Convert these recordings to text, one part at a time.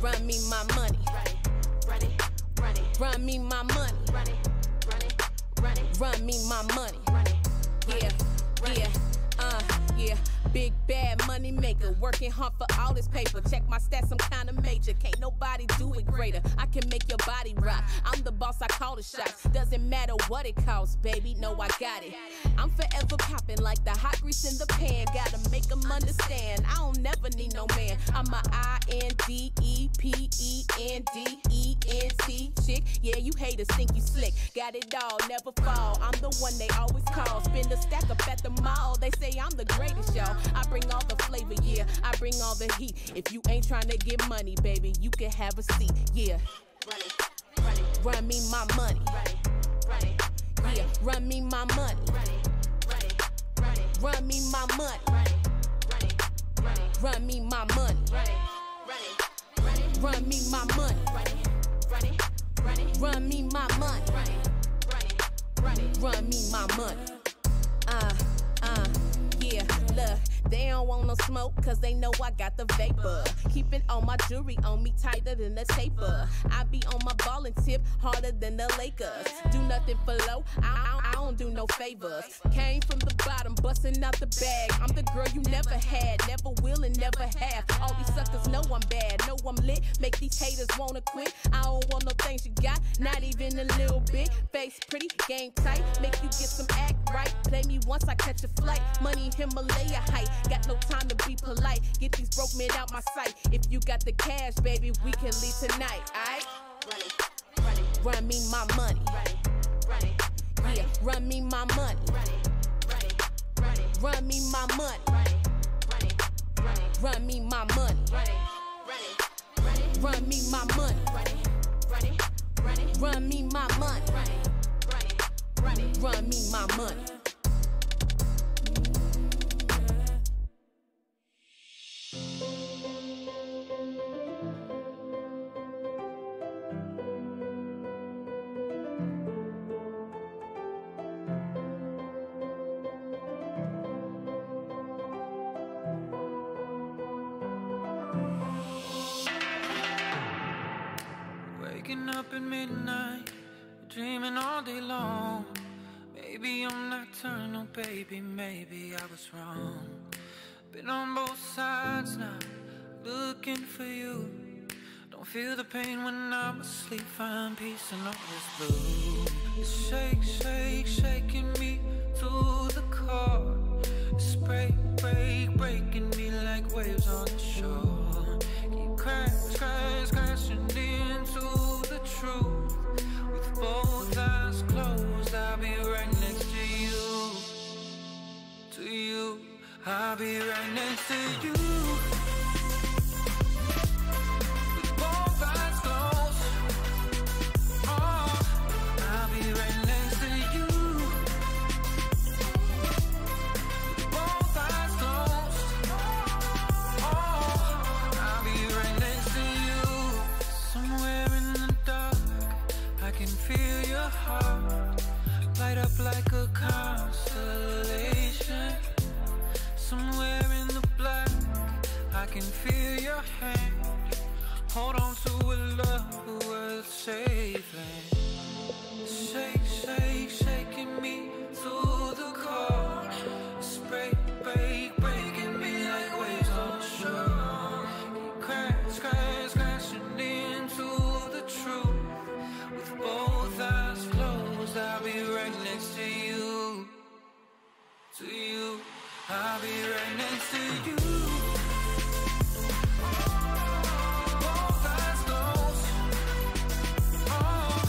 Run me my money. Run it, run it. Run me my money. Run it, run it, run it. Run me my money. Run it, yeah, yeah. Yeah, big bad money maker, working hard for all this paper. Check my stats, I'm kinda major. Can't nobody do it greater. I can make your body rock. I'm the boss, I call the shots. Doesn't matter what it costs, baby. No, I got it. I'm forever popping like the hot grease in the pan. Gotta make them understand. I don't never need no man. I'm a INDEPENDENT chick. Yeah, you haters think you slick. Got it all, never fall. I'm the one they always call. Spin the stack up at the mall. They say I'm the greatest, y'all. I bring all the flavor, yeah. I bring all the heat. If you ain't trying to get money, baby, you can have a seat, yeah. Run it, run it. Run me my money. Run it, run it. Yeah, run me my money. Run it, run it, run it. Run me my money. Run it, run it, run it. Run me my money. Run it, run it, run it. Run me my money. Run it, run it, run it. Run me my money. Run it, run it, run it. Run me my money. Yeah, look, they don't want no smoke, cause they know I got the vapor. Keeping all my jewelry on me tighter than a taper. I be on my ballin' tip harder than the Lakers. Do nothing for low, I don't do no favors. Came from the bottom, bustin' out the bag. I'm the girl you never had, never will and never have. All these suckers know I'm bad, know I'm lit. Make these haters wanna quit. I don't want no things you got, not even a little bit. Face pretty, game tight, make you get some act right. Play me once I catch a flight, money Himalaya height. Got no time to be polite, get these broke men out my sight. If you got the cash, baby, we can leave tonight, aight? Run it, run it. Run me my money. Run it, run it, run it. Yeah, run me my money. Run it, run it, run it. Run me my money. Run it, run it, run it. Run me my money. Run it, run it, run it. Run me my money. Run it, run it, run it. Run me my money. Run it, run it, run it. Run me my money. Waking up at midnight, dreaming all day long. Maybe I'm nocturnal, baby, maybe I was wrong. Been on both sides now, looking for you. Don't feel the pain when I'm asleep, find peace in all this blue. It's shake, shake, shaking me to the core. It's break, break, breaking me like waves on the shore. Keep crash, crash, crashing into the truth. With both eyes closed, I'll be right next to you. To you, I'll be right next to you. With both eyes closed, oh, I'll be right next to you. With both eyes closed, oh, I'll be right next to you. Somewhere in the dark, I can feel your heart light up like a constellation. Somewhere in the black, I can feel your hand. Hold on to a love worth saving. Shake, shake, shaking me to the core. It's break, break, breaking me like waves on the shore. Crash, crash, crashing into the truth. With both eyes closed, I'll be right next to you. To you, I'll be right next to you. Both eyes closed, oh,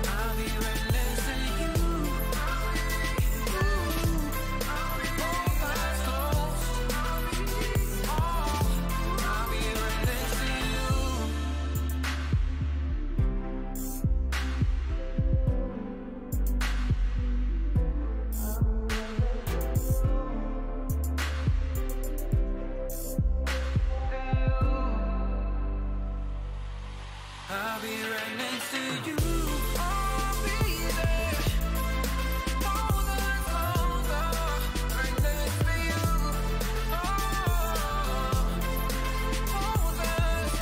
I'll be right next to you. Both eyes closed, oh, I'll be right next to you. I'll be right next to you. I'll be there. Both eyes closed, oh, right next to you. Oh, both eyes,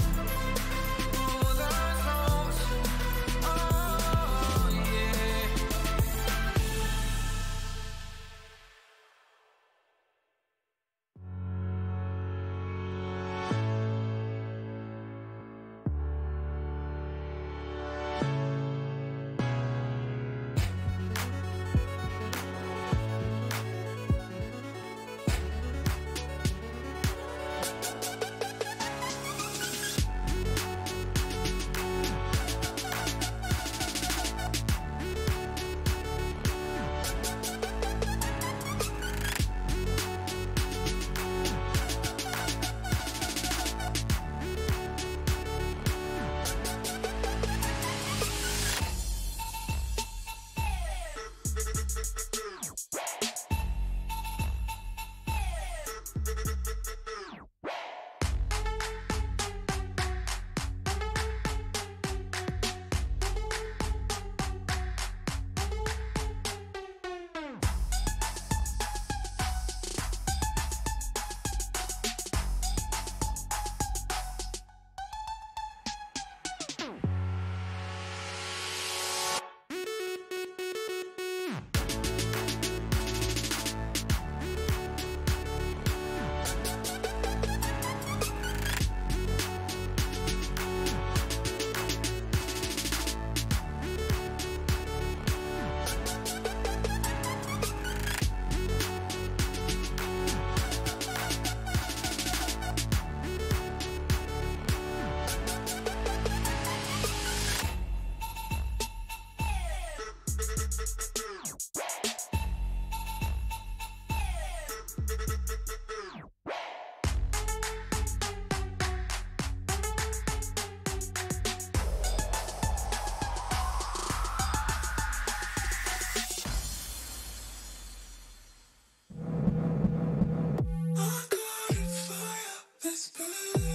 You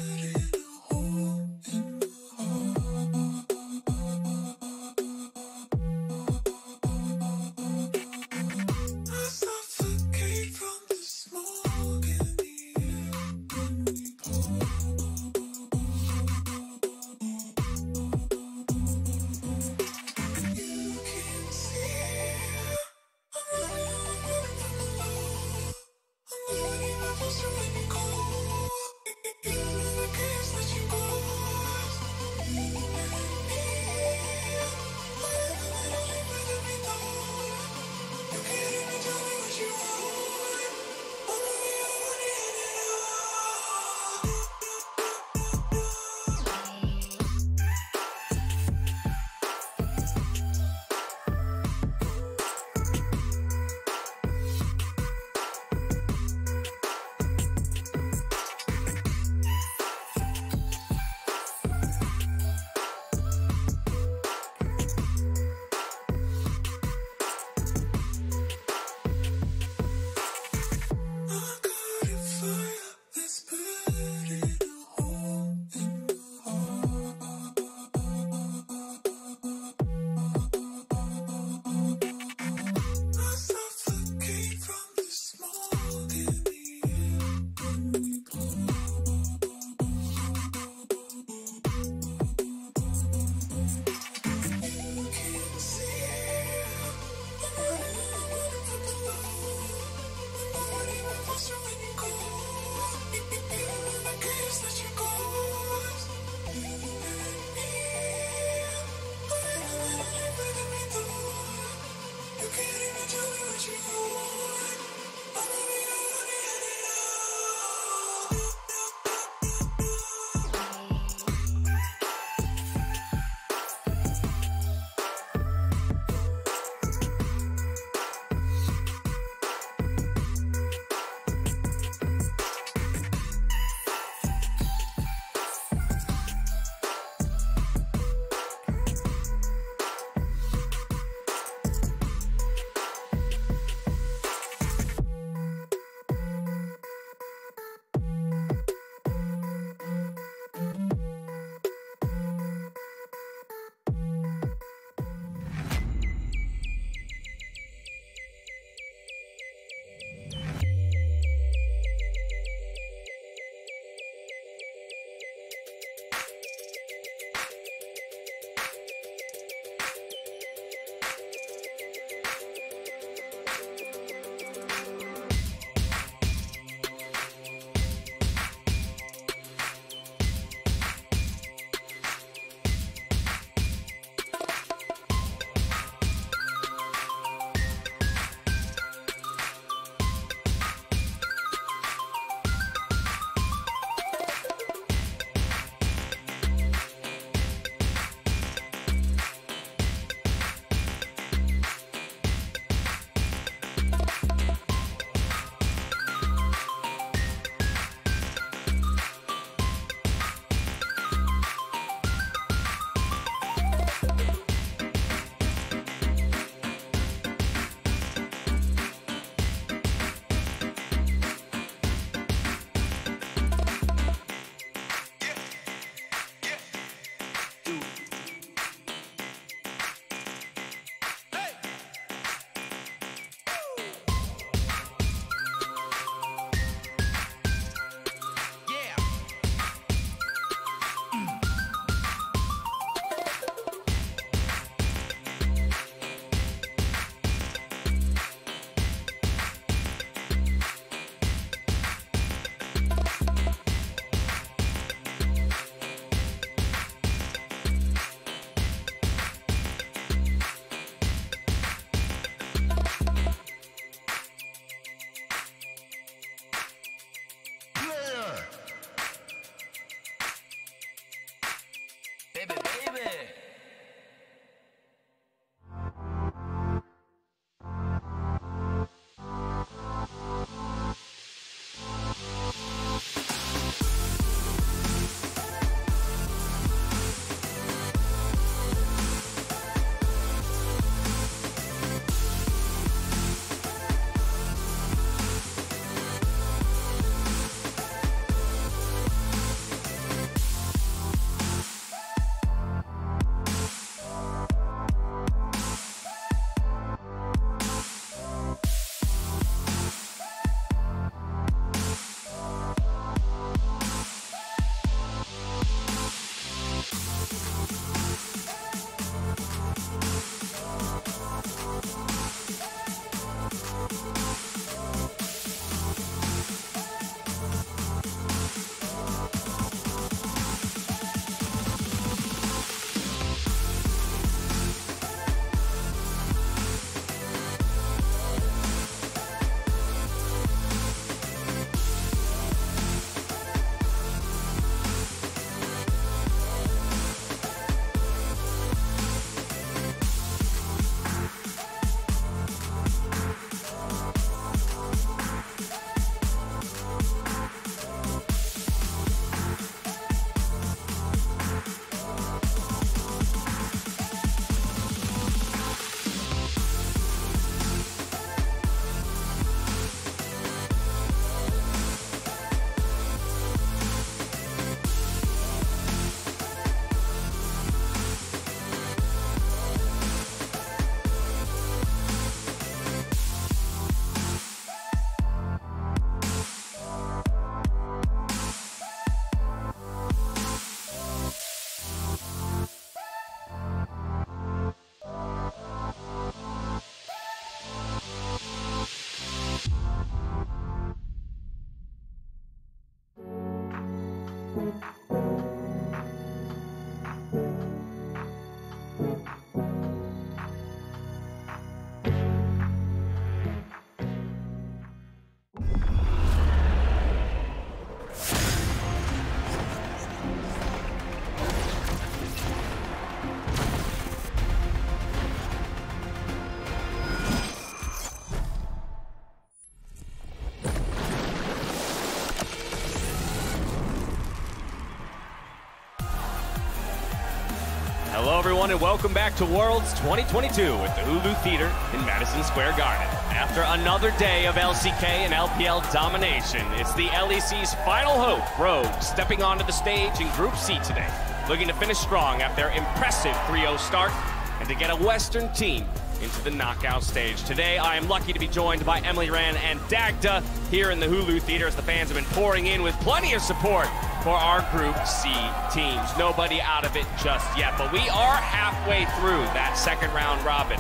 Hello, everyone, and welcome back to Worlds 2022 at the Hulu Theater in Madison Square Garden. After another day of LCK and LPL domination, it's the LEC's final hope, Rogue, stepping onto the stage in Group C today, looking to finish strong after their impressive 3-0 start and to get a Western team into the knockout stage. Today, I am lucky to be joined by Emily Rand and Dagda here in the Hulu Theater as the fans have been pouring in with plenty of support for our Group C teams. Nobody out of it just yet, but we are halfway through that second round robin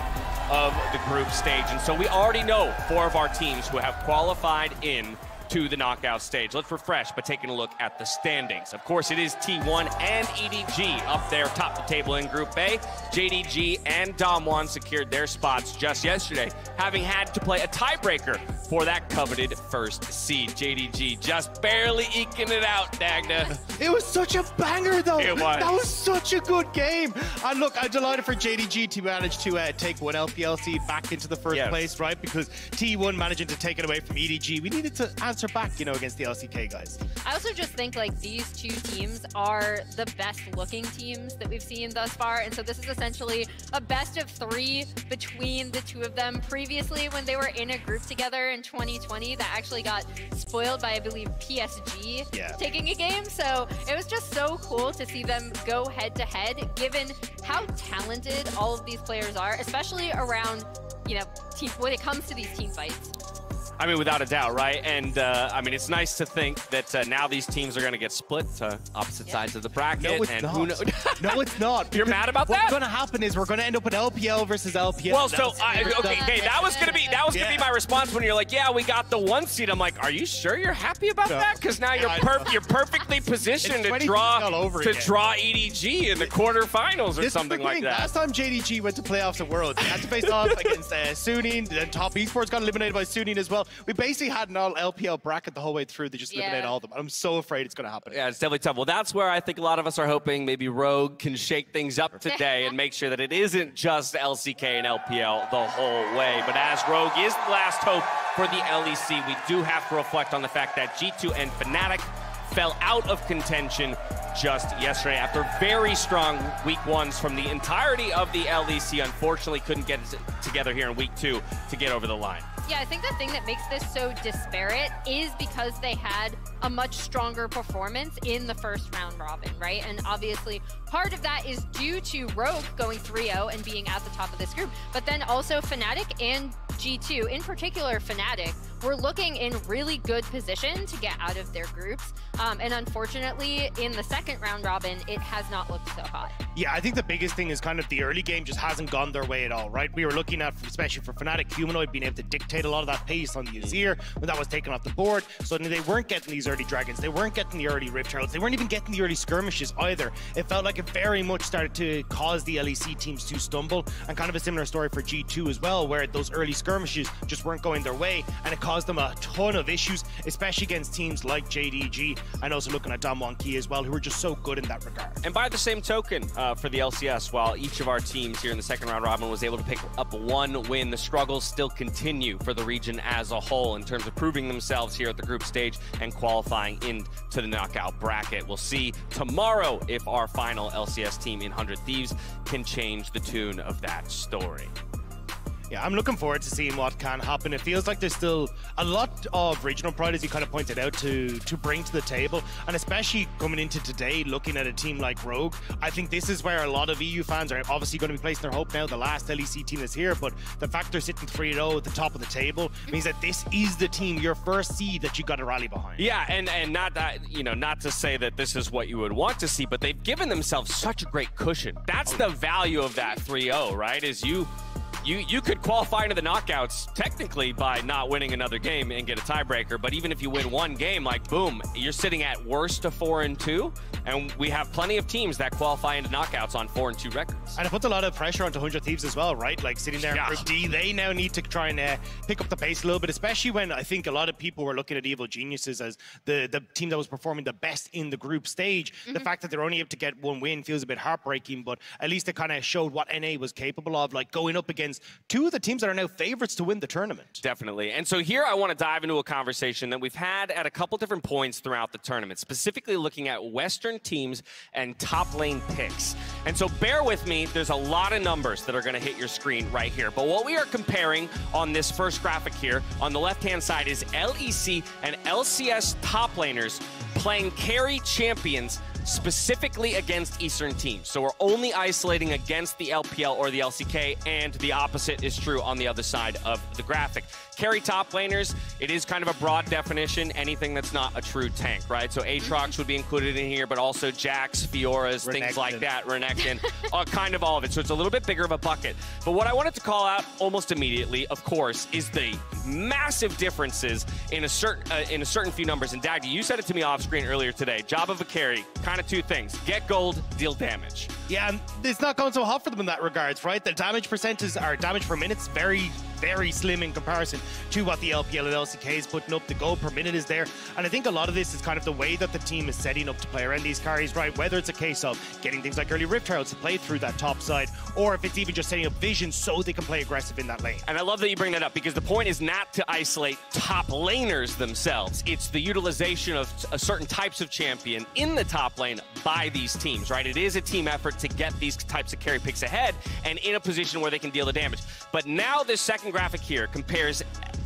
of the group stage, and so we already know 4 of our teams who have qualified in to the knockout stage. Let's refresh by taking a look at the standings. Of course, it is T1 and EDG up there top the table in Group A. JDG and Damwon secured their spots just yesterday, having had to play a tiebreaker for that coveted first seed. JDG just barely eking it out, Dagda. It was such a banger, though. It was. That was such a good game. And look, I'm delighted for JDG to manage to take one LPL seed back into the first place, right? Because T1 managing to take it away from EDG, we needed to answer back, you know, against the LCK guys. I also just think like these two teams are the best looking teams that we've seen thus far, and so this is essentially a best of 3 between the two of them. Previously, when they were in a group together in 2020, that actually got spoiled by, I believe, PSG taking a game. So it was just so cool to see them go head to head, given how talented all of these players are, especially around, you know, when it comes to these team fights. I mean, without a doubt, right? And, I mean, it's nice to think that now these teams are going to get split to opposite sides of the bracket. No, it's not. Who knows? No, it's not. You're mad about that? What's going to happen is we're going to end up with LPL versus LPL. Well, so, okay, that was going to be my response when you're like, yeah, we got the 1 seed. I'm like, are you sure you're happy about that? Because now you're perfectly positioned to draw EDG in the quarterfinals or something like that. Last time JDG went to playoffs at Worlds, they had to face off against Suning, then Top Esports got eliminated by Suning as well. We basically had an all LPL bracket the whole way through. They just eliminated all of them. I'm so afraid it's going to happen. Yeah, it's definitely tough. Well, that's where I think a lot of us are hoping maybe Rogue can shake things up today and make sure that it isn't just LCK and LPL the whole way. But as Rogue is the last hope for the LEC, we do have to reflect on the fact that G2 and Fnatic fell out of contention just yesterday after very strong week 1s from the entirety of the LEC. Unfortunately, couldn't get it together here in week 2 to get over the line. Yeah, I think the thing that makes this so disparate is because they had a much stronger performance in the first round robin, right? And obviously, part of that is due to Rogue going 3-0 and being at the top of this group, but then also Fnatic and G2, in particular Fnatic, were looking in really good position to get out of their groups. And unfortunately, in the second round robin, it has not looked so hot. Yeah, I think the biggest thing is kind of the early game just hasn't gone their way at all, right? We were looking at, especially for Fnatic, Humanoid being able to dictate a lot of that pace on the Azir when that was taken off the board. So they weren't getting these early dragons, they weren't getting the early Rift Heralds, they weren't even getting the early skirmishes either. It felt like it very much started to cause the LEC teams to stumble, and kind of a similar story for G2 as well, where those early skirmishes just weren't going their way, and it caused them a ton of issues, especially against teams like JDG, and also looking at Damwon Key as well, who were just so good in that regard. And by the same token, for the LCS, while each of our teams here in the second round robin was able to pick up 1 win, the struggles still continue for the region as a whole in terms of proving themselves here at the group stage and qualifying into the knockout bracket. We'll see tomorrow if our final LCS team in 100 Thieves can change the tune of that story. Yeah, I'm looking forward to seeing what can happen. It feels like there's still a lot of regional pride, as you kind of pointed out, to bring to the table. And especially coming into today, looking at a team like Rogue, I think this is where a lot of EU fans are obviously going to be placing their hope now. The last LEC team is here, but the fact they're sitting 3-0 at the top of the table means that this is the team, your first seed, that you got to rally behind. Yeah, and not that, you know, not to say that this is what you would want to see, but they've given themselves such a great cushion. That's the value of that 3-0, right? Is you could qualify into the knockouts technically by not winning another game and get a tiebreaker, but even if you win 1 game, like boom, you're sitting at worst of 4-2, and we have plenty of teams that qualify into knockouts on 4-2 records. And it puts a lot of pressure onto 100 Thieves as well, right? Like sitting there in Group D, they now need to try and pick up the pace a little bit, especially when I think a lot of people were looking at Evil Geniuses as the team that was performing the best in the group stage. The fact that they're only able to get 1 win feels a bit heartbreaking, but at least it kind of showed what NA was capable of, like going up against against two of the teams that are now favorites to win the tournament. Definitely. And so here I want to dive into a conversation that we've had at a couple different points throughout the tournament, specifically looking at Western teams and top lane picks. And so bear with me, there's a lot of numbers that are going to hit your screen right here. But what we are comparing on this first graphic here, on the left-hand side, is LEC and LCS top laners playing carry champions specifically against Eastern teams. So we're only isolating against the LPL or the LCK, and the opposite is true on the other side of the graphic. Carry top laners, it is kind of a broad definition, anything that's not a true tank, right? So Aatrox would be included in here, but also Jax, Fioras, things like that, Renekton, kind of all of it. So it's a little bit bigger of a bucket. But what I wanted to call out almost immediately, of course, is the massive differences in a certain few numbers. And Daggy, you said it to me off screen earlier today. Job of a carry, kind of two things: get gold, deal damage. Yeah, and it's not going so hot for them in that regards, right? The damage percentages are damage per minute's very slim in comparison to what the LPL and LCK is putting up. The gold per minute is there, and I think a lot of this is kind of the way that the team is setting up to play around these carries, right? Whether it's a case of getting things like early Rift Heralds to play through that top side, or if it's even just setting up vision so they can play aggressive in that lane. And I love that you bring that up, because the point is not to isolate top laners themselves. It's the utilization of certain types of champion in the top lane by these teams, right? It is a team effort to get these types of carry picks ahead and in a position where they can deal the damage. But now this second graphic here compares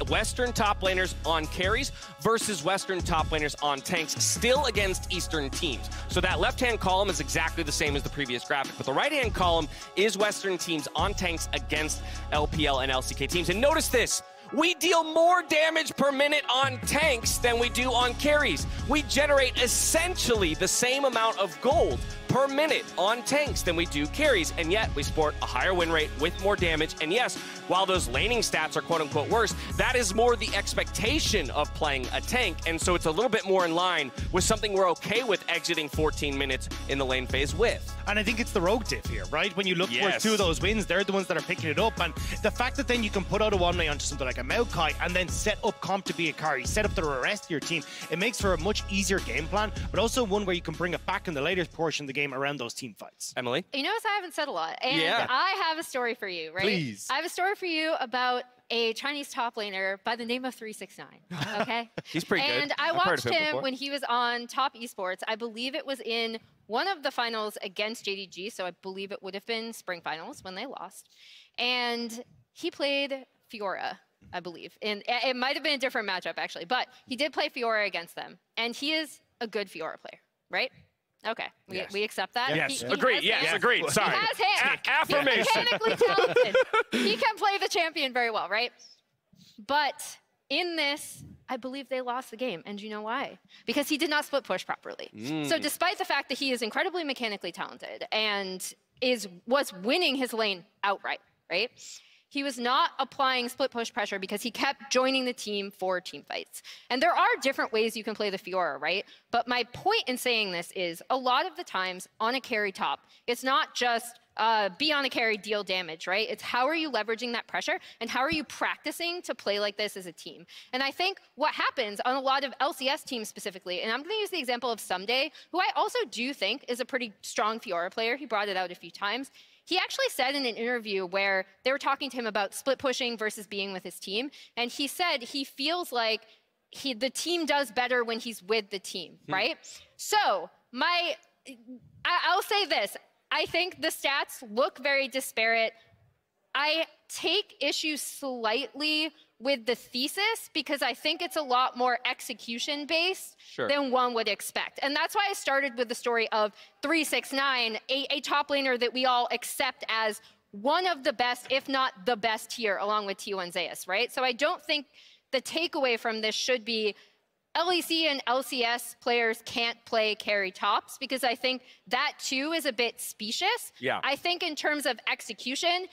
Western top laners on carries versus Western top laners on tanks, still against Eastern teams. So that left-hand column is exactly the same as the previous graphic, but the right-hand column is Western teams on tanks against LPL and LCK teams. And notice this: we deal more damage per minute on tanks than we do on carries. We generate essentially the same amount of gold per minute on tanks than we do carries, and yet we sport a higher win rate with more damage. And yes, while those laning stats are quote-unquote worse, that is more the expectation of playing a tank, and so it's a little bit more in line with something we're okay with exiting 14 minutes in the lane phase with. And I think it's the rogue diff here, right? When you look for two of those wins, they're the ones that are picking it up, and the fact that then you can put out a one-way onto something like a Maokai and then set up comp to be a carry, set up the rest of your team, it makes for a much easier game plan, but also one where you can bring it back in the later portion of the game around those team fights. Emily? You notice I haven't said a lot, and I have a story for you, right? Please. I have a story for you about a Chinese top laner by the name of 369, okay? He's pretty good. And I watched him when he was on Top Esports. I believe it was in one of the finals against JDG, so I believe it would have been spring finals when they lost. And he played Fiora, I believe. And it might have been a different matchup, actually, but he did play Fiora against them. And he is a good Fiora player, right? Okay, we accept that. Yes, agreed. Yes, agreed. Sorry. He has hands. Affirmation. He's mechanically talented. He can play the champion very well, right? But in this, I believe they lost the game. And you know why? Because he did not split push properly. So despite the fact that he is incredibly mechanically talented and was winning his lane outright, right? He was not applying split push pressure because he kept joining the team for team fights. And there are different ways you can play the Fiora, right? But my point in saying this is a lot of the times on a carry top, it's not just be on a carry, deal damage, right? It's how are you leveraging that pressure and how are you practicing to play like this as a team? And I think what happens on a lot of LCS teams specifically, and I'm going to use the example of Someday, who I also do think is a pretty strong Fiora player. He brought it out a few times. He actually said in an interview where they were talking to him about split pushing versus being with his team, and he said he feels like the team does better when he's with the team, right? So I'll say this. I think the stats look very disparate. I take issue slightly with the thesis because I think it's a lot more execution-based than one would expect. And that's why I started with the story of 369, a top laner that we all accept as one of the best, if not the best tier, along with T1 Zeus, right? So I don't think the takeaway from this should be LEC and LCS players can't play carry tops, because I think that too is a bit specious. I think in terms of execution,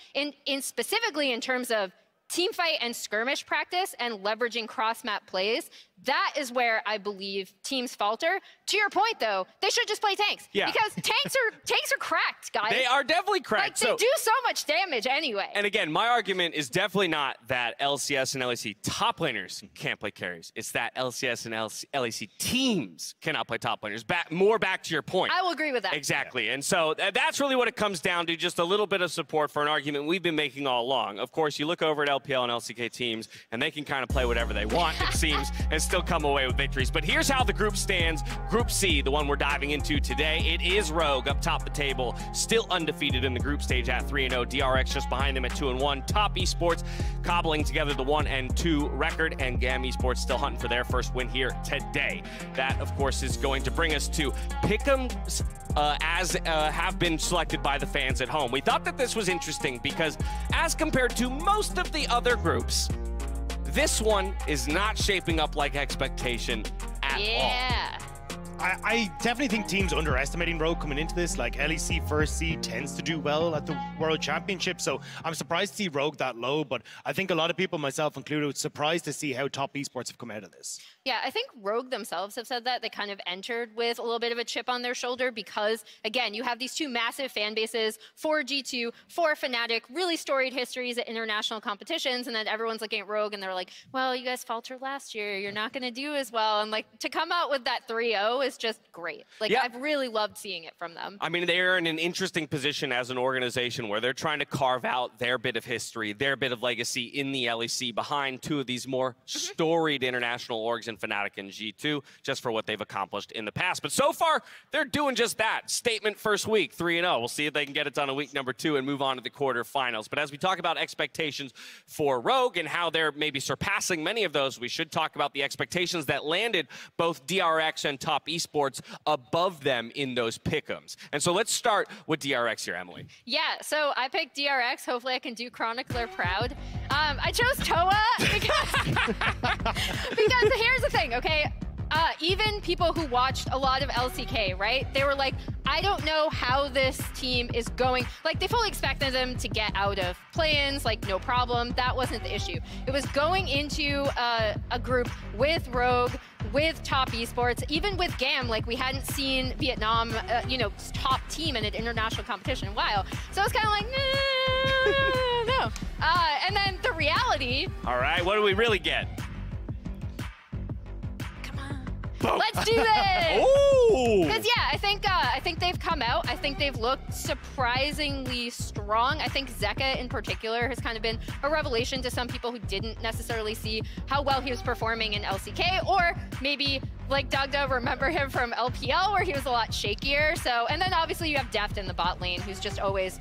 specifically in terms of team fight and skirmish practice and leveraging cross-map plays, that is where I believe teams falter. To your point, though, they should just play tanks. Yeah. Because tanks are cracked, guys. They are definitely cracked. Like, they do so much damage anyway. And again, my argument is definitely not that LCS and LEC top laners can't play carries. It's that LCS and LEC teams cannot play top laners. More back to your point. I will agree with that. Exactly. And so that's really what it comes down to, just a little bit of support for an argument we've been making all along. Of course, you look over at LPL and LCK teams, and they can kind of play whatever they want, it seems, and still come away with victories. But here's how the group stands. Group C, the one we're diving into today, it is Rogue up top the table, still undefeated in the group stage at 3-0. DRX just behind them at 2-1. Top Esports cobbling together the 1-2 record, and GAM Esports still hunting for their first win here today. That, of course, is going to bring us to Pick'ems as have been selected by the fans at home. We thought that this was interesting because as compared to most of the other groups, this one is not shaping up like expectation at all. I definitely think teams underestimating Rogue coming into this. Like, LEC first seed tends to do well at the World Championship, so I'm surprised to see Rogue that low, but I think a lot of people, myself included, were surprised to see how top esports have come out of this. Yeah, I think Rogue themselves have said that. They kind of entered with a little bit of a chip on their shoulder because, again, you have these two massive fan bases, for G2, for Fnatic, really storied histories at international competitions, and then everyone's looking at Rogue and they're like, well, you guys faltered last year. You're not going to do as well. And, like, to come out with that 3-0 is just great. Like, yeah. I've really loved seeing it from them. I mean, they're in an interesting position as an organization where they're trying to carve out their bit of history, their bit of legacy in the LEC behind two of these more storied international orgs in Fnatic and G2, just for what they've accomplished in the past. But so far, they're doing just that. Statement first week, 3-0. We'll see if they can get it done in week number 2 and move on to the quarterfinals. But as we talk about expectations for Rogue and how they're maybe surpassing many of those, we should talk about the expectations that landed both DRX and Top Esports above them in those pick'ems. And so let's start with DRX here, Emily. Yeah, so I picked DRX. Hopefully I can do Chronicler proud. I chose Toa because here's the thing, okay? Even people who watched a lot of LCK, right? They were like, I don't know how this team is going. Like, they fully expected them to get out of play-ins, like, no problem. That wasn't the issue. It was going into a group with Rogue, with Top Esports, even with GAM. Like, we hadn't seen Vietnam, you know, top team in an international competition in a while. So I was kind of like, no. And then the reality. All right, what do we really get? Let's do this! Ooh! Because, yeah, I think they've come out. I think they've looked surprisingly strong. I think Zeka in particular has kind of been a revelation to some people who didn't necessarily see how well he was performing in LCK, or maybe like Dugda, remember him from LPL where he was a lot shakier. So, and then obviously you have Deft in the bot lane, who's just always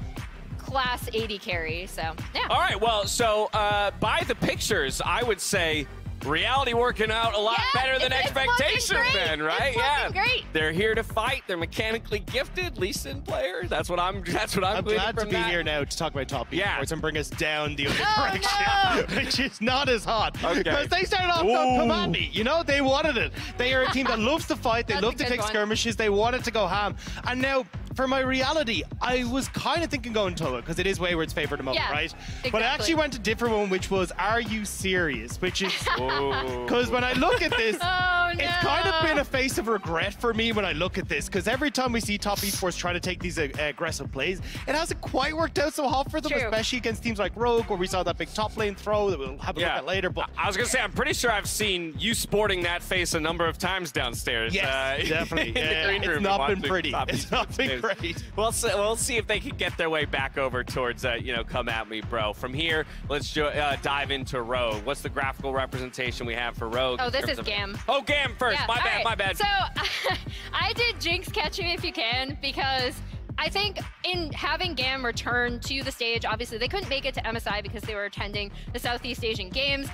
class 80 carry. So, yeah. All right, well, so by the pictures, I would say reality working out a lot better than expectation then, right? It's great. They're here to fight. They're mechanically gifted, Lee Sin player. That's what I'm glad to be here now to talk about Top Esports and bring us down the other direction, which is not as hot. Because they started off going Commandi. You know, they wanted it. They are a team that loves to fight. They love to take skirmishes. They wanted to go ham. And now, for my reality, I was kind of thinking going Toa, because it is Wayward's favorite emote, right? Exactly. But I actually went a different one, which was, are you serious? Which is, because when I look at this, it's kind of been a face of regret for me when I look at this, because every time we see Top Esports try to take these aggressive plays, it hasn't quite worked out so hot for them, especially against teams like Rogue, where we saw that big top lane throw that we'll have a look at later. But I was going to say, I'm pretty sure I've seen you sporting that face a number of times downstairs. Yes, definitely. It's not been pretty. It's not been great. We'll see if they can get their way back over towards, you know, come at me, bro. From here, let's dive into Rogue. What's the graphical representation we have for Rogue? Oh, this is GAM. Oh, GAM first. Yeah, my bad. So I did Jinx Catch Me If You Can because I think in having GAM return to the stage, obviously they couldn't make it to MSI because they were attending the Southeast Asian Games.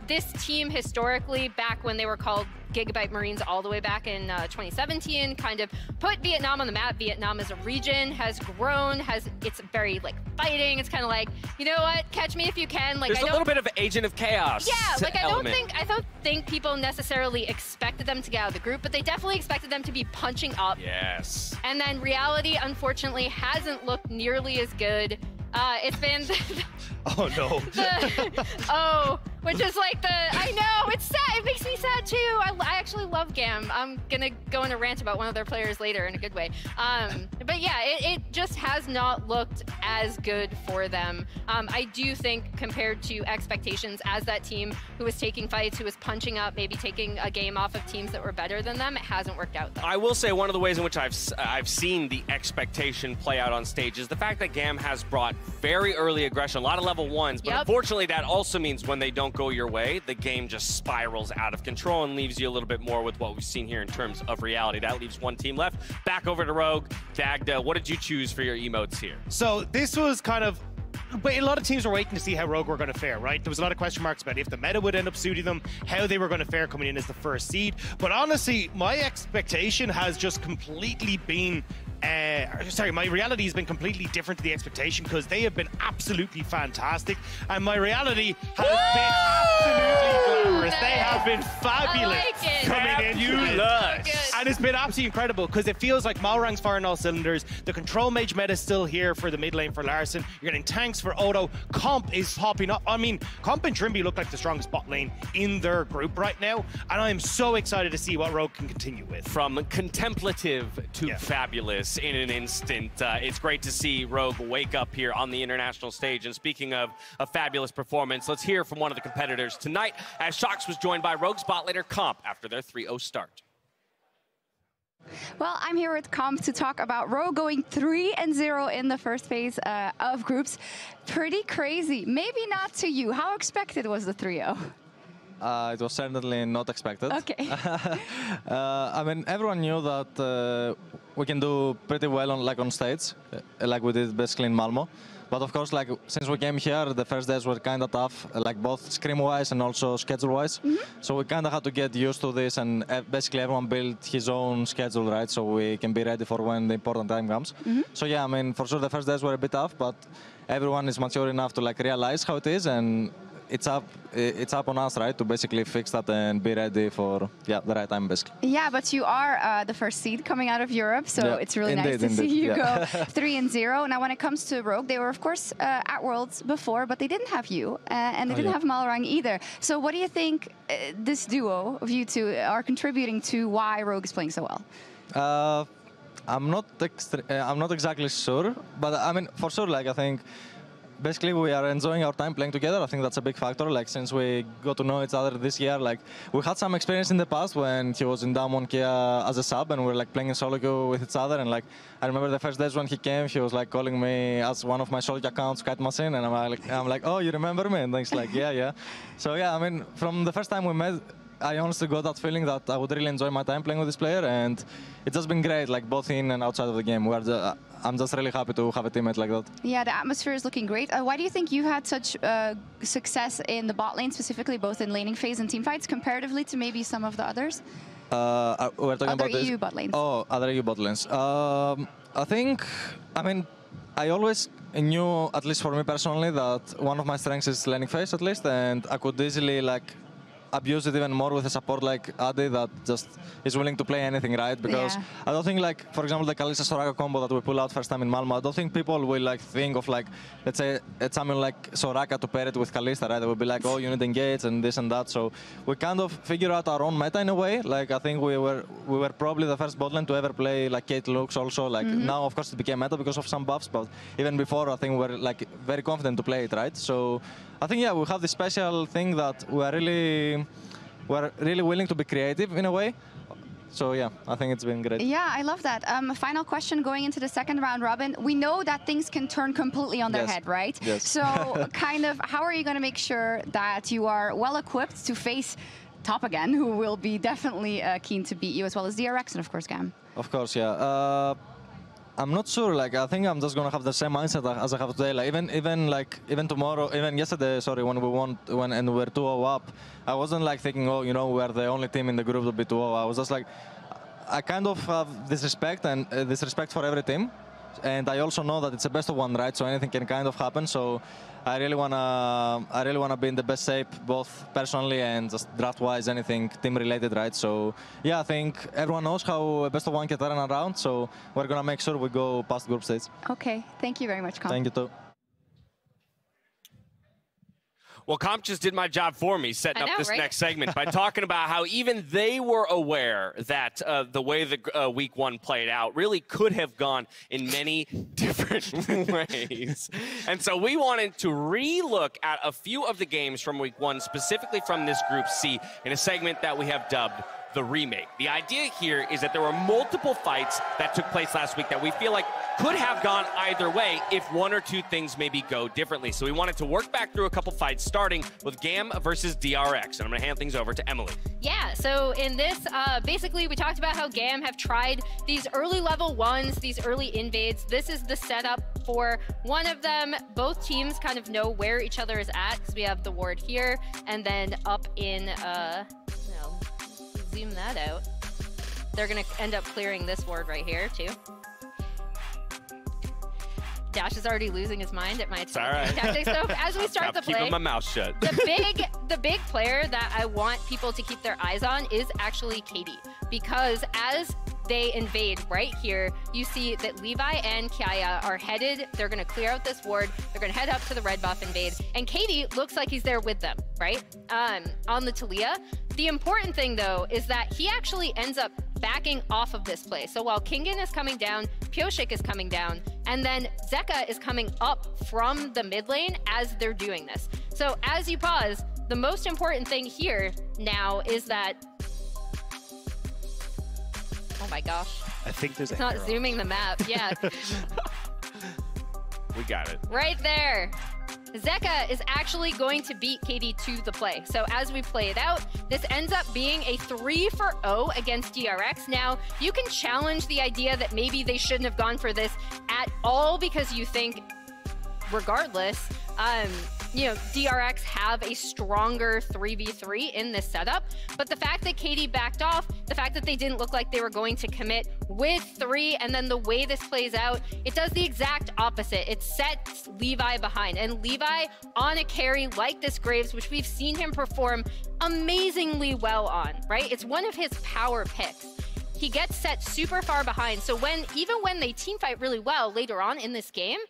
This team historically, back when they were called Gigabyte Marines all the way back in 2017, kind of put Vietnam on the map. Vietnam as a region has grown, it's very like fighting. It's kind of like, you know what, catch me if you can. Like, there's a little bit of Agent of Chaos. Yeah, like I don't think people necessarily expected them to get out of the group, but they definitely expected them to be punching up. Yes. And then reality, unfortunately, hasn't looked nearly as good It's been Oh no. which is like I know, it's sad. It makes me sad too. I actually love GAM. I'm gonna go on a rant about one of their players later in a good way. But yeah, it just has not looked as good for them. I do think compared to expectations as that team who was taking fights, who was punching up, maybe taking a game off of teams that were better than them, it hasn't worked out though. I will say one of the ways in which I've seen the expectation play out on stage is the fact that GAM has brought very early aggression, a lot of level 1s, but unfortunately that also means when they don't go your way, the game just spirals out of control and leaves you a little bit more with what we've seen here in terms of reality. That leaves one team left. Back over to Rogue. Dagda, what did you choose for your emotes here? So this was kind of, but a lot of teams were waiting to see how Rogue were going to fare, right? There was a lot of question marks about if the meta would end up suiting them, how they were going to fare coming in as the first seed. But honestly, my expectation has just completely been my reality has been completely different to the expectation because they have been absolutely fantastic, and my reality has been absolutely glamorous. They have been fabulous coming into this. And it's been absolutely incredible because it feels like Malrang's firing all cylinders. The control mage meta is still here for the mid lane for Larson. You're getting tanks for Odo. Comp is popping up. I mean, Comp and Trimby look like the strongest bot lane in their group right now, and I am so excited to see what Rogue can continue with. From contemplative to fabulous in an instant. It's great to see Rogue wake up here on the international stage. And speaking of a fabulous performance, let's hear from one of the competitors tonight as Shox was joined by Rogue's bot laner Comp after their 3-0 start. Well, I'm here with Comp to talk about Rogue going 3-0 in the first phase of groups. Pretty crazy. Maybe not to you. How expected was the 3-0? It was certainly not expected. Okay. I mean, everyone knew that we can do pretty well on stage, like we did basically in Malmo. But of course, like since we came here, the first days were kind of tough, like both scrim-wise and also schedule-wise. So we kind of had to get used to this, and basically everyone built his own schedule, right? So we can be ready for when the important time comes. So yeah, I mean, for sure the first days were a bit tough, but everyone is mature enough to like realize how it is, and it's up on us, right, to basically fix that and be ready for the right time, basically. Yeah, but you are the first seed coming out of Europe, so it's really nice to see you go 3-0. Now, when it comes to Rogue, they were, of course, at Worlds before, but they didn't have you, and they didn't have Malrang either. So what do you think this duo of you two are contributing to why Rogue is playing so well? I'm not exactly sure, but I mean, for sure, like I think basically we are enjoying our time playing together. I think that's a big factor. Like since we got to know each other this year, like we had some experience in the past when he was in Damwon Kia as a sub, and we were like playing in solo queue with each other. And like I remember the first days when he came, he was like calling me as one of my solo accounts, Kite Machine, and I'm like, oh, you remember me? And he's like, yeah. So yeah, I mean, from the first time we met, I honestly got that feeling that I would really enjoy my time playing with this player, and it's just been great, like both in and outside of the game. I'm just really happy to have a teammate like that. Yeah, the atmosphere is looking great. Why do you think you had such success in the bot lane, specifically both in laning phase and team fights, comparatively to maybe some of the others? We're talking other about EU bot lanes. Oh, other EU bot lanes. I think, I mean, I always knew, at least for me personally, that one of my strengths is laning phase, at least, and I could easily like abuse it even more with a support like Adi that just is willing to play anything, right? Because I don't think, like, for example, the Kalista Soraka combo that we pull out first time in Malmo, I don't think people will like think of like, let's say, it's something like Soraka to pair it with Kalista, right? They will be like, oh, you need engage and this and that. So we kind of figure out our own meta in a way. Like I think we were probably the first bot lane to ever play like Kate Lux also. Like now, of course, it became meta because of some buffs, but even before, I think we were like very confident to play it, right? So I think, yeah, we have this special thing that we're really willing to be creative in a way. So yeah, I think it's been great. Yeah, I love that. Final question going into the second round, Robin. We know that things can turn completely on their head, right? Yes. So kind of, how are you going to make sure that you are well equipped to face Top again, who will be definitely keen to beat you, as well as DRX and of course GAM? Of course, yeah. I'm not sure. Like I think I'm just gonna have the same mindset as I have today. Like even tomorrow, even yesterday. Sorry, when we won, and we were 2-0 up, I wasn't like thinking, oh, you know, we're the only team in the group to be 2-0. I was just like, I kind of have this respect and this respect for every team, and I also know that it's a best of one, right? So anything can kind of happen. So I really wanna be in the best shape, both personally and just draft-wise, anything team-related, right? So yeah, I think everyone knows how a best of one can turn around. So we're gonna make sure we go past group stage. Okay, thank you very much, Colin. Thank you too. Well, Comp just did my job for me, setting up this next segment by talking about how even they were aware that the way the week 1 played out really could have gone in many different ways. And so we wanted to re-look at a few of the games from week 1, specifically from this Group C, in a segment that we have dubbed the remake. The idea here is that there were multiple fights that took place last week that we feel like could have gone either way if one or two things maybe go differently. So we wanted to work back through a couple fights, starting with GAM versus DRX. And I'm going to hand things over to Emily. Yeah, so in this, basically we talked about how GAM have tried these early level 1s, these early invades. This is the setup for one of them. Both teams kind of know where each other is at, because we have the ward here, and then up in, zoom that out. They're gonna end up clearing this ward right here too. Dash is already losing his mind at my tactics. So as we start the play, keeping my mouth shut. the big player that I want people to keep their eyes on is actually Katie, because as they invade right here, you see that Levi and Kaya are headed. They're going to clear out this ward. They're going to head up to the red buff invade. And Katie looks like he's there with them, right? On the Talia. The important thing, though, is that he actually ends up backing off of this play. So while Kingen is coming down, Pioshik is coming down, and then Zeka is coming up from the mid lane as they're doing this. So as you pause, the most important thing here now is that... Oh my gosh. I think there's it's not zooming the map. Yeah. We got it. Right there. Zeka is actually going to beat Katie to the play. So as we play it out, this ends up being a 3-for-0 against DRX. Now, you can challenge the idea that maybe they shouldn't have gone for this at all, because you think, regardless, you know, DRX have a stronger 3v3 in this setup. But the fact that Katie backed off, the fact that they didn't look like they were going to commit with 3, and then the way this plays out, it does the exact opposite. It sets Levi behind. And Levi on a carry like this Graves, which we've seen him perform amazingly well on, right? It's one of his power picks. He gets set super far behind. So even when they teamfight really well later on in this game,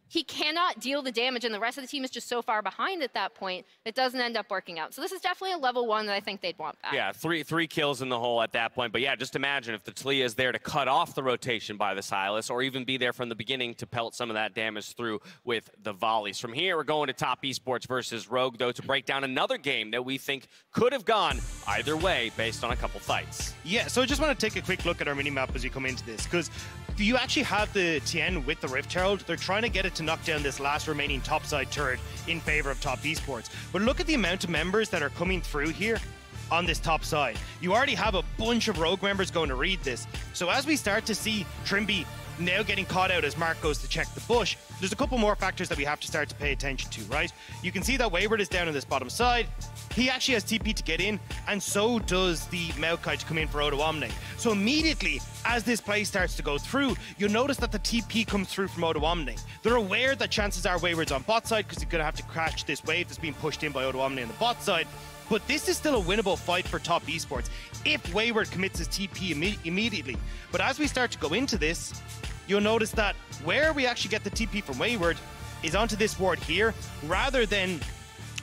he cannot deal the damage, and the rest of the team is just so far behind at that point, it doesn't end up working out. So this is definitely a level 1 that I think they'd want back. Yeah, three kills in the hole at that point. But yeah, just imagine if the Talia is there to cut off the rotation by the Sylas, or even be there from the beginning to pelt some of that damage through with the volleys. From here, we're going to Top Esports versus Rogue, though, to break down another game that we think could have gone either way based on a couple fights. Yeah, so I just want to take a quick look at our minimap as we come into this, because you actually have the Tien with the Rift Herald. They're trying to get it to knock down this last remaining topside turret in favor of Top Esports. But look at the amount of members that are coming through here on this top side. You already have a bunch of Rogue members going to read this. So as we start to see Trimby now getting caught out as Mark goes to check the bush, there's a couple more factors that we have to start to pay attention to, right? You can see that Wayward is down on this bottom side. He actually has TP to get in, and so does the Maokai to come in for Odo Omni. So immediately, as this play starts to go through, you'll notice that the TP comes through from Odo Omni. They're aware that chances are Wayward's on bot side, because he's going to have to crash this wave that's being pushed in by Odo Omni on the bot side. But this is still a winnable fight for Top Esports if Wayward commits his TP immediately. But as we start to go into this, you'll notice that where we actually get the TP from Wayward is onto this ward here, rather than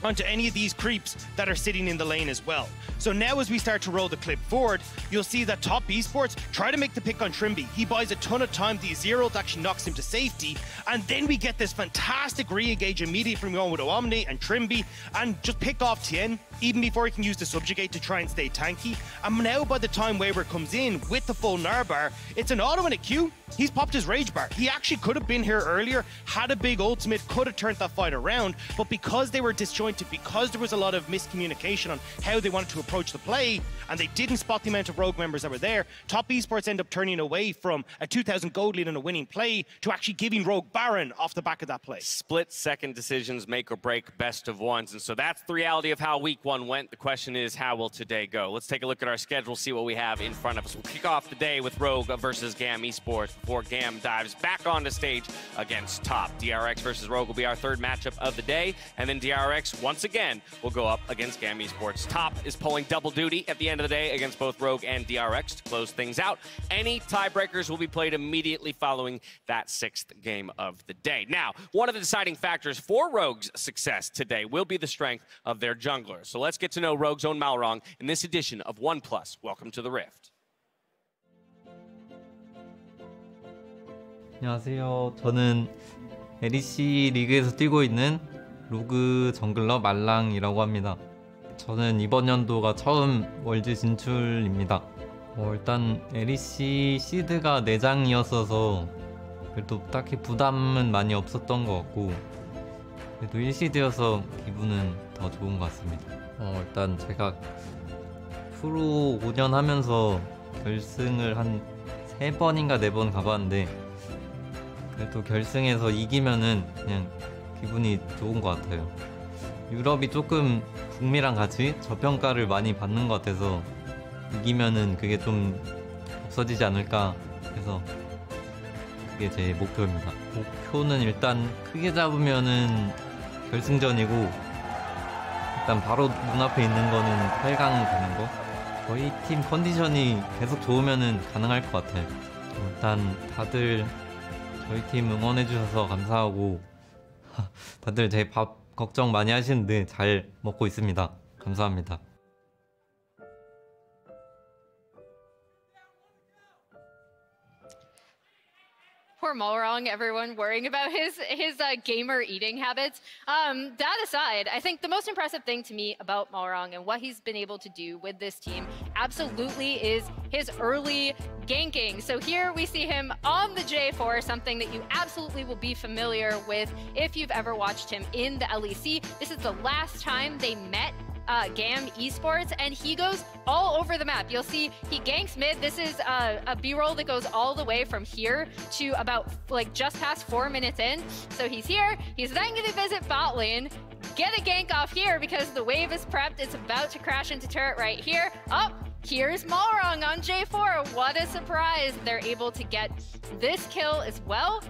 onto any of these creeps that are sitting in the lane as well. So now as we start to roll the clip forward, you'll see that Top Esports try to make the pick on Trimby. He buys a ton of time, the Zero actually knocks him to safety, and then we get this fantastic re-engage immediately from going with Omni and Trimby, and just pick off Tien, even before he can use the Subjugate to try and stay tanky. And now by the time Wayward comes in with the full Gnar bar, it's an auto and a Q. He's popped his Rage bar. He actually could have been here earlier, had a big ultimate, could have turned that fight around, but because they were disjointed, because there was a lot of miscommunication on how they wanted to approach the play, and they didn't spot the amount of Rogue members that were there, Top Esports end up turning away from a 2,000 gold lead and a winning play to actually giving Rogue Baron off the back of that play. Split-second decisions make or break best of ones, and so that's the reality of how week 1 went. The question is, how will today go? Let's take a look at our schedule, see what we have in front of us. We'll kick off the day with Rogue versus GAM Esports before GAM dives back onto stage against Top. DRX versus Rogue will be our third matchup of the day, and then DRX once again will go up against GAM Esports. Top is pulling double duty at the end of the day against both Rogue and DRX to close things out. Any tiebreakers will be played immediately following that 6th game of the day. Now, one of the deciding factors for Rogue's success today will be the strength of their junglers. So let's get to know Rogue's own Malrong in this edition of OnePlus. Welcome to the Rift. 안녕하세요. 저는 LEC 리그에서 뛰고 있는 로그 정글러 말랑이라고 합니다. 저는 이번 연도가 처음 월드 진출입니다. 일단 LEC 시드가 4장이었어서 그래도 딱히 부담은 많이 없었던 것 같고 그래도 1시드여서 기분은 더 좋은 것 같습니다. 일단 제가 프로 5년 하면서 결승을 한 3번인가 4번 가봤는데 그래도 결승에서 이기면은 그냥 기분이 좋은 것 같아요. 유럽이 조금 북미랑 같이 저평가를 많이 받는 것 같아서 이기면은 그게 좀 없어지지 않을까 해서 그게 제 목표입니다. 목표는 일단 크게 잡으면은 결승전이고 일단 바로 눈앞에 있는 거는 8강 가는 거. 저희 팀 컨디션이 계속 좋으면은 가능할 것 같아요. 일단 다들 저희 팀 응원해주셔서 감사하고 다들 제 밥 걱정 많이 하시는데 잘 먹고 있습니다. 감사합니다. Poor Malrong, everyone worrying about his gamer eating habits. That aside, I think the most impressive thing to me about Malrong and what he's been able to do with this team absolutely is his early ganking. So here we see him on the J4, something that you absolutely will be familiar with if you've ever watched him in the LEC. This is the last time they met GAM Esports, and he goes all over the map. You'll see he ganks mid. This is a B-roll that goes all the way from here to about just past 4 minutes in. So he's here. He's then going to visit bot lane, get a gank off here because the wave is prepped. It's about to crash into turret right here. Oh, here's Malrong on J4. What a surprise. They're able to get this kill as well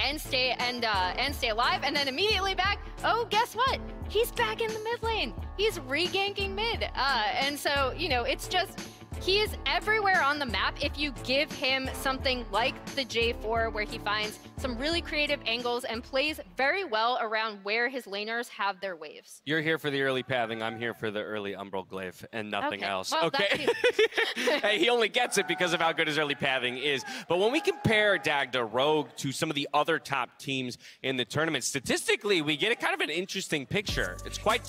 and stay alive, and then immediately back. Oh, guess what? He's back in the mid lane. He's re-ganking mid. And so, it's just, he is everywhere on the map if you give him something like the J4 where he finds some really creative angles and plays very well around where his laners have their waves. You're here for the early pathing. I'm here for the early Umbral Glaive and nothing else. Well, okay. Hey, he only gets it because of how good his early pathing is. But when we compare Dagda Rogue to some of the other top teams in the tournament, statistically, we get a kind of an interesting picture. It's quite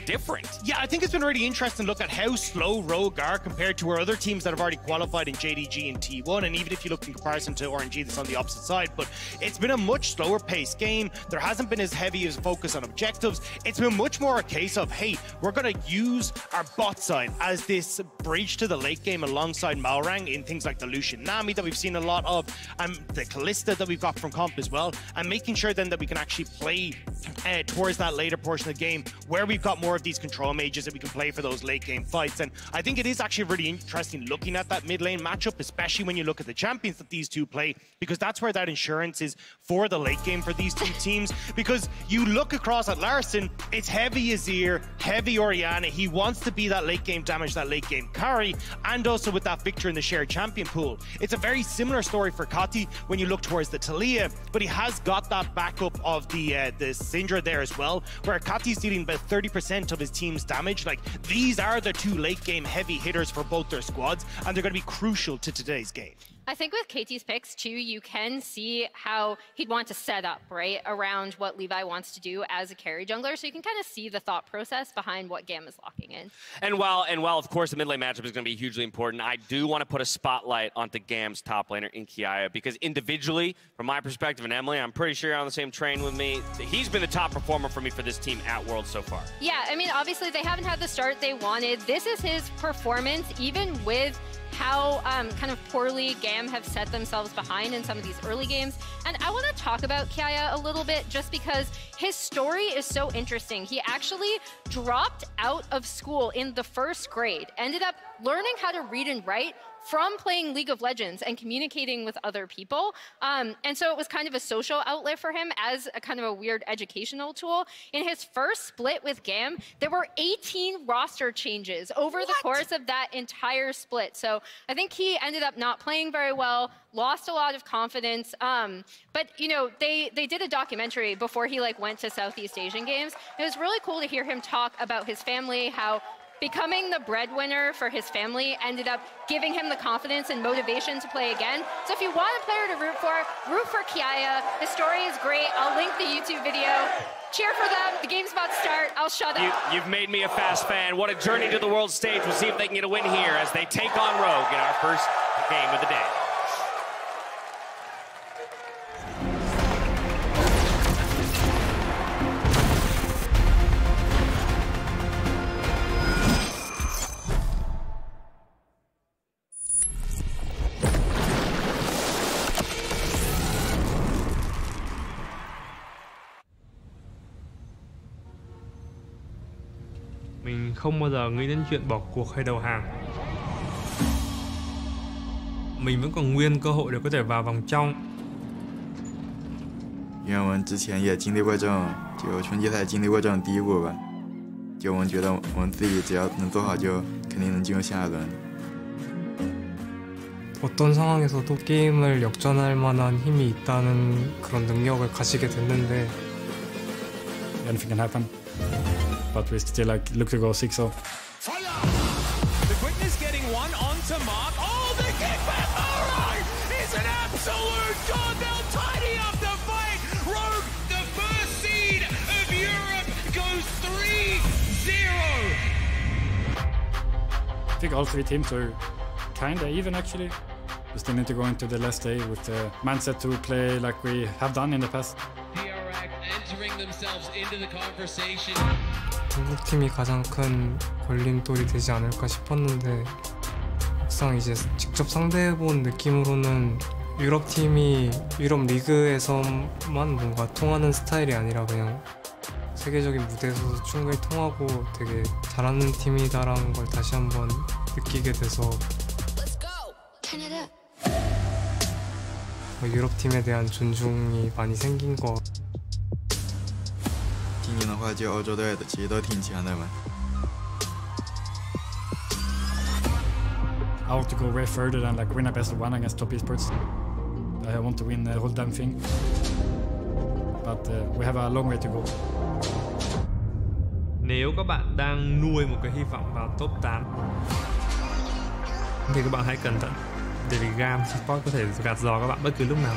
different. Yeah, I think it's been really interesting to look at how slow Rogue are compared to our other teams that have already qualified in JDG and T1, and even if you look in comparison to RNG that's on the opposite side. But it's been a much slower paced game. There hasn't been as heavy as focus on objectives. It's been much more a case of, hey, we're going to use our bot side as this bridge to the late game alongside Malrang in things like the Lucian Nami that we've seen a lot of, and the Kalista that we've got from comp as well, and making sure then that we can actually play towards that later portion of the game where we've got more of these control mages that we can play for those late game fights. And I think it is actually really interesting looking at that mid lane matchup, especially when you look at the champions that these two play, because that's where that insurance is for the late game for these two teams. Because you look across at Larson, it's heavy Azir, heavy Orianna. He wants to be that late game damage, that late game carry, and also with that victor in the shared champion pool. It's a very similar story for Kati when you look towards the Talia, but he has got that backup of the Syndra there as well, where Kati's dealing about 30% of his team's damage. Like, these are the two late game heavy hitters for both their squads, and they're going to be crucial to today's game. I think with KT's picks too, you can see how he'd want to set up, right, around what Levi wants to do as a carry jungler. So you can kind of see the thought process behind what GAM is locking in. And while of course the mid lane matchup is going to be hugely important, I do want to put a spotlight onto GAM's top laner in Kiaya, because individually, from my perspective, and Emily, I'm pretty sure you're on the same train with me, he's been the top performer for me for this team at Worlds so far. Yeah, I mean, obviously they haven't had the start they wanted. This is his performance, even with how kind of poorly GAM have set themselves behind in some of these early games. And I want to talk about Kiaya a little bit just because his story is so interesting. He actually dropped out of school in the first grade, ended up learning how to read and write from playing League of Legends and communicating with other people. And so it was kind of a social outlet for him as a kind of a weird educational tool. In his first split with GAM, there were 18 roster changes over the course of that entire split. So I think he ended up not playing very well, lost a lot of confidence. But you know, they did a documentary before he went to Southeast Asian Games. It was really cool to hear him talk about his family, how becoming the breadwinner for his family ended up giving him the confidence and motivation to play again. So if you want a player to root for Kiaya. His story is great. I'll link the YouTube video. Cheer for them. The game's about to start. I'll shut up. You've made me a fast fan. What a journey to the world stage. We'll see if they can get a win here as they take on Rogue in our first game of the day. Mình không bao giờ nghĩ đến chuyện bỏ cuộc hay đầu hàng. Mình vẫn còn nguyên cơ hội để có thể vào vòng trong. 因为我们之前也经历过这种，就春季赛经历过这种低谷吧，就我们觉得我们自己只要能做好，就肯定能进入下一轮。 어떤 상황에서도 게임을 역전할 만한 힘이 있다는 그런 능력을 가지게 됐는데 anything can happen, but we still look to go 6-0. The quickness getting one onto Mark. Oh, the kickback! Alright! It's an absolute god. They'll tidy up the fight. Rogue, the first seed of Europe, goes 3-0. I think all three teams are kinda even actually. We still need to go into the last day with the mindset to play like we have done in the past. DRX entering themselves into the conversation. 한국 팀이 가장 큰 걸림돌이 되지 않을까 싶었는데 막상 이제 직접 상대해본 느낌으로는 유럽 팀이 유럽 리그에서만 뭔가 통하는 스타일이 아니라 그냥 세계적인 무대에서도 충분히 통하고 되게 잘하는 팀이다라는 걸 다시 한번 느끼게 돼서 유럽 팀에 대한 존중이 많이 생긴 거. 今年的话，就欧洲队的其实都挺强的嘛。 I want to go way further than win a best of one against top esports. I want to win the whole damn thing. But we have a long way to go. Nếu các bạn đang nuôi một cái hy vọng vào top 8 thì các bạn hãy cẩn thận, bởi vì GAM Sport có thể gạt giò các bạn bất cứ lúc nào.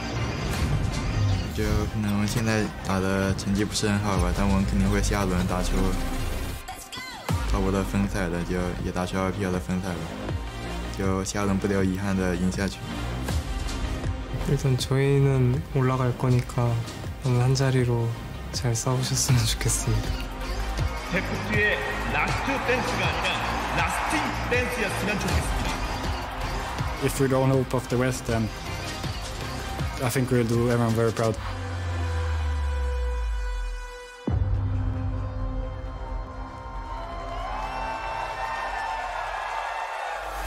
就可能我们现在打的成绩不是很好吧，但我们肯定会下轮打出top的分赛的，就也打出 LPL 的分赛吧，就下轮不留遗憾的赢下去。 일단 저희는 올라갈 거니까 오늘 한 자리로 잘 싸우셨으면 좋겠습니다. 데프트의 라스트 댄스가 아니라 라스팅 댄스였으면 좋겠습니다. If we don't hope of the West, then I think we'll do everyone very proud.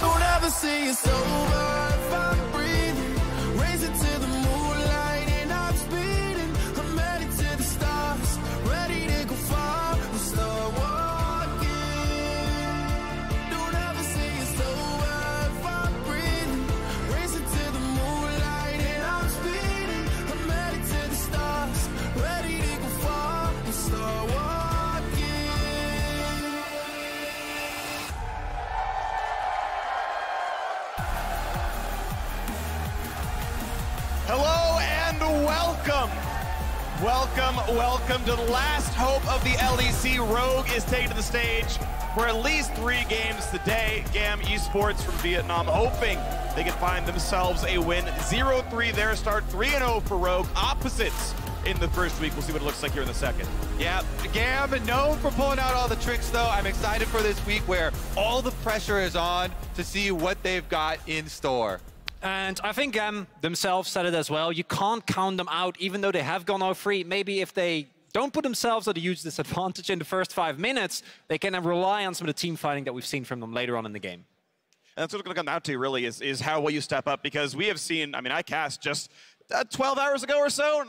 Don't ever say it's over if I'm breathing. Raise it to the moonlight and I'm speeding. I'm headed to the stars, ready to go far. We'll start walking. Don't ever say it's over if I'm breathing. Raise it to the moonlight and I'm speeding. I'm headed to the stars, ready to go far. We'll start walking. Hello and welcome. Welcome to the last hope of the LEC. Rogue is taken to the stage for at least 3 games today. GAM Esports from Vietnam hoping they can find themselves a win. 0-3 their start, 3-0 for Rogue. Opposites in the first week. We'll see what it looks like here in the second. Yeah, GAM known for pulling out all the tricks though. I'm excited for this week where all the pressure is on to see what they've got in store. And I think GAM themselves said it as well. You can't count them out, even though they have gone 0-3. Maybe if they don't put themselves at a huge disadvantage in the first 5 minutes, they can rely on some of the team fighting that we've seen from them later on in the game. that's what it's going to come down to, really, is how well you step up. Because we have seen, I mean, I cast just 12 hours ago or so,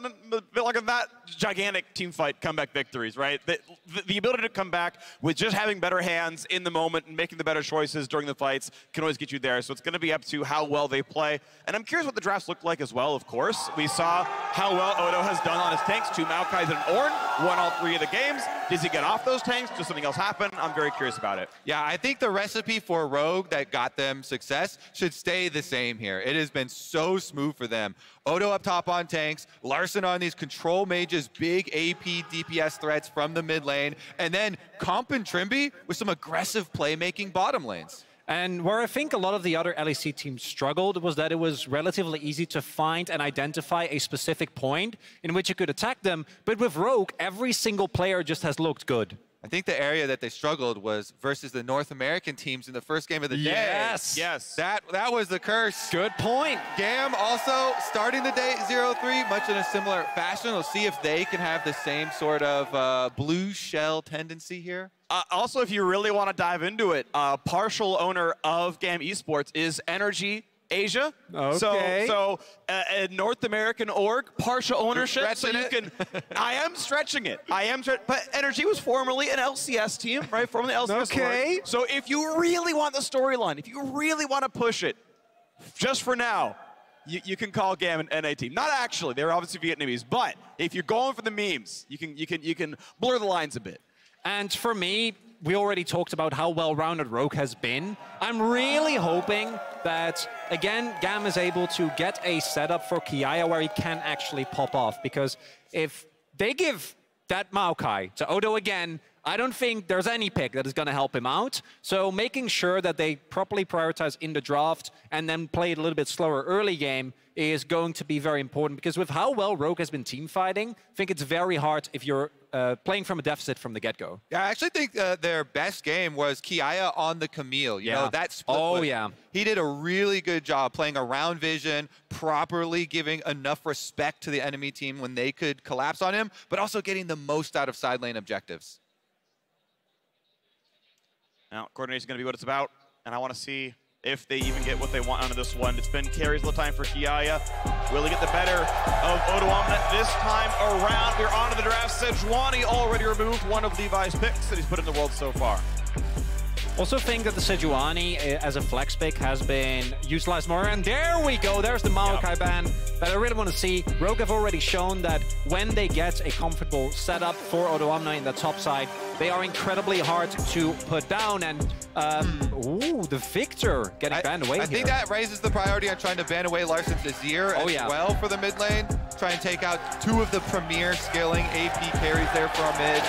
like that gigantic team fight comeback victories, right? The ability to come back with just having better hands in the moment and making the better choices during the fights can always get you there. So it's going to be up to how well they play. And I'm curious what the drafts look like as well, of course. We saw how well Odo has done on his tanks. 2 Maokais and an Ornn, won all 3 of the games. Does he get off those tanks? Does something else happen? I'm very curious about it. Yeah, I think the recipe for Rogue that got them success should stay the same here. It has been so smooth for them. Odo up top on tanks, Larssen on these control mages, big AP DPS threats from the mid lane, and then Comp and Trimby with some aggressive playmaking bottom lanes. And where I think a lot of the other LEC teams struggled was that it was relatively easy to find and identify a specific point in which you could attack them. But with Rogue, every single player just has looked good. I think the area that they struggled was versus the North American teams in the first game of the day. Yes. That was the curse. Good point. GAM also starting the day 0-3, much in a similar fashion. We'll see if they can have the same sort of blue shell tendency here. Also, if you really want to dive into it, partial owner of GAM Esports is Energy Asia. Okay. So a North American org, partial ownership. So you can. I am stretching it. But Energy was formerly an LCS team, right? Formerly LCS. Okay. Org. So if you really want the storyline, if you really want to push it, just for now, you can call GAM an NA team. Not actually. They're obviously Vietnamese. But if you're going for the memes, you can blur the lines a bit. And for me, we already talked about how well-rounded Rogue has been. I'm really hoping that, again, GAM is able to get a setup for Kiaya where he can actually pop off. Because if they give that Maokai to Odo again, I don't think there's any pick that is going to help him out. So making sure that they properly prioritize in the draft and then play it a little bit slower early game is going to be very important. Because with how well Rogue has been team fighting, I think it's very hard if you're playing from a deficit from the get-go. Yeah, I actually think their best game was Kiaya on the Camille. You know, that split. He did a really good job playing around vision, properly giving enough respect to the enemy team when they could collapse on him, but also getting the most out of side lane objectives. Now, coordination is going to be what it's about, and I want to see if they even get what they want out of this one. It's been carries all the time for Kiaya. Will he get the better of Odo Omnet this time around? We're on to the draft. Sejuani already removed one of Levi's picks that he's put in the world so far. Also think that the Sejuani as a flex pick has been utilized more. And there we go. There's the Maokai ban that I really want to see. Rogue have already shown that when they get a comfortable setup for Odo Omna in the top side, they are incredibly hard to put down. And, ooh, the Victor getting banned away I think that raises the priority on trying to ban away Larssen's Azir as well for the mid lane. Try and take out 2 of the premier scaling AP carries there for our mid.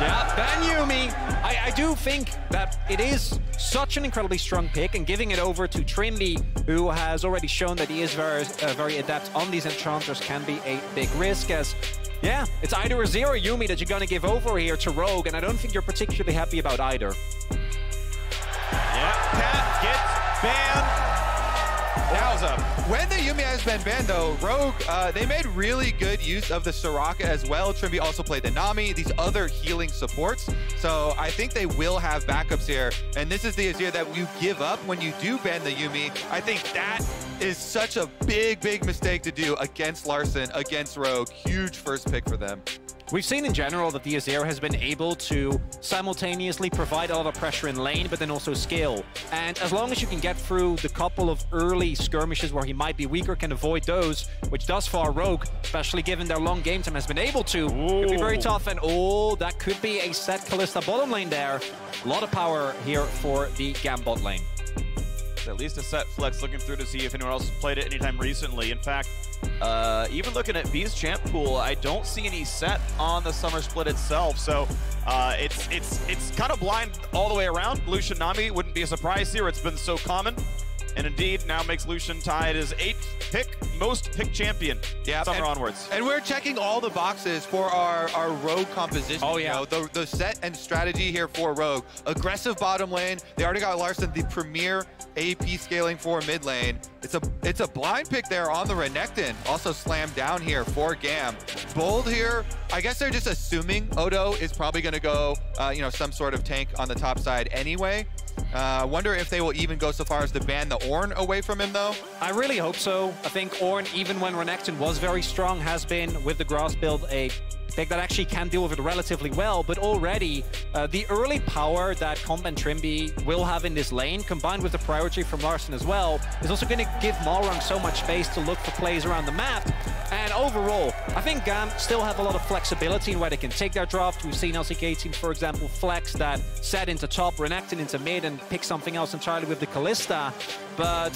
Yeah, ban Yuumi. I do think that it is such an incredibly strong pick, and giving it over to Trimby, who has already shown that he is very adept on these enchanters, can be a big risk. As yeah, it's either Azir or Yuumi that you're going to give over here to Rogue, and I don't think you're particularly happy about either. Yeah, Cat gets banned. Now, when the Yuumi has been banned, though, Rogue, they made really good use of the Soraka as well. Trimby also played the Nami, these other healing supports. So I think they will have backups here. And this is the Azir that you give up when you do ban the Yuumi. I think that is such a big, big mistake to do against Larssen, against Rogue. Huge first pick for them. We've seen in general that the Azir has been able to simultaneously provide a lot of pressure in lane, but then also skill. And as long as you can get through the couple of early skirmishes where he might be weaker, can avoid those, which thus far Rogue, especially given their long game time, has been able to, could be very tough. And oh, that could be a set Kalista bottom lane there. A lot of power here for the GAM bot lane. At least a set flex, looking through to see if anyone else has played it anytime recently. In fact, even looking at B's champ pool, I don't see any set on the summer split itself. So it's kind of blind all the way around. Lucian Nami wouldn't be a surprise here. It's been so common. And indeed, now makes Lucian tied as 8th pick, most picked champion summer onwards. And we're checking all the boxes for our Rogue composition. Oh, yeah. You know, the set and strategy here for Rogue. Aggressive bottom lane. They already got Larssen, the premier AP scaling for mid lane. It's a blind pick there on the Renekton. Also slammed down here for GAM. Bold here. I guess they're just assuming Odo is probably going to go, you know, some sort of tank on the top side anyway. I wonder if they will even go so far as to ban the Ornn away from him, though. I really hope so. I think Ornn, even when Renekton was very strong, has been, with the grass build, a pick that actually can deal with it relatively well. But already, the early power that Comp and Trimby will have in this lane, combined with the priority from Larssen as well, is also going to give Malrang so much space to look for plays around the map. And overall, I think GAM still have a lot of flexibility in where they can take their draft. We've seen LCK teams, for example, flex that set into top, Renekton into mid, and pick something else entirely with the Kalista. But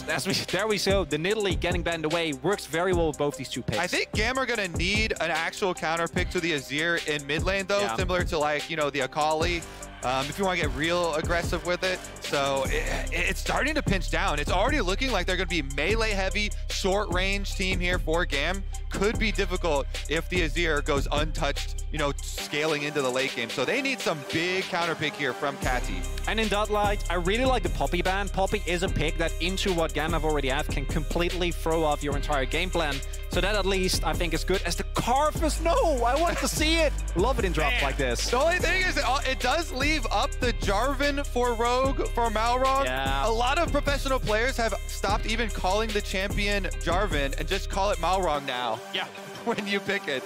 there we go, the Nidalee getting banned away works very well with both these two picks. I think GAM are going to need an actual counter pick to the Azir in mid lane, though, similar to, like, you know, the Akali. If you want to get real aggressive with it. So it's starting to pinch down. It's already looking like they're going to be melee heavy, short range team here for GAM. Could be difficult if the Azir goes untouched, you know, scaling into the late game. So they need some big counter pick here from Catty. And in that light, I really like the Poppy ban. Poppy is a pick that, into what GAM have already have, can completely throw off your entire game plan. So that at least I think is good. As the Carthus, no, I want to see it. Love it in drops like this. The only thing is it does leave up the Jarvan for Rogue, for Malrang. Yeah. A lot of professional players have stopped even calling the champion Jarvan and just call it Malrang now. Yeah. When you pick it.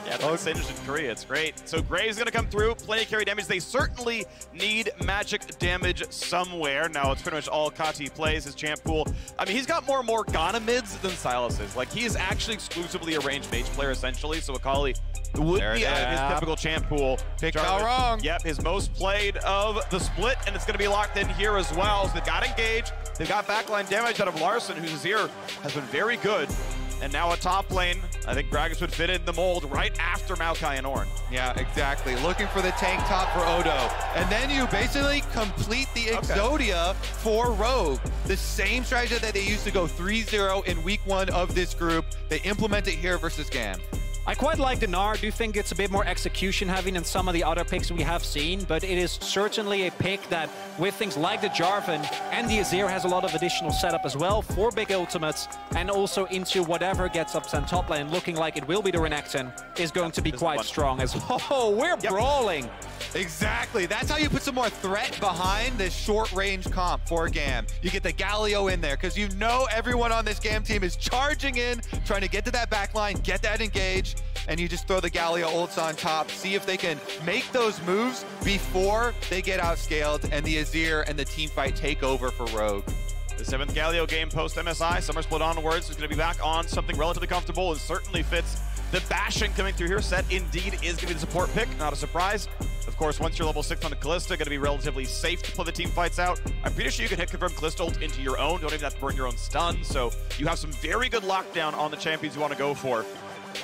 Yeah, it's Singed in Korea. It's great. So Graves going to come through, plenty of carry damage. They certainly need magic damage somewhere. Now it's pretty much all Kati plays, his champ pool. I mean, he's got more Morgana mids than Sylas is. Like, he is actually exclusively a ranged mage player, essentially. So Akali would be out of his typical champ pool. Pick Malrang. Yep, his most played of the split, and it's going to be locked in here as well. So they've got engaged. They've got backline damage out of Larssen, whose Azir has been very good. And now a top lane, I think Gragas would fit in the mold right after Maokai and Ornn. Yeah, exactly. Looking for the tank top for Odo. And then you basically complete the Exodia for Rogue. The same strategy that they used to go 3-0 in week 1 of this group. They implement it here versus GAM. I quite like the Gnar. I do think it's a bit more execution heavy than some of the other picks we have seen, but it is certainly a pick that, with things like the Jarvan and the Azir, has a lot of additional setup as well for big ultimates, and also into whatever gets up and top lane, looking like it will be the Renekton, is going to be quite strong as, we're brawling. Exactly. That's how you put some more threat behind this short-range comp for GAM. You get the Galio in there, because you know everyone on this GAM team is charging in, trying to get to that backline, get that engage, and you just throw the Galio ults on top, see if they can make those moves before they get outscaled, and the Azir and the team fight take over for Rogue. The 7th Galio game post-MSI, Summer Split onwards, is going to be back on something relatively comfortable and certainly fits the bashing coming through here. Set indeed is going to be the support pick, not a surprise. Of course, once you're level 6 on the Kalista, going to be relatively safe to play the team fights out. I'm pretty sure you can hit confirm Kalista ult into your own. Don't even have to burn your own stun. So you have some very good lockdown on the champions you want to go for.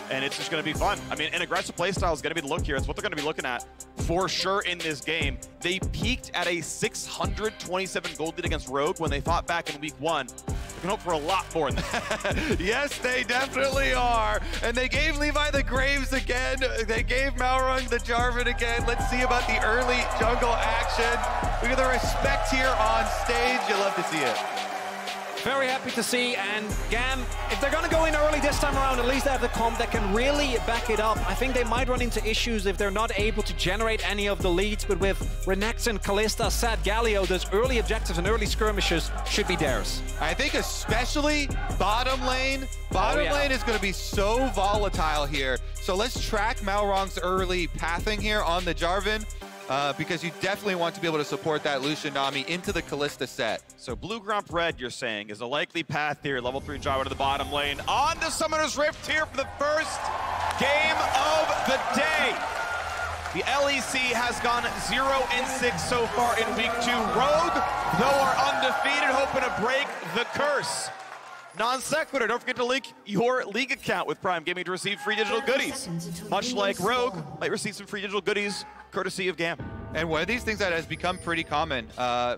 And it's just going to be fun. I mean, an aggressive playstyle is going to be the look here. It's what they're going to be looking at for sure in this game. They peaked at a 627 gold lead against Rogue when they fought back in week 1. They can hope for a lot more than that. Yes, they definitely are. And they gave Levi the Graves again. They gave Malrang the Jarvan again. Let's see about the early jungle action. Look at the respect here on stage. You'll love to see it. Very happy to see, and GAM, if they're going to go in early this time around, at least they have the comp that can really back it up. I think they might run into issues if they're not able to generate any of the leads, but with Renekton, Kalista, Sad, Galio, those early objectives and early skirmishes should be theirs. I think especially bottom lane. Bottom lane is going to be so volatile here. So let's track Malrang's early pathing here on the Jarvan. Because you definitely want to be able to support that Lucian Nami into the Kalista set. So Blue Grump Red, you're saying, is a likely path here. Level 3 Jarvan to the bottom lane. On to Summoner's Rift here for the first game of the day. The LEC has gone 0-6 so far in week 2. Rogue, though, are undefeated, hoping to break the curse. Non sequitur, don't forget to link your league account with Prime Gaming to receive free digital goodies. Much like Rogue, might receive some free digital goodies courtesy of GAM. And one of these things that has become pretty common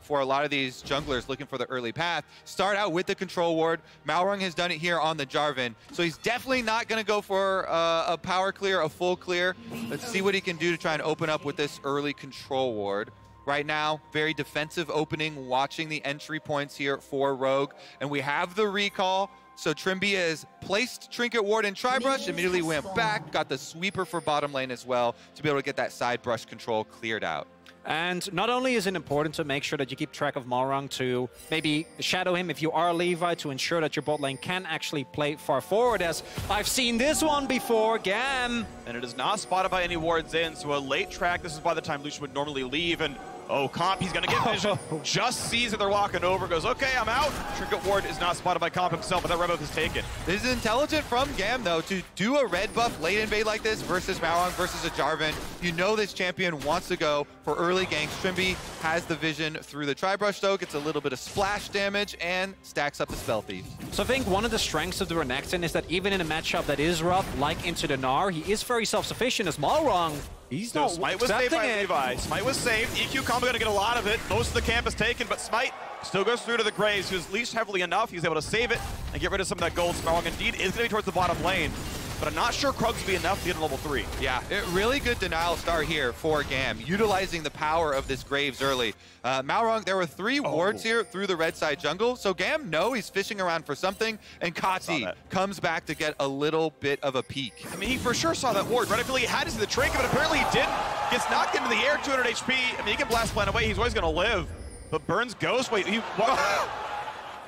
for a lot of these junglers looking for the early path, start out with the control ward. Malrang has done it here on the Jarvan, so he's definitely not going to go for a power clear, a full clear. Let's see what he can do to try and open up with this early control ward. Right now, very defensive opening, watching the entry points here for Rogue. And we have the recall. So Trimby has placed Trinket Ward and Tri-Brush, immediately went back, got the sweeper for bottom lane as well to be able to get that side brush control cleared out. And not only is it important to make sure that you keep track of Malrang to maybe shadow him if you are Levi to ensure that your bot lane can actually play far forward, as I've seen this one before, Gam. And it is not spotted by any wards in, so a late track, this is by the time Lucian would normally leave, and oh, Comp, he's gonna get vision, just sees that they're walking over, goes, okay, I'm out. Trinket ward is not spotted by Comp himself, but that red buff is taken. This is intelligent from Gam, though, to do a red buff late invade like this versus Malrang versus a Jarvan. You know this champion wants to go for early ganks. Trimby has the vision through the Tri-Brush, though, gets a little bit of splash damage and stacks up the Spell Thief. So I think one of the strengths of the Renekton is that even in a matchup that is rough, like Into the Gnar, he is very self-sufficient as Malrang. He's not Smite was saved by Levi. Smite was saved. EQ combo gonna get a lot of it. Most of the camp is taken, but Smite still goes through to the Graves, who's leashed heavily enough. He's able to save it and get rid of some of that gold. Malrang indeed is gonna be towards the bottom lane, but I'm not sure Krugs will be enough to get to level 3. Yeah, really good denial start here for Gam, utilizing the power of this Graves early. Malrang, there were 3 wards here through the red side jungle, so Gam he's fishing around for something, and Kati comes back to get a little bit of a peek. I mean, he for sure saw that ward, right? I feel like he had to see the trinket, but apparently he didn't. Gets knocked into the air, 200 HP. I mean, he can blast plan away, he's always gonna live. But burns Ghost, wait, he... Okay.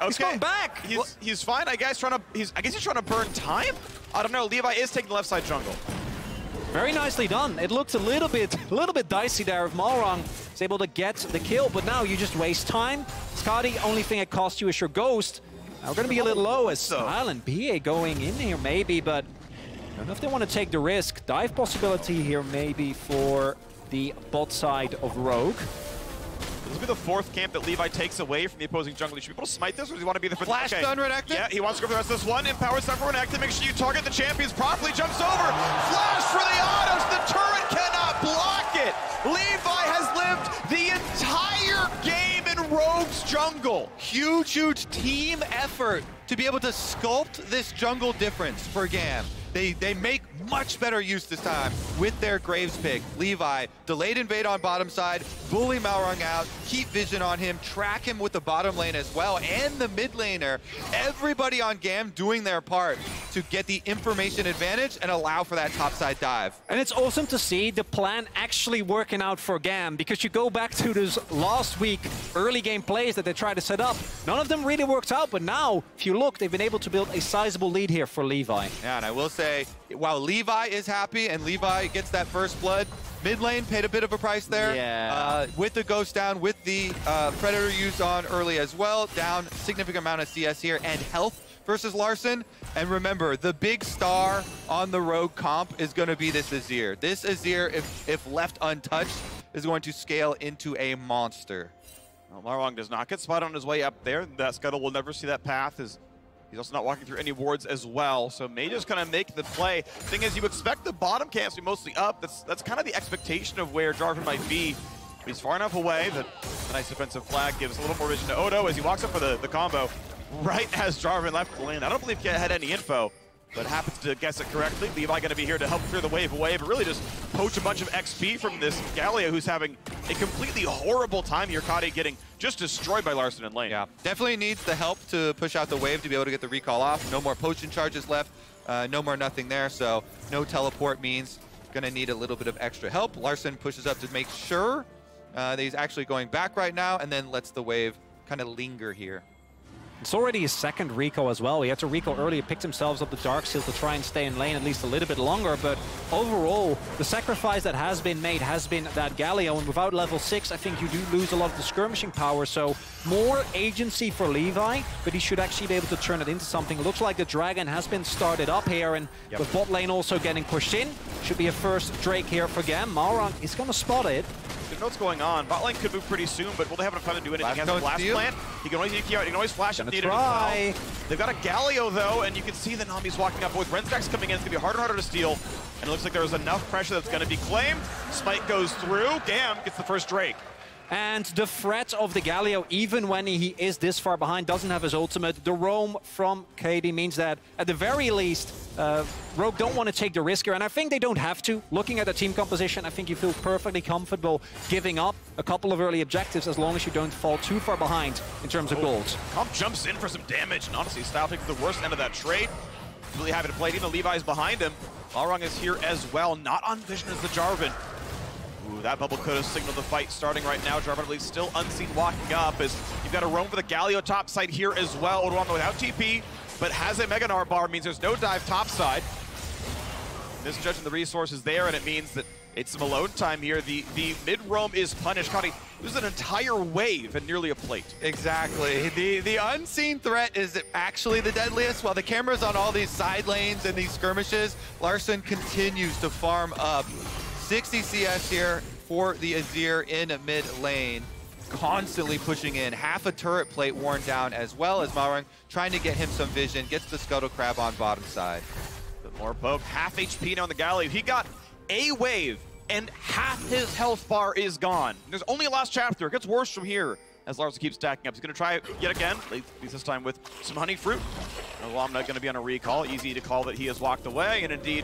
He's going back. He's fine, I guess. I guess he's trying to burn time. I don't know. Levi is taking the left side jungle. Very nicely done. It looked a little bit dicey there if Malrang is able to get the kill, but now you just waste time. Skadi, only thing it costs you is your Ghost. Now we're going to be a little low as Silent BA going in here maybe, but I don't know if they want to take the risk. Dive possibility here maybe for the bot side of Rogue. This will be the 4th camp that Levi takes away from the opposing jungle. He should be able to smite this, or does he want to be the flash stun Renekton? Yeah, he wants to go for the rest of this one. Empower stun for Renekton. Make sure you target the champions properly. Jumps over. Flash for the autos. The turret cannot block it. Levi has lived the entire game in Rogue's jungle. Huge team effort to be able to sculpt this jungle difference for Gam. They make much better use this time with their Graves pick. Levi, delayed invade on bottom side, bully Malrang out, keep vision on him, track him with the bottom lane as well, and the mid laner. Everybody on Gam doing their part to get the information advantage and allow for that topside dive. And it's awesome to see the plan actually working out for Gam, because you go back to those last week early game plays that they tried to set up. None of them really worked out, but now, if you look, they've been able to build a sizable lead here for Levi. Yeah, and I will say, while Levi is happy and Levi gets that first blood, mid lane paid a bit of a price there. Yeah. With the Ghost down, with the Predator used on early as well, down significant amount of CS here and health versus Larson. And remember, the big star on the Rogue comp is going to be this Azir. This Azir, if left untouched, is going to scale into a monster. Well, Malrang does not get spotted on his way up there. That Scuttle will never see that path. He's also not walking through any wards as well, so may just kind of make the play. Thing is, you expect the bottom camps to be mostly up. That's kind of the expectation of where Jarvan might be. But he's far enough away that a nice defensive flag gives a little more vision to Odo as he walks up for the combo right as Jarvan left the lane. I don't believe he had any info, but happens to guess it correctly. Levi going to be here to help clear the wave away, but really just poach a bunch of XP from this Galio, who's having a completely horrible time here. Kade getting just destroyed by Larson in lane. Yeah, definitely needs the help to push out the wave to be able to get the recall off. No more potion charges left, no more nothing there, so no teleport means gonna need a little bit of extra help. Larson pushes up to make sure that he's actually going back right now, and then lets the wave kind of linger here. It's already his 2nd Rico as well. He had to Rico earlier, picked himself up the Dark Seal to try and stay in lane at least a little bit longer, but overall, the sacrifice that has been made has been that Galio, and without level 6, I think you do lose a lot of the skirmishing power, so more agency for Levi, but he should actually be able to turn it into something. It looks like the Dragon has been started up here, and with bot lane also getting pushed in, should be a first Drake here for Gam. Malrang is going to spot it. Don't know what's going on. Bot lane could move pretty soon, but will they have enough time to do anything? He has a blast plant. He can always EQ out. He can always flash if needed as well. They've got a Galio, though, and you can see the Nami's walking up. With Renstacks coming in, it's going to be harder and harder to steal. And it looks like there was enough pressure that's going to be claimed. Smite goes through. Gam gets the first Drake. And the threat of the Galio, even when he is this far behind, doesn't have his ultimate. The roam from KD means that, at the very least, Rogue don't want to take the risk here, and I think they don't have to. Looking at the team composition, I think you feel perfectly comfortable giving up a couple of early objectives as long as you don't fall too far behind in terms of gold. Comp jumps in for some damage, and honestly, Style takes the worst end of that trade. Really happy to play it, even Levi's behind him. Malrang is here as well, not on vision as the Jarvan. Ooh, that bubble could have signaled the fight starting right now. Jarvan still unseen walking up as you've got a roam for the Galio top side here as well. Odoamne without TP, but has a Mega Gnar bar, means there's no dive top side. Misjudging the resources there, and it means that it's some alone time here. The mid roam is punished. Connie, this is an entire wave and nearly a plate. Exactly. The unseen threat is actually the deadliest. While the camera's on all these side lanes and these skirmishes, Larssen continues to farm up. 60 CS here for the Azir in mid lane. Constantly pushing in. Half a turret plate worn down, as well as Malrang trying to get him some vision. Gets the Scuttle Crab on bottom side. But more poke. Half HP now on the Galio. He got a wave, and half his health bar is gone. There's only a last chapter. It gets worse from here as Larssen keeps stacking up. He's going to try it yet again, at least this time with some honey fruit. Odoamne going to be on a recall. Easy to call that he has walked away, and indeed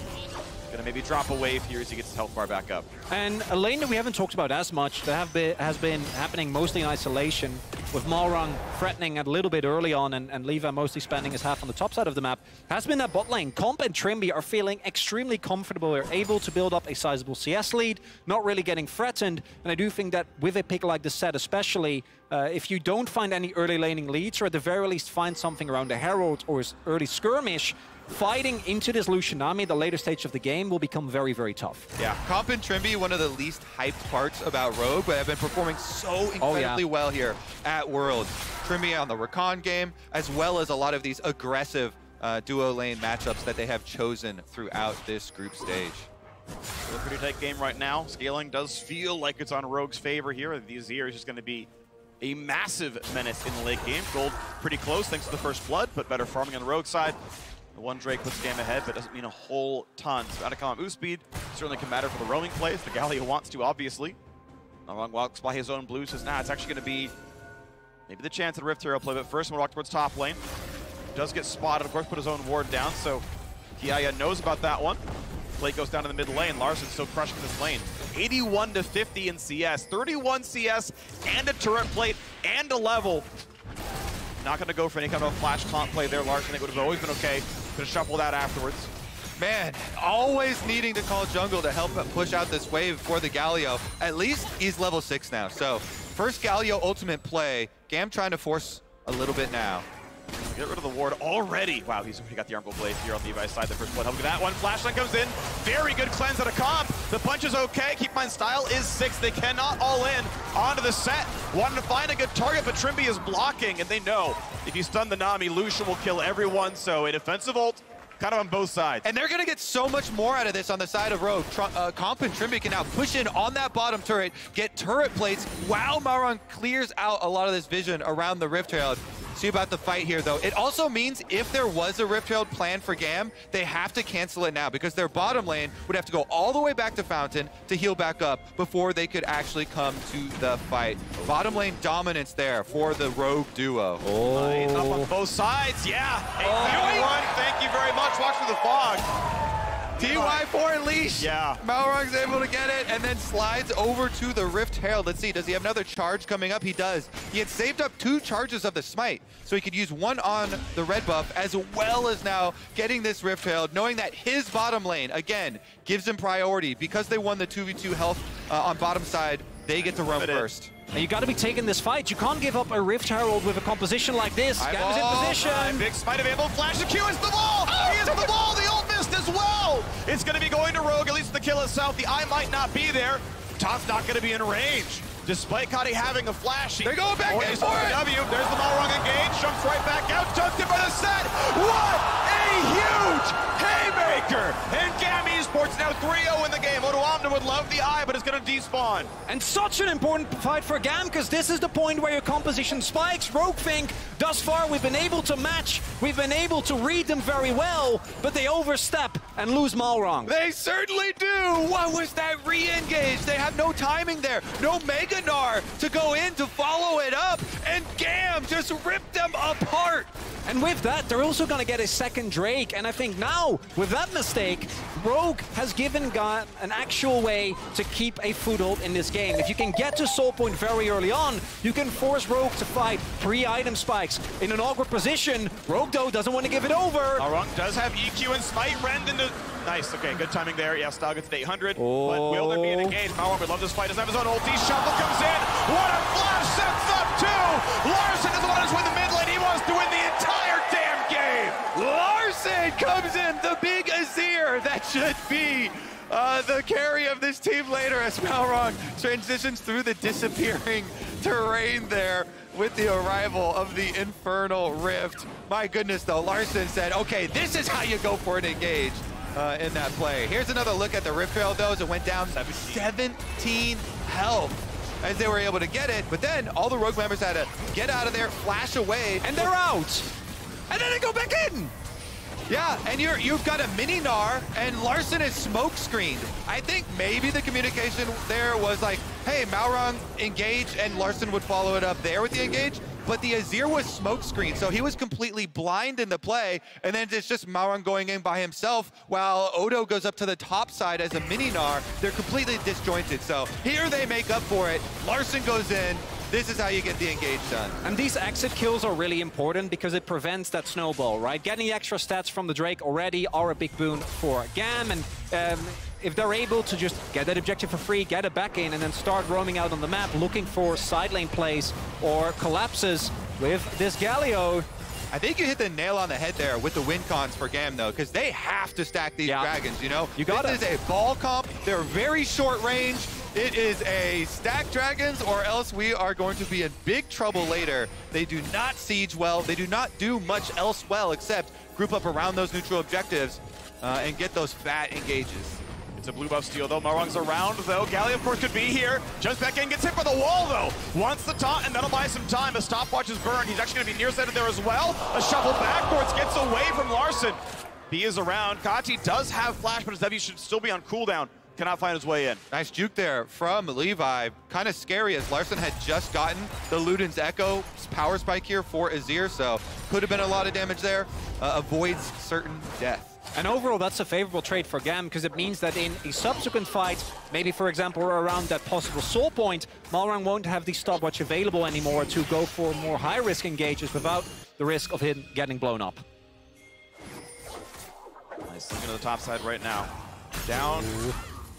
going to maybe drop a wave here as he gets his health bar back up. And a lane that we haven't talked about as much, that has been happening mostly in isolation, with Malrang threatening a little bit early on and Leva mostly spending his half on the top side of the map, has been that bot lane. Comp and Trimby are feeling extremely comfortable. They're able to build up a sizable CS lead, not really getting threatened. And I do think that with a pick like this set especially, if you don't find any early laning leads, or at the very least find something around a Herald or early skirmish, fighting into this Lucian army, the later stage of the game, will become very, very tough. Yeah, Comp and Trimby, one of the least hyped parts about Rogue, but have been performing so incredibly well here at Worlds. Trimby on the Rakan game, as well as a lot of these aggressive duo lane matchups that they have chosen throughout this group stage. Still a pretty tight game right now. Scaling does feel like it's on Rogue's favor here. The Azir is just going to be a massive menace in the late game. Gold pretty close thanks to the first blood, but better farming on the Rogue side. The one Drake puts game ahead, but doesn't mean a whole ton. So Atacama move speed certainly can matter for the roaming plays. The Galio wants to, obviously. Malrang walks by his own blue, says, nah, it's actually going to be maybe the chance at a Rift Hero play, but first I'm going to walk towards top lane. Does get spotted, of course, put his own ward down, so Kiaya knows about that one. Plate goes down to the mid lane. Larssen still crushing this lane. 81 to 50 in CS, 31 CS, and a turret plate, and a level. Not going to go for any kind of a flash comp play there. Larssen, it would have always been okay. Going to shuffle that afterwards. Man, always needing to call jungle to help push out this wave for the Galio. At least he's level 6 now. So, first Galio ultimate play. Gam trying to force a little bit now. Get rid of the ward already. Wow, he's got the Armor Blade here on Levi's side. The first blood help with that one. Flashline comes in. Very good cleanse out of comp. The punch is okay. Keep in mind, style is 6. They cannot all in onto the set. Wanting to find a good target, but Trimby is blocking, and they know if you stun the Nami, Lucian will kill everyone. So a defensive ult, kind of on both sides. And they're going to get so much more out of this on the side of Rogue. Comp and Trimby can now push in on that bottom turret, get turret plates, while Malrang clears out a lot of this vision around the Rift Herald. See about the fight here, though. It also means if there was a Rift Herald plan for Gam, they have to cancel it now because their bottom lane would have to go all the way back to Fountain to heal back up before they could actually come to the fight. Bottom lane dominance there for the Rogue duo. Nice. Up on both sides, yeah. Thank you very much. Watch for the fog. TY4 leash. Yeah. Malrang's able to get it and then slides over to the Rift Herald. Let's see, does he have another charge coming up? He does. He had saved up 2 charges of the Smite, so he could use one on the red buff as well as now getting this Rift Herald, knowing that his bottom lane, again, gives him priority. Because they won the 2v2 health on bottom side, they get to roam first. And you got to be taking this fight. You can't give up a Rift Herald with a composition like this. Gam is in position. Big Smite available. Flash the Q is the ball. He is the ball. The ult missed as well. It's going to be going to Rogue, at least the kill itself. The eye might not be there. Top's not going to be in range. Despite Kadi having a flash, they're going back in for it. W. There's the Malrang engage. Jumps right back out. Tucked in by the set. What a huge haymaker. And Gam Esports now 3-0 in the game. Odoamne would love the eye, but it's going to despawn. And such an important fight for Gam, because this is the point where your composition spikes. Rogue think, thus far we've been able to match, we've been able to read them very well, but they overstep and lose Malrang. They certainly do. What was that re-engage? They have no timing there. No Mega Gnar to go in to follow it up, and Gam just ripped them apart. And with that, they're also going to get a second Drake. And I think now, with that mistake, Rogue has given Gam an actual crucial way to keep a foothold in this game. If you can get to soul point very early on, you can force Rogue to fight pre-item spikes in an awkward position. Rogue, though, doesn't want to give it over. Malrang does have EQ and Smite. Rend into... Nice, okay, good timing there. Yeah, Style gets to 800, but will there be an engage? Malrang would love this fight. Doesn't have his own ulti. Shuffle comes in. What a flash sets up two! Larson doesn't want to win the mid lane. He wants to win the entire damn game! Larson comes in, the big Azir that should be the carry of this team later as Malrang transitions through the disappearing terrain there with the arrival of the Infernal Rift. My goodness, though, Larson said, okay, this is how you go for an engage in that play. Here's another look at the Rift Trail, though, as it went down 17 health as they were able to get it. But then all the Rogue members had to get out of there, flash away. And they're out. And then they go back in. Yeah, and you've got a mini Gnar, and Larson is smoke screened. I think maybe the communication there was like, hey, Malrang engage, and Larson would follow it up there with the engage. But the Azir was smoke screened, so he was completely blind in the play, and then it's just Malrang going in by himself while Odo goes up to the top side as a mini Gnar. They're completely disjointed, so here they make up for it. Larson goes in. This is how you get the engage done. And these exit kills are really important because it prevents that snowball, right? Getting the extra stats from the Drake already are a big boon for GAM, and if they're able to just get that objective for free, get it back in, and then start roaming out on the map looking for side lane plays or collapses with this Galio. I think you hit the nail on the head there with the win cons for GAM, though, because they have to stack these dragons, you know? This is a ball comp. They're very short range. It is a stack dragons, or else we are going to be in big trouble later. They do not siege well. They do not do much else well except group up around those neutral objectives and get those fat engages. It's a blue buff steal, though. Malrang's around, though. Galio, of course, could be here. Jumps back in, gets hit by the wall, though. Wants the taunt, and that'll buy some time. A stopwatch is burned. He's actually going to be nearsighted there as well. A shuffle backwards gets away from Larson. He is around. Kati does have flash, but his W should still be on cooldown. Cannot find his way in. Nice juke there from Levi. Kind of scary as Larson had just gotten the Luden's Echo power spike here for Azir, so could have been a lot of damage there. Avoids certain death. And overall, that's a favorable trade for GAM because it means that in a subsequent fight, maybe for example around that possible soul point, Malrang won't have the stopwatch available anymore to go for more high-risk engages without the risk of him getting blown up. Nice, looking to the top side right now. Down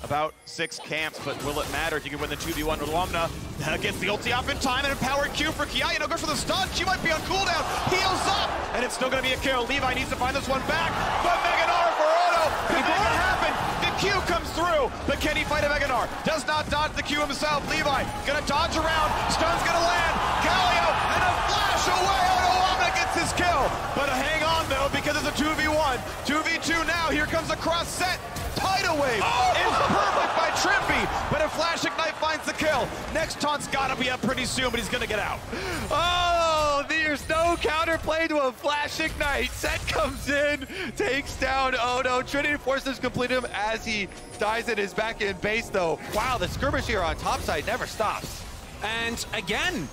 about 6 camps, but will it matter if you can win the 2v1 with Lumna? Gets the ulti off in time and empowered Q for Kia. Goes for the stun. She might be on cooldown. Heals up, and it's still going to be a kill. Levi needs to find this one back, but Mega Gnar for Odo. Could make it happen. The Q comes through, but can he fight a Mega Gnar? Does not dodge the Q himself. Levi gonna dodge around. Stun's gonna land. Galio and a flash away. Odo Lumna gets his kill, but hang on though because it's a 2v1. 2v2 now. Here comes a cross set. Tidal Wave is perfect by Trimpy, but a Flash Ignite finds the kill. Next taunt's gotta be up pretty soon, but he's gonna get out. Oh, there's no counterplay to a Flash Ignite. Set comes in, takes down Odo. Trinity forces complete him as he dies at his back end base, though. Wow, the skirmish here on top side never stops. And again,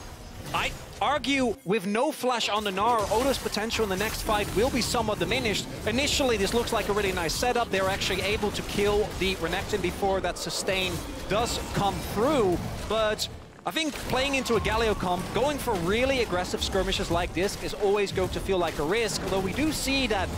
I argue with no flash on the Gnar, Odo's potential in the next fight will be somewhat diminished. Initially, this looks like a really nice setup. They're actually able to kill the Renekton before that sustain does come through. But I think playing into a Galio comp, going for really aggressive skirmishes like this is always going to feel like a risk, although we do see that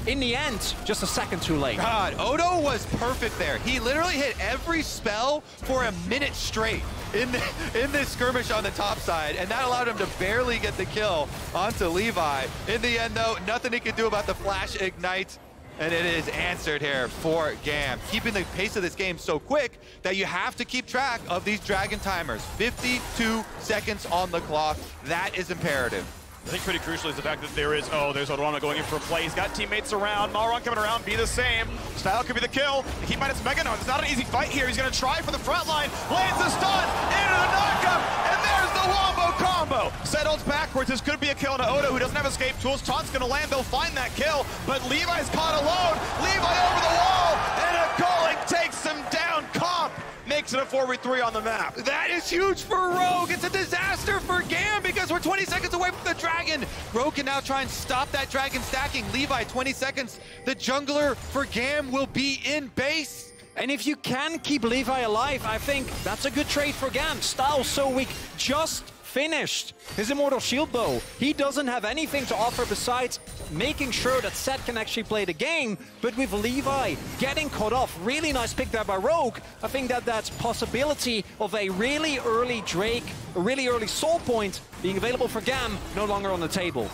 in the end, just a second too late. God, Odo was perfect there. He literally hit every spell for a minute straight in this skirmish on the top side, and that allowed him to barely get the kill onto Levi. In the end, though, nothing he could do about the Flash Ignite, and it is answered here for GAM. Keeping the pace of this game so quick that you have to keep track of these Dragon timers. 52 seconds on the clock. That is imperative. I think pretty crucially is the fact that there's Odorama going in for a play. He's got teammates around. Malrang coming around, be the same. Style could be the kill. He might have Mega Gnar. It's not an easy fight here. He's going to try for the front line. Lands the stun into the knockup, and there's the wombo combo. Settles backwards. This could be a kill to Odo, who doesn't have escape tools. Taunt's going to land. They'll find that kill, but Levi's caught alone. Levi over the wall, and a Calling takes him down. Comp makes it a 4v3 on the map. That is huge for Rogue. It's a disaster for GAM because we're 20 seconds away from the Dragon. Rogue can now try and stop that Dragon stacking. Levi, 20 seconds. The jungler for GAM will be in base. And if you can keep Levi alive, I think that's a good trade for Gam. Style so weak, just finished his Immortal Shield Bow. He doesn't have anything to offer besides making sure that Set can actually play the game. But with Levi getting caught off, really nice pick there by Rogue. I think that that possibility of a really early Drake, a really early Soul Point being available for Gam, no longer on the table.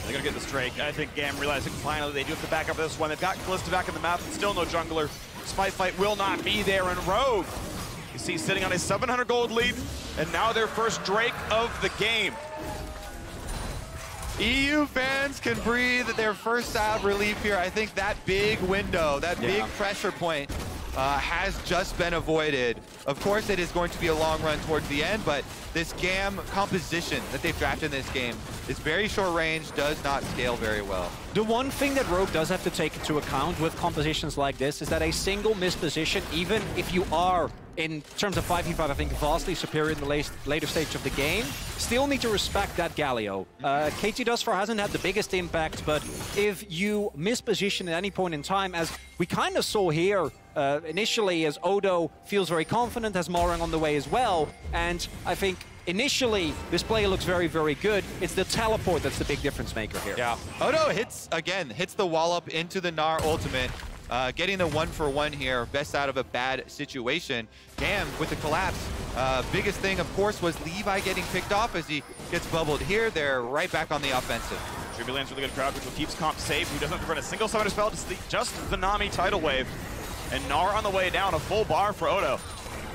They're gonna get this Drake. I think Gam realizing finally they do have to back up this one. They've got Kalista back in the map and still no jungler. Smite Fight will not be there, and Rogue, you see, sitting on a 700 gold lead, and now their first Drake of the game. EU fans can breathe their first sigh of relief here. I think that big window, that big pressure point has just been avoided. Of course, it is going to be a long run towards the end, but this Gam composition that they've drafted in this game is very short range, does not scale very well. The one thing that Rogue does have to take into account with compositions like this is that a single misposition, even if you are, in terms of 5v5, I think vastly superior in the later stage of the game, still need to respect that Galio. KT thus far hasn't had the biggest impact, but if you misposition at any point in time, as we kind of saw here initially, as Odo feels very confident, has Marang on the way as well, and I think initially, this play looks very, very good. It's the teleport that's the big difference maker here. Yeah, Odo hits the wall up into the Gnar ultimate, getting the 1-for-1 here, best out of a bad situation. Gam with the collapse. Biggest thing, of course, was Levi getting picked off as he gets bubbled here. They're right back on the offensive. Tribute lands really good crowd control, keeps Comp safe, who doesn't have to run a single summoner spell, just the Nami tidal wave. And Gnar on the way down, a full bar for Odo.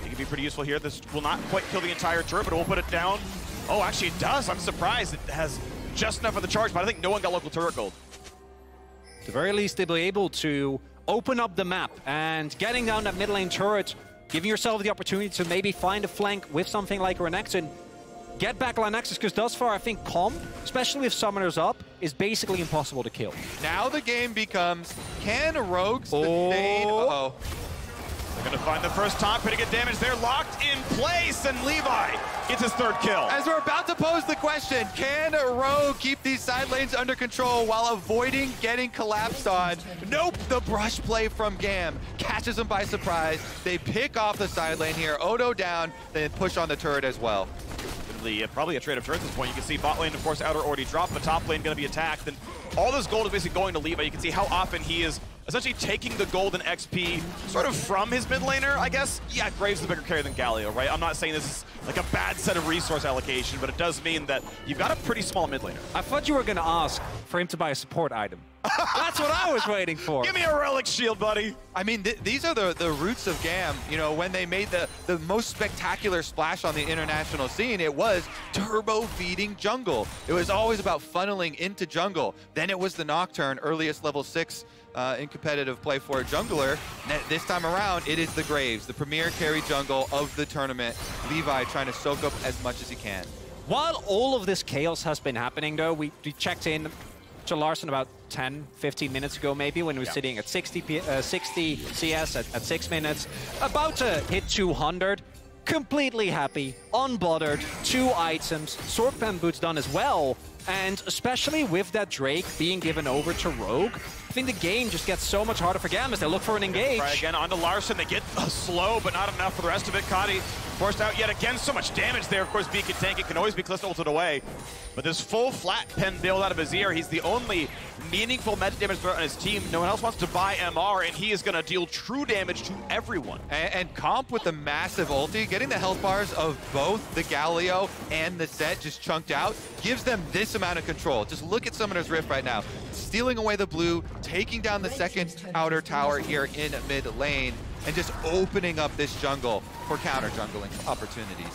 It could be pretty useful here. This will not quite kill the entire turret, but it will put it down. Oh, actually it does. I'm surprised. It has just enough of the charge, but I think no one got local turret gold. At the very least, they'll be able to open up the map, and getting down that mid lane turret, giving yourself the opportunity to maybe find a flank with something like Renekton. Get back line access, because thus far I think Comp, especially if Summoner's up, is basically impossible to kill. Now the game becomes, can Rogue sustain? Uh-oh. They're going to find the first time, pretty good damage. They're locked in place, and Levi gets his third kill. As we're about to pose the question, can Rogue keep these side lanes under control while avoiding getting collapsed on? Nope, the brush play from Gam catches them by surprise. They pick off the side lane here. Odo down, then push on the turret as well. Probably a trade of turrets at this point. You can see bot lane, of course, outer already dropped, but top lane going to be attacked. And all this gold is basically going to Levi. You can see how often he is essentially taking the golden XP sort of from his mid laner, I guess. Yeah, Graves is a bigger carry than Galio, right? I'm not saying this is like a bad set of resource allocation, but it does mean that you've got a pretty small mid laner. I thought you were going to ask for him to buy a support item. That's what I was waiting for. Give me a relic shield, buddy. I mean, these are the roots of Gam. You know, when they made the most spectacular splash on the international scene, it was turbo feeding jungle. It was always about funneling into jungle. Then it was the Nocturne, earliest level 6 in competitive play for a jungler. This time around, it is the Graves, the premier carry jungle of the tournament. Levi trying to soak up as much as he can. While all of this chaos has been happening, though, we checked in to Larson about 10, 15 minutes ago, maybe, when he was sitting at 60 CS at 6 minutes, about to hit 200. Completely happy, unbothered, 2 items, sword pen boots done as well, and especially with that Drake being given over to Rogue, I think the game just gets so much harder for Gam as they look for an engage. Try again onto Larson. They get slow, but not enough for the rest of it. Kadi forced out yet again. So much damage there. Of course, B can tank. It can always be Kalista ulted away. But this full flat pen build out of Azir, he's the only meaningful meta damage threat on his team. No one else wants to buy MR, and he is going to deal true damage to everyone. And Comp with the massive ulti, getting the health bars of both the Galio and the Set just chunked out, gives them this amount of control. Just look at Summoner's Rift right now. Stealing away the blue, taking down the second outer tower here in mid lane, and just opening up this jungle for counter jungling opportunities.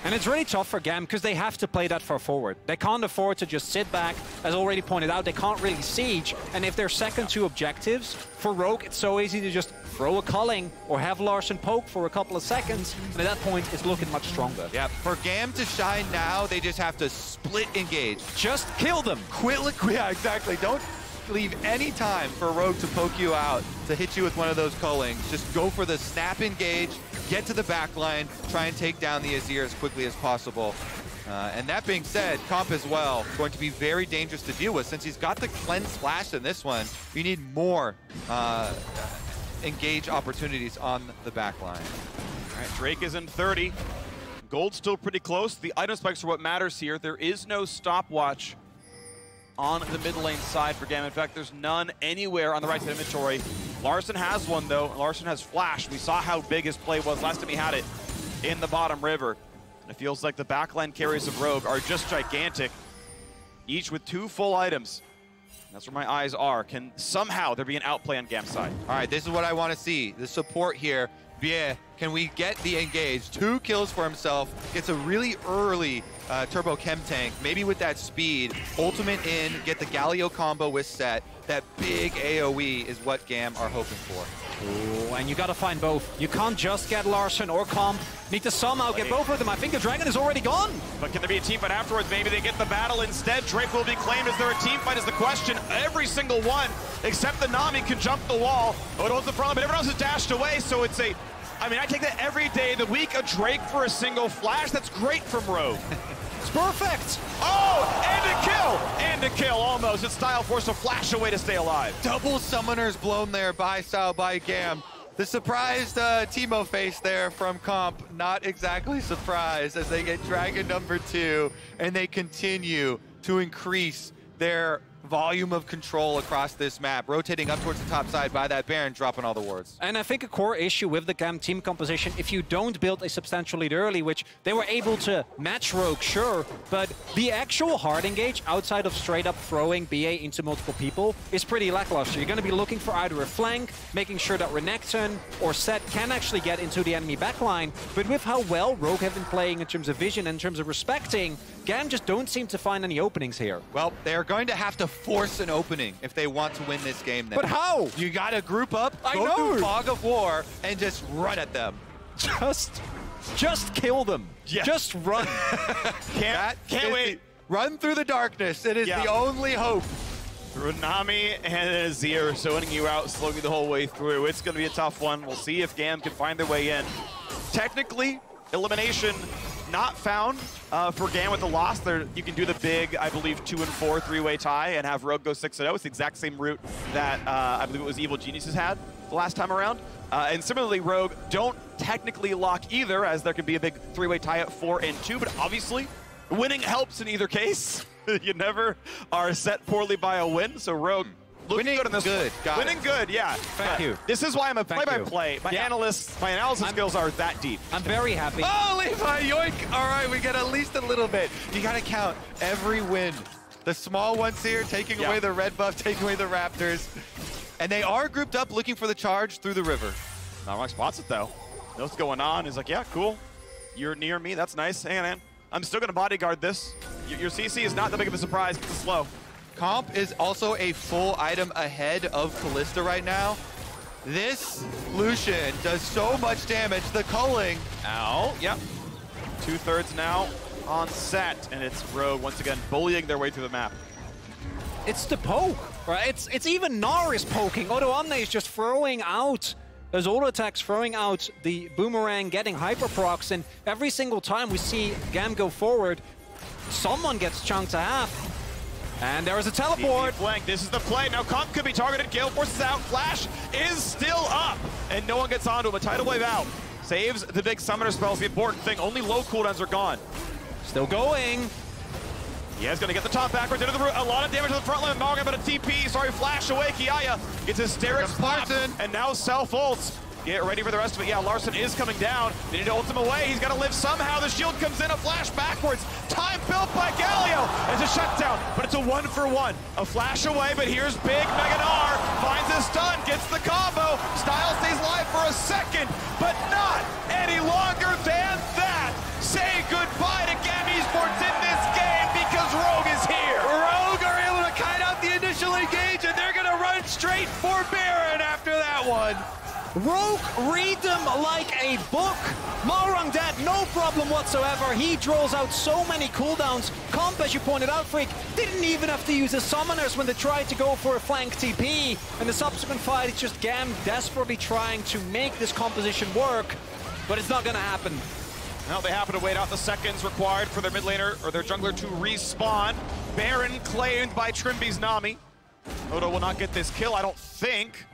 And it's really tough for Gam because they have to play that far forward. They can't afford to just sit back. As already pointed out, they can't really siege. And if they're second to objectives, for Rogue, it's so easy to just throw a culling or have Larson poke for a couple of seconds. And at that point, it's looking much stronger. Yeah, for Gam to shine now, they just have to split engage. Just kill them. Yeah, exactly. Don't leave any time for Rogue to poke you out, to hit you with one of those cullings. Just go for the snap engage, get to the back line, try and take down the Azir as quickly as possible. And that being said, Comp as well, going to be very dangerous to deal with. Since he's got the cleanse splash in this one, you need more engage opportunities on the back line. All right, Drake is in 30. Gold's still pretty close. The item spikes are what matters here. There is no stopwatch on the mid lane side for Gam. In fact, there's none anywhere on the right side inventory. Larson has one, though. Larson has flash. We saw how big his play was last time he had it in the bottom river. And it feels like the backline carries of Rogue are just gigantic, each with 2 full items. That's where my eyes are. Can somehow there be an outplay on Gam's side? All right, this is what I want to see. The support here. Bien, can we get the engage? 2 kills for himself. Gets a really early turbo chem tank, maybe with that speed. Ultimate in, get the Galio combo with set. That big AoE is what Gam are hoping for. Ooh, and you got to find both. You can't just get Larson or Comp. Need to somehow get both of them. I think the Dragon is already gone. But can there be a team fight afterwards? Maybe they get the battle instead. Drake will be claimed. Is there a team fight is the question. Every single one, except the Nami, can jump the wall. Odo's the front, but everyone else is dashed away, so it's a... I mean, I take that every day of the week. A Drake for a single flash. That's great from Rogue. It's perfect. Oh, and a kill! And a kill, almost. It's Style forced a flash away to stay alive. Double summoners blown there by Style, by Gam. The surprised Teemo face there from Comp, not exactly surprised as they get Dragon number 2 and they continue to increase their volume of control across this map, rotating up towards the top side by that Baron, dropping all the wards. And I think a core issue with the Gam team composition, if you don't build a substantial lead early, which they were able to match Rogue, sure, but the actual hard engage outside of straight up throwing BA into multiple people is pretty lackluster. You're going to be looking for either a flank, making sure that Renekton or Set can actually get into the enemy backline, but with how well Rogue have been playing in terms of vision and in terms of respecting, Gam just don't seem to find any openings here. Well, they're going to have to force an opening if they want to win this game then. But how? You got to group up, go through Fog of War, and just run at them. Just kill them. Yeah. Just run. Can't wait. Run through the darkness. It is the only hope. Through Nami and Azir, zoning you out, slowing you the whole way through. It's going to be a tough one. We'll see if Gam can find their way in. Technically, elimination not found for Gam with the loss. There, you can do the big, I believe, 2-4 3-way tie and have Rogue go 6-0. It's the exact same route that I believe it was Evil Geniuses had the last time around. And similarly, Rogue don't technically lock either, as there could be a big 3-way tie at 4-2. But obviously, winning helps in either case. You never are set poorly by a win. So Rogue looking good on this one. Winning good, yeah. Thank you. This is why I'm a play-by-play. My analysis skills are that deep. I'm very happy. Oh, Levi, yoink! All right, we get at least a little bit. You got to count every win. The small ones here, taking away the red buff, taking away the Raptors. And they are grouped up looking for the charge through the river. Narmak spots it, though. Knows what's going on. He's like, yeah, cool. You're near me. That's nice. Hang on, man. I'm still going to bodyguard this. Your CC is not that big of a surprise. It's slow. Comp is also a full item ahead of Kalista right now. This Lucian does so much damage. The culling. Ow. Yep. 2/3 now on set. And it's Rogue once again bullying their way through the map. It's the poke, right? It's even Naris poking. Odo Amne is just throwing out those auto attacks, throwing out the boomerang, getting hyperprocs, and every single time we see Gam go forward, someone gets chunked to half. And there is a teleport. Flank. This is the play. Now Comp could be targeted. Gale forces out. Flash is still up. And no one gets onto him. A tidal wave out. Saves the big summoner spells. The important thing. Only low cooldowns are gone. Still going. Yeah, he's going to get the top backwards into the root. A lot of damage to the front line. Malgan, but a TP. Sorry, flash away. Kiaya gets hysterics popped. And now self-ults. Get ready for the rest of it. Yeah, Larson is coming down. They need to ult him away. He's got to live somehow. The shield comes in. A flash backwards. Time built by Galio. It's a shutdown, but it's a 1-for-1. A flash away, but here's big Meganar. Finds his stun. Gets the combo. Style stays alive for a second, but not any longer than that. Say goodbye to Gam Esports in this game because Rogue is here. Rogue are able to kite out the initial engage, and they're going to run straight for Baron after that one. Rogue read them like a book. Malrang dead, no problem whatsoever. He draws out so many cooldowns. Comp, as you pointed out, Freak, didn't even have to use his summoners when they tried to go for a flank TP. In the subsequent fight, it's just Gam desperately trying to make this composition work, but it's not gonna happen. Now they happen to wait out the seconds required for their mid laner or their jungler to respawn. Baron claimed by Trimby's Nami. Odo will not get this kill, I don't think.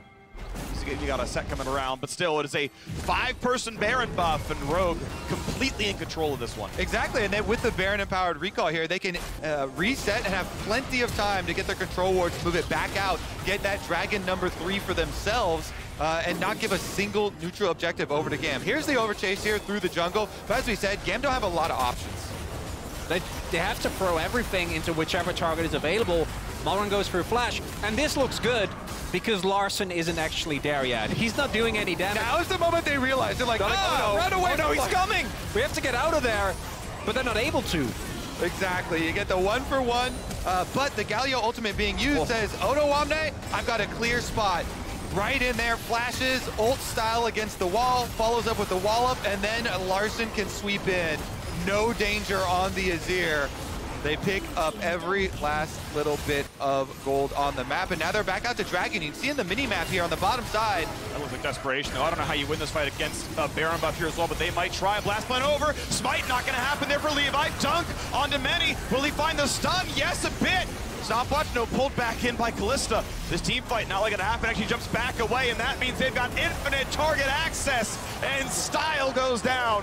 you got a set coming around, but still, it is a 5-person Baron buff, and Rogue completely in control of this one. Exactly, and then with the Baron-empowered recall here, they can reset and have plenty of time to get their control wards, move it back out, get that Dragon number 3 for themselves, and not give a single neutral objective over to GAM. Here's the overchase here through the jungle, but as we said, GAM don't have a lot of options. They have to throw everything into whichever target is available. Malrang goes for a flash, and this looks good because Larssen isn't actually there yet. He's not doing any damage. Now is the moment they realize, they're like, oh no, run away. Oh no, he's coming! We have to get out of there, but they're not able to. Exactly, you get the 1-for-1, but the Galio ultimate being used says, Odoamne, I've got a clear spot. Right in there, flashes, ult style against the wall, follows up with the wall up, and then Larssen can sweep in. No danger on the Azir. They pick up every last little bit of gold on the map, and now they're back out to Dragon. You can see in the mini-map here on the bottom side. That looks like desperation, though. I don't know how you win this fight against Baron buff here as well, but they might try. Blast plan over. Smite not going to happen there for Levi. Dunk onto Many. Will he find the stun? Yes, a bit. Stopwatch, no, pulled back in by Kalista. This team fight not going to happen. Actually jumps back away, and that means they've got infinite target access, and Style goes down.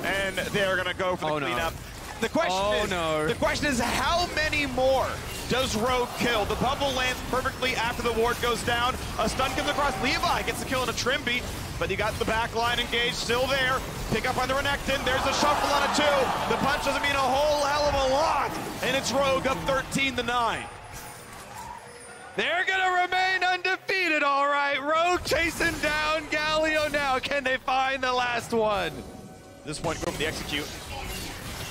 And they're going to go for the cleanup. The question is how many more does Rogue kill? The bubble lands perfectly after the ward goes down. A stun comes across. Levi gets the kill on a Trimby, but you got the back line engaged still there. Pick up on the Renekton. There's a shuffle on a 2. The punch doesn't mean a whole hell of a lot. And it's Rogue up 13-9. They're gonna remain undefeated, all right. Rogue chasing down Galio now. Can they find the last one? This one, go for the execute.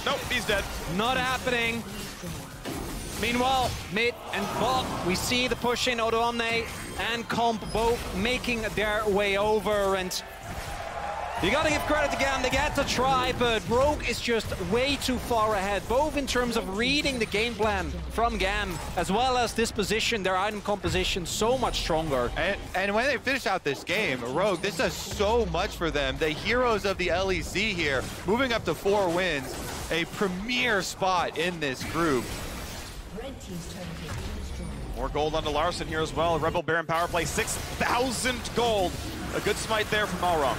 Nope, he's dead. Not happening. Meanwhile, mid and bot, we see the push in. Odoamne and Comp both making their way over, and you gotta give credit to GAM. They get to try, but Rogue is just way too far ahead, both in terms of reading the game plan from GAM, as well as this position, their item composition, so much stronger. And when they finish out this game, Rogue, this does so much for them. The heroes of the LEC here, moving up to 4 wins, a premier spot in this group. More gold onto Larssen here as well. Rebel Baron power play, 6,000 gold. A good smite there from Malrang.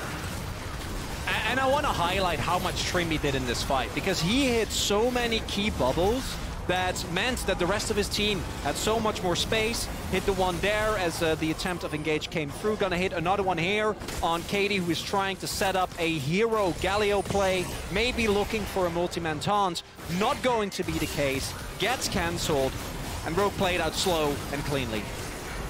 And I want to highlight how much Trimby did in this fight, because he hit so many key bubbles that meant that the rest of his team had so much more space. Hit the one there as the attempt of engage came through. Gonna hit another one here on Katie, who is trying to set up a hero Galio play, maybe looking for a multi-man taunt. Not going to be the case. Gets cancelled, and Rogue played out slow and cleanly.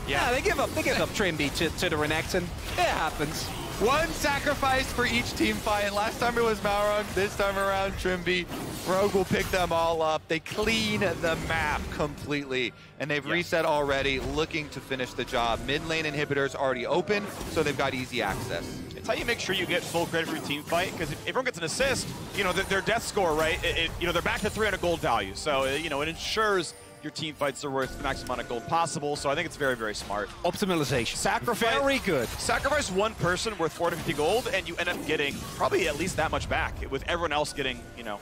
Yeah, they give up Trimby to the Renekton. It happens. One sacrifice for each team fight. Last time it was Malrang, this time around Trimby. Rogue will pick them all up. They clean the map completely, and they've reset already, looking to finish the job. Mid lane inhibitors already open, so they've got easy access. It's how you make sure you get full credit for your team fight, because if everyone gets an assist, you know, their death score, right, you know, they're back to 300 gold value. So, you know, it ensures your team fights are worth the maximum amount of gold possible, so I think it's very, very smart. Optimization. Sacrifice. Very good. Sacrifice one person worth 450 gold, and you end up getting probably at least that much back, with everyone else getting, you know,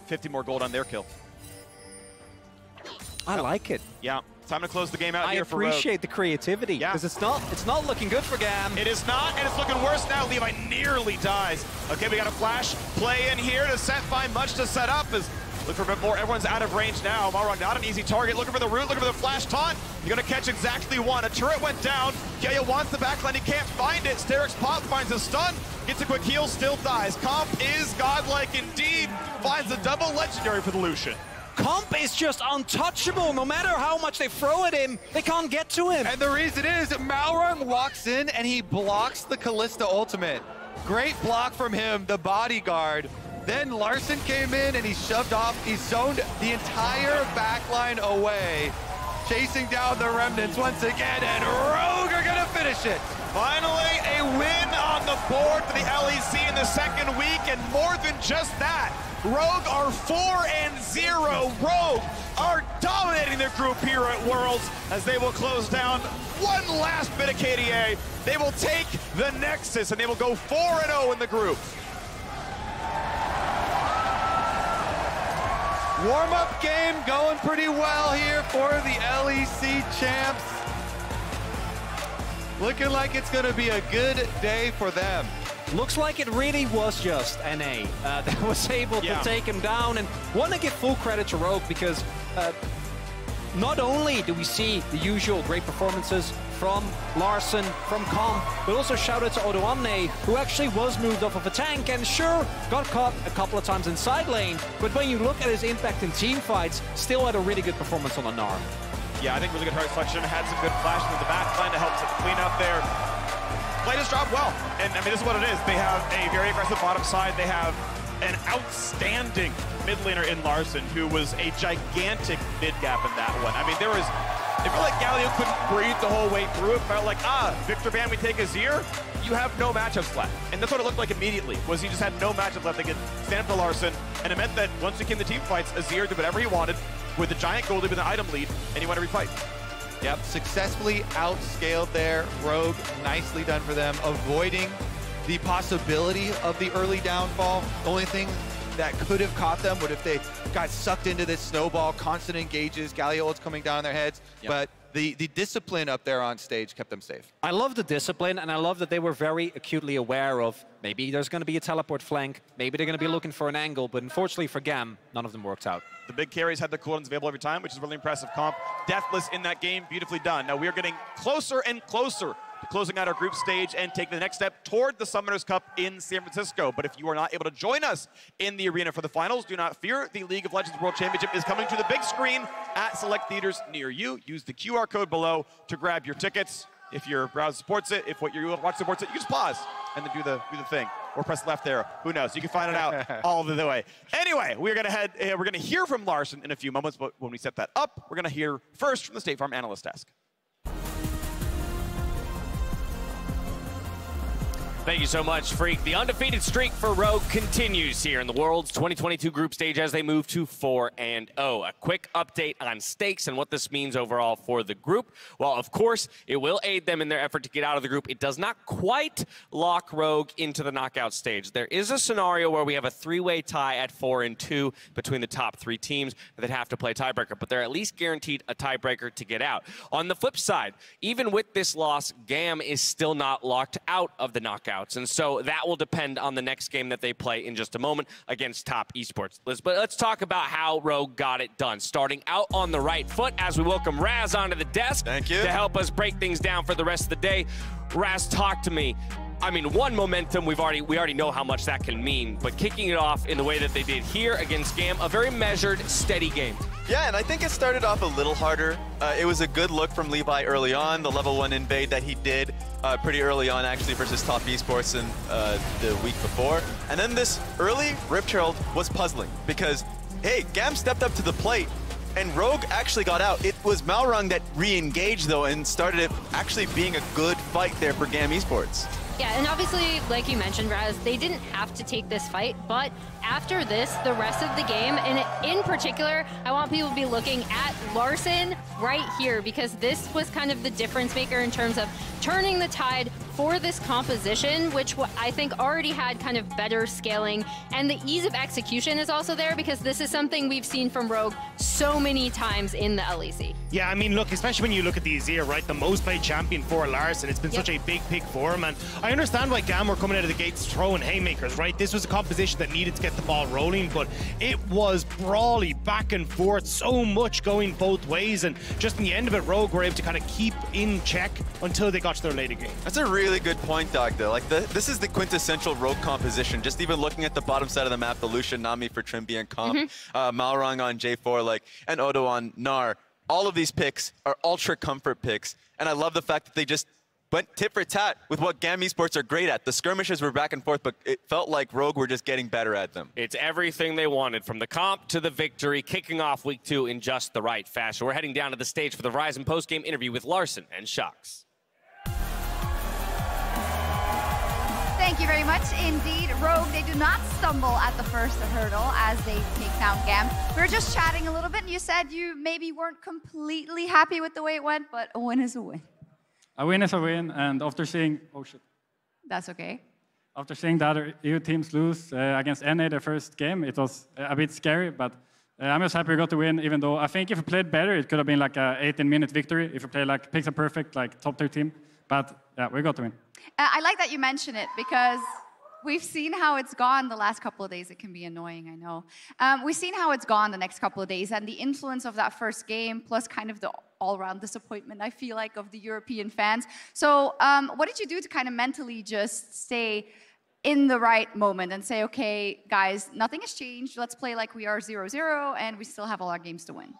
50 more gold on their kill. I like it. Yeah. Time to close the game out here for Rogue. I appreciate the creativity, because it's not looking good for GAM. It is not, and it's looking worse now. Levi nearly dies. Okay, we got a flash play in here to set, find much to set up as look for a bit more. Everyone's out of range now. Malrang not an easy target. Looking for the root, looking for the flash taunt. You're going to catch exactly one. A turret went down. Galio wants the backline. He can't find it. Sterix pop finds a stun. Gets a quick heal, still dies. Comp is godlike indeed. Finds a double legendary for the Lucian. Comp is just untouchable. No matter how much they throw at him, they can't get to him. And the reason is Malrang walks in and he blocks the Kalista ultimate. Great block from him, the bodyguard. Then Larssen came in and he shoved off. He zoned the entire backline away, chasing down the remnants once again, and Rogue are gonna finish it. Finally, a win on the board for the LEC in the second week, and more than just that, Rogue are 4-0. Rogue are dominating their group here at Worlds as they will close down one last bit of KDA. They will take the Nexus and they will go 4-0 in the group. Warm-up game going pretty well here for the LEC champs. Looking like it's going to be a good day for them. Looks like it really was just NA that was able to take him down. And want to give full credit to Rogue because not only do we see the usual great performances from Larson, from Com, but also shout out to Odoamne, who actually was moved off of a tank and sure, got caught a couple of times in side lane, but when you look at his impact in team fights, still had a really good performance on the Gnar. Yeah, I think really good hard selection, had some good flashes in the back line to help set the clean up there. Played his job well, and I mean, this is what it is. They have a very aggressive bottom side. They have an outstanding mid laner in Larson, who was a gigantic mid gap in that one. I mean, there was, it felt like Galio couldn't breathe the whole way through. It felt like, Victor Ban, we take Azir, you have no matchups left. And that's what it looked like immediately, was he just had no matchups left. They could stand up to Larson, and it meant that once we came to team fights, Azir did whatever he wanted with the giant goldie with an item lead, and he won every fight. Yep, successfully outscaled there. Rogue, nicely done for them, avoiding the possibility of the early downfall. The only thing that could have caught them would if they got sucked into this snowball, constant engages, Galio ults coming down on their heads, but the discipline up there on stage kept them safe. I love the discipline, and I love that they were very acutely aware of maybe there's going to be a teleport flank, maybe they're going to be looking for an angle, but unfortunately for Gam, none of them worked out. The big carries had the cooldowns available every time, which is really impressive. Comp, deathless in that game, beautifully done. Now we are getting closer and closer to closing out our group stage and taking the next step toward the Summoners Cup in San Francisco. But if you are not able to join us in the arena for the finals, do not fear. The League of Legends World Championship is coming to the big screen at select theaters near you. Use the QR code below to grab your tickets. If your browser supports it, if what you watch supports it, you just pause and then do the thing. Or press left arrow. Who knows? You can find it out all the way. Anyway, we're gonna hear from Larson in a few moments, but when we set that up, we're gonna hear first from the State Farm analyst desk. Thank you so much, Freak. The undefeated streak for Rogue continues here in the World's 2022 group stage as they move to 4-0. A quick update on stakes and what this means overall for the group. Well, of course, it will aid them in their effort to get out of the group. It does not quite lock Rogue into the knockout stage. There is a scenario where we have a three-way tie at 4-2 between the top three teams that have to play tiebreaker, but they're at least guaranteed a tiebreaker to get out. On the flip side, even with this loss, Gam is still not locked out of the knockout. And so that will depend on the next game that they play in just a moment against Top Esports. But let's talk about how Rogue got it done. Starting out on the right foot as we welcome Raz onto the desk. Thank you. To help us break things down for the rest of the day. Raz, talk to me. I mean, one, momentum, we already know how much that can mean, but kicking it off in the way that they did here against Gam, a very measured, steady game. Yeah, and I think it started off a little harder. It was a good look from Levi early on, the level 1 invade that he did pretty early on, actually, versus Top Esports in the week before. And then this early Rip Herald was puzzling, because, hey, Gam stepped up to the plate, and Rogue actually got out. It was Malrang that re-engaged, though, and started it actually being a good fight there for Gam Esports. Yeah, and obviously, like you mentioned, Raz, they didn't have to take this fight, but after this, the rest of the game, and in particular, I want people to be looking at Larson right here, because this was kind of the difference maker in terms of turning the tide for this composition, which I think already had kind of better scaling, and the ease of execution is also there, because this is something we've seen from Rogue so many times in the LEC. Yeah, I mean, look, especially when you look at the Azir, right? The most played champion for Larson. It's been such a big pick for him, and I understand why Gam were coming out of the gates throwing haymakers, right? This was a composition that needed to get the ball rolling, but it was brawly back and forth, so much going both ways, and just in the end of it, Rogue were able to kind of keep in check until they got to their later game. That's a really good point, Doc, though. Like, this is the quintessential Rogue composition. Just even looking at the bottom side of the map, the Lucian, Nami for Trimby and Comp, Malrang on J4, like, and Odo on Gnar. All of these picks are ultra comfort picks, and I love the fact that they just went tit for tat with what Gam Esports are great at. The skirmishes were back and forth, but it felt like Rogue were just getting better at them. It's everything they wanted, from the comp to the victory, kicking off week 2 in just the right fashion. We're heading down to the stage for the Verizon post-game interview with Larson and Shocks. Thank you very much indeed. Rogue, they do not stumble at the first hurdle as they take down Gam. We were just chatting a little bit, and you said you maybe weren't completely happy with the way it went, but a win is a win. A win is a win, and after seeing... Oh, shit. That's okay. After seeing the other EU teams lose against NA the first game, it was a bit scary, but I'm just happy we got the win, even though I think if we played better, it could have been like a 18-minute victory if we played like Pixel Perfect, like top tier team. But yeah, we got the win. I like that you mention it because we've seen how it's gone the last couple of days. It can be annoying, I know. We've seen how it's gone the next couple of days and the influence of that first game, plus kind of the all-around disappointment, I feel like, of the European fans. So what did you do to kind of mentally just stay in the right moment and say, okay, guys, nothing has changed. Let's play like we are 0-0 and we still have all our games to win?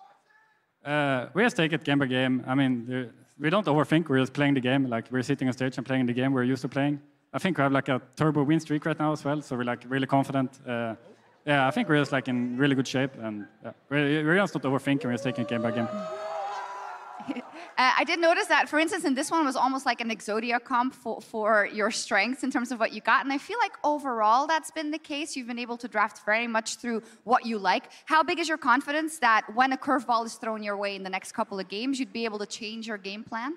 We just take it game by game. I mean, we don't overthink. We're just playing the game. Like, we're sitting on stage and playing the game we're used to playing. I think we have like a turbo win streak right now as well, so we're like really confident. Yeah, I think we're just like in really good shape, and yeah, we're just not overthinking. We're just taking it game by game. I did notice that, for instance, in this one was almost like an Exodia comp for your strengths in terms of what you got. And I feel like overall that's been the case. You've been able to draft very much through what you like. How big is your confidence that when a curveball is thrown your way in the next couple of games, you'd be able to change your game plan?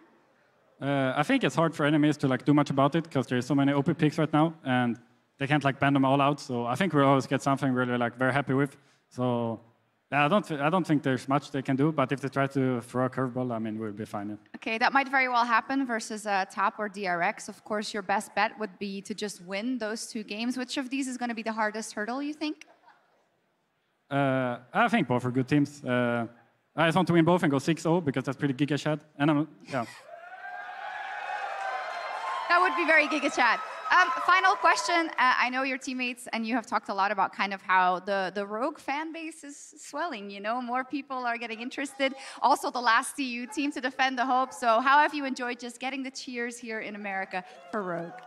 I think it's hard for enemies to like do much about it because there's so many OP picks right now, and they can't like ban them all out. So I think we'll always get something we're like very happy with. So I don't think there's much they can do, but if they try to throw a curveball, I mean, we'll be fine. Yeah. Okay, that might very well happen versus Top or DRX. Of course, your best bet would be to just win those two games. Which of these is going to be the hardest hurdle, you think? I think both are good teams. I just want to win both and go 6-0 because that's pretty Giga Chad. And yeah. That would be very Giga Chad. Final question. I know your teammates and you have talked a lot about kind of how the Rogue fan base is swelling, you know, more people are getting interested. Also the last CU team to defend the hope. So how have you enjoyed just getting the cheers here in America for Rogue?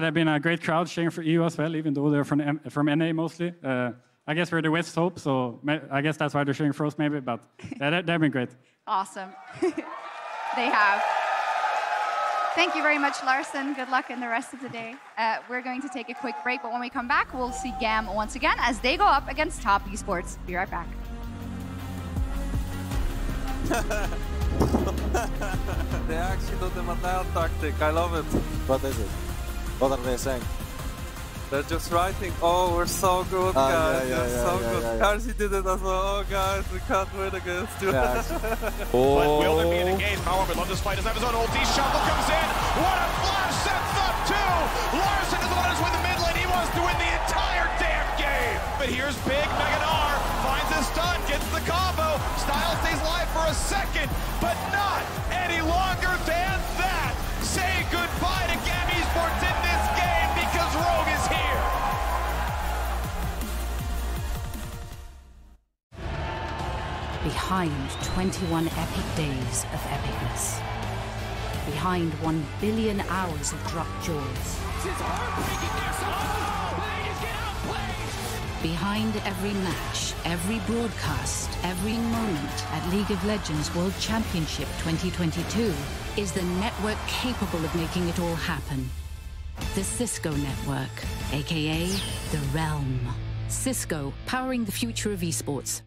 They've been a great crowd cheering for EU as well, even though they're from NA mostly. I guess we're the West Hope, so I guess that's why they're cheering for us maybe, but they've been great. Awesome. They have. Thank you very much, Larson. Good luck in the rest of the day. We're going to take a quick break, but when we come back, we'll see GAM once again as they go up against Top Esports. Be right back. They actually do the Mateo tactic. I love it. What is it? What are they saying? They're just writing, oh, we're so good, guys. We're so good. Carsey did it as well. Oh, guys, we can't win against you. But will there be an engagement? However, love this fight. Does have his own ulti. Shuffle comes in. What a flash sets up two. Larson is the one who's win the mid lane. He wants to win the entire damn game. But here's big Meganar. Finds his stun. Gets the combo. Style stays live for a second, but not any longer than that. Say goodbye to GAM Esports in this game because Rogue is here. Behind 21 epic days of epicness. Behind 1 billion hours of dropped jewels. Behind every match, every broadcast, every moment at League of Legends World Championship 2022 is the network capable of making it all happen. The Cisco Network, aka The Realm. Cisco, powering the future of esports.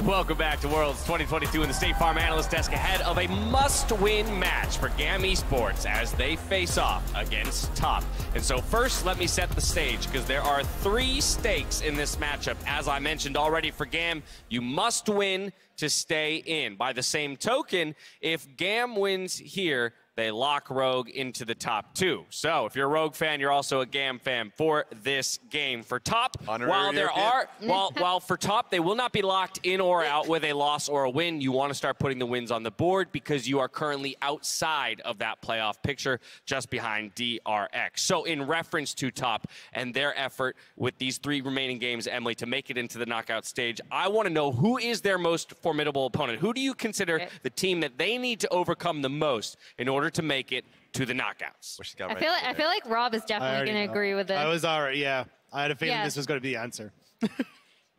Welcome back to Worlds 2022 in the State Farm Analyst Desk ahead of a must-win match for GAM Esports as they face off against Top. And so first, let me set the stage because there are 3 stakes in this matchup. As I mentioned already for GAM, you must win to stay in. By the same token, if GAM wins here, they lock Rogue into the top 2. So if you're a Rogue fan, you're also a GAM fan for this game. For Top, while for Top, they will not be locked in or out with a loss or a win. You want to start putting the wins on the board because you are currently outside of that playoff picture, just behind DRX. So in reference to Top and their effort with these 3 remaining games, Emily, to make it into the knockout stage, I want to know who is their most formidable opponent. Who do you consider the team that they need to overcome the most in order to make it to the knockouts? I feel like Rob is definitely going to agree with it. I was already, yeah. I had a feeling this was going to be the answer.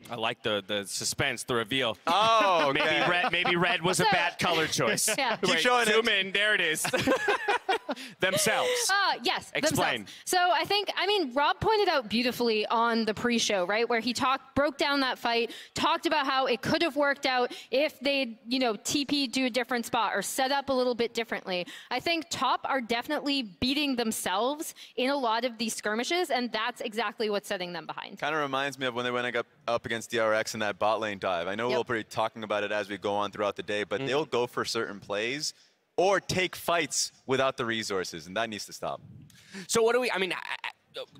I like the suspense, the reveal. Oh, okay. maybe red was a bad color choice. Yeah. Keep showing it. Zoom in. There it is. Themselves. Yes, Explain. themselves. So I mean, Rob pointed out beautifully on the pre-show, right, where he broke down that fight, talked about how it could have worked out if they'd, TP to a different spot or set up a little bit differently. I think Top are definitely beating themselves in a lot of these skirmishes, and that's exactly what's setting them behind. Kind of reminds me of when they went up against DRX in that bot lane dive. I know we'll be talking about it as we go on throughout the day, but they'll go for certain plays or take fights without the resources, and that needs to stop. So what do we, I mean,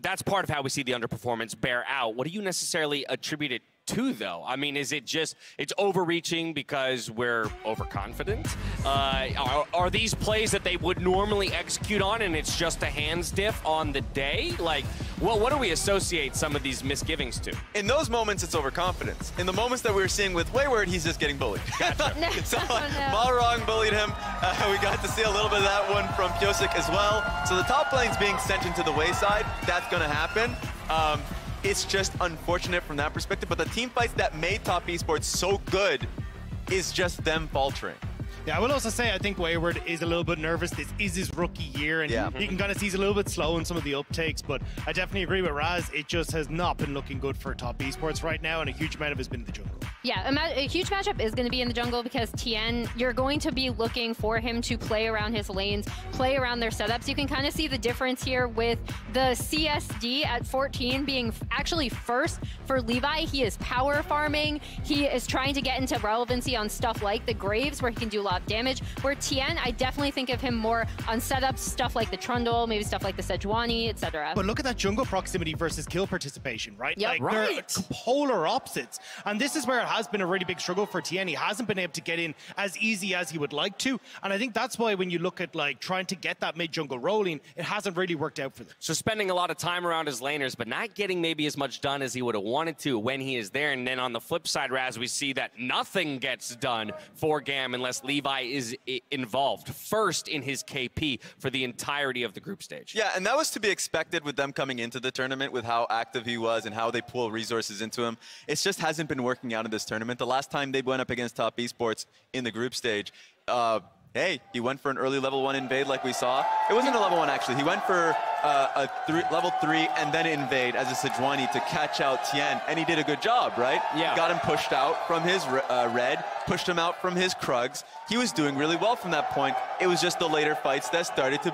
that's part of how we see the underperformance bear out. What do you necessarily attribute it to, though? I mean, is it just, it's overreaching because we're overconfident? Are these plays that they would normally execute on and it's just a hands diff on the day? Like, well, what do we associate some of these misgivings to? In those moments, it's overconfidence. In the moments that we were seeing with Wayward, he's just getting bullied. Gotcha. So Malrang bullied him. We got to see a little bit of that one from Pyosik as well. So the top lane's being sent into the wayside. That's going to happen. It's just unfortunate from that perspective, but the team fights that made Top Esports so good is just them faltering. Yeah, I will also say I think Wayward is a little bit nervous. This is his rookie year, and you can kind of see he's a little bit slow in some of the uptakes, but I definitely agree with Raz. It just has not been looking good for Top Esports right now, and a huge amount of it has been in the jungle. Yeah, a huge matchup is going to be in the jungle because Tien, you're going to be looking for him to play around his lanes, play around their setups. You can kind of see the difference here with the CSD at 14 being actually first for Levi. He is power farming. He is trying to get into relevancy on stuff like the Graves where he can do a lot of damage. Where Tien, I definitely think of him more on setups, stuff like the Trundle, maybe stuff like the Sejuani, etc. But look at that jungle proximity versus kill participation, right? Yep. Like, they're polar opposites. And this is where it has been a really big struggle for Tien. He hasn't been able to get in as easy as he would like to. And I think that's why when you look at like trying to get that mid jungle rolling, it hasn't really worked out for them. So spending a lot of time around his laners, but not getting maybe as much done as he would have wanted to when he is there. And then on the flip side, Raz, we see that nothing gets done for GAM unless Levi is involved first in his KP for the entirety of the group stage. Yeah, and that was to be expected with them coming into the tournament with how active he was and how they pull resources into him. It just hasn't been working out in this tournament. The last time they went up against Top Esports in the group stage, hey, he went for an early level 1 invade like we saw. It wasn't a level 1 actually. He went for level 3 and then invade as a Sejuani to catch out Tien, and he did a good job, right? Yeah. Got him pushed out from his red, pushed him out from his Krugs. He was doing really well from that point. It was just the later fights that started to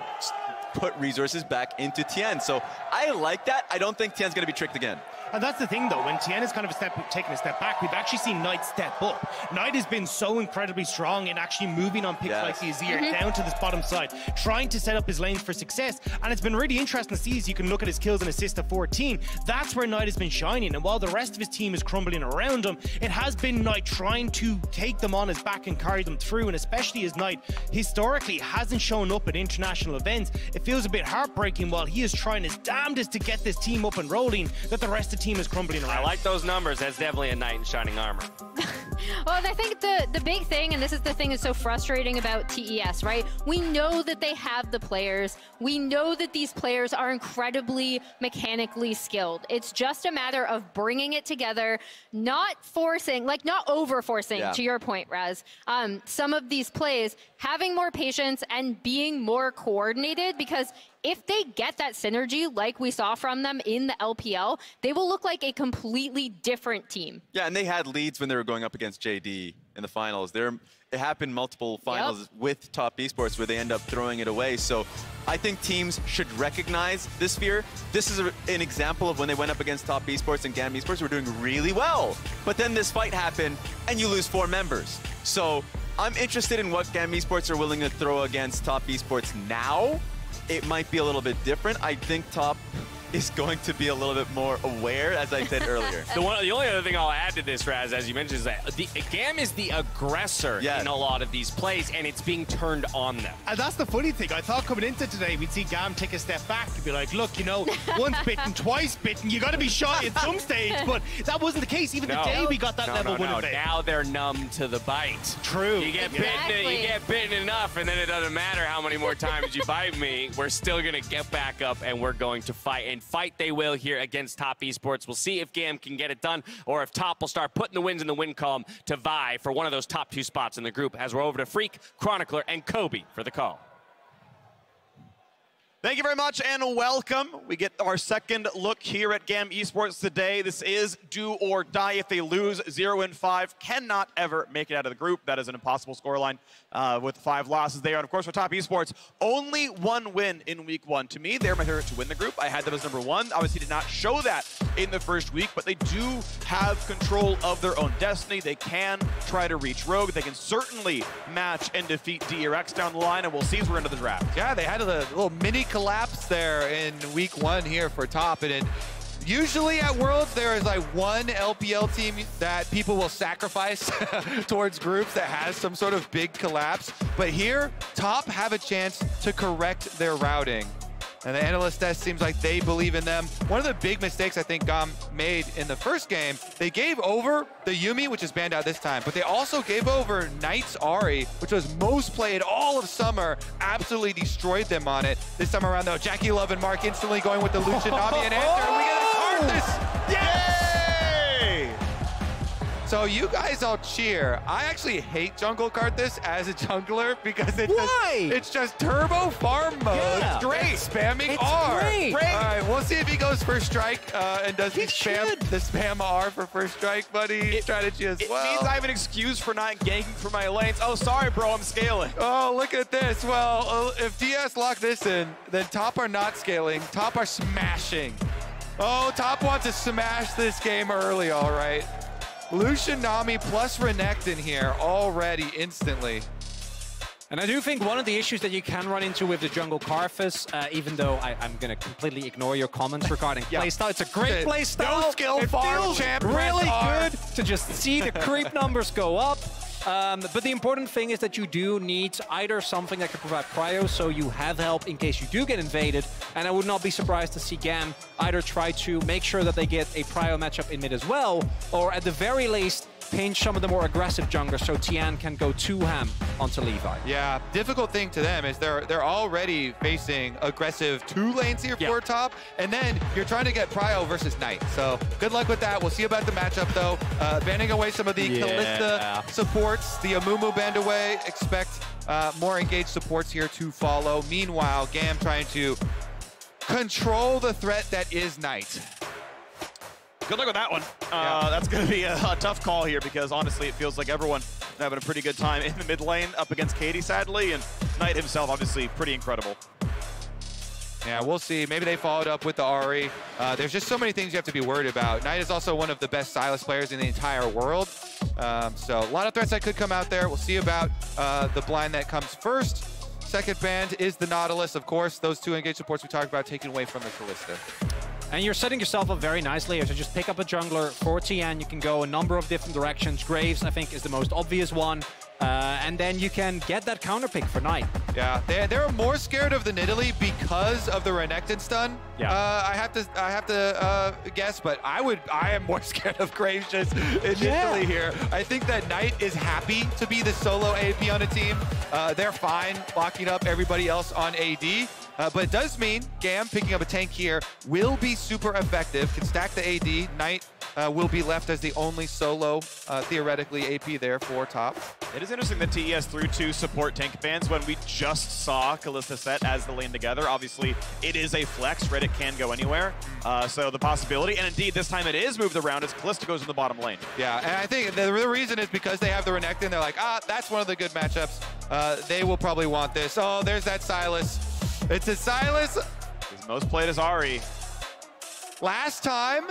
put resources back into Tien. So I like that. I don't think Tien's going to be tricked again. And that's the thing, though. When Tien is kind of taking a step back, we've actually seen Knight step up. Knight has been so incredibly strong in actually moving on picks like the Azir down to this bottom side, trying to set up his lanes for success. And it's been really interesting to see as you can look at his kills and assists at 14. That's where Knight has been shining. And while the rest of his team is crumbling around him, it has been Knight trying to take them on his back and carry them through. And especially as Knight historically hasn't shown up at international events, it feels a bit heartbreaking while he is trying his damnedest to get this team up and rolling that the rest of the team is crumbling around. I like those numbers. That's definitely a knight in shining armor. Well, I think the big thing, and this is the thing that's so frustrating about TES, right? We know that they have the players. We know that these players are incredibly mechanically skilled. It's just a matter of bringing it together, not forcing, like not over-forcing, to your point, Raz. Some of these plays, having more patience and being more coordinated, because if they get that synergy like we saw from them in the LPL, they will look like a completely different team. Yeah, and they had leads when they were going up against JD in the finals. It happened multiple finals with Top Esports where they end up throwing it away. So I think teams should recognize this fear. This is an example of when they went up against Top Esports and GAM Esports were doing really well. But then this fight happened and you lose 4 members. So I'm interested in what GAM Esports are willing to throw against Top Esports now. It might be a little bit different. I think Top is going to be a little bit more aware, as I said earlier. The only other thing I'll add to this, Raz, as you mentioned, is that the GAM is the aggressor in a lot of these plays, and it's being turned on them. And that's the funny thing. I thought coming into today, we'd see GAM take a step back and be like, look, you know, once bitten, twice bitten, you got to be shy at some stage. But that wasn't the case. Even the day we got that level 1 evade. Now they're numb to the bite. True. You get bitten enough, and then it doesn't matter how many more times you bite me. We're still going to get back up, and we're going to fight. And fight they will here against Top Esports. We'll see if GAM can get it done, or if Top will start putting the wins in the win column to vie for one of those top 2 spots in the group, as we're over to Freak, Chronicler, and Kobe for the call. Thank you very much and welcome. We get our second look here at GAM Esports today. This is do or die. If they lose 0-5, cannot ever make it out of the group. That is an impossible scoreline with 5 losses there. And of course for Top Esports, only 1 win in week 1. To me, they're my favorite to win the group. I had them as number 1. Obviously did not show that in the first week, but they do have control of their own destiny. They can try to reach Rogue. They can certainly match and defeat DRX down the line, and we'll see as we're into the draft. Yeah, they had a little mini collapse there in week 1 here for Top, and usually at Worlds there is like one LPL team that people will sacrifice towards groups that has some sort of big collapse, but here Top have a chance to correct their routing. And the analyst test seems like they believe in them. One of the big mistakes I think GAM made in the first game, they gave over the Yuumi, which is banned out this time, but they also gave over Knight's Ahri, which was most played all of summer, absolutely destroyed them on it. This time around though, Jackie Love and Mark instantly going with the Lucian, Nami, and Enter, and we get a Karthus! Yay! So you guys all cheer. I actually hate jungle Karthus as a jungler because it's just turbo farm mode. Yeah. It's great. Spamming R. Great. All right, we'll see if he goes first strike and does the spam R for first strike, buddy. Strategy as well. It means I have an excuse for not ganking for my lanes. Oh, sorry, bro, I'm scaling. Oh, look at this. Well, if DS lock this in, then Top are not scaling. Top are smashing. Oh, Top wants to smash this game early, all right. Lucian, Nami plus Renekton here already instantly. And I do think one of the issues that you can run into with the jungle Karthus, even though I'm going to completely ignore your comments regarding playstyle, it's a great playstyle. No skill farm, champ. Really good to just see the creep numbers go up. But the important thing is that you do need either something that can provide prio, so you have help in case you do get invaded, and I would not be surprised to see GAM either try to make sure that they get a prio matchup in mid as well, or at the very least, pinch some of the more aggressive junglers so Tian can go 2-ham onto Levi. Yeah, difficult thing to them is they're already facing aggressive 2 lanes here for Top, and then you're trying to get prio versus Knight. So good luck with that. We'll see about the matchup though. Banning away some of the Kalista supports, the Amumu banned away. Expect more engaged supports here to follow. Meanwhile, GAM trying to control the threat that is Knight. Good luck with that one. That's going to be a tough call here because honestly, it feels like everyone's having a pretty good time in the mid lane up against Katie, sadly, and Knight himself, obviously, pretty incredible. Yeah, we'll see. Maybe they followed up with the Ahri. There's just so many things you have to be worried about. Knight is also one of the best Sylas players in the entire world. So a lot of threats that could come out there. We'll see about the blind that comes first. Second band is the Nautilus, of course. Those 2 engaged supports we talked about taken away from the Kalista. And you're setting yourself up very nicely. If you just pick up a jungler for Tian, you can go a number of different directions. Graves, I think, is the most obvious one. And then you can get that counter pick for Knight. Yeah, they're more scared of the Nidalee because of the Renekton stun. Yeah, I have to guess, but I am more scared of Graves just initially here. I think that Knight is happy to be the solo AP on a team. They're fine locking up everybody else on AD. But it does mean GAM picking up a tank here will be super effective, can stack the AD. Knight will be left as the only solo, theoretically, AP there for top. It is interesting that TES threw 2 support tank bans when we just saw Kalista set as the lane together. Obviously, it is a flex, right? It can go anywhere. So the possibility, and indeed, this time it is moved around as Kalista goes in the bottom lane. Yeah, and I think the reason is because they have the Renekton. They're like, that's one of the good matchups. They will probably want this. Oh, there's that Sylas. It's a Sylas. His most played is Ahri. Last time,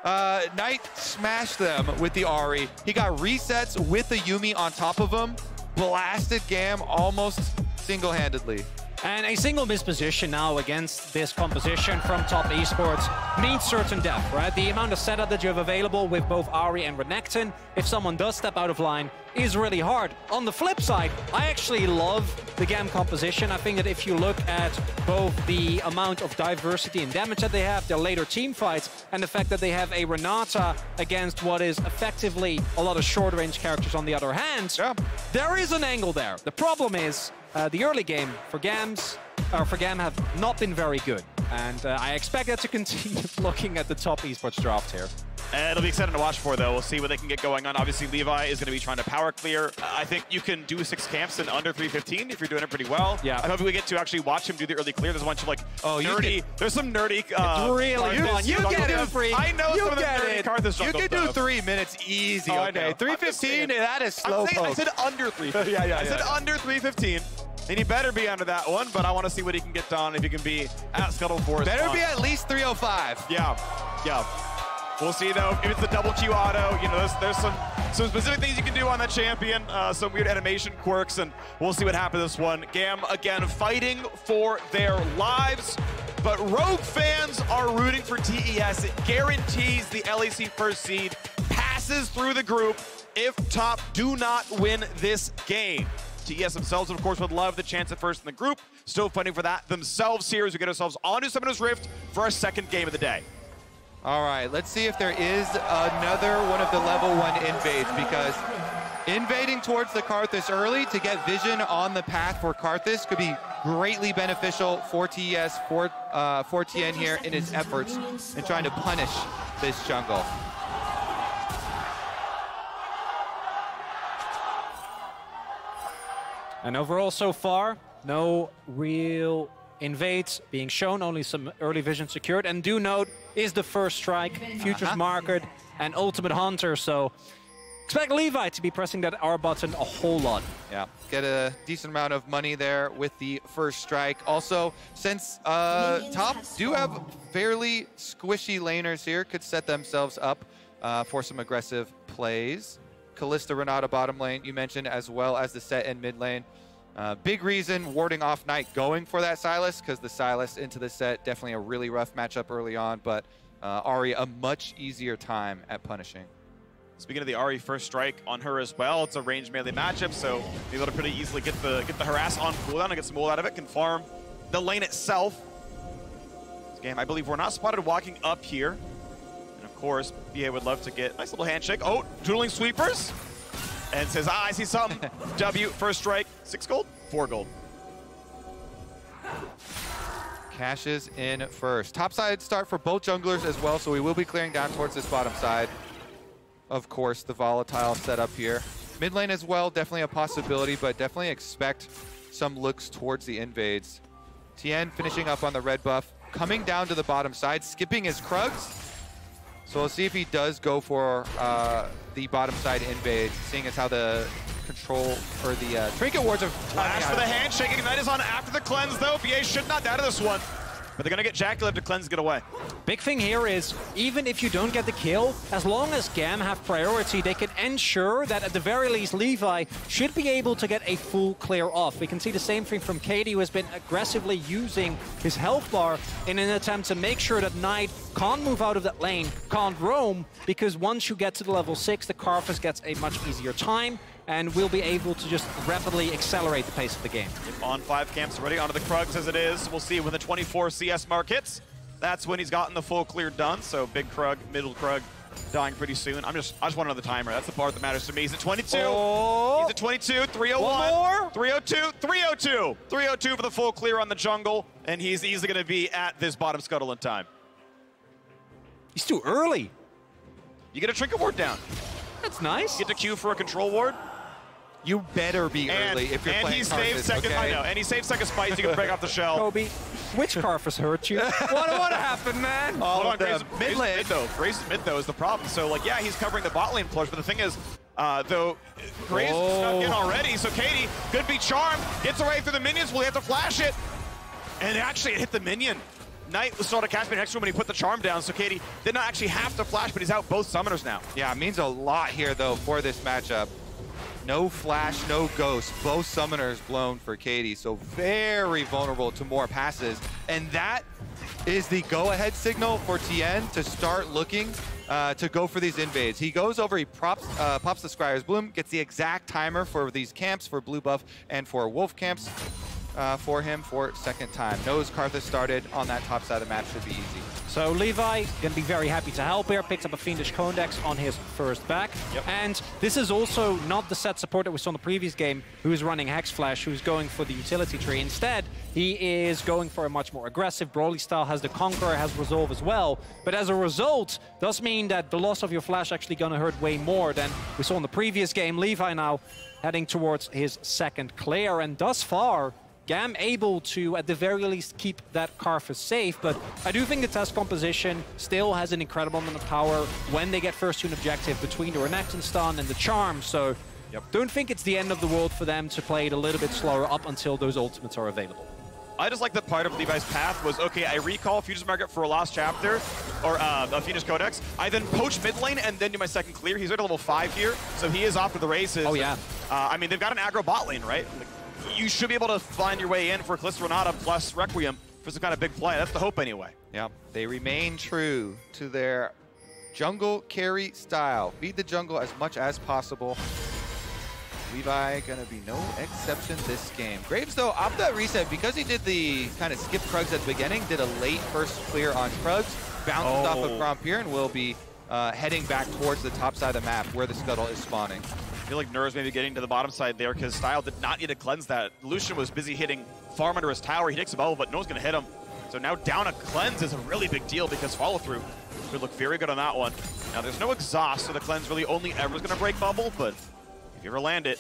Knight smashed them with the Ahri. He got resets with the Yuumi on top of him. Blasted Gam almost single-handedly. And a single misposition now against this composition from Top Esports means certain death, right? The amount of setup that you have available with both Ahri and Renekton, if someone does step out of line, is really hard. On the flip side, I actually love the Gam composition. I think that if you look at both the amount of diversity and damage that they have, their later team fights, and the fact that they have a Renata against what is effectively a lot of short-range characters on the other hand, there is an angle there. The problem is, the early game for Gam have not been very good. And I expect that to continue looking at the Top Esports draft here. It'll be exciting to watch for, though. We'll see what they can get going on. Obviously, Levi is going to be trying to power clear. I think you can do 6 camps in under 3:15 if you're doing it pretty well. Yeah. I hope we get to actually watch him do the early clear. There's a bunch of like nerdy. There's some nerdy. It's really fun. You get it, Free. I know some of the nerdy Karthus jungle You can do stuff. 3 minutes easy. Oh, okay, 3:15. That is slow. I said under 3:15. I said under 3:15. And he better be under that one, but I want to see what he can get done if he can be at Scuttle Forest. Better be at least 3:05. Yeah. We'll see, though, if it's the double Q auto. You know, there's some specific things you can do on that champion, some weird animation quirks, and we'll see what happens this one. Gam, again, fighting for their lives, but Rogue fans are rooting for TES. It guarantees the LEC first seed passes through the group if Top do not win this game. TES themselves, of course, would love the chance at first in the group. Still fighting for that themselves here as we get ourselves onto Summoner's Rift for our second game of the day. All right, let's see if there is another one of the level 1 invades, because invading towards the Karthus early to get vision on the path for Karthus could be greatly beneficial for TES, for TN here in his efforts in trying to punish this jungle. And overall so far, no real invades being shown, only some early vision secured. And do note, is the first strike, Futures Market, and Ultimate Hunter, so expect Levi to be pressing that R button a whole lot. Yeah, get a decent amount of money there with the first strike. Also, since Top do have fairly squishy laners here, could set themselves up for some aggressive plays. Kalista, Renata bottom lane, you mentioned, as well as the set in mid lane. Big reason warding off Knight going for that Sylas, because the Sylas into the set, definitely a really rough matchup early on, but Ahri a much easier time at punishing. Speaking of the Ahri first strike on her as well, it's a ranged melee matchup, so be able to pretty easily get the harass on cooldown and get some ult out of it, can farm the lane itself. This game, I believe we're not spotted walking up here. And of course, BA would love to get a nice little handshake. Oh, dueling sweepers. And says, I see something. W, first strike, 6 gold, 4 gold. Cashes in first. Top side start for both junglers as well, so we will be clearing down towards this bottom side. Of course, the volatile setup here. Mid lane as well, definitely a possibility, but definitely expect some looks towards the invades. Tien finishing up on the red buff, coming down to the bottom side, skipping his Krugs. So we'll see if he does go for the bottom side invade, seeing as how the control or the trinket wards are Flash for the handshake. Ignite is on after the cleanse, though. BA should not die to this one. But they're going to get Jackalib to cleanse, get away. Big thing here is, even if you don't get the kill, as long as Gam have priority, they can ensure that at the very least Levi should be able to get a full clear off. We can see the same thing from Katie, who has been aggressively using his health bar in an attempt to make sure that Knight can't move out of that lane, can't roam, because once you get to the level 6, the Karthus gets a much easier time, and we'll be able to just rapidly accelerate the pace of the game. On 5 camps already, onto the Krugs as it is. We'll see when the 24 CS mark hits. That's when he's gotten the full clear done. So big Krug, middle Krug, dying pretty soon. I just want another timer. That's the part that matters to me. He's at 22. Oh. He's at 22, 301, 302, 302. 302 for the full clear on the jungle, and he's easily going to be at this bottom scuttle in time. He's too early. You get a trinket ward down. That's nice. You get to queue for a control ward. You better be early if you're playing And he saved second, I know, and he saved second spikes, you can break off the shell. Kobe, which Karthus hurt you? what happened, man? Hold on, Graves mid though. Graves mid though is the problem. So like, yeah, he's covering the bot lane push, but the thing is, though, Graves snuck in already, so Katie could be charmed, gets away through the minions, will he have to flash it? And actually it hit the minion. Knight was sort of catching next to him when he put the charm down, so Katie did not actually have to flash, but he's out both summoners now. Yeah, it means a lot here though for this matchup. No flash, no ghost. Both summoners blown for Katie, so very vulnerable to more passes. And that is the go-ahead signal for Tien to start looking to go for these invades. He goes over, he pops the Scryer's Bloom, gets the exact timer for these camps, for blue buff and for wolf camps for him for second time. Knows Karthus started on that top side of the map, should be easy. So Levi gonna be very happy to help here, picks up a Fiendish Condex on his first back. Yep. And this is also not the set support that we saw in the previous game, who's running Hex Flash, who's going for the utility tree. Instead, he is going for a much more aggressive Broly style, has the Conqueror, has Resolve as well. But as a result, does mean that the loss of your Flash actually gonna hurt way more than we saw in the previous game. Levi now heading towards his second clear, and thus far, Gam able to, at the very least, keep that Karthus safe, but I do think the test composition still has an incredible amount of power when they get first to an objective between the Renekton stun and the Charm, so don't think it's the end of the world for them to play it a little bit slower up until those ultimates are available. I just like that part of Levi's path was, okay, I recall Future's Market for a lost chapter, or a Fiendish Codex. I then poach mid lane and then do my second clear. He's at level 5 here, so he is off to the races. Oh, yeah. I mean, they've got an aggro bot lane, right? Like, you should be able to find your way in for Callisto Renata plus Requiem for some kind of big play. That's the hope anyway. Yeah, they remain true to their jungle carry style. Feed the jungle as much as possible. Levi gonna be no exception this game. Graves though, opt that reset because he did the kind of skip Krugs at the beginning, did a late first clear on Krugs, bounced off of Grompier and will be heading back towards the top side of the map where the Scuttle is spawning. I feel like Nur's maybe getting to the bottom side there because Style did not need to cleanse that. Lucian was busy hitting farm under his tower. He takes a bubble, but no one's going to hit him. So now down a cleanse is a really big deal because follow through could look very good on that one. Now there's no exhaust, so the cleanse really only ever is going to break bubble, but if you ever land it,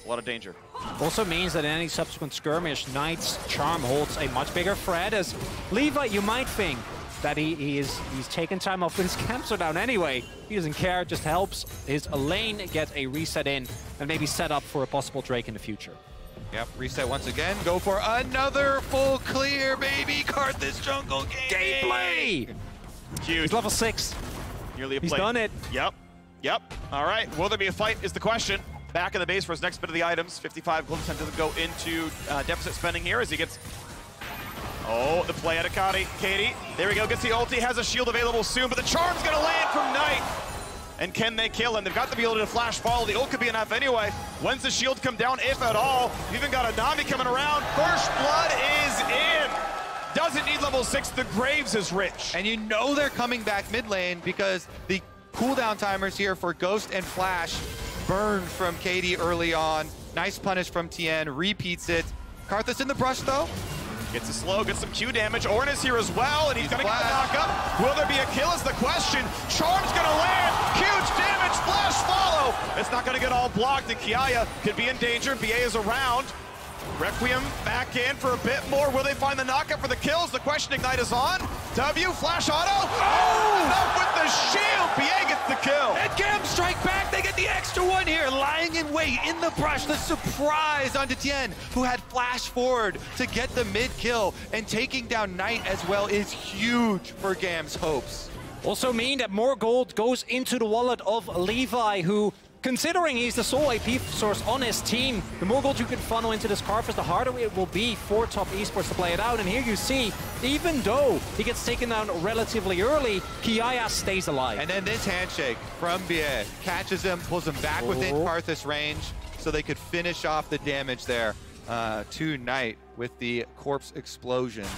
a lot of danger. Also means that in any subsequent skirmish, Knight's Charm holds a much bigger threat as Levi, you might think that he's taken time off, but his camps are down anyway. He doesn't care, just helps his lane get a reset in and maybe set up for a possible Drake in the future. Yep, reset once again. Go for another full clear, baby. Karthus jungle gameplay. Huge. He's level 6. Nearly a play. He's done it. Yep. All right, will there be a fight is the question. Back in the base for his next bit of the items. 55 Golden Cent doesn't go into deficit spending here as he gets... Oh, the play out of Katie. There we go, gets the ulti, has a shield available soon, but the charm's gonna land from Knight. And can they kill him? They've got the ability to flash follow. The ult could be enough anyway. When's the shield come down, if at all? You've even got a Nami coming around. First blood is in. Doesn't need level 6, the Graves is rich. And you know they're coming back mid lane because the cooldown timers here for Ghost and Flash burned from Katie early on. Nice punish from Tien, repeats it. Karthus in the brush though. Gets a slow, gets some Q damage. Ornn is here as well, and he's gonna get the knock up. Will there be a kill is the question. Charm's gonna land, huge damage, flash follow. It's not gonna get all blocked, and Kiaya could be in danger. BA is around. Requiem back in for a bit more. Will they find the knockup for the kills? The question, Ignite is on. W, flash auto. Oh! Enough with the shield. BA gets the kill. And Gam strike back. They get the extra one here. Lying in wait in the brush. The surprise onto Tien, who had flash forward to get the mid kill. And taking down Knight as well is huge for Gam's hopes. Also mean that more gold goes into the wallet of Levi, who, considering he's the sole AP source on his team, the more gold you can funnel into this Karthus, the harder it will be for Top Esports to play it out. And here you see, even though he gets taken down relatively early, Kiaya stays alive. And then this handshake from BA catches him, pulls him back within Karthus range, so they could finish off the damage there to Knight with the corpse explosions.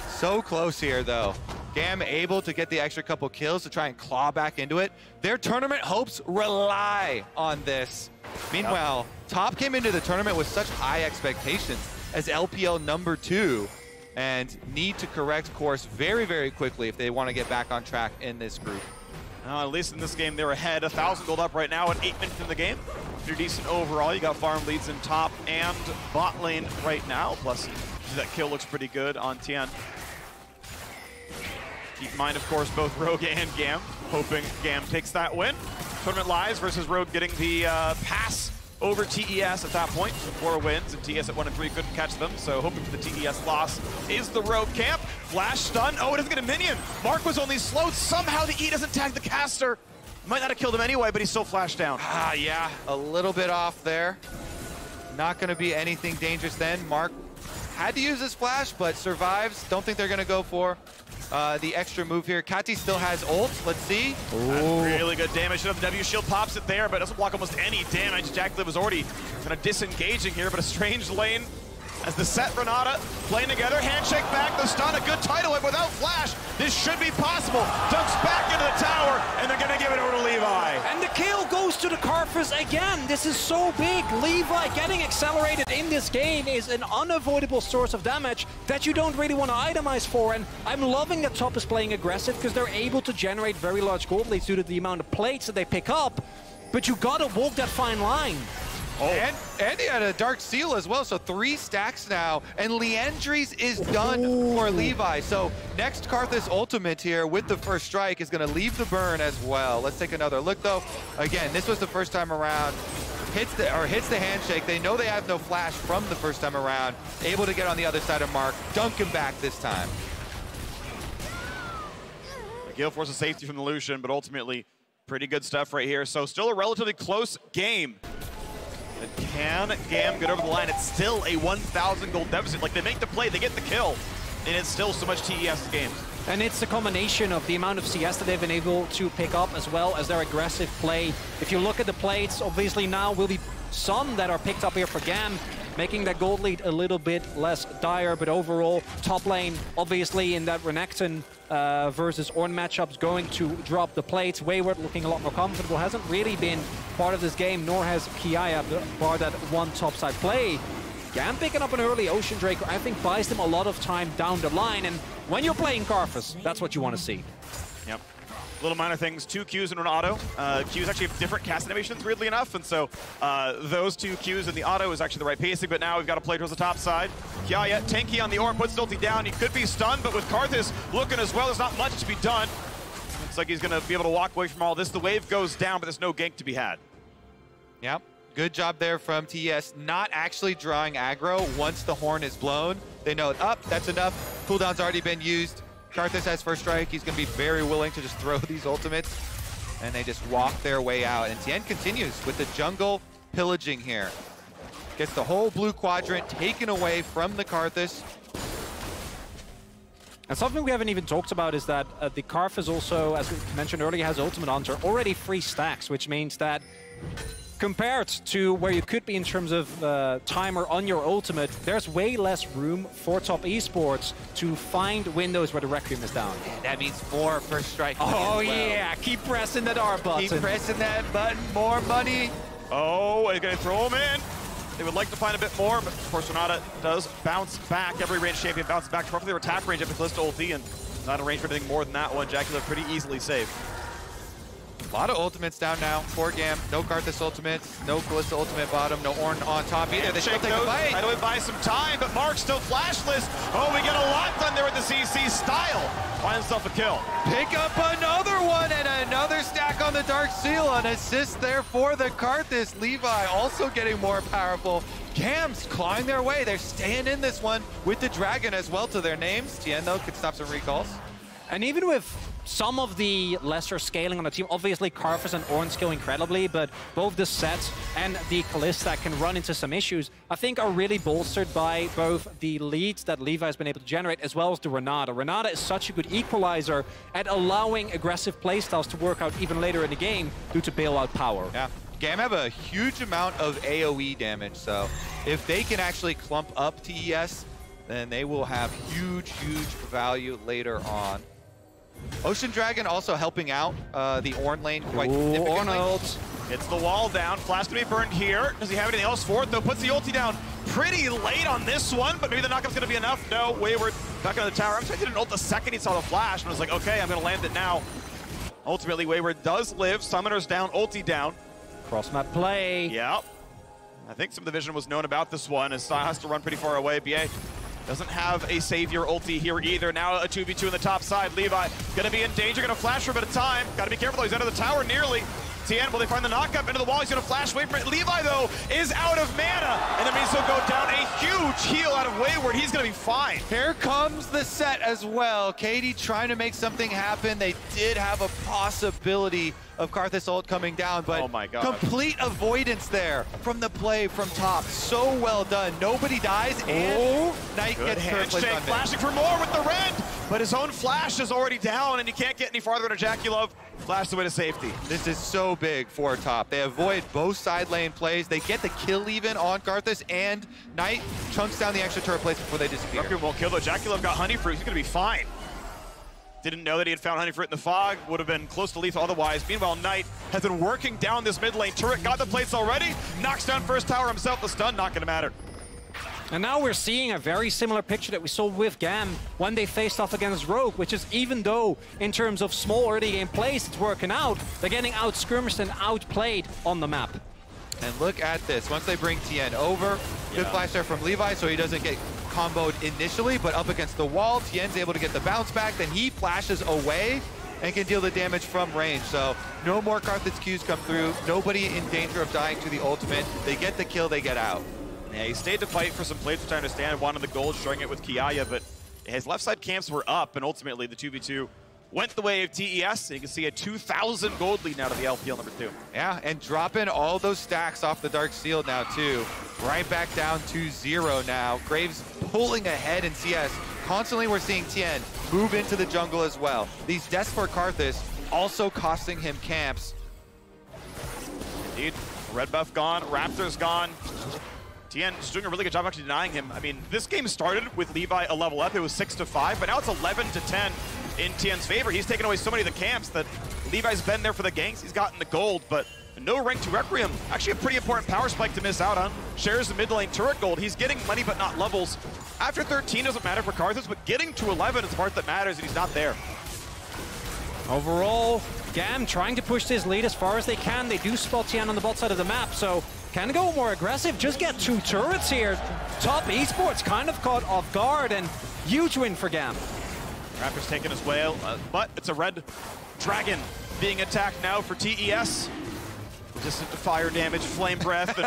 So close here though. Gam able to get the extra couple kills to try and claw back into it. Their tournament hopes rely on this. Meanwhile, Top came into the tournament with such high expectations as LPL #2 and need to correct course very, very quickly if they want to get back on track in this group. At least in this game, they're ahead. 1,000 gold up right now at 8 minutes in the game. Pretty decent overall. You got farm leads in top and bot lane right now. Plus, that kill looks pretty good on Tien. Keep in mind, of course, both Rogue and Gam, hoping Gam takes that win. Tournament lies versus Rogue getting the pass over TES at that point. 4 wins, and TES at 1 and 3 couldn't catch them, so hoping for the TES loss is the Rogue camp. Flash stun. Oh, it doesn't get a minion. Mark was only slowed. Somehow the E doesn't tag the caster. Might not have killed him anyway, but he's still flashed down. Yeah, a little bit off there. Not going to be anything dangerous then. Mark had to use his flash, but survives. Don't think they're going to go for the extra move here. Kati still has ult. Let's see. That's really good damage. The W shield pops it there, but doesn't block almost any damage. Jack was already kind of disengaging here, but a strange lane as the set Renata playing together. Handshake back, the stun, a good tidal wave without flash. This should be possible. Dunks back into the tower, and they're going to give it over to Levi. And the kill goes to the Karthus again. This is so big. Levi getting accelerated in this game is an unavoidable source of damage that you don't really want to itemize for. And I'm loving that top is playing aggressive because they're able to generate very large gold leads due to the amount of plates that they pick up. But you got to walk that fine line. And he had a Dark Seal as well, so 3 stacks now. And Liandry's is done for Levi. So next Karthus ultimate here with the first strike is going to leave the burn as well. Let's take another look though. Again, this was the first time around. Hits the handshake. They know they have no flash from the first time around. Able to get on the other side of Mark. Dunk him back this time. Gale forces safety from the Lucian, but ultimately pretty good stuff right here. So still a relatively close game. But can Gam get over the line? It's still a 1,000 gold deficit. Like, they make the play, they get the kill, and it's still so much TES game. And it's a combination of the amount of CS that they've been able to pick up as well as their aggressive play. If you look at the plates, obviously now will be some that are picked up here for Gam, making that gold lead a little bit less dire, but overall, top lane, obviously in that Renekton versus Ornn matchups, going to drop the plates. Wayward looking a lot more comfortable, hasn't really been part of this game, nor has Kiaya, bar that one topside play. Gam picking up an early Ocean Drake, I think buys them a lot of time down the line, and when you're playing Karthus, that's what you want to see. Yep. Little minor things, 2 Qs and an auto. Qs actually have different cast animations, weirdly enough, and so those 2 Qs and the auto is actually the right pacing, but now we've got to play towards the top side. Kiaya, tanky on the Ornn, puts ulti down. He could be stunned, but with Karthus looking as well, there's not much to be done. Looks like he's going to be able to walk away from all this. The wave goes down, but there's no gank to be had. Yep, good job there from TES, not actually drawing aggro once the horn is blown. They know it up, that's enough. Cooldown's already been used. Karthus has first strike. He's going to be very willing to just throw these ultimates, and they just walk their way out. And Tien continues with the jungle pillaging here. Gets the whole blue quadrant taken away from the Karthus. And something we haven't even talked about is that the Karthus also, as we mentioned earlier, has Ultimate Hunter, already 3 stacks, which means that compared to where you could be in terms of timer on your ultimate, there's way less room for top esports to find windows where the Requiem is down. And that means more first strike. Oh yeah, keep pressing that R button. Keep pressing that button, more money. Oh, they're going to throw him in. They would like to find a bit more, but of course Renata does bounce back. Every range champion bounces back. Probably their attack range if it's Kalista ulti, and not a range for anything more than that one. Jacula pretty easily saved. A lot of ultimates down now for Gam. No Karthus ultimates, no Kalista ultimate bottom, no Ornn on top either. They still take a bite. I know it buys some time, but Mark's still flashless. Oh, we get a lot done there with the CC style. Finds himself a kill. Pick up another one and another stack on the Dark Seal. An assist there for the Karthus. Levi also getting more powerful. Gam's clawing their way. They're staying in this one with the Dragon as well to their names. Tien, though, could stop some recalls. And even with some of the lesser scaling on the team, obviously Karthus and Ornn scale incredibly, but both the set and the Kalista can run into some issues, I think are really bolstered by both the leads that Levi has been able to generate as well as the Renata. Renata is such a good equalizer at allowing aggressive playstyles to work out even later in the game due to bailout power. Yeah. Gam have a huge amount of AoE damage, so if they can actually clump up TES, then they will have huge, huge value later on. Ocean Dragon also helping out the Ornn lane quite significantly. Hits the wall down. Flash gonna be burned here. Does he have anything else for it, though? Puts the ulti down pretty late on this one, but maybe the knockup's gonna be enough. No, Wayward back on the tower. I'm sorry, he didn't ult the second he saw the flash, and was like, okay, I'm gonna land it now. Ultimately, Wayward does live. Summoner's down, ulti down. Cross-map play. Yep. I think some of the vision was known about this one, as Sai has to run pretty far away. BA doesn't have a savior ulti here either. Now a 2v2 on the top side. Levi gonna be in danger, gonna flash for a bit of time. Gotta be careful though, he's under the tower nearly. Tien, will they find the knockup into the wall? He's gonna flash away from it. Levi though is out of mana, and that means he'll go down. A huge heal out of Wayward. He's gonna be fine. Here comes the set as well. Katie trying to make something happen. They did have a possibility of Karthus ult coming down, but oh my God, complete avoidance there from the play from top. So well done. Nobody dies, and Knight Good gets third place handshake, on mid. flashing for more with the red, but his own flash is already down, and you can't get any farther than Ejaculov. Flash away to safety. This is so big for top. They avoid both side lane plays. They get the kill even on Karthus, and Knight chunks down the extra turret place before they disappear. Raccoon won't kill though. Ejaculov got honey fruit. He's gonna be fine. Didn't know that he had found honey fruit in the fog. Would have been close to lethal otherwise. Meanwhile, Knight has been working down this mid lane turret. Got the plates already. Knocks down first tower himself. The stun not gonna matter. And now we're seeing a very similar picture that we saw with GAM when they faced off against Rogue, which is even though in terms of small early game plays it's working out, they're getting out-skirmished and outplayed on the map. And look at this. Once they bring Tien over, good flash there from Levi so he doesn't get comboed initially, but up against the wall, Tien's able to get the bounce back, then he flashes away and can deal the damage from range. So no more Karthus Qs come through, nobody in danger of dying to the ultimate. They get the kill, they get out. Yeah, he stayed to fight for some plates, which I understand, wanted the gold, showing it with Kiaya, but his left side camps were up, and ultimately the 2v2 went the way of TES, and you can see a 2,000 gold lead now to the LPL number 2. Yeah, and dropping all those stacks off the Dark Seal now too. Right back down to 0 now. Graves pulling ahead in CS. Constantly we're seeing Tien move into the jungle as well. These deaths for Karthus also costing him camps. Indeed, red buff gone, Raptor's gone. Tien is doing a really good job actually denying him. I mean, this game started with Levi a level up. It was 6-5, but now it's 11-10 in Tien's favor. He's taken away so many of the camps that Levi's been there for the ganks. He's gotten the gold, but no rank to Requiem. Actually a pretty important power spike to miss out on. Shares the mid lane turret gold. He's getting money, but not levels. After 13 doesn't matter for Karthus, but getting to 11 is the part that matters, and he's not there. Overall, GAM trying to push this lead as far as they can. They do spot Tien on the bot side of the map, so can go more aggressive, just get 2 turrets here. Top Esports kind of caught off guard, and huge win for GAM. Raptor's taking his whale, but it's a red dragon being attacked now for TES. Resistant to fire damage, flame breath.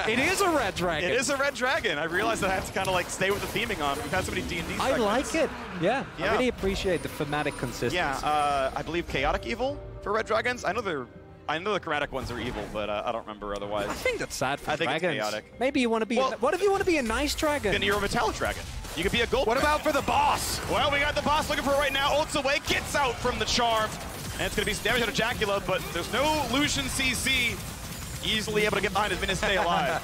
It is a red dragon. It is a red dragon. I realized that I have to kind of like stay with the theming on. We've had so many D&D segments. I like it. Yeah, I really appreciate the thematic consistency. Yeah, I believe chaotic evil for red dragons. I know the chromatic ones are evil, but I don't remember otherwise. I think that's sad for dragons. I think it's chaotic. Maybe you want to be. What if you want to be a nice dragon? Then you're a metallic dragon. You could be a gold. What about for the boss? Well, we got the boss looking for it right now. Ults away, gets out from the charm. And it's going to be some damage on Ejaculov, but there's no Lucian CC. Easily able to get behind his minute, stay alive.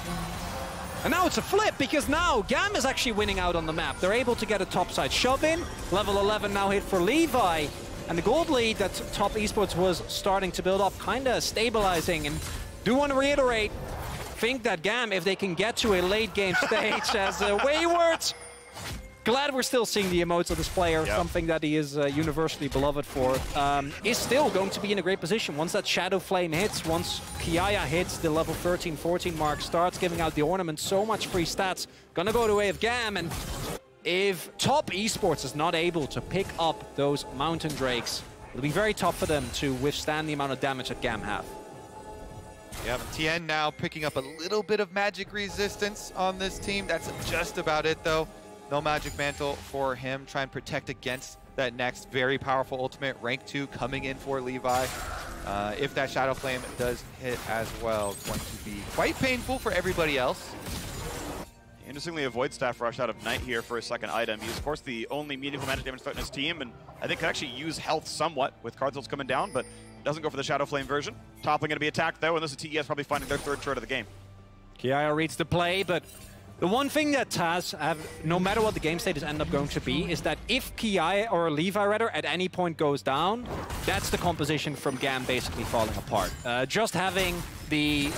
And now it's a flip, because now GAM is actually winning out on the map. They're able to get a topside shove in. Level 11 now hit for Levi. And the gold lead that Top Esports was starting to build up, kind of stabilizing. And do want to reiterate, think that GAM, if they can get to a late game stage as Wayward, glad we're still seeing the emotes of this player, something that he is universally beloved for, is still going to be in a great position. Once that Shadow Flame hits, once Kiaya hits the level 13, 14 mark, starts giving out the ornament, so much free stats, gonna go the way of GAM. And if Top Esports is not able to pick up those Mountain Drakes, it'll be very tough for them to withstand the amount of damage that GAM have. Yep, Tien now picking up a little bit of magic resistance on this team. That's just about it, though. No magic mantle for him. Try and protect against that next very powerful ultimate. Rank 2 coming in for Levi. If that Shadow Flame does hit as well, it's going to be quite painful for everybody else. Interestingly, a Void Staff rush out of Knight here for a second item. He's, of course, the only meaningful magic damage threat in his team, and I think could actually use health somewhat with Cardinals coming down, but doesn't go for the Shadow Flame version. Toppling going to be attacked, though, and this is TES probably finding their third turret of the game. Kiaya reads the play, but the one thing that Taz have, no matter what the game status end up going to be, is that if Kiaya, or Levi rather, at any point goes down, that's the composition from GAM basically falling apart. Just having the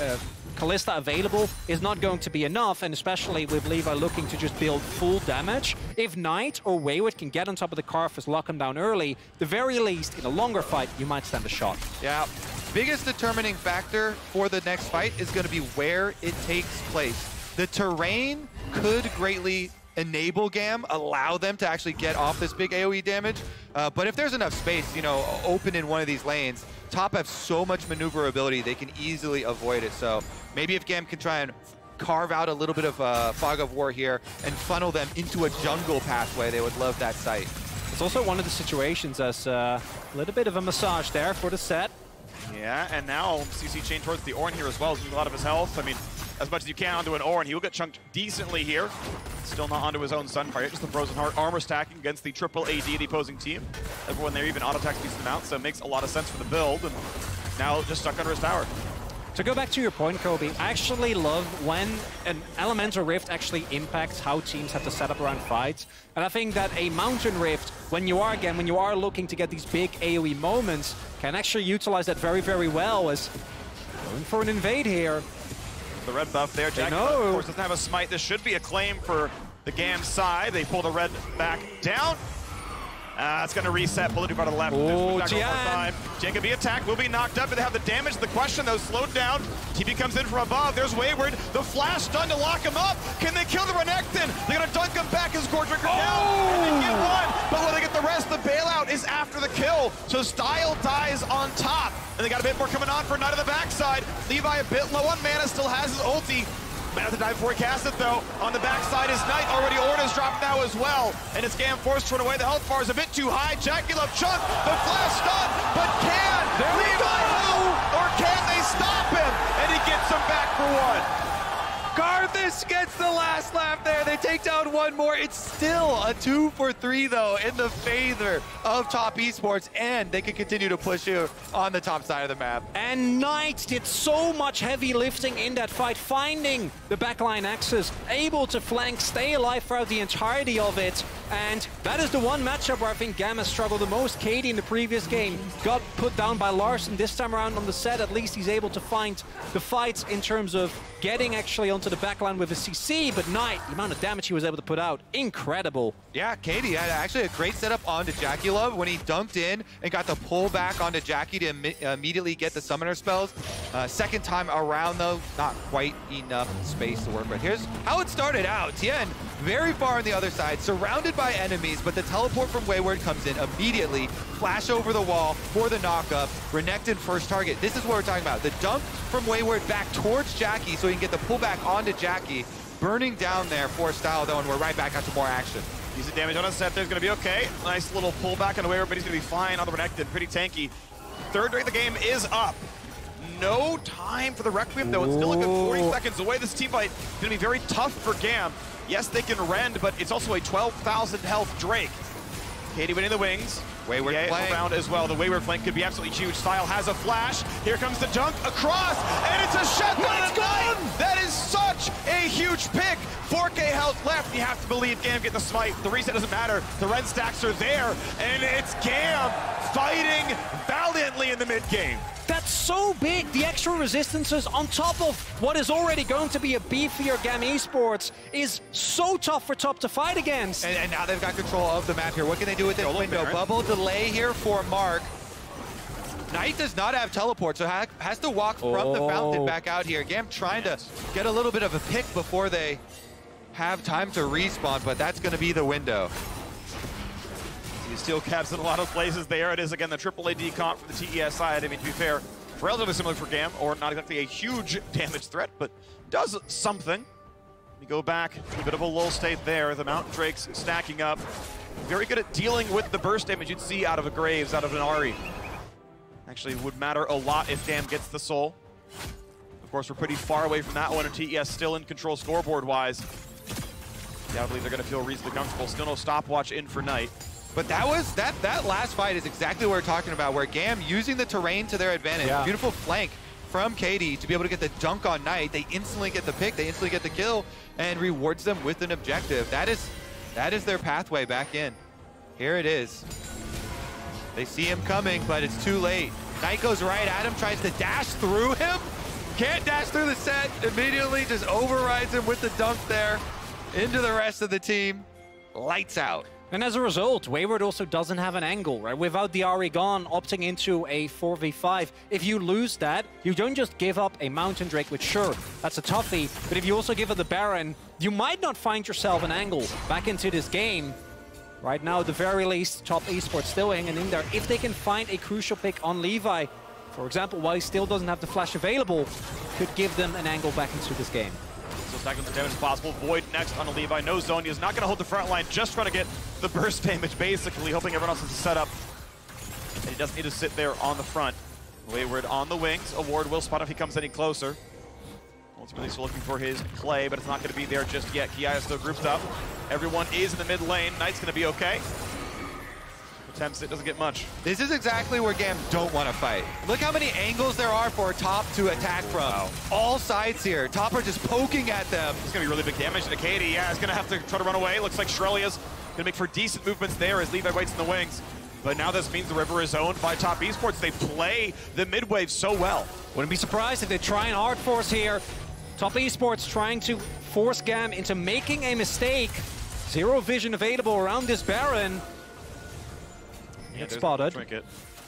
Kalista available is not going to be enough, and especially with Levi looking to just build full damage. If Knight or Wayward can get on top of the Karthus, lock him down early, the very least, in a longer fight, you might stand a shot. Yeah. Biggest determining factor for the next fight is going to be where it takes place. The terrain could greatly enable GAM, allow them to actually get off this big AoE damage. But if there's enough space, you know, open in one of these lanes, Top have so much maneuverability, they can easily avoid it. So maybe if GAM can try and carve out a little bit of fog of war here and funnel them into a jungle pathway, they would love that sight. It's also one of the situations as a little bit of a massage there for the set. Yeah, and now CC chain towards the Ornn here as well. He's using a lot of his health. I mean, as much as you can onto an Ornn, he will get chunked decently here. Still not onto his own Sunfire, just the Frozen Heart armor stacking against the triple AD of the opposing team. Everyone there even auto-attacks a decent amount, so it makes a lot of sense for the build, and now just stuck under his tower. To go back to your point, Kobe, I actually love when an Elemental Rift actually impacts how teams have to set up around fights. And I think that a Mountain Rift, when you are looking to get these big AoE moments, can actually utilize that very, very well as going for an invade here. The red buff there, Jack, of course, doesn't have a smite. This should be a claim for the GAM side. They pull the red back down. It's going to reset, pull it part of the left. Jan can be attacked, will be knocked up, but they have the damage. The question, though, slowed down. TP comes in from above. There's Wayward. The flash stun to lock him up. Can they kill the Renekton? They're going to dunk him back as Goredrinker down. And they get one, but when they get the rest, the bailout is after the kill. So Style dies on top. And they got a bit more coming on for Knight on the backside. Levi a bit low on mana, still has his ulti. Might have to die before he casts it, though. On the backside is Knight. Already Ornn is dropped now as well. And it's GAM forced to run away. The health bar is a bit too high. Jackie Love chunk. The flash stun. But can Levi move? Or can they stop him? And he gets him back for one. Karthus gets the last laugh there. They take down one more. It's still a 2 for 3, though, in the favor of Top Esports, and they can continue to push you on the top side of the map. And Knight did so much heavy lifting in that fight, finding the backline axis, able to flank, stay alive throughout the entirety of it. And that is the one matchup where I think GAM has struggled the most. Katie in the previous game got put down by Larson. This time around on the set, at least he's able to find the fights in terms of getting actually onto the backline with a CC, but Knight, the amount of damage he was able to put out, incredible. Yeah, Katie had actually a great setup onto Jackie Love when he dunked in and got the pull back onto Jackie to immediately get the summoner spells. Second time around, though, not quite enough space to work with. Here's how it started out. Tien, very far on the other side, surrounded by enemies, but the teleport from Wayward comes in immediately. Flash over the wall for the knockup. Renekton first target. This is what we're talking about. The dunk from Wayward back towards Jackie so he can get the pullback onto Jackie. Burning down there for Style, though, and we're right back into more action. Decent damage on a set there's going to be okay. Nice little pullback on the Wayward, but he's going to be fine on the Renekton. Pretty tanky. Third drink of the game is up. No time for the Requiem, though. It's still a good 40 seconds away. This team fight is going to be very tough for GAM. Yes, they can rend, but it's also a 12,000 health Drake. Katie winning the wings. Wayward flank around as well. The Wayward flank could be absolutely huge. Style has a flash. Here comes the dunk across, and it's a shutdown. It's gone! That is such a huge pick. 4K health left. You have to believe GAM get the smite. The reset doesn't matter. The red stacks are there, and it's GAM fighting valiantly in the mid game. That's so big. The extra resistances on top of what is already going to be a beefier GAM Esports is so tough for Top to fight against. And now they've got control of the map here. What can they do with this window? Bubble delay here for Mark. Knight does not have teleport, so has to walk from the fountain back out here. GAM trying to get a little bit of a pick before they have time to respawn, but that's going to be the window. You steal caps in a lot of places. There it is again, the triple AD comp for the TES side. I mean, to be fair, relatively similar for GAM, or not exactly a huge damage threat, but does something. We go back, a bit of a lull state there. The Mountain Drakes stacking up. Very good at dealing with the burst damage you'd see out of a Graves, out of an Ahri. Actually, would matter a lot if GAM gets the soul. Of course, we're pretty far away from that one, and TES still in control scoreboard-wise. Yeah, I believe they're going to feel reasonably comfortable. Still no stopwatch in for Knight. But that was that last fight is exactly what we're talking about, where GAM using the terrain to their advantage. Yeah. Beautiful flank from Katie to be able to get the dunk on Knight. They instantly get the pick, they instantly get the kill, and rewards them with an objective. That is their pathway back in. Here it is. They see him coming, but it's too late. Knight goes right at him, tries to dash through him, Can't dash through the set. Immediately just overrides him with the dunk there. Into the rest of the team. Lights out. And as a result, Wayward also doesn't have an angle, right? Without the RE gone, opting into a 4v5. If you lose that, you don't just give up a Mountain Drake, which sure, that's a toughie, but if you also give up the Baron, you might not find yourself an angle back into this game. Right now, at the very least, Top Esports still hanging in there. If they can find a crucial pick on Levi, for example, while he still doesn't have the flash available, could give them an angle back into this game. So stacking the damage as possible. Void next on a Levi. No zone. He is not going to hold the front line. Just trying to get the burst damage, basically, hoping everyone else is set up. And he doesn't need to sit there on the front. Wayward on the wings. Award will spot if he comes any closer. Ultimately, still looking for his play, but it's not going to be there just yet. Kia is still grouped up. Everyone is in the mid lane. Knight's going to be okay. Attempts it, doesn't get much. This is exactly where GAM don't want to fight. Look how many angles there are for Top to attack from. Wow. All sides here. Top are just poking at them. It's going to be really big damage to Katie. Yeah, it's going to have to try to run away. Looks like Shrelia's going to make for decent movements there as Levi waits in the wings. But now this means the river is owned by Top Esports. They play the mid-wave so well. Wouldn't be surprised if they try and hard force here. Top Esports trying to force GAM into making a mistake. Zero vision available around this Baron. Yeah, spotted. Trinket.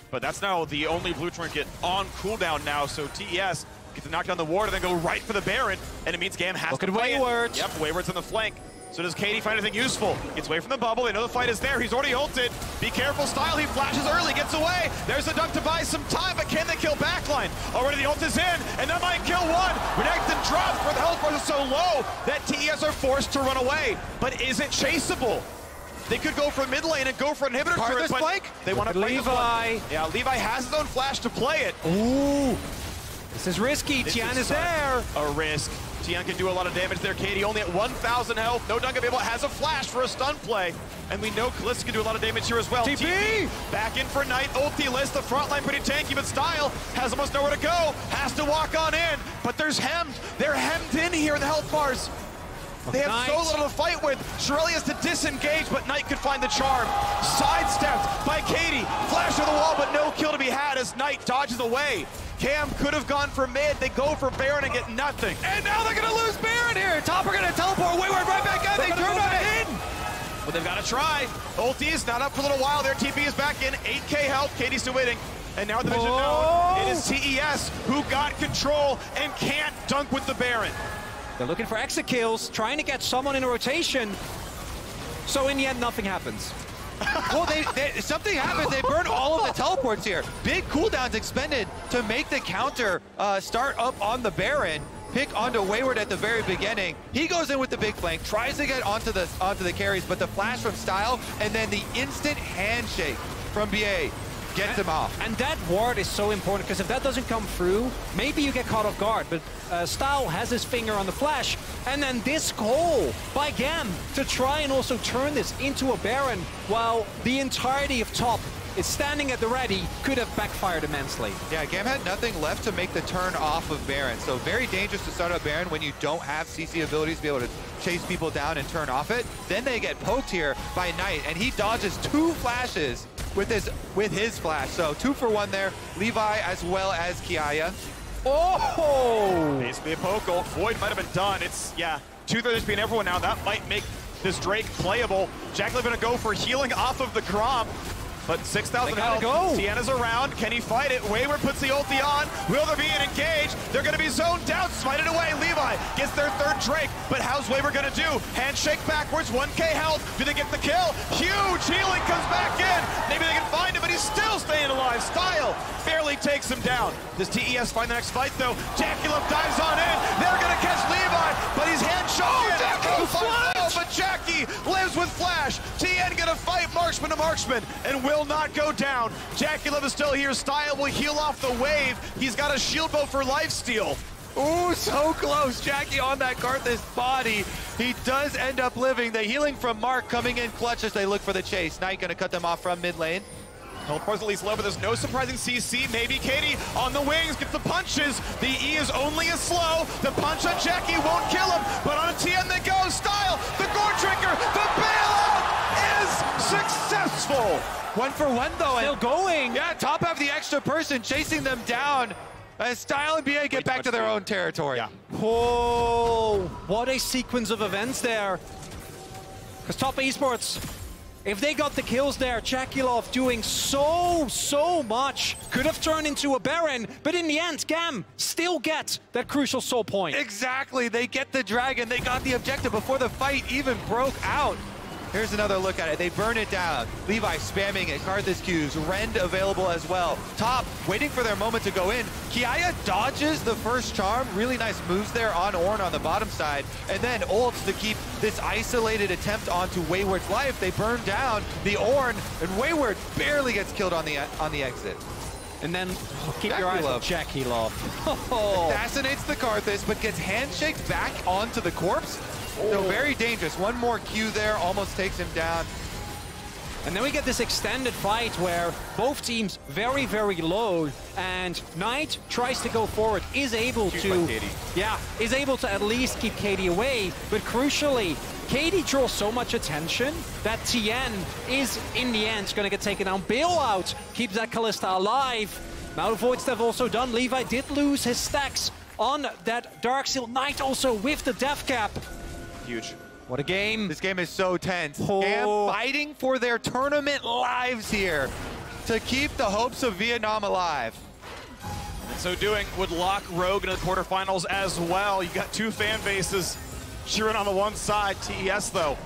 But that's now the only blue trinket on cooldown now, so TES gets to knock down the ward and then go right for the Baron, and it means GAM has to play Wayward. it. Yep, Wayward's on the flank. So does Katie find anything useful? Gets away from the bubble, they know the fight is there, he's already ulted. Be careful, Style, he flashes early, gets away. There's the dunk to buy some time, but can they kill backline? Already the ult is in, and that might kill one. Renekton drops, where the health bar is so low that TES are forced to run away. But is it chaseable? They could go for mid lane and go for an inhibitor turret, but flank? They want to play Levi. Yeah, Levi has his own flash to play it. Ooh, this is risky. Tian is there. A risk. Tian can do a lot of damage there. Katie only at 1,000 health. No dunk available. Has a flash for a stun play. And we know Kalista can do a lot of damage here as well. TP! Back in for Knight. Ulti list. The front line pretty tanky, but Style has almost nowhere to go. Has to walk on in. But there's hemmed. They're hemmed in here in the health bars. They have so little to fight with. Shirley has to disengage, but Knight could find the charm. Sidestepped by Katie. Flash to the wall, but no kill to be had as Knight dodges away. Cam could have gone for mid. They go for Baron and get nothing. And now they're going to lose Baron here. Top are going to teleport Wayward right back out. They turn back in. But they've got to try. Ulti is not up for a little while there. TP is back in. 8K health. Katie's still waiting. And now the vision known. It is TES who got control and can't dunk with the Baron. They're looking for exit kills, trying to get someone in a rotation. So in the end, nothing happens. Well, something happens. They burn all of the teleports here. Big cooldowns expended to make the counter start up on the Baron. Pick onto Wayward at the very beginning. He goes in with the big flank, tries to get onto the carries, but the flash from Style and then the instant handshake from BA gets him off. And that ward is so important, because if that doesn't come through, maybe you get caught off guard, but Style has his finger on the flash, and then this call by GAM to try and also turn this into a Baron, while the entirety of Top is standing at the ready, could have backfired immensely. Yeah, GAM had nothing left to make the turn off of Baron, so very dangerous to start up Baron when you don't have CC abilities to be able to chase people down and turn off it. Then they get poked here by Knight, and he dodges 2 flashes with his flash. So 2 for 1 there. Levi as well as Kiaya. Oh! Basically a poke. Void might have been done. It's, yeah, 2/3 being everyone now. That might make this Drake playable. Jacqueline gonna go for healing off of the Grom. But 6,000 health. Tiana's around. Can he fight it? Wayward puts the ulti on. Will there be an engage? They're going to be zoned down. Smite it away. Levi gets their 3rd Drake. But how's Wayward going to do? Handshake backwards. 1K health. Do they get the kill? Huge healing comes back in. Maybe they can find him, but he's still staying alive. Style barely takes him down. Does TES find the next fight, though? Jacqueline dives on in. They're going to catch Levi, but he's handshaked. But Jackie lives with Flash. TN going to fight marksman to marksman and will not go down. Jackie Love is still here. Style will heal off the wave. He's got a shield bow for lifesteal. Ooh, so close. Jackie on that Karthus body. He does end up living. The healing from Mark coming in clutch as they look for the chase. Knight going to cut them off from mid lane. Health bars at least low, but there's no surprising CC. Maybe Katie on the wings gets the punches. The E is only as slow. The punch on Jackie won't kill him, but on a TN they go. Style, the Gore Trigger, the bailout is successful. 1 for 1 though. Still going. Yeah, Top have the extra person chasing them down. Style and BA get back to their own territory. Yeah. Oh, what a sequence of events there. Because Top Esports, if they got the kills there, Chakilov doing so much. Could have turned into a Baron, but in the end, Gam still gets that crucial soul point. Exactly, they get the dragon, they got the objective before the fight even broke out. Here's another look at it. They burn it down. Levi spamming it. Karthus Qs. Rend available as well. Top waiting for their moment to go in. Kiaya dodges the first charm. Really nice moves there on Ornn on the bottom side. And then ults to keep this isolated attempt onto Wayward's life. They burn down the Ornn, and Wayward barely gets killed on the exit. And then keep your eyes on Chakilov. Assassinates the Karthus, but gets handshaked back onto the corpse. So very dangerous. One more Q there, almost takes him down. And then we get this extended fight where both teams very low, and Knight tries to go forward, is able to at least keep KD away, but crucially, KD draws so much attention that Tien is in the end going to get taken down. Bailout keeps that Kalista alive. Now the Void Step also done. Levi did lose his stacks on that Dark Seal. Knight also with the death cap. Huge. What a game. This game is so tense. Gam fighting for their tournament lives here to keep the hopes of Vietnam alive. And so doing would lock Rogue into the quarterfinals as well. You got two fan bases cheering on the one side. TES, though,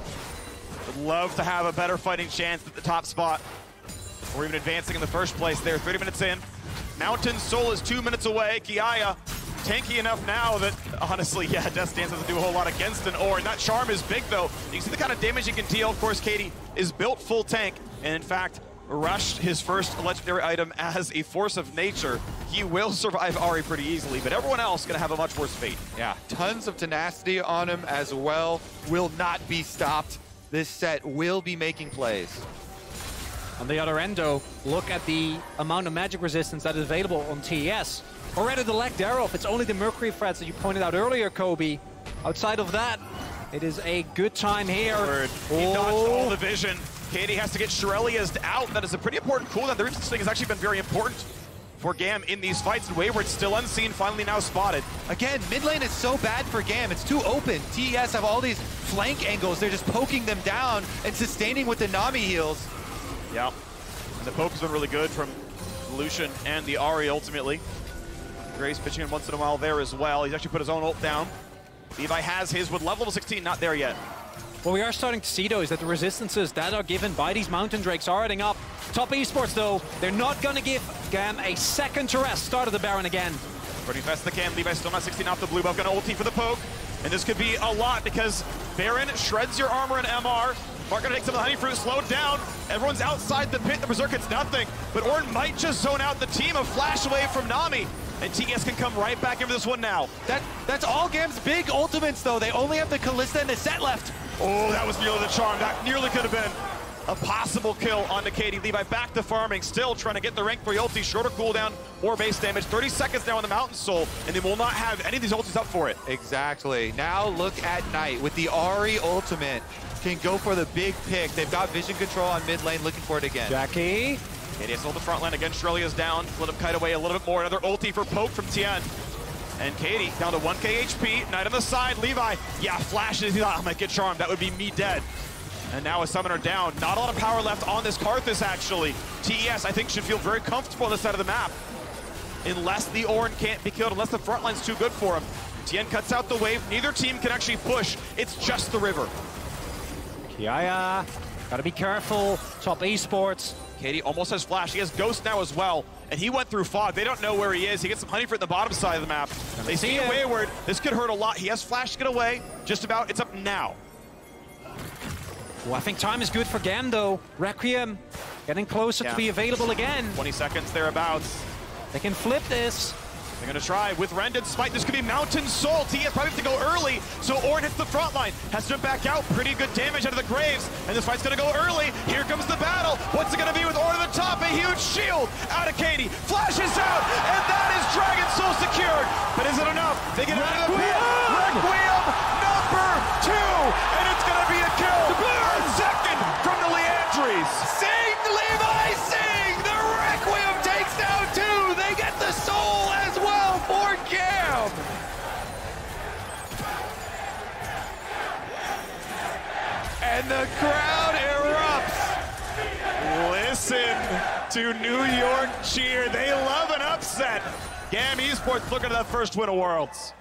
would love to have a better fighting chance at the top spot, or even advancing in the first place there. 30 minutes in. Mountain Soul is 2 minutes away. Kiaya tanky enough now that, honestly, yeah, Death Dance doesn't do a whole lot against an Ornn. That charm is big, though. You can see the kind of damage he can deal. Of course, KD is built full tank, and in fact, rushed his first legendary item as a force of nature. He will survive Ahri pretty easily, but everyone else going to have a much worse fate. Yeah, tons of tenacity on him as well. Will not be stopped. This set will be making plays. On the other end, though, look at the amount of magic resistance that is available on TES. Already the lack thereof, it's only the Mercury threats that you pointed out earlier, Kobe. Outside of that, it is a good time here. He dodged all the vision. KD has to get Shirelia's out. That is a pretty important cooldown. The resistance thing has actually been very important for Gam in these fights, and Wayward still unseen, finally now spotted. Again, mid lane is so bad for Gam. It's too open. TES have all these flank angles. They're just poking them down and sustaining with the Nami heals. Yeah, and the poke has been really good from Lucian and the Ahri ultimately. Grace pitching in once in a while there as well. He's actually put his own ult down. Levi has his with level 16, not there yet. What we are starting to see, though, is that the resistances that are given by these Mountain Drakes are adding up. Top Esports, though, they're not going to give Gam a second to rest. Started the Baron again. Pretty fast they can. Levi still not 16 off the blue buff. Going to ulti for the poke. And this could be a lot because Baron shreds your armor and MR. Mark gonna take some of the honey fruit, slowed down. Everyone's outside the pit. The Berserk hits nothing. But Ornn might just zone out the team. A flash away from Nami. And TES can come right back into this one now. That's all Gam's big ultimates, though. They only have the Kalista and the set left. Oh, that was nearly the charm. That nearly could have been a possible kill onto KD. Levi back to farming, still trying to get the rank 3 ulti, shorter cooldown, more base damage. 30 seconds now on the Mountain Soul, and they will not have any of these ultis up for it. Exactly. Now look at Knight with the Ahri ultimate. Can go for the big pick. They've got vision control on mid lane, looking for it again. Jackie. KD has held the front line again. Shrelia's down. Let him kite away a little bit more. Another ulti for poke from Tien. And KD down to 1k HP. Knight on the side. Levi, yeah, flashes. He's like, I might get charmed. That would be me dead. And now a summoner down. Not a lot of power left on this Karthus, actually. TES, I think, should feel very comfortable on this side of the map. Unless the Ornn can't be killed, unless the front line's too good for him. Tien cuts out the wave. Neither team can actually push. It's just the river. Kiaya, gotta be careful. Top Esports. KD almost has flash. He has Ghost now as well. And he went through fog. They don't know where he is. He gets some honey fruit at the bottom side of the map. They see Wayward. This could hurt a lot. He has flash to get away. Just about. It's up now. Well, I think time is good for Gam, though. Requiem getting closer to be available again. 20 seconds thereabouts. They can flip this. They're going to try with Rended Smite. This could be Mountain Soul. TES probably have to go early, so Ornn hits the front line. Has to back out. Pretty good damage out of the Graves, and this fight's going to go early. Here comes the battle. What's it going to be with Ornn at the top? A huge shield out of KD. Flashes out, and that is Dragon Soul secured. But is it enough? They get out of the pit. Requiem number 2, and it's going to be a kill. Second from the Leandries. Sing, Levi, sing! The Requiem takes down 2. They get the soul as well. to New York cheer. They love an upset. GAM Esports looking at that first win of Worlds.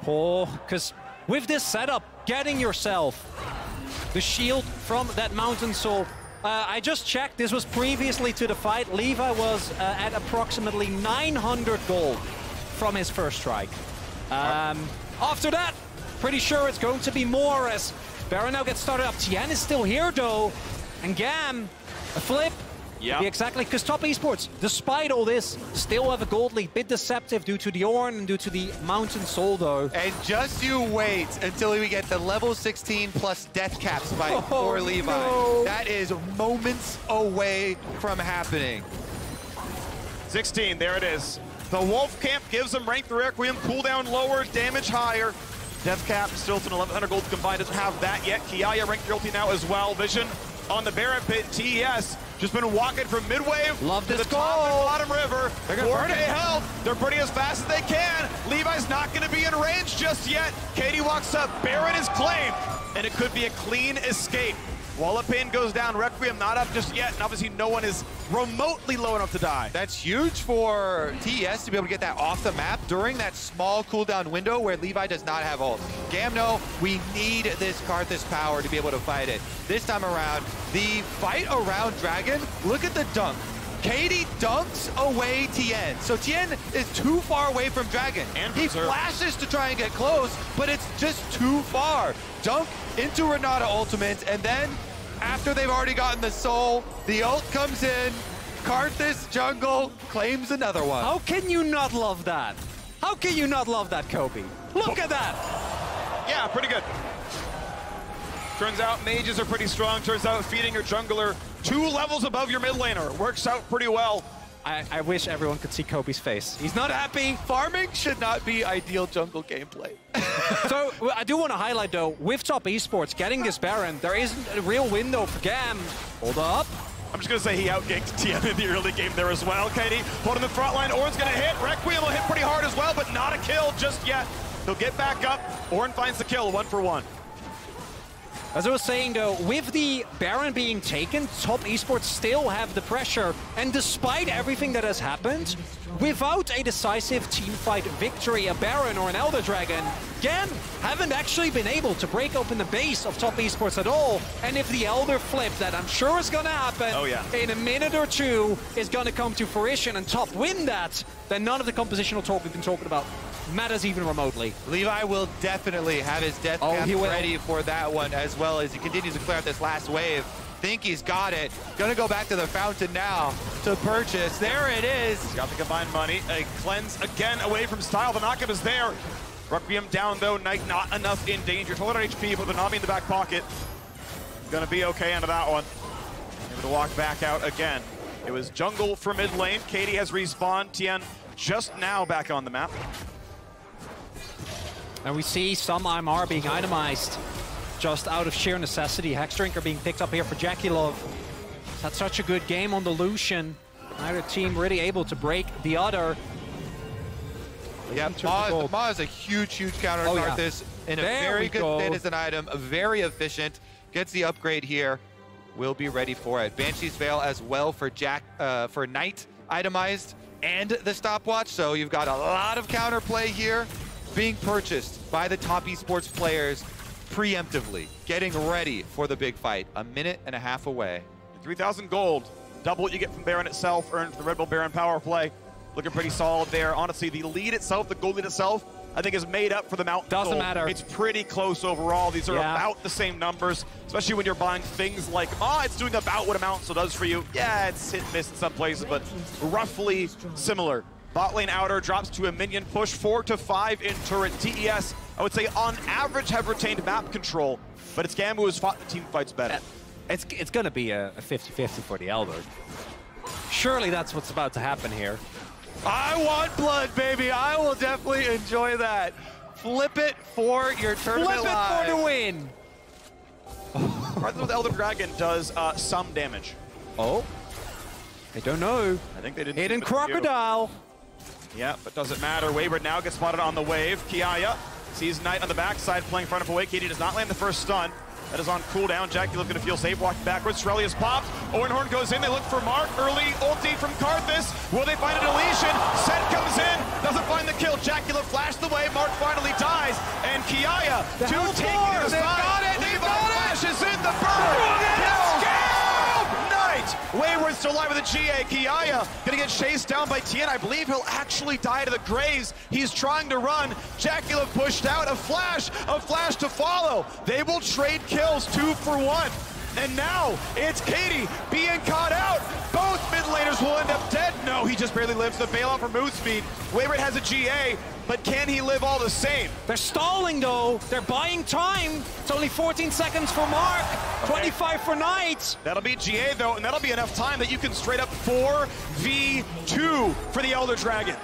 Oh, because with this setup, getting yourself the shield from that Mountain Soul. I just checked, this was previously to the fight. Levi was at approximately 900 gold from his first strike. After that, pretty sure it's going to be more as Baron now gets started up. Tien is still here though, and GAM, a flip. Yeah, exactly, because Top Esports, despite all this, still have a gold lead. Bit deceptive due to the Ornn and due to the Mountain Soul, though. And just you wait until we get the level 16 plus death caps fight for Levi. No. That is moments away from happening. 16, there it is. The Wolf Camp gives him rank 3 Requiem, cooldown lower, damage higher. Death cap still to 1100 gold combined, doesn't have that yet. Kiaya rank 3 ulti now as well. Vision on the Baron pit, TES. Just been walking from mid-wave to the top of bottom river. 4K health. They're burning as fast as they can. Levi's not going to be in range just yet. Katie walks up. Baron is claimed. And it could be a clean escape. Wallopin goes down. Requiem not up just yet. And obviously no one is remotely low enough to die. That's huge for TES to be able to get that off the map during that small cooldown window where Levi does not have ult. GAM, no, we need this Karthus power to be able to fight it. This time around, the fight around Dragon, look at the dunk. Katie dunks away Tien. So Tien is too far away from Dragon. And he flashes to try and get close, but it's just too far. Dunk into Renata ultimate, and then after they've already gotten the soul, the ult comes in, Karthus jungle claims another one. How can you not love that? How can you not love that, Kobe? Look at that! Yeah, pretty good. Turns out mages are pretty strong. Turns out feeding your jungler 2 levels above your mid laner works out pretty well. I wish everyone could see Kobe's face. He's not happy. Farming should not be ideal jungle gameplay. So I do want to highlight though, with Top Esports getting this Baron, there isn't a real window for GAM. Hold up. I'm just going to say he outganked Tien in the early game there as well. Katie holding the front line. Ornn's going to hit. Requiem will hit pretty hard as well, but not a kill just yet. He'll get back up. Ornn finds the kill, 1 for 1. As I was saying though, with the Baron being taken, Top Esports still have the pressure. And despite everything that has happened, without a decisive teamfight victory, a Baron or an Elder Dragon, GAM haven't actually been able to break open the base of Top Esports at all. And if the Elder flip that I'm sure is going to happen in a minute or two is going to come to fruition and Top win that, then none of the compositional talk we've been talking about matters even remotely. Levi will definitely have his death cap ready for that one as well as he continues to clear out this last wave. Think he's got it. Gonna go back to the fountain now to purchase. There it is. He's got the combined money. A cleanse again away from style. The knockup is there. Requiem down though. Knight not enough in danger. 1200 HP, but the Nami in the back pocket. Gonna be okay under that one. Able to walk back out again. It was jungle for mid lane. Katie has respawned. Tien just now back on the map. And we see some IMR being itemized just out of sheer necessity. Hexdrinker being picked up here for Jackie Love. That's such a good game on the Lucian. Neither team really able to break the other. Yeah, Ma is a huge counter to Karthus. In a very good fit as an item, very efficient. Gets the upgrade here. Will be ready for it. Banshee's Veil as well for for Knight itemized and the stopwatch. So you've got a lot of counterplay here being purchased by the Top Esports players preemptively, getting ready for the big fight. A minute and a half away. 3,000 gold, double what you get from Baron itself, earned from the Red Bull Baron power play. Looking pretty solid there. Honestly, the lead itself, the gold lead itself, I think is made up for the Mountain Doesn't gold. matter. It's pretty close overall. These are about the same numbers, especially when you're buying things like, it's doing about what a Mountain Soul does for you. Yeah, it's hit and miss in some places, but roughly similar. Bot lane outer drops to a minion push, 4 to 5 in turret. TES, I would say on average have retained map control, but it's GAM who has fought the team fights better. It's going to be a 50-50 for the Elder. Surely that's what's about to happen here. I want blood, baby. I will definitely enjoy that. Flip it for your tournament. Flip it for the win. Karthus with Elder Dragon does some damage. Oh, I don't know. I think they didn't. Hidden Crocodile. Yeah, but doesn't matter. Wayward now gets spotted on the wave. Kiaya sees Knight on the backside playing front of away. Katie does not land the first stun. That is on cooldown. Jackie going to feel safe walking backwards. Shirley is popped. Owenhorn goes in. They look for Mark. Early ulti from Karthus. Will they find a deletion? Set comes in. Doesn't find the kill. Jackie flashed away. Mark finally dies. And Kiaya, two taking the side. Levi flashes in the burn. Wayward's still alive with a GA. Kiaya gonna get chased down by Tien. I believe he'll actually die to the Graves. He's trying to run. Jacula pushed out. A flash to follow. They will trade kills 2 for 1. And now it's Katie being caught out. Both mid laners will end up dead. No, he just barely lives. The bailout for move speed. Wayward has a GA, but can he live all the same? They're stalling though. They're buying time. It's only 14 seconds for Mark, 25 for Knight. That'll be GA though, and that'll be enough time that you can straight up 4v2 for the Elder Dragon.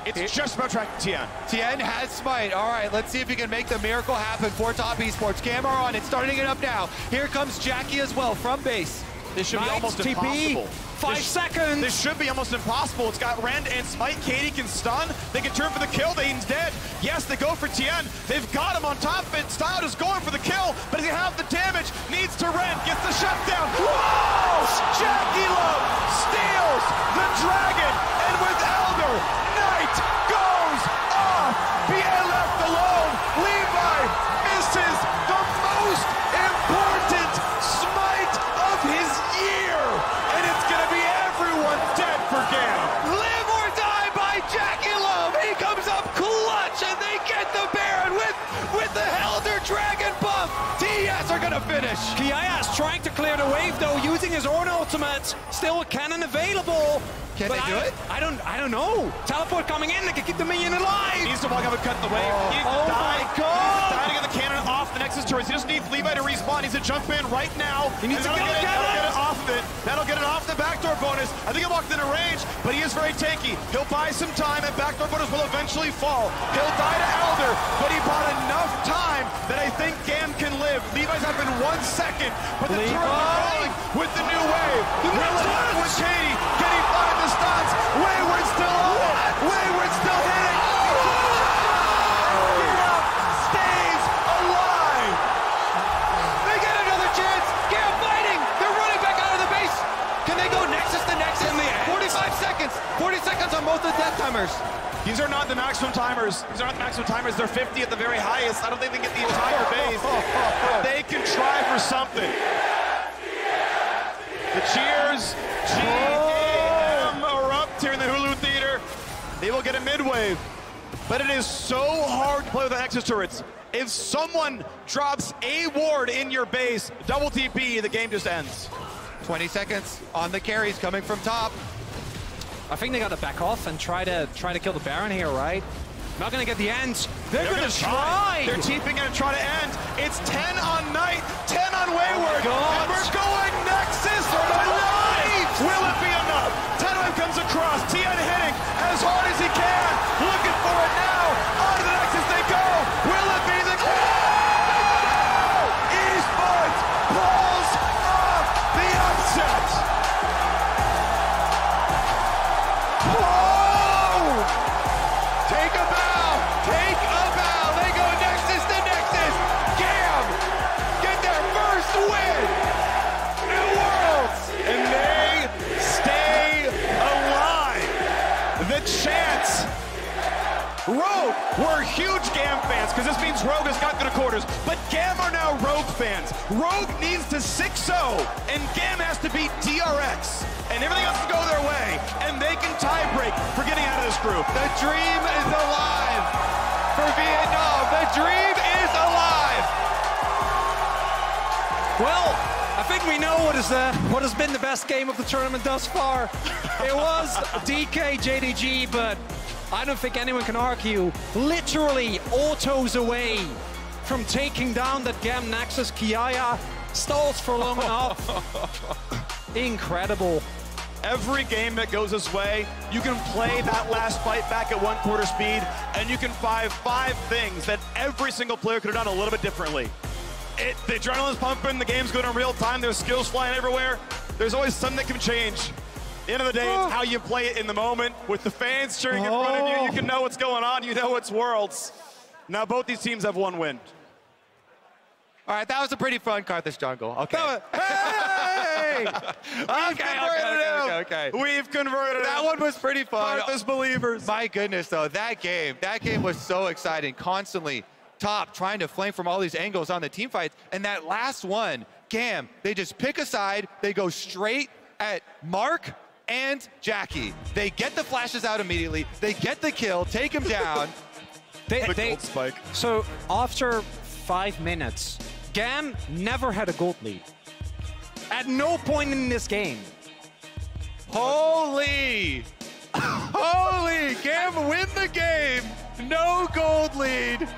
It's just about tracking Tien. Tien has Smite. All right, let's see if he can make the miracle happen for Top Esports. Gamma on it, starting it up now. Here comes Jackie as well from base. This should be almost impossible. 5 seconds. This should be almost impossible. It's got Rend and Smite. Katie can stun. They can turn for the kill. He's dead. Yes, they go for Tien. They've got him on top of it. Styles is going for the kill, but does he have the damage? Needs to Rend. Gets the shutdown. Whoa! Jackie Love steals the dragon, and with Elder, Knight goes off. BA left alone. Levi misses the most important smite of his year, and it's gonna be everyone dead for Gam. Live or die by Jackie Love. He comes up clutch, and they get the Baron with the Elder Dragon buff. TS are gonna finish. Kiaya's trying to clear the wave though, using his own ultimate. Still a cannon available. Can they do it? I don't know. Teleport coming in, they can keep the minion alive. He needs to walk up and cut the wave. He needs to die. My God! Dying to get the cannon off the Nexus turrets. He just needs Levi to respawn. He's a jump in right now. He needs to get it off of it. That'll get it off the backdoor bonus. I think he walked into range, but he is very tanky. He'll buy some time, and backdoor bonus will eventually fall. He'll die to Elder, but he bought enough time that I think Gam can live. Levi's up in 1 second, but the turret rolling with the new wave. Will it happen with Katie? Can he find the stunts? Wayward's still on it. Wayward's still hitting. Stays alive. They get another chance. Gam fighting. They're running back out of the base. Can they go Nexus to Nexus? 45 seconds. 40 seconds on both the death timers. These are not the maximum timers. These are not the maximum timers. They're 50 at the very highest. I don't think they get the entire base. They can try for something. The cheers. GAM erupt here in the Hulu Theater. They will get a mid-wave. But it is so hard to play with the Nexus turrets. If someone drops a ward in your base, double TP, the game just ends. 20 seconds on the carries coming from top. I think they got to back off and try to kill the Baron here, right? Not gonna get the ends. They're gonna try. They're TPing and try to end. It's 10 on Knight, 10 on Wayward. And we're going Nexus for the life. Will it be enough? Tenway comes across. Tien hitting as hard as he can. Looking for it now. On to the Nexus they go. Will it be the kill? Esports pulls off the upset. Take a bow! Take a bow! They go Nexus to Nexus! Gam! Get their first win! New Worlds! And they stay alive! The chance! Rogue, we're huge Gam fans, because this means Rogue has got good quarters, but Gam are now Rogue fans. Rogue needs to 6-0, and Gam has to beat DRX. And everything else to go their way, and they can tie-break for getting out of this group. The dream is alive for Vietnam. The dream is alive. Well, I think we know what has been the best game of the tournament thus far. It was DK JDG, but I don't think anyone can argue. Literally autos away from taking down that Gam Nexus. Kiaya stalls for long enough. Incredible. Every game that goes this way, you can play that last fight back at 1/4 speed, and you can find 5 things that every single player could have done a little bit differently. The adrenaline's pumping, the game's going in real time, there's skills flying everywhere. There's always something that can change. At the end of the day, it's how you play it in the moment. With the fans cheering in front of you, you can know what's going on, you know it's Worlds. Now both these teams have 1 win. All right, that was a pretty fun Karthus jungle. Okay. Hey! Okay. We've converted That one was pretty fun. Karthus believers. My goodness, though, that game was so exciting. Constantly top, trying to flank from all these angles on the team fights. And that last one, Gam, they just pick a side. They go straight at Mark and Jackie. They get the flashes out immediately. They get the kill, take him down. Gold spike. So after 5 minutes, Gam never had a gold lead. At no point in this game. Holy! Gam win the game. No gold lead.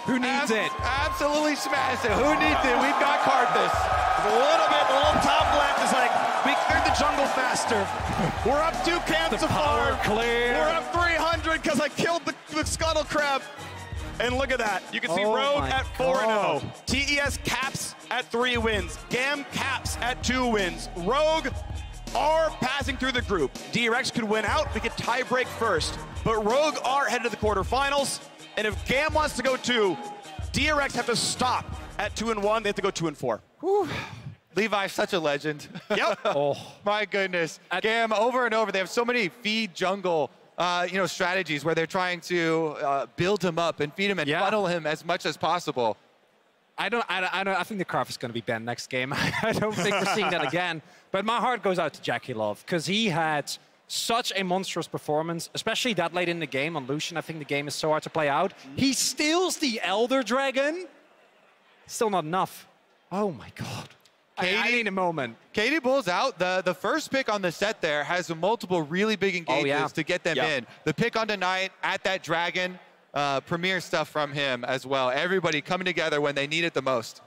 Who needs it? Absolutely smash it. Who needs it? We've got Karthus. A little top left is like, we cleared the jungle faster. We're up 2 camps of farm. Clear. We're up 300 because I killed the scuttle crab. And look at that. You can see Rogue at 4-0. TES caps at 3 wins. Gam caps at 2 wins. Rogue are passing through the group. DRX could win out. We could tie break first. But Rogue are headed to the quarterfinals. And if Gam wants to go 2, DRX have to stop at 2-1. They have to go 2-4. Whew. Levi's such a legend. Yep. My goodness. Gam over and over. They have so many feed jungle strategies where they're trying to build him up and feed him and funnel him as much as possible. I think the Karthus is going to be banned next game. I don't think we're seeing that again. But my heart goes out to Jackie Love because he had such a monstrous performance, especially that late in the game on Lucian. I think the game is so hard to play out. He steals the Elder Dragon. Still not enough. Oh my God. I need a moment. Katie pulls out. The first pick on the set there has multiple really big engagements to get them in. The pick on tonight at that dragon, premier stuff from him as well. Everybody coming together when they need it the most.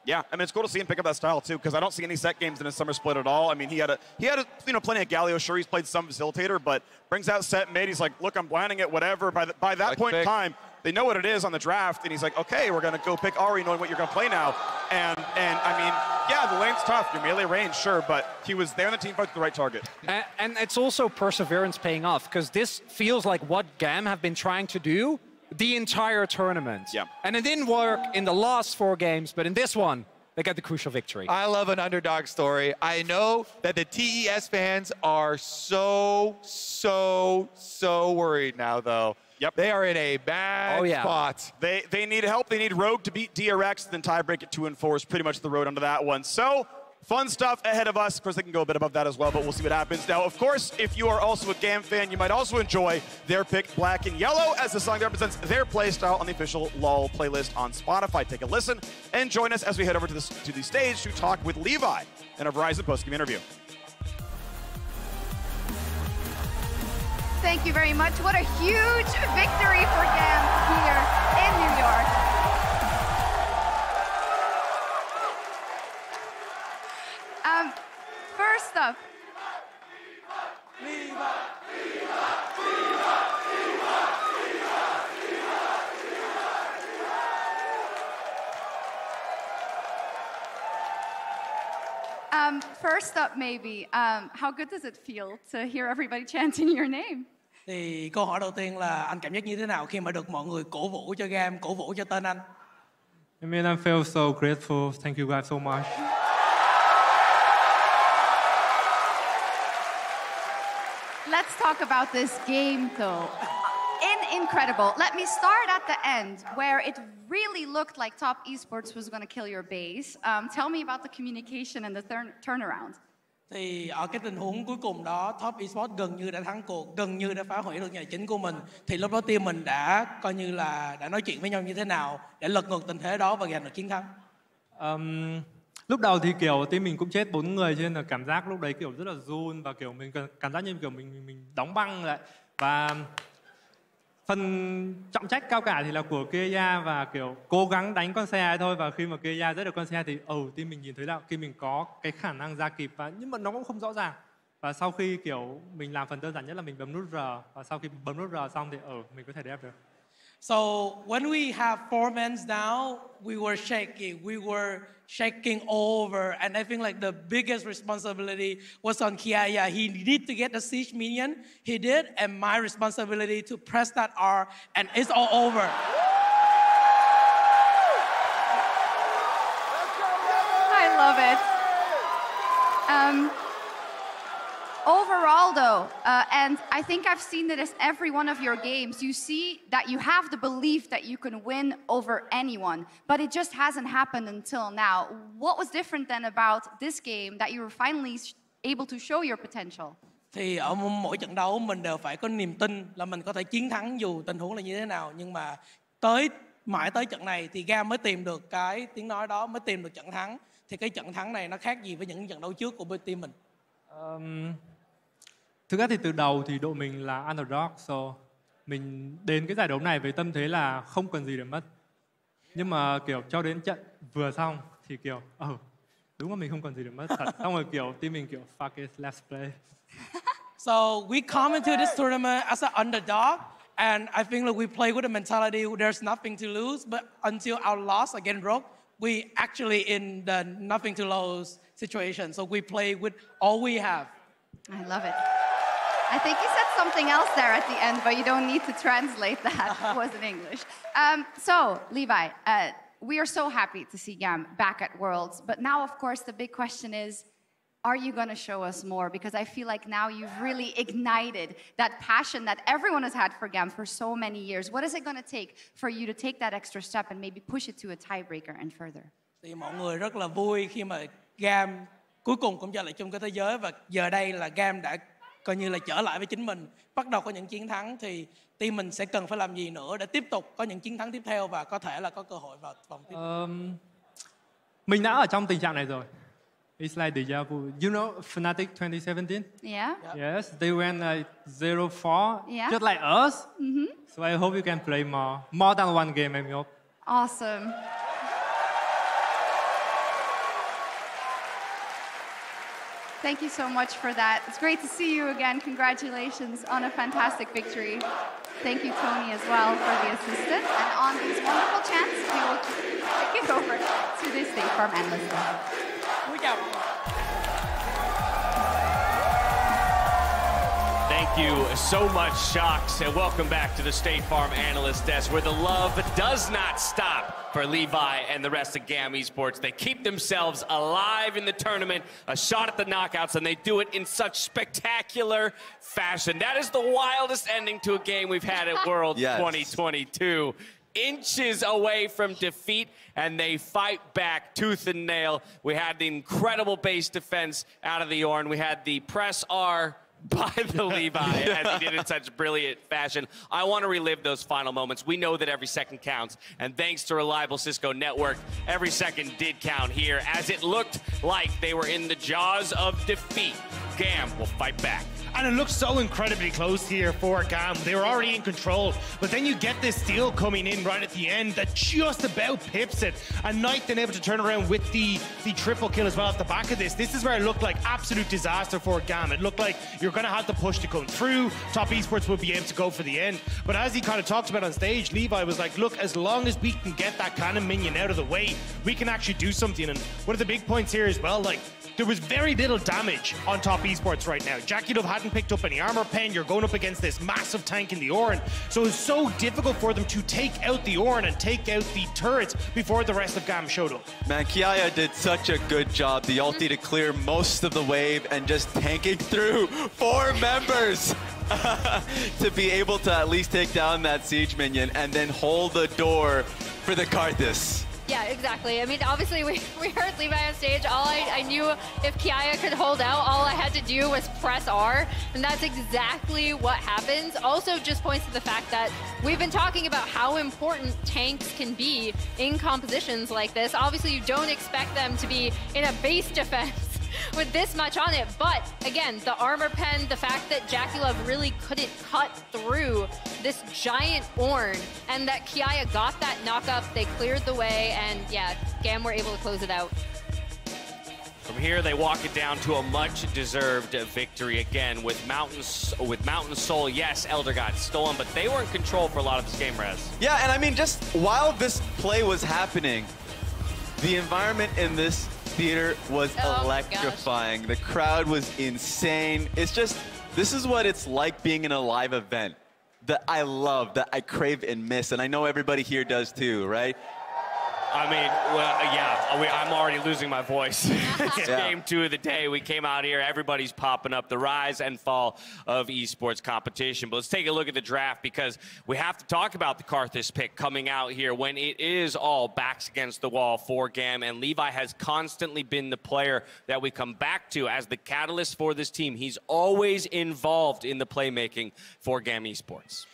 Yeah, I mean, it's cool to see him pick up that style, too, because I don't see any set games in his summer split at all. I mean, he had plenty of Galio. Sure, he's played some facilitator, but brings out set mid. He's like, look, I'm blinding it, whatever. By that point in time, they know what it is on the draft, and he's like, okay, we're going to go pick Ari, knowing what you're going to play now. And I mean, yeah, the lane's tough. Your melee range, sure, but he was there in the team fight with the right target. And it's also perseverance paying off, because this feels like what Gam have been trying to do the entire tournament. Yeah. And it didn't work in the last 4 games, but in this one, they got the crucial victory. I love an underdog story. I know that the TES fans are so worried now, though. Yep. They are in a bad spot. They need help. They need Rogue to beat DRX, then tiebreak at 2-4 is pretty much the road onto that one. So, fun stuff ahead of us. Of course, they can go a bit above that as well, but we'll see what happens. Now, of course, if you are also a Gam fan, you might also enjoy their pick, Black and Yellow, as the song that represents their playstyle on the official LoL playlist on Spotify. Take a listen and join us as we head over to the stage to talk with Levi in a Verizon post-game interview. Thank you very much. What a huge victory for Gam here in New York. First up. First up, maybe, how good does it feel to hear everybody chanting your name? Thì câu hỏi đầu tiên là anh cảm giác như thế nào khi mà được mọi người cổ vũ cho Gam, cổ vũ cho tên anh? I mean, I feel so grateful. Thank you guys so much. Let's talk about this game, though. Incredible. Let me start at the end, where it really looked like Top Esports was going to kill your base. Tell me about the communication and the turnaround. Thì ở cái tình huống cuối cùng đó, Top Esports gần như đã thắng cuộc, gần như đã phá hủy được nhà chính của mình. Thì lúc đó team mình đã coi như là đã nói chuyện với nhau như thế nào để lật ngược tình thế đó và giành được chiến thắng. Lúc đầu thì kiểu team mình cũng chết 4 người, cho nên là cảm giác lúc đấy kiểu rất là run và kiểu mình cảm giác như kiểu mình đóng băng lại. Và phần trọng trách cao cả thì là của Kia và kiểu cố gắng đánh con xe thôi, và khi mà Kia rất được con xe thì team mình nhìn thấy là khi mình có cái khả năng ra kịp, và nhưng mà nó cũng không rõ ràng. Và sau khi kiểu mình làm phần đơn giản nhất là mình bấm nút R, và sau khi bấm nút R xong thì mình có thể đẹp được. So when we have 4 men down, we were shaking all over, and I think like the biggest responsibility was on Kiaya. He needed to get the siege minion. He did, and my responsibility to press that R, and it's all over. Overall, though, and I think I've seen it as every one of your games, you see that you have the belief that you can win over anyone, but it just hasn't happened until now. What was different then about this game that you were finally able to show your potential? Thì ở mỗi trận đấu mình đều phải có niềm tin là mình có thể chiến thắng dù tình huống là như thế nào. Nhưng mà mãi tới trận này thì Gam mới tìm được cái tiếng nói đó, mới tìm được trận thắng. Thì cái trận thắng này nó khác gì với những trận đấu trước của bên team mình? Thực ra thì từ đầu thì đội mình là underdog, so mình đến cái giải đấu này với tâm thế là không cần gì để mất. Nhưng mà kiểu cho đến trận vừa xong thì kiểu đúng là mình không còn gì để mất thật. Xong rồi kiểu team mình kiểu fuck it, let's play. So we come into this tournament as an underdog, and I think that we play with a mentality there's nothing to lose. But until our loss against Rogue, we actually in the nothing to lose situation. So we play with all we have. I love it. I think you said something else there at the end, but you don't need to translate that. It was in English. So, Levi, we are so happy to see Gam back at Worlds. But now, of course, the big question is, are you going to show us more? Because I feel like now you've really ignited that passion that everyone has had for Gam for so many years. What is it going to take for you to take that extra step and maybe push it to a tiebreaker and further? Thì mọi người rất là vui khi mà Gam cuối cùng cũng trở lại chung cái thế giới, và giờ đây là Gam đã coi như là trở lại với chính mình, bắt đầu có những chiến thắng, thì team mình sẽ cần phải làm gì nữa để tiếp tục có những chiến thắng tiếp theo và có thể là có cơ hội vào vòng tiếp. Mình đã ở trong tình trạng này rồi. It's like deja vu. You know Fnatic 2017? Yeah. Yes, they went like 0-4, just like us. So I hope you can play more than one game, em hope. Awesome. Thank you so much for that. It's great to see you again. Congratulations on a fantastic victory. Thank you, Tony, as well, for the assistance. And on these wonderful chants, we will kick it over to the State Farm analyst. Thank you so much, Shocks, and welcome back to the State Farm Analyst Desk, where the love does not stop for Levi and the rest of GAM Esports. They keep themselves alive in the tournament, a shot at the knockouts, and they do it in such spectacular fashion. That is the wildest ending to a game we've had at Worlds 2022. Inches away from defeat, and they fight back tooth and nail. We had the incredible base defense out of the Ornn. We had the press R by the Levi, as he did in such brilliant fashion. I want to relive those final moments. We know that every second counts, and thanks to reliable Cisco network, every second did count here, as it looked like they were in the jaws of defeat. GAM will fight back. And it looks so incredibly close here for GAM. They were already in control, but then you get this steal coming in right at the end that just about pips it. And Knight then able to turn around with the triple kill as well at the back of this. This is where it looked like absolute disaster for GAM. It looked like you're going to have the push to come through. Top Esports will be able to go for the end. But as he kind of talked about on stage, Levi was like, look, as long as we can get that cannon minion out of the way, we can actually do something. And one of the big points here as well, like, there was very little damage on Top Esports right now. Jackie Love hadn't picked up any armor pen. You're going up against this massive tank in the Ornn. So it's so difficult for them to take out the Ornn and take out the turrets before the rest of GAM showed up. Man, Kiaya did such a good job. The ulti to clear most of the wave and just tanking through 4 members to be able to at least take down that siege minion and then hold the door for the Karthus. Yeah, exactly. I mean, obviously, we heard Levi on stage. I knew if Kiaya could hold out, all I had to do was press R, and that's exactly what happens. Also, just points to the fact that we've been talking about how important tanks can be in compositions like this. Obviously, you don't expect them to be in a base defense with this much on it, but again, the armor pen, the fact that Jackie Love really couldn't cut through this giant Ornn, and that Kiaya got that knock-up, they cleared the way, and yeah, GAM were able to close it out. From here, they walk it down to a much-deserved victory again with Mountain Soul. Yes, Elder got stolen, but they were in control for a lot of this game, Rez. Yeah, and I mean, just while this play was happening, the environment in this theater was electrifying. The crowd was insane. It's just, this is what it's like being in a live event that I love, that I crave and miss, and I know everybody here does too, right? I mean, well, yeah, I'm already losing my voice. It's game 2 of the day. We came out here, everybody's popping up the rise and fall of esports competition. But let's take a look at the draft, because we have to talk about the Karthus pick coming out here when it is all backs against the wall for GAM. And Levi has constantly been the player that we come back to as the catalyst for this team. He's always involved in the playmaking for GAM Esports.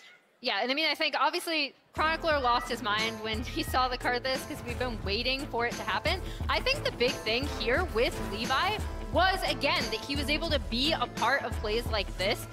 Yeah, and I mean, I think obviously Chronicler lost his mind when he saw the Karthus because we've been waiting for it to happen. I think the big thing here with Levi was, again, that he was able to be a part of plays like this,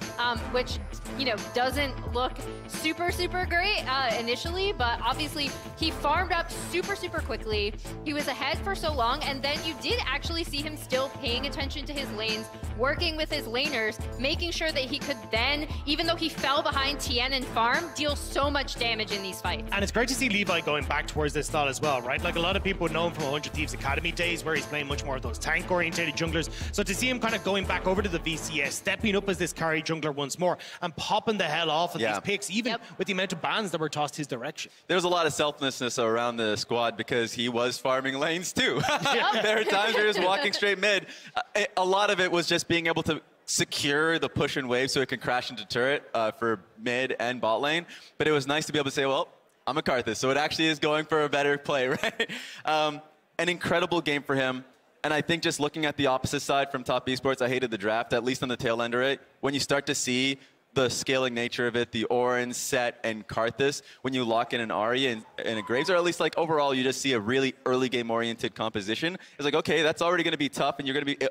which, you know, doesn't look super, super great initially, but obviously he farmed up super, super quickly. He was ahead for so long, and then you did actually see him still paying attention to his lanes, working with his laners, making sure that he could then, even though he fell behind Tien and farm, deal so much damage in these fights. And it's great to see Levi going back towards this style as well, right? Like, a lot of people know him from 100 Thieves Academy days, where he's playing much more of those tank-oriented junglers. So to see him kind of going back over to the VCS, stepping up as this carry jungler once more, and popping the hell off of these picks, even with the amount of bans that were tossed his direction. There was a lot of selflessness around the squad because he was farming lanes too. There are times where he was walking straight mid. A lot of it was just being able to secure the push and wave so it can crash into turret for mid and bot lane. But it was nice to be able to say, well, I'm a Karthus, so it actually is going for a better play, right? An incredible game for him. And I think just looking at the opposite side from Top Esports, I hated the draft, at least on the tail end of it. When you start to see the scaling nature of it, the Orin, Set, and Karthus, when you lock in an Ahri and a Graves, or at least like overall you just see a really early game oriented composition. It's like, okay, that's already going to be tough, and you're going to be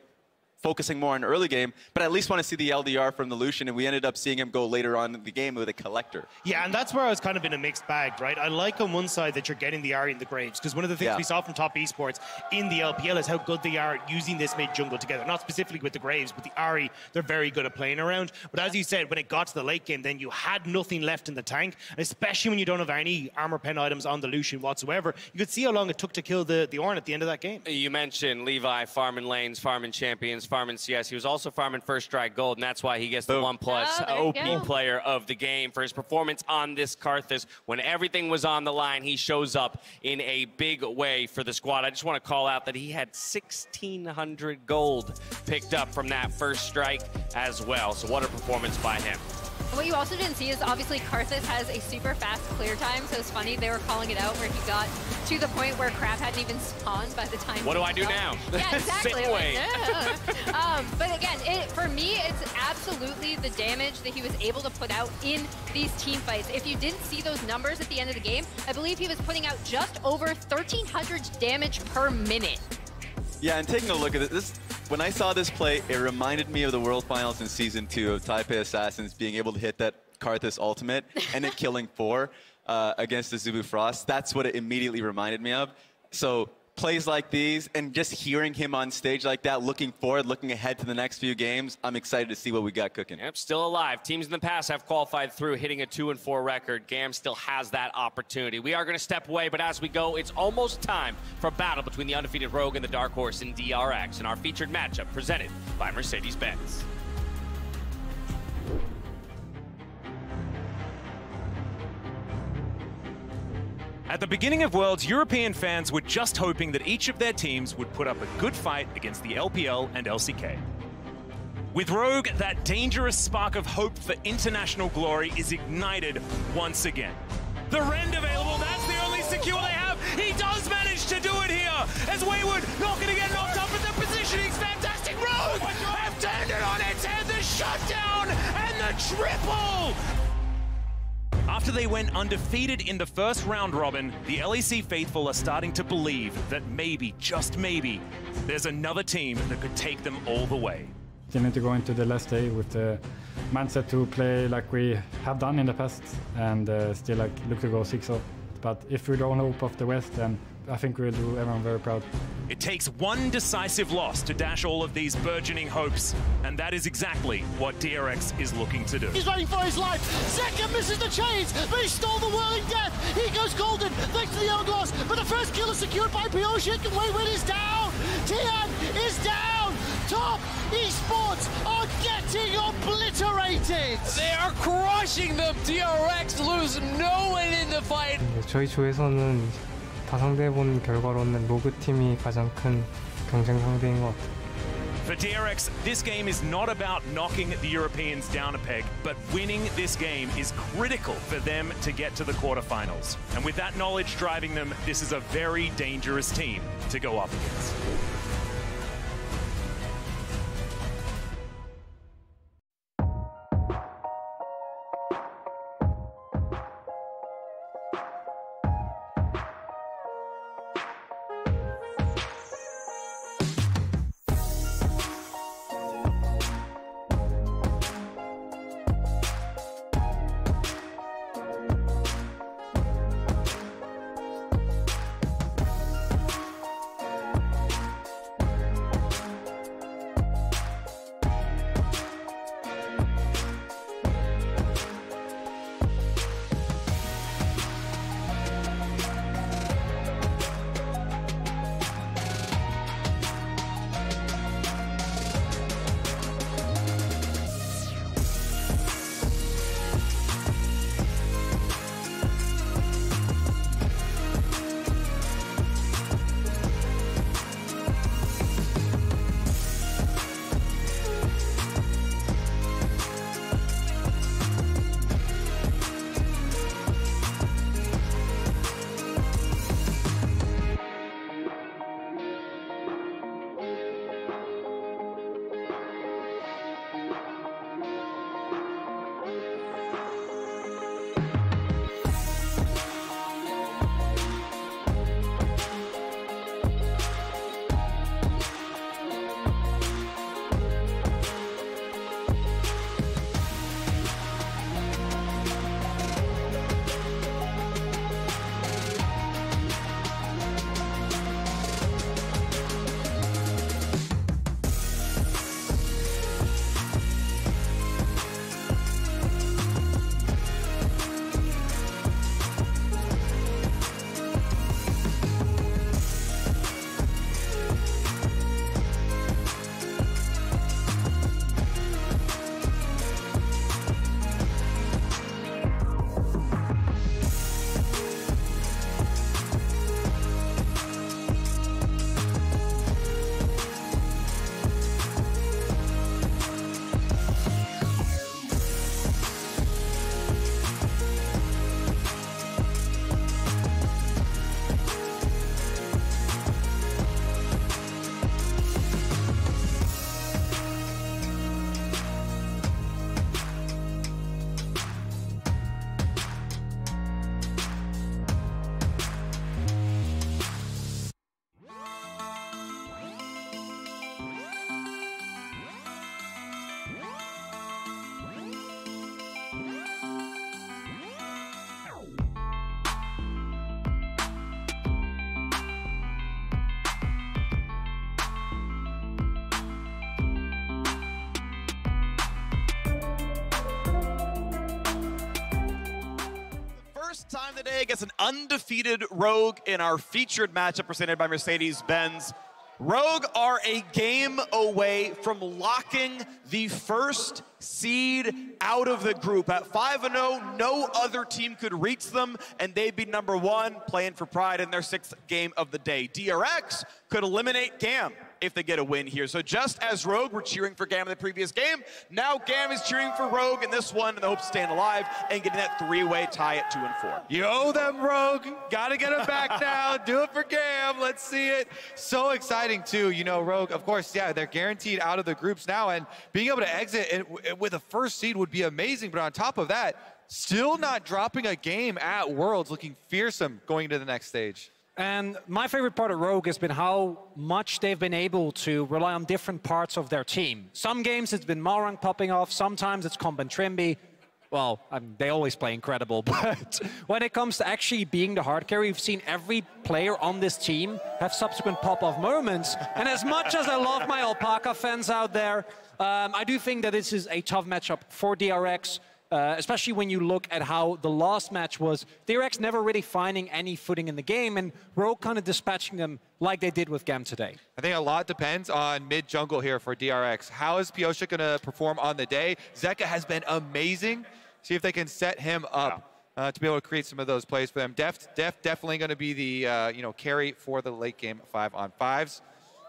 focusing more on early game, but I at least want to see the LDR from the Lucian, and we ended up seeing him go later on in the game with a Collector. Yeah, and that's where I was kind of in a mixed bag, right? I like on one side that you're getting the Ahri and the Graves, because one of the things we saw from Top Esports in the LPL is how good they are at using this mid jungle together. Not specifically with the Graves, but the Ahri, they're very good at playing around. But as you said, when it got to the late game, then you had nothing left in the tank, and especially when you don't have any armor pen items on the Lucian whatsoever, you could see how long it took to kill the Ornn at the end of that game. You mentioned Levi farming lanes, farming champions, farming CS. He was also farming first strike gold, and that's why he gets the 1+ OP player of the game for his performance on this Karthus. When everything was on the line, he shows up in a big way for the squad. I just want to call out that he had 1,600 gold picked up from that first strike as well. So what a performance by him. What you also didn't see is obviously Karthus has a super fast clear time, so it's funny they were calling it out where he got to the point where Crab hadn't even spawned by the time. What do I do now? Yeah, exactly. Sit away. But again, for me, it's absolutely the damage that he was able to put out in these team fights. If you didn't see those numbers at the end of the game, I believe he was putting out just over 1,300 damage per minute. Yeah, and taking a look at this, when I saw this play, it reminded me of the World Finals in Season 2 of Taipei Assassins being able to hit that Karthus ultimate and it killing 4 against the Zubu Frost. That's what it immediately reminded me of. So plays like these and just hearing him on stage like that, looking forward, looking ahead to the next few games, I'm excited to see what we got cooking. Yep, still alive. Teams in the past have qualified through, hitting a 2-4 record. GAM still has that opportunity. We are going to step away, but as we go, it's almost time for a battle between the undefeated Rogue and the Dark Horse in DRX, and our featured matchup presented by Mercedes-Benz. At the beginning of Worlds, European fans were just hoping that each of their teams would put up a good fight against the LPL and LCK. With Rogue, that dangerous spark of hope for international glory is ignited once again. The Rend available, that's the only secure they have. He does manage to do it here, as Wayward not going to get knocked up, but the positioning's fantastic. Rogue have turned it on its head, the shutdown and the triple! After they went undefeated in the first round robin, the LEC faithful are starting to believe that maybe, just maybe, there's another team that could take them all the way. You need to go into the last day with the mindset to play like we have done in the past and still like look to go 6-0. But if we don't hope of the West, then I think we'll do everyone very proud. It takes one decisive loss to dash all of these burgeoning hopes, and that is exactly what DRX is looking to do. He's running for his life. Second misses the chains, but he stole the whirling death. He goes golden thanks to the Hourglass, but the first kill is secured by Pioshik, and Wayward is down. Tian is down. Top Esports are getting obliterated. They are crushing them. DRX lose no one in the fight. 저희 조에서는 다 상대해본 결과로는 로그 팀이 가장 큰 경쟁 상대인 것 같아요. For DRX, this game is not about knocking the Europeans down a peg, but winning this game is critical for them to get to the quarterfinals. And with that knowledge driving them, this is a very dangerous team to go up against. Time of the day against an undefeated Rogue in our featured matchup presented by Mercedes-Benz. Rogue are a game away from locking the first seed out of the group. At 5-0, no other team could reach them, and they'd be #1, playing for pride in their 6th game of the day. DRX could eliminate GAM if they get a win here. So just as Rogue were cheering for GAM in the previous game, now GAM is cheering for Rogue in this one in the hopes of staying alive and getting that 3-way tie at 2-4. You owe them, Rogue. Gotta get them back now. Do it for GAM. Let's see it. So exciting, too. You know, Rogue, of course, yeah, they're guaranteed out of the groups now, and being able to exit with a first seed would be amazing. But on top of that, still not dropping a game at Worlds, looking fearsome going into the next stage. And my favorite part of Rogue has been how much they've been able to rely on different parts of their team. Some games it's been Malrang popping off, sometimes it's Comp and Trimby. Well, they always play incredible, but when it comes to actually being the hard carry, we've seen every player on this team have subsequent pop-off moments. And as much as I love my Alpaca fans out there, I do think that this is a tough matchup for DRX. Especially when you look at how the last match was, DRX never really finding any footing in the game, and Rogue kind of dispatching them like they did with GAM today. I think a lot depends on mid-jungle here for DRX. How is Pyosik going to perform on the day? Zeka has been amazing. See if they can set him up. to be able to create some of those plays for them. Deft definitely going to be the carry for the late game 5-on-5s.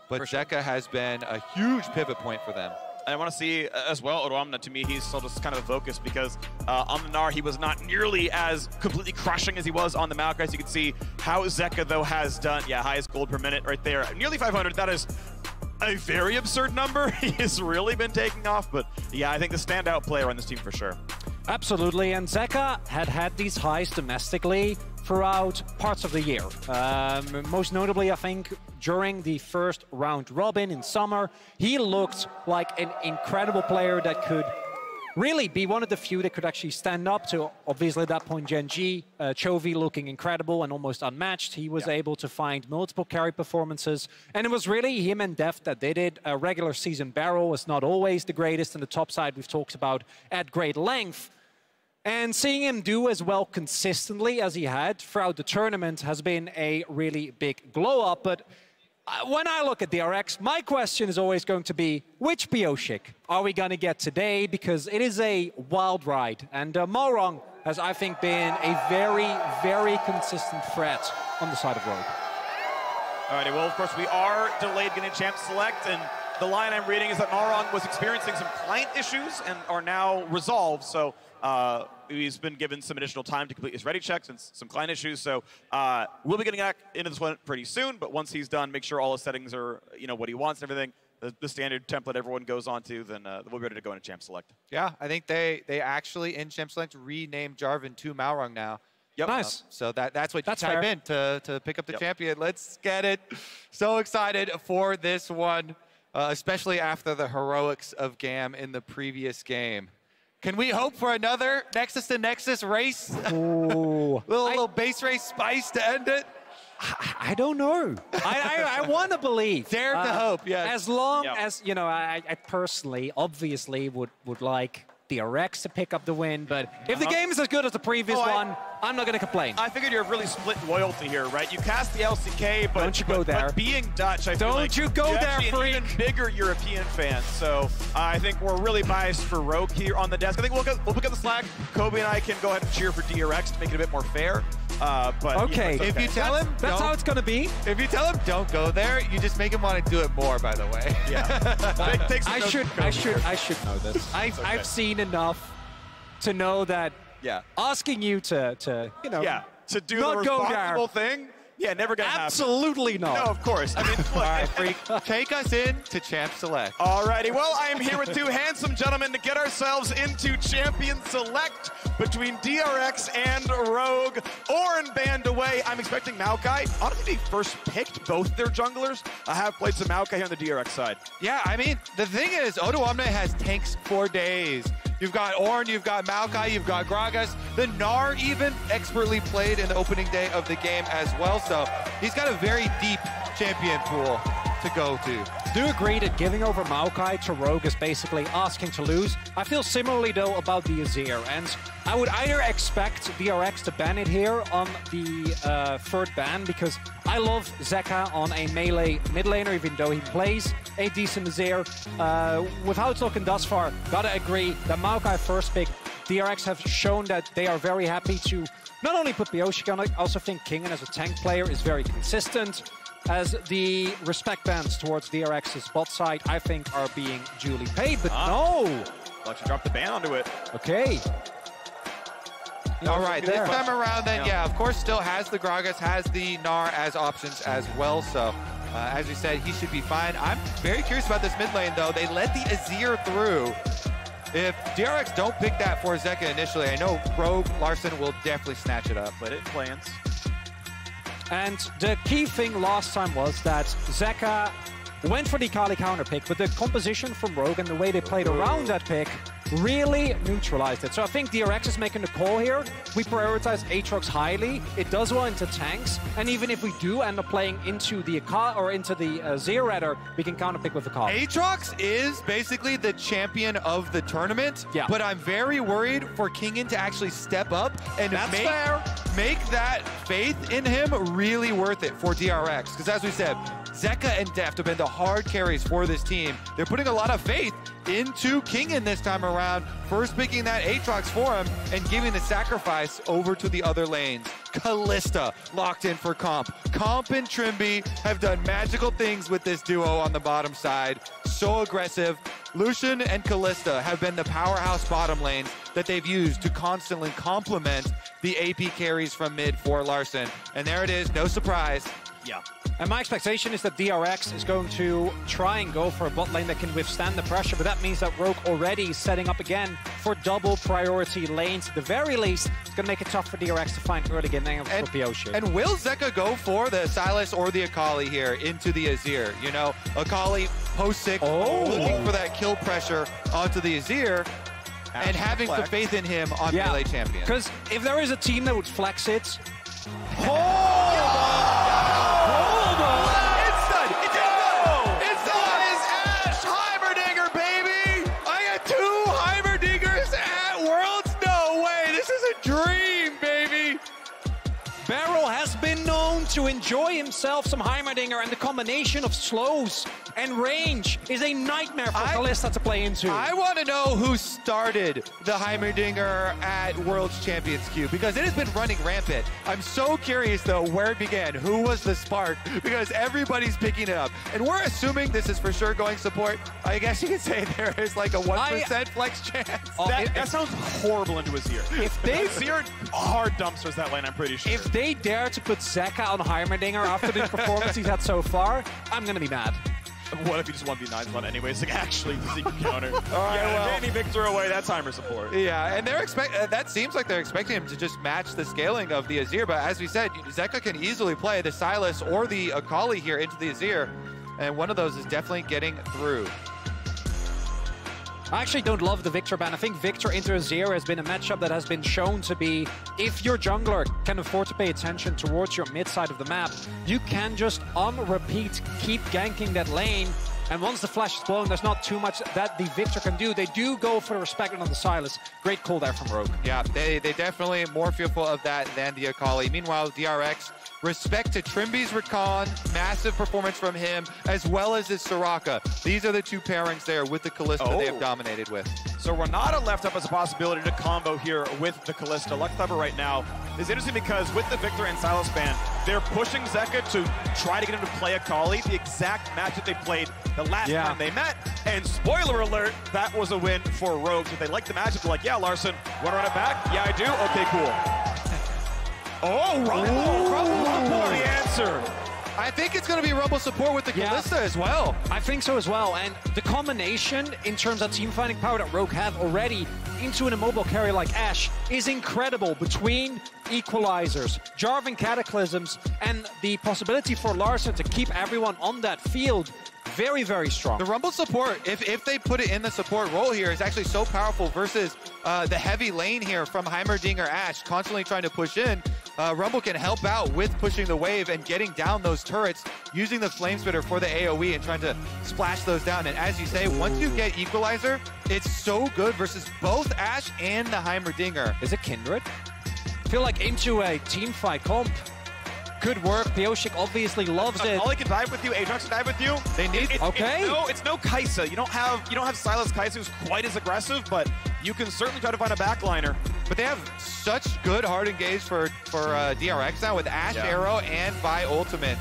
But Zeka has been a huge pivot point for them. And I want to see as well, Odoamna, to me, he's still just kind of a focus because on the Gnar, he was not nearly as completely crushing as he was on the Maokai. As you can see how Zeka, though, has done, highest gold per minute right there. Nearly 500, that is a very absurd number. He has really been taking off, but yeah, I think the standout player on this team for sure. Absolutely, and Zeka had these highs domestically throughout parts of the year. Most notably, I think, during the first round robin in summer, he looked like an incredible player that could really be one of the few that could actually stand up to, obviously at that point, Gen G. Chovy looking incredible and almost unmatched. He was able to find multiple carry performances, and it was really him and Deft that did it. A regular season barrel was not always the greatest, and the top side we've talked about at great length. And seeing him do as well consistently as he had throughout the tournament has been a really big glow-up. But when I look at DRX, my question is always going to be, which Pioshik are we going to get today? Because it is a wild ride. And Malrang has, I think, been a very, very consistent threat on the side of Rogue. All right, well, of course, we are delayed getting Champ Select, and the line I'm reading is that Malrang was experiencing some client issues and are now resolved. So he's been given some additional time to complete his ready checks and some client issues. So we'll be getting back into this one pretty soon. But once he's done, make sure all his settings are, what he wants and everything, the standard template everyone goes on to, then we'll be ready to go into Champ Select. Yeah, I think they actually, in Champ Select, renamed Jarvan to Malrang now. Yep. Nice. So that's what you type in to pick up the champion. Let's get it. So excited for this one, especially after the heroics of GAM in the previous game. Can we hope for another Nexus to Nexus race? little base race spice to end it? I don't know. I want to believe. Dare to hope, yeah. As long as, I personally, obviously, would like DRX to pick up the win, but if the game is as good as the previous one, I'm not going to complain. I figured you have really split loyalty here, right? You cast the LCK, but don't you go there. But being Dutch, I feel like you go there, freak. An even bigger European fan. So I think we're really biased for Rogue here on the desk. I think we'll pick up the slack. Kobe and I can go ahead and cheer for DRX to make it a bit more fair. But okay, if you tell him, that's how it's going to be. If you tell him don't go there, you just make him want to do it more. By the way, I should know this. I've seen enough to know that. Asking you to to do not the responsible thing. Yeah, never gonna happen. Absolutely not. No, of course. I mean, look. All right, Freak, take us in to Champ Select. Alrighty, well, I am here with two handsome gentlemen to get ourselves into Champion Select between DRX and Rogue. Orin banned away. I'm expecting Maokai. Honestly, they first picked both their junglers. I have played some Maokai here on the DRX side. Yeah, I mean, the thing is, Odoamne has tanks for days. You've got Ornn, you've got Maokai, you've got Gragas. The Gnar even expertly played in the opening day of the game as well, so he's got a very deep champion pool to go to. Do agree that giving over Maokai to Rogue is basically asking to lose. I feel similarly, though, about the Azir, and I would either expect DRX to ban it here on the third ban, because I love Zeka on a melee mid laner, even though he plays a decent Azir. With how it's looking thus far, gotta agree that Maokai first pick, DRX have shown that they are very happy to not only put Pioshik on, I also think Kingen as a tank player is very consistent. As the respect bans towards DRX's bot side, I think, are being duly paid, but no! Let you drop the ban onto it. Okay. All right, this time around then, of course, still has the Gragas, has the Gnar as options as well, so as we said, he should be fine. I'm very curious about this mid lane, though. They let the Azir through. If DRX don't pick that for Zeka initially, I know Rogue Larson will definitely snatch it up. But it plans. And the key thing last time was that Zeka went for the Kali counter pick, but the composition from Rogue and the way they played around that pick really neutralized it. So I think DRX is making the call here. We prioritize Aatrox highly. It does well into tanks, and even if we do end up playing into the Zerator, we can counterpick with the Kali. Aatrox is basically the champion of the tournament, but I'm very worried for Kingen to actually step up and make that faith in him really worth it for DRX. Because as we said, Zeka and Deft have been the hard carries for this team. They're putting a lot of faith into Kingen this time around, first picking that Aatrox for him and giving the sacrifice over to the other lanes. Kalista locked in for Comp. Comp and Trimby have done magical things with this duo on the bottom side. So aggressive. Lucian and Kalista have been the powerhouse bottom lanes that they've used to constantly complement the AP carries from mid for Larssen. And there it is, no surprise. Yeah. And my expectation is that DRX is going to try and go for a bot lane that can withstand the pressure, but that means that Rogue already is setting up again for double priority lanes. At the very least, it's going to make it tough for DRX to find early game angles for Pioche. And will Zeka go for the Sylas or the Akali here into the Azir? You know, Akali post-6, looking for that kill pressure onto the Azir, and having some faith in him on melee champion. Because if there is a team that would flex it, to enjoy himself some Heimerdinger, and the combination of slows and range is a nightmare for Kalista to play into. I want to know who started the Heimerdinger at World's Champions Queue, because it has been running rampant. I'm so curious, though, where it began. Who was the spark? Because everybody's picking it up. And we're assuming this is for sure going support. I guess you could say there is like a 1% flex chance. That sounds horrible into his ear. If they Azir hard dumpsters that lane, I'm pretty sure. If they dare to put Zeka on Heimerdinger after the performance he's had so far, I'm going to be mad. What if he just 1v9s one anyways? Like, actually, the secret counter. All right, well, Danny Victor away, that's timer support. Yeah, and they're that seems like they're expecting him to just match the scaling of the Azir, but as we said, Zeka can easily play the Sylas or the Akali here into the Azir, and one of those is definitely getting through. I actually don't love the Victor ban. I think Victor into Azir has been a matchup that has been shown to be, if your jungler can afford to pay attention towards your mid side of the map, you can just on repeat keep ganking that lane, and once the flash is blown, there's not too much that the Victor can do. They do go for the respect on the Sylas. Great call there from Rogue. Yeah, they definitely more fearful of that than the Akali. Meanwhile, DRX, respect to Trimby's Recon, massive performance from him, as well as his Soraka. These are the two pairings there with the Kalista they have dominated with. So Renata left up as a possibility to combo here with the Kalista. Luckthubber right now is interesting because with the Victor and Sylas ban, they're pushing Zeka to try to get him to play Akali, the exact match that they played the last time they met. And spoiler alert, that was a win for Rogue. So they like the matchup, they're like, yeah, Larssen, want to run it back? Yeah, I do. Okay, cool. Rumble, the answer. I think it's going to be Rumble support with the Kalista as well. I think so as well. And the combination in terms of team fighting power that Rogue have already into an immobile carry like Ashe is incredible, between equalizers, Jarvan Cataclysms, and the possibility for Larssen to keep everyone on that field. Very, very strong. The Rumble support, if they put it in the support role here, is actually so powerful versus the heavy lane here from Heimerdinger Ashe, constantly trying to push in. Rumble can help out with pushing the wave and getting down those turrets, using the Flame Spitter for the AoE and trying to splash those down. And as you say, once you get Equalizer, it's so good versus both Ashe and the Heimerdinger. Is it Kindred? I feel like into a team fight comp. Good work. Pioche obviously loves it. Ollie can dive with you. Aatrox can dive with you. They need It's no Kai'Sa. You don't have Sylas Kai'Sa who's quite as aggressive, but you can certainly try to find a backliner. But they have such good hard engage for DRX now with Ashe Arrow and Vi Ultimate.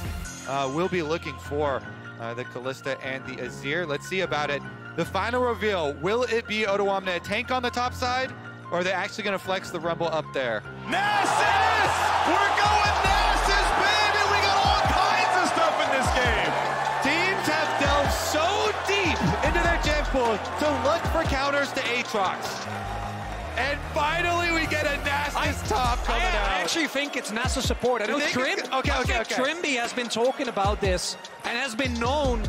We'll be looking for the Kalista and the Azir. Let's see about it. The final reveal, will it be Odoamne tank on the top side, or are they actually going to flex the Rumble up there? Nasus! We're going Nasus, baby! We got all kinds of stuff in this game! Teams have delved so deep into their gem pool to look for counters to Aatrox. And finally we get a Nasus top coming out. I actually think it's Nasus support. I know Trimby has been talking about this and has been known.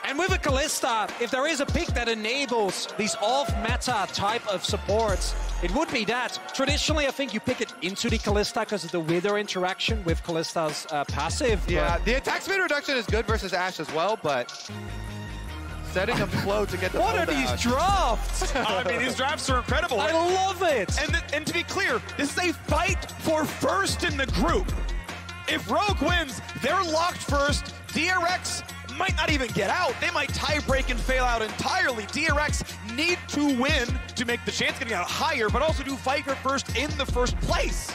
And with a Kalista, if there is a pick that enables these off-meta type of supports, it would be that. Traditionally, I think you pick it into the Kalista because of the Wither interaction with Kalista's passive. Yeah, the attack speed reduction is good versus Ashe as well, but setting him slow to get the What are these drafts? I mean, these drafts are incredible. I love it. And to be clear, this is a fight for first in the group. If Rogue wins, they're locked first. DRX might not even get out. They might tie break and fail out entirely. DRX need to win to make the chance of getting out higher, but also to fight for first in the first place.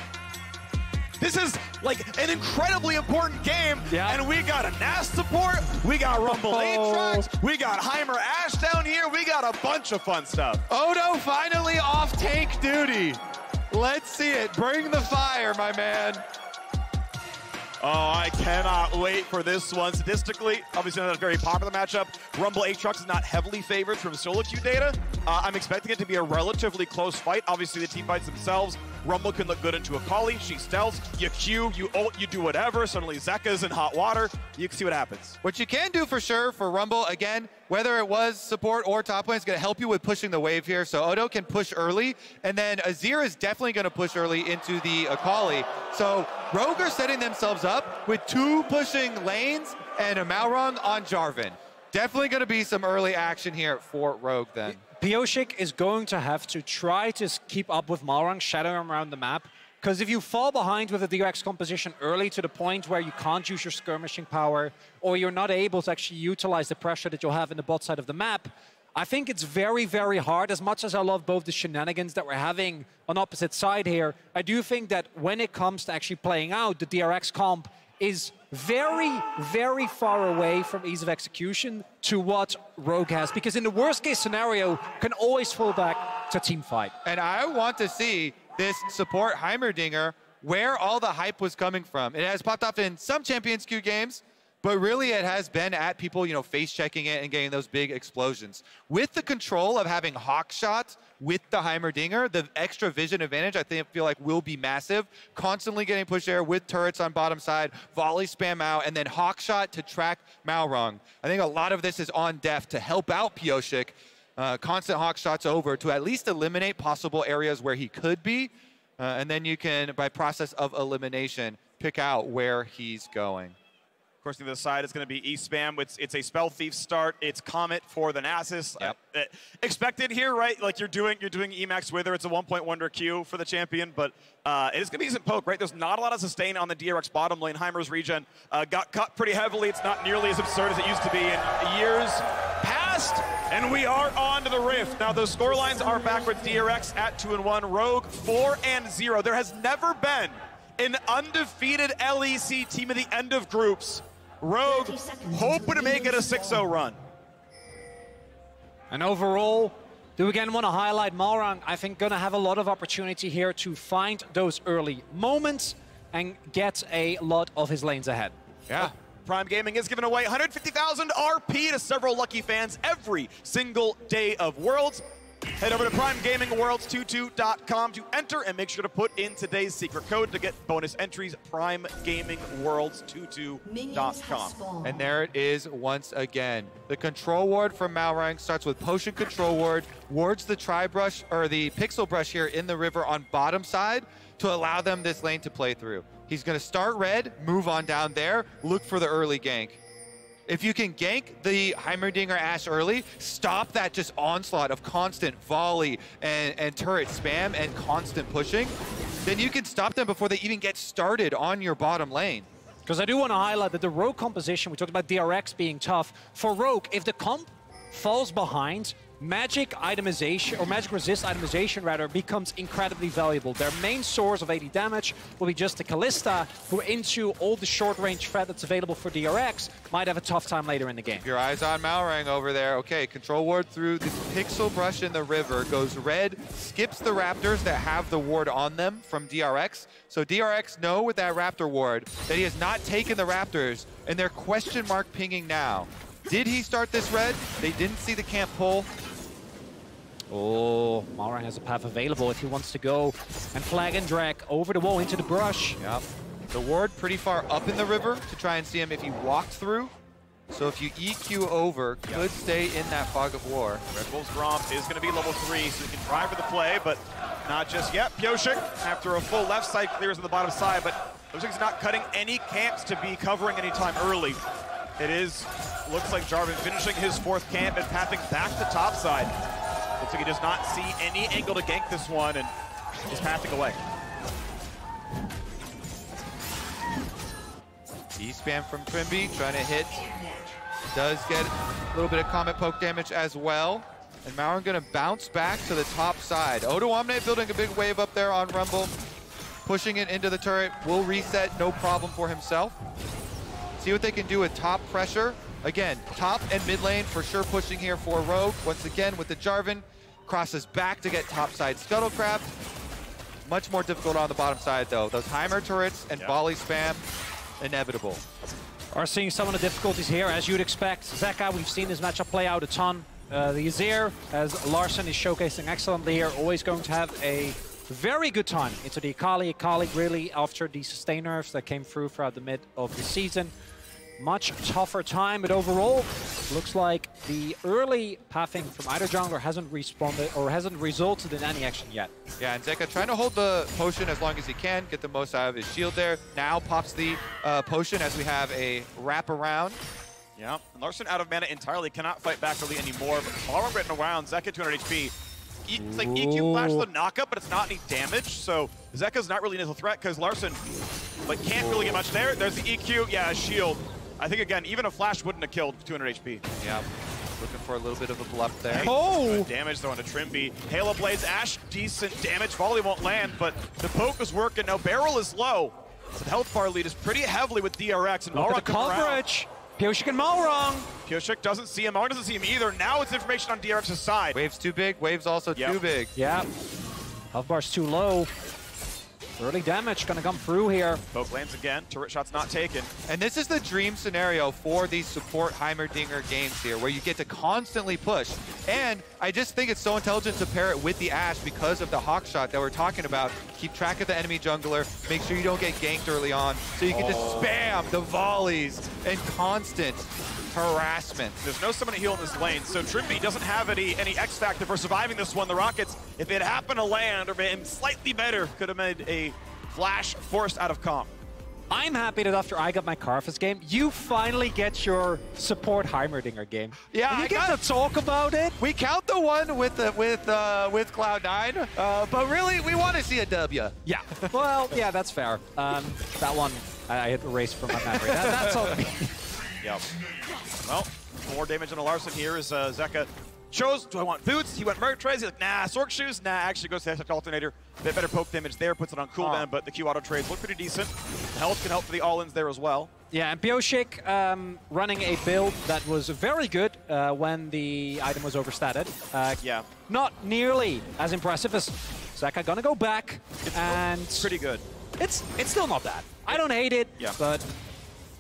This is like an incredibly important game, and we got a NAS support, we got Rumble Aatrox, we got Heimer Ash down here, we got a bunch of fun stuff. Odo finally off tank duty. Let's see it. Bring the fire, my man. Oh, I cannot wait for this one. Statistically, obviously not a very popular matchup. Rumble Aatrox is not heavily favored from solo queue data. I'm expecting it to be a relatively close fight. Obviously, the team fights themselves. Rumble can look good into Akali. She stealths, you Q, you ult, you do whatever. Suddenly Zeka's in hot water. You can see what happens. What you can do for sure for Rumble, again, whether it was support or top lane, is going to help you with pushing the wave here. So Odo can push early, and then Azir is definitely going to push early into the Akali. So Rogue are setting themselves up with 2 pushing lanes and a Malrong on Jarvan. Definitely going to be some early action here for Rogue then. Pioshik is going to have to try to keep up with Malrang, shadowing him around the map. Because if you fall behind with the DRX composition early to the point where you can't use your skirmishing power, or you're not able to actually utilize the pressure that you'll have in the bot side of the map, I think it's very, very hard. As much as I love both the shenanigans that we're having on opposite side here, I do think that when it comes to actually playing out, the DRX comp is very, very far away from ease of execution to what Rogue has. Because in the worst case scenario, can always fall back to team fight. And I want to see this support Heimerdinger where all the hype was coming from. It has popped off in some Champions Queue games, but really it has been at people, face checking it and getting those big explosions. With the control of having Hawk Shot with the Heimerdinger, the extra vision advantage I feel like will be massive. Constantly getting pushed there with turrets on bottom side, volley spam out, and then Hawk Shot to track Malrong. I think a lot of this is on def to help out Pioshik. Constant Hawk Shots over to at least eliminate possible areas where he could be. And then you can, by process of elimination, pick out where he's going. Of course, the other side is going to be E-Spam. It's a Spell Thief start. It's Comet for the Nasus. Yep. Expected here, right? Like you're doing Emacs Wither. It's a 1-point wonder Q for the champion, but it is going to be decent poke, right? There's not a lot of sustain on the DRX bottom lane. Heimer's regen got cut pretty heavily. It's not nearly as absurd as it used to be in years past, and we are on to the Rift. Now, those score lines are back with DRX at 2-1, Rogue 4-0. There has never been an undefeated LEC team at the end of groups. Rogue hoping to make it a 6-0 run. And overall, do again want to highlight Malrang, I think going to have a lot of opportunity here to find those early moments and get a lot of his lanes ahead. Yeah. Prime Gaming is giving away 150,000 RP to several lucky fans every single day of Worlds. Head over to primegamingworlds22.com to enter and make sure to put in today's secret code to get bonus entries, primegamingworlds22.com. And there it is once again. The control ward from Malrang starts with Potion Control Ward, wards the Tri-Brush, or the Pixel Brush here in the river on bottom side to allow them this lane to play through. He's going to start red, move on down there, look for the early gank. If you can gank the Heimerdinger Ashe early, stop that just onslaught of constant volley and turret spam and constant pushing, then you can stop them before they even get started on your bottom lane. Because I do want to highlight that the Rogue composition, we talked about DRX being tough. For Rogue, if the comp falls behind, magic itemization, or magic resist itemization rather, becomes incredibly valuable. Their main source of 80 damage will be just the Kalista, who into all the short range threat that's available for DRX might have a tough time later in the game. Your eyes on Malrang over there. Okay, control ward through the Pixel Brush in the river, goes red, skips the Raptors that have the ward on them from DRX. So DRX know with that Raptor ward that he has not taken the Raptors, and they're question mark pinging now. Did he start this red? They didn't see the camp pull. Oh, Malrang has a path available if he wants to go and flag and drag over the wall into the brush. Yep. The ward pretty far up in the river to try and see him if he walked through. So if you EQ over, could stay in that fog of war. Red Bull's Romp is going to be level 3, so he can try for the play, but not just yet. Pioshik, after a full left side, clears on the bottom side, but looks like he's not cutting any camps to be covering any time early. It looks like Jarvan finishing his 4th camp and pathing back to top side. Looks like he does not see any angle to gank this one and is pathing away. E-spam from Trimby, trying to hit. Does get a little bit of Comet Poke damage as well. And Mauron gonna bounce back to the top side. Odoamne building a big wave up there on Rumble. Pushing it into the turret. Will reset, no problem for himself. See what they can do with top pressure. Again, top and mid lane for sure pushing here for Rogue. Once again with the Jarvan. Crosses back to get top side Scuttlecraft. Much more difficult on the bottom side though. Those Heimer turrets and volley spam, inevitable. Are seeing some of the difficulties here, as you'd expect. Zeka, we've seen this matchup play out a ton. The Azir, as Larson is showcasing excellently here, always going to have a very good time into the Akali. Akali really, after the sustain nerfs that came through throughout the mid of the season, much tougher time, but overall, looks like the early pathing from either jungler hasn't responded or hasn't resulted in any action yet. Yeah, and Zeka trying to hold the potion as long as he can, get the most out of his shield there. Now pops the potion as we have a wraparound. Yeah, and Larson out of mana entirely, cannot fight back really anymore, but Malrung written around, Zeka 200 HP. It's like EQ flash the knockup, but it's not any damage, so Zeka's not really an initial threat because Larson can't really get much there. There's the EQ, yeah, shield. I think, again, even a flash wouldn't have killed 200 HP. Yeah, looking for a little bit of a bluff there. Oh! Damage though on a Trimby. Halo Blaze, Ashe, decent damage. Volley won't land, but the poke is working. Now Barrel is low. So the health bar lead is pretty heavily with DRX. And Look at the coverage. Pyosik and Malrung. Pyosik doesn't see him. Malrung doesn't see him either. Now it's information on DRX's side. Wave's too big. Wave's also too big. Yeah. Health bar's too low. Early damage gonna come through here. Poke lands again. Turret shot's not taken. And this is the dream scenario for these support Heimerdinger games here, where you get to constantly push. And I just think it's so intelligent to pair it with the Ashe because of the hawk shot that we're talking about. Keep track of the enemy jungler. Make sure you don't get ganked early on, so you can just spam the volleys and constant harassment. There's no someone to heal in this lane, so Trimby doesn't have any X factor for surviving this one. The Rockets, if it happened to land or been slightly better, could have made a flash forced out of comp. I'm happy that after I got my Karthus game, you finally get your support Heimerdinger game. Yeah, you get to talk about it. We count the one with Cloud9, but really we want to see a W. Yeah. Well, yeah, that's fair. That one I had erased from my memory. That's all. Yep. Well, more damage on a Larson here as Zeka chose, do I want boots? He went Mertrays. He's like, nah, Sork Shoes? Nah, actually goes to the Alternator. A bit better poke damage there, puts it on cooldown, but the Q auto trades look pretty decent. The health can help for the all-ins there as well. Yeah, and Pyosik running a build that was very good when the item was overstatted. Yeah. Not nearly as impressive as Zeka gonna go back. It's pretty good. It's still not bad. I don't hate it, but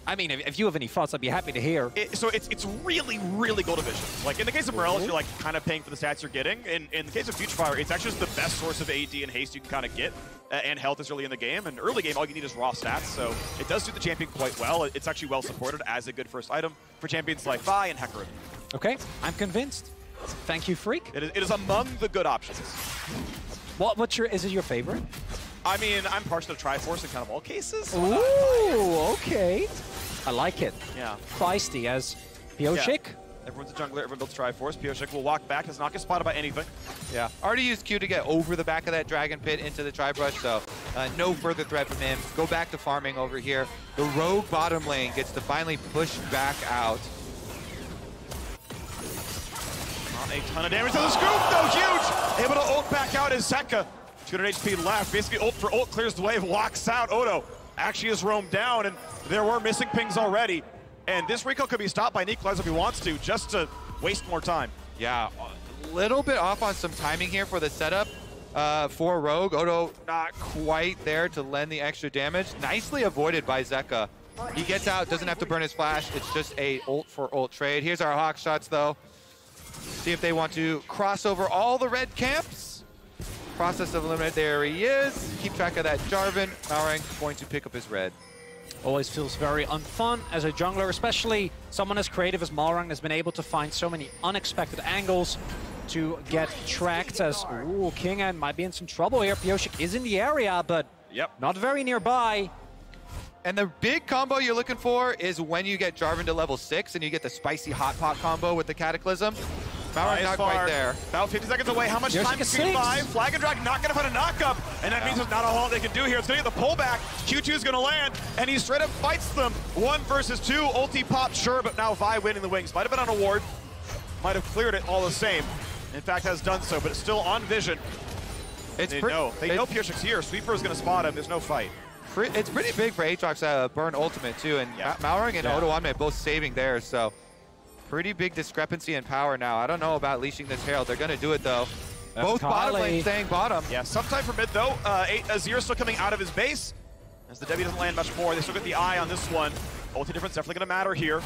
I mean, if you have any thoughts, I'd be happy to hear. So it's really, really gold division. Like, in the case of Morellis, you're, like, kind of paying for the stats you're getting. In the case of Future Fire, it's actually just the best source of AD and haste you can kind of get, and health is early in the game. And early game, all you need is raw stats, so it does suit the champion quite well. It's actually well supported as a good first item for champions like Vi and Hecarim. Okay, I'm convinced. Thank you, Freak. It is among the good options. Is it your favorite? I mean, I'm partial to Triforce in kind of all cases. Ooh, okay. I like it. Yeah. Feisty as Pyosik. Yeah. Everyone's a jungler, everyone builds Triforce. Pyosik will walk back, does not get spotted by anything. Yeah. Already used Q to get over the back of that Dragon Pit into the Tri-Brush, so no further threat from him. Go back to farming over here. The Rogue bottom lane gets to finally push back out. Not a ton of damage to the scoop, though, huge! Able to ult back out as Zeka. 200 HP left, basically ult for ult, clears the wave, walks out. Odo actually is roamed down, and there were missing pings already. And this recall could be stopped by Nikolaz if he wants to, just to waste more time. Yeah, a little bit off on some timing here for the setup for Rogue. Odo not quite there to lend the extra damage. Nicely avoided by Zeka. He gets out, doesn't have to burn his flash. It's just a ult for ult trade. Here's our hawk shots, though. See if they want to cross over all the red camps. Process of eliminate, there he is. Keep track of that Jarvan. Malrung going to pick up his red. Always feels very unfun as a jungler, especially someone as creative as Malrung has been able to find so many unexpected angles to get tracked as, ooh, Kingan might be in some trouble here. Pyosik is in the area, but not very nearby. And the big combo you're looking for is when you get Jarvan to level 6 and you get the spicy hot pot combo with the Cataclysm. Malrang not quite there. About 50 seconds away. How much There's time can you buy? Flag and Drag not going to find a knock-up, and that means there's not a whole lot they can do here. It's going to get the pullback. Q2 is going to land, and he straight up fights them. 1 versus 2. Ulti popped, sure, but now Vi winning the wings. Might have been on a ward. Might have cleared it all the same. In fact, has done so, but it's still on vision. They know Pioshik's here. Sweeper is going to spot him. There's no fight. It's pretty big for Aatrox burn ultimate too, and Malrang and Odoamne both saving there, so pretty big discrepancy in power now. I don't know about leashing this Herald. They're going to do it though. Both bottom lane staying bottom. Yeah, sometime for mid though. Azir still coming out of his base. As the W doesn't land much more, they still get the eye on this one. Ulti difference definitely going to matter here.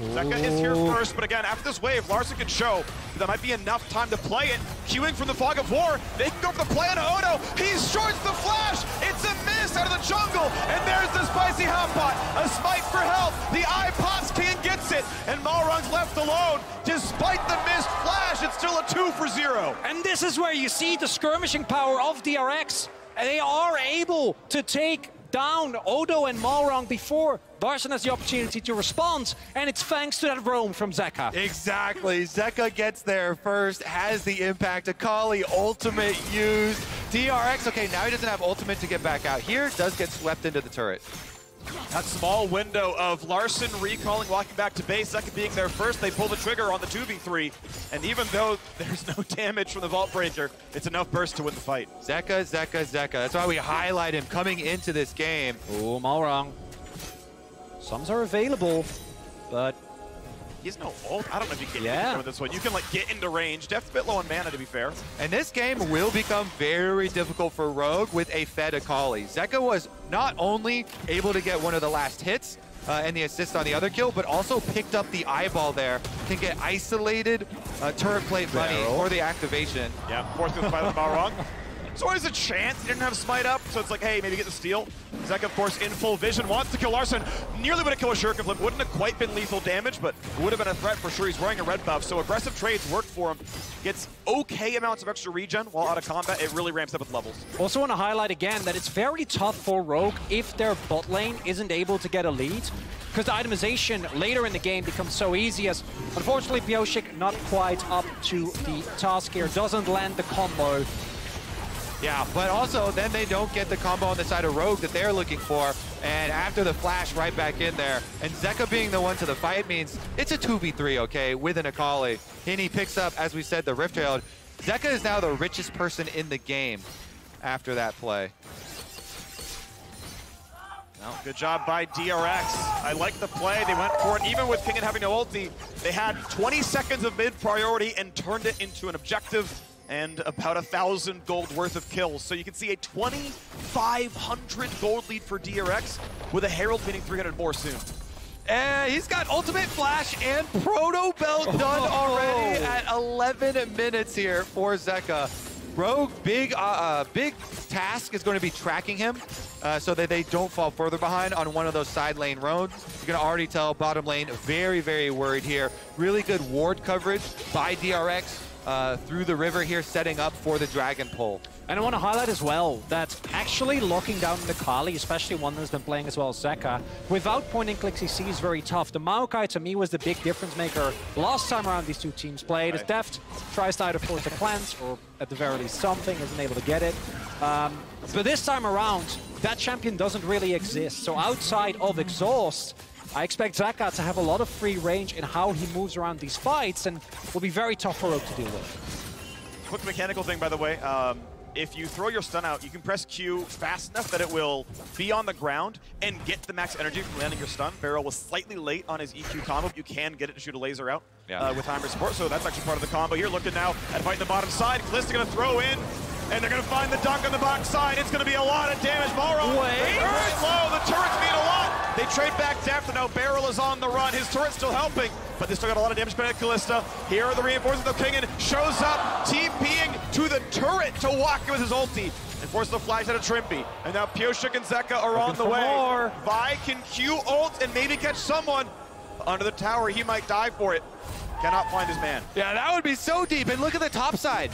Zeka is here first, but again, after this wave, Larssen can show that might be enough time to play it. Queuing from the Fog of War, they can go for the play on Odo. He shorts the flash. It's a miss out of the jungle, and there's the spicy hot pot. A smite for health. The eye pops, King gets it, and Malrang's left alone. Despite the missed flash, it's still a 2 for 0. And this is where you see the skirmishing power of DRX. And they are able to take down Odo and Malrang before Larssen has the opportunity to respond, and it's thanks to that roam from Zeka. Exactly. Zeka gets there first, has the impact. Akali ultimate used. DRX, okay, now he doesn't have ultimate to get back out here. Does get swept into the turret. That small window of Larssen recalling, walking back to base, Zeka being there first, they pull the trigger on the 2v3, and even though there's no damage from the Vault Breaker, it's enough burst to win the fight. Zeka. That's why we highlight him coming into this game. Oh, Malrang. Sums are available, but he has no ult. I don't know if you can get with this one. You can like get into range. Deft's a bit low on mana, to be fair. And this game will become very difficult for Rogue with a fed Akali. Zeka was not only able to get one of the last hits and the assist on the other kill, but also picked up the eyeball there. Can get isolated turret plate money for the activation. Yeah, fourth goes by the Malrang. So always a chance. He didn't have smite up, so it's like, hey, maybe get the steal. Zeka, of course, in full vision, wants to kill Larssen. Nearly would have killed a Shuriken Flip. Wouldn't have quite been lethal damage, but would have been a threat for sure. He's wearing a red buff, so aggressive trades work for him. Gets okay amounts of extra regen while out of combat. It really ramps up with levels. Also want to highlight again that it's very tough for Rogue if their bot lane isn't able to get a lead, because the itemization later in the game becomes so easy, as unfortunately Pioshik not quite up to the task here. Doesn't land the combo. Yeah, but also then they don't get the combo on the side of Rogue that they're looking for, and after the flash right back in there, and Zeka being the one to the fight means it's a 2v3, okay, with an Akali. And he picks up, as we said, the Rift Herald. Zeka is now the richest person in the game after that play. Well, good job by DRX. I like the play. They went for it. Even with King and having no ulti, they had 20 seconds of mid priority and turned it into an objective and about 1,000 gold worth of kills. So you can see a 2,500 gold lead for DRX with a Herald winning 300 more soon. And he's got ultimate flash and proto belt done already at 11 minutes here for Zeka. Rogue, big task is going to be tracking him so that they don't fall further behind on one of those side lane roads. You can already tell bottom lane very worried here. Really good ward coverage by DRX. Through the river here, setting up for the Dragon Pull. And I want to highlight as well that actually locking down the Kali, especially one that's been playing as well as Zeka, without point-and-click CC is very tough. The Maokai, to me, was the big difference maker last time around these two teams played. As Deft tries to either force a cleanse, or at the very least something, isn't able to get it. But this time around, that champion doesn't really exist. So outside of Exhaust, I expect Zeka to have a lot of free range in how he moves around these fights, and will be very tough for Rogue to deal with. Quick mechanical thing, by the way. If you throw your stun out, you can press Q fast enough that it will be on the ground and get the max energy from landing your stun. Barrel was slightly late on his EQ combo, but you can get it to shoot a laser out with timer support, so that's actually part of the combo. Here, looking now at fighting the bottom side. Kalista going to throw in, and they're going to find the dunk on the back side. It's going to be a lot of damage. Malrang, very low. The turrets mean a lot. They trade back Deft, and now Barrel is on the run. His turret's still helping, but they still got a lot of damage by Kalista. Here are the reinforcements. The Kingen shows up, TPing to the turret to walk with his ulti, and forces the flash out of Trimpy. And now Pioshik and Zeka are on the way. Vi can Q ult and maybe catch someone under the tower. He might die for it. Cannot find his man. Yeah, that would be so deep. And look at the top side.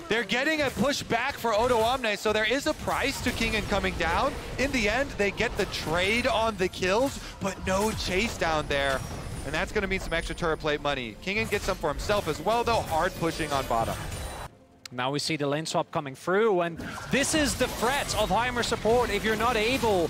They're getting a push back for Odoamne, so there is a price to Kingen coming down. In the end, they get the trade on the kills, but no chase down there. and that's going to mean some extra turret plate money. Kingen gets some for himself as well, though, hard pushing on bottom. Now we see the lane swap coming through, and this is the threat of Heimer support. If you're not able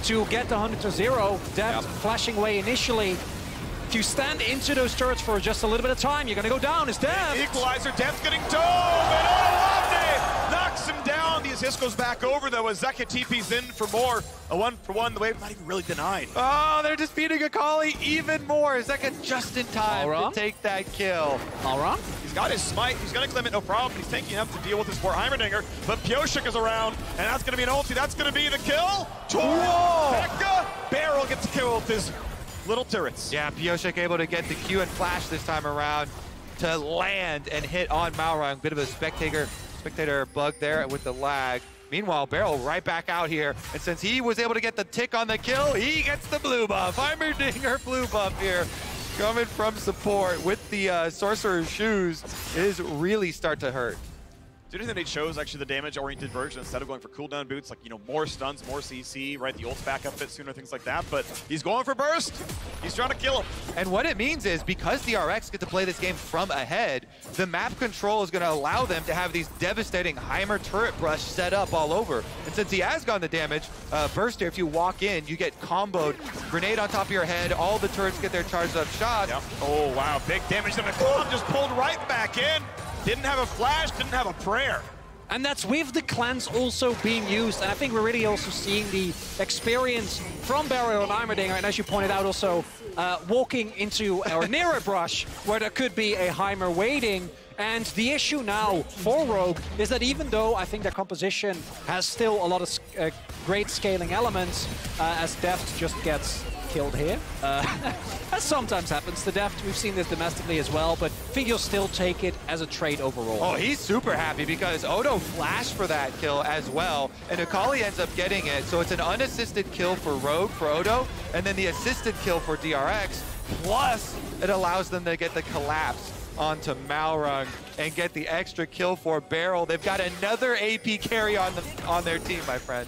to get the 100 to 0, Deft flashing away initially. If you stand into those turrets for just a little bit of time, you're going to go down. It's Deft. Equalizer, Deft's getting dove, and Olawande knocks him down. The assist goes back over, though, as Zeka TP's in for more. A 1-for-1, the wave not even really denied. Oh, they're just beating Akali even more. Zeka just in time to take that kill. Alright. He's got his smite, he's gonna claim it, no problem. He's taking enough to deal with his poor Heimerdinger, but Pioshik is around, and that's gonna be an ulti. That's gonna be the kill. Pekka Barrel gets a kill with his little turrets. Yeah, Pioshik able to get the Q and flash this time around to land and hit on Malrang. Bit of a spectator bug there with the lag. Meanwhile, Barrel right back out here, and since he was able to get the tick on the kill, he gets the blue buff. Heimerdinger blue buff here, coming from support with the Sorcerer's Shoes, is really start to hurt. Do you think they chose actually the damage-oriented version instead of going for cooldown boots, like, you know, more stuns, more CC, right? The ult's back up a bit sooner, things like that. But he's going for burst. He's trying to kill him. And what it means is, because DRX get to play this game from ahead, the map control is going to allow them to have these devastating Heimer turret brush set up all over. And since he has gone the damage, burst here, if you walk in, you get comboed. Grenade on top of your head, all the turrets get their charged up shots. Yep. Oh, wow, big damage. And the club just pulled right back in. Didn't have a flash, didn't have a prayer. And that's with the clans also being used. And I think we're really also seeing the experience from Barrier and Heimerdinger. And as you pointed out, also walking into or near a brush where there could be a Heimer waiting. And the issue now for Rogue is that even though I think their composition has still a lot of great scaling elements, as Deft just gets killed here, as sometimes happens to Deft. We've seen this domestically as well, but I think you'll still take it as a trade overall. Oh, he's super happy because Odo flashed for that kill as well, and Akali ends up getting it. So it's an unassisted kill for Rogue, for Odo, and then the assisted kill for DRX, plus it allows them to get the collapse onto Malrang and get the extra kill for Barrel. They've got another AP carry on their team, my friend.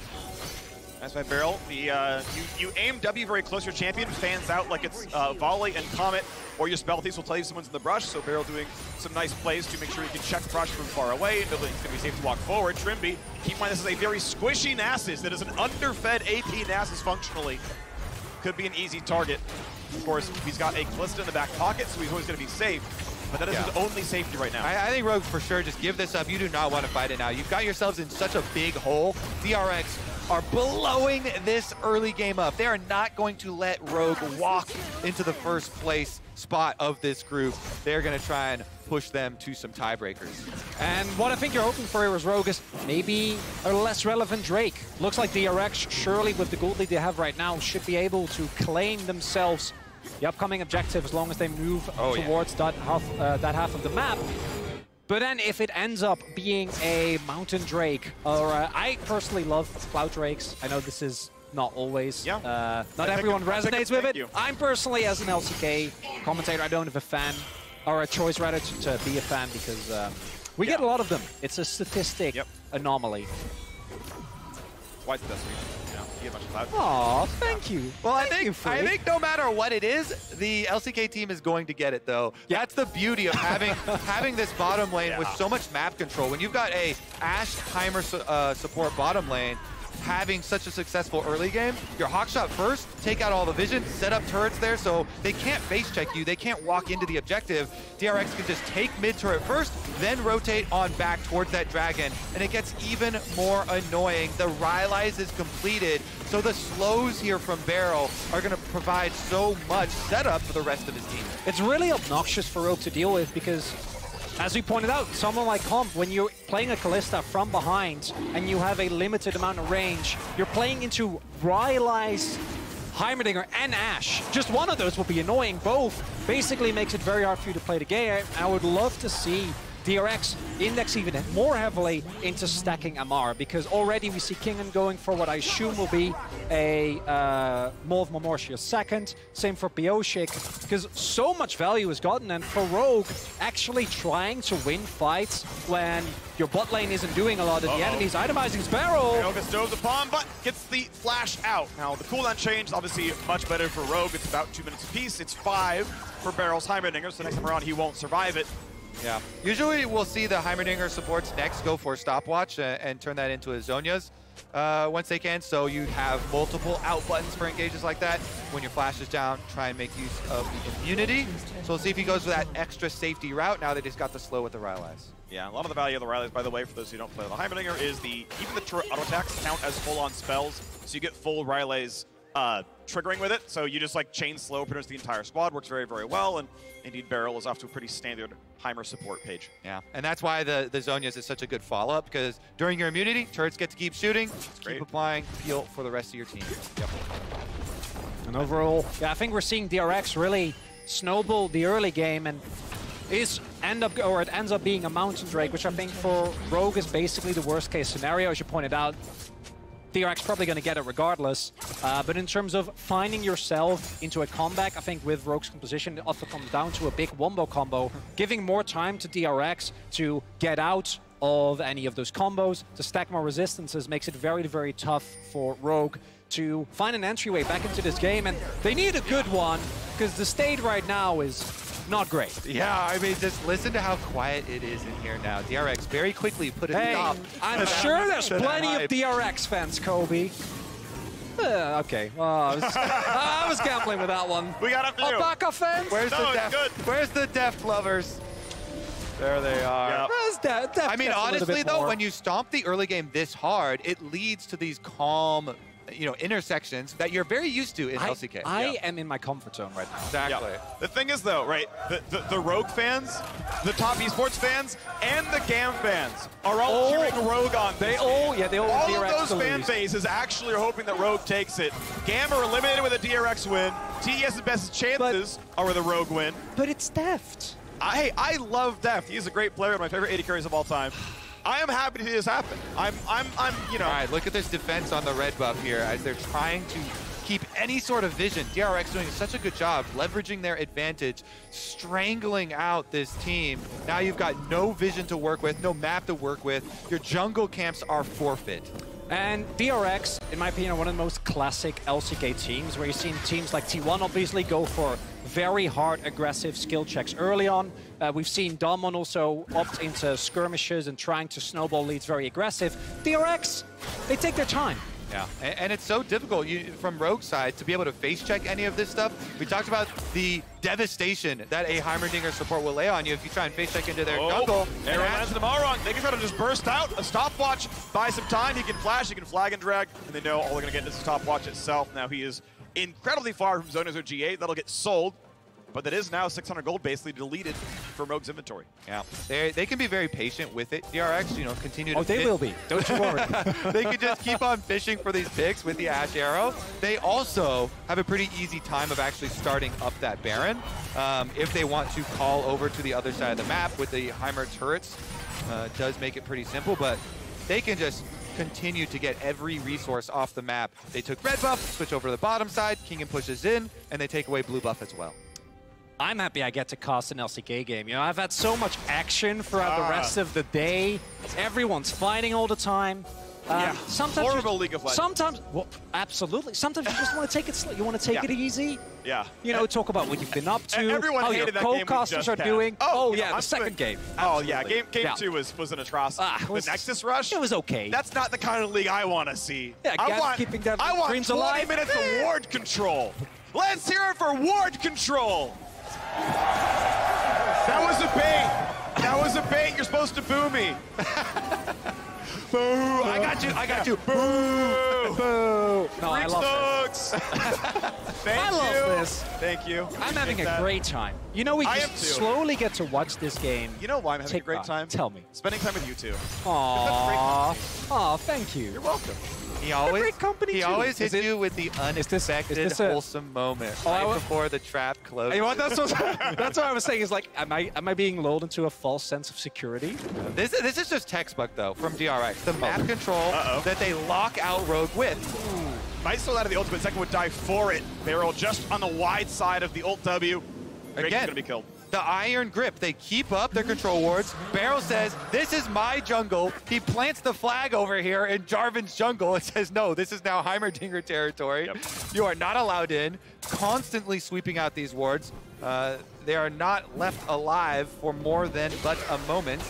That's my Barrel. You aim W very close to your champion, fans out like it's Volley and Comet, or your Spell Thieves will tell you someone's in the brush, so Barrel doing some nice plays to make sure you can check brush from far away. It's going to be safe to walk forward. Trimby, keep in mind this is a very squishy Nasus that is an underfed AP Nasus functionally. Could be an easy target. Of course, he's got a Callista in the back pocket, so he's always going to be safe. But that is his only safety right now. I think Rogue for sure, just give this up. You do not want to fight it now. You've got yourselves in such a big hole. DRX are blowing this early game up. They are not going to let Rogue walk into the first place spot of this group. They're going to try and push them to some tiebreakers. And what I think you're hoping for here is Rogue is maybe a less relevant Drake. Looks like DRX, surely with the gold lead they have right now, should be able to claim themselves the upcoming objective as long as they move towards that half of the map. But then if it ends up being a Mountain Drake, or I personally love Cloud Drakes. I know this is not always, not everyone resonates with it. I'm personally, as an LCK commentator, I don't have a fan, or a choice rather to be a fan, because we get a lot of them. It's a statistic anomaly. Why the best reason? You get a bunch of Cloud. Aw, thank you. Well, I think no matter what it is, the LCK team is going to get it, though. That's the beauty of having this bottom lane with so much map control. When you've got a Ashe Heimer support bottom lane, having such a successful early game, your Hawkshot first, take out all the vision, set up turrets there so they can't face check you, they can't walk into the objective. DRX can just take mid turret first, then rotate on back towards that dragon, and it gets even more annoying. The Rylai's is completed, so the slows here from Barrel are going to provide so much setup for the rest of his team. It's really obnoxious for Rogue to deal with because, as we pointed out, someone like Comp, when you're playing a Callista from behind and you have a limited amount of range, you're playing into Rylai's, Heimerdinger, and Ashe. Just one of those will be annoying. Both basically makes it very hard for you to play the game. I would love to see DRX index even more heavily into stacking Amar, because already we see Kingen going for what I assume will be a Maw of Momortia second. Same for Pioshik, because so much value is gotten, and for Rogue, actually trying to win fights when your bot lane isn't doing a lot, and the enemy's itemizing his barrel. Rogue stoves upon, but gets the flash out. Now, the cooldown change is obviously much better for Rogue. It's about 2 minutes apiece. It's 5 for Barrel's Heimerdinger, so next time around he won't survive it. Yeah. Usually we'll see the Heimerdinger supports next go for stopwatch and turn that into a Zhonya's once they can. So you have multiple out buttons for engages like that. When your flash is down, try and make use of the immunity. So we'll see if he goes with that extra safety route now that he's got the slow with the Rylai's. Yeah, a lot of the value of the Rylai's, by the way, for those who don't play the Heimerdinger, is even the turret auto attacks count as full-on spells. So you get full Rylai's triggering with it, so you just like chain slow pretty much the entire squad. Works very, very well, and indeed Barrel is off to a pretty standard Heimer support page. Yeah, and that's why the Zhonya's is such a good follow-up, because during your immunity, turrets get to keep shooting, keep applying peel for the rest of your team. Yep. And overall, yeah, I think we're seeing DRX really snowball the early game, and it ends up being a Mountain Drake, which I think for Rogue is basically the worst case scenario, as you pointed out. DRX probably going to get it regardless, but in terms of finding yourself into a comeback, I think with Rogue's composition, it often comes down to a big wombo combo, giving more time to DRX to get out of any of those combos, to stack more resistances, makes it very, very tough for Rogue to find an entryway back into this game, and they need a good one, because the state right now is not great. Yeah, I mean, just listen to how quiet it is in here now. DRX very quickly put a stop. I'm sure there's plenty of DRX fans, Kobe. Okay, well, I was gambling with that one. We got a few. Alpaca fans? Where's the Deft lovers? There they are. Yep. I mean, honestly, though, when you stomp the early game this hard, it leads to these calm, intersections that you're very used to in LCK. I am in my comfort zone right now. Exactly. Yeah. The thing is, though, right, the Rogue fans, the top esports fans, and the GAM fans are all cheering Rogue on. All of those fan bases actually are hoping that Rogue takes it. GAM are eliminated with a DRX win. TES's best chances are with a Rogue win. But it's Deft. I love Deft. He's a great player, one of my favorite AD carries of all time. I am happy to see this happen. I'm All right, look at this defense on the red buff here as they're trying to keep any sort of vision. DRX doing such a good job leveraging their advantage, strangling out this team. Now you've got no vision to work with, no map to work with. Your jungle camps are forfeit. And DRX, in my opinion, are one of the most classic LCK teams, where you've seen teams like T1 obviously go for very hard, aggressive skill checks early on. We've seen Damwon also opt into skirmishes and trying to snowball leads very aggressive. DRX, they take their time. Yeah, and it's so difficult from Rogue's side to be able to face check any of this stuff. We talked about the devastation that a Heimerdinger support will lay on you if you try and face check into their jungle. Arrow lands the Malrong. They can try to just burst out. A stopwatch, buy some time. He can flash, he can flag and drag, and they know all they're going to get is the stopwatch itself. Now he is incredibly far from Zhonya's RGE. That'll get sold. But that is now 600 gold basically deleted from Rogue's inventory. Yeah, they can be very patient with it. DRX, continue to they will be. Don't you worry. They can just keep on fishing for these picks with the Ash Arrow. They also have a pretty easy time of actually starting up that Baron. If they want to call over to the other side of the map with the Heimer turrets, does make it pretty simple, but they can just continue to get every resource off the map. They took red buff, switch over to the bottom side, Kingen pushes in, and they take away blue buff as well. I'm happy I get to cast an LCK game. I've had so much action throughout the rest of the day. Everyone's fighting all the time. Sometimes horrible League of Legends. Sometimes, well, absolutely. Sometimes you just want to take it slow. You want to take it easy. Yeah. Talk about what you've been up to. Everyone how hated your that game co-casters are doing. The second game. Oh, yeah. Game 2 was an atrocity. The Nexus Rush? It was okay. That's not the kind of league I want to see. Yeah, I want keeping that dreams 20 alive. Minutes of ward control. Let's hear it for ward control. That was a bait. That was a bait. You're supposed to boo me. Boo! I got you. Boo! Boo! No, I love this. Thank I love this. Thank you. I'm having a great time. You know, we just slowly get to watch this game. You know why I'm having a great time? Tell me. Spending time with you two. Aww. Aw, thank you. You're welcome. He always, great company he too. always hits you with the unexpected, wholesome moment right before the trap closes. You know what, that's what I was saying. Is like, am I being lulled into a false sense of security? This is just textbook though from DRX. The map control that they lock out Rogue with. Might still out of the ultimate. Second would die for it. Barrel just on the wide side of the ult W. Drake's gonna be killed. The iron grip, they keep up their control wards. Barrel says, this is my jungle. He plants the flag over here in Jarvan's jungle and says, no, this is now Heimerdinger territory. Yep. You are not allowed in. Constantly sweeping out these wards. They are not left alive for more than but a moment.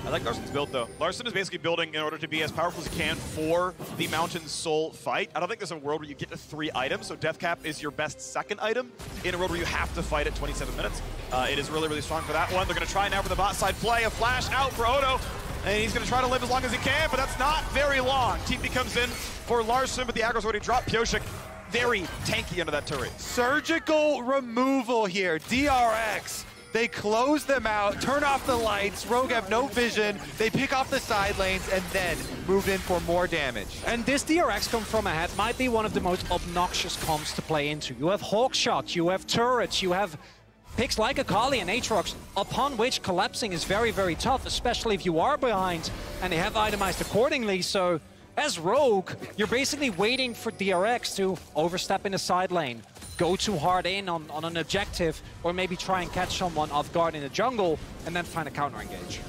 I like Larsen's build, though. Larsen is basically building in order to be as powerful as he can for the Mountain Soul fight. I don't think there's a world where you get to 3 items, so Death Cap is your best second item in a world where you have to fight at 27 minutes. It is really, really strong for that one. They're going to try now for the bot side play. A flash out for Odo, and he's going to try to live as long as he can, but that's not very long. TP comes in for Larsen, but the aggro's already dropped. Pyosik very tanky under that turret. Surgical removal here. DRX. They close them out, turn off the lights, Rogue have no vision, they pick off the side lanes, and then move in for more damage. And this DRX come from ahead might be one of the most obnoxious comps to play into. You have Hawkshot, you have turrets, you have picks like Akali and Aatrox, upon which collapsing is very, very tough, especially if you are behind, and they have itemized accordingly, so as Rogue, you're basically waiting for DRX to overstep in the side lane, go too hard in on an objective, or maybe try and catch someone off guard in the jungle, and then find a counter engage.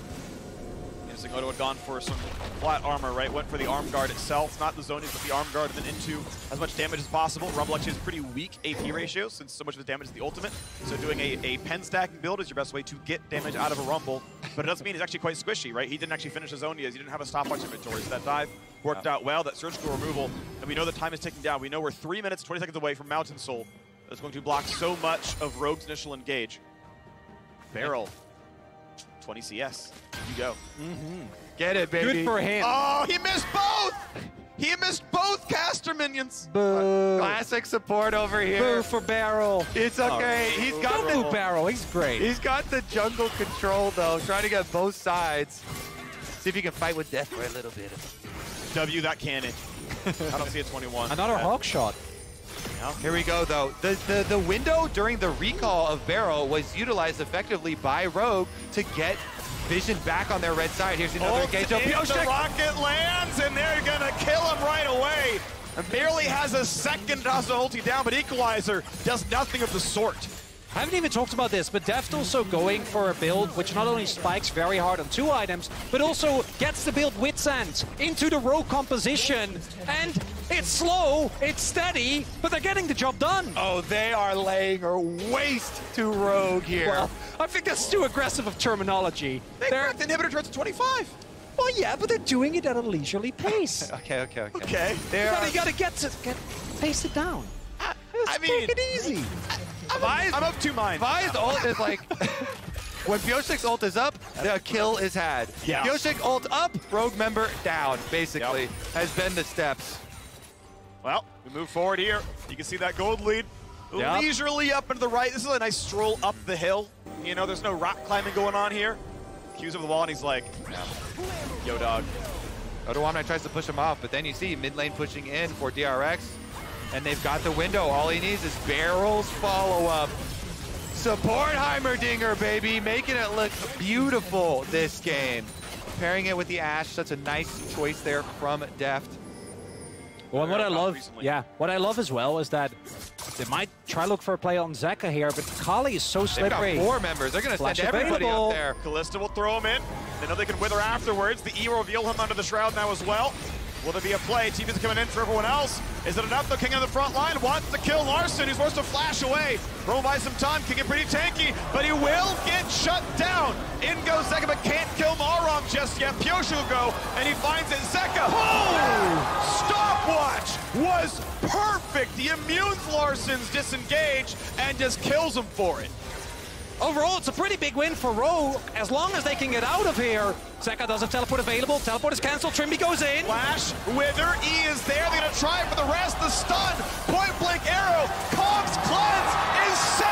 Interesting, Odo had gone for some flat armor, right? Went for the arm guard itself, not the zonies, but the arm guard, and then into as much damage as possible. Rumble actually has pretty weak AP ratio, since so much of his damage is the ultimate. So doing a pen stacking build is your best way to get damage out of a Rumble. But it doesn't mean he's actually quite squishy, right? He didn't actually finish his Zonias, he didn't have a stopwatch inventory, so that dive worked out well, that surgical removal, and we know the time is ticking down. We know we're 3 minutes, 20 seconds away from Mountain Soul. That's going to block so much of Rogue's initial engage. Barrel, 20 CS. You go. Get it, baby. Good for him. Oh, he missed both! He missed both caster minions. Boo. Classic support over here. Boo for Barrel. It's okay. He's got the Barrel. He's great. He's got the jungle control though, trying to get both sides. See if he can fight with death for a little bit. W that cannon. I don't see a 21. Another Hawkshot. Yeah. Here we go though. The window during the recall of Barrel was utilized effectively by Rogue to get vision back on their red side. Here's another engage. The rocket lands, and they're gonna kill him right away. And barely has a second to ulti down, but Equalizer does nothing of the sort. I haven't even talked about this, but Deft also going for a build which not only spikes very hard on 2 items, but also gets the build Wit's End into the Rogue composition. And it's slow, it's steady, but they're getting the job done. Oh, they are laying a waste to Rogue here. Well, I think that's too aggressive of terminology. They cracked the inhibitor turns to 25. Well, yeah, but they're doing it at a leisurely pace. Okay. You gotta pace it down. I mean, take it easy. I'm of 2 minds. Vi's ult is like, when Pyosik's ult is up, the kill is had. Yeah. Pyosik ult up, Rogue member down, basically, has been the steps. Well, we move forward here. You can see that gold lead. Yep. Leisurely up and to the right. This is a nice stroll up the hill. You know, there's no rock climbing going on here. Q's over the wall, and he's like, yo, dog. Odoamne tries to push him off, but then you see mid lane pushing in for DRX. And they've got the window. All he needs is Barrel's follow-up. Support Heimerdinger, baby. Making it look beautiful this game. Pairing it with the Ashe. Such a nice choice there from Deft. Well, and what I love as well is that they might try look for a play on Zeka here, but Kali is so slippery. They've got 4 members. They're going to send everybody up there. Kalista will throw him in. They know they can wither afterwards. The E will reveal him under the shroud now as well. Will there be a play? TV's coming in for everyone else. Is it enough? The King on the front line wants to kill Larsen. He's forced to flash away. Roll by some time. King get pretty tanky, but he will get shut down. In goes Zeka, but can't kill Malrom just yet. Pyosik will go, and he finds it. Zeka, stopwatch was perfect. He immunes Larsen's disengage and just kills him for it. overall, it's a pretty big win for Rogue, as long as they can get out of here. Zeka does have teleport available. Teleport is cancelled. Trimby goes in. Flash, Wither, E is there. They're going to try for the rest. The stun, point blank arrow. Kong's cleanse is 7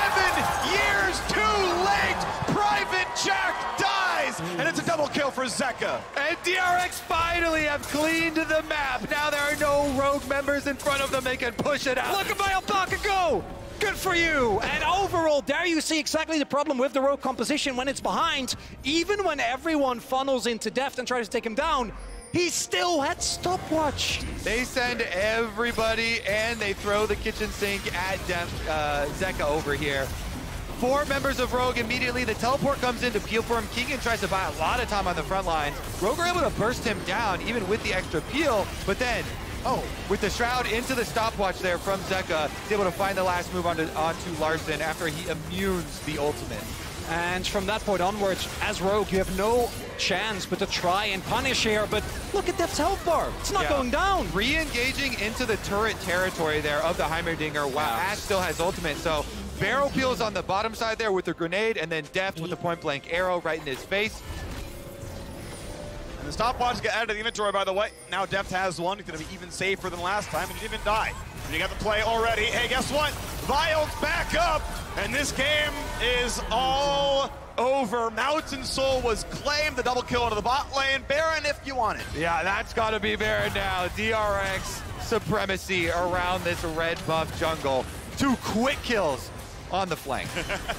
years too late. Private Jack dies, and it's a double kill for Zeka. And DRX finally have cleaned the map. Now there are no Rogue members in front of them. They can push it out. Look at my Alpaca go! Good for you! And overall, there you see exactly the problem with the Rogue composition when it's behind. Even when everyone funnels into Deft and tries to take him down, he still had stopwatch. They send everybody and they throw the kitchen sink at Zeka over here. 4 members of Rogue immediately. The teleport comes in to peel for him. Keegan tries to buy a lot of time on the front lines. Rogue are able to burst him down even with the extra peel, but then with the Shroud into the stopwatch there from Zeka, he's able to find the last move onto Larson after he immunes the ultimate. And from that point onwards, as Rogue, you have no chance but to try and punish here, but look at Deft's health bar. It's not going down. Re-engaging into the turret territory there of the Heimerdinger while Ash still has ultimate, so Barrel peels on the bottom side there with the grenade, and then Deft with the point-blank arrow right in his face. And the stopwatch get added to the inventory, by the way. Now Deft has one. He's going to be even safer than last time, and he didn't even die. And you got the play already. Hey, guess what? Vio's back up, and this game is all over. Mountain Soul was claimed. The double kill into the bot lane. Baron, if you want it. Yeah, that's got to be Baron now. DRX supremacy around this red buff jungle. 2 quick kills on the flank.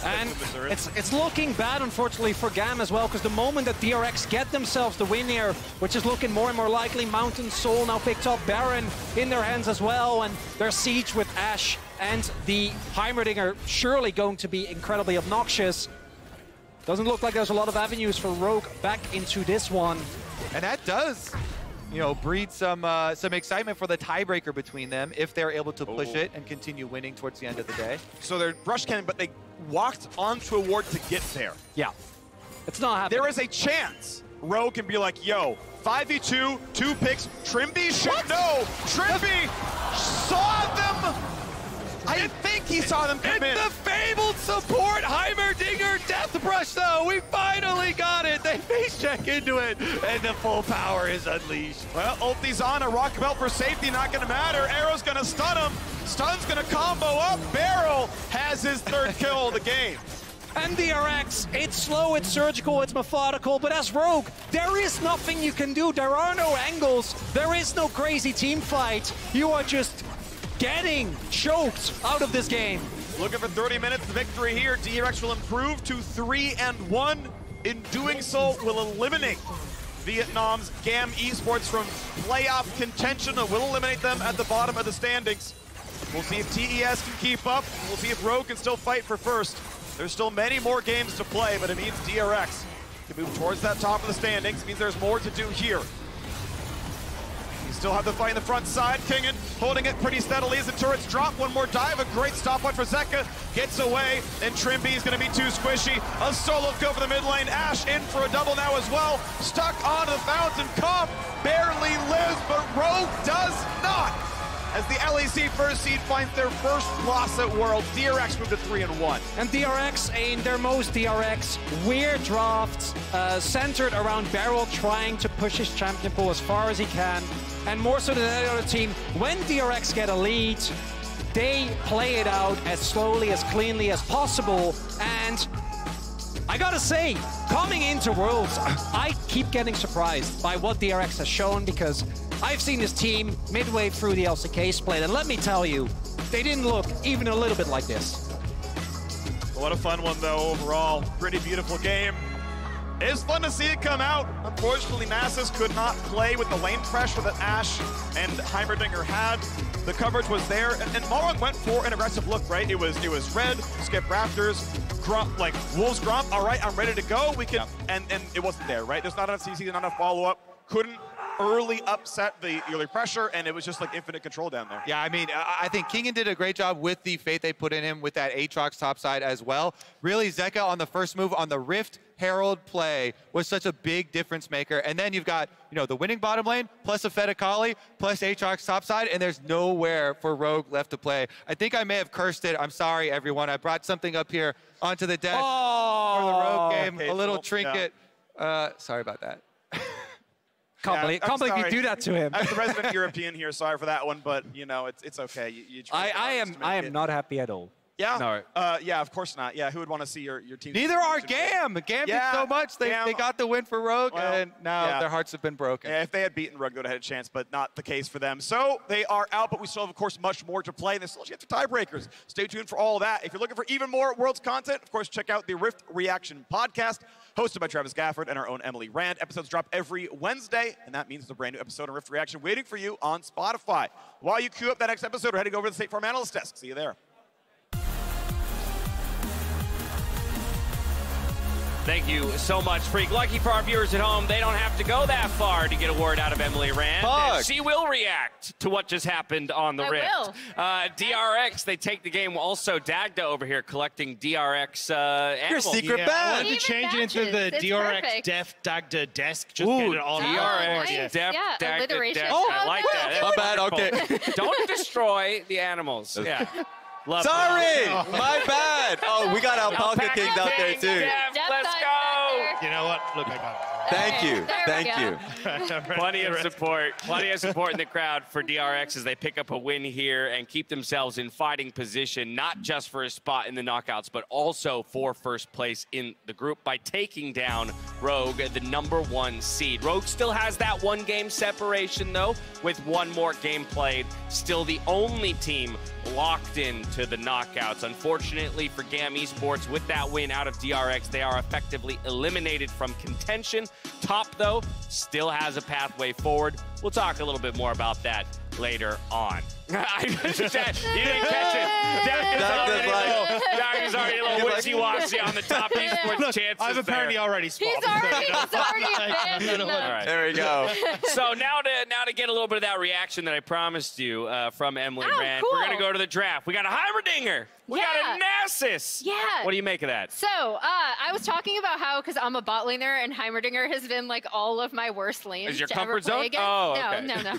And it's looking bad, unfortunately, for GAM as well, because the moment that DRX get themselves the win here, which is looking more and more likely, Mountain Soul now picked up Baron in their hands as well, and their siege with Ashe and the Heimerdinger surely going to be incredibly obnoxious. Doesn't look like there's a lot of avenues for Rogue back into this one. And that does, you know, breed some excitement for the tiebreaker between them if they're able to push it and continue winning towards the end of the day. So they're rush cannon, but they walked onto a ward to get there. Yeah, it's not happening. There is a chance Rogue can be like, yo, 5v2, 2 picks, Trimby should know. Trimby saw them. I think he saw them come in. It's the fabled support Heimerdinger Death Brush, though. We finally got it. They face check into it, and the full power is unleashed. Well, ulti's on. A rock belt for safety, not going to matter. Arrow's going to stun him. Stun's going to combo up. Barrel has his 3rd kill of the game. And DRX, it's slow, it's surgical, it's methodical, but as Rogue, there is nothing you can do. There are no angles. There is no crazy team fight. You are just getting choked out of this game. Looking for 30 minutes of victory here. DRX will improve to 3-1. In doing so, will eliminate Vietnam's GAM Esports from playoff contention and will eliminate them at the bottom of the standings. We'll see if TES can keep up. We'll see if Rogue can still fight for first. There's still many more games to play, but it means DRX can move towards that top of the standings. It means there's more to do here. Still have the fight in the front side. Kingen holding it pretty steadily as the turrets drop. One more dive. A great stopwatch for Zeka. Gets away, and Trimby is going to be too squishy. A solo kill for the mid lane. Ashe in for a double now as well. Stuck onto the fountain. Comp barely lives, but Rogue does not. As the LEC first seed finds their first loss at Worlds, DRX moved to 3-1. And DRX, in their most DRX, weird drafts centered around Barrel trying to push his champion pool as far as he can. And more so than any other team, when DRX get a lead, they play it out as slowly, as cleanly as possible. And I gotta say, coming into Worlds, I keep getting surprised by what DRX has shown, because I've seen this team midway through the LCK split, and let me tell you, they didn't look even a little bit like this. What a fun one, though, overall. Pretty beautiful game. It's fun to see it come out. Unfortunately, Nasus could not play with the lane pressure that Ashe and Heimerdinger had. The coverage was there, and Malrang went for an aggressive look, right? It was red, skip Raptors, Grump, like Wolves Grump. All right, I'm ready to go. We can, and it wasn't there, right? There's not enough CC, not enough follow-up. Couldn't early upset the early pressure, and it was just like infinite control down there. Yeah, I mean, I think Kingen did a great job with the faith they put in him with that Aatrox topside as well. Really, Zeka on the first move on the Rift Herald play was such a big difference maker. And then you've got, you know, the winning bottom lane, plus a Fed Akali, plus Aatrox topside, and there's nowhere for Rogue left to play. I think I may have cursed it. I'm sorry, everyone. I brought something up here onto the desk for the Rogue game. Okay, a little trinket. Yeah. Sorry about that. Can't believe you do that to him. As the resident European here, sorry for that one, but you know it's okay. I am not happy at all. Yeah. No. Yeah, of course not. Yeah, who would want to see your team? Neither are GAM. GAM did so much. They got the win for Rogue, and now their hearts have been broken. Yeah, if they had beaten Rogue, they would have had a chance, but not the case for them. So they are out, but we still have, of course, much more to play. They still get to tiebreakers. Stay tuned for all of that. If you're looking for even more Worlds content, of course, check out the Rift Reaction podcast, hosted by Travis Gafford and our own Emily Rand. Episodes drop every Wednesday, and that means there's a brand new episode of Rift Reaction waiting for you on Spotify. While you queue up that next episode, we're heading over to the State Farm Analyst Desk. See you there. Thank you so much, Freak. Lucky for our viewers at home, they don't have to go that far to get a word out of Emily Rand. She will react to what just happened on the Rift. Will. DRX, they take the game. Also, Dagda over here collecting DRX animals. Your secret bag. I wanted to change it into the DRX Def Dagda desk. Just get it all DRX Def Dagda desk. Oh, I like that. My bad, okay. Don't destroy the animals. Yeah. Sorry, my bad. Oh, we got Alpaca King out there too. Let's go. You know what? Look, I got it. Thank you. Thank you. Plenty of support in the crowd for DRX as they pick up a win here and keep themselves in fighting position, not just for a spot in the knockouts, but also for first place in the group by taking down Rogue, the #1 seed. Rogue still has that 1 game separation, though, with 1 more game played. Still the only team locked into the knockouts. Unfortunately for GAM Esports, with that win out of DRX, they are effectively eliminated from contention. Top, though, still has a pathway forward. We'll talk a little bit more about that later on. You didn't catch it. Dagda's already a little wishy-washy on the top esports chances. I've apparently already spotted. He's already All right. There we go. So now to get a little bit of that reaction that I promised you from Emily Rand, cool. we're going to go to the draft. We got a Heimerdinger. We got a Nasus. Yeah. What do you make of that? So I was talking about how, because I'm a bot laner, and Heimerdinger has been like all of my worst lanes Is your to comfort ever play zone? against. Oh, okay. No.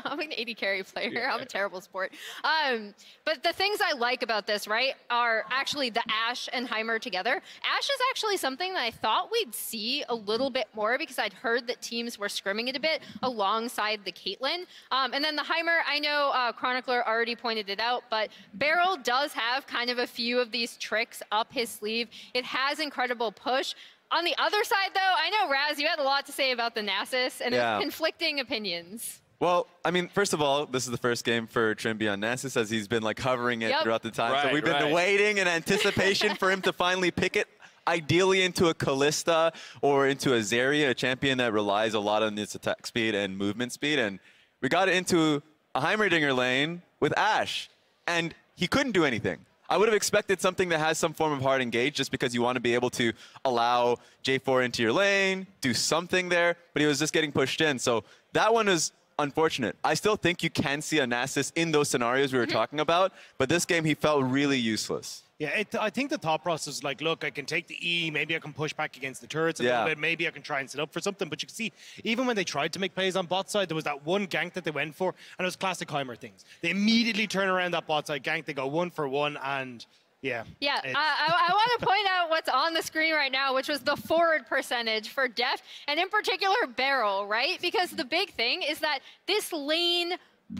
I'm an 80 carry player. Yeah. I'm a terrible sport. But the things I like about this, right, are actually the Ashe and Heimer together. Ashe is actually something that I thought we'd see a little bit more because I'd heard that teams were scrimming it a bit alongside the Caitlyn. And then the Heimer, I know Chronicler already pointed it out, but Beryl does have kind of a few of these tricks up his sleeve. It has incredible push. On the other side, though, I know, Raz, you had a lot to say about the Nasus, and there's conflicting opinions. Well, I mean, first of all, this is the first game for Trimby on Nasus, as he's been like hovering it throughout the time. So we've been waiting in anticipation for him to finally pick it, ideally into a Kalista or into a Zarya, a champion that relies a lot on its attack speed and movement speed. And we got it into a Heimerdinger lane with Ashe, and he couldn't do anything. I would have expected something that has some form of hard engage just because you want to be able to allow J4 into your lane, do something there, but he was just getting pushed in. So that one is unfortunate. I still think you can see a Nasus in those scenarios we were talking about, but this game he felt really useless. Yeah, I think the thought process is like, look, I can take the E, maybe I can push back against the turrets a little bit, maybe I can try and set up for something. But you can see, even when they tried to make plays on bot side, there was that one gank that they went for, and it was classic Heimer things. They immediately turn around that bot side gank, they go 1 for 1, and yeah. Yeah, I want to point out what's on the screen right now, which was the forward percentage for Def, and in particular Beryl, right? Because the big thing is that this lane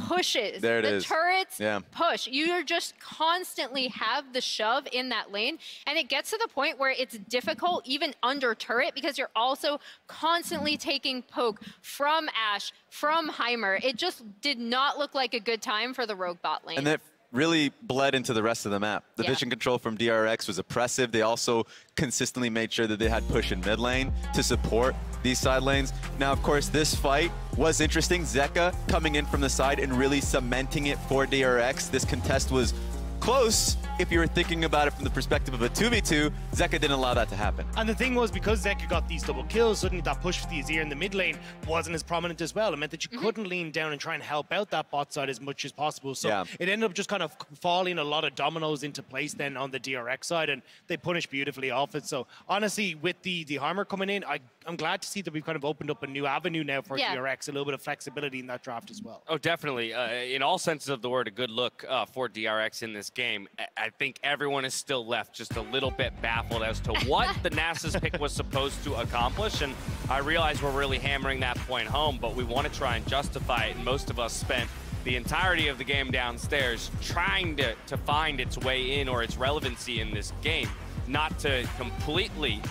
pushes. There it is. The turrets push. You just constantly have the shove in that lane, and it gets to the point where it's difficult even under turret because you're also constantly taking poke from Ashe, from Heimer. It just did not look like a good time for the Rogue bot lane. And that really bled into the rest of the map. The vision control from DRX was oppressive. They also consistently made sure that they had push in mid lane to support these side lanes. Now, of course, this fight was interesting. Zeka coming in from the side and really cementing it for DRX. This contest was close, if you were thinking about it from the perspective of a 2v2, Zeka didn't allow that to happen. And the thing was, because Zeka got these double kills, suddenly that push for the Azir in the mid lane wasn't as prominent as well. It meant that you couldn't lean down and try and help out that bot side as much as possible. So it ended up just kind of falling a lot of dominoes into place then on the DRX side, and they punished beautifully off it. So honestly, with the Harmer coming in, I'm glad to see that we've kind of opened up a new avenue now for DRX, a little bit of flexibility in that draft as well. Oh, definitely. In all senses of the word, a good look for DRX in this game. I think everyone is still left just a little bit baffled as to what the Nasus pick was supposed to accomplish, and I realize we're really hammering that point home, but we want to try and justify it, and most of us spent the entirety of the game downstairs trying to find its way in or its relevancy in this game. Not to completely,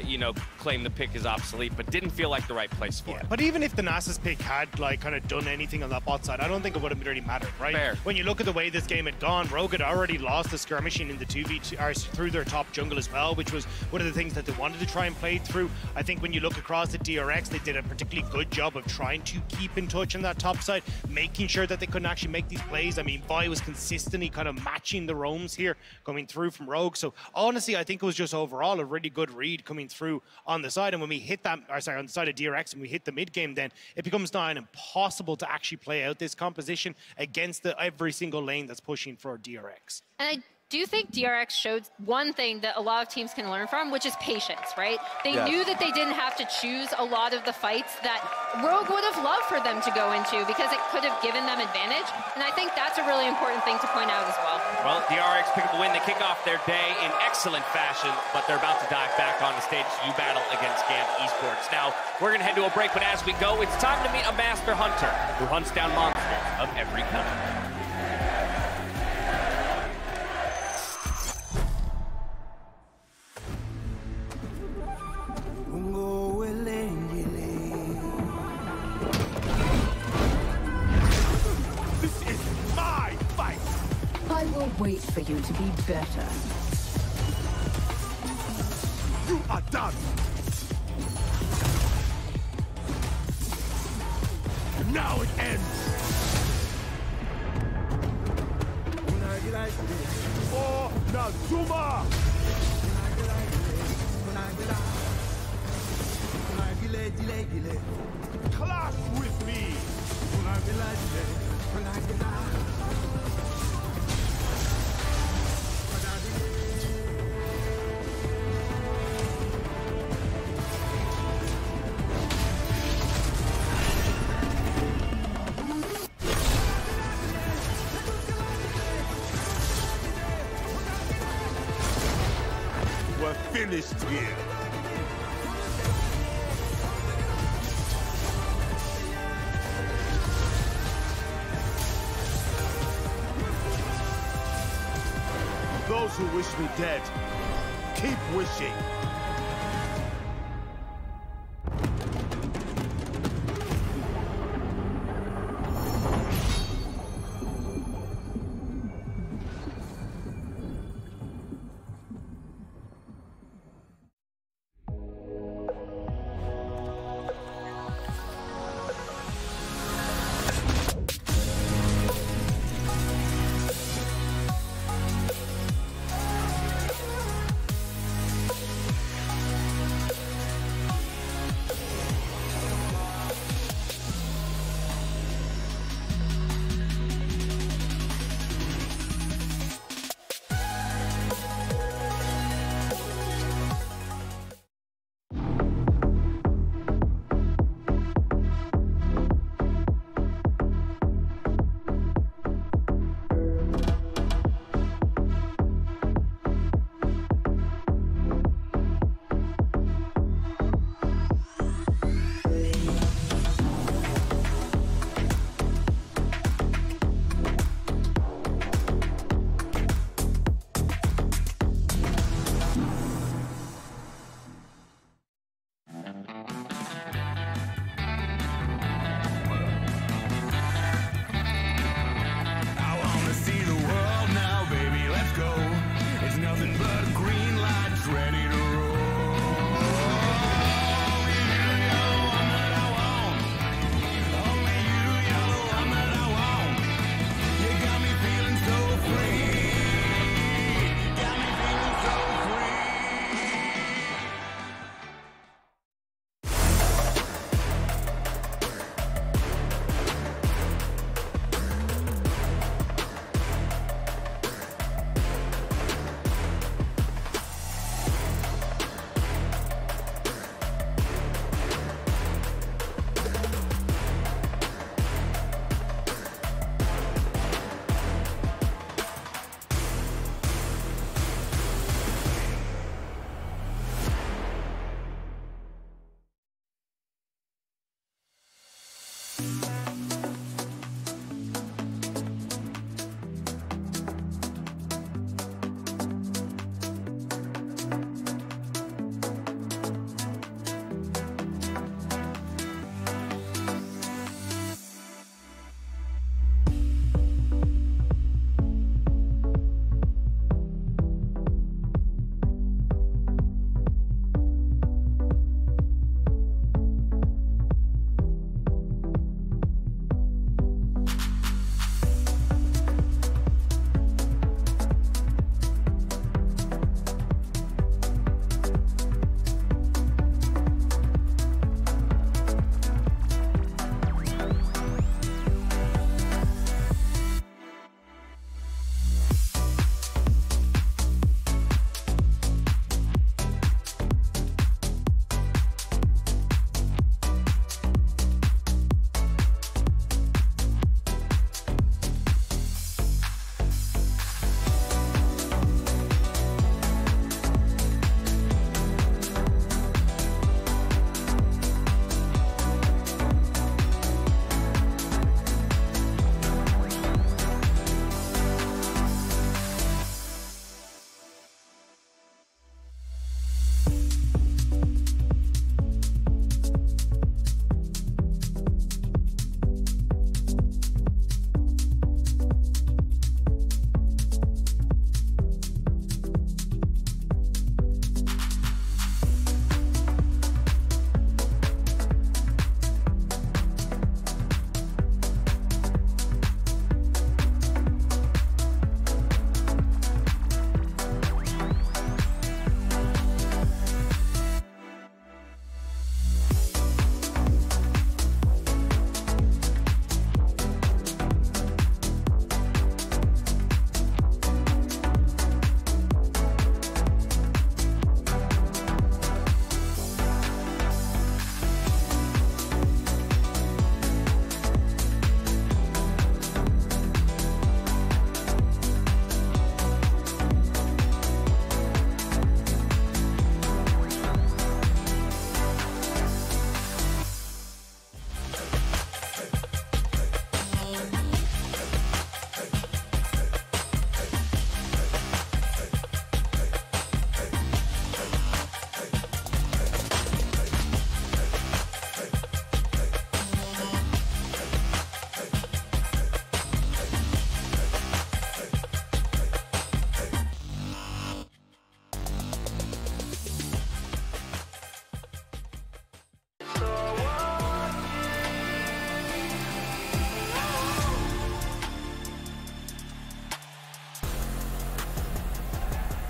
you know, claim the pick is obsolete, but didn't feel like the right place for it. But even if the Nasus pick had like kind of done anything on that bot side, I don't think it would have really mattered, right? Fair. When you look at the way this game had gone, Rogue had already lost the skirmishing in the 2v2 or through their top jungle as well, which was one of the things that they wanted to try and play through. I think when you look across at DRX, they did a particularly good job of trying to keep in touch on that top side, making sure that they couldn't actually make these plays. I mean, Vi was consistently kind of matching the roams here coming through from Rogue. So honestly, I think it was just overall a really good read coming through on the side. And when we hit that, or sorry, on the side of DRX, and we hit the mid game, then it becomes now impossible to actually play out this composition against every single lane that's pushing for DRX. And I do think DRX showed one thing that a lot of teams can learn from, which is patience, right? They knew that they didn't have to choose a lot of the fights that Rogue would have loved for them to go into because it could have given them advantage. And I think that's a really important thing to point out as well. Well, DRX pick up the win. They kick off their day in excellent fashion, but they're about to dive back on the stage to battle against GAM Esports. Now, we're going to head to a break, but as we go, it's time to meet a master hunter who hunts down monsters of every kind. This is my fight! I will wait for you to be better. You are done! And now it ends! For Nazuma! Clash with me! We're finished here. Those who wish me dead, keep wishing.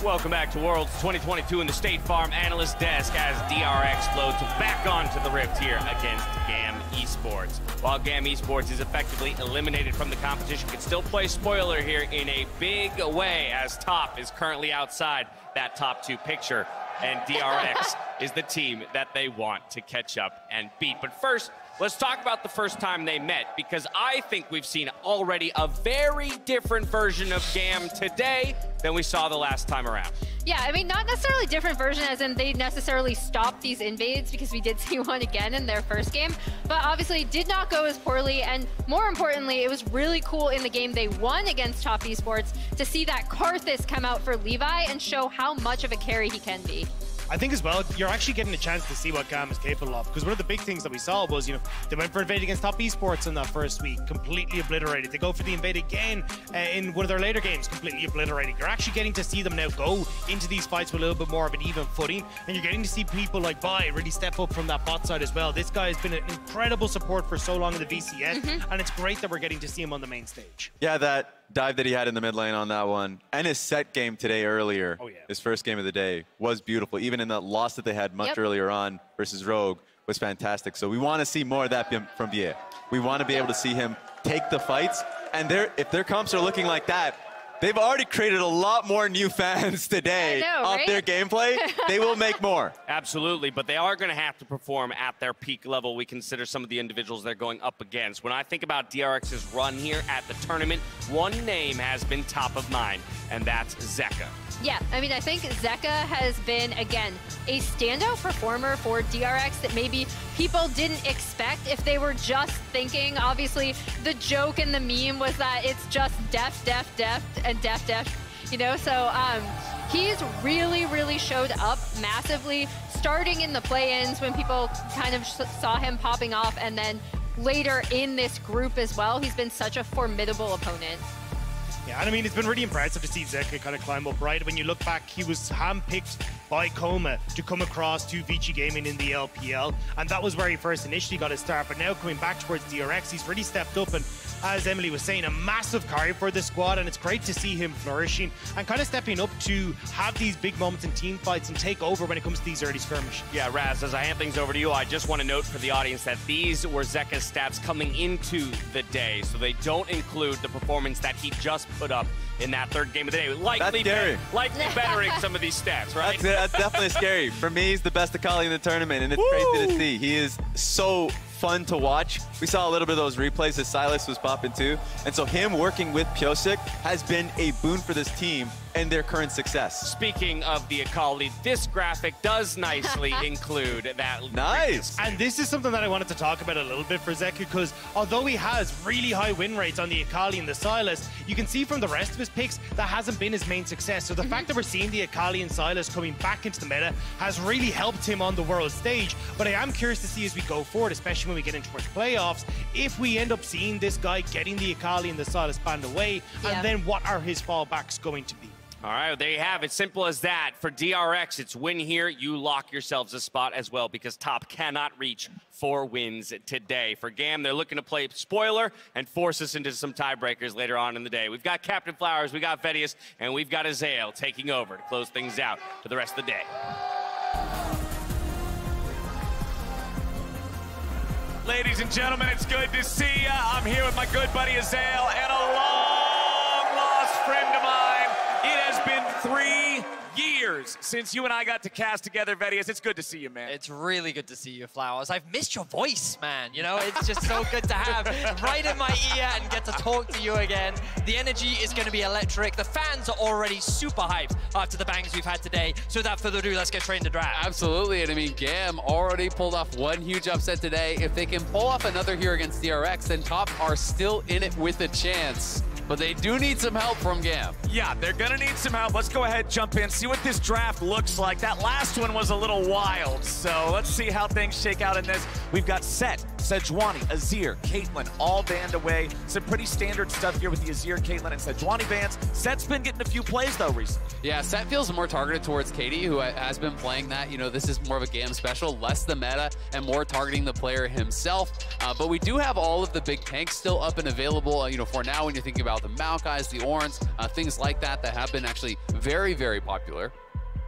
Welcome back to Worlds 2022 in the State Farm Analyst Desk as DRX floats back onto the Rift here against GAM Esports. While GAM Esports is effectively eliminated from the competition, can still play spoiler here in a big way as Top is currently outside that top 2 picture. And DRX is the team that they want to catch up and beat. But first, let's talk about the first time they met, because I think we've seen already a very different version of GAM today than we saw the last time around. Yeah, I mean, not necessarily different version as in they necessarily stopped these invades, because we did see one again in their first game, but obviously did not go as poorly, and more importantly, it was really cool in the game they won against Top Esports to see that Karthus come out for Levi and show how much of a carry he can be. I think as well, you're actually getting a chance to see what GAM is capable of. Because one of the big things that we saw was, they went for invade against Top Esports in that first week, completely obliterated. They go for the invade again in one of their later games, completely obliterated. You're actually getting to see them now go into these fights with a little bit more of an even footing. And you're getting to see people like Bai really step up from that bot side as well. This guy has been an incredible support for so long in the VCS. And it's great that we're getting to see him on the main stage. Yeah, that dive that he had in the mid lane on that one, and his set game today earlier, his first game of the day, was beautiful. Even in the loss that they had much earlier on versus Rogue was fantastic. So we want to see more of that from Bie. We want to be able to see him take the fights, and if their comps are looking like that, they've already created a lot more new fans today off their gameplay. They will make more. Absolutely, but they are going to have to perform at their peak level. We consider some of the individuals they're going up against. When I think about DRX's run here at the tournament, one name has been top of mind, and that's Zeka. Yeah, I mean, I think Zeka has been, again, a standout performer for DRX that maybe people didn't expect if they were just thinking. Obviously, the joke and the meme was that it's just def, and def, So he's really showed up massively, starting in the play-ins when people kind of saw him popping off, and then later in this group as well. He's been such a formidable opponent. Yeah, and I mean, it's been really impressive to see Zeka kind of climb up, right? When you look back, he was handpicked by Coma to come across to Vici Gaming in the LPL, and that was where he first initially got his start. But now coming back towards DRX, he's really stepped up, and as Emily was saying, a massive carry for the squad, and it's great to see him flourishing and kind of stepping up to have these big moments in team fights and take over when it comes to these early skirmishes. Yeah, Raz, as I hand things over to you, I just want to note for the audience that these were Zeka's stats coming into the day, so they don't include the performance that he just put up in that third game of the day. Likely bettering some of these stats, right? That's definitely scary. For me, he's the best Akali in the tournament, and it's crazy to see. He is so fun to watch. We saw a little bit of those replays as Silas was popping too. And so him working with Pyosik has been a boon for this team and their current success. Speaking of the Akali, this graphic does nicely include that. Nice. And this is something that I wanted to talk about a little bit for Zeka, because although he has really high win rates on the Akali and the Silas, you can see from the rest of his picks that hasn't been his main success. So the fact that we're seeing the Akali and Silas coming back into the meta has really helped him on the world stage. But I am curious to see as we go forward, especially when we get into towards playoffs, if we end up seeing this guy getting the Akali and the Silas banned away, and then what are his fallbacks going to be? All right, there you have it. Simple as that. For DRX, it's win here. You lock yourselves a spot as well, because Top cannot reach 4 wins today. For GAM, they're looking to play spoiler and force us into some tiebreakers later on in the day. We've got Captain Flowers, we got Vedius, and we've got Azael taking over to close things out for the rest of the day. Ladies and gentlemen, it's good to see ya. I'm here with my good buddy Azael and a long-lost friend of mine. It has been 3 years since you and I got to cast together, Vedius. It's good to see you, man. It's really good to see you, Flowers. I've missed your voice, man. You know, it's just so good to have right in my ear and get to talk to you again. The energy is going to be electric. The fans are already super hyped after the bangs we've had today. So without further ado, let's get straight into draft. Absolutely, and I mean, GAM already pulled off one huge upset today. If they can pull off another here against DRX, then Top are still in it with a chance. But they do need some help from GAM. Yeah, they're gonna need some help. Let's go ahead, jump in, see what this draft looks like. That last one was a little wild, so let's see how things shake out in this. We've got Set, Sejuani, Azir, Caitlyn, all banned away. Some pretty standard stuff here with the Azir, Caitlyn, and Sejuani bans. Set's been getting a few plays, though, recently. Yeah, Set feels more targeted towards Katie, who has been playing that. You know, this is more of a GAM special, less the meta, and more targeting the player himself. But we do have all of the big tanks still up and available, you know, for now when you're thinking about the Maokais, the Orns, things like that have been actually very, very popular.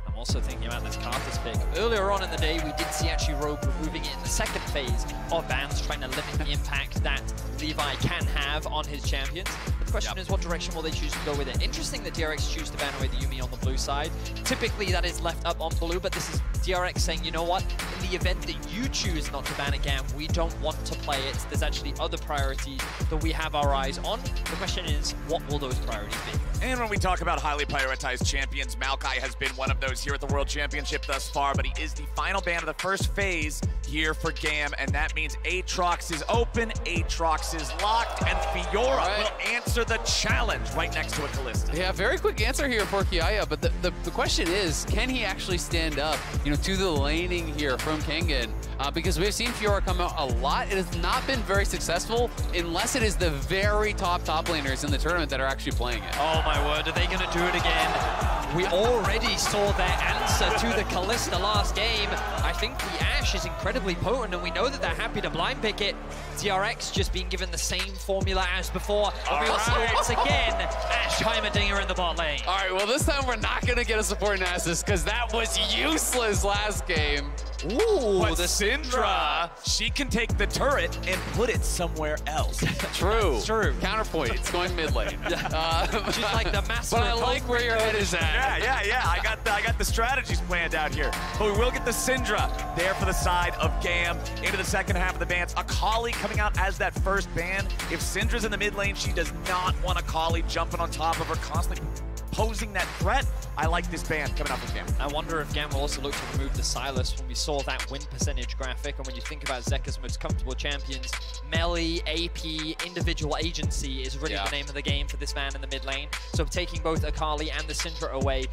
I'm also thinking about this Carter's pick. Earlier on in the day, we did see actually Rogue removing it in the second phase of bans, trying to limit the impact that Levi can have on his champions. The question is, what direction will they choose to go with it? Interesting that DRX choose to ban away the Yuumi on the blue side. Typically, that is left up on blue, but this is DRX saying, you know what? In the event that you choose not to ban a GAM, we don't want to play it. There's actually other priorities that we have our eyes on. The question is, what will those priorities be? And when we talk about highly prioritized champions, Maokai has been one of those here at the World Championship thus far, but he is the final ban of the first phase here for GAM, and that means Aatrox is open, Aatrox is locked, and Fiora will answer the challenge right next to a Kalista. Yeah, very quick answer here for Kiaya, but the question is, can he actually stand up, you know, to the laning here from Kangan? Because we've seen Fiora come out a lot. It has not been very successful unless it is the very top laners in the tournament that are actually playing it. Oh my word, are they going to do it again? We already saw their answer to the Kalista last game. I think the Ashe is incredibly potent, and we know that they're happy to blind pick it. DRX just being given the same formula as before. But we will see once again, Ashe Heimerdinger in the bot lane. All right, well, this time we're not going to get a support Nasus because that was useless last game. Ooh, but the Syndra, she can take the turret and put it somewhere else. True. True. Counterpoint, it's going mid lane. She's like the master. But I like where your head is at. Yeah. I got the strategies planned out here. But we will get the Syndra there for the side of GAM into the second half of the bans. Akali coming out as that first ban. If Syndra's in the mid lane, she does not want Akali jumping on top of her, constantly posing that threat. I like this ban coming up with GAM. I wonder if GAM will also look to remove the Sylas when we saw that win percentage graphic. And when you think about Zeka's most comfortable champions, melee, AP, individual agency is really the name of the game for this man in the mid lane. So taking both Akali and the Syndra away,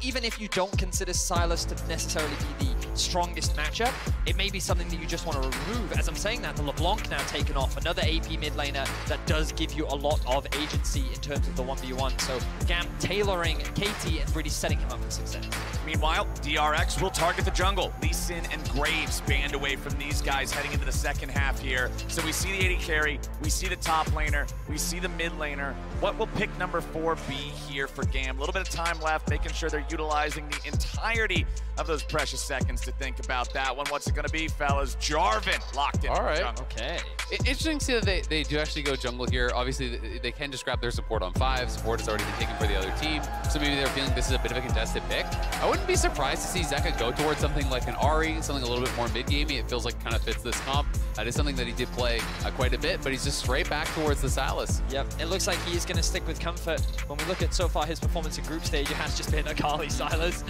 even if you don't consider Sylas to necessarily be the strongest matchup, it may be something that you just want to remove. As I'm saying that, the LeBlanc now taken off, another AP mid laner that does give you a lot of agency in terms of the 1v1. So GAM tailoring Katie and really setting him up for success. Meanwhile, DRX will target the jungle. Lee Sin and Graves banned away from these guys heading into the second half here. So we see the AD carry, we see the top laner, we see the mid laner. What will pick number 4 be here for GAM? A little bit of time left, making sure they're utilizing the entirety of those precious seconds to think about that one. What's it going to be, fellas? Jarvan locked in. All right. Jungle. Okay. Interesting to see that they do actually go jungle here. Obviously, they can just grab their support on 5. Support has already been taken for the other team, so maybe they're feeling this is a bit of a contested pick. I wouldn't be surprised to see Zeka go towards something like an Ahri, something a little bit more mid-gamey. It feels like kind of fits this comp. That is something that he did play quite a bit, but he's just straight back towards the Sylas. Yep, it looks like he's going to stick with comfort. When we look at so far his performance in group stage, it has just been Akali, Sylas.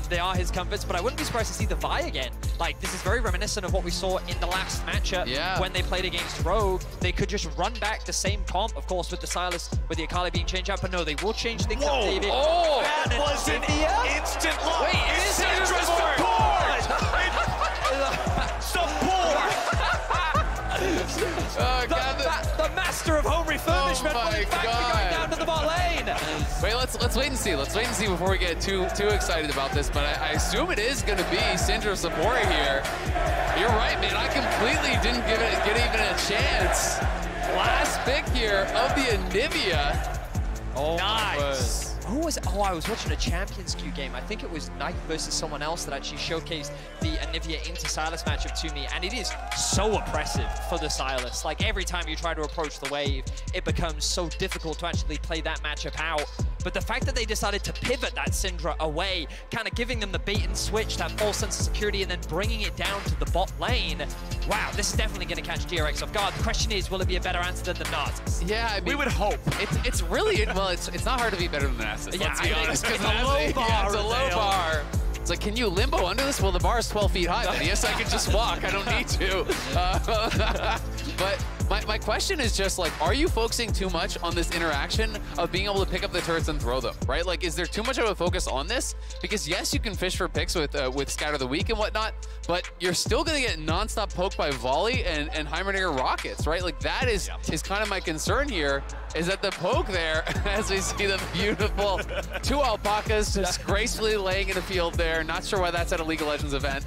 They are his comforts, but I wouldn't be surprised to see the Vi again. Like, this is very reminiscent of what we saw in the last matchup when they played against Rogue. They could just run back the same comp, of course, with the Sylas, with the Akali being changed out, but no, they will change things up, David. Oh, that was an instant lock. Wait, it is Syndra's support! The master of home refurbishment going down to the bot lane. Wait, let's wait and see. Let's wait and see before we get too excited about this. But I assume it is going to be Syndra support here. You're right, man. I completely didn't get even a chance. Last pick here of the Anivia. Oh, nice. Who was it? Oh, I was watching a Champions Queue game. I think it was Knight versus someone else that actually showcased the Anivia into Sylas matchup to me, and it is so oppressive for the Sylas. Like, every time you try to approach the wave, it becomes so difficult to actually play that matchup out. But the fact that they decided to pivot that Syndra away, kind of giving them the bait and switch, that false sense of security, and then bringing it down to the bot lane, wow, this is definitely going to catch DRX off guard. The question is, will it be a better answer than the Nazis? Yeah, I mean, we would hope. It's really, well, it's not hard to be better than the Nazis, let's be honest. It's a low bar. It's a low bar. It's like, can you limbo under this? Well, the bar is 12 feet high, then yes, I can just walk. I don't need to. But My question is just like, are you focusing too much on this interaction of being able to pick up the turrets and throw them, right? Like, is there too much of a focus on this? Because yes, you can fish for picks with Scatter the Weak and whatnot, but you're still gonna get nonstop poked by Volley and Heimerdinger rockets, right? Like that is kind of my concern here, is that the poke there, as we see the beautiful 2 alpacas just gracefully laying in the field there. Not sure why that's at a League of Legends event.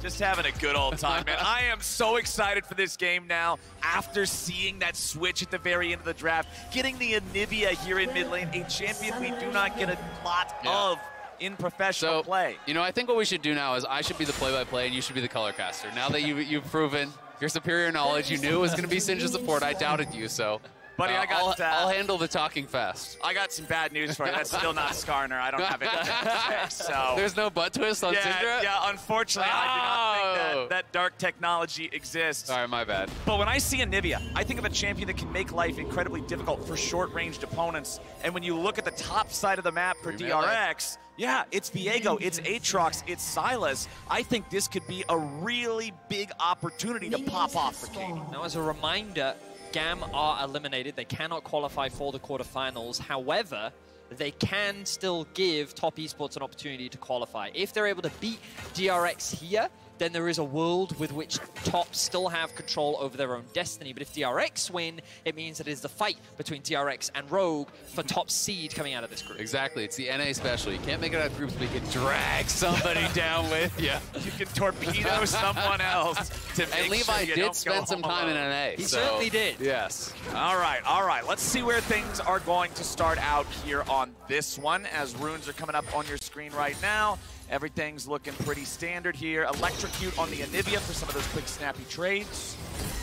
Just having a good old time, man. I am so excited for this game now after seeing that switch at the very end of the draft, getting the Anivia here in mid lane, a champion we do not get a lot of in professional play. You know, I think what we should do now is I should be the play-by-play and you should be the color caster. Now that you've proven your superior knowledge, you knew it was going to be Sinja support. I doubted you, so. Buddy, I'll handle the talking fast. I got some bad news for you. That's still not Skarner. I don't have it. So there's no butt twist on Syndra? Yeah, unfortunately, I do not think that dark technology exists. All right, my bad. But when I see Anivia, I think of a champion that can make life incredibly difficult for short-ranged opponents. And when you look at the top side of the map for DRX, yeah, it's Viego, it's Aatrox, it's Sylas. I think this could be a really big opportunity to pop off for Katie. Now, as a reminder, GAM are eliminated. They cannot qualify for the quarterfinals. However, they can still give Top Esports an opportunity to qualify. If they're able to beat DRX here, then there is a world with which Top still have control over their own destiny. But if DRX win, it means that it is the fight between DRX and Rogue for top seed coming out of this group. Exactly. It's the NA special. You can't make it out of groups, but you can drag somebody down with you. You can torpedo someone else to make And Levi did spend some time in NA. He certainly did. Yes. All right. Let's see where things are going to start out here on this one, as runes are coming up on your screen right now. Everything's looking pretty standard here. Electrocute on the Anivia for some of those quick, snappy trades.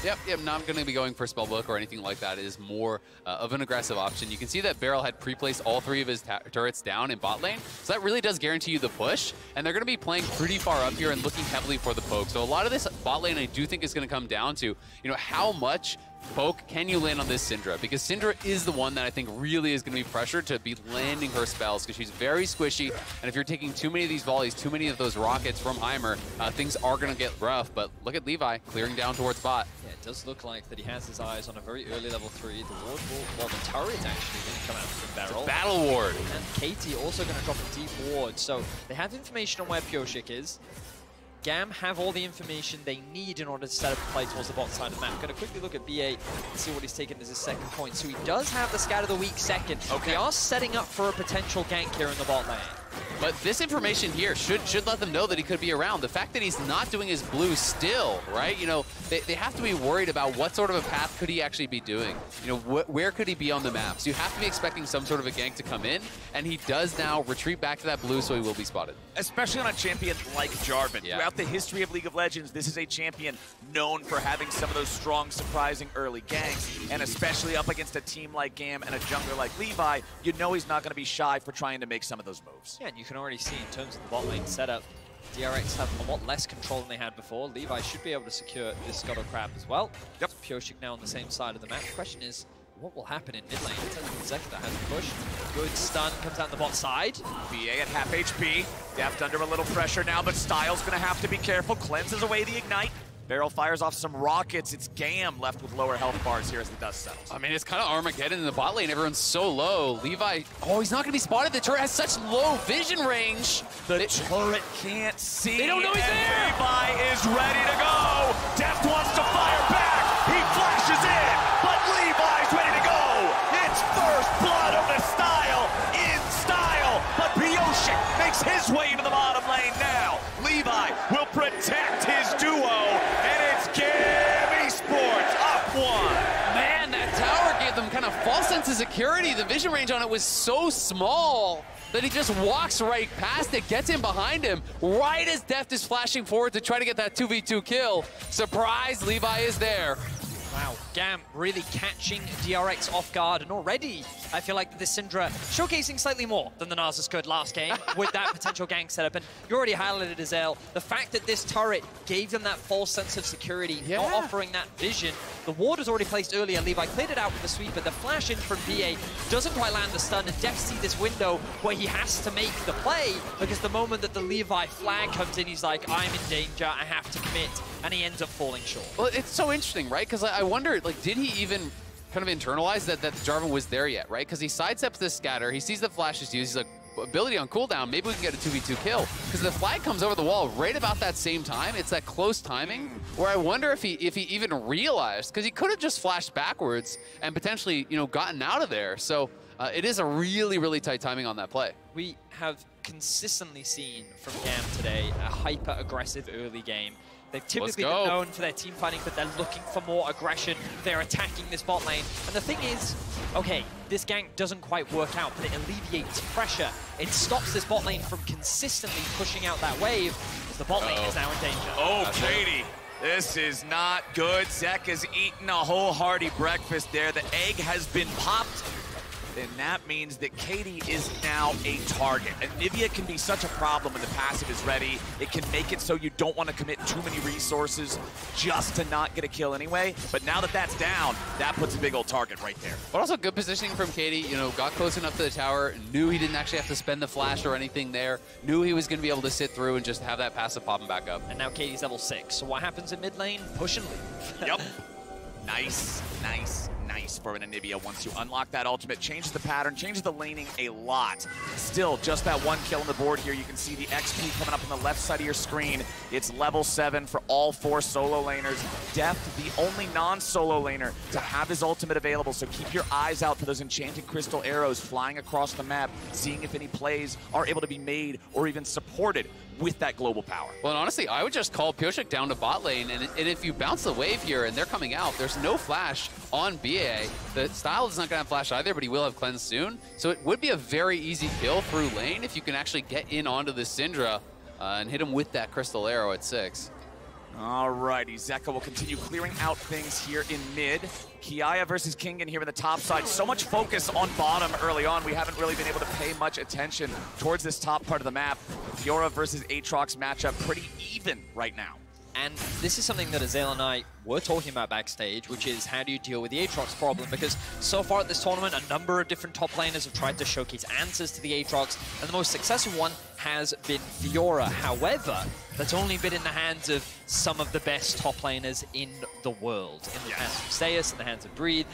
Yep, not going to be going for Spellbook or anything like that. It is more of an aggressive option. You can see that Beryl had pre-placed all 3 of his turrets down in bot lane, so that really does guarantee you the push, and they're going to be playing pretty far up here and looking heavily for the poke. So a lot of this bot lane I do think is going to come down to, you know, how much poke can you land on this Syndra? Because Syndra is the one that I think really is going to be pressured to be landing her spells, because she's very squishy, and if you're taking too many of these volleys, too many of those rockets from Heimer, things are going to get rough. But look at Levi clearing down towards bot. Yeah, it does look like that he has his eyes on a very early level 3. The ward will, well, the turret actually going to come out from Beryl. Battle ward. And Katie also going to drop a deep ward. So they have information on where Pioshik is. GAM have all the information they need in order to set up a play towards the bottom side of the map. Going to quickly look at BA and see what he's taken as his second point. So he does have the Scatter the Weak second. Okay. They are setting up for a potential gank here in the bot lane. But this information here should let them know that he could be around. The fact that he's not doing his blue still, right? You know, they have to be worried about what sort of a path could he actually be doing. You know, where could he be on the map? So you have to be expecting some sort of a gank to come in, and he does now retreat back to that blue, so he will be spotted. Especially on a champion like Jarvan. Yeah. Throughout the history of League of Legends, this is a champion known for having some of those strong, surprising early ganks, and especially up against a team like GAM and a jungler like Levi, you know he's not going to be shy for trying to make some of those moves. Yeah, and you can already see in terms of the bot lane setup, DRX have a lot less control than they had before. Levi should be able to secure this Scuttle Crab as well. Yep. Pioshik now on the same side of the map. The question is, what will happen in mid lane? It turns out Zekta has a push. Good stun comes out the bot side. BA at half HP. Deft under a little pressure now, but Styles going to have to be careful. Cleanses away the Ignite. Beryl fires off some rockets. It's GAM left with lower health bars here as the dust settles. I mean, it's kind of Armageddon in the bot lane. Everyone's so low. Levi, oh, he's not going to be spotted. The turret has such low vision range. The turret can't see. They don't know he's there. Levi is ready to go. Deft wants to fire back. He flashes in, but Levi's ready to go. It's first blood of the style in style, but Pioshik makes his way into the bottom lane now. Levi will protect his duo, and it's GAM Esports up 1. Man, that tower gave them kind of false sense of security. The vision range on it was so small that he just walks right past it, gets in behind him, right as Deft is flashing forward to try to get that 2v2 kill. Surprise, Levi is there. Wow, GAM really catching DRX off guard, and already I feel like this Syndra showcasing slightly more than the Nasus could last game with that potential gank setup. And you already highlighted, Azel, the fact that this turret gave them that false sense of security, not offering that vision. The ward was already placed earlier. Levi cleared it out with the sweeper. The flash in from BA doesn't quite land the stun, and Deft see this window where he has to make the play, because the moment that the Levi flag comes in, he's like, I'm in danger, I have to commit. and he ends up falling short. Well, it's so interesting, right? Because I wonder, like, did he even kind of internalize that Jarvan was there yet, right? Because he sidesteps this scatter, he sees the flash is used, he's like, ability on cooldown, maybe we can get a 2v2 kill. Because the flag comes over the wall right about that same time. It's that close timing where I wonder if he even realized, because he could have just flashed backwards and potentially, you know, gotten out of there. So it is a really, really tight timing on that play. We have consistently seen from GAM today a hyper-aggressive early game. They've typically been known for their team fighting, but they're looking for more aggression. They're attacking this bot lane. And the thing is, okay, this gank doesn't quite work out, but it alleviates pressure. It stops this bot lane from consistently pushing out that wave, because the bot lane is now in danger. Oh, Katie, this is not good. Zek has eaten a whole hearty breakfast there. The egg has been popped. And that means that Katie is now a target. And Nivea can be such a problem when the passive is ready. It can make it so you don't want to commit too many resources just to not get a kill anyway. But now that that's down, that puts a big old target right there. But also good positioning from Katie, you know, got close enough to the tower, knew he didn't actually have to spend the flash or anything there, knew he was going to be able to sit through and just have that passive popping back up. And now Katie's level 6. So what happens in mid lane? Push and leave. Yep. Nice, nice, nice for an Anivia. Once you unlock that ultimate, changes the pattern, changes the laning a lot. Still, just that one kill on the board here. You can see the XP coming up on the left side of your screen. It's level 7 for all 4 solo laners. Deft, the only non-solo laner to have his ultimate available, so keep your eyes out for those enchanted crystal arrows flying across the map, seeing if any plays are able to be made or even supported with that global power. Well, and honestly, I would just call Pyosik down to bot lane, and if you bounce the wave here and they're coming out, there's no flash on BA. The style is not going to have flash either, but he will have cleanse soon. So it would be a very easy kill through lane if you can actually get in onto the Syndra and hit him with that crystal arrow at 6. Alrighty, Zeka will continue clearing out things here in mid. Kiaya versus Kingen here in the top side. So much focus on bottom early on. We haven't really been able to pay much attention towards this top part of the map. Fiora versus Aatrox matchup pretty even right now. And this is something that Azael and I were talking about backstage, which is how do you deal with the Aatrox problem? Because so far at this tournament, a number of different top laners have tried to showcase answers to the Aatrox, and the most successful one has been Fiora. However, that's only been in the hands of some of the best top laners in the world. In the hands of Zeus, in the hands of Breed.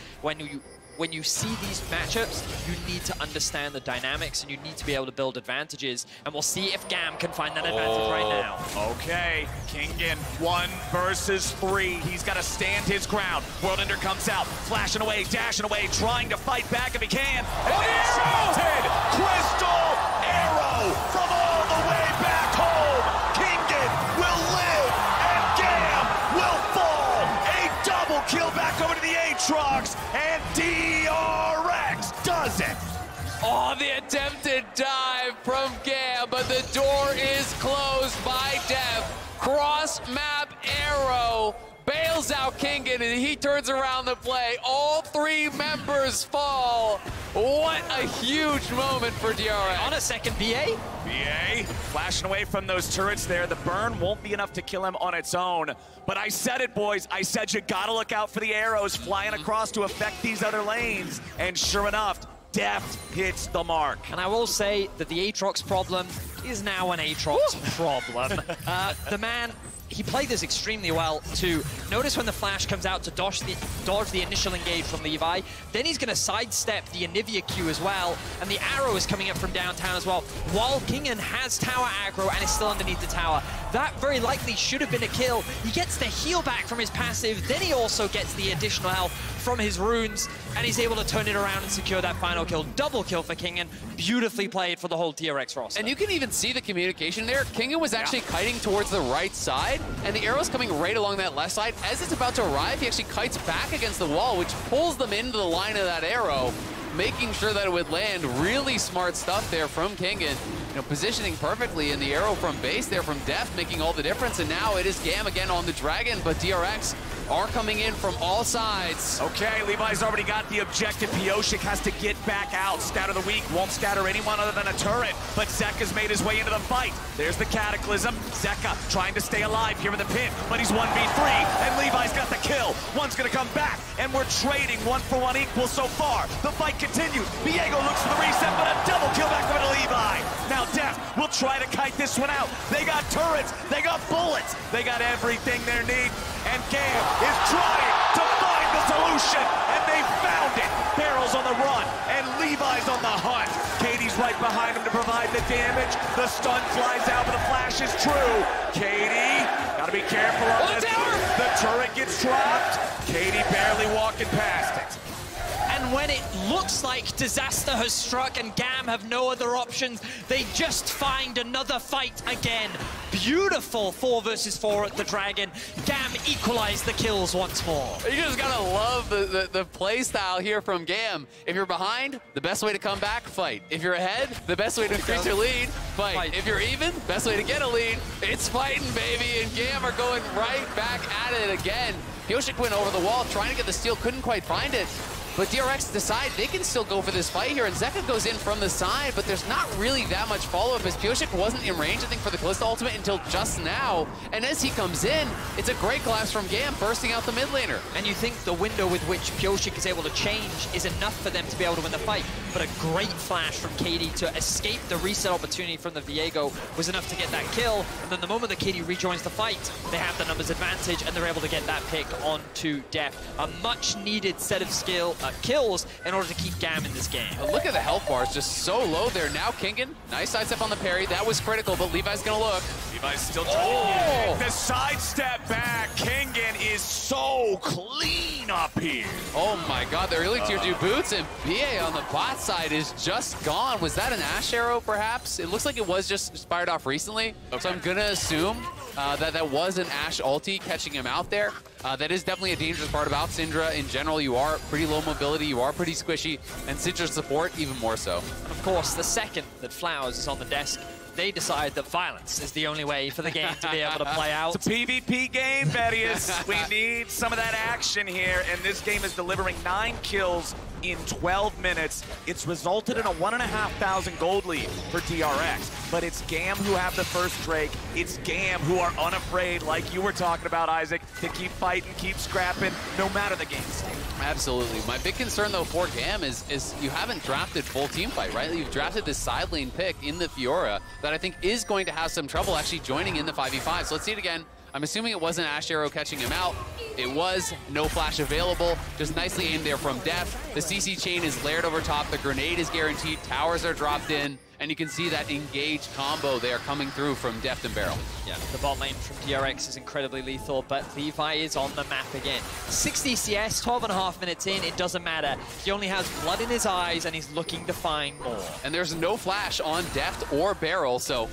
When you see these matchups, you need to understand the dynamics and you need to be able to build advantages. And we'll see if GAM can find that advantage right now. Okay, Kingen 1 versus 3. He's got to stand his ground. Worldender comes out, flashing away, dashing away, trying to fight back if he can. And the enchanted crystal arrow from all the way back home. Kingen will live and GAM will fall. A double kill back over to the Aatrox, and DRX does it. Oh, the attempted dive from GAM, but the door is closed by Def. Cross-map arrow bails out Kingen, and he turns around the play. All 3 members fall. What a huge moment for DRX. On a second, BA. BA flashing away from those turrets there. The burn won't be enough to kill him on its own. But I said it, boys. I said you gotta look out for the arrows flying across to affect these other lanes. And sure enough, Deft hits the mark. And I will say that the Aatrox problem is now an Aatrox problem. The man, he played this extremely well too. Notice when the flash comes out to dodge the initial engage from Levi, then he's going to sidestep the Anivia Q as well, and the arrow is coming up from downtown as well, while Kingen has tower aggro and is still underneath the tower. That very likely should have been a kill. He gets the heal back from his passive, then he also gets the additional health from his runes, and he's able to turn it around and secure that final kill. Double kill for Kingen. Beautifully played for the whole DRX roster. And you can even see the communication there. Kingen was actually kiting towards the right side, and the arrow's coming right along that left side. As it's about to arrive, he actually kites back against the wall, which pulls them into the line of that arrow, making sure that it would land. Really smart stuff there from Kingen. You know, positioning perfectly in the arrow from base there from Deft, making all the difference. And now it is GAM again on the Dragon, but DRX are coming in from all sides. Okay, Levi's already got the objective. Pyosik has to get back out. Scatter the weak, won't scatter anyone other than a turret, but Zeka's made his way into the fight. There's the Cataclysm. Zeka trying to stay alive here in the pit, but he's 1v3, and Levi's got the kill. kill. One's gonna come back, and we're trading 1-for-1 equal so far. The fight continues. Viego looks for the reset, but a double kill back over to Levi. Now Deft will try to kite this one out. They got turrets, they got bullets, they got everything they need, and Gam is trying to find the solution, and they found it. Barrel's on the run, and Levi's on the hunt. Katie's right behind him to provide the damage. The stun flies out, but the flash is true. Katie, gotta be careful on this. The turret gets dropped. Katie barely walking past it. And when it looks like disaster has struck and GAM have no other options, they just find another fight again. Beautiful 4 versus 4 at the Dragon. GAM equalized the kills once more. You just gotta love the play style here from GAM. If you're behind, the best way to come back, fight. If you're ahead, the best way to increase your lead, fight. If you're even, best way to get a lead, it's fighting, baby. And GAM are going right back at it again. Pioshik went over the wall, trying to get the steal, couldn't quite find it. But DRX decide they can still go for this fight here, and Zeka goes in from the side, but there's not really that much follow-up as Pioshik wasn't in range, I think, for the Kalista ultimate until just now. And as he comes in, it's a great collapse from GAM, bursting out the mid laner. And you think the window with which Pioshik is able to change is enough for them to be able to win the fight, but a great flash from Katie to escape the reset opportunity from the Viego was enough to get that kill, and then the moment that Katie rejoins the fight, they have the numbers advantage, and they're able to get that pick onto Deft. A much-needed set of kills in order to keep GAM in this game. Look at the health bars, just so low there. Now Kingen, nice sidestep on the parry. That was critical, but Levi's gonna look. Levi's still trying to the sidestep back. Kingen is so clean up here. Oh my god, the early tier 2 boots, and BA on the bot side is just gone. Was that an Ashe arrow, perhaps? It looks like it was just fired off recently, so I'm gonna assume that was an Ashe ulti catching him out there. That is definitely a dangerous part about Syndra in general. You are pretty low mobility, you are pretty squishy, and Syndra's support even more so. And of course, the second that Flowers is on the desk, they decide that violence is the only way for the game to be able to play out. It's a PvP game, Bettius. We need some of that action here, and this game is delivering 9 kills in 12 minutes. It's resulted in a 1,500 gold lead for DRX, but it's GAM who have the first Drake. It's GAM who are unafraid, like you were talking about, Isaac, to keep fighting, keep scrapping, no matter the game state. Absolutely. My big concern, though, for GAM is you haven't drafted full team fight, right? You've drafted this side lane pick in the Fiora that I think is going to have some trouble actually joining in the 5v5. So let's see it again. I'm assuming it wasn't Ashe arrow catching him out. It was no flash available. Just nicely aimed there from Deft. The CC chain is layered over top. The grenade is guaranteed. Towers are dropped in. And you can see that engaged combo there coming through from Deft and Barrel. Yeah, the bot lane from DRX is incredibly lethal, but Levi is on the map again. 60 CS, 12.5 minutes in, it doesn't matter. He only has blood in his eyes, and he's looking to find more. And there's no flash on Deft or Barrel, so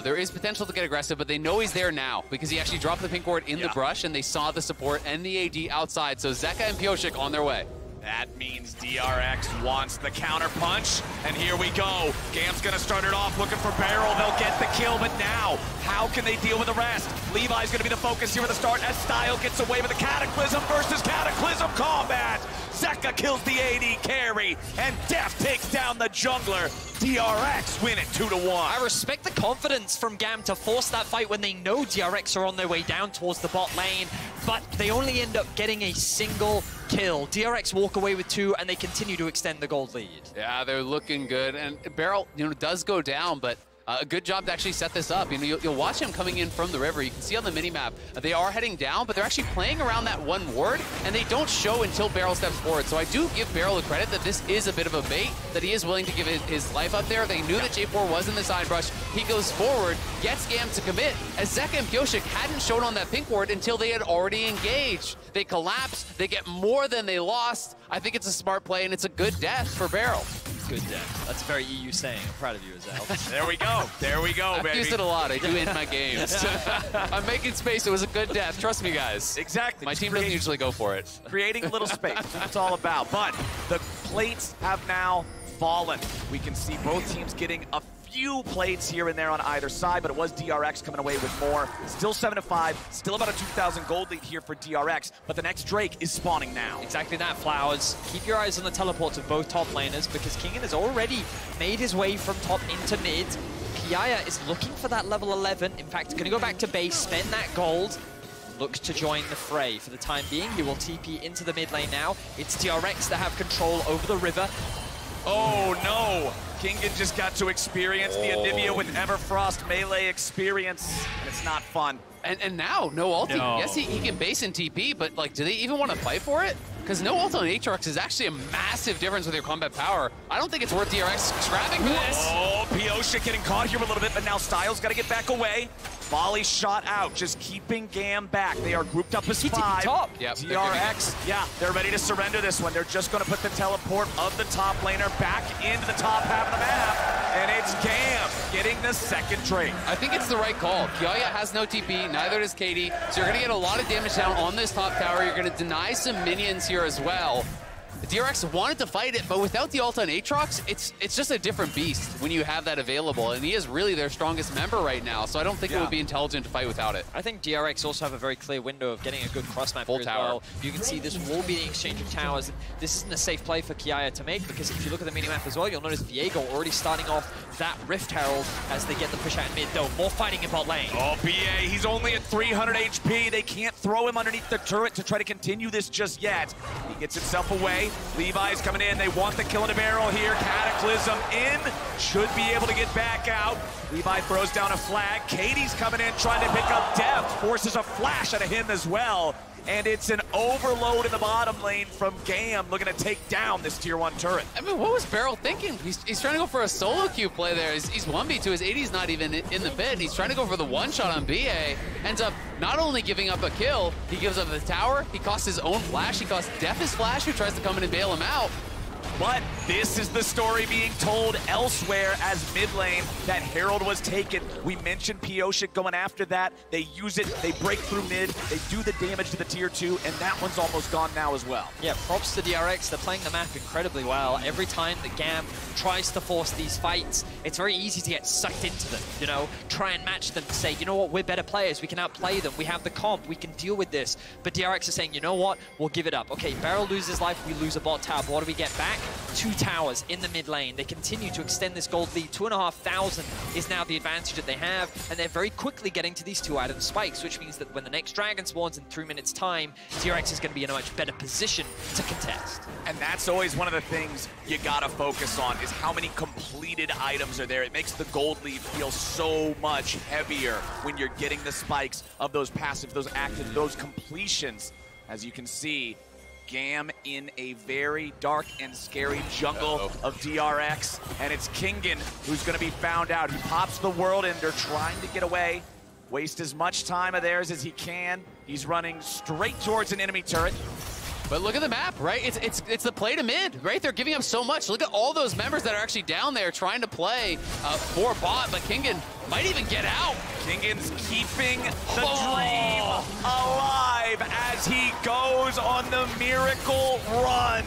there is potential to get aggressive, but they know he's there now because he actually dropped the pink ward in the brush, and they saw the support and the AD outside. So Zeka and Pioshik on their way. That means DRX wants the counter punch, and here we go. GAM's gonna start it off looking for Barrel. They'll get the kill, but now, how can they deal with the rest? Levi's gonna be the focus here at the start as Style gets away with the Cataclysm versus Cataclysm combat. Zeka kills the AD carry, and Deft takes down the jungler. DRX win it 2-1. I respect the confidence from GAM to force that fight when they know DRX are on their way down towards the bot lane, but they only end up getting a single kill. DRX walk away with 2, and they continue to extend the gold lead. Yeah, they're looking good, and Barrel, does go down, but a good job to actually set this up. You'll watch him coming in from the river. You can see on the minimap, they are heading down, but they're actually playing around that one ward, and they don't show until Barrel steps forward. So I do give Barrel the credit that this is a bit of a bait, that he is willing to give his life up there. They knew that J4 was in the side brush. He goes forward, gets GAM to commit, as Zeka and Pioshik hadn't shown on that pink ward until they had already engaged. They collapse, they get more than they lost. I think it's a smart play, and it's a good death for Barrel. Good death. That's a very EU saying. I'm proud of you, Azal. There we go. There we go, baby. I've used it a lot. I do in my games. I'm making space. It was a good death. Trust me, guys. Exactly. My team doesn't usually go for it. Creating a little space. That's what it's all about. But the plates have now fallen. We can see both teams getting a few plates here and there on either side, but it was DRX coming away with more. Still 7-5, still about a 2,000 gold lead here for DRX, but the next Drake is spawning now. Exactly that, Flowers. Keep your eyes on the teleports of both top laners, because Kingen has already made his way from top into mid. Piaya is looking for that level 11. In fact, going to go back to base, spend that gold. looks to join the fray. For the time being, he will TP into the mid lane now. It's DRX that have control over the river. Oh no! Kingen just got to experience the Anivia with Everfrost melee experience, and it's not fun. And now, no ulti. No. Yes, he can base in TP, but like, do they even want to fight for it? Because no ult on Aatrox is actually a massive difference with your combat power. I don't think it's worth DRX scrapping for this. Oh, Pyosha getting caught here a little bit, but now Styles got to get back away. Volley shot out, just keeping Gam back. They are grouped up as 5. Top. Yep, DRX, yeah, they're ready to surrender this one. They're just going to put the teleport of the top laner back into the top half of the map, and it's Gam getting the second trade. I think it's the right call. Kiaya has no TP, neither does Katie, so you're going to get a lot of damage down on this top tower. You're going to deny some minions here as well. DRX wanted to fight it, but without the ult on Aatrox, it's just a different beast when you have that available, and he is really their strongest member right now, so I don't think it would be intelligent to fight without it. I think DRX also have a very clear window of getting a good cross-map here as well. You can see this will be the exchange of towers. This isn't a safe play for Kiaya to make, because if you look at the minimap as well, you'll notice Viego already starting off that Rift Herald as they get the push out in mid, though. More fighting in bot lane. Oh, BA, he's only at 300 HP. They can't throw him underneath the turret to try to continue this just yet. He gets himself away. Levi's coming in. They want the kill in a barrel here. Cataclysm in. Should be able to get back out. Levi throws down a flag. Katie's coming in trying to pick up depth. Forces a flash out of him as well. And it's an overload in the bottom lane from Gam looking to take down this tier 1 turret. I mean, what was Beryl thinking? He's trying to go for a solo queue play there. He's 1v2. His 80's not even in the pit. He's trying to go for the one-shot on BA. Ends up not only giving up a kill, he gives up the tower. He costs his own flash. He costs Def his flash, who tries to come in and bail him out. But this is the story being told elsewhere as mid lane. That Herald was taken. We mentioned Pyosha going after that. They use it, they break through mid, they do the damage to the tier 2, and that one's almost gone now as well. Yeah, props to DRX. They're playing the map incredibly well. Every time that Gam tries to force these fights, it's very easy to get sucked into them, you know? Try and match them, say, you know what, we're better players, we can outplay them, we have the comp, we can deal with this. But DRX is saying, you know what, we'll give it up. Okay, Beryl loses life, we lose a bot tower, but what do we get back? 2 towers in the mid lane. They continue to extend this gold lead. 2,500 is now the advantage that they have, and they're very quickly getting to these 2-item spikes, which means that when the next dragon spawns in 3 minutes time, DRX is going to be in a much better position to contest. And that's always one of the things you gotta focus on, is how many completed items are there. It makes the gold lead feel so much heavier when you're getting the spikes of those passives, those active, those completions. As you can see, Gam in a very dark and scary jungle of DRX, and it's Kingen who's going to be found out. He pops the world and they're trying to get away, waste as much time of theirs as he can. He's running straight towards an enemy turret. But look at the map, right? It's the play to mid, right? They're giving up so much. Look at all those members that are actually down there trying to play for bot, but Kingen might even get out. Kingen's keeping the dream alive as he goes on the miracle run.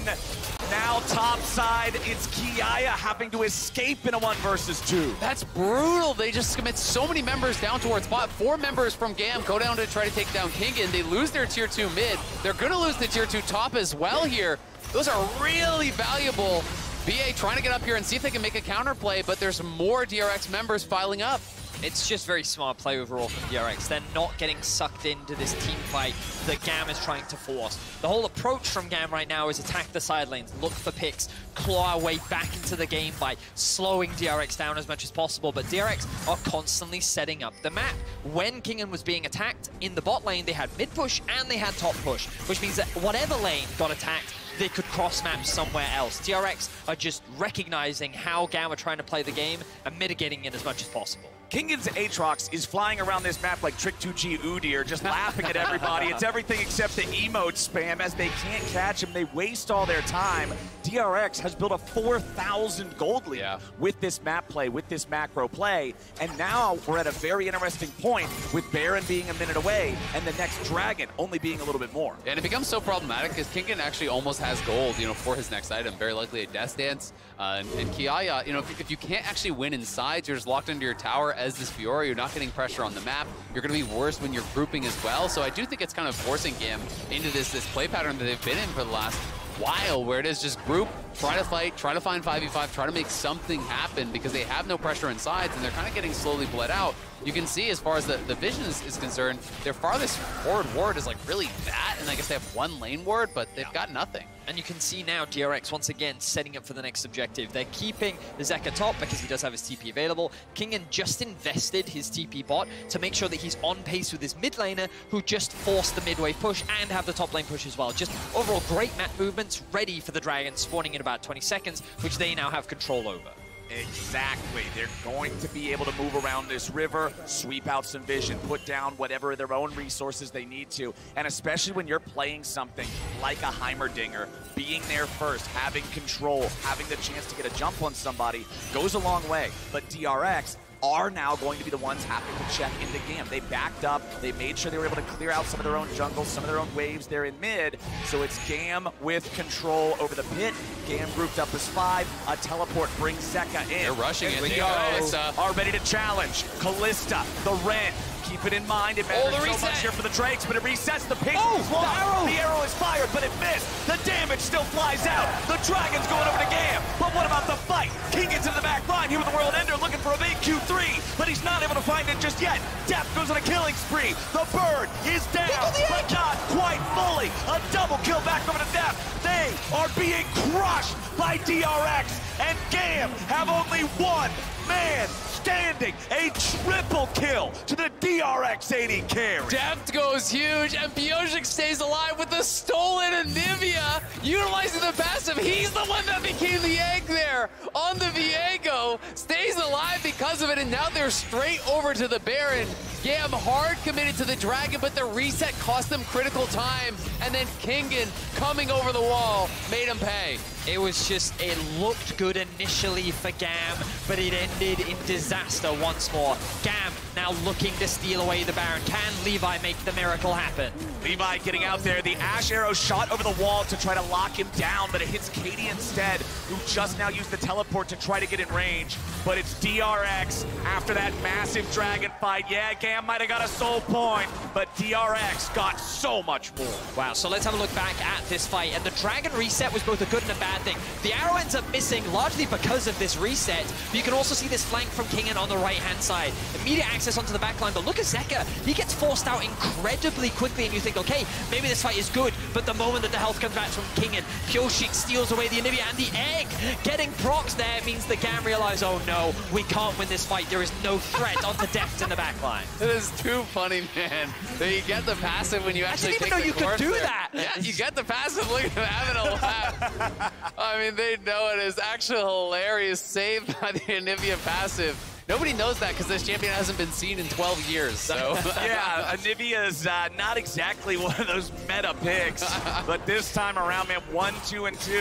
Now topside, it's Kiaya having to escape in a 1 versus 2. That's brutal. They just commit so many members down towards bot. 4 members from Gam go down to try to take down Kingen. They lose their tier 2 mid. They're going to lose the tier 2 top as well here. Those are really valuable. BA trying to get up here and see if they can make a counterplay, but there's more DRX members filing up. It's just very smart play overall from DRX. They're not getting sucked into this team fight that Gam is trying to force. The whole approach from Gam right now is attack the side lanes, look for picks, claw our way back into the game by slowing DRX down as much as possible. But DRX are constantly setting up the map. When Kingen was being attacked in the bot lane, they had mid push and they had top push, which means that whatever lane got attacked, they could cross-map somewhere else. DRX are just recognizing how Gam are trying to play the game and mitigating it as much as possible. Kingen's Aatrox is flying around this map like Trick 2G Udyr, just laughing at everybody. It's everything except the emote spam. As they can't catch him, they waste all their time. DRX has built a 4,000 gold lead with this map play, with this macro play. And now we're at a very interesting point with Baron being a minute away and the next dragon only being a little bit more. And it becomes so problematic because Kingen actually almost has gold, you know, for his next item. Very likely a Death Dance. And Kiaya, you know, if you can't actually win in sides, you're just locked into your tower as this Fiora. You're not getting pressure on the map. You're going to be worse when you're grouping as well. So I do think it's kind of forcing Gam into this play pattern that they've been in for the last while, where it is just group, try to fight, try to find 5v5, try to make something happen because they have no pressure in sides and they're kind of getting slowly bled out. you can see as far as the vision is concerned, their farthest forward ward is like really that, and I guess they have one lane ward, but they've got nothing. And you can see now DRX once again setting up for the next objective. They're keeping the Zeka top because he does have his TP available. Kingen just invested his TP bot to make sure that he's on pace with his mid laner, who just forced the mid wave push and have the top lane push as well. Just overall great map movements, ready for the dragon spawning in about 20 seconds, which they now have control over. Exactly. They're going to be able to move around this river, sweep out some vision, put down whatever their own resources they need to. And especially when you're playing something like a Heimerdinger, being there first, having control, having the chance to get a jump on somebody goes a long way. But DRX are now going to be the ones having to check into game. They backed up, they made sure they were able to clear out some of their own jungles, some of their own waves there in mid, so it's Gam with control over the pit. Gam grouped up as 5, a teleport brings Zeka in. They're rushing it. They are ready to challenge. Kalista, the Ren, keep it in mind, it matters so much here for the Drakes, but it resets the ping. The arrow is fired, but it missed. The damage still flies out. The Dragon's going over to Gam, but what about the fight? Kingen's in the back line here with the World Ender looking for a big Q3, but he's not able to find it just yet. Death goes on a killing spree. The bird is down, but not quite fully. A double kill back over to Death. They are being crushed by DRX, and Gam have only one man standing. A triple kill to the DRX AD carry. Deft goes huge, and Piotr stays alive with the stolen Anivia, utilizing the passive. He's the one that became the egg there on the Viego. Stays alive because of it, and now they're straight over to the Baron. Gam hard committed to the Dragon, but the reset cost them critical time, and then Kingen coming over the wall made him pay. It was just, it looked good initially for Gam, but it ended in disaster once more. Gam now looking to steal away the Baron. Can Levi make the miracle happen? Levi getting out there, the Ash arrow shot over the wall to try to lock him down, but it hits Katie instead, who just now used the teleport to try to get in range. But it's DRX after that massive dragon fight. Yeah, Gam might have got a soul point, but DRX got so much more. Wow, so let's have a look back at this fight. And the dragon reset was both a good and a bad thing. The arrow ends up missing largely because of this reset, but you can also see this flank from Kingen on the right-hand side. Immediate access onto the backline, but look at Zeka. He gets forced out incredibly quickly, and you think, okay, maybe this fight is good, but the moment that the health comes back from Kingen, Piotr steals away the Anivia, and the egg getting procs there means the Gam realize, oh no, we can't win this fight. There is no threat onto Deft in the backline. It is too funny, man. That you get the passive when you actually take the I didn't even know you could do there. that. Yeah, you get the passive. Look at him having a laugh. I mean, they know it is actually hilarious. Saved by the Anivia passive. Nobody knows that because this champion hasn't been seen in 12 years, so. Yeah, Anivia's not exactly one of those meta picks, but this time around, man, 1, 2, and 2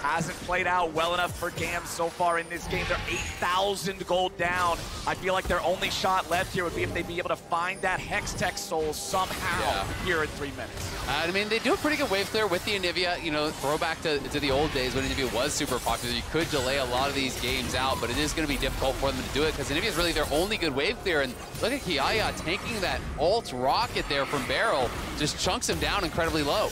hasn't played out well enough for Gam so far in this game. They're 8,000 gold down. I feel like their only shot left here would be if they'd be able to find that Hextech soul somehow here in 3 minutes. I mean, they do a pretty good wave clear with the Anivia. You know, throwback to the old days when Anivia was super popular. You could delay a lot of these games out, but it is going to be difficult for them to do it because Anivia is really their only good wave clear. And look at Kiaya taking that ult rocket there from Barrel, just chunks him down incredibly low.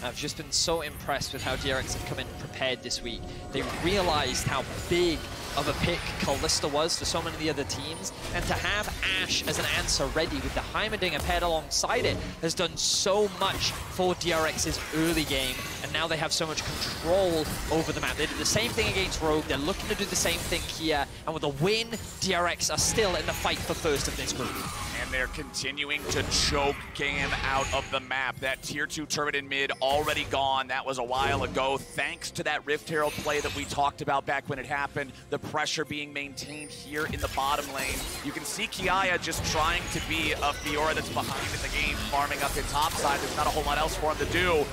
I've just been so impressed with how DRX have come in prepared this week. They realized how big of a pick Kalista was for so many of the other teams, and to have Ashe as an answer ready with the Heimerdinger paired alongside it has done so much for DRX's early game, and now they have so much control over the map. They did the same thing against Rogue, they're looking to do the same thing here, and with a win, DRX are still in the fight for first of this group. And they're continuing to choke Gam out of the map. That tier 2 turret in mid already gone. That was a while ago. Thanks to that Rift Herald play that we talked about back when it happened. The pressure being maintained here in the bottom lane. You can see Kiaya just trying to be a Fiora that's behind in the game, farming up in top side. There's not a whole lot else for him to do.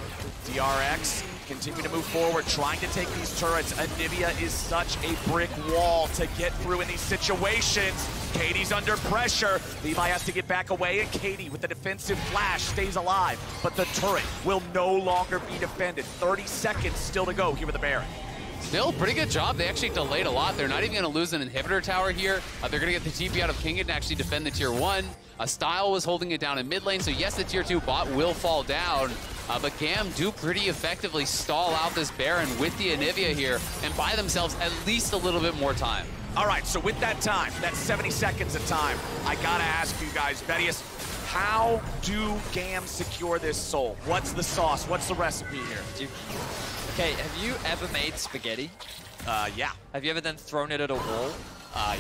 DRX continue to move forward, trying to take these turrets. Anivia is such a brick wall to get through in these situations. Katie's under pressure. Levi has to get back away, and Katie with the defensive flash stays alive. But the turret will no longer be defended. 30 seconds still to go here with the Baron. Still, pretty good job. They actually delayed a lot. They're not even going to lose an inhibitor tower here. They're going to get the TP out of Kingen and actually defend the tier 1. Style was holding it down in mid lane, so yes, the tier 2 bot will fall down. But Gam do pretty effectively stall out this Baron with the Anivia here and buy themselves at least a little bit more time. All right, so with that time, that 70 seconds of time, I gotta ask you guys, Vedius, how do GAM secure this soul? What's the sauce? What's the recipe here? Okay, have you ever made spaghetti? Yeah. Have you ever then thrown it at a wall?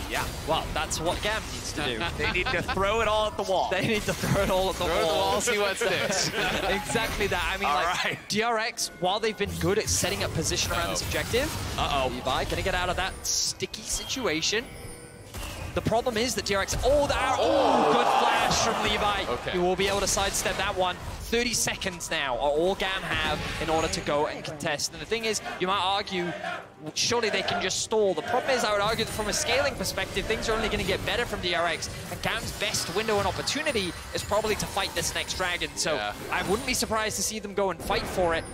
Yeah. Well, that's what GAM needs to do. They need to throw it all at the wall. They need to throw it all at the wall. Throw it at the wall, see what sticks. Exactly that. I mean, like, DRX, while they've been good at setting up position around this objective, Levi gonna get out of that sticky situation. The problem is that DRX, good flash from Levi. Okay. He will be able to sidestep that one. 30 seconds now are all GAM have in order to go and contest. And the thing is, you might argue, surely they can just stall. The problem is, I would argue that from a scaling perspective, things are only going to get better from DRX. And GAM's best window and opportunity is probably to fight this next dragon. So I wouldn't be surprised to see them go and fight for it.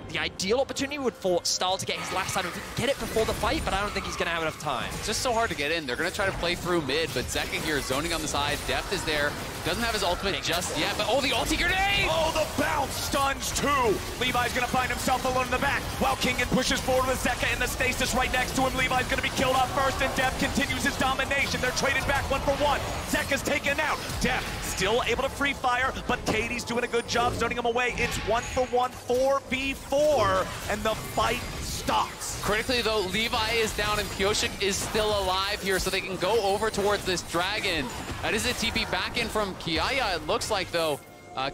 The ideal opportunity would for Stahl to get his last item. If he can get it before the fight, but I don't think he's going to have enough time. It's just so hard to get in. They're going to try to play through mid, but Zeka here zoning on the side. Deft is there. Doesn't have his ultimate just yet, but the ulti grenade! Oh, the bounce stuns too! Levi's gonna find himself alone in the back, while Kingen pushes forward with Zeka in the stasis right next to him. Levi's gonna be killed off first, and Deft continues his domination. They're traded back 1-for-1. Zeka's taken out. Deft still able to free fire, but Katie's doing a good job zoning him away. It's 1-for-1, 4v4, and the fight stops. Critically though, Levi is down and Pioshik is still alive here, so they can go over towards this dragon. That is a TP back in from Kiaya, it looks like though.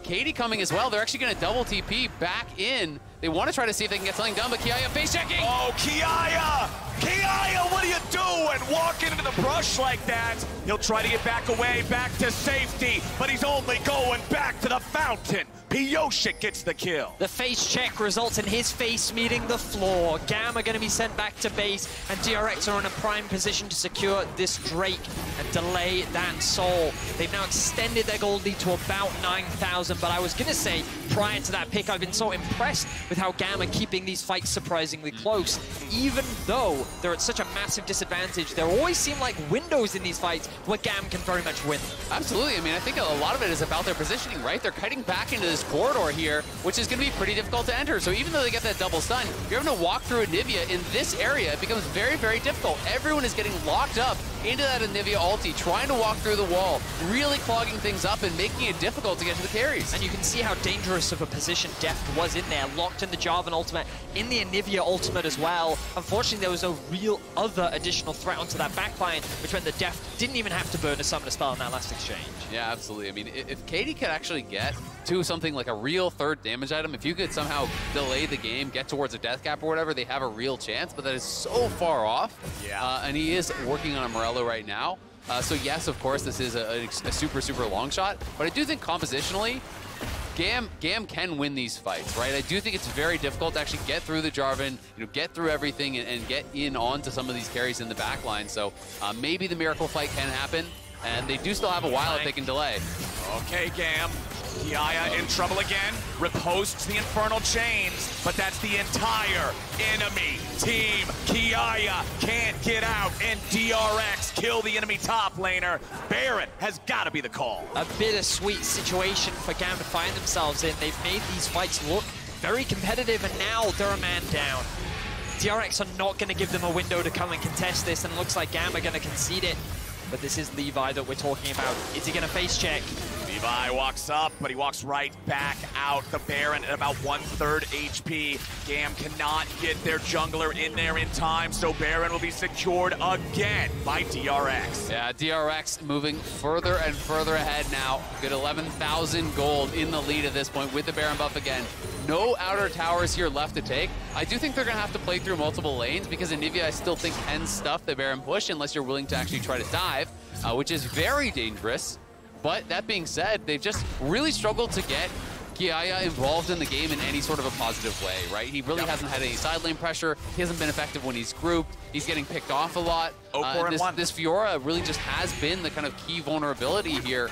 Katie coming as well. They're actually going to double TP back in. They want to try to see if they can get something done, but Kiaya face checking. Oh, Kiaya! Kiaya, what are you doing? Walking into the brush like that. He'll try to get back away, back to safety, but he's only going back to the fountain. Pioshik gets the kill. The face check results in his face meeting the floor. GAM are going to be sent back to base, and DRX are in a prime position to secure this Drake and delay that soul. They've now extended their gold lead to about 9,000, but I was going to say, prior to that pick, I've been so impressed with how GAM are keeping these fights surprisingly close. Even though they're at such a massive disadvantage, there always seem like windows in these fights where GAM can very much win. Absolutely. I mean, I think a lot of it is about their positioning, right? They're cutting back into this corridor here, which is going to be pretty difficult to enter. So even though they get that double stun, you're having to walk through Anivia in this area. It becomes very, very difficult. Everyone is getting locked up into that Anivia ulti, trying to walk through the wall, really clogging things up and making it difficult to get to the carries. And you can see how dangerous of a position Deft was in there, locked in the Jarvan ultimate, in the Anivia ultimate as well. Unfortunately, there was no real other additional threat onto that backline, which meant that Deft didn't even have to burn a summoner spell in that last exchange. Yeah, absolutely. I mean, if Katie could actually get to something like a real third damage item, if you could somehow delay the game, get towards a death cap or whatever, they have a real chance, but that is so far off. Yeah. And he is working on a Morello right now. So yes, of course, this is a super, super long shot, but I do think compositionally, GAM can win these fights, right? I do think it's very difficult to actually get through the Jarvan, get through everything and get in onto some of these carries in the back line. So maybe the miracle fight can happen, and they do still have a while if they can delay. Okay, GAM. Kiaya in trouble again, riposts the Infernal Chains, but that's the entire enemy team. Kiaya can't get out, and DRX kill the enemy top laner. Baron has got to be the call. A bittersweet situation for GAM to find themselves in. They've made these fights look very competitive, and now they're a man down. DRX are not going to give them a window to come and contest this, and it looks like GAM are going to concede it. But this is Levi that we're talking about. Is he going to face check? Levi walks up, but he walks right back out. The Baron at about 1/3 HP. GAM cannot get their jungler in there in time, so Baron will be secured again by DRX. Yeah, DRX moving further and further ahead now. Good 11,000 gold in the lead at this point with the Baron buff again. No outer towers here left to take. I do think they're going to have to play through multiple lanes because Anivia, I still think, can stuff the Baron push unless you're willing to actually try to dive, which is very dangerous. But that being said, they've just really struggled to get Kiaya involved in the game in any sort of a positive way, right? He really hasn't had any side lane pressure. He hasn't been effective when he's grouped. He's getting picked off a lot. This Fiora really just has been the kind of key vulnerability here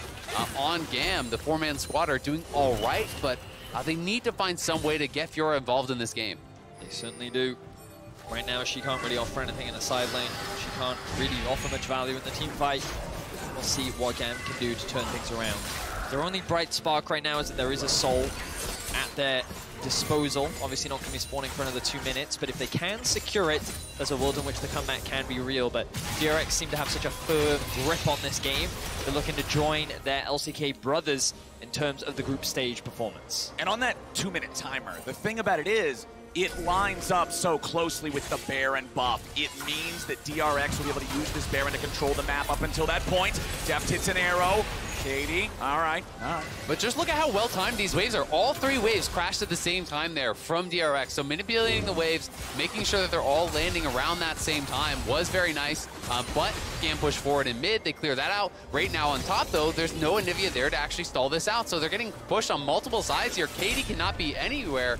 on GAM. The four-man squad are doing all right, but they need to find some way to get Fiora involved in this game. They certainly do. Right now, she can't really offer anything in the side lane. She can't really offer much value in the team fight. We'll see what GAM can do to turn things around. Their only bright spark right now is that there is a soul, at their disposal. Obviously not going to be spawning for another 2 minutes, but if they can secure it, there's a world in which the comeback can be real. But DRX seem to have such a firm grip on this game. They're looking to join their LCK brothers in terms of the group stage performance. And on that 2-minute timer, the thing about it is, it lines up so closely with the Baron buff. It means that DRX will be able to use this Baron to control the map up until that point. Deft hits an arrow. Katie, all right. But just look at how well-timed these waves are. All 3 waves crashed at the same time there from DRX. So manipulating the waves, making sure that they're all landing around that same time was very nice. But GAM push forward in mid, they clear that out. Right now on top, though, there's no Anivia there to actually stall this out. So they're getting pushed on multiple sides here. Katie cannot be anywhere.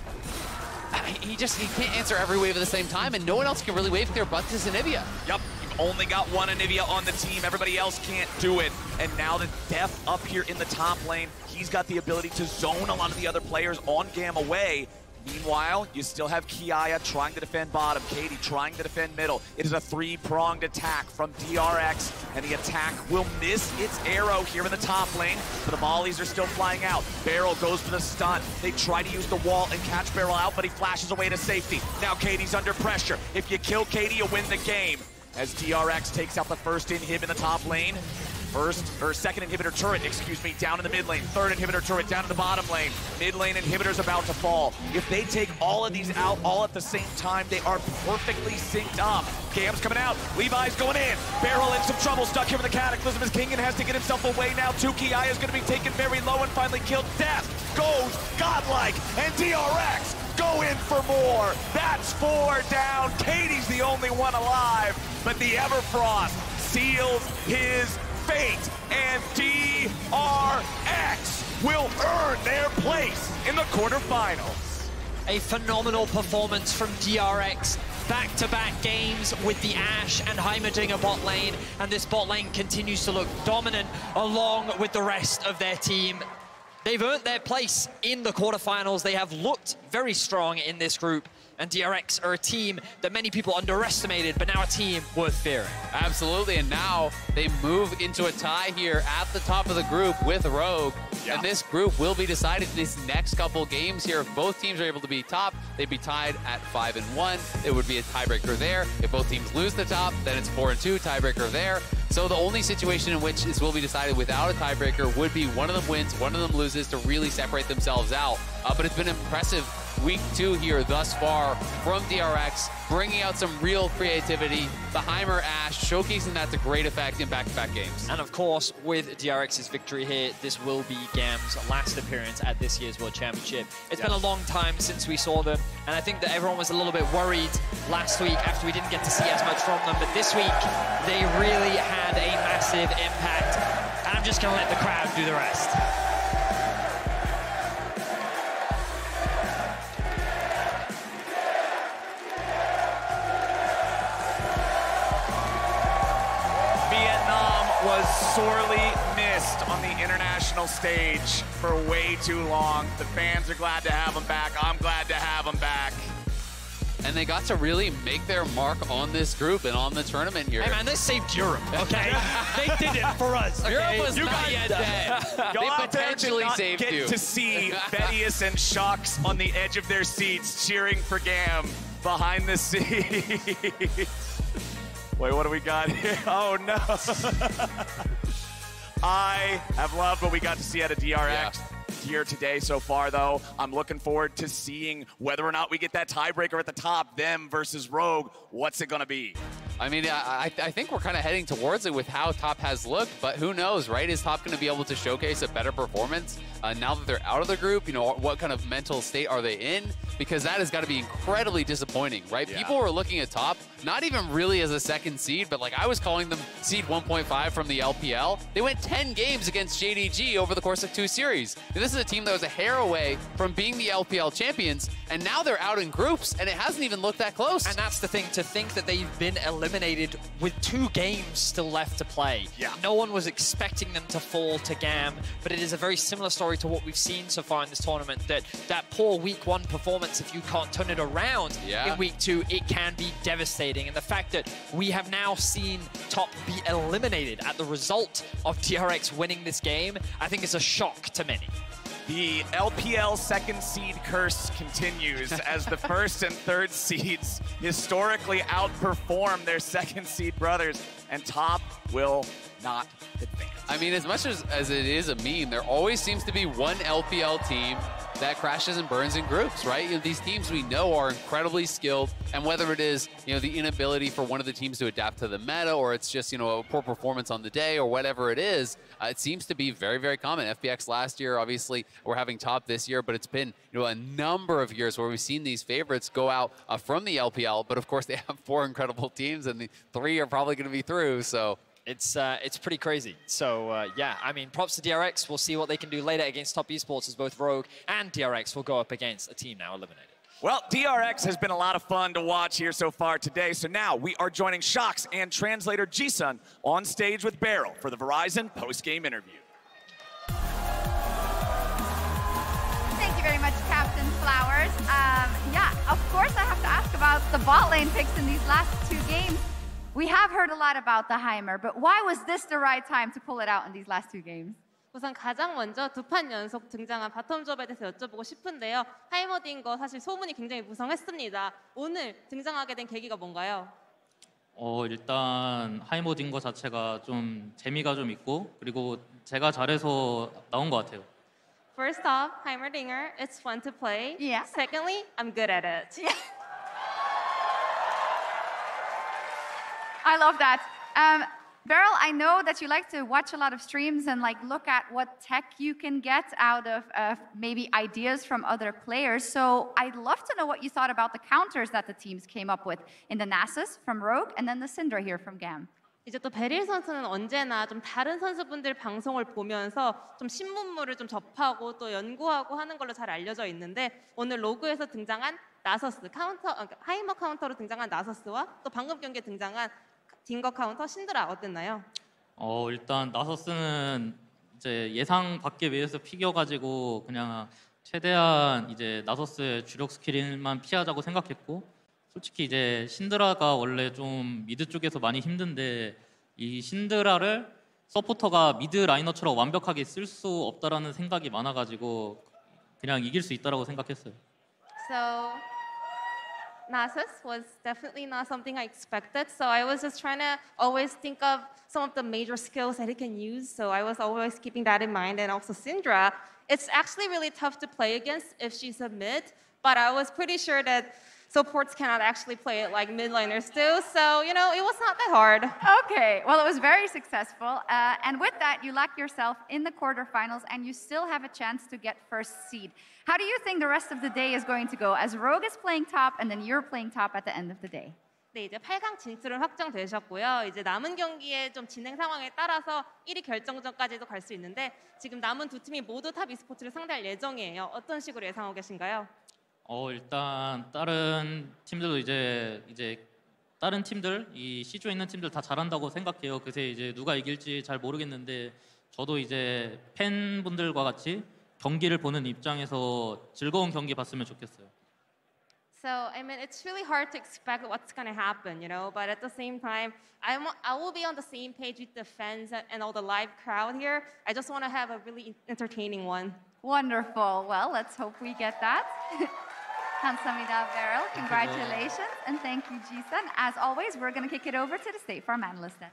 He can't answer every wave at the same time, and no one else can really wave clear but this Anivia. Yep, you've only got one Anivia on the team. Everybody else can't do it. And now that Def up here in the top lane, he's got the ability to zone a lot of the other players on GAM away. Meanwhile, you still have Kiaya trying to defend bottom, Katie trying to defend middle. It is a 3-pronged attack from DRX, and the attack will miss its arrow here in the top lane, but the volleys are still flying out. Beryl goes for the stun. They try to use the wall and catch Beryl out, but he flashes away to safety. Now Katie's under pressure. If you kill Katie, you win the game. As DRX takes out the first inhib in the top lane. Second inhibitor turret, down in the mid lane. Third inhibitor turret down in the bottom lane. Mid lane inhibitor's about to fall. If they take all of these out all at the same time, they are perfectly synced up. Gam's coming out. Levi's going in. Beryl in some trouble, stuck here with the Cataclysm as Kingen has to get himself away now. Kiaya is going to be taken very low and finally killed. Death goes godlike, and DRX go in for more. That's 4 down. Katie's the only one alive, but the Everfrost seals his fate, and DRX will earn their place in the quarterfinals. A phenomenal performance from DRX. Back-to-back games with the Ashe and Heimerdinger bot lane, and this bot lane continues to look dominant along with the rest of their team. They've earned their place in the quarterfinals. They have looked very strong in this group, and DRX are a team that many people underestimated, but now a team worth fearing. Absolutely, and now they move into a tie here at the top of the group with Rogue. Yeah. And this group will be decided in these next couple games here. If both teams are able to be top, they'd be tied at 5-1. It would be a tiebreaker there. If both teams lose the top, then it's 4-2, tiebreaker there. So the only situation in which this will be decided without a tiebreaker would be one of them wins, one of them loses to really separate themselves out. But it's been impressive week 2 here thus far from DRX, bringing out some real creativity. The Heimer Ashe showcasing that to great effect in back-to-back games. And of course, with DRX's victory here, this will be GAM's last appearance at this year's World Championship. It's been a long time since we saw them, and I think that everyone was a little bit worried last week after we didn't get to see as much from them, but this week, they really had a massive impact, and I'm just gonna let the crowd do the rest. Was sorely missed on the international stage for way too long. The fans are glad to have him back. I'm glad to have him back. And they got to really make their mark on this group and on the tournament here. Hey man, they saved Europe, okay? They did it for us, okay? Europe was not yet dead. They potentially saved you. Get to see Betius and Shux on the edge of their seats cheering for GAM behind the scenes. Wait, what do we got here? Oh, no. I have loved what we got to see out of DRX here today so far, though. I'm looking forward to seeing whether or not we get that tiebreaker at the top, them versus Rogue. What's it going to be? I mean, I think we're kind of heading towards it with how Top has looked, but who knows, right? Is Top going to be able to showcase a better performance now that they're out of the group? You know, what kind of mental state are they in? Because that has got to be incredibly disappointing, right? Yeah. People were looking at Top, not even really as a second seed, but like I was calling them seed 1.5 from the LPL. They went 10 games against JDG over the course of 2 series. And this is a team that was a hair away from being the LPL champions, and now they're out in groups, and it hasn't even looked that close. And that's the thing, to think that they've been eliminated with 2 games still left to play. Yeah. No one was expecting them to fall to GAM, but it is a very similar story to what we've seen so far in this tournament, that poor week 1 performance, if you can't turn it around in week 2, it can be devastating. And the fact that we have now seen Top be eliminated at the result of DRX winning this game, I think is a shock to many. The LPL second seed curse continues as the first and third seeds historically outperform their second seed brothers, and top will not advance. I mean, as much as it is a meme, there always seems to be one LPL team that crashes and burns in groups, right? You know, these teams we know are incredibly skilled, and whether it is, you know, the inability for one of the teams to adapt to the meta, or it's just, you know, a poor performance on the day, or whatever it is, it seems to be very, very common. FPX last year, obviously, we're having top this year, but it's been, you know, a number of years where we've seen these favorites go out from the LPL, but of course they have 4 incredible teams, and the 3 are probably going to be through, so. It's pretty crazy. So, yeah, I mean, props to DRX. We'll see what they can do later against Top Esports, as both Rogue and DRX will go up against a team now eliminated. Well, DRX has been a lot of fun to watch here so far today. So now we are joining Shox and translator Jisun on stage with Beryl for the Verizon post-game interview. Thank you very much, Captain Flowers. Yeah, of course I have to ask about the bot lane picks in these last 2 games. We have heard a lot about the Heimer, but why was this the right time to pull it out in these last 2 games? 우선 가장 먼저 2판 연속 등장한 바텀 조합에 대해서 여쭤보고 싶은데요. 하이머드인 거 사실 소문이 굉장히 무성했습니다. 오늘 등장하게 된 계기가 뭔가요? 일단 하이머드인 거 자체가 좀 재미가 좀 있고, 그리고 제가 잘해서 나온 것 같아요. First off, Heimerdinger, it's fun to play. Yeah. Secondly, I'm good at it. Yeah. I love that. Beryl, I know that you like to watch a lot of streams and like look at what tech you can get out of maybe ideas from other players. So I'd love to know what you thought about the counters that the teams came up with in the Nasus from Rogue and then the Syndra here from GAM. 이제 또 베릴 선수는 언제나 좀 다른 선수분들 방송을 보면서 좀 신문물을 좀 접하고 또 연구하고 하는 걸로 잘 알려져 있는데, 오늘 로그에서 등장한 나서스 하이머 카운터로 등장한 나서스와 또 방금 경기에 등장한 딩거 카운터 신드라 어땠나요? 일단 나서스는 이제 예상 밖의 외에서 피겨가지고 그냥 최대한 이제 나서스의 주력 스킬만 피하자고 생각했고, 솔직히 이제 신드라가 원래 좀 미드 쪽에서 많이 힘든데 이 신드라를 서포터가 미드 라이너처럼 완벽하게 쓸 수 없다라는 생각이 많아가지고 그냥 이길 수 있다라고 생각했어요. So Nasus was definitely not something I expected, so I was just trying to always think of some of the major skills that he can use, so I was always keeping that in mind. And also Syndra, it's actually really tough to play against if she's a mid, but I was pretty sure that supports cannot actually play it like mid laners do, so, you know, it was not that hard. Okay, well, it was very successful, and with that, you lock yourself in the quarterfinals, and you still have a chance to get first seed. How do you think the rest of the day is going to go, as Rogue is playing top, and then you're playing top at the end of the day? 네, 이제 8강 진출은 확정되셨고요. 이제 남은 경기의 좀 진행 상황에 따라서 1위 결정전까지도 갈 수 있는데, 지금 남은 2 팀이 모두 탑 e스포츠를 상대할 예정이에요. 어떤 식으로 예상하고 계신가요? 일단 다른 팀들도 이제 다른 팀들, 이 C조에 있는 팀들 다 잘한다고 생각해요. 그래서 이제 누가 이길지 잘 모르겠는데, 저도 이제 팬분들과 같이 경기를 보는 입장에서 즐거운 경기 봤으면 좋겠어요. So, I mean, it's really hard to expect what's going to happen, you know, but at the same time, I will be on the same page with the fans and all the live crowd here. I just want to have a really entertaining one. Wonderful. Well, let's hope we get that. 감사합니다, Beryl. Congratulations, and thank you, Jisun. As always, we're going to kick it over to the State Farm Analyst Desk.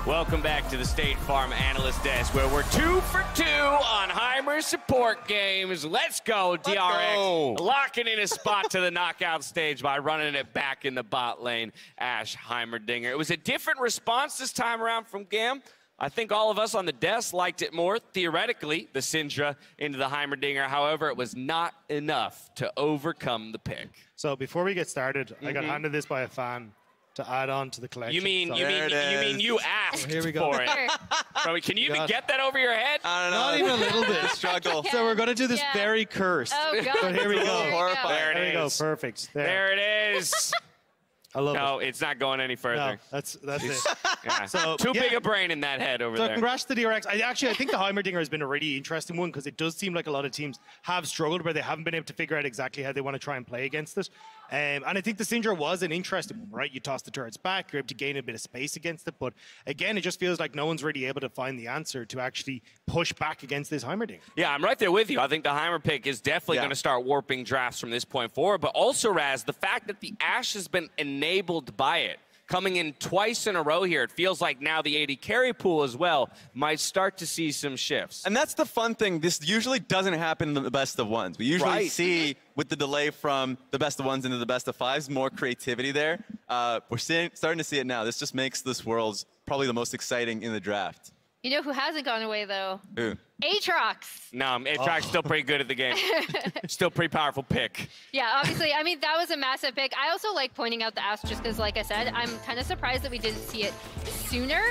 Welcome back to the State Farm Analyst Desk, where we're 2 for 2 on Heimer support games. Let's go, DRX. Locking in a spot to the knockout stage by running it back in the bot lane. Ash Heimerdinger. It was a different response this time around from GAM. I think all of us on the desk liked it more, theoretically, the Syndra into the Heimerdinger. However, it was not enough to overcome the pick. So before we get started, I got handed this by a fan to add on to the collection. You mean you asked for it? Bro, can you even get that over your head? I don't know. Not even a little bit. Struggle. So we're going to do this very cursed. Oh, God. But here we go. There we it go. is. Perfect. There it is. I love No, it's not going any further. No, that's it. Yeah. So, Too big a brain in that head over So there. congrats to DRX. I think the Heimerdinger has been a really interesting one because it does seem like a lot of teams have struggled where they haven't been able to figure out exactly how they want to try and play against it. And I think the Syndra was an interesting one, right? You toss the turrets back, you're able to gain a bit of space against it, but again, it just feels like no one's really able to find the answer to actually push back against this Heimerdinger. Yeah, I'm right there with you. I think the Heimer pick is definitely going to start warping drafts from this point forward, but also, Raz, the fact that the Ashe has been enabled by it, coming in twice in a row here, it feels like now the AD carry pool as well might start to see some shifts. And that's the fun thing. This usually doesn't happen in the best of ones. We usually see, with the delay from the best of ones into the best of fives, more creativity there. We're starting to see it now. This just makes this Worlds probably the most exciting in the draft. You know who hasn't gone away, though? Who? Aatrox. No, Aatrox still pretty good at the game. Still pretty powerful pick. Yeah, obviously. I mean, that was a massive pick. I also like pointing out the Ashe just because, like I said, I'm kind of surprised that we didn't see it sooner.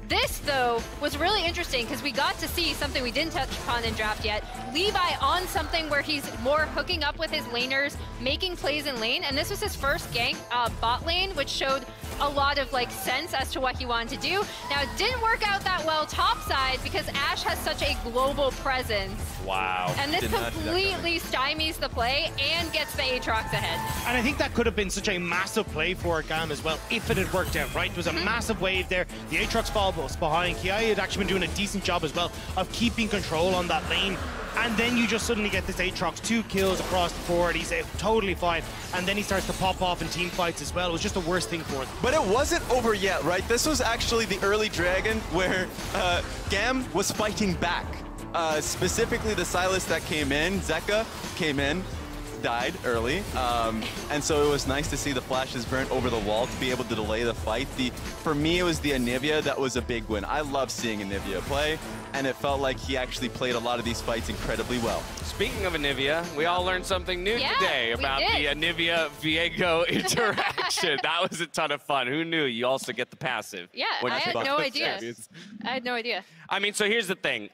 This, though, was really interesting because we got to see something we didn't touch upon in draft yet. Levi on something where he's more hooking up with his laners, making plays in lane, and this was his first gank bot lane, which showed a lot of sense as to what he wanted to do. Now, it didn't work out that well topside because Ashe has such a global presence. Wow. And this completely stymies the play and gets the Aatrox ahead. And I think that could have been such a massive play for GAM as well, if it had worked out, right? There was a massive wave there. The Aatrox fall was behind. Kiai had actually been doing a decent job as well of keeping control on that lane. And then you just suddenly get this Aatrox 2 kills across the board. He's totally fine. And then he starts to pop off in team fights as well. It was just the worst thing for him. But it wasn't over yet, right? This was actually the early Dragon where GAM was fighting back. Specifically the Sylas that came in, Zeka came in, died early. And so it was nice to see the flashes burnt over the wall to be able to delay the fight. For me, it was the Anivia that was a big win. I love seeing Anivia play, and it felt like he actually played a lot of these fights incredibly well. Speaking of Anivia, we all learned something new today about the Anivia-Viego interaction. That was a ton of fun. Who knew you also get the passive? Yeah, I had no idea. I had no idea. I mean, so here's the thing.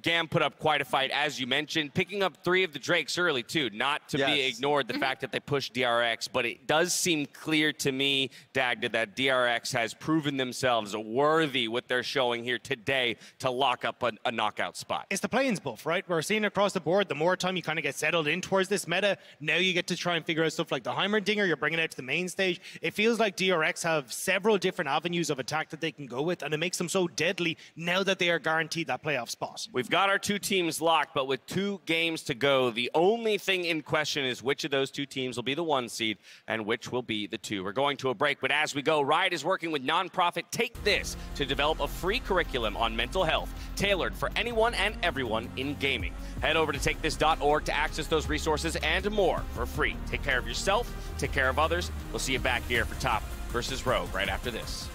GAM put up quite a fight, as you mentioned, picking up 3 of the Drakes early, too. Not to be ignored, the fact that they pushed DRX, but it does seem clear to me, Dagda, that DRX has proven themselves worthy what they're showing here today to lock up a knockout spot. It's the play-ins buff, right? We're seeing across the board, the more time you kind of get settled in towards this meta, now you get to try and figure out stuff like the Heimerdinger, you're bringing it out to the main stage. It feels like DRX have several different avenues of attack that they can go with, and it makes them so deadly now that they are guaranteed that playoff spot. We've got our 2 teams locked, but with 2 games to go, the only thing in question is which of those 2 teams will be the 1 seed and which will be the 2. We're going to a break, but as we go, Riot is working with nonprofit Take This to develop a free curriculum on mental health tailored for anyone and everyone in gaming. Head over to takethis.org to access those resources and more for free. Take care of yourself, take care of others. We'll see you back here for Top versus Rogue right after this.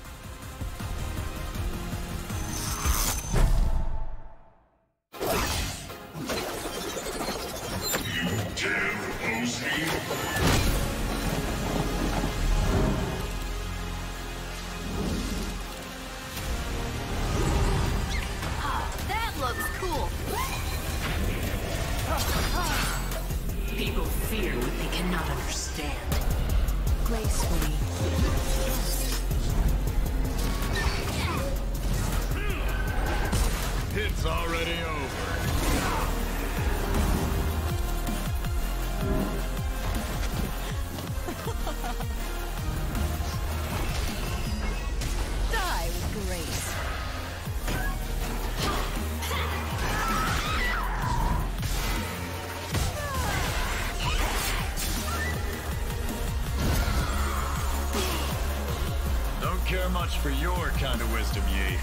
That looks cool. People fear what they cannot understand. Gracefully. It's already over. Die with grace. Don't care much for your kind of wisdom, Yi.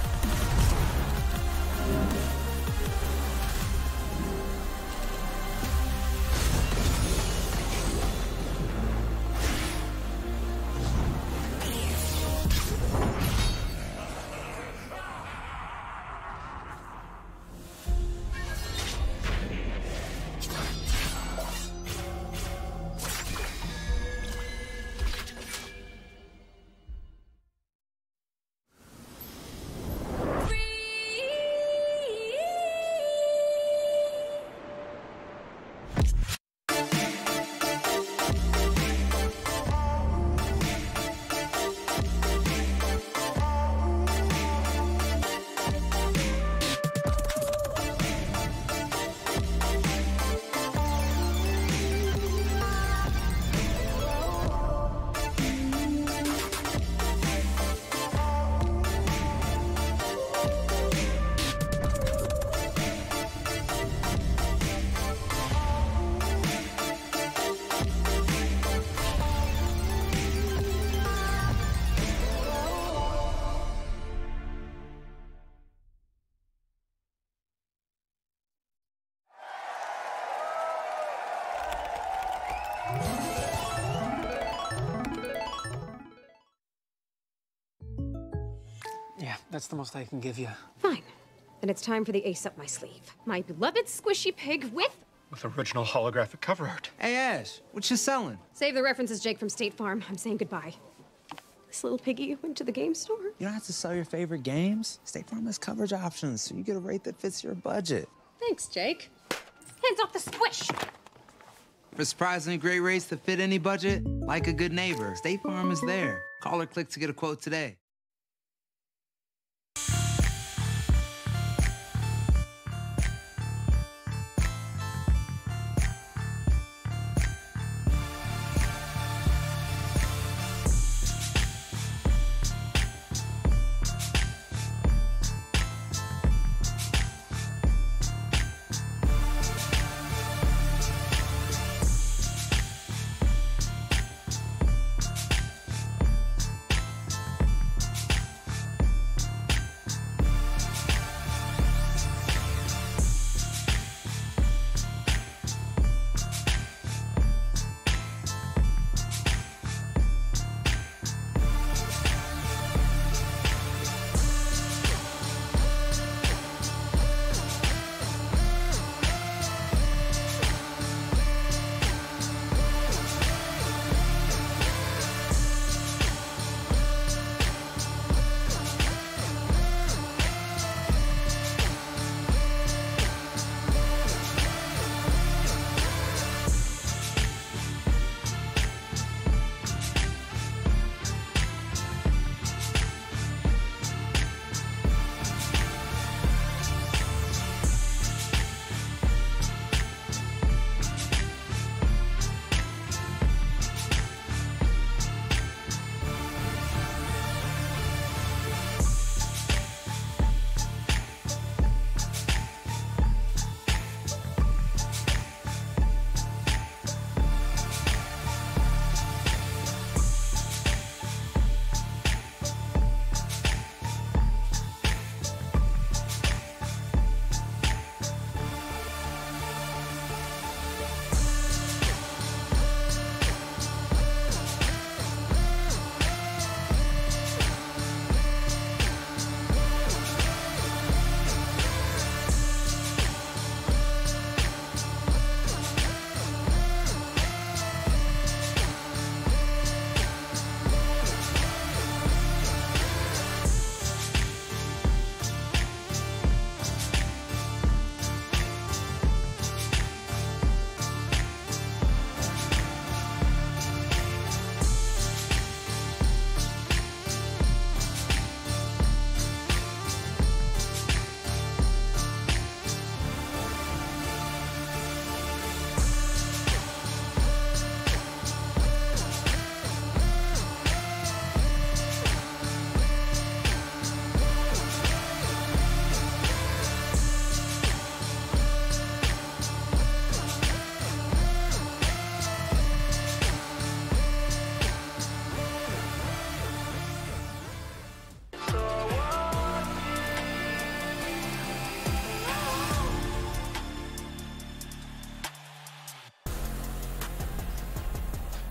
That's the most I can give you. Fine. Then it's time for the ace up my sleeve. My beloved squishy pig with original holographic cover art. Hey, Ash, what you selling? Save the references, Jake from State Farm. I'm saying goodbye. This little piggy went to the game store. You don't have to sell your favorite games. State Farm has coverage options, so you get a rate that fits your budget. Thanks, Jake. Hands off the squish. For surprisingly great rates that fit any budget, like a good neighbor, State Farm is there. Call or click to get a quote today.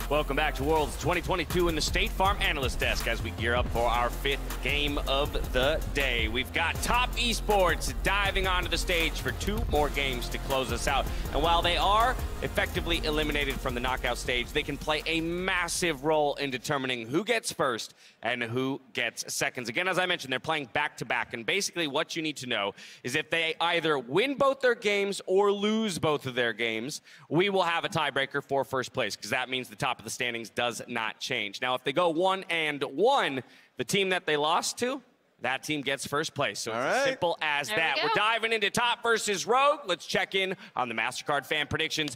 Welcome back to Worlds 2022 in the State Farm Analyst Desk as we gear up for our 5th game of the day. We've got Top Esports diving onto the stage for 2 more games to close us out. And while they are effectively eliminated from the knockout stage, they can play a massive role in determining who gets first and who gets seconds. Again, as I mentioned, they're playing back-to-back, and basically what you need to know is if they either win both their games or lose both of their games, we will have a tiebreaker for first place, because that means the top of the standings does not change. Now, if they go 1-1, the team that they lost to, that team gets first place. So it's as simple as that. We're diving into Top versus Rogue. Let's check in on the MasterCard fan predictions.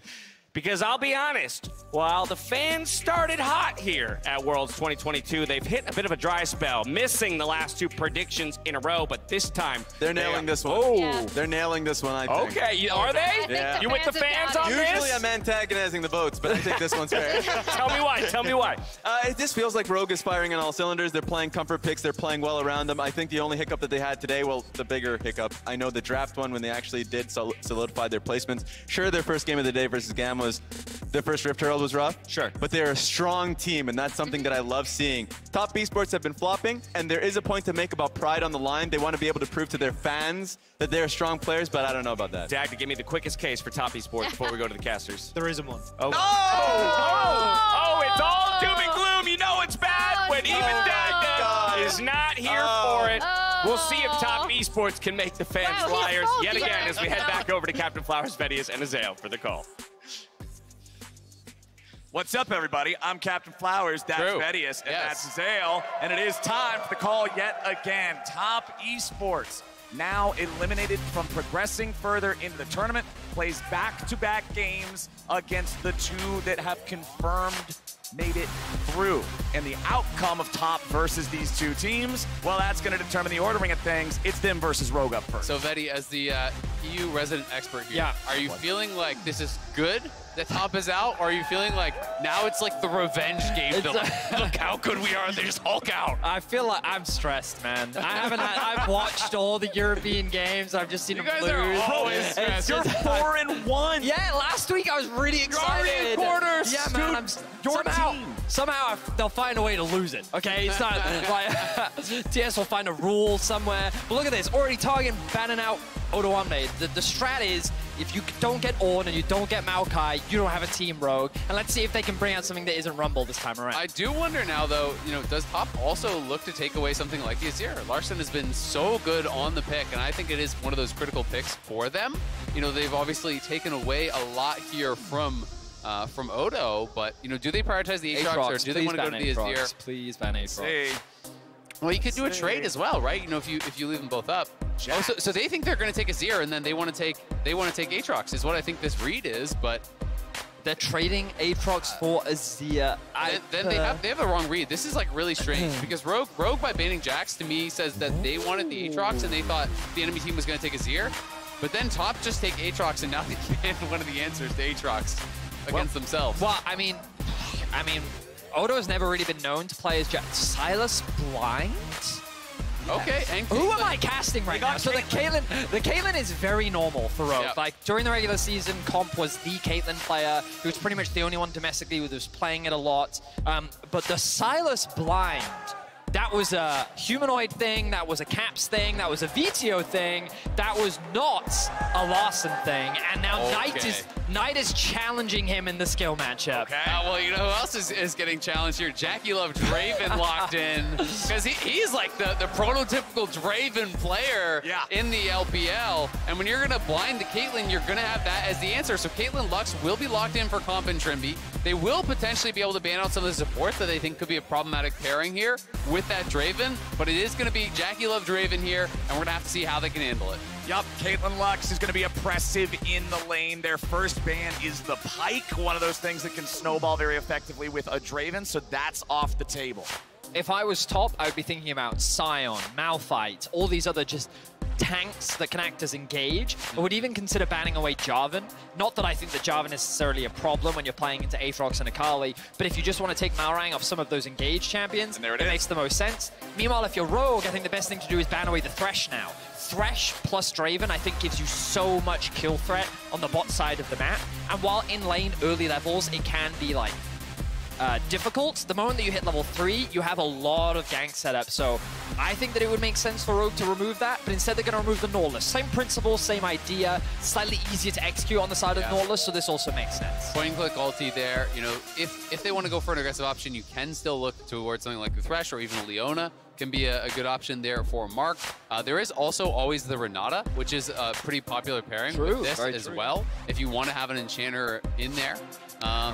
Because I'll be honest, while the fans started hot here at Worlds 2022, they've hit a bit of a dry spell, missing the last 2 predictions in a row, but this time... They're nailing this one. Oh! They're nailing this one, I think. Okay, are they? Yeah. You with the fans on this? Usually I'm antagonizing the votes, but I think this one's fair. Tell me why, tell me why. It just feels like Rogue is firing on all cylinders. They're playing comfort picks, they're playing well around them. I think the only hiccup that they had today, well, the bigger hiccup, I know the draft one when they actually did solidify their placements. Sure, their first game of the day versus Gamma was their first Rift Herald was rough. Sure. But they're a strong team, and that's something that I love seeing. Top Esports have been flopping, and there is a point to make about pride on the line. They want to be able to prove to their fans that they're strong players, but I don't know about that. Dag, to give me the quickest case for Top Esports before we go to the casters. There isn't one. Oh. Oh, It's all doom and gloom. You know it's bad when even Dag is not here for it. We'll see if Top Esports can make the fans liars yet again as we head back over to Captain Flowers, Vedius, and Azael for the call. What's up, everybody? I'm Captain Flowers, that's Vedius, and that's Azael, and it is time for the call yet again. Top Esports, now eliminated from progressing further into the tournament, plays back-to-back games against the two that have confirmed made it through. And the outcome of Top versus these two teams, well, that's going to determine the ordering of things. It's them versus Rogue up first. So, Vedi, as the EU resident expert here, are you feeling like this is good that Top is out, or are you feeling like now it's like the revenge game? Look how good we are, they just Hulk out. I feel like I'm stressed, man. I've watched all the European games. I've just seen them lose. You guys are always stressed. You're 4-1. Yeah, last week I was really excited. You're already in quarters. Yeah, man. Somehow they'll find a way to lose it. Okay, it's not like TS will find a rule somewhere. But look at this, already targeting, banning out Odoamne. The strat is, if you don't get Ornn and you don't get Maokai, you don't have a team Rogue. And let's see if they can bring out something that isn't Rumble this time around. I do wonder now, though, you know, does Top also look to take away something like the Azir? Larson has been so good on the pick, and I think it is one of those critical picks for them. You know, they've obviously taken away a lot here from Odo, but, you know, do they prioritize the Aatrox, or do they want to go to the Azir? Please ban Aatrox. Well, you could do a trade as well, right? You know, if you leave them both up. Oh, so they think they're going to take Azir, and then they want to take Aatrox, is what I think this read is. But they're trading Aatrox for Azir. Then they have the wrong read. This is like really strange because Rogue by banning Jax to me says that they wanted the Aatrox and they thought the enemy team was going to take Azir, but then Top just take Aatrox and now they banned one of the answers to Aatrox against themselves. Well, I mean, Odo has never really been known to play as Silas Blind. Okay, and who am I casting right now? So the Caitlyn is very normal for Rogue. Like during the regular season, Comp was the Caitlyn player who was pretty much the only one domestically who was playing it a lot. But the Silas Blind, that was a humanoid thing, that was a Caps thing, that was a VTO thing, that was not a Larson thing, and now Knight is challenging him in the skill matchup. Okay. Well, you know who else is getting challenged here? Jackie Love Draven locked in, because he's like the prototypical Draven player in the LPL, and when you're going to blind the Caitlyn, you're going to have that as the answer. So Caitlyn Lux will be locked in for Comp and Trimby. They will potentially be able to ban out some of the supports that they think could be a problematic pairing here with that Draven, but it is going to be Jackie Love Draven here, and we're going to have to see how they can handle it. Yup, Caitlyn Lux is going to be oppressive in the lane. Their first ban is the Pike, one of those things that can snowball very effectively with a Draven, so that's off the table. If I was Top, I would be thinking about Sion, Malphite, all these other just tanks that can act as engage. I would even consider banning away Jarvan. Not that I think that Jarvan is necessarily a problem when you're playing into Aatrox and Akali, but if you just want to take Malrang off some of those engaged champions, it makes the most sense. Meanwhile, if you're Rogue, I think the best thing to do is ban away the Thresh now. Thresh plus Draven, I think, gives you so much kill threat on the bot side of the map. And while in lane early levels, it can be like difficult. The moment that you hit level 3, you have a lot of gank setup. So I think that it would make sense for Rogue to remove that, but instead they're going to remove the Nautilus. Same principle, same idea, slightly easier to execute on the side of Nautilus, so this also makes sense. Point and click ulti there. You know, if they want to go for an aggressive option, you can still look towards something like the Thresh or even a Leona. Can be a good option there for Mark. There is also always the Renata, which is a pretty popular pairing with this as well, if you want to have an Enchanter in there.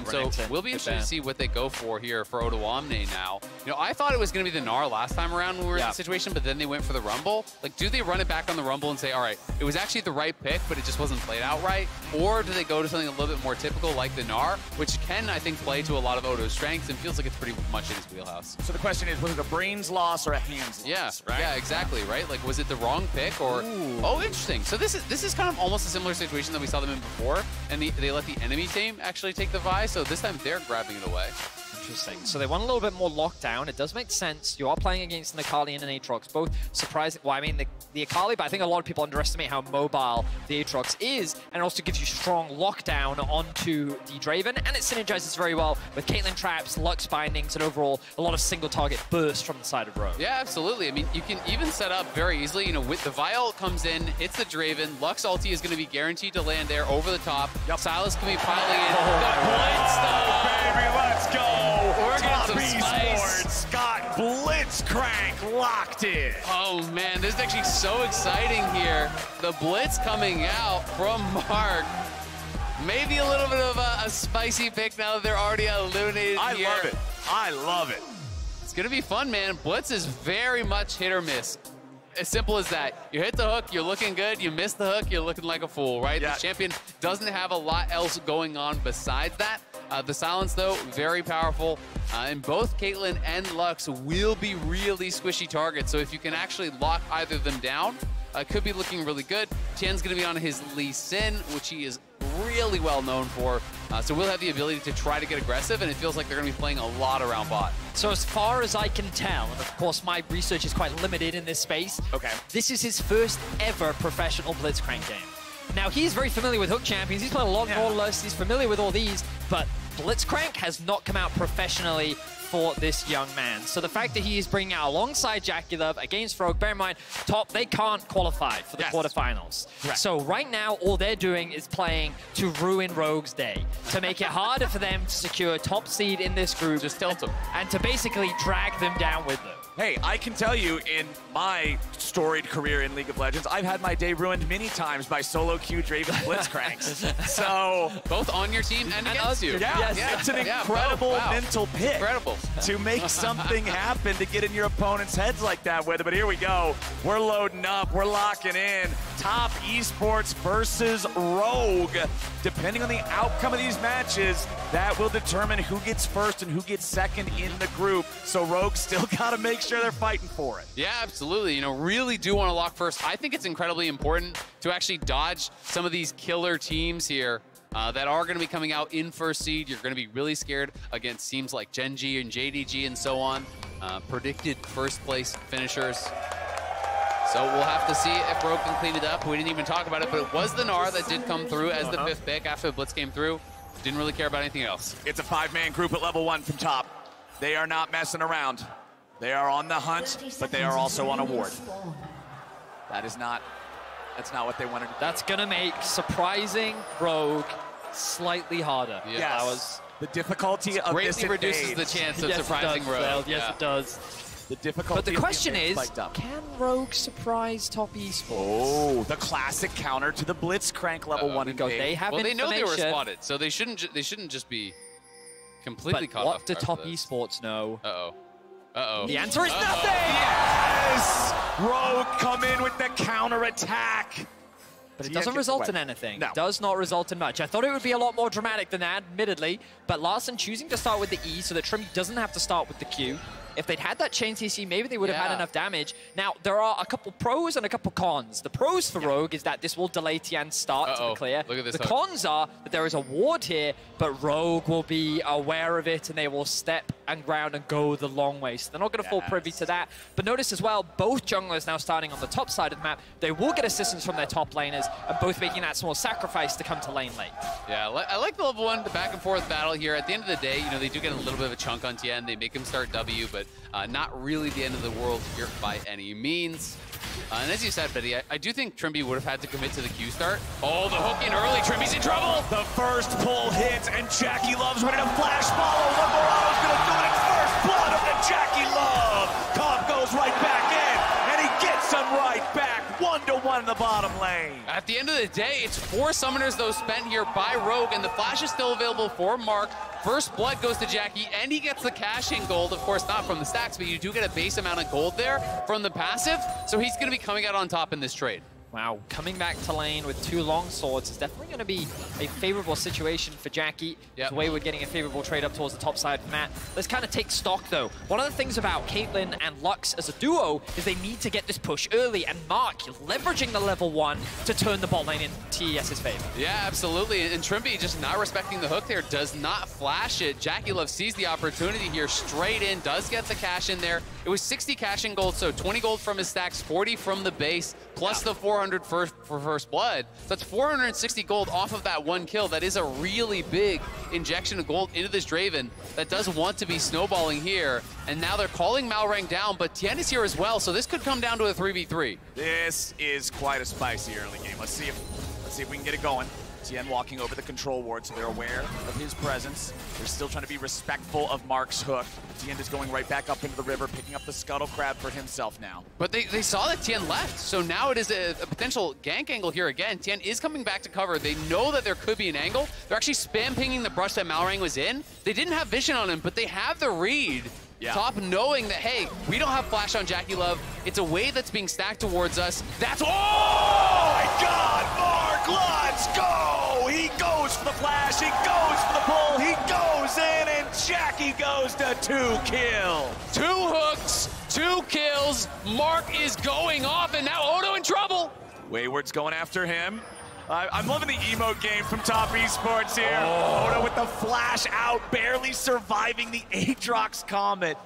So we'll be interested to see what they go for here for Odoamne now. You know, I thought it was going to be the Gnar last time around when we were in this situation, but then they went for the Rumble. Like, do they run it back on the Rumble and say, all right, it was actually the right pick, but it just wasn't played out right? Or do they go to something a little bit more typical like the Gnar, which can, I think, play to a lot of Odo's strengths and feels like it's pretty much in his wheelhouse? So the question is, was it a brains loss or a hands loss, right? Yeah, exactly, right? Like, was it the wrong pick or... Ooh. Oh, interesting. So this is kind of almost a similar situation that we saw them in before, and they let the enemy team actually take the Vi, so this time they're grabbing it away. interesting. So they want a little bit more lockdown. It does make sense. You are playing against an Akali and an Aatrox, both surprising. Well, I mean, the Akali, but I think a lot of people underestimate how mobile the Aatrox is, and it also gives you strong lockdown onto the Draven, and it synergizes very well with Caitlyn traps, Lux bindings, and overall a lot of single target burst from the side of Rogue. Yeah, absolutely. I mean, you can even set up very easily, you know, with the Vial comes in, hits the Draven, Lux ulti is going to be guaranteed to land there over the top. Yep. Silas can be piling in. The Blitz stuff. Baby, let's go. We're Top getting some spice. Esports got Blitzcrank locked in. Oh man, this is actually so exciting here. The Blitz coming out from Mark. Maybe a little bit of a spicy pick now that they're already eliminated here. I love it. I love it. It's gonna be fun, man. Blitz is very much hit or miss. As simple as that. You hit the hook, you're looking good. You miss the hook, you're looking like a fool, right? Yeah. The champion doesn't have a lot else going on besides that. The silence, though, very powerful. And both Caitlyn and Lux will be really squishy targets. So if you can actually lock either of them down, could be looking really good. Tien's going to be on his Lee Sin, which he is really well known for. So we'll have the ability to try to get aggressive, and it feels like they're going to be playing a lot around bot. So as far as I can tell, and of course my research is quite limited in this space, this is his first ever professional Blitzcrank game. Now, he's very familiar with hook champions. He's played a lot more Lust. He's familiar with all these, but Blitzcrank has not come out professionally for this young man. So the fact that he is bringing out alongside Jackie Love against Rogue, bear in mind, top, they can't qualify for the quarterfinals. Correct. So right now, all they're doing is playing to ruin Rogue's day, to make it harder for them to secure top seed in this group. Just tilt them. And to basically drag them down with them. Hey, I can tell you in my storied career in League of Legends, I've had my day ruined many times by solo queue Draven Blitzcranks. So both on your team and against you. Yeah, it's an incredible mental pick. Incredible. To make something happen to get in your opponent's heads like that with it. But here we go. We're loading up. We're locking in. Top Esports versus Rogue. Depending on the outcome of these matches, that will determine who gets first and who gets second in the group. So Rogue still got to make sure they're fighting for it. Yeah, absolutely. You know, really do want to lock first. I think it's incredibly important to actually dodge some of these killer teams here that are going to be coming out in first seed. You're going to be really scared against teams like Gen.G and JDG and so on. Predicted first place finishers. So we'll have to see if Rogue can clean it up. We didn't even talk about it, but it was the Gnar that did come through as the 5th pick after the Blitz came through. Didn't really care about anything else. It's a 5-man group at level 1 from top. They are not messing around. They are on the hunt, but they are also on a ward. That's not what they wanted to do. That's gonna make surprising Rogue slightly harder. Yes. The difficulty of this greatly reduces the chance of surprising Rogue. Yes, it does. The difficulty. But the question is, can Rogue surprise top Esports? Oh, the classic counter to the Blitzcrank level 1 and They have they know they were spotted, so they shouldn't just be completely caught off guard. What do top Esports know? The answer is nothing! Yes! Rogue come in with the counter attack. But it doesn't result in anything. No. It does not result in much. I thought it would be a lot more dramatic than that, admittedly. But Larson choosing to start with the E so that Trimby doesn't have to start with the Q. If they'd had that chain CC, maybe they would have had enough damage. Now, there are a couple pros and a couple cons. The pros for Rogue is that this will delay Tian's start to be clear. Look at this the cons are that there is a ward here, but Rogue will be aware of it and they will step and ground and go the long way. So they're not going to fall privy to that. But notice as well, both junglers now starting on the top side of the map. They will get assistance from their top laners and both making that small sacrifice to come to lane late. Yeah, I like the level 1, the back and forth battle here. At the end of the day, you know, they do get a little bit of a chunk on Tien. They make him start W, but not really the end of the world here by any means. And as you said, Betty, I do think Trimby would have had to commit to the Q start. Oh, the hook in early. Trimby's in trouble. The first pull hits, and Jackie Love's ready to flash follow. Lamorato's going to do it. It's first blood of the Jackie Love. Cobb goes right back in, and he gets him right back. 1-to-1 in the bottom lane. At the end of the day, it's 4 summoners, though, spent here by Rogue, and the flash is still available for Mark. First blood goes to Jackie, and he gets the cash-in gold. Of course, not from the stacks, but you do get a base amount of gold there from the passive, so he's going to be coming out on top in this trade. Wow, coming back to lane with 2 long swords is definitely going to be a favorable situation for Jackie. Yep. The way we're getting a favorable trade up towards the top side for Matt. Let's kind of take stock, though. One of the things about Caitlyn and Lux as a duo is they need to get this push early, and Mark leveraging the level 1 to turn the bot lane in TES's favor. Yeah, absolutely. And Trimby just not respecting the hook there, does not flash it. Jackie Love sees the opportunity here, straight in, does get the cash in there. It was 60 cash in gold, so 20 gold from his stacks, 40 from the base, plus the 400 for first blood. So that's 460 gold off of that 1 kill. That is a really big injection of gold into this Draven that does want to be snowballing here. And now they're calling Malrang down, but Tien is here as well, so this could come down to a 3v3. This is quite a spicy early game. Let's see if we can get it going. Tien walking over the control ward, so they're aware of his presence. They're still trying to be respectful of Mark's hook. Tien is going right back up into the river, picking up the scuttle crab for himself now. But they saw that Tien left, so now it is a potential gank angle here again. Tien is coming back to cover. They know that there could be an angle. They're actually spam pinging the brush that Malrang was in. They didn't have vision on him, but they have the read. Yeah. Top knowing that, hey, we don't have flash on Jackie Love. It's a wave that's being stacked towards us. That's oh my God, Mark, let's go! He goes for the flash, he goes for the pull, he goes in, and Jackie goes to 2 kills. 2 hooks, 2 kills. Mark is going off, and now Odo in trouble. Wayward's going after him. I'm loving the emote game from Top Esports here. Odo with the flash out, barely surviving the Aatrox Comet.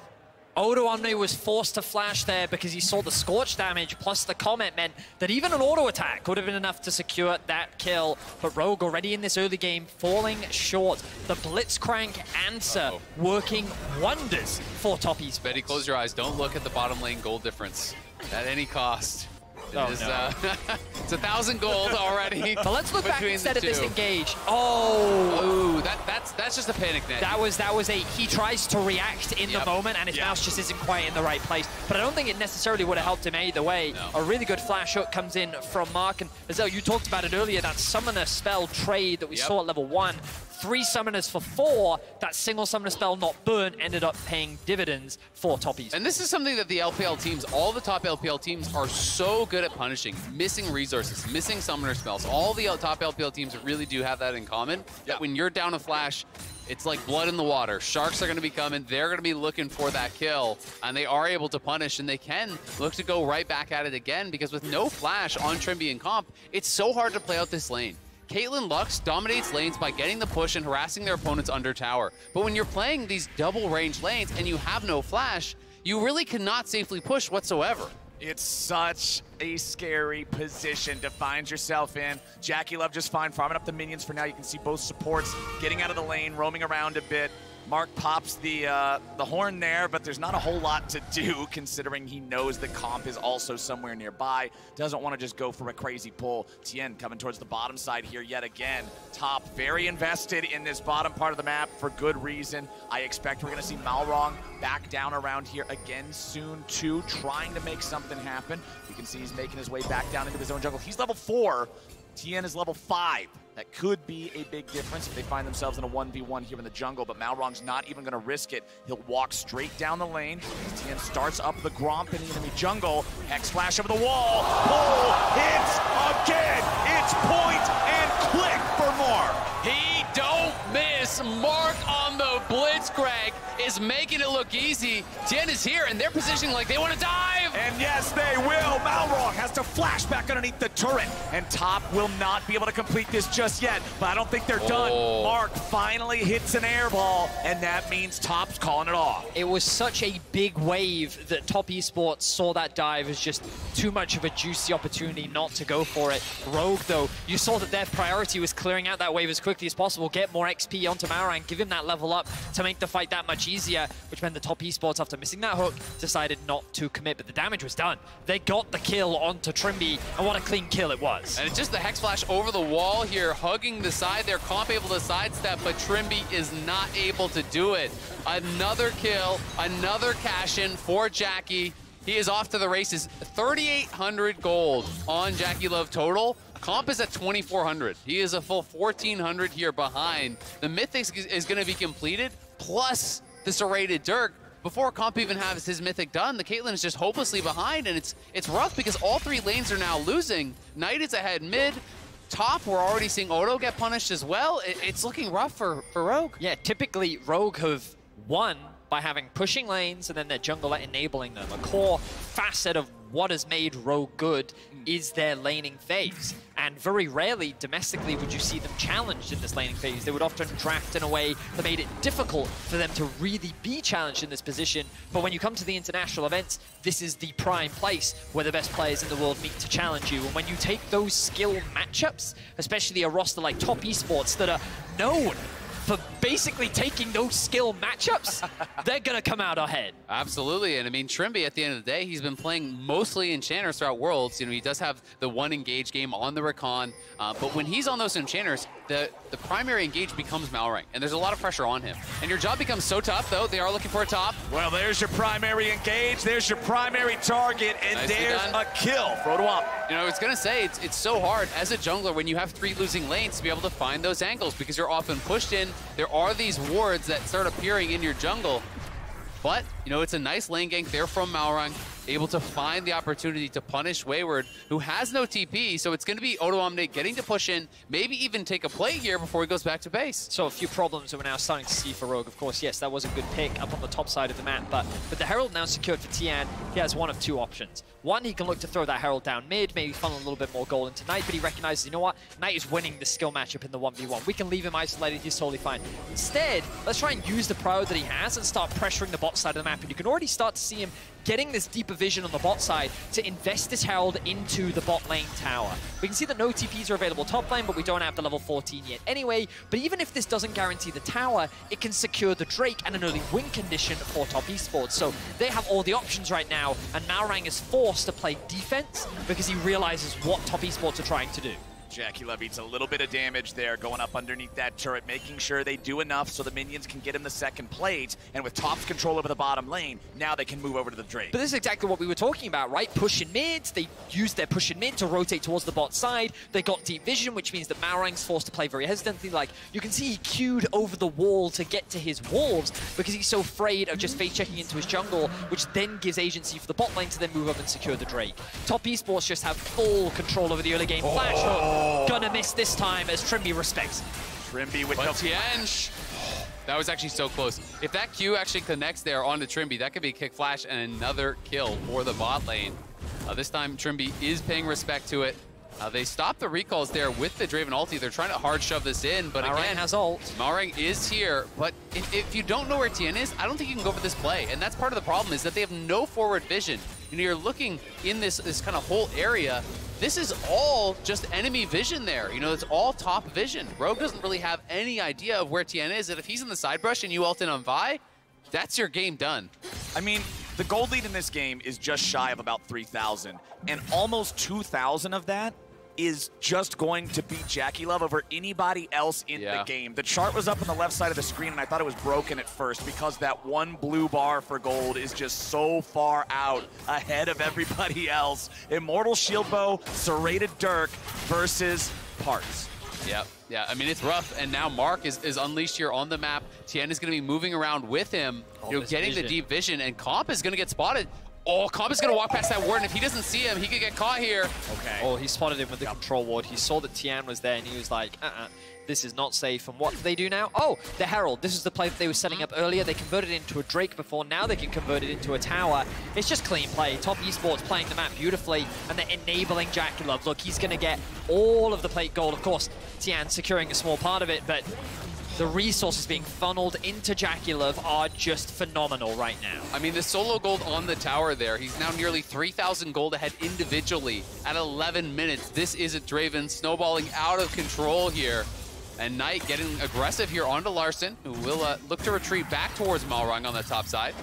Odo Omni was forced to flash there because he saw the Scorch damage, plus the Comet meant that even an auto attack would have been enough to secure that kill. But Rogue already in this early game falling short. The Blitzcrank answer working wonders for Top Esports. Betty, close your eyes. Don't look at the bottom lane gold difference at any cost. It's 1,000 gold already. But let's look back instead of this engage. Ooh, that's just a panic net. That was he tries to react in the moment, and his mouse just isn't quite in the right place. But I don't think it necessarily would have helped him either way. No. A really good flash hook comes in from Mark, and Azelle, you talked about it earlier, that summoner spell trade that we saw at level 1. 3 summoners for 4, that single summoner spell not burnt ended up paying dividends for Top Esports. And this is something that the LPL teams, all the top LPL teams are so good at punishing. Missing resources, missing summoner spells. All the top LPL teams really do have that in common. That when you're down a flash, it's like blood in the water. Sharks are going to be coming. They're going to be looking for that kill. And they are able to punish, and they can look to go right back at it again, because with no flash on Trimby and comp, it's so hard to play out this lane. Caitlyn Lux dominates lanes by getting the push and harassing their opponents under tower. But when you're playing these double range lanes and you have no flash, you really cannot safely push whatsoever. It's such a scary position to find yourself in. Jackie Love just fine, farming up the minions for now. You can see both supports getting out of the lane, roaming around a bit. Mark pops the horn there, but there's not a whole lot to do considering he knows the comp is also somewhere nearby. Doesn't want to just go for a crazy pull. Tien coming towards the bottom side here yet again. Top very invested in this bottom part of the map for good reason. I expect we're going to see Malrang back down around here again soon too, trying to make something happen. You can see he's making his way back down into his own jungle. He's level 4. Tien is level 5. That could be a big difference if they find themselves in a 1v1 here in the jungle, but Malrang's not even going to risk it. He'll walk straight down the lane. Tien starts up the Gromp in the enemy jungle. X flash over the wall. Pull hits again. It's point and click for Mark. He don't miss. Mark on the Blitzcrank is making it look easy. Tien is here, and they're positioning like they want to dive. And yes, they will. Malrang has to flash back underneath the turret, and Top will not be able to complete this just yet, but I don't think they're done. Mark finally hits an air ball, and that means Top's calling it off. It was such a big wave that Top Esports saw that dive as just too much of a juicy opportunity not to go for it. Rogue, though, you saw that their priority was clearing out that wave as quickly as possible, get more XP onto Malrang, give him that level up to make the fight that much easier, which meant the Top Esports, after missing that hook, decided not to commit, but the damage was done. They got the kill onto Trimby, and what a clean kill it was. And it's just the Hex Flash over the wall here, hugging the side there. Comp able to sidestep, but Trimby is not able to do it. Another kill, another cash in for Jackie. He is off to the races. 3,800 gold on Jackie Love total. Comp is at 2,400. He is a full 1,400 here behind. The Mythic is going to be completed, plus the serrated Dirk. before Comp even has his Mythic done, the Caitlyn is just hopelessly behind, and it's rough because all 3 lanes are now losing. Knight is ahead mid. Top, we're already seeing Odo get punished as well. It's looking rough for Rogue. Yeah, typically Rogue have won by having pushing lanes and then their jungler enabling them. A core facet of what has made Rogue good is their laning phase. And very rarely, domestically, would you see them challenged in this laning phase. They would often draft in a way that made it difficult for them to really be challenged in this position. But when you come to the international events, this is the prime place where the best players in the world meet to challenge you. And when you take those skill matchups, especially a roster like Top Esports that are known for basically taking those skill matchups, they're going to come out ahead. Absolutely, and I mean, Trimby, at the end of the day, he's been playing mostly Enchanters throughout Worlds. You know, he does have the 1 engage game on the Recon, but when he's on those Enchanters, the primary engage becomes Malrang, and there's a lot of pressure on him. And your job becomes so tough, though. They are looking for a top. Well, there's your primary engage, there's your primary target, and Nicely there's done. a kill. Throw to up. You know, I was going to say, it's so hard as a jungler when you have 3 losing lanes to be able to find those angles because you're often pushed in. There are these wards that start appearing in your jungle. But, you know, it's a nice lane gank there from Malrang, able to find the opportunity to punish Wayward, who has no TP, so it's going to be Odo Omni getting to push in, maybe even take a play here before he goes back to base. So a few problems that we're now starting to see for Rogue. Of course, yes, that was a good pick up on the top side of the map, but with the Herald now secured for Tian, he has one of 2 options. One, he can look to throw that Herald down mid, maybe funnel a little bit more gold into Knight, but he recognizes, you know what, Knight is winning the skill matchup in the 1v1. We can leave him isolated, he's totally fine. Instead, let's try and use the prio that he has and start pressuring the bot side of the map, and you can already start to see him getting this deeper vision on the bot side to invest his Herald into the bot lane tower. We can see that no TPs are available top lane, but we don't have the level 14 yet anyway. But even if this doesn't guarantee the tower, it can secure the Drake and an early win condition for Top Esports. So they have all the options right now, and Malrang is forced to play defense because he realizes what Top Esports are trying to do. JackeyLove eats a little bit of damage there, going up underneath that turret, making sure they do enough so the minions can get him the second plate. And with Top's control over the bottom lane, now they can move over to the Drake. But this is exactly what we were talking about, right? Push in mid, they used their push in mid to rotate towards the bot side. They got deep vision, which means that Malrang's forced to play very hesitantly. Like, you can see he queued over the wall to get to his wolves because he's so afraid of just face checking into his jungle, which then gives agency for the bot lane to then move up and secure the Drake. Top Esports just have full control over the early game. Flash hook. Gonna miss this time as Trimby respects. Trimby with the Tian. That was actually so close. If that Q actually connects there onto Trimby, that could be a kick flash and another kill for the bot lane. This time Trimby is paying respect to it. They stopped the recalls there with the Draven ulti. They're trying to hard shove this in, but Malrang again, has ult. Malrang is here, but if you don't know where Tian is, I don't think you can go for this play. And that's part of the problem, is that they have no forward vision. You know, you're looking in this kind of whole area. This is all just enemy vision there. You know, it's all top vision. Rogue doesn't really have any idea of where Tian is, and if he's in the side brush and you ult in on Vi, that's your game done. I mean, the gold lead in this game is just shy of about 3,000, and almost 2,000 of that is just going to beat JackeyLove over anybody else in the game. The chart was up on the left side of the screen, and I thought it was broken at first because that one blue bar for gold is just so far out ahead of everybody else. Immortal Shieldbow, Serrated Dirk versus Parts. Yeah, I mean, it's rough, and now Mark is unleashed here on the map. Tian is going to be moving around with him, you know, getting the deep vision, and Comp is going to get spotted. Oh, Comp is going to walk past that ward, and if he doesn't see him, he could get caught here. Okay. Oh, he spotted him with the control ward. He saw that Tian was there, and he was like, this is not safe. And what do they do now? Oh, the Herald. This is the play that they were setting up earlier. They converted it into a Drake before. Now they can convert it into a tower. It's just clean play. Top Esports playing the map beautifully, and they're enabling JackeyLove. Look, he's going to get all of the plate gold. Of course, Tian securing a small part of it, but the resources being funneled into JackeyLove are just phenomenal right now. I mean, the solo gold on the tower there, he's now nearly 3,000 gold ahead individually at 11 minutes. This is a Draven snowballing out of control here. And Knight getting aggressive here onto Larson, who will look to retreat back towards Malrang on the top side.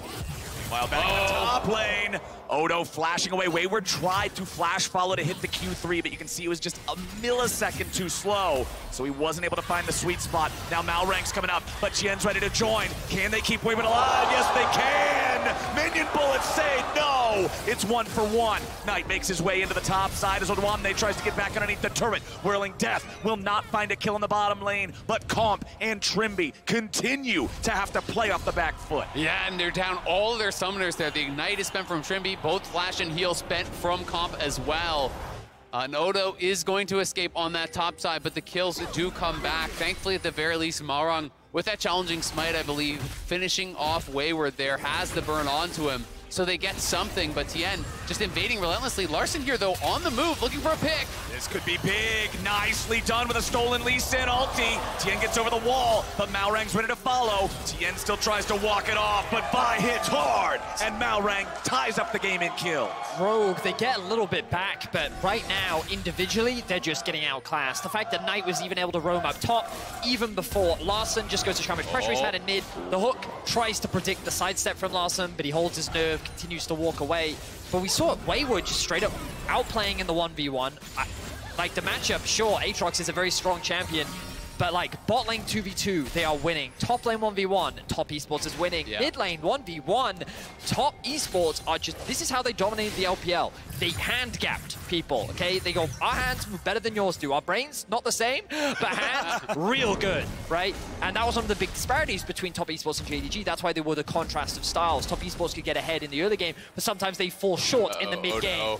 While back in the top lane, Odo flashing away. Wayward tried to flash follow to hit the Q3, but you can see it was just a millisecond too slow, so he wasn't able to find the sweet spot. Now Malrang's coming up, but Tian's ready to join. Can they keep Wayward alive? Yes, they can! Minion bullets say no. It's 1 for 1. Knight makes his way into the top side as Odoamne tries to get back underneath the turret. Whirling Death will not find a kill in the bottom lane, but Comp and Trimby continue to have to play off the back foot. Yeah, and they're down all their summoners there. The Ignite is spent from Trimby, both Flash and Heal spent from Comp as well. And Odo is going to escape on that top side, but the kills do come back. Thankfully, at the very least, Malrang, with that challenging smite, I believe, finishing off Wayward there, has the burn onto him. So they get something, but Tien just invading relentlessly. Larson here, though, on the move, looking for a pick. This could be big. Nicely done with a stolen Lee Sin ulti. Tien gets over the wall, but Malrang's ready to follow. Tien still tries to walk it off, but Vi hits hard, and Malrang ties up the game in kill. Rogue, they get a little bit back, but right now, individually, they're just getting outclassed. The fact that Knight was even able to roam up top, even before Larson just goes to try and pressure he's had in mid. The hook tries to predict the sidestep from Larson, but he holds his nerve, continues to walk away. But we saw Wayward just straight up outplaying in the 1v1. Like the matchup, sure, Aatrox is a very strong champion, but like bot lane 2v2, they are winning. Top lane 1v1, Top Esports is winning. Yeah. Mid lane 1v1, Top Esports are just, this is how they dominated the LPL. They hand-gapped people, okay? They go, our hands move better than yours do. Our brains, not the same, but hands, real good, right? And that was one of the big disparities between Top Esports and JDG. That's why they were the contrast of styles. Top Esports could get ahead in the early game, but sometimes they fall short in the mid-game.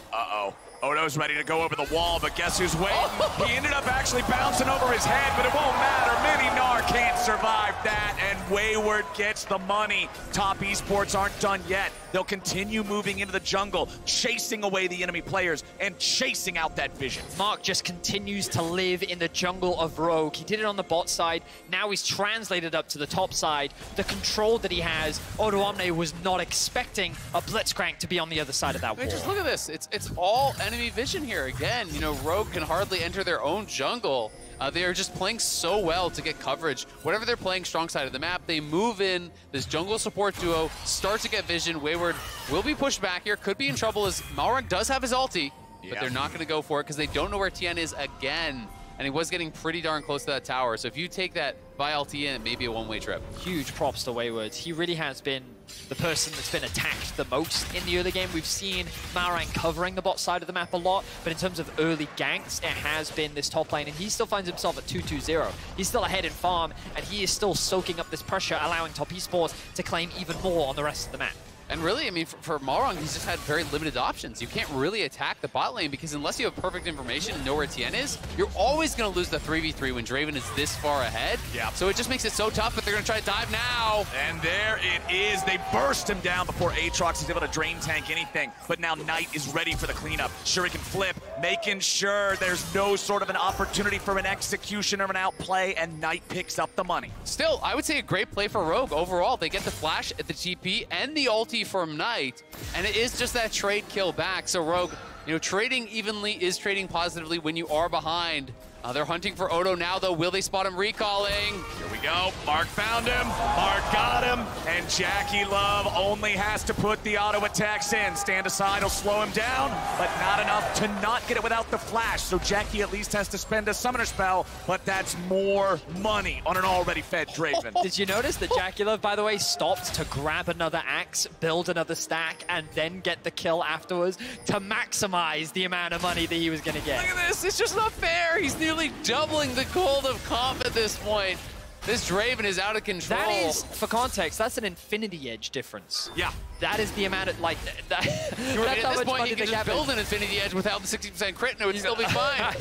Odo's ready to go over the wall, but guess who's waiting? He ended up actually bouncing over his head, but it won't matter. Mininar can't survive that, and Wayward gets the money. Top Esports aren't done yet. They'll continue moving into the jungle, chasing away the enemy players and chasing out that vision. Mark just continues to live in the jungle of Rogue. He did it on the bot side. Now he's translated up to the top side. The control that he has, Odoamne was not expecting a Blitzcrank to be on the other side of that wall. Just look at this. It's all enemy vision here again. You know, Rogue can hardly enter their own jungle. They are just playing so well to get coverage. Whatever they're playing strong side of the map, they move in. This jungle support duo starts to get vision. Wayward will be pushed back here. Could be in trouble as Malrang does have his ulti, but they're not going to go for it because they don't know where Tien is again. And he was getting pretty darn close to that tower. So if you take that by LT in, it may be a one-way trip. Huge props to Wayward. He really has been the person that's been attacked the most in the early game. We've seen Malrang covering the bot side of the map a lot, but in terms of early ganks, it has been this top lane, and he still finds himself at 2-2-0. He's still ahead in farm, and he is still soaking up this pressure, allowing Top Esports to claim even more on the rest of the map. And really, I mean, for Malrang, he's just had very limited options. You can't really attack the bot lane because unless you have perfect information and know where Tien is, you're always going to lose the 3v3 when Draven is this far ahead. Yeah. So it just makes it so tough, but they're going to try to dive now. And there it is. They burst him down before Aatrox is able to drain tank anything. But now Knight is ready for the cleanup. Sure, he can flip, making sure there's no sort of an opportunity for an execution or an outplay, and Knight picks up the money. Still, I would say a great play for Rogue overall. They get the flash at the TP and the ulti from Knight, and it is just that trade kill back. So Rogue, you know, trading evenly is trading positively when you are behind. They're hunting for Odo now, though. Will they spot him recalling? Here we go. Mark found him. Mark got him. And Jackie Love only has to put the auto attacks in. Stand aside will slow him down, but not enough to not get it without the flash. So Jackie at least has to spend a summoner spell, but that's more money on an already fed Draven. Did you notice that Jackie Love, by the way, stopped to grab another axe, build another stack, and then get the kill afterwards to maximize the amount of money that he was going to get? Look at this. It's just not fair. He's nearly doubling the gold of Comp at this point. This Draven is out of control. That is, for context, that's an Infinity Edge difference. Yeah. That is the amount of, like, that's at this point, he can just build an Infinity Edge without the 60% crit and it would still be fine.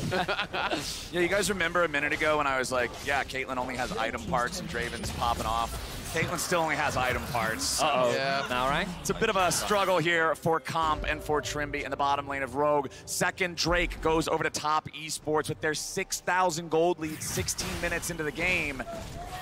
Yeah, you guys remember a minute ago when I was like, yeah, Caitlyn only has item parts and Draven's popping off. Caitlyn still only has item parts. So yeah. All right. It's a bit of a struggle here for Comp and for Trimby in the bottom lane of Rogue. Second Drake goes over to Top Esports with their 6,000 gold lead 16 minutes into the game.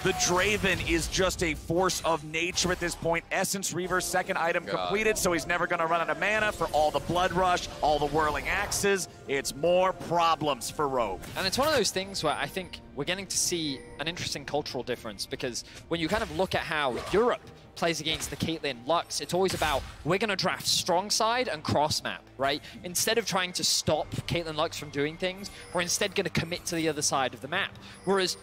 The Draven is just a force of nature at this point. Essence Reaver's second item completed, so he's never going to run out of mana for all the Blood Rush, all the whirling axes. It's more problems for Rogue. And it's one of those things where I think we're getting to see an interesting cultural difference, because when you kind of look at how Europe plays against the Caitlyn Lux, it's always about, we're going to draft strong side and cross map, right? Instead of trying to stop Caitlyn Lux from doing things, we're instead going to commit to the other side of the map. Whereas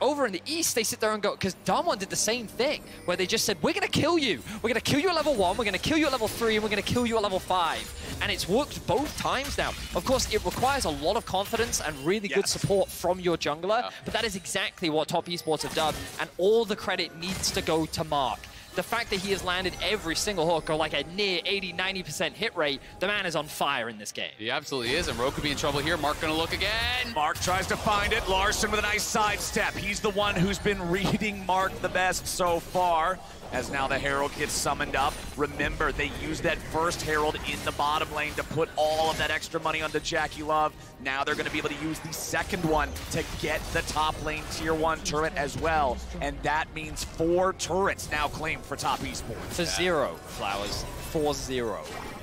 over in the East, they sit there and go, because Damwon did the same thing, where they just said, we're going to kill you. We're going to kill you at level 1, we're going to kill you at level 3, and we're going to kill you at level 5. And it's worked both times now. Of course, it requires a lot of confidence and really good support from your jungler, but that is exactly what Top Esports have done, and all the credit needs to go to Mark. The fact that he has landed every single hook, or like a near 80-90% hit rate, the man is on fire in this game. He absolutely is, and Rogue could be in trouble here. Mark gonna look again. Mark tries to find it. Larson with a nice sidestep. He's the one who's been reading Mark the best so far, as now the Herald gets summoned up. Remember, they used that first Herald in the bottom lane to put all of that extra money onto Jackie Love. Now they're going to be able to use the second one to get the top lane tier 1 turret as well. And that means 4 turrets now claimed for Top Esports. For 0, Flowers. 4-0.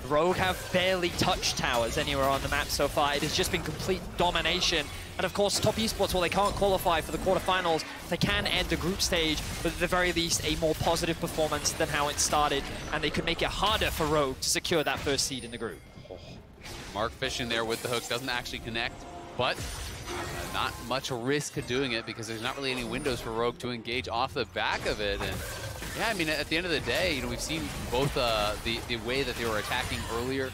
Rogue have barely touched towers anywhere on the map so far. It has just been complete domination. And of course, Top Esports, while they can't qualify for the quarterfinals, they can end the group stage, but at the very least, a more positive performance than how it started, and they could make it harder for Rogue to secure that first seed in the group. Mark fishing there with the hook, doesn't actually connect, but not much risk of doing it because there's not really any windows for Rogue to engage off the back of it. And yeah, I mean, at the end of the day, you know, we've seen both the way that they were attacking earlier,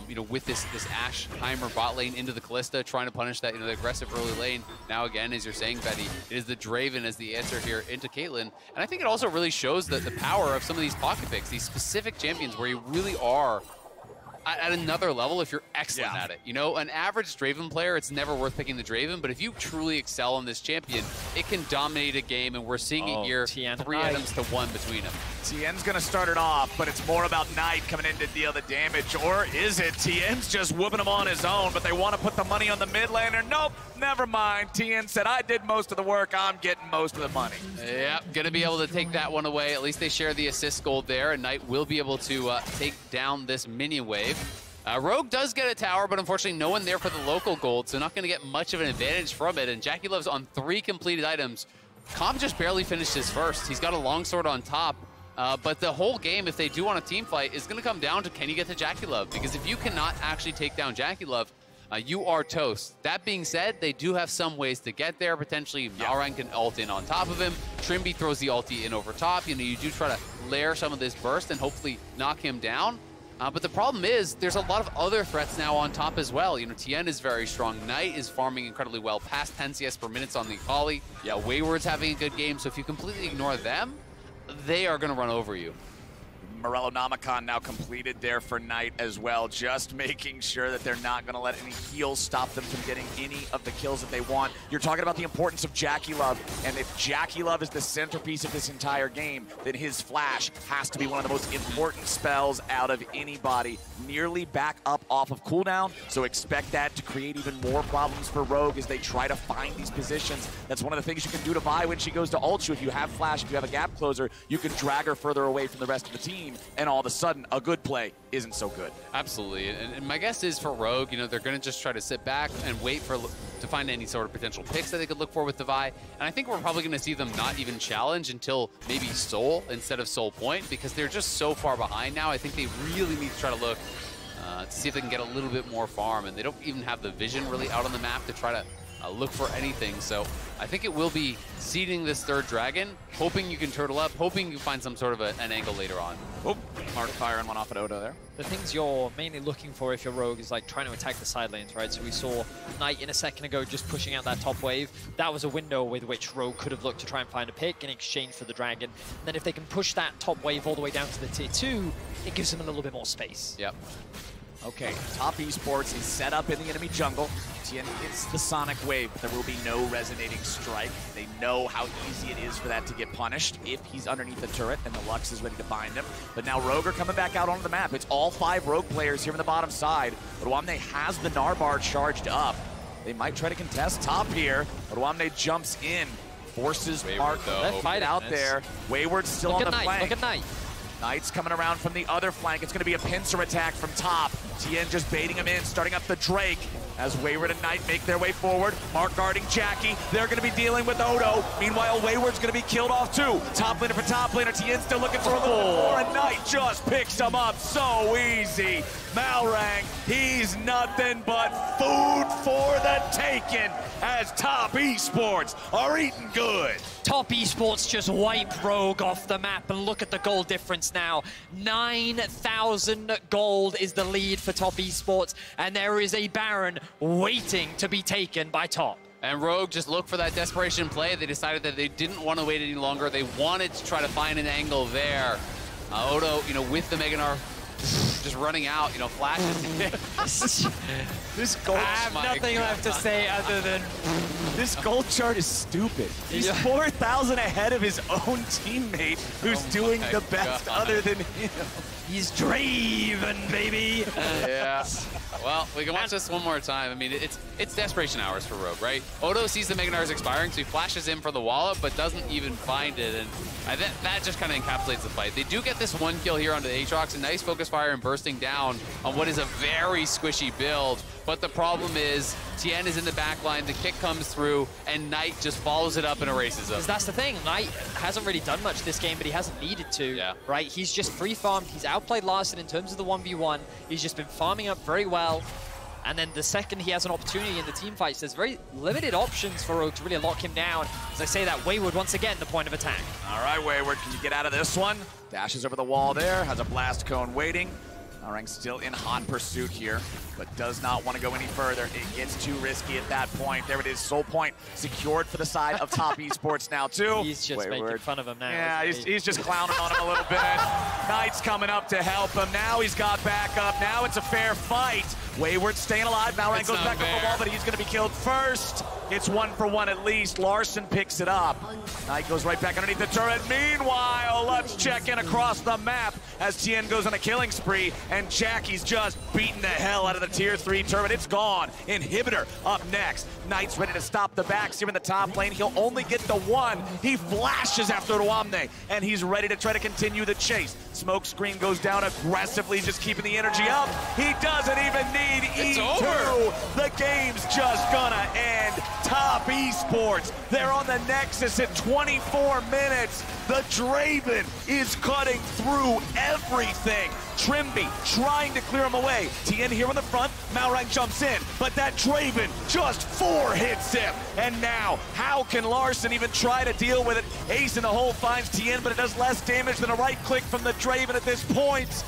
you know, with this Ashe Heimer bot lane into the Kalista, trying to punish that, you know, the aggressive early lane. Now again, as you're saying, Betty, it is the Draven as the answer here into Caitlyn. And I think it also really shows the power of some of these pocket picks, these specific champions where you really are at another level if you're excellent at it. You know, an average Draven player, it's never worth picking the Draven, but if you truly excel on this champion, it can dominate a game, and we're seeing it here, 3 items to 1 between them. Tien's gonna start it off, but it's more about Knight coming in to deal the damage, or is it? Tien's just whooping him on his own, but they want to put the money on the mid laner. Nope, never mind. Tien said, I did most of the work, I'm getting most of the money. Yep, gonna be able to take that one away. At least they share the assist gold there, and Knight will be able to take down this minion wave. Rogue does get a tower, but unfortunately no one there for the local gold, so not going to get much of an advantage from it. And Jackie Love's on 3 completed items. Cobb just barely finished his first. He's got a longsword on top, but the whole game, if they do want a team fight, is going to come down to can you get to Jackie Love? Because if you cannot actually take down Jackie Love, you are toast. That being said, they do have some ways to get there. Potentially, Malrang can ult in on top of him. Trimby throws the ulti in over top. You know, you do try to layer some of this burst and hopefully knock him down. But the problem is there's a lot of other threats now on top as well. You know, Tien is very strong. Knight is farming incredibly well, past 10 CS per minute on the Akali. Yeah, Wayward's having a good game, so if you completely ignore them, they are going to run over you. Morello Namicon now completed there for Knight as well, just making sure that they're not going to let any heals stop them from getting any of the kills that they want. You're talking about the importance of Jackie Love, and if Jackie Love is the centerpiece of this entire game, then his flash has to be one of the most important spells out of anybody. Nearly back up off of cooldown, so expect that to create even more problems for Rogue as they try to find these positions. That's one of the things you can do to Vi when she goes to ult you. If you have flash, if you have a gap closer, you can drag her further away from the rest of the team, and all of a sudden, a good play isn't so good. Absolutely, and my guess is for Rogue, you know, they're going to just try to sit back and wait to find any sort of potential picks that they could look for with the Vi. And I think we're probably going to see them not even challenge until maybe Soul instead of Soul Point, because they're just so far behind now. I think they really need to try to look to see if they can get a little bit more farm, and they don't even have the vision really out on the map to try to look for anything. So I think it will be seeding this third dragon, hoping you can turtle up, hoping you find some sort of an angle later on. Oh, Mark firing one off at Odo there. The things you're mainly looking for if you're Rogue is like trying to attack the side lanes, right? So we saw Knight in a second ago just pushing out that top wave. That was a window with which Rogue could have looked to try and find a pick in exchange for the dragon. And then if they can push that top wave all the way down to the tier 2, it gives them a little bit more space. Yep. Okay, Top Esports is set up in the enemy jungle. Tien hits the Sonic Wave, but there will be no resonating strike. They know how easy it is for that to get punished if he's underneath the turret and the Lux is ready to bind him. But now Rogue are coming back out onto the map. It's all 5 Rogue players here on the bottom side. Ruamne has the Narbar charged up. They might try to contest top here. Ruamne jumps in, forces Mark to fight out there. Wayward's still on the flank. Look at Knight. Knight's coming around from the other flank. It's going to be a pincer attack from top. Tien just baiting him in, starting up the Drake. as Wayward and Knight make their way forward. Mark guarding Jackie. They're going to be dealing with Odo. Meanwhile, Wayward's going to be killed off too. Top laner for top laner. Tien still looking for a little bit more, and Knight just picks him up so easy. Malrang, he's nothing but food for the taking as Top Esports are eating good. Top Esports just wipe Rogue off the map, and look at the gold difference now. 9,000 gold is the lead for Top Esports, and there is a Baron waiting to be taken by Top. And Rogue just looked for that desperation play. They decided that they didn't want to wait any longer. They wanted to try to find an angle there. Odo, with the Mega Gnar just running out, flashes. This gold, I have nothing left to say other than this gold chart is stupid. He's 4,000 ahead of his own teammate who's doing the best other than him. He's Draven, baby. Yeah. Well, we can watch this one more time. I mean, it's desperation hours for Rogue, right? Odo sees the Mega Gnar's expiring, so he flashes in for the wallop, but doesn't even find it. And that just kind of encapsulates the fight. They do get this one kill here onto the Aatrox, a nice focus fire and bursting down on what is a very squishy build. But the problem is, Tien is in the back line, the kick comes through, and Knight just follows it up and erases him. Because that's the thing, Knight hasn't really done much this game, but he hasn't needed to, right? He's just free farmed, he's outplayed Larson in terms of the 1v1, he's just been farming up very well, and then the second he has an opportunity in the team fights, there's very limited options for Rogue to really lock him down. As I say that, Wayward, once again, the point of attack. All right, Wayward, can you get out of this one? Dashes over the wall there, has a blast cone waiting. Malrang still in hot pursuit here, but does not want to go any further. It gets too risky at that point. There it is, Soul Point secured for the side of Top Esports now too. He's just making fun of him now. Yeah, he's just clowning on him a little bit. Knight's coming up to help him. Now he's got backup. Now it's a fair fight. Wayward staying alive. Malrang goes back up the wall, but he's going to be killed first. It's 1-for-1 at least. Larson picks it up. Knight goes right back underneath the turret. Meanwhile, let's check in across the map as Tien goes on a killing spree, and Jackie's just beating the hell out of the tier 3 turret. It's gone. Inhibitor up next. Knight's ready to stop the backs here in the top lane. He'll only get the one. He flashes after Ruamne, and he's ready to try to continue the chase. Smoke screen goes down aggressively, just keeping the energy up. He doesn't even need E2. The game's just gonna end. Top Esports, they're on the Nexus at 24 minutes. The Draven is cutting through everything. Trimby trying to clear him away. Tien here on the front, Malrang jumps in, but that Draven just 4 hits him. And now, how can Larson even try to deal with it? Ace in the hole finds Tien, but it does less damage than a right click from the Draven at this point.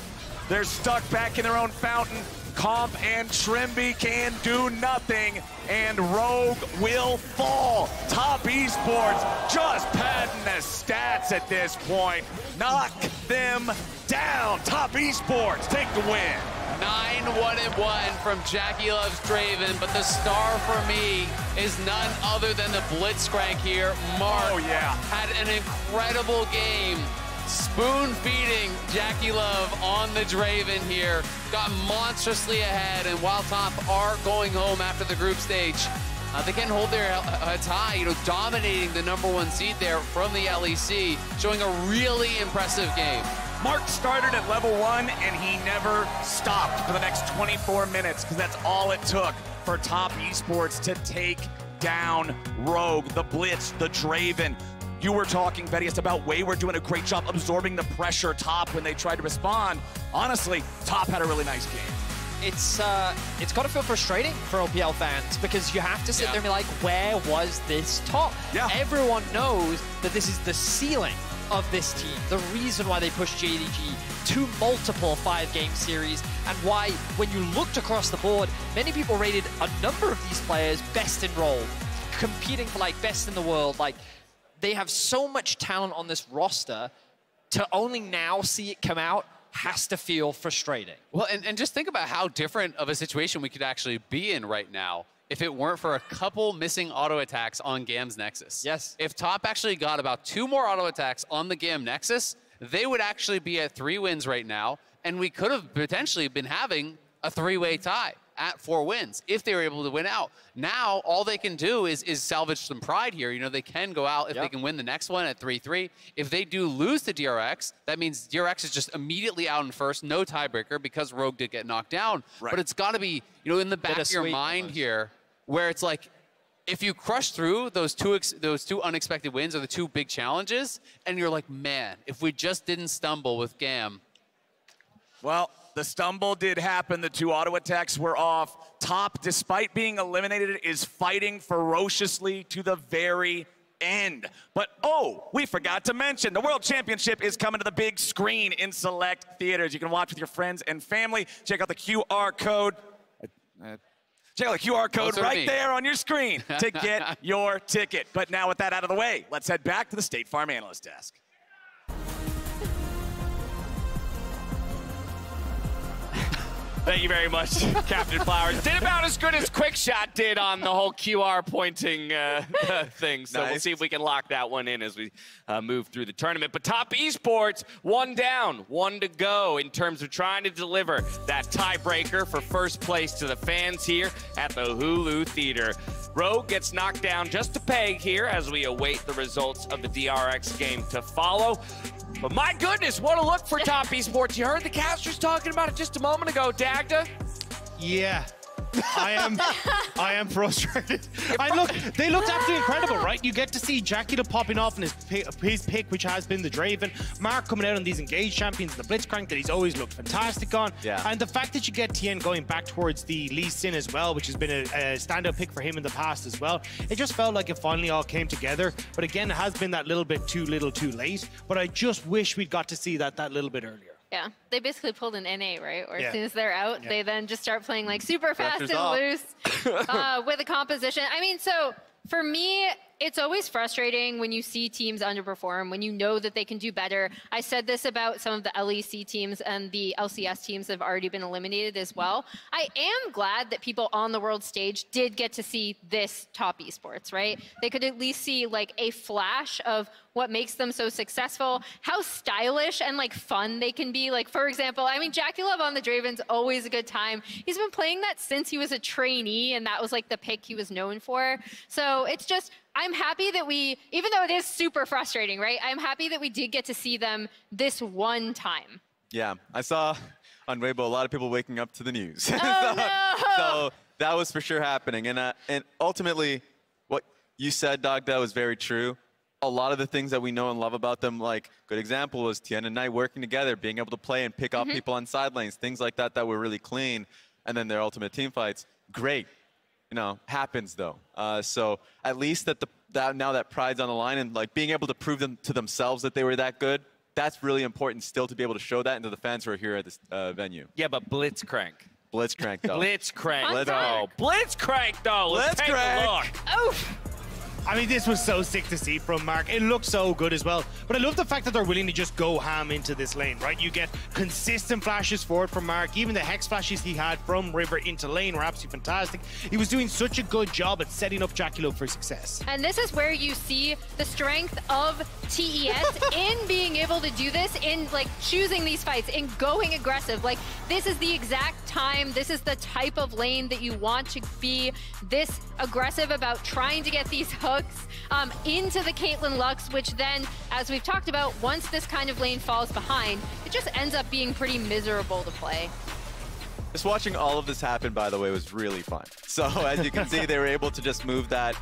They're stuck back in their own fountain. Comp and Trimby can do nothing, and Rogue will fall. Top Esports just padding the stats at this point. Knock them down. Top Esports take the win. 9-1-1 from Jackie Loves Draven, but the star for me is none other than the Blitzcrank here. Mark had an incredible game. Spoon feeding Jackie Love on the Draven here. Got monstrously ahead, and while Top are going home after the group stage, they can hold their heads high, dominating the #1 seed there from the LEC, showing a really impressive game. Mark started at level 1, and he never stopped for the next 24 minutes, because that's all it took for Top Esports to take down Rogue, the Blitz, the Draven. You were talking, Vedius, about Wayward doing a great job absorbing the pressure Top when they tried to respond. Honestly, Top had a really nice game. It's got to feel frustrating for LPL fans, because you have to sit there and be like, where was this Top? Everyone knows that this is the ceiling of this team, the reason why they pushed JDG to multiple 5-game series, and why, when you looked across the board, many people rated a number of these players best in role, competing for best in the world. They have so much talent on this roster, to only now see it come out has to feel frustrating. Well, and just think about how different of a situation we could actually be in right now if it weren't for a couple missing auto attacks on GAM's Nexus. Yes. If Top actually got about 2 more auto attacks on the GAM Nexus, they would actually be at 3 wins right now, and we could have potentially been having a 3-way tie at 4 wins if they were able to win out. Now, all they can do is salvage some pride here. You know, they can go out if they can win the next one at 3-3. If they do lose to DRX, that means DRX is just immediately out in first, no tiebreaker because Rogue did get knocked down. Right. But it's got to be, you know, in the back of your mind here where it's like, if you crush through those two unexpected wins or the 2 big challenges, and you're like, man, if we just didn't stumble with GAM. Well, the stumble did happen. The 2 auto attacks were off. Top, despite being eliminated, is fighting ferociously to the very end. But, oh, we forgot to mention, the World Championship is coming to the big screen in select theaters. You can watch with your friends and family. Check out the QR code. Check out the QR code right there on your screen to get your ticket. But now with that out of the way, let's head back to the State Farm Analyst Desk. Thank you very much, Captain Flowers. Did about as good as Quickshot did on the whole QR pointing thing. So we'll see if we can lock that one in as we move through the tournament. But Top Esports, 1 down, 1 to go in terms of trying to deliver that tiebreaker for first place to the fans here at the Hulu Theater. Rogue gets knocked down just a peg here as we await the results of the DRX game to follow. But my goodness, what a look for Top Esports. You heard the casters talking about it just a moment ago, Dagda. Yeah. I am frustrated. They looked absolutely incredible, right? You get to see Jackie popping off in his pick, which has been the Draven. Mark coming out on these engaged champions, the Blitzcrank that he's always looked fantastic on. Yeah. And the fact that you get Tien going back towards the Lee Sin as well, which has been a standout pick for him in the past as well. It just felt like it finally all came together. But again, it has been that little bit too little too late. But I just wish we'd got to see that little bit earlier. Yeah, they basically pulled an NA, right? Or as soon as they're out, they then just start playing like super fast and loose with a composition. I mean, so for me, it's always frustrating when you see teams underperform, when you know that they can do better. I said this about some of the LEC teams and the LCS teams that have already been eliminated as well. I am glad that people on the world stage did get to see this Top Esports, right? They could at least see like a flash of what makes them so successful, how stylish and like fun they can be. Like, for example, I mean, Jackie Love on the Draven's always a good time. He's been playing that since he was a trainee, and that was like the pick he was known for. So it's just, I'm happy that we, even though it is super frustrating, right? I'm happy that we did get to see them this one time. Yeah, I saw on Weibo a lot of people waking up to the news. So that was for sure happening. And ultimately, what you said, Doug, that was very true. A lot of the things that we know and love about them, like, good example was Tien and Knight working together, being able to play and pick off people on side lanes, things like that were really clean. And then their ultimate team fights, great. You know, happens though. So at least that now that pride's on the line and like being able to prove them to themselves that they were that good, that's really important still to be able to show that into the fans who are here at this venue. Yeah, but Blitzcrank. Blitzcrank though. Blitzcrank though. Blitzcrank though. Let's take a look. Oof. I mean, this was so sick to see from Mark. It looks so good as well. But I love the fact that they're willing to just go ham into this lane, right? You get consistent flashes forward from Mark. Even the Hex flashes he had from River into lane were absolutely fantastic. He was doing such a good job at setting up Jackie Love for success. And this is where you see the strength of TES in being able to do this, in like choosing these fights, in going aggressive. Like, this is the exact time, this is the type of lane that you want to be this aggressive about trying to get these hooks into the Caitlyn Lux, which then, as we've talked about, once this kind of lane falls behind, it just ends up being pretty miserable to play. Just watching all of this happen, by the way, was really fun. So as you can see, they were able to just move that,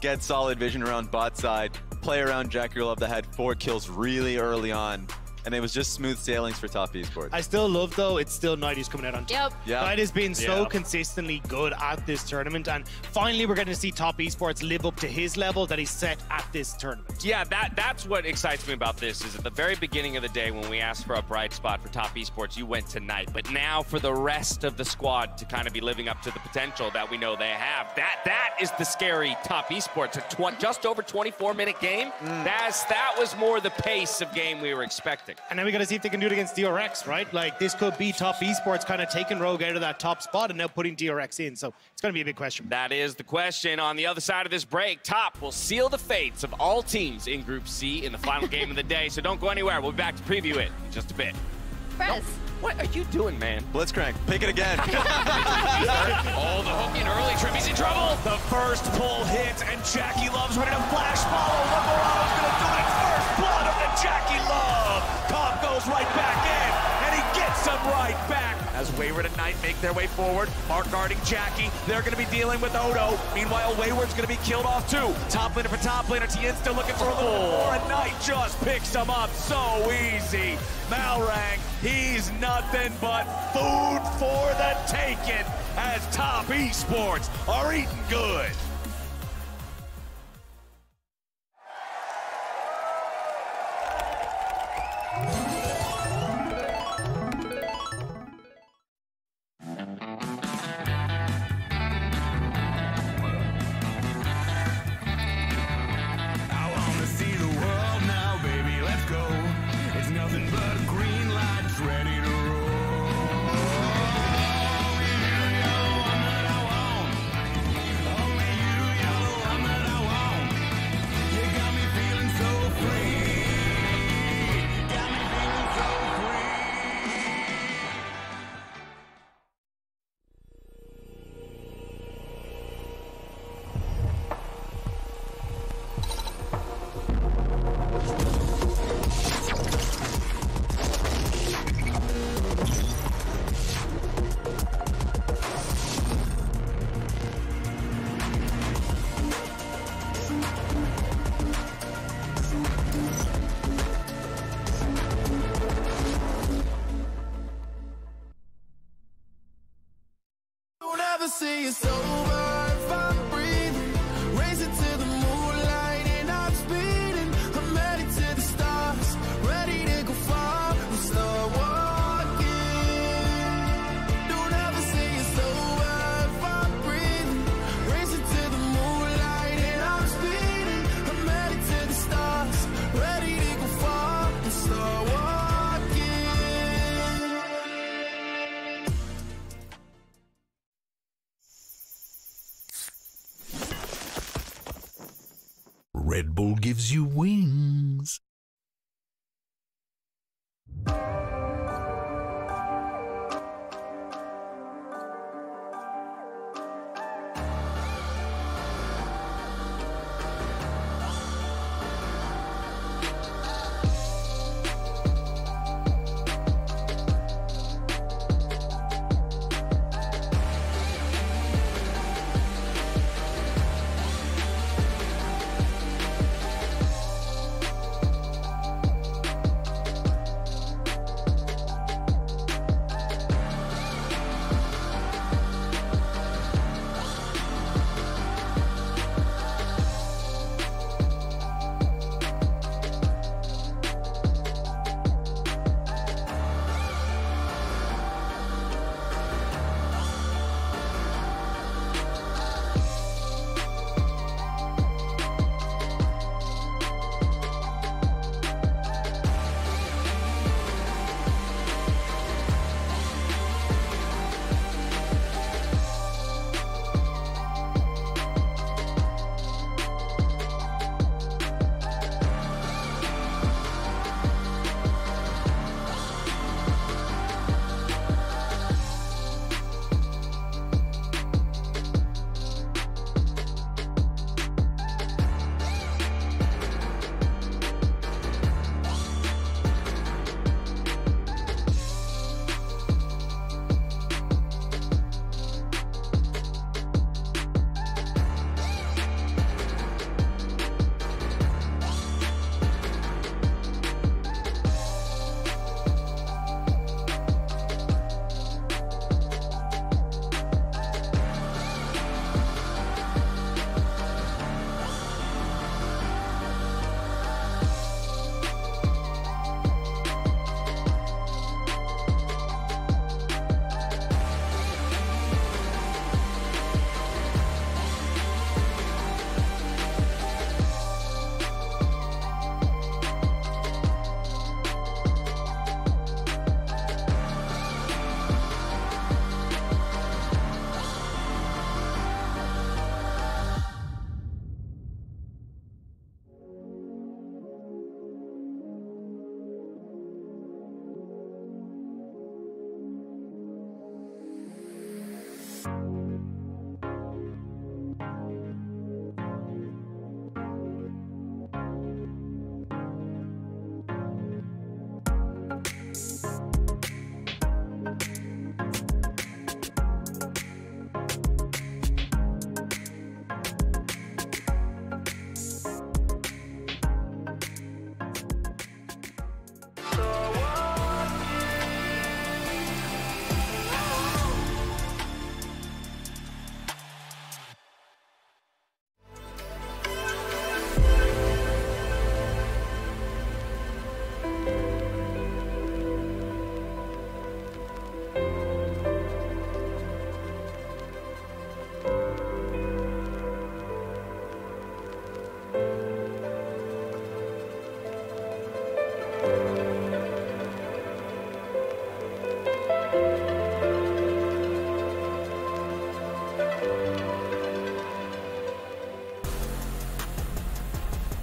get solid vision around bot side, play around Jackie Love that had 4 kills really early on. And it was just smooth sailings for Top Esports. I still love, though, it's still Knight who's coming out on top. Knight has been so consistently good at this tournament, and finally we're going to see Top Esports live up to his level that he's set at this tournament. Yeah, that's what excites me about this, is at the very beginning of the day when we asked for a bright spot for Top Esports, you went to Knight. But now for the rest of the squad to kind of be living up to the potential that we know they have, that is the scary Top Esports. A just over 24-minute game, that was more the pace of game we were expecting. And then we got to see if they can do it against DRX, right? Like, this could be Top Esports kind of taking Rogue out of that top spot and now putting DRX in. So it's going to be a big question. That is the question. On the other side of this break, Top will seal the fates of all teams in Group C in the final game of the day. So don't go anywhere. We'll be back to preview it in just a bit. Press. What are you doing, man? Blitzcrank, pick it again. Oh, the hooking early. Trippy's in trouble. The first pull hit, and Jackie Love's ready to flash follow. Lamorano's going to do it. First blood of the Jackie Love. Cobb goes right back in, and he gets him right back. As Wayward and Knight make their way forward, Mark guarding Jackie. They're going to be dealing with Odo. Meanwhile, Wayward's going to be killed off too. Top laner for top laner. Tien still looking for a little bit more, and Knight just picks him up so easy. Malrang, he's nothing but food for the taking as Top Esports are eating good. See it's over if I'm breathing, racing to the moonlight and I'm speeding. I'm headed to the stars, ready to go far. We start walking. Don't ever say it's over if I'm breathing, racing to the moonlight and I'm speeding. I'm headed to the stars, ready to go far. We start walking. Red Bull gives you wings.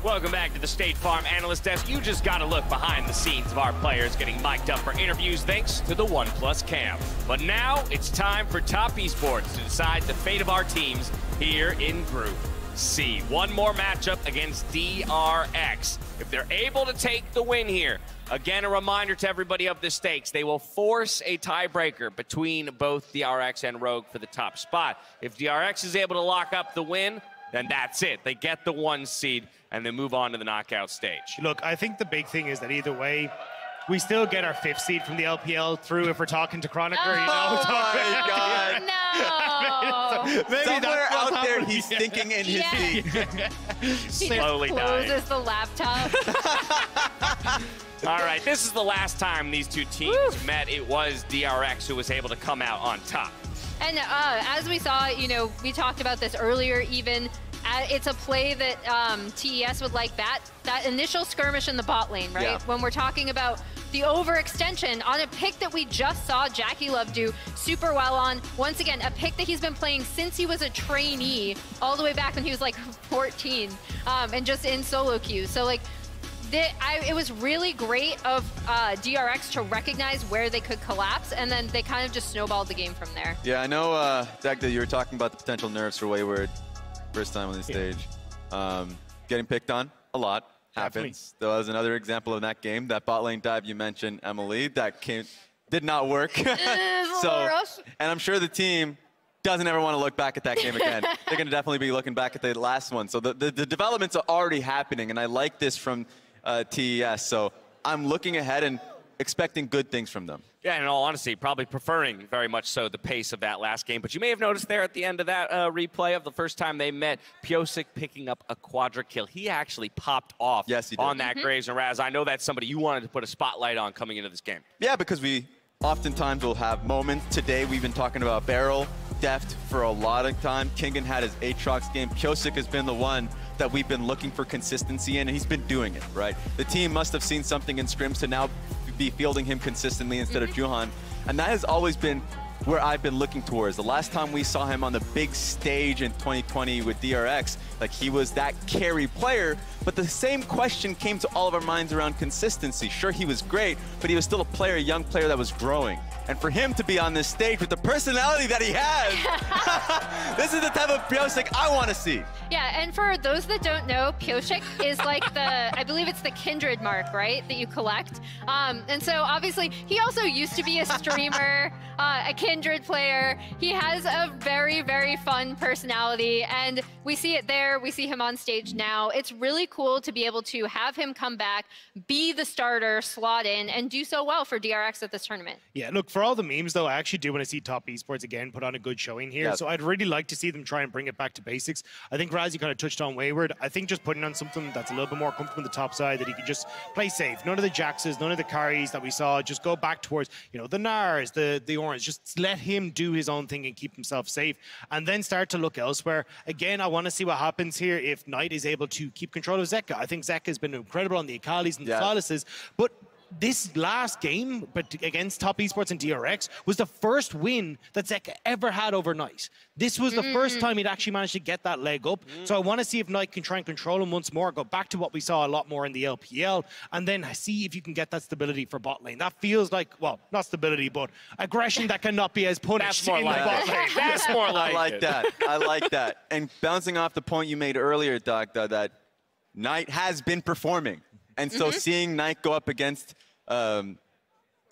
Welcome back to the State Farm Analyst Desk. You just got to look behind the scenes of our players getting mic'd up for interviews thanks to the OnePlus Cam. But now it's time for Top Esports to decide the fate of our teams here in Group C. One more matchup against DRX. If they're able to take the win here, again, a reminder to everybody of the stakes. They will force a tiebreaker between both DRX and Rogue for the top spot. If DRX is able to lock up the win, then that's it. They get the 1 seed and then move on to the knockout stage. Look, I think the big thing is that either way, we still get our 5th seed from the LPL through if we're talking to Chroniker. Oh, you know, my God. No. Maybe somewhere that's out there, he's thinking in his seat. Slowly dying. Closes the laptop. All right, this is the last time these two teams met. It was DRX who was able to come out on top. And as we saw, you know, we talked about this earlier even. It's a play that TES would like that initial skirmish in the bot lane, right? Yeah. When we're talking about the overextension on a pick that we just saw Jackie Love do super well on. Once again, a pick that he's been playing since he was a trainee, all the way back when he was like 14, and just in solo queues. So like, it was really great of DRX to recognize where they could collapse, and then they kind of just snowballed the game from there. Yeah, I know, Zach, that you were talking about the potential nerfs for Wayward first time on the stage. Getting picked on a lot happens. There was another example of that game, that bot lane dive you mentioned, Emily, that did not work. And I'm sure the team doesn't ever want to look back at that game again. They're going to definitely be looking back at the last one. So the developments are already happening, and I like this from TES. So I'm looking ahead and expecting good things from them. Yeah, in all honesty, probably preferring very much so the pace of that last game. But you may have noticed there at the end of that replay of the first time they met, Piosik picking up a quadra kill. He actually popped off on that Graves and Raz. I know that's somebody you wanted to put a spotlight on coming into this game. Yeah, because we oftentimes will have moments. Today we've been talking about Barrel, Deft for a lot of time. Kingan had his Aatrox game. Piosik has been the one that we've been looking for consistency in, and he's been doing it, right? The team must have seen something in scrims to now be fielding him consistently instead of Juhan. And that has always been where I've been looking towards. The last time we saw him on the big stage in 2020 with DRX, like he was that carry player, but the same question came to all of our minds around consistency. Sure, he was great, but he was still a player, a young player that was growing. And for him to be on this stage with the personality that he has, this is the type of Piosik I want to see. Yeah, and for those that don't know, Piosik is like I believe it's the Kindred mark, right, that you collect. And so obviously, he also used to be a streamer, a Kindred player. He has a very, very fun personality, and we see it there. We see him on stage now. It's really cool to be able to have him come back, be the starter, slot in, and do so well for DRX at this tournament. Yeah, look, for all the memes, though, I actually do want to see Top Esports again put on a good showing here. So I'd really like to see them try and bring it back to basics. I think Raz, you kind of touched on Wayward. I think just putting on something that's a little bit more comfortable on the top side, that he can just play safe. None of the Jaxes, none of the carries that we saw. Just go back towards, you know, the Nars, the Orange. Just let him do his own thing and keep himself safe, and then start to look elsewhere. Again, I want to see what happens here if Knight is able to keep control of Zeka. I think Zeka has been incredible on the Akalis and the Solaces, but this last game against Top Esports and DRX was the first win that Zeka ever had overnight. This was the first time he'd actually managed to get that leg up. So I want to see if Knight can try and control him once more, go back to what we saw a lot more in the LPL, and then see if you can get that stability for bot lane. That feels like, well, not stability, but aggression that cannot be as punished in the bot lane. That's more like I like that. I like that. And bouncing off the point you made earlier, Doc, that Knight has been performing. And so seeing Knight go up against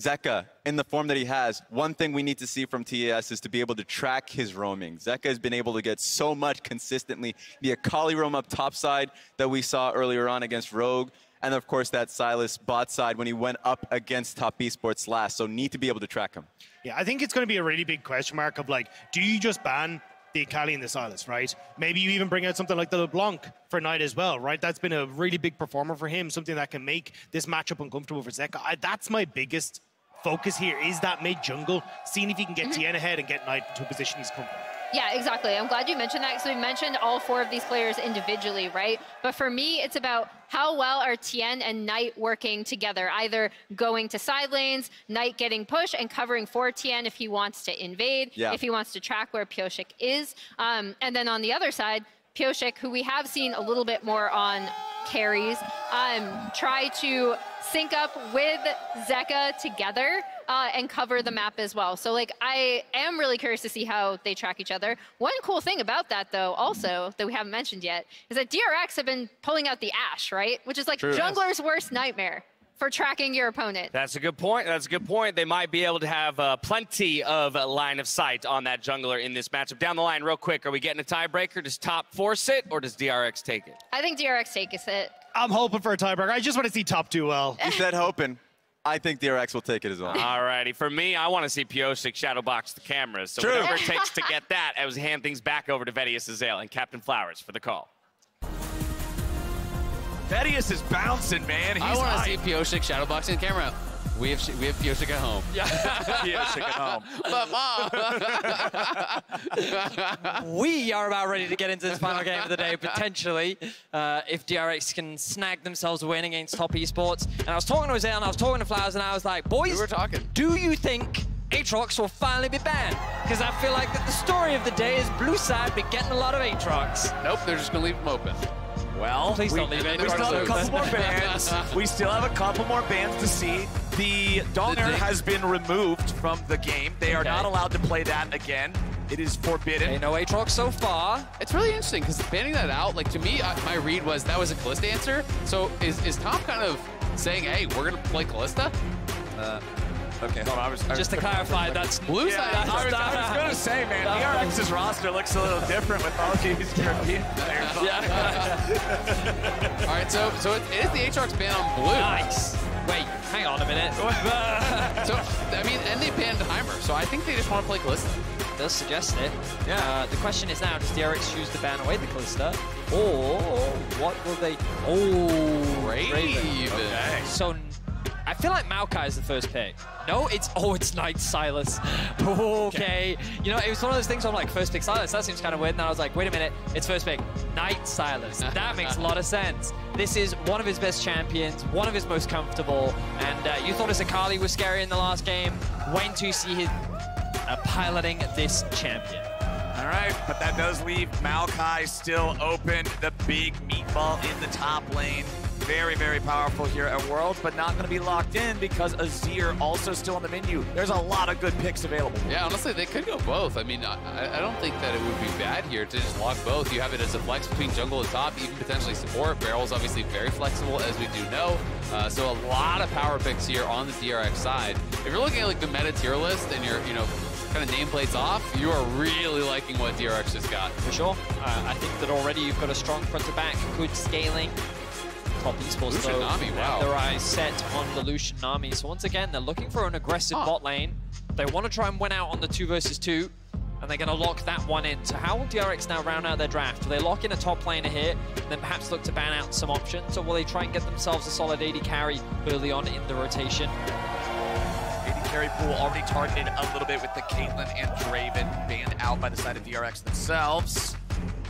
Zeka, in the form that he has, one thing we need to see from TES is to be able to track his roaming. Zeka has been able to get so much consistently. The Akali roam up top side that we saw earlier on against Rogue, and of course that Silas bot side when he went up against Top Esports last. So need to be able to track him. Yeah, I think it's going to be a really big question mark of like, do you just ban the Akali and the Silas, right? Maybe you even bring out something like the LeBlanc for Knight as well, right? That's been a really big performer for him, something that can make this matchup uncomfortable for Zeka. That's my biggest focus here, is that mid jungle, seeing if he can get Tien ahead and get Knight into a position he's comfortable. Yeah, exactly. I'm glad you mentioned that, because we mentioned all 4 of these players individually, right? But for me, it's about how well are Tien and Knight working together, either going to side lanes, Knight getting push and covering for Tien if he wants to invade, if he wants to track where Pyosik is. And then on the other side, Pyosik, who we have seen a little bit more on carries, try to sync up with Zeka together and cover the map as well. So like, I am really curious to see how they track each other. One cool thing about that though, also, that we haven't mentioned yet, is that DRX have been pulling out the Ashe, right? Which is like jungler's worst nightmare for tracking your opponent. That's a good point. That's a good point. They might be able to have plenty of line of sight on that jungler in this matchup. Down the line, real quick, are we getting a tiebreaker? Does Top force it, or does DRX take it? I think DRX takes it. I'm hoping for a tiebreaker. I just want to see Top do well. You said hoping. I think DRX will take it as well. Alrighty, for me, I want to see Pyosik shadowbox the cameras. So whatever it takes to get that, I was hand things back over to Vedius Azale and Captain Flowers for the call. Vedius is bouncing, man. I want to see Pyosik shadowboxing the camera. We have Pyosik at home. Yeah, Pyosik at home. But Mom. We are about ready to get into this final game of the day, potentially, if DRX can snag themselves a win against Top Esports. And I was talking to Azale and I was talking to Flowers, and I was like, boys, we were talking. Do you think Aatrox will finally be banned? Because I feel like that the story of the day is blue side be getting a lot of Aatrox. Nope, they're just going to leave them open. Well, please don't leave it. We still have a couple more bans. We still have a couple more bans to see. The Donner has been removed from the game. They are not allowed to play that again. It is forbidden. Okay, no Aatrox so far. It's really interesting because banning that out, like to me, my read was that was a Kalista answer. So is Tom kind of saying, hey, we're going to play Kalista? Okay, hold on. Just to clarify, that's blue side. I was going to say, man, DRX's roster looks a little different with all these European players. All right, so it is the Aatrox ban on blue. Nice. Wait, hang on a minute. So, I mean, and they banned Heimer, so I think they just want to play Kalista. It does suggest it. Yeah. The question is now, does DRX choose to ban away the Kalista? Or what will they... Oh, Raven. Okay. So I feel like Maokai is the first pick. No, it's Knight Silas. Okay. You know, it was one of those things where I'm like, first pick Silas, that seems kind of weird. And I was like, wait a minute, it's first pick Knight Silas. That makes a lot of sense. This is one of his best champions, one of his most comfortable. And you thought his Akali was scary in the last game. Wait to see his piloting this champion. All right, but that does leave Maokai still open, the big meatball in the top lane. Very, very powerful here at Worlds, but not going to be locked in because Azir also still on the menu. There's a lot of good picks available. Yeah, honestly, they could go both. I mean, I don't think that it would be bad here to just lock both. You have it as a flex between jungle and top, even potentially support. Barrel's obviously very flexible, as we do know. So a lot of power picks here on the DRX side. If you're looking at like the meta tier list and you're, kind of nameplates off, you are really liking what DRX just got. For sure. I think that already you've got a strong front to back, good scaling. Top Esports, Lucian Nami, wow. Their eyes set on the Lucian Nami. So once again, they're looking for an aggressive bot lane. They want to try and win out on the 2 versus 2, and they're going to lock that one in. So how will DRX now round out their draft? Will they lock in a top laner here, and then perhaps look to ban out some options, or will they try and get themselves a solid AD carry early on in the rotation? AD carry pool already targeted a little bit with the Caitlyn and Draven banned out by the side of DRX themselves.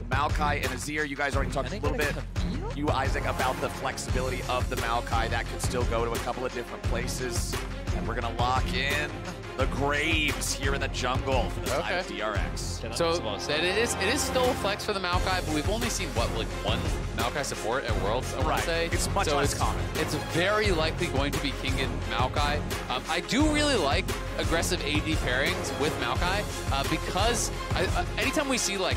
Maokai and Azir, you guys already talked a little bit, you, Isaac, about the flexibility of the Maokai. That could still go to a couple of different places. And we're going to lock in the Graves here in the jungle for the side of DRX. So it is still a flex for the Maokai, but we've only seen, what, like one Maokai support at Worlds, I want to say? It's much less common. It's very likely going to be King and Maokai. I do really like aggressive AD pairings with Maokai because anytime we see, like,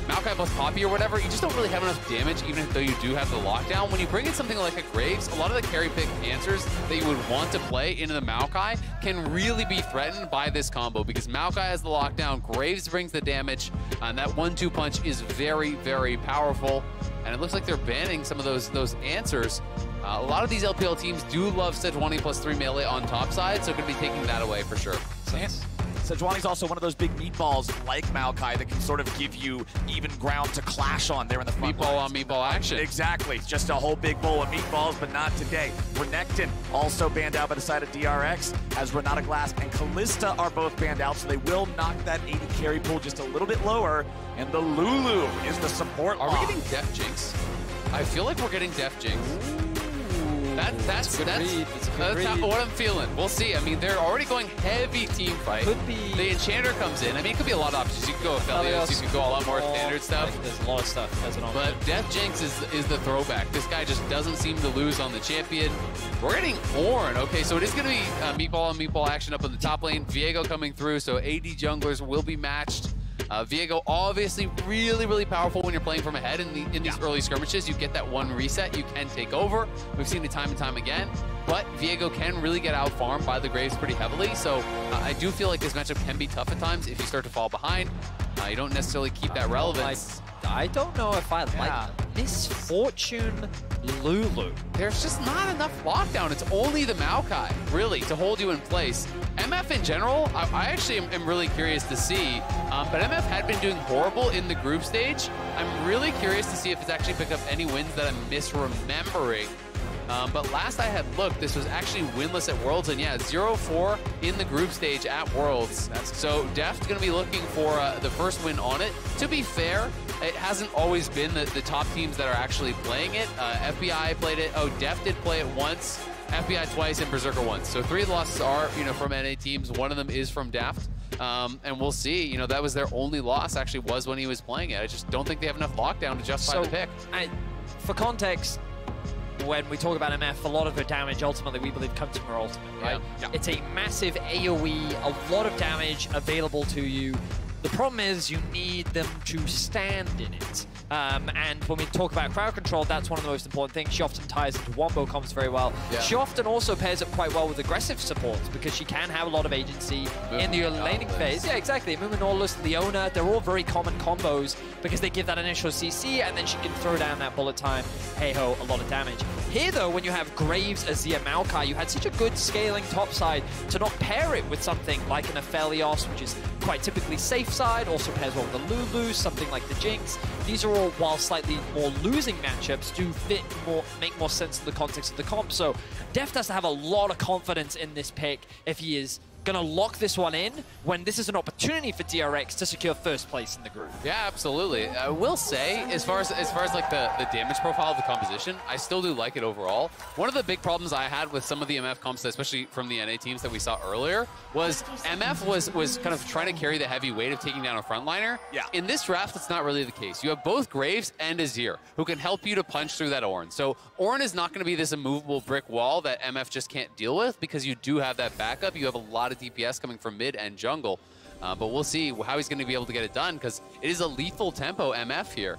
Maokai plus Poppy or whatever, you just don't really have enough damage, even though you do have the lockdown. When you bring in something like a Graves, a lot of the carry pick answers that you would want to play into the Maokai can really be threatened by this combo, because Maokai has the lockdown, Graves brings the damage, and that 1-2 punch is very, very powerful. And it looks like they're banning some of those answers. A lot of these LPL teams do love Sejuani plus 3 melee on top side, so going to be taking that away for sure. Sejuani's also one of those big meatballs like Maokai that can sort of give you even ground to clash on there in the front Meatball lines. on meatball action. Exactly. It's just a whole big bowl of meatballs, but not today. Renekton also banned out by the side of DRX, as Renata Glass and Kalista are both banned out, so they will knock that 80 carry pool just a little bit lower. And the Lulu is the support Are lock. we getting Def Jinx? I feel like we're getting Def Jinx. That's not what I'm feeling. We'll see. I mean, they're already going heavy team fight. Could be. The Enchanter comes in. I mean, it could be a lot of options. You could go Aphelios, you could go a lot more standard stuff. There's a lot of stuff as an option. But Def Jinx is the throwback. This guy just doesn't seem to lose on the champion. We're getting Ornn. Okay, so it is going to be meatball on meatball action up in the top lane. Viego coming through, so AD junglers will be matched. Viego obviously really, really powerful when you're playing from ahead in these early skirmishes. You get that one reset, you can take over. We've seen it time and time again. But Viego can really get out farmed by the Graves pretty heavily. So I do feel like this matchup can be tough at times if you start to fall behind. You don't necessarily keep that relevance. I don't know if I like Misfortune Lulu. There's just not enough lockdown. It's only the Maokai, really, to hold you in place. MF in general, I actually am really curious to see, but MF had been doing horrible in the group stage. I'm really curious to see if it's actually picked up any wins that I'm misremembering. But last I had looked, this was actually winless at Worlds, and yeah, 0-4 in the group stage at Worlds. So Deft's going to be looking for the first win on it. To be fair, it hasn't always been the top teams that are actually playing it. FBI played it. Oh, Deft did play it once. FBI twice and Berserker once. So 3 of the losses are, from NA teams. 1 of them is from Deft. And we'll see. That was their only loss actually was when he was playing it. I just don't think they have enough lockdown to justify the pick. For context, when we talk about MF, a lot of the damage ultimately we believe comes from her ultimate, right? Yeah. It's a massive AoE, a lot of damage available to you. The problem is you need them to stand in it. And when we talk about crowd control, that's one of the most important things. She often ties into wombo comps very well. Yeah. She often also pairs up quite well with aggressive supports because she can have a lot of agency in the laning phase. Yeah, exactly. Muminolus, Leona, they're all very common combos because they give that initial CC and then she can throw down that bullet time. Hey-ho, a lot of damage. Here, though, when you have Graves, Azir, Maokai, you had such a good scaling topside to not pair it with something like an Aphelios, which is quite typically safe side, also pairs well with the Lulu, something like the Jinx. These are all, while slightly more losing matchups, do fit more, make more sense in the context of the comp. So Deft has to have a lot of confidence in this pick if he is gonna lock this one in when this is an opportunity for DRX to secure first place in the group. Yeah, absolutely. I will say, as far as like the damage profile of the composition, I still do like it overall. One of the big problems I had with some of the MF comps, especially from the NA teams that we saw earlier, was MF was kind of trying to carry the heavy weight of taking down a frontliner. Yeah. In this draft, it's not really the case. You have both Graves and Azir who can help you to punch through that Ornn. So Ornn is not going to be this immovable brick wall that MF just can't deal with because you do have that backup. You have a lot of DPS coming from mid and jungle, but we'll see how he's going to be able to get it done because it is a lethal tempo MF here.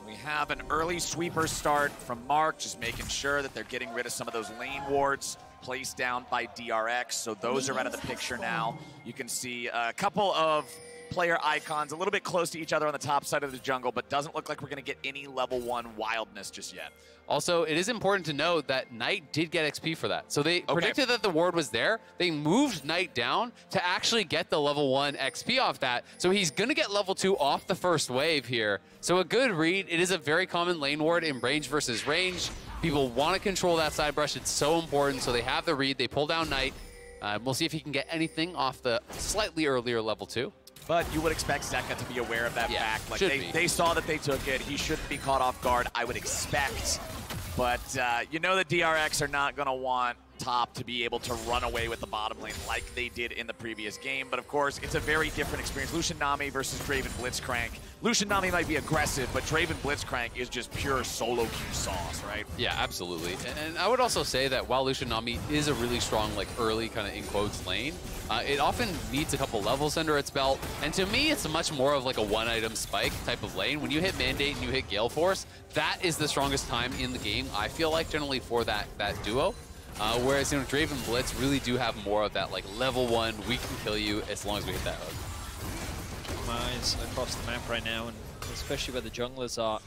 We have an early sweeper start from Mark, just making sure that they're getting rid of some of those lane wards placed down by DRX, so those are out of the picture now. You can see a couple of player icons a little bit close to each other on the top side of the jungle, but doesn't look like we're going to get any level 1 wildness just yet. Also, it is important to note that Knight did get XP for that. So they predicted that the ward was there. They moved Knight down to actually get the level 1 XP off that. So he's going to get level 2 off the first wave here. So a good read. It is a very common lane ward in range versus range. People want to control that side brush. It's so important. So they have the read. They pull down Knight. We'll see if he can get anything off the slightly earlier level 2. But you would expect Zeka to be aware of that fact. Like they saw that they took it. He shouldn't be caught off guard, I would expect. But you know the DRX are not going to want top to be able to run away with the bottom lane like they did in the previous game. But of course, it's a very different experience. Lucian Nami versus Draven Blitzcrank. Lucian Nami might be aggressive, but Draven Blitzcrank is just pure solo queue sauce, right? Yeah, absolutely. And I would also say that while Lucian Nami is a really strong, like, early kind of in quotes lane, it often needs a couple levels under its belt. And to me, it's much more of like a one-item spike type of lane. When you hit Mandate and you hit Gale Force, that is the strongest time in the game, I feel like, generally for that duo. Whereas, you know, Draven Blitz really do have more of that, like, level 1, we can kill you as long as we hit that hook. My eyes across the map right now, and especially where the junglers are,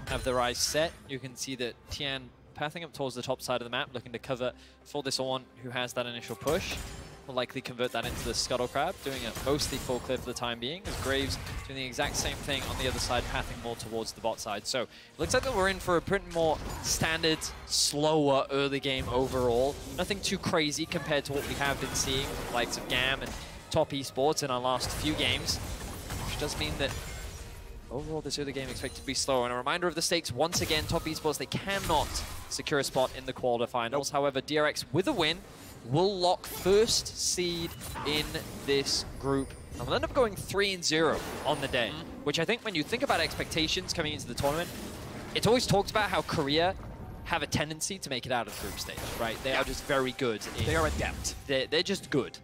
have their eyes set. You can see that Tian pathing up towards the top side of the map, looking to cover for this Ornn who has that initial push. Will likely convert that into the Scuttle Crab, doing a mostly full clear for the time being, as Graves doing the exact same thing on the other side, pathing more towards the bot side. So it looks like that we're in for a pretty more standard, slower early game overall. Nothing too crazy compared to what we have been seeing with the likes of GAM and Top Esports in our last few games, which does mean that overall this early game expected to be slower. And a reminder of the stakes once again, Top Esports, they cannot secure a spot in the quarterfinals. However, DRX with a win will lock first seed in this group. And we'll end up going 3-0 on the day, which I think when you think about expectations coming into the tournament, it's always talked about how Korea have a tendency to make it out of the group stage, right? They are just very good. They are adept. They're just good.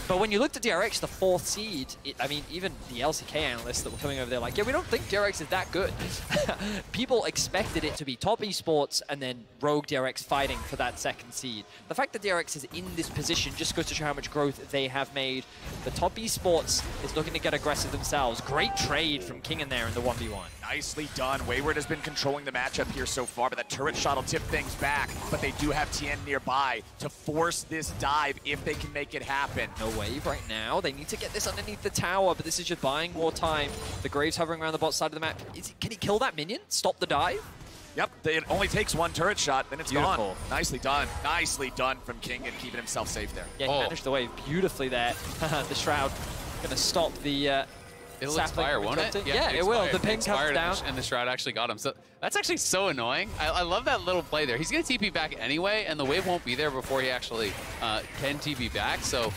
But when you looked at DRX, the 4th seed, I mean, even the LCK analysts that were coming over there like, yeah, we don't think DRX is that good. People expected it to be Top Esports and then Rogue DRX fighting for that 2nd seed. The fact that DRX is in this position just goes to show how much growth they have made. The Top Esports is looking to get aggressive themselves. Great trade from King in there in the 1v1. Nicely done. Wayward has been controlling the matchup here so far, but that turret shot will tip things back. But they do have Tien nearby to force this dive if they can make it happen. No wave right now. They need to get this underneath the tower, but this is just buying more time. The Graves hovering around the bot side of the map. Can he kill that minion? Stop the dive? Yep, it only takes 1 turret shot, then it's gone. Nicely done. Nicely done from King and keeping himself safe there. Yeah, he managed the wave beautifully there. The Shroud gonna stop the It'll expire, won't it? Yeah, it will. The ping comes down. And the Shroud actually got him. So that's actually so annoying. I love that little play there. He's going to TP back anyway, and the wave won't be there before he actually can TP back. So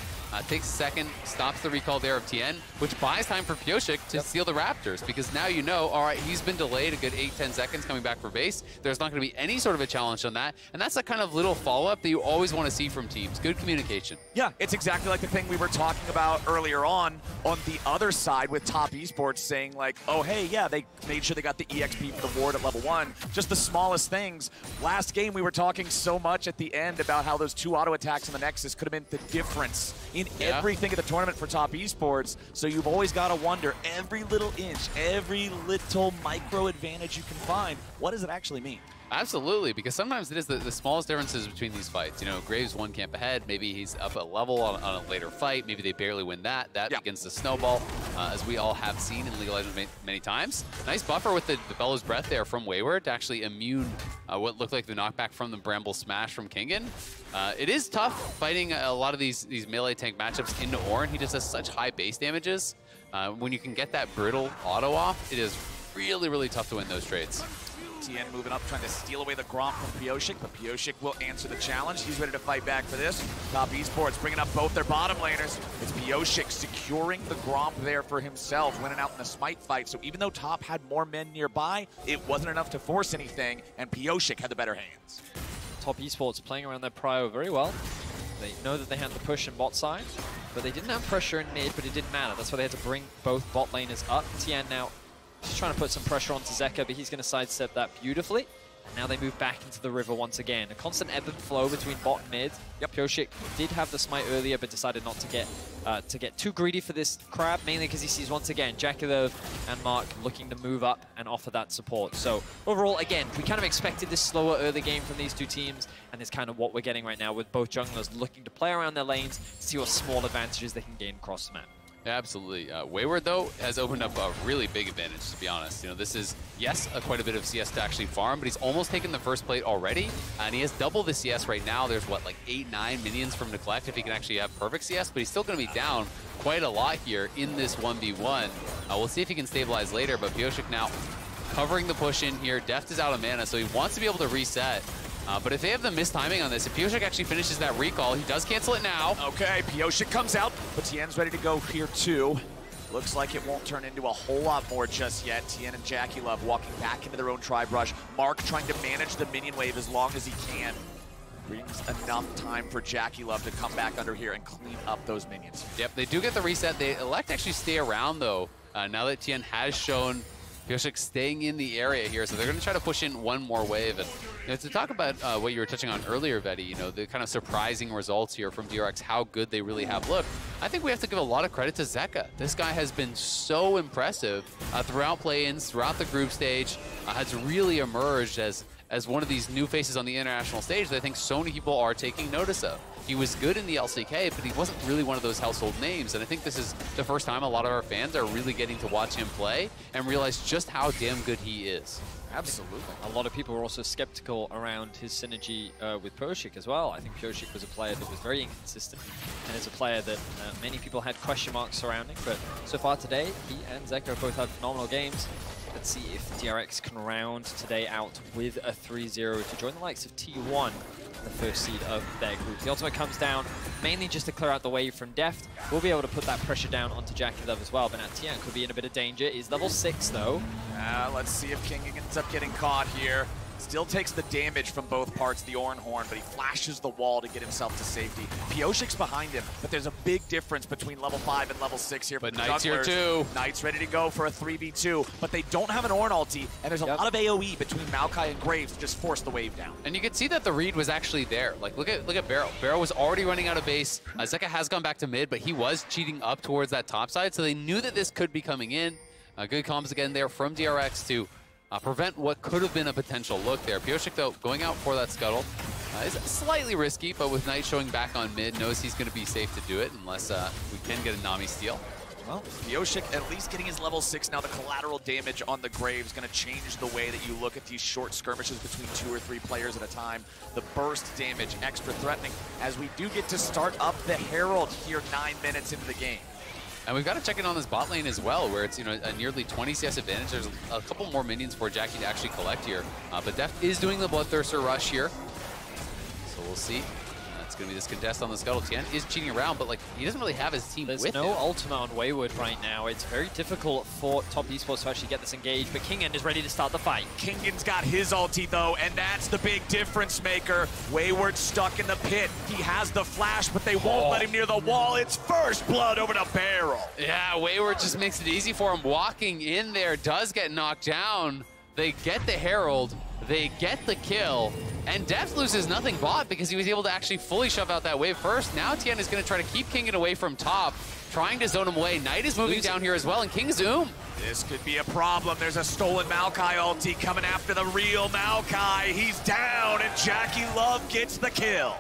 takes a second, stops the recall there of Tien, which buys time for Pyosik to steal the Raptors, because now you know, all right, he's been delayed a good 8-10 seconds coming back for base. There's not going to be any sort of a challenge on that, and that's the kind of little follow-up that you always want to see from teams. Good communication. Yeah, it's exactly like the thing we were talking about earlier on the other side with Top Esports saying like, oh, hey, yeah, they made sure they got the EXP for the ward at level 1. Just the smallest things. Last game, we were talking so much at the end about how those 2 auto attacks on the Nexus could have been the difference in everything at the tournament for Top Esports. So you've always got to wonder, every little inch, every little micro advantage you can find, what does it actually mean? Absolutely, because sometimes it is the smallest differences between these fights. You know, Graves 1 camp ahead, maybe he's up a level on a later fight, maybe they barely win that. That begins to snowball, as we all have seen in League of Legends many times. Nice buffer with the Bellows Breath there from Wayward to actually immune what looked like the knockback from the Bramble Smash from Kingen. It is tough fighting a lot of these melee tank matchups into Ornn. He just has such high base damages. When you can get that brittle auto off, it is really, really tough to win those trades. Tien moving up, trying to steal away the Gromp from Pyosik, but Pyosik will answer the challenge. He's ready to fight back for this. Top Esports bringing up both their bottom laners. It's Pyosik securing the Gromp there for himself, winning out in the Smite fight. So even though Top had more men nearby, it wasn't enough to force anything, and Pyosik had the better hands. Top Esports playing around their prio very well. They know that they had the push in bot side, but they didn't have pressure in mid, but it didn't matter. That's why they had to bring both bot laners up. Tien now just trying to put some pressure onto Zeka, but he's going to sidestep that beautifully. And now they move back into the river once again. A constant ebb and flow between bot and mid. Pyosik did have the smite earlier, but decided not to get too greedy for this crab, mainly because he sees once again Jakilov and Mark looking to move up and offer that support. So overall, again, we kind of expected this slower early game from these two teams, and it's kind of what we're getting right now with both junglers looking to play around their lanes to see what small advantages they can gain across the map. Absolutely. Wayward, though, has opened up a really big advantage, to be honest. You know, this is, yes, quite a bit of CS to actually farm, but he's almost taken the first plate already, and he has double the CS right now. There's, what, like 8-9 minions from Neglect if he can actually have perfect CS, but he's still going to be down quite a lot here in this 1v1. We'll see if he can stabilize later, but Pyosik now covering the push in here. Deft is out of mana, so he wants to be able to reset. But if they have the mistiming on this, if Pioshik actually finishes that recall, he does cancel it now. Okay, Pioshik comes out, but Tien's ready to go here too. Looks like it won't turn into a whole lot more just yet. Tien and Jackie Love walking back into their own tribe rush. Mark trying to manage the minion wave as long as he can. Brings enough time for Jackie Love to come back under here and clean up those minions. Yep, they do get the reset. They elect to actually stay around though, now that Tien has shown Pioshik staying in the area here, so they're going to try to push in one more wave. And to talk about what you were touching on earlier, Vetty, the kind of surprising results here from DRX, how good they really have looked. I think we have to give a lot of credit to Zeka. This guy has been so impressive throughout play-ins, throughout the group stage, has really emerged as one of these new faces on the international stage that I think so many people are taking notice of. He was good in the LCK, but he wasn't really one of those household names. And I think this is the first time a lot of our fans are really getting to watch him play and realize just how damn good he is. Absolutely. A lot of people were also skeptical around his synergy with Pioshik as well. I think Pioshik was a player that was very inconsistent and is a player that many people had question marks surrounding. But so far today, he and Zeka both had phenomenal games. Let's see if DRX can round today out with a 3-0 to join the likes of T1, the first seed of their group. The ultimate comes down mainly just to clear out the wave from Deft. We'll be able to put that pressure down onto Jackie Love as well, but now Tien could be in a bit of danger. He's level 6 though. Let's see if King ends up getting caught here. Still takes the damage from both parts, the Oran Horn, but he flashes the wall to get himself to safety. Pioshik's behind him, but there's a big difference between level 5 and level 6 here. But Knight's here too. Knight's ready to go for a 3v2, but they don't have an Oran ulti, and there's a lot of AoE between Maokai and Graves to just force the wave down. And you can see that the read was actually there. Like, look at Barrow. Barrow was already running out of base. Zeka has gone back to mid, but he was cheating up towards that top side, so they knew that this could be coming in. Good comms again there from DRX to prevent what could have been a potential look there. Pioshik, though, going out for that scuttle is slightly risky, but with Knight showing back on mid, knows he's going to be safe to do it unless we can get a Nami steal. Well, Pioshik at least getting his level 6 now. The collateral damage on the Graves going to change the way that you look at these short skirmishes between 2 or 3 players at a time. The burst damage extra threatening as we do get to start up the Herald here 9 minutes into the game. And we've got to check in on this bot lane as well, where it's a nearly 20 CS advantage. There's a couple more minions for Jackie to actually collect here. But Deft is doing the Bloodthirster rush here. So we'll see. It's going to be this contest on the scuttle. Tien is cheating around, but he doesn't really have his team with him. There's no ultimate on Wayward right now. It's very difficult for Top Esports to actually get this engaged, but Kingen is ready to start the fight. Kingen's got his ulti though, and that's the big difference maker. Wayward stuck in the pit. He has the flash, but they won't let him near the wall. It's first blood over to Barrel. Yeah, Wayward just makes it easy for him. Walking in there, does get knocked down. They get the Herald, they get the kill, and Deft loses nothing bot because he was able to actually fully shove out that wave first. Now Tien is going to try to keep Kingen away from top, trying to zone him away. Knight is moving down here as well, and King Zoom. This could be a problem. There's a stolen Maokai ulti coming after the real Maokai. He's down, and Jackie Love gets the kill.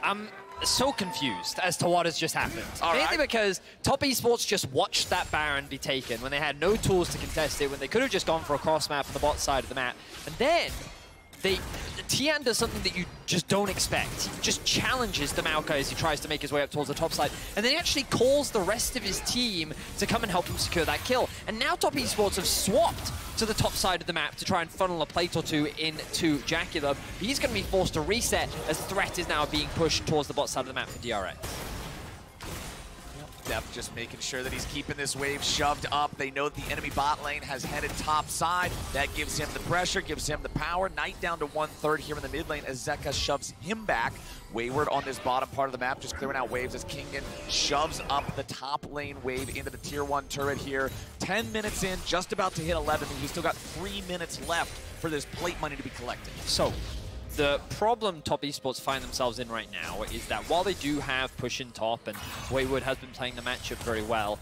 I'm so confused as to what has just happened. Mainly because Top Esports just watched that Baron be taken when they had no tools to contest it, when they could have just gone for a cross map on the bot side of the map. And then Tien does something that you just don't expect. He just challenges the Maokai as he tries to make his way up towards the top side. And then he actually calls the rest of his team to come and help him secure that kill. And now Top Esports have swapped to the top side of the map to try and funnel a plate or two into Jackie Love. He's going to be forced to reset as threat is now being pushed towards the bot side of the map for DRX. Deft just making sure that he's keeping this wave shoved up. They know the enemy bot lane has headed top side. That gives him the pressure, gives him the power. Knight down to 1/3 here in the mid lane as Zeka shoves him back. Wayward on this bottom part of the map, just clearing out waves as Kingen shoves up the top lane wave into the tier 1 turret here. 10 minutes in, just about to hit 11, and he's still got 3 minutes left for this plate money to be collected. So, the problem Top Esports find themselves in right now is that while they do have push in top and Wayward has been playing the matchup very well,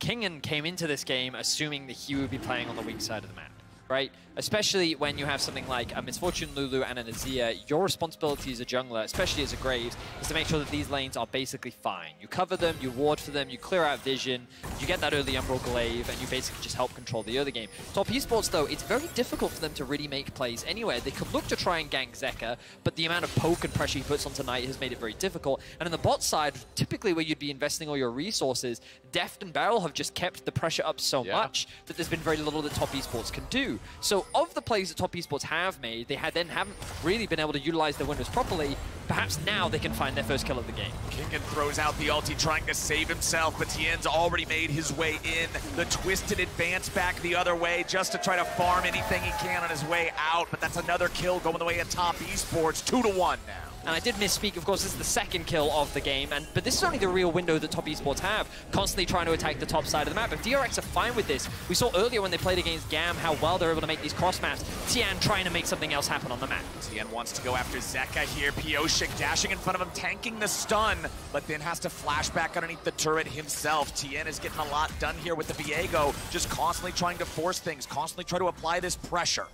Kingen came into this game assuming that he would be playing on the weak side of the map, right? Especially when you have something like a Misfortune Lulu and an Azir, your responsibility as a jungler, especially as a Graves, is to make sure that these lanes are basically fine. You cover them, you ward for them, you clear out vision, you get that early Umbral Glaive, and you basically just help control the other game. Top Esports, though, it's very difficult for them to really make plays anywhere. They could look to try and gank Zeka, but the amount of poke and pressure he puts onto Knight has made it very difficult. And on the bot side, typically where you'd be investing all your resources, Deft and Beryl have just kept the pressure up so much that there's been very little that Top Esports can do. So of the plays that Top Esports have made, they then haven't really been able to utilize their windows properly. Perhaps now they can find their first kill of the game. Kingen throws out the ulti, trying to save himself, but Tien's already made his way in. The twisted advance back the other way just to try to farm anything he can on his way out, but that's another kill going the way of Top Esports, 2-1 now. And I did misspeak, of course, this is the second kill of the game, but this is only the real window that Top Esports have, constantly trying to attack the top side of the map. If DRX are fine with this, we saw earlier when they played against GAM how well they're able to make these cross maps. Tian trying to make something else happen on the map. Tian wants to go after Zeka here. Pioshik dashing in front of him, tanking the stun, but then has to flash back underneath the turret himself. Tian is getting a lot done here with the Viego, just constantly trying to force things, constantly try to apply this pressure.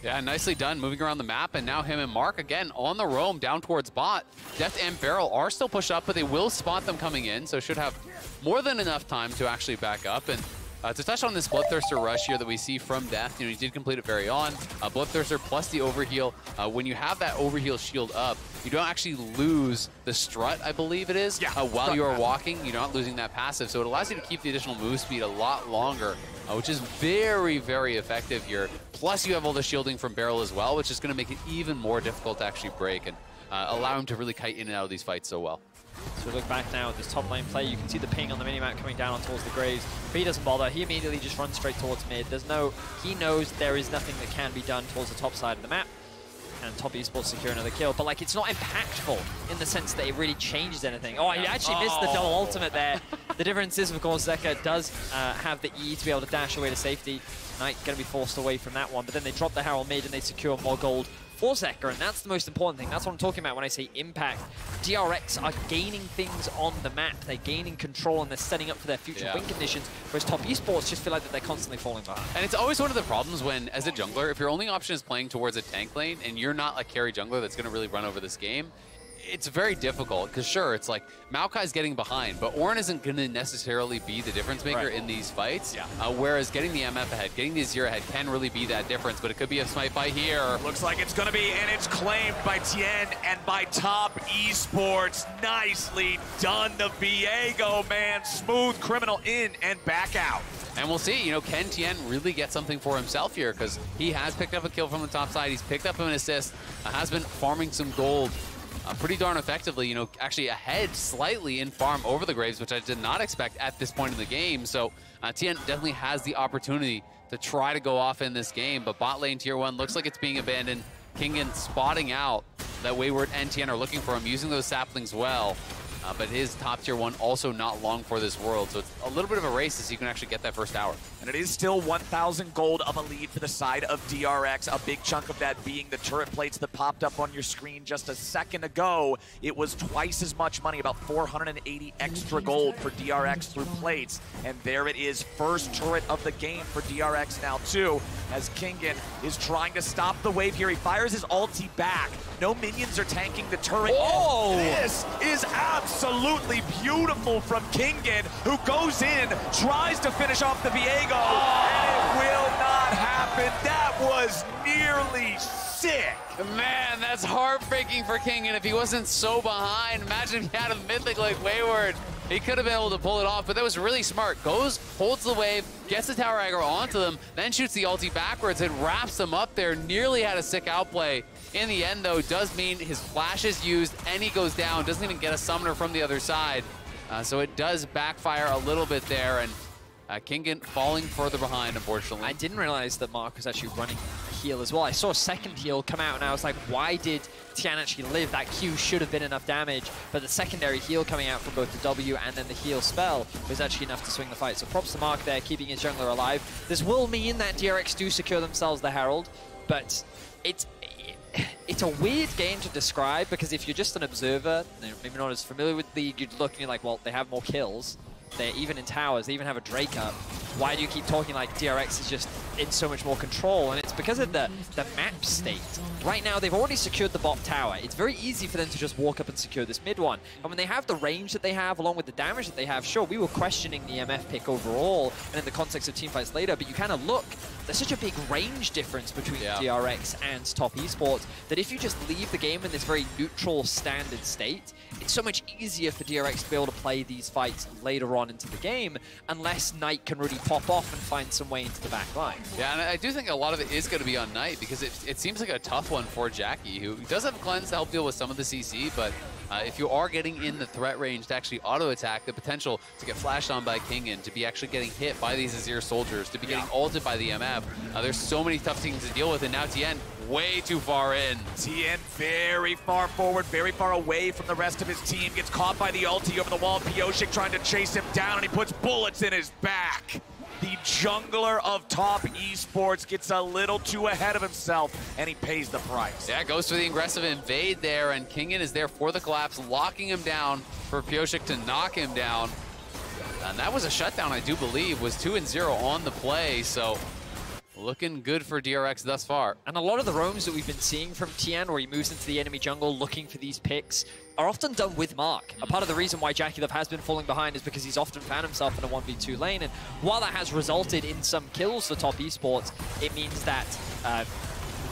Yeah, nicely done, moving around the map, and now him and Mark again on the roam down towards bot. Deft and Beryl are still pushed up, but they will spot them coming in, so should have more than enough time to actually back up. And to touch on this Bloodthirster rush here that we see from Deft, he did complete it very on. Bloodthirster plus the overheal. When you have that overheal shield up, you don't actually lose the strut, I believe it is, while you are walking. You're not losing that passive, so it allows you to keep the additional move speed a lot longer, which is very, very effective here. Plus, you have all the shielding from Beryl as well, which is going to make it even more difficult to actually break and allow him to really kite in and out of these fights so well. So we look back now at this top lane play. You can see the ping on the minimap coming down on towards the Graves, but he doesn't bother. He immediately just runs straight towards mid. He knows there is nothing that can be done towards the top side of the map. And Top Esports secure another kill, but like it's not impactful in the sense that it really changes anything. Oh, he actually missed the double ultimate there. The difference is, of course, Zeka does have the E to be able to dash away to safety. Knight going to be forced away from that one, but then they drop the Herald mid and they secure more gold for Zeka, and that's the most important thing. That's what I'm talking about when I say impact. DRX are gaining things on the map. They're gaining control and they're setting up for their future win conditions, whereas Top Esports just feel like that they're constantly falling behind. And it's always one of the problems when, as a jungler, if your only option is playing towards a tank lane and you're not a carry jungler that's going to really run over this game, it's very difficult, because sure, it's like Maokai's getting behind, but Ornn isn't going to necessarily be the difference maker in these fights. Whereas getting the MF ahead, getting the Azir ahead can really be that difference, but it could be a smite by here. Looks like it's going to be, and it's claimed by Tien and by Top Esports. Nicely done, the Viego, man. Smooth criminal in and back out. And we'll see, can Tien really get something for himself here? Because he has picked up a kill from the top side, he's picked up an assist, has been farming some gold pretty darn effectively, actually ahead slightly in farm over the Graves, which I did not expect at this point in the game. So Tien definitely has the opportunity to try to go off in this game, but bot lane tier 1 looks like it's being abandoned. Kingen spotting out that Wayward and Tien are looking for him, using those saplings well. But his top tier 1 also not long for this world, so it's a little bit of a race as he can actually get that first tower. And it is still 1,000 gold of a lead for the side of DRX, a big chunk of that being the turret plates that popped up on your screen just a second ago. It was twice as much money, about 480 extra gold for DRX through plates. And there it is, first turret of the game for DRX now too, as Kingen is trying to stop the wave here. He fires his ulti back. No minions are tanking the turret. Oh! This is absolutely beautiful from Kingen, who goes in, tries to finish off the Viego, and it will not happen. That was nearly sick. Man, that's heartbreaking for Kingen. If he wasn't so behind, imagine if he had a mythic like Wayward. He could have been able to pull it off, but that was really smart. Goes, holds the wave, gets the tower aggro onto them, then shoots the ulti backwards and wraps them up there. Nearly had a sick outplay. In the end, though, does mean his flash is used and he goes down. Doesn't even get a summoner from the other side. So it does backfire a little bit there, and Kingen falling further behind, unfortunately. I didn't realize that Mark was actually running a heal as well. I saw a second heal come out, and I was like, why did Tian actually live? That Q should have been enough damage, but the secondary heal coming out from both the W and then the heal spell was actually enough to swing the fight. So props to Mark there, keeping his jungler alive. This will mean that DRX do secure themselves the Herald, but it's a weird game to describe, because if you're just an observer, maybe not as familiar with the league, you'd look and you're like, well, they have more kills. They're even in towers. They even have a Drake up. why do you keep talking like DRX is just in so much more control? And it's because of the map state. Right now, they've already secured the bot tower. It's very easy for them to just walk up and secure this mid one. And when they have the range that they have, along with the damage that they have, sure, we were questioning the MF pick overall and in the context of teamfights later, but you kind of look, there's such a big range difference between DRX and Top Esports that if you just leave the game in this very neutral standard state, it's so much easier for DRX to be able to play these fights later on into the game, unless Knight can really pop off and find some way into the back line. Yeah, and I do think a lot of it is going to be on Knight, because it seems like a tough one for Jackie, who does have Cleanse to help deal with some of the CC, but if you are getting in the threat range to actually auto-attack, the potential to get flashed on by Kingen, to be actually getting hit by these Azir soldiers, to be getting ulted by the MF, there's so many tough things to deal with, and now Tien way too far in. Tien very far forward, very far away from the rest of his team, gets caught by the ulti over the wall. Pyosik trying to chase him down, and he puts bullets in his back. The jungler of Top Esports gets a little too ahead of himself, and he pays the price. Yeah, goes for the aggressive invade there, and Kingen is there for the collapse, locking him down for Pyosik to knock him down. And that was a shutdown, I do believe, was 2-0 on the play, so looking good for DRX thus far. And a lot of the roams that we've been seeing from Tien, where he moves into the enemy jungle looking for these picks, are often done with Mark. A part of the reason why Jackie Love has been falling behind is because he's often found himself in a 1v2 lane, and while that has resulted in some kills for Top Esports, it means that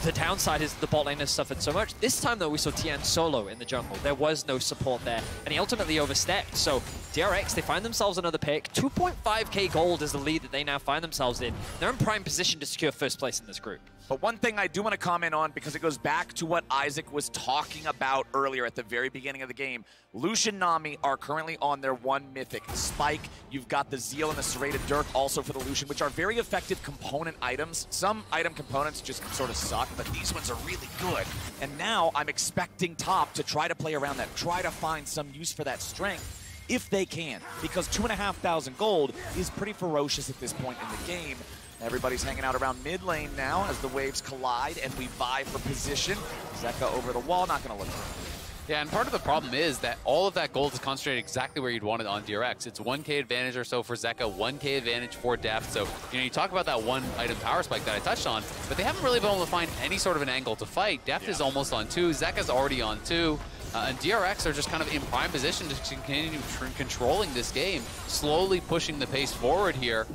the downside is the bot lane has suffered so much. This time, though, we saw Tien solo in the jungle. There was no support there, and he ultimately overstepped. So DRX, they find themselves another pick. 2.5k gold is the lead that they now find themselves in. They're in prime position to secure first place in this group. But one thing I do want to comment on, because it goes back to what Isaac was talking about earlier at the very beginning of the game. Lucian Nami are currently on their one mythic. Spike, you've got the Zeal and the Serrated Dirk also for the Lucian, which are very effective component items. Some item components just sort of suck, but these ones are really good. And now I'm expecting Top to try to play around that, try to find some use for that strength, if they can, because 2,500 gold is pretty ferocious at this point in the game. Everybody's hanging out around mid lane now as the waves collide and we vie for position. Zeka over the wall, not going to look for him. Yeah, and part of the problem is that all of that gold is concentrated exactly where you'd want it on DRX. It's 1k advantage or so for Zeka, 1k advantage for Deft. So, you talk about that one item power spike that I touched on, but they haven't really been able to find any sort of an angle to fight. Deft is almost on 2, Zeka's already on 2. And DRX are just kind of in prime position to continue controlling this game, slowly pushing the pace forward here.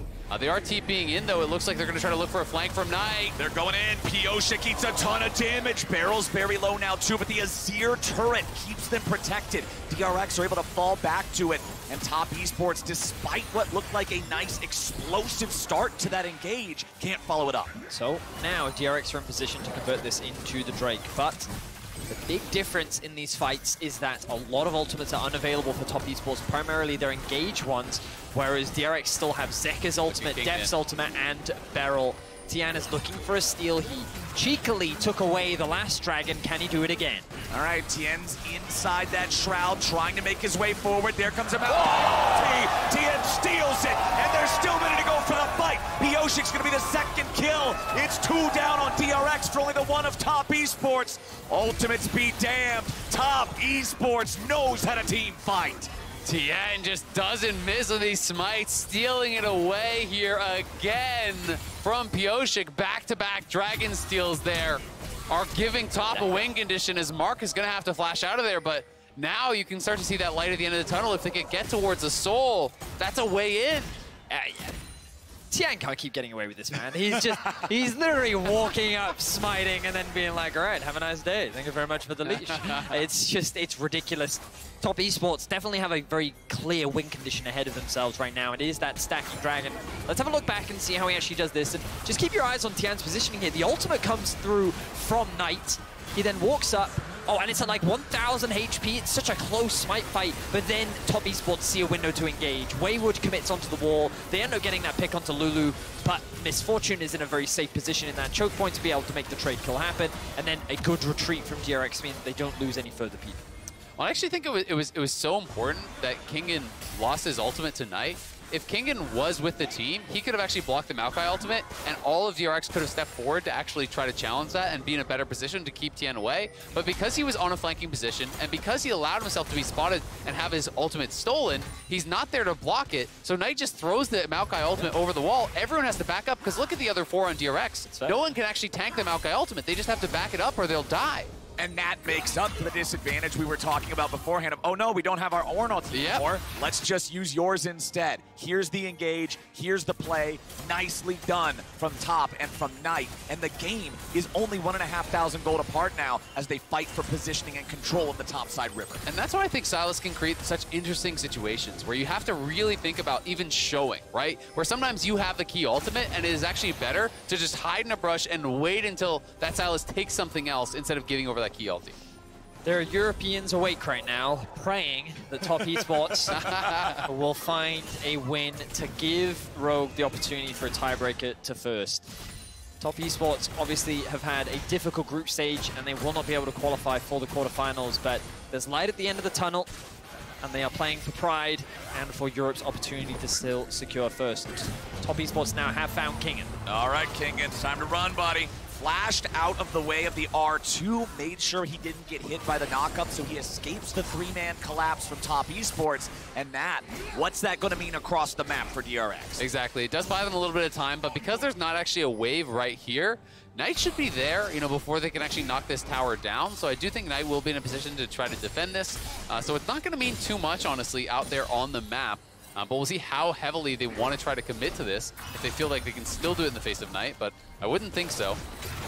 They are TPing in, though. It looks like they're going to try to look for a flank from Knight. They're going in. Pyosik eats a ton of damage. Barrel's very low now, too, but the Azir turret keeps them protected. DRX are able to fall back to it. And Top Esports, despite what looked like a nice explosive start to that engage, can't follow it up. So now DRX are in position to convert this into the Drake, but the big difference in these fights is that a lot of ultimates are unavailable for Top Esports, primarily their engage ones, whereas DRX still have Zeka's ultimate, Deft's ultimate, and Beryl. Tien is looking for a steal. He cheekily took away the last dragon. Can he do it again? All right, Tien's inside that shroud, trying to make his way forward. There comes a oh! Tien steals it, and there's still a minute to go for the fight. Pyosik's gonna be the second kill. It's 2 down on DRX for only the one of Top Esports. Ultimates be damned. Top Esports knows how to team fight. Tien just doesn't miss with these smites, stealing it away here again from Pyosik. Back-to-back dragon steals there are giving Top a win condition, as Mark is going to have to flash out of there, but now you can start to see that light at the end of the tunnel. If they could get towards the soul, that's a way in. Tien can't keep getting away with this, man. He's literally walking up, smiting, and then being like, all right, have a nice day. Thank you very much for the leash. It's ridiculous. Top Esports definitely have a very clear win condition ahead of themselves right now. It is that stacking dragon. Let's have a look back and see how he actually does this. And just keep your eyes on Tien's positioning here. The ultimate comes through from Knight. He then walks up. Oh, and it's at like 1,000 HP. It's such a close smite fight. But then Top Esports see a window to engage. Wayward commits onto the wall. They end up getting that pick onto Lulu. But Misfortune is in a very safe position in that choke point to be able to make the trade kill happen. And then a good retreat from DRX means they don't lose any further people. Well, I actually think it was so important that Kingen lost his ultimate tonight. if Kingen was with the team, he could have actually blocked the Maokai ultimate, and all of DRX could have stepped forward to actually try to challenge that and be in a better position to keep Tian away. But because he was on a flanking position, and because he allowed himself to be spotted and have his ultimate stolen, he's not there to block it. So Knight just throws the Maokai ultimate over the wall. Everyone has to back up, because look at the other 4 on DRX. No one can actually tank the Maokai ultimate. They just have to back it up or they'll die. And that makes up for the disadvantage we were talking about beforehand of, oh no, we don't have our Ornn ulti anymore. Let's just use yours instead. Here's the engage, here's the play. Nicely done from top and from Knight. And the game is only 1,500 gold apart now as they fight for positioning and control of the topside river. And that's why I think Sylas can create such interesting situations where you have to really think about even showing, right? Where sometimes you have the key ultimate and it is actually better to just hide in a brush and wait until that Sylas takes something else instead of giving over that key ulti. There are Europeans awake right now, praying that Top Esports will find a win to give Rogue the opportunity for a tiebreaker to first. Top Esports obviously have had a difficult group stage and they will not be able to qualify for the quarterfinals, but there's light at the end of the tunnel and they are playing for pride and for Europe's opportunity to still secure first. Top Esports now have found Kingen. All right, Kingen, it's time to run, buddy. Flashed out of the way of the R2, made sure he didn't get hit by the knockup, so he escapes the 3-man collapse from Top Esports. And Matt, what's that going to mean across the map for DRX? Exactly. It does buy them a little bit of time, but because there's not actually a wave right here, Knight should be there, before they can actually knock this tower down. So I do think Knight will be in a position to try to defend this. So it's not going to mean too much, honestly, out there on the map. But we'll see how heavily they want to try to commit to this, if they feel like they can still do it in the face of Knight, but I wouldn't think so.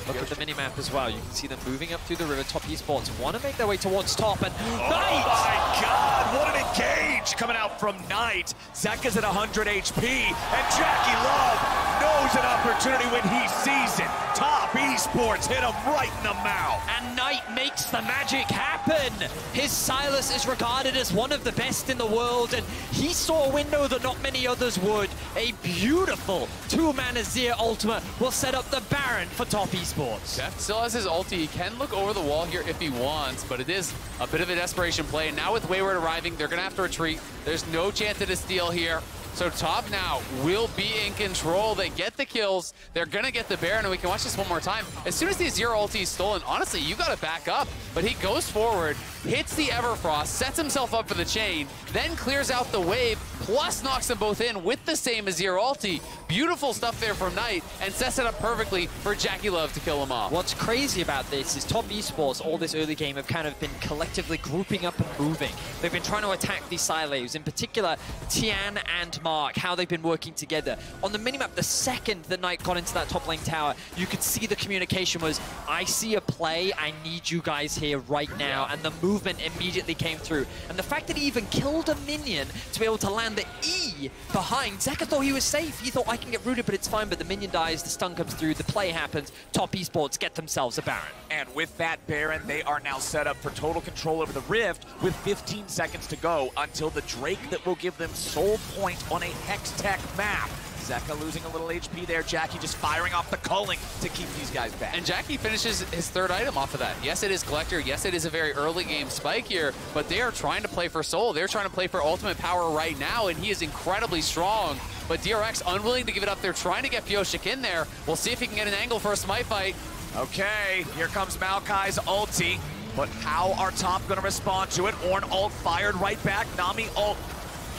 Look at the minimap as well. You can see them moving up through the river. Top Esports want to make their way towards top, and Knight! Oh my god, what an engage coming out from Knight. Zeka's at 100 HP, and Jackie Love knows an opportunity when he sees it. Top Esports hit him right in the mouth. And Knight makes the magic happen. His Sylas is regarded as one of the best in the world, and he saw a window that not many others would. A beautiful 2-man Azir ultimate will set up the Baron for Top Esports. Jeff still has his ulti. He can look over the wall here if he wants, but it is a bit of a desperation play. And now with Wayward arriving, they're going to have to retreat. There's no chance at a steal here. So Top now will be in control. They get the kills. They're going to get the Baron, and we can watch this one more time. As soon as the Azir ulti is stolen, honestly, you got to back up. But he goes forward, hits the Everfrost, sets himself up for the chain, then clears out the wave, plus knocks them both in with the same Azir ulti. Beautiful stuff there from Knight, and sets it up perfectly for Jackie Love to kill him off. What's crazy about this is Top Esports, all this early game, have kind of been collectively grouping up and moving. They've been trying to attack these silos, in particular Tian and Mark, how they've been working together. On the minimap, the second that Knight got into that top lane tower, you could see the communication was, I see a play, I need you guys here right now, and the movement immediately came through. And the fact that he even killed a minion to be able to land the E behind, Zeka thought he was safe. He thought, I can get rooted, but it's fine, but the minion dies, the stun comes through, the play happens, Top Esports get themselves a Baron. And with that Baron, they are now set up for total control over the Rift with 15 seconds to go until the Drake that will give them soul point on a Hextech map. Zeka losing a little HP there. Jackie just firing off the culling to keep these guys back. And Jackie finishes his third item off of that. Yes, it is Collector. Yes, it is a very early game spike here, but they are trying to play for soul. They're trying to play for ultimate power right now, and he is incredibly strong. But DRX unwilling to give it up. They're trying to get Pioshik in there. We'll see if he can get an angle for a smite fight. Okay, here comes Maokai's ulti. But how are Top going to respond to it? Ornn ult fired right back. Nami ult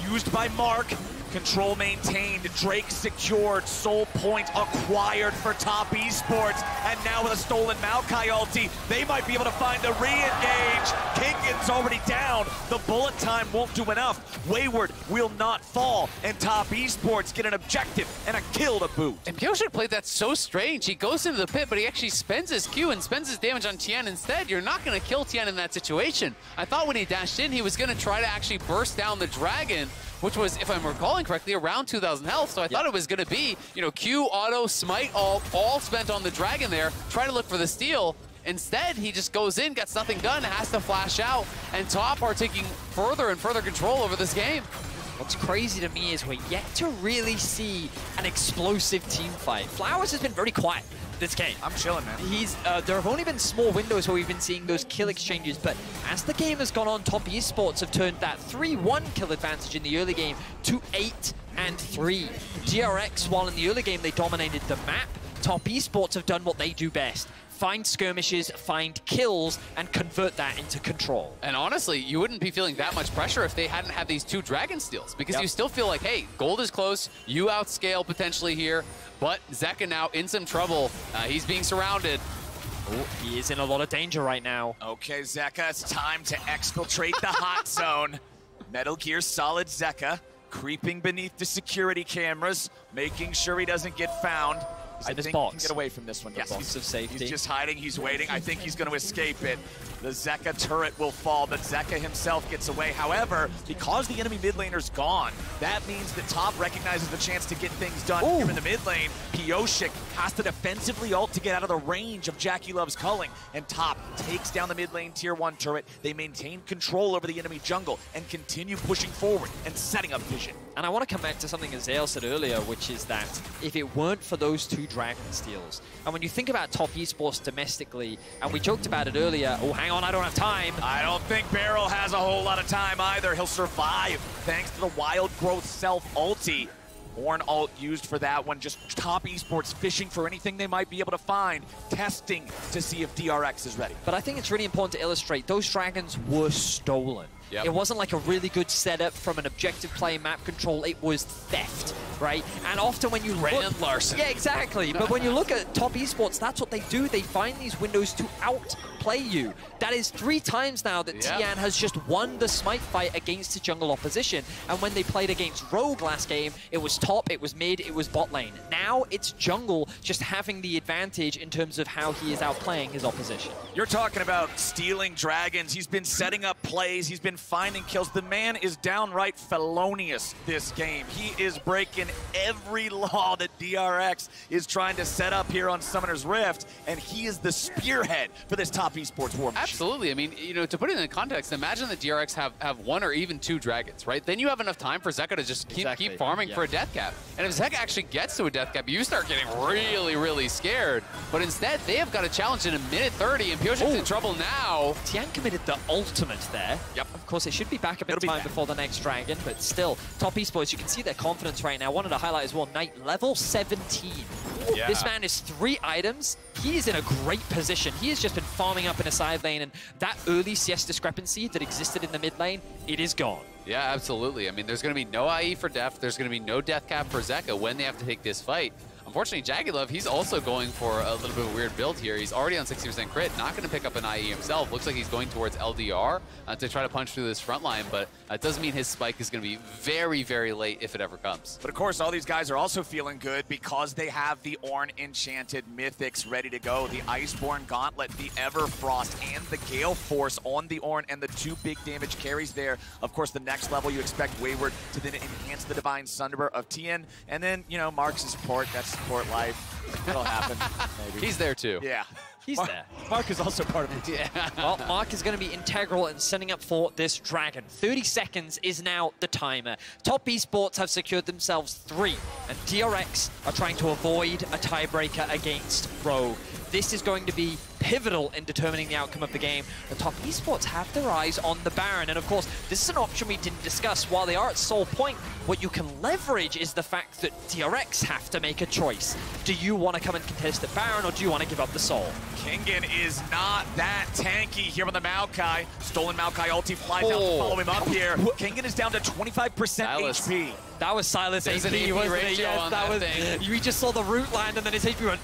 used by Mark. Control maintained, Drake secured, soul point acquired for Top Esports, and now with a stolen Maokai ulti, they might be able to find a re-engage. Kingen's already down, the bullet time won't do enough. Wayward will not fall, and Top Esports get an objective and a kill to boot. And Pioshik played that so strange. He goes into the pit, but he actually spends his Q and spends his damage on Tian instead. You're not going to kill Tian in that situation. I thought when he dashed in, he was going to try to actually burst down the dragon, which was, if I'm recalling correctly, around 2,000 health. So I thought it was going to be, Q, auto, smite, all spent on the dragon there, try to look for the steal. Instead, he just goes in, gets nothing done, has to flash out, and Top are taking further and further control over this game. What's crazy to me is we're yet to really see an explosive team fight. Flowers has been very quiet this game. I'm chilling, man. There have only been small windows where we've been seeing those kill exchanges, but as the game has gone on, Top Esports have turned that 3-1 kill advantage in the early game to 8-3. DRX, while in the early game they dominated the map, Top Esports have done what they do best. Find skirmishes, find kills, and convert that into control. And honestly, you wouldn't be feeling that much pressure if they hadn't had these 2 Dragon Steals, because you still feel like, hey, gold is close, you outscale potentially here, but Zeka now in some trouble. He's being surrounded. Oh, he is in a lot of danger right now. Okay, Zeka, it's time to exfiltrate the hot zone. Metal Gear Solid Zeka creeping beneath the security cameras, making sure he doesn't get found. I think he can get away from this one. Yes, box of safety. He's just hiding, he's waiting. I think he's going to escape it. The Zeka turret will fall, but Zeka himself gets away. However, because the enemy mid laner's gone, that means that Top recognizes the chance to get things done here in the mid lane. Pioshik has to defensively ult to get out of the range of Jackie Love's culling, and Top takes down the mid lane tier 1 turret. They maintain control over the enemy jungle and continue pushing forward and setting up vision. And I want to come back to something Azael said earlier, which is that if it weren't for those 2 Dragon Steals, and when you think about Top Esports domestically, and we joked about it earlier, oh, hang on, I don't have time. I don't think Beryl has a whole lot of time either. He'll survive thanks to the Wild Growth self-ulti. Horn ult used for that one, just Top Esports fishing for anything they might be able to find, testing to see if DRX is ready. But I think it's really important to illustrate, those dragons were stolen. It wasn't like a really good setup from an objective play map control, it was theft, right? And often when you look... Larson. Yeah, exactly. But when you look at Top Esports, that's what they do. They find these windows to outplay you. That is 3 times now that Tian has just won the smite fight against the jungle opposition. And when they played against Rogue last game, it was top, it was mid, it was bot lane. Now it's jungle just having the advantage in terms of how he is outplaying his opposition. You're talking about stealing dragons. He's been setting up plays. He's been finding kills. The man is downright felonious this game. He is breaking every law that DRX is trying to set up here on Summoner's Rift, and he is the spearhead for this Top Esports war machine. Absolutely. I mean, you know, to put it in context, imagine that DRX have 1 or even 2 dragons, right? Then you have enough time for Zeka to just keep farming for a death cap. And if Zeka actually gets to a death cap, you start getting really, really scared. But instead, they have got a challenge in a minute 30, and Pioshik's in trouble now. Tian committed the ultimate there. Yep. Of course, it should be back up in time before the next dragon, but still, Top Esports, you can see their confidence right now. Wanted to highlight as well, Knight level 17. Yeah. This man is 3 items. He is in a great position. He has just been farming up in a side lane, and that early CS discrepancy that existed in the mid lane, it is gone. Yeah, absolutely. I mean, there's going to be no IE for Deft. There's going to be no death cap for Zeka when they have to take this fight. Unfortunately, Jackie Love, he's also going for a little bit of a weird build here. He's already on 60% crit, not going to pick up an IE himself. Looks like he's going towards LDR to try to punch through this front line, but it doesn't mean his spike is going to be very, very late if it ever comes. But of course, all these guys are also feeling good because they have the Ornn Enchanted Mythics ready to go. The Iceborne Gauntlet, the Everfrost, and the Gale Force on the Ornn, and the 2 big damage carries there. Of course, the next level, you expect Wayward to then enhance the Divine Sunderer of Tien, and then, you know, Mark's support, that's support life. It'll happen, maybe. He's there too. Yeah. He's there. Mark is also part of it. Yeah. Well, Mark is going to be integral in setting up for this dragon. 30 seconds is now the timer. Top Esports have secured themselves 3, and DRX are trying to avoid a tiebreaker against Rogue. This is going to be pivotal in determining the outcome of the game. The Top Esports have their eyes on the Baron, and of course, this is an option we didn't discuss. While they are at Soul Point, what you can leverage is the fact that DRX have to make a choice. Do you want to come and contest the Baron, or do you want to give up the Soul? Kingen is not that tanky here on the Maokai. Stolen Maokai ulti flies out to follow him up here. Kingen is down to 25% HP. That was Silas There's AP, an AP wasn't it? ratio Yes, on that was. thing. We just saw the root land, and then his HP went.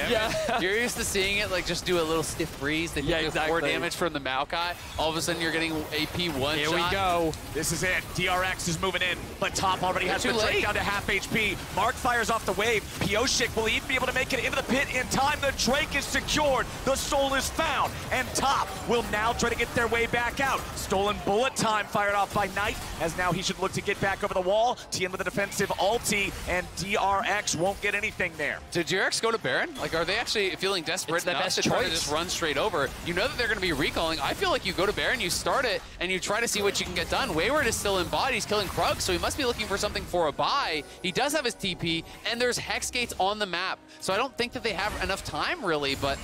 Yeah. You're used to seeing it like just do a little stiff freeze. They do 4 damage from the Maokai. All of a sudden, you're getting AP 1 Here shot. we go. This is it. DRX is moving in, but Top already has the Drake down to half HP. Mark fires off the wave. Pioshik will even be able to make it into the pit in time. The Drake is secured. The Soul is found, and Top will now try to get their way back out. Stolen bullet time fired off by Knight, as now he should look to get back back over the wall. TN with a defensive ulti, and DRX won't get anything there. Did DRX go to Baron? Like, are they actually feeling desperate enough to try to just run straight over? You know that they're going to be recalling. I feel like you go to Baron, you start it, and you try to see what you can get done. Wayward is still in bot. He's killing Krug, so he must be looking for something for a buy. He does have his TP, and there's Hex Gates on the map. So I don't think that they have enough time, really, but...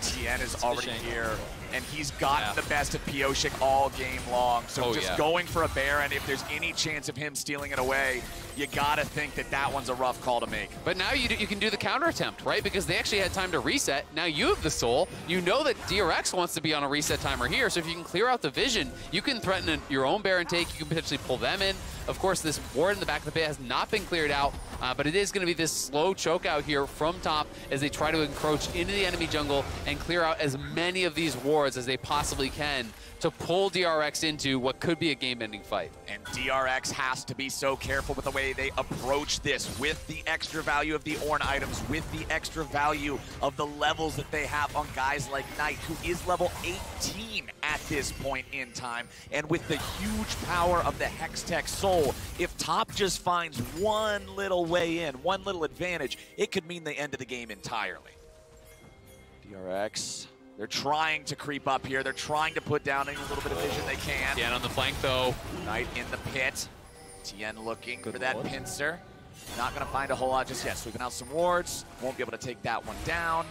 TN is already here, and he's gotten the best of Pioshik all game long. So going for a Baron, if there's any chance of him stealing it away, you gotta think that that one's a rough call to make. But now you can do the counter attempt, right? Because they actually had time to reset. Now you have the soul. You know that DRX wants to be on a reset timer here, so if you can clear out the vision, you can threaten your own Baron take. You can potentially pull them in. Of course, this ward in the back of the pit has not been cleared out, but it is going to be this slow choke out here from top as they try to encroach into the enemy jungle and clear out as many of these wards as they possibly can to pull DRX into what could be a game-ending fight. And DRX has to be so careful with the way they approach this, with the extra value of the Ornn items, with the extra value of the levels that they have on guys like Knight, who is level 18 at this point in time, and with the huge power of the Hextech Soul. If top just finds one little way in, one little advantage, it could mean the end of the game entirely. DRX, they're trying to creep up here. They're trying to put down any little bit of vision they can. TN on the flank, though. Knight in the pit. TN looking for that pincer. Not going to find a whole lot just yet. Sweeping out some wards. Won't be able to take that one down.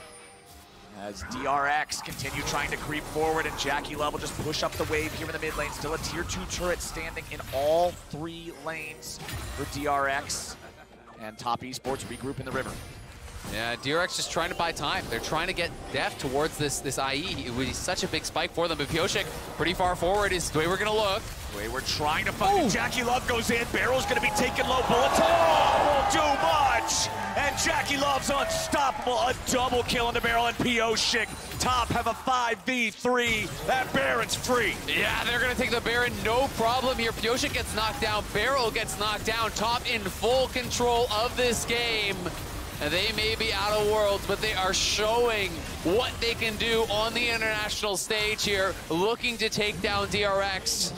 As DRX continue trying to creep forward, and Jackie Love will just push up the wave here in the mid lane. Still a tier 2 turret standing in all 3 lanes for DRX. And Top Esports regroup in the river. Yeah, DRX just trying to buy time. They're trying to get Deft towards this IE. It was such a big spike for them, but Pioshik pretty far forward is the way we're gonna look. The way we're trying to find it. Jackie Love goes in. Barrel's gonna be taking low bullets. Oh, won't do much. And Jackie Love's unstoppable. A double kill on the Barrel, and Pioshik. Top have a 5v3. That Baron's free. Yeah, they're gonna take the Baron, no problem here. Pioshik gets knocked down. Barrel gets knocked down. Top in full control of this game. They may be out of Worlds, but they are showing what they can do on the international stage here, looking to take down DRX.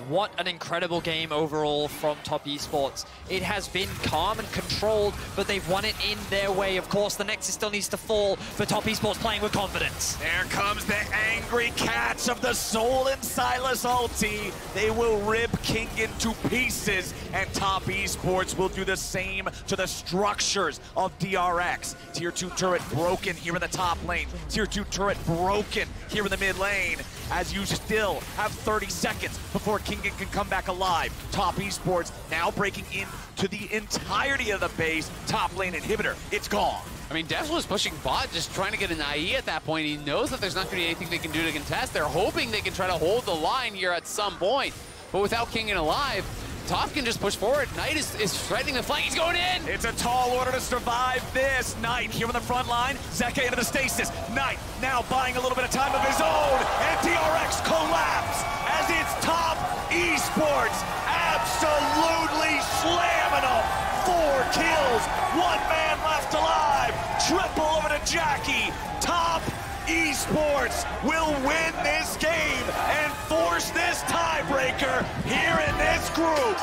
What an incredible game overall from Top Esports. It has been calm and controlled, but they've won it in their way. Of course, the Nexus still needs to fall for Top Esports playing with confidence. There comes the angry cats of the Soul and Silas ulti. They will rip King into pieces, and Top Esports will do the same to the structures of DRX. Tier 2 turret broken here in the top lane. Tier 2 turret broken here in the mid lane, as you still have 30 seconds before King can come back alive. Top Esports now breaking into the entirety of the base. Top lane inhibitor, it's gone. I mean, Devs was pushing bot, just trying to get an IE at that point. He knows that there's not going to be anything they can do to contest. They're hoping they can try to hold the line here at some point. But without King alive, Top can just push forward. Knight is threatening the flank. He's going in. It's a tall order to survive this. Knight here on the front line. Zeka into the stasis. Knight now buying a little bit of time of his own. And DRX collapse as it's Top Esports absolutely slamming them. 4 kills, 1 man left alive. Triple over to Jackie. Top Esports will win this game and force this tiebreaker here in this group.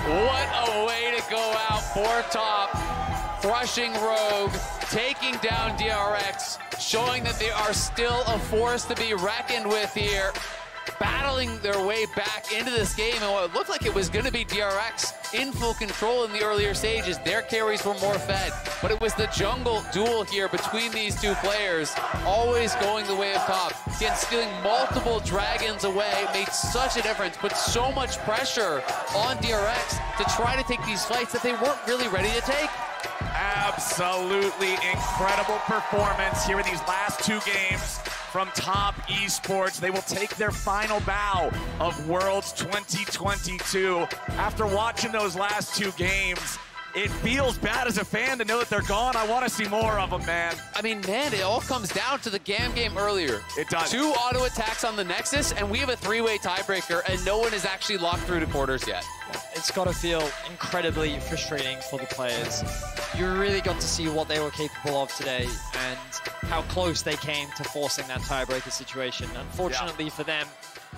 What a way to go out for Top. Crushing Rogue, taking down DRX, showing that they are still a force to be reckoned with here. Battling their way back into this game, and what looked like it was going to be DRX in full control in the earlier stages. Their carries were more fed, but it was the jungle duel here between these two players, always going the way of Top. Again, stealing multiple dragons away, made such a difference, put so much pressure on DRX to try to take these fights that they weren't really ready to take. Absolutely incredible performance here in these last 2 games from Top Esports. They will take their final bow of Worlds 2022. After watching those last 2 games, it feels bad as a fan to know that they're gone. I want to see more of them, man. I mean, man, it all comes down to the GAM game earlier. It does. 2 auto attacks on the Nexus, and we have a 3-way tiebreaker, and no one is actually locked through to quarters yet. It's got to feel incredibly frustrating for the players. You really got to see what they were capable of today and how close they came to forcing that tiebreaker situation. Unfortunately for them,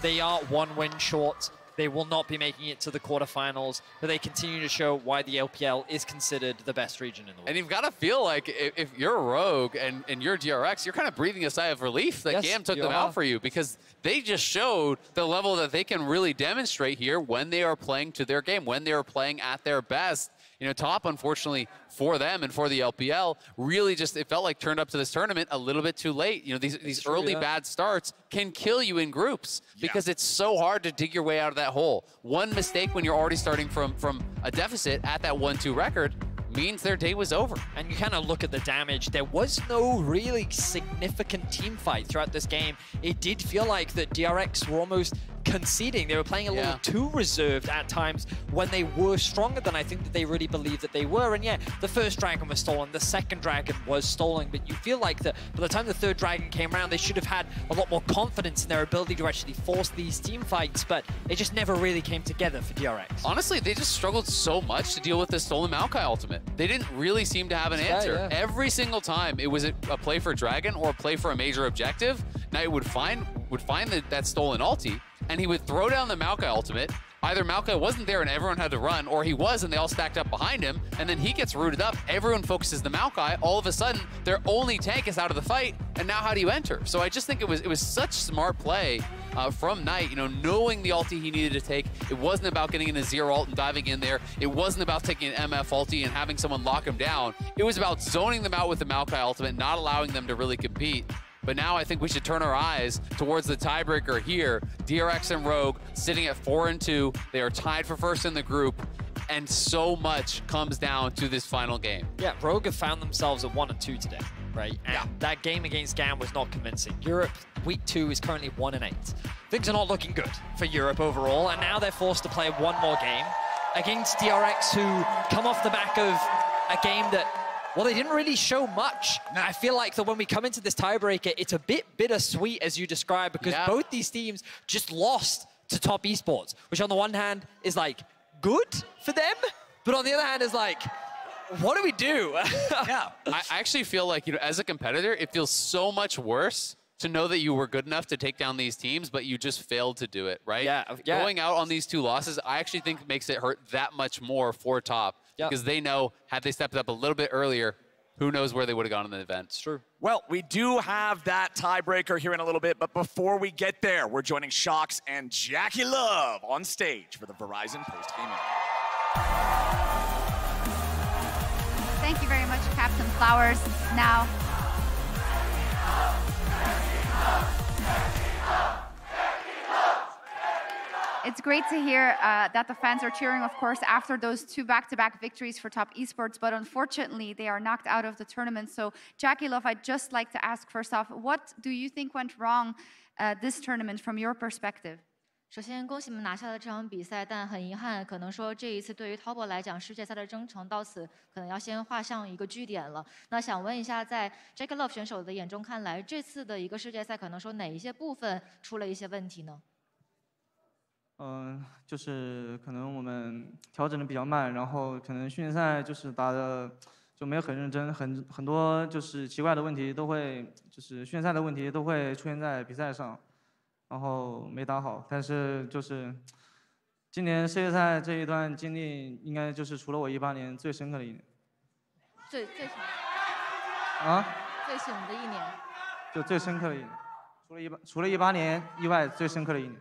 they are 1 win short they will not be making it to the quarterfinals, but they continue to show why the LPL is considered the best region in the world. And you've got to feel like if you're Rogue and you're DRX, you're kind of breathing a sigh of relief that GAM took them out for you, because they just showed the level that they can really demonstrate here when they are playing to their game, when they are playing at their best. You know, Top, unfortunately, for them and for the LPL, really just, it felt like turned up to this tournament a little bit too late. You know, these early bad starts can kill you in groups because it's so hard to dig your way out of that hole. One mistake when you're already starting from a deficit at that 1-2 record means their day was over. And you kind of look at the damage. There was no really significant team fight throughout this game. It did feel like that DRX were almost conceding. They were playing a little too reserved at times when they were stronger than I think that they really believed that they were. And yeah, the first dragon was stolen, the second dragon was stolen, but you feel like that by the time the third dragon came around, they should have had a lot more confidence in their ability to actually force these team fights, but it just never really came together for DRX. Honestly, they just struggled so much to deal with this stolen Maokai ultimate. They didn't really seem to have an answer. Every single time it was a play for dragon or a play for a major objective, Knight would find that stolen ulti, and he would throw down the Maokai ultimate. Either Maokai wasn't there and everyone had to run, or he was and they all stacked up behind him, and then he gets rooted up, everyone focuses the Maokai, all of a sudden their only tank is out of the fight, and now how do you enter? So I just think it was such smart play from Knight, you know, knowing the ulti he needed to take. It wasn't about getting in a zero ult and diving in there. It wasn't about taking an MF ulti and having someone lock him down. It was about zoning them out with the Maokai ultimate, not allowing them to really compete. But now I think we should turn our eyes towards the tiebreaker here. DRX and Rogue sitting at 4-2. They are tied for first in the group, and so much comes down to this final game. Yeah, Rogue have found themselves at 1-2 today, right? And that game against GAM was not convincing. Europe, week 2 is currently 1-8. Things are not looking good for Europe overall, and now they're forced to play one more game against DRX, who come off the back of a game that, well, they didn't really show much. I feel like that when we come into this tiebreaker, it's a bit bittersweet, as you described, because both these teams just lost to Top Esports, which on the one hand is like good for them, but on the other hand is like, what do we do? I actually feel like, you know, as a competitor, it feels so much worse to know that you were good enough to take down these teams, but you just failed to do it, right? Going out on these 2 losses, I actually think makes it hurt that much more for Top. Because they know, had they stepped up a little bit earlier, who knows where they would have gone in the event. It's true. Well, we do have that tiebreaker here in a little bit, but before we get there, we're joining Shox and Jackie Love on stage for the Verizon post-game. Thank you very much, Captain Flowers. Now, it's great to hear that the fans are cheering, of course, after those 2 back-to-back victories for Top Esports, but unfortunately, they are knocked out of the tournament. So, Jackie Love, I'd just like to ask first off, what do you think went wrong this tournament from your perspective? 首先，恭喜你们拿下了这场比赛，但很遗憾，可能说这一次对于 Taupo 来讲，世界赛的征程到此可能要先画上一个句点了。那想问一下，在 Jackie Love 选手的眼中看来，这次的一个世界赛可能说哪一些部分出了一些问题呢？ 就是可能我们调整的比较慢，然后可能训练赛就是打的就没有很认真，很多就是奇怪的问题都会，就是训练赛的问题都会出现在比赛上，然后没打好。但是就是今年世界赛这一段经历，应该就是除了我18年最深刻的一年。最什么的一年？就最深刻的一年，除了18年以外最深刻的一年。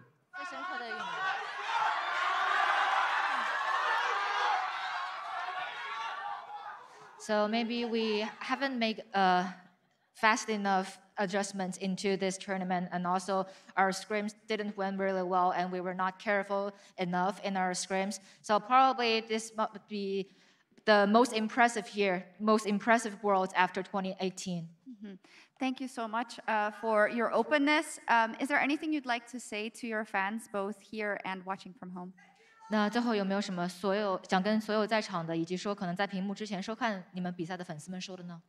So maybe we haven't made fast enough adjustments into this tournament, and also our scrims didn't went really well, and we were not careful enough in our scrims. So probably this might be the most impressive year, most impressive Worlds after 2018. Thank you so much for your openness. Is there anything you'd like to say to your fans, both here and watching from home? 那最后有没有什么想跟所有在场的，以及说可能在屏幕之前收看你们比赛的粉丝们说的呢？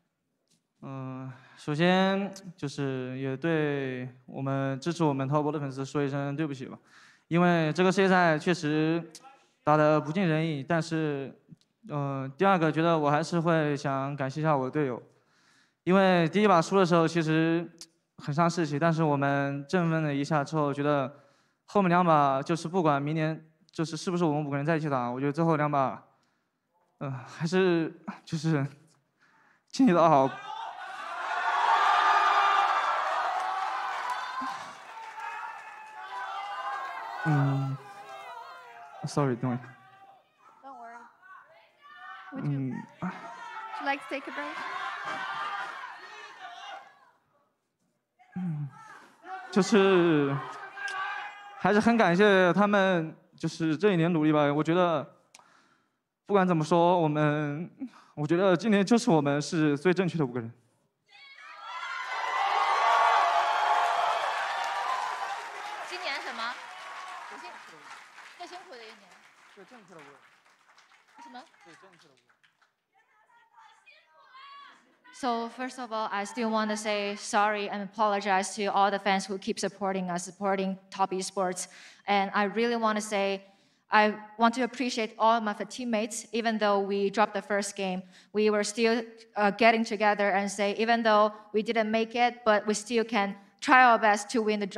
首先就是也对我们支持我们Taupo的粉丝说一声对不起吧，因为这个世界赛确实打得不尽人意。但是，第二个觉得我还是会想感谢一下我的队友，因为第一把输的时候其实很伤士气，但是我们振奋了一下之后，觉得后面2把就是不管明年就是是不是我们5个人在一起打，我觉得最后2把，还是就是尽力打好。Sorry， 等我一下。Don't worry. Would you like to take a break? 就是还是很感谢他们，就是这一年努力吧。我觉得不管怎么说，我觉得今年就是我们是最正确的5个人。今年什么？最辛苦的一年。最正确的5个人。什么？最正确的5个人。 So first of all, I still want to say sorry and apologize to all the fans who keep supporting us, supporting Top Esports. And I really want to say, I want to appreciate all of my teammates. Even though we dropped the first game, we were still getting together and say, even though we didn't make it, but we still can try our best to win the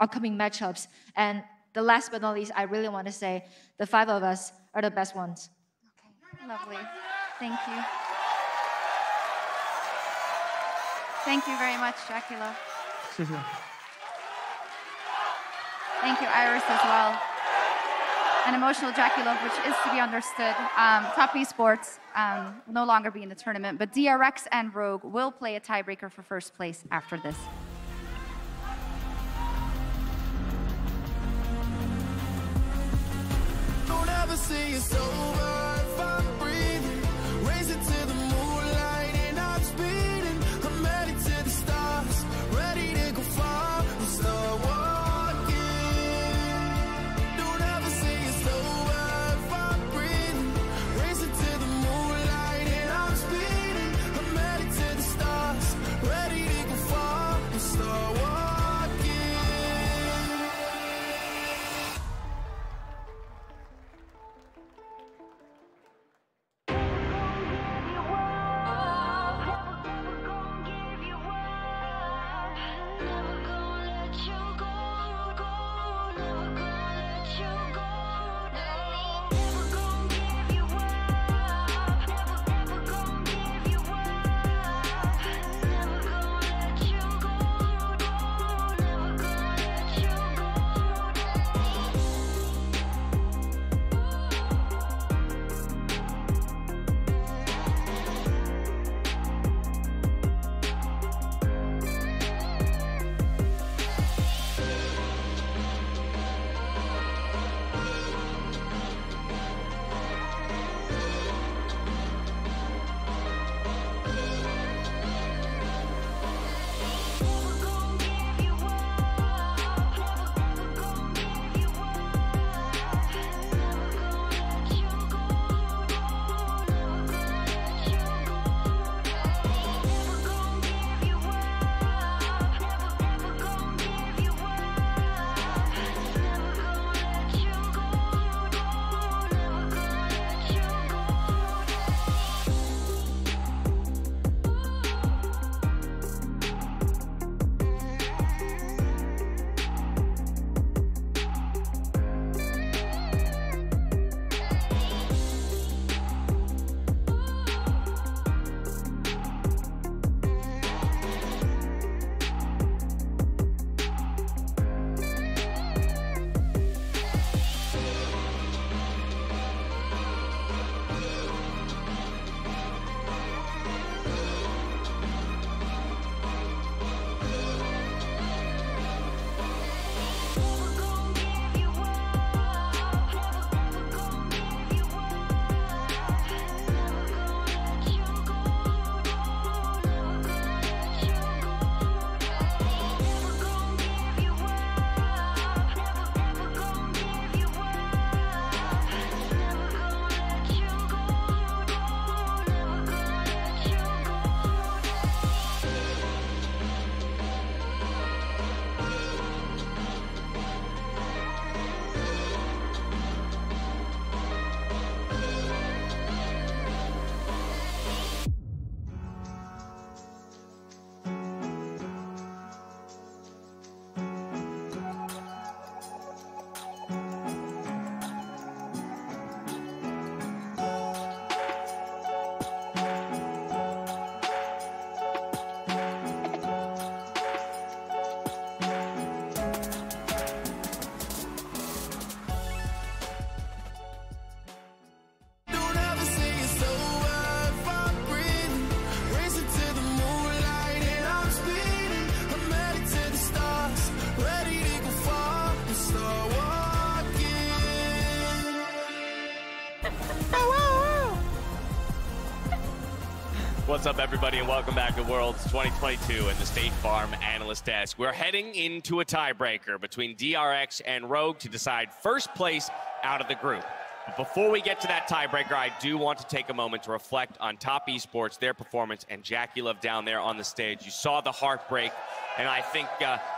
upcoming matchups. And the last but not least, I really want to say, the 5 of us are the best ones. Okay, lovely. Thank you. Thank you very much, Jacquilo. 谢谢。 Thank you, Iris, as well. An emotional Jacquilo, which is to be understood. Top Esports will no longer be in the tournament, but DRX and Rogue will play a tiebreaker for first place after this. Don't ever say it's over if I'm breathing. Race it to the moonlight and I'm speeding. I'm headed to the stars, ready to go far and start walking. Don't ever say it's over if I'm breathing. Race it to the moonlight and I'm speeding. I'm headed to the stars, ready to go far and start walking. What's up, everybody, and welcome back to Worlds 2022 and the State Farm Analyst Desk. We're heading into a tiebreaker between DRX and Rogue to decide first place out of the group. But before we get to that tiebreaker, I do want to take a moment to reflect on Top Esports, their performance, and Jackie Love down there on the stage. You saw the heartbreak, and I think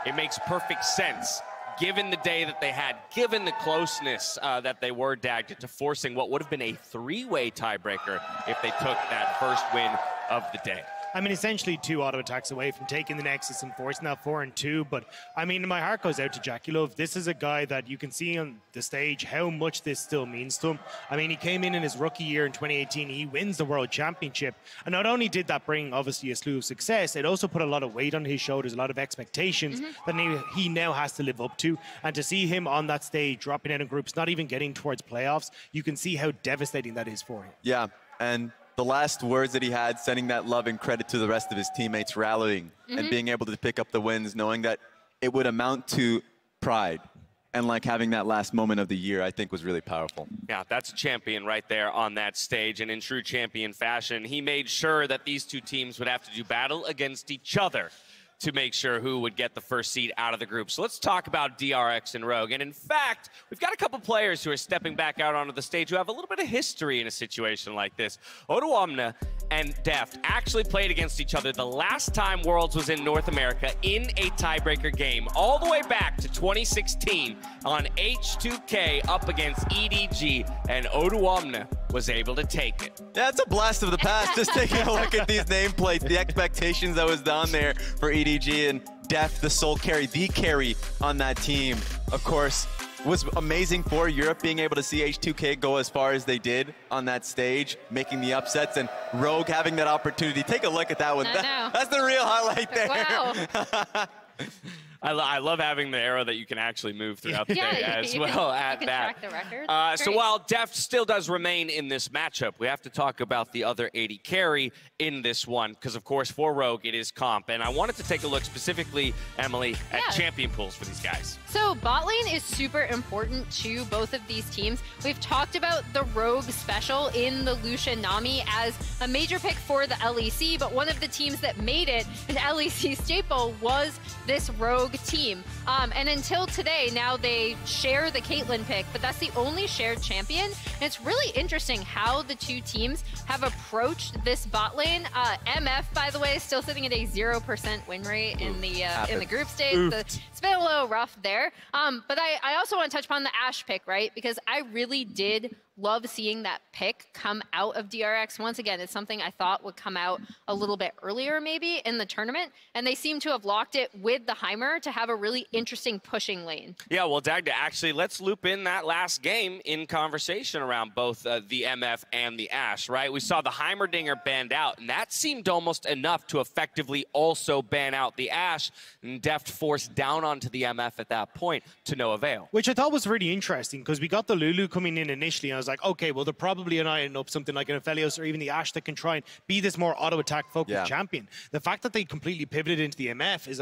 it makes perfect sense, given the day that they had, given the closeness that they were dagged into forcing what would have been a three-way tiebreaker if they took that first win of the day. I mean, essentially 2 auto attacks away from taking the Nexus and forcing that 4-2. But I mean, my heart goes out to Jackie Love. This is a guy that you can see on the stage how much this still means to him. I mean, he came in his rookie year in 2018. He wins the World Championship. And not only did that bring, obviously, a slew of success, it also put a lot of weight on his shoulders, a lot of expectations that he now has to live up to. And to see him on that stage, dropping out in groups, not even getting towards playoffs, you can see how devastating that is for him. Yeah, and the last words that he had, sending that love and credit to the rest of his teammates, rallying and being able to pick up the wins, knowing that it would amount to pride. And like having that last moment of the year, I think was really powerful. Yeah, that's a champion right there on that stage. And in true champion fashion, he made sure that these two teams would have to do battle against each other to make sure who would get the first seed out of the group. So let's talk about DRX and Rogue. And in fact, we've got a couple players who are stepping back out onto the stage who have a little bit of history in a situation like this. Oduwamna and Deft actually played against each other the last time Worlds was in North America in a tiebreaker game, all the way back to 2016 on H2K up against EDG, and Oduwamna was able to take it. Yeah, it's a blast of the past. Just taking a look at these nameplates, the expectations that was down there for EDG, and Deft, the sole carry, the carry on that team, of course, was amazing for Europe, being able to see H2K go as far as they did on that stage, making the upsets, and Rogue having that opportunity. Take a look at that one. That's the real highlight there. Wow. I love having the arrow that you can actually move throughout the day as well at you can that. track the record. So while Deft still does remain in this matchup, we have to talk about the other 80 carry in this one, because of course for Rogue it is comp. And I wanted to take a look specifically, Emily, at champion pools for these guys. So bot lane is super important to both of these teams. We've talked about the Rogue special in the Lucian Nami as a major pick for the LEC, but one of the teams that made it an LEC staple was this Rogue team. And until today, now they share the Caitlyn pick, but that's the only shared champion. And it's really interesting how the two teams have approached this bot lane. MF, by the way, is still sitting at a 0% win rate in the group stage. So it's been a little rough there. But I also want to touch upon the Ashe pick, right? Because I really did love seeing that pick come out of DRX. Once again, it's something I thought would come out a little bit earlier maybe in the tournament, and they seem to have locked it with the Heimer to have a really interesting pushing lane. Yeah, well, Dagda, actually, let's loop in that last game in conversation around both the MF and the Ashe, right? We saw the Heimerdinger banned out, and that seemed almost enough to effectively also ban out the Ashe, and Deft forced down onto the MF at that point to no avail. Which I thought was really interesting, because we got the Lulu coming in initially, and I was like, okay, well, they're probably eyeing up something like an Aphelios or even the Ashe that can try and be this more auto-attack focused champion. The fact that they completely pivoted into the MF is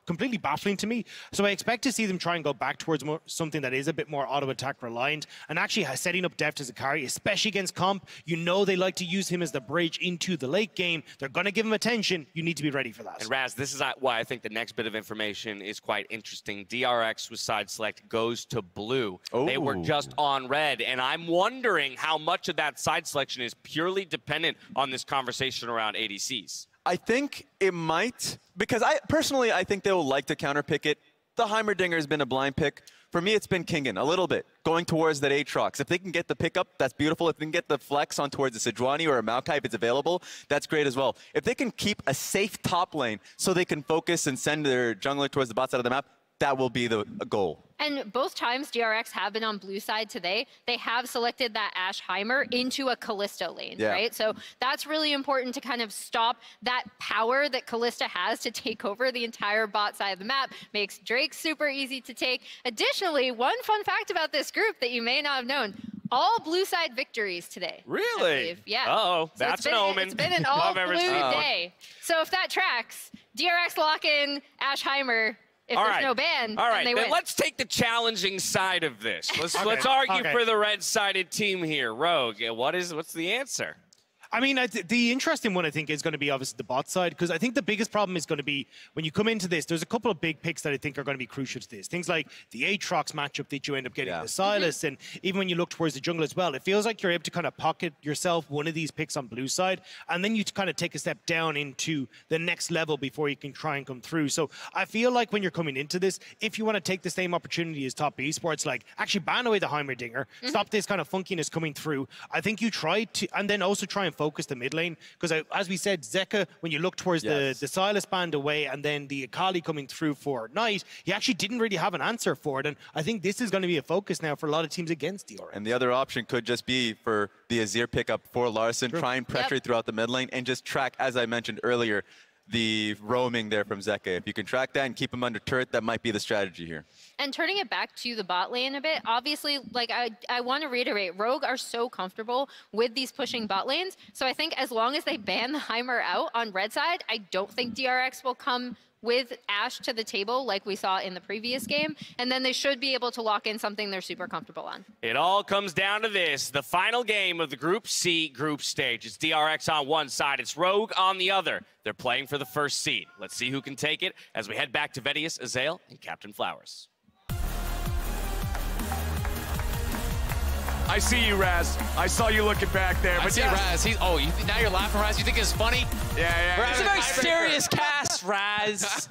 completely baffling to me. So I expect to see them try and go back towards something that is a bit more auto-attack reliant, and actually setting up Deft as a carry, especially against comp. You know they like to use him as the bridge into the late game. They're going to give him attention. You need to be ready for that. And Raz, this is why I think the next bit of information is quite interesting. DRX with side select goes to blue. They were just on red, and I'm wondering how much of that side selection is purely dependent on this conversation around ADCs. I think it might, because I think they will like to counterpick it. The Heimerdinger has been a blind pick. For me, it's been Kingen a little bit, going towards that Aatrox. If they can get the pickup, that's beautiful. If they can get the flex on towards a Sejuani or a Maokai if it's available, that's great as well. If they can keep a safe top lane so they can focus and send their jungler towards the bot side of the map, that will be the goal. And both times DRX have been on blue side today, they have selected that Ashe Heimer into a Kalista lane, right? So that's really important to kind of stop that power that Kalista has to take over the entire bot side of the map. Makes Drake super easy to take. Additionally, one fun fact about this group that you may not have known, all blue side victories today. Really? Yeah. Uh-oh, So that's an omen. It's been an all blue day. So if that tracks, DRX lock in Ashe Heimer. If there's no ban, then they win. Let's take the challenging side of this. Let's argue for the red-sided team here. Rogue, what's the answer? I mean, the interesting one, I think, is going to be obviously the bot side, because I think the biggest problem is going to be when you come into this, there's a couple of big picks that I think are going to be crucial to this. Things like the Aatrox matchup that you end up getting, the Sylas, and even when you look towards the jungle as well, it feels like you're able to kind of pocket yourself one of these picks on blue side, and then you kind of take a step down into the next level before you can try and come through. So I feel like when you're coming into this, if you want to take the same opportunity as top esports, like actually ban away the Heimerdinger, stop this kind of funkiness coming through, I think you try to, and then also try and focus the mid lane, because as we said, Zeka, when you look towards the Sylas band away and then the Akali coming through for Knight, he actually didn't really have an answer for it, and I think this is going to be a focus now for a lot of teams against DRX. And the other option could just be for the Azir pickup for Larson, try and pressure throughout the mid lane and just track, as I mentioned earlier, the roaming there from Zeka. If you can track that and keep him under turret, that might be the strategy here. And turning it back to the bot lane a bit, obviously, like I want to reiterate, Rogue are so comfortable with these pushing bot lanes. So I think as long as they ban the Heimer out on red side, I don't think DRX will come with Ashe to the table like we saw in the previous game, and then they should be able to lock in something they're super comfortable on. It all comes down to this, the final game of the Group C group stage. It's DRX on one side, it's Rogue on the other. They're playing for the first seed. Let's see who can take it as we head back to Vedius, Azael, and Captain Flowers. I see you, Raz. I saw you looking back there. I see Raz. Now you're laughing, Raz. You think it's funny? Yeah. It's a very serious cast, Raz.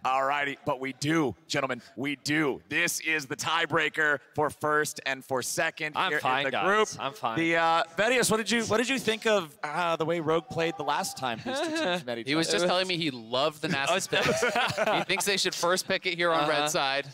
All righty, but we do, gentlemen, we do. This is the tiebreaker for first and for second here in the group. I'm fine. The Vedius, what did you think of the way Rogue played the last time these two teams met each other? He was just telling me he loved the Nasus picks. He thinks they should first pick it here on red side.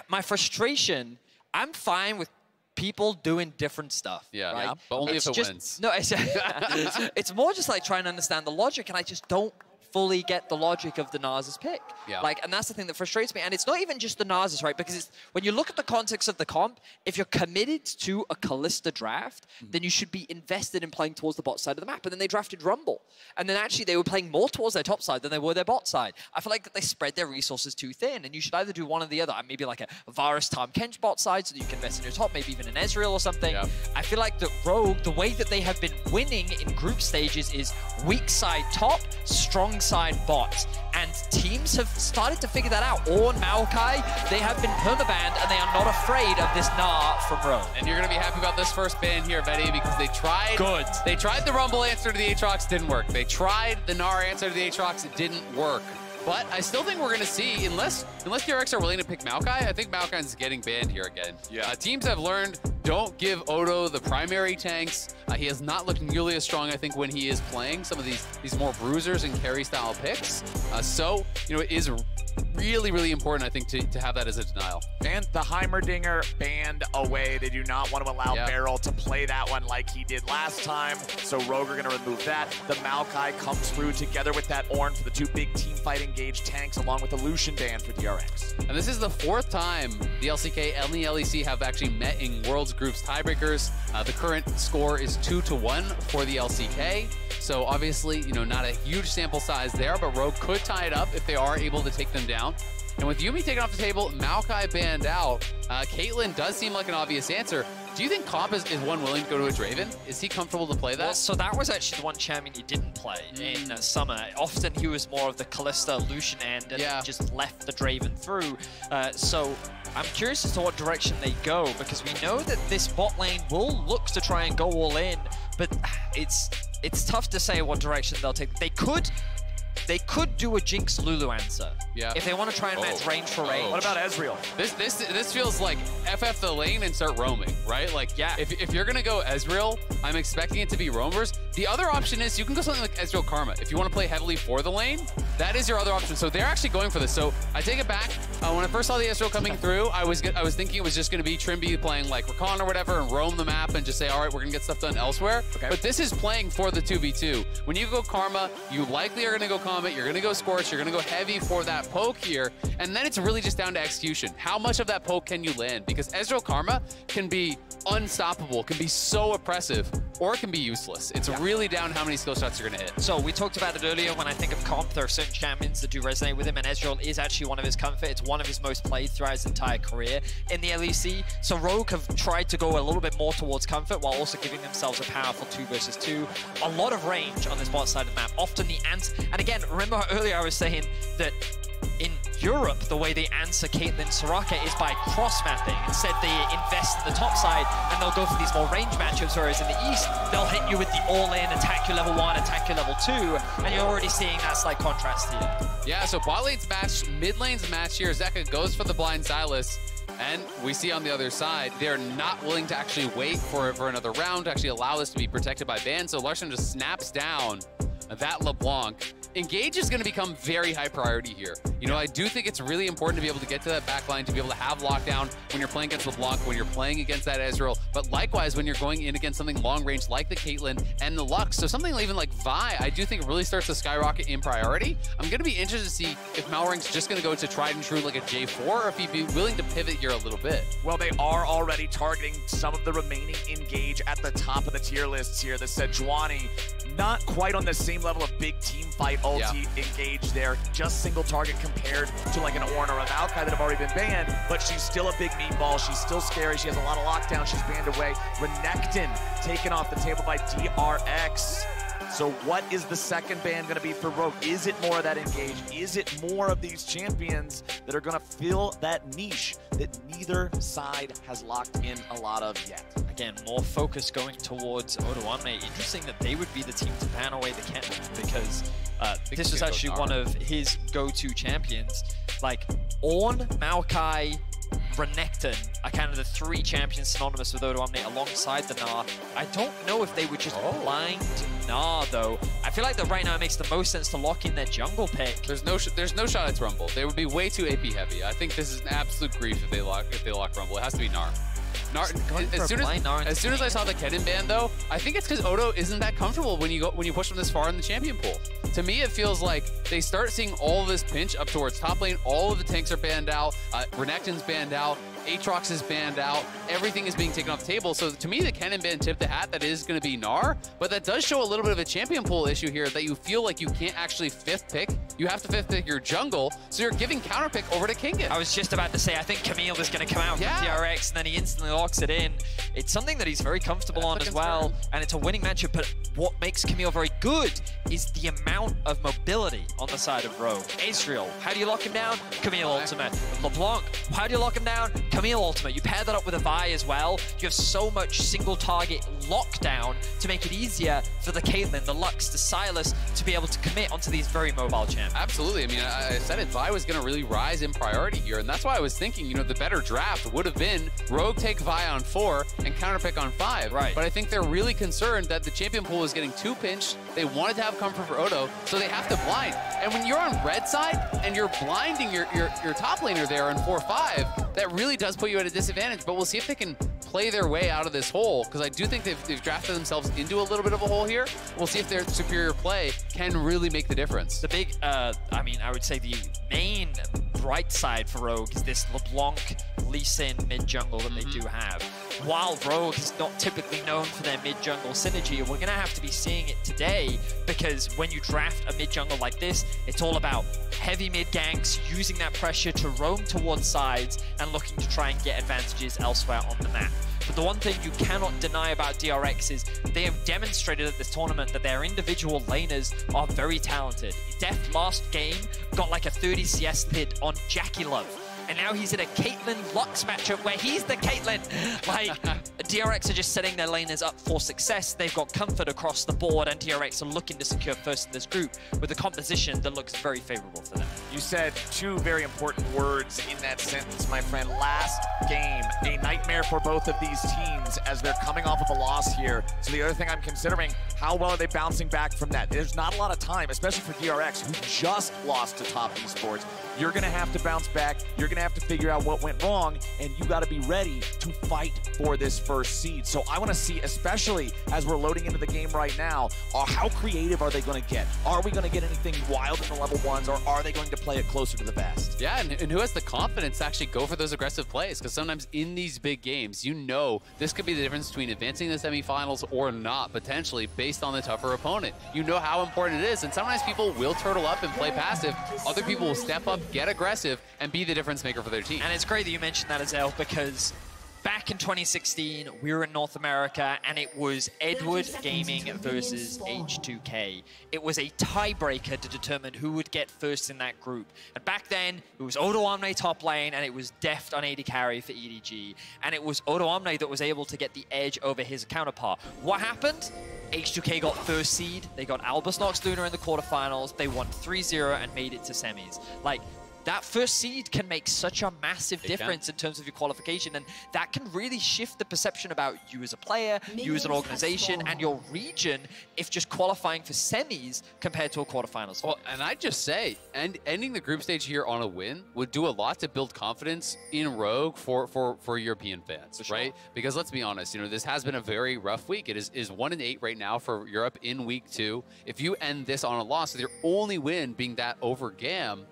My frustration, I'm fine with people doing different stuff. Yeah, right? but only if it wins. No, it's more just like trying to understand the logic, and I just don't fully get the logic of the Nasus pick. Yeah. And that's the thing that frustrates me. And it's not even just the Nasus, right? Because when you look at the context of the comp, if you're committed to a Kalista draft, then you should be invested in playing towards the bot side of the map. But then they drafted Rumble. And then actually they were playing more towards their top side than they were their bot side. I feel like that they spread their resources too thin, and you should either do one or the other. Maybe like a Varus Tahm Kench bot side so that you can invest in your top, maybe even an Ezreal or something. Yeah. I feel like the Rogue, the way that they have been winning in group stages is weak side top, strong side bot. And teams have started to figure that out. Ornn, Maokai, they have been permabanned, and they are not afraid of this Gnar from Rogue. And you're going to be happy about this first ban here, Vedi, because they tried. Good. They tried the Rumble answer to the Aatrox, didn't work. They tried the Gnar answer to the Aatrox, it didn't work. But I still think we're going to see, unless DRX are willing to pick Maokai, I think Maokai's getting banned here again. Yeah. Teams have learned, don't give Odo the primary tanks. He has not looked nearly as strong, I think, when he is playing some of these more bruisers and carry style picks. So, it is really, really important, I think, to have that as a denial. And the Heimerdinger banned away. They do not want to allow Beryl to play that one like he did last time. So Rogue are going to remove that. The Maokai comes through together with that Ornn for the two big team fight engaged tanks, along with the Lucian ban for DRX. And this is the fourth time the LCK and the LEC have actually met in Worlds Groups tiebreakers. The current score is 2-1 for the LCK. So obviously, not a huge sample size there, but Rogue could tie it up if they are able to take them down. And with Yuumi taken off the table, Maokai banned out, Caitlyn does seem like an obvious answer. Do you think Comp is one willing to go to a Draven? Is he comfortable to play that? Well, so that was actually the one champion he didn't play in summer. Often he was more of the Kalista Lucian end, and he just left the Draven through. So I'm curious as to what direction they go, because we know that this bot lane will look to try and go all in, but it's tough to say what direction they'll take. They could do a Jinx Lulu answer. Yeah. If they want to try and match range for range. What about Ezreal? This feels like FF the lane and start roaming, right? Like, if you're gonna go Ezreal, I'm expecting it to be roamers. The other option is you can go something like Ezreal Karma. If you want to play heavily for the lane, that is your other option. So they're actually going for this. So I take it back. When I first saw the Ezreal coming through, I was thinking it was just gonna be Trimby playing like Rakan or whatever and roam the map and just say, all right, we're gonna get stuff done elsewhere. Okay. But this is playing for the 2v2. When you go Karma, you likely are gonna go Comet, you're gonna go Scorch, you're gonna go heavy for that poke here, and then it's really just down to execution. How much of that poke can you land? Because Ezreal Karma can be unstoppable, can be so oppressive, or it can be useless. It's really down how many skill shots you're going to hit. So we talked about it earlier. When I think of comp, there are certain champions that do resonate with him, and Ezreal is actually one of his comfort. It's one of his most played throughout his entire career in the LEC. So Rogue have tried to go a little bit more towards comfort while also giving themselves a powerful 2 versus 2. A lot of range on this bot side of the map. Often the ants, and again, remember earlier I was saying that in Europe, the way they answer Caitlyn Soraka is by cross-mapping. Instead, they invest in the top side, and they'll go for these more range matchups, whereas in the East, they'll hit you with the all-in, attack you level 1, attack you level 2, and you're already seeing that slight contrast here. Yeah, so bot lane's match, mid lane's match here. Zeka goes for the blind Sylas, and we see on the other side, they're not willing to actually wait for another round to actually allow this to be protected by ban, so Larson just snaps down that LeBlanc. Engage is going to become very high priority here. You know, I do think it's really important to be able to get to that backline, to be able to have lockdown when you're playing against LeBlanc, when you're playing against that Ezreal, but likewise when you're going in against something long range like the Caitlyn and the Lux. So something even like Vi, I do think really starts to skyrocket in priority. I'm going to be interested to see if Malrang's just going to go to tried and true like a J4, or if he'd be willing to pivot here a little bit. Well, they are already targeting some of the remaining Engage at the top of the tier lists here. The Sejuani, not quite on the same level of big team fight ulti Engage there. Just single target compared to like an Ornn or a Maokai that have already been banned, but she's still a big meatball. She's still scary. She has a lot of lockdown. She's banned away. Renekton taken off the table by DRX. So what is the second ban going to be for Rogue? Is it more of that Engage? Is it more of these champions that are going to fill that niche that neither side has locked in a lot of yet? Again, more focus going towards Odoamne. Interesting that they would be the team to ban away the Kennen, because this is actually one of his go-to champions. Like, Ornn, Maokai, Renekton are kind of the 3 champions synonymous with Odoamne alongside the Gnar. I don't know if they would just blind Gnar, though. I feel like that right now it makes the most sense to lock in their jungle pick. There's no shot at Rumble. They would be way too AP heavy. I think this is an absolute grief if they lock Rumble. It has to be Gnar. As soon as I saw the Kennen ban, though, I think it's because Odo isn't that comfortable when you push him this far in the champion pool. To me, it feels like they start seeing all of this pinch up towards top lane. All of the tanks are banned out. Renekton's banned out. Aatrox is banned out. Everything is being taken off the table. So to me, the Kennen ban tipped the hat that is going to be Gnar, but that does show a little bit of a champion pool issue here, that you feel like you can't actually 5th pick. You have to 5th pick your jungle, so you're giving counter pick over to Kingen. I was just about to say, I think Camille is going to come out from DRX, and then he instantly locks it in. It's something that he's very comfortable on as well, and it's a winning matchup, but what makes Camille very good is the amount of mobility on the side of Rogue. Ezreal, how do you lock him down? Camille ultimate. LeBlanc, how do you lock him down? Camille ultimate. You pair that up with a Vi as well. You have so much single target lockdown to make it easier for the Caitlyn, the Lux, the Sylas to be able to commit onto these very mobile champions. Absolutely. I mean, I said it. Vi was going to really rise in priority here, and that's why I was thinking, you know, the better draft would have been Rogue take Vi on 4 and counterpick on 5. Right. But I think they're really concerned that the champion pool is getting too pinched. They wanted to have comfort for Odo, so they have to blind. And when you're on red side and you're blinding your top laner there in 4-5, that really does put you at a disadvantage. But we'll see if they can play their way out of this hole, because I do think they've drafted themselves into a little bit of a hole here. We'll see if their superior play can really make the difference. The big, I mean, I would say the main bright side for Rogue is this LeBlanc, Lee Sin mid-jungle that they do have. While Rogue is not typically known for their mid-jungle synergy, we're going to have to be seeing it today, because when you draft a mid-jungle like this, it's all about heavy mid-ganks, using that pressure to roam towards sides and looking to try and get advantages elsewhere on the map. But the one thing you cannot deny about DRX is they have demonstrated at this tournament that their individual laners are very talented. Def last game got like a 30 CS lead on Jackie Love. And now he's in a Caitlyn Lux matchup where he's the Caitlyn. Like, DRX are just setting their laners up for success. They've got comfort across the board, and DRX are looking to secure first in this group with a composition that looks very favorable for them. You said 2 very important words in that sentence, my friend. Last game, a nightmare for both of these teams as they're coming off of a loss here. So the other thing I'm considering, how well are they bouncing back from that? There's not a lot of time, especially for DRX, who just lost to Top Esports. You're going to have to bounce back. You're going to have to figure out what went wrong, and you got to be ready to fight for this first seed. So I want to see, especially as we're loading into the game right now, how creative are they going to get? Are we going to get anything wild in the level 1s, or are they going to play it closer to the vest. Yeah, and who has the confidence to actually go for those aggressive plays? Because sometimes in these big games, you know this could be the difference between advancing the semifinals or not, potentially, based on the tougher opponent. You know how important it is, and sometimes people will turtle up and play passive. Other people will step up, get aggressive, and be the difference maker for their team. And it's great that you mentioned that, Azel, because back in 2016, we were in North America, and it was Edward Gaming versus H2K. It was a tiebreaker to determine who would get first in that group. And back then, it was Odo Omne top lane, and it was Deft on AD carry for EDG. And it was Odo Omne that was able to get the edge over his counterpart. What happened? H2K got first seed. They got Albus Nox Luna in the quarterfinals. They won 3-0 and made it to semis. Like, that first seed can make such a massive difference in terms of your qualification, and that can really shift the perception about you as a player, you as an organization, and your region if just qualifying for semis compared to a quarterfinals. Well, and I'd just say, ending the group stage here on a win would do a lot to build confidence in Rogue for European fans, right? Because let's be honest, you know, this has been a very rough week. It is 1-8 right now for Europe in week 2. If you end this on a loss, with your only win being that over GAM,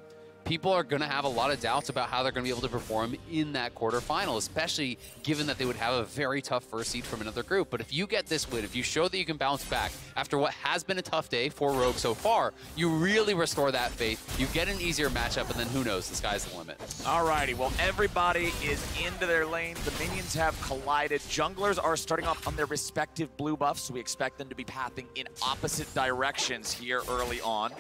people are going to have a lot of doubts about how they're going to be able to perform in that quarterfinal, especially given that they would have a very tough first seed from another group. But if you get this win, if you show that you can bounce back after what has been a tough day for Rogue so far, you really restore that faith. You get an easier matchup, and then who knows, the sky's the limit. Alrighty, well, everybody is into their lanes. The minions have collided. Junglers are starting off on their respective blue buffs, so we expect them to be pathing in opposite directions here early on.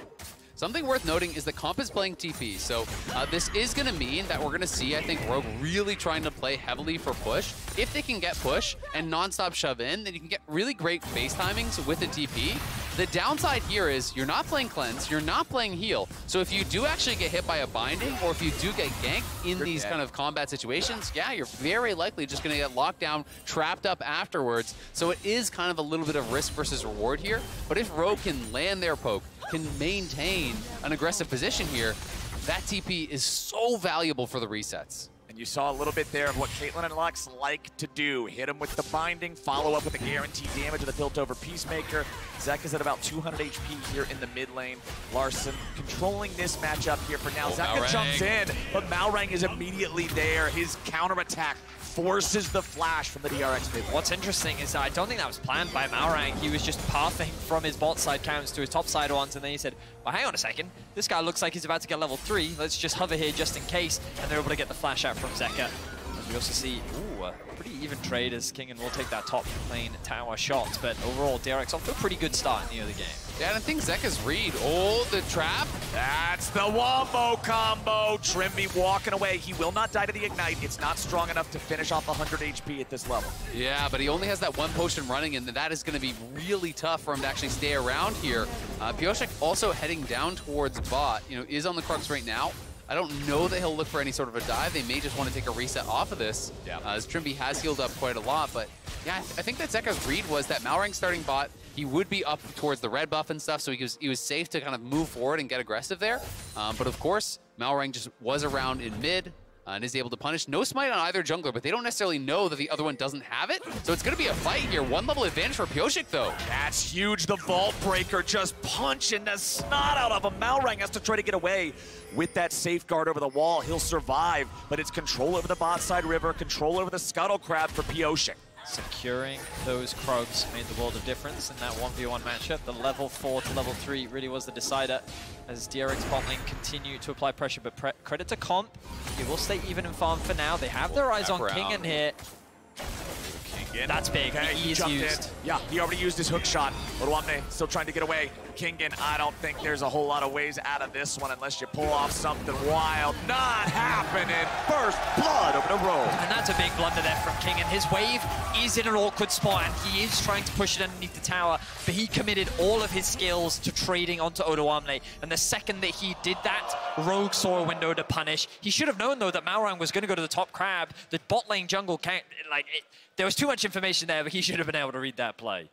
Something worth noting is that Comp is playing TP, so this is going to mean that we're going to see, I think, Rogue really trying to play heavily for push. If they can get push and non-stop shove in, then you can get really great base timings with the TP. The downside here is you're not playing cleanse, you're not playing heal, so if you do actually get hit by a binding, or if you do get ganked in these kind of combat situations, yeah, you're very likely just going to get locked down, trapped up afterwards, so it is kind of a little bit of risk versus reward here. But if Rogue can land their poke, can maintain an aggressive position here, that TP is so valuable for the resets. And you saw a little bit there of what Caitlyn and Lux like to do. Hit him with the binding, follow up with a guaranteed damage of the built-over Peacemaker. Zek is at about 200 HP here in the mid lane. Larson controlling this matchup here for now. Zeka jumps in, but Malrang is immediately there. His counterattack forces the flash from the DRX mid. What's interesting is I don't think that was planned by Malrang. He was just pathing from his bot side counts to his top side ones, and then he said, well, hang on a second. This guy looks like he's about to get level 3. Let's just hover here just in case. And they're able to get the flash out from Zeka. As we also see, a pretty even trade as King and will take that top lane tower shot. But overall, DRX off to a pretty good start in the other game. Yeah, and I think Zeka's read. Oh, the trap. That's the wombo combo. Trimby walking away. He will not die to the Ignite. It's not strong enough to finish off 100 HP at this level. Yeah, but he only has that one potion running, and that is going to be really tough for him to actually stay around here. Pioshek also heading down towards bot, is on the Crux right now. I don't know that he'll look for any sort of a dive. They may just want to take a reset off of this, as Trimby has healed up quite a lot. But yeah, I think that Zeka's read was that Malrang starting bot, he would be up towards the red buff and stuff, so he was safe to kind of move forward and get aggressive there. But of course, Malrang just was around in mid and is able to punish. No smite on either jungler, but they don't necessarily know that the other one doesn't have it. So it's going to be a fight here. 1 level advantage for Pioshek, though. That's huge. The Vault Breaker just punching the snot out of him. Malrang has to try to get away with that safeguard over the wall. He'll survive, but it's control over the bot side river, control over the Scuttle Crab for Pioshek. Securing those Krugs made the world of difference in that 1v1 matchup. The level 4 to level 3 really was the decider as DRX bot lane continue to apply pressure, but credit to Comp. He will stay even in farm for now. They have their eyes on Kingen here. Kingen. That's big. Okay, he is jumped used. in. Yeah, he already used his hook shot. Odoamne still trying to get away. Kingen, I don't think there's a whole lot of ways out of this one unless you pull off something wild. Not happening. First blood over the road. And that's a big blunder there from Kingen. His wave is in an awkward spot, and he is trying to push it underneath the tower, but he committed all of his skills to trading onto Odoamne. And the second that he did that, Rogue saw a window to punish. He should have known, though, that Malrang was going to go to the top crab. The bot lane jungle can't, there was too much information there, but he should have been able to read that play.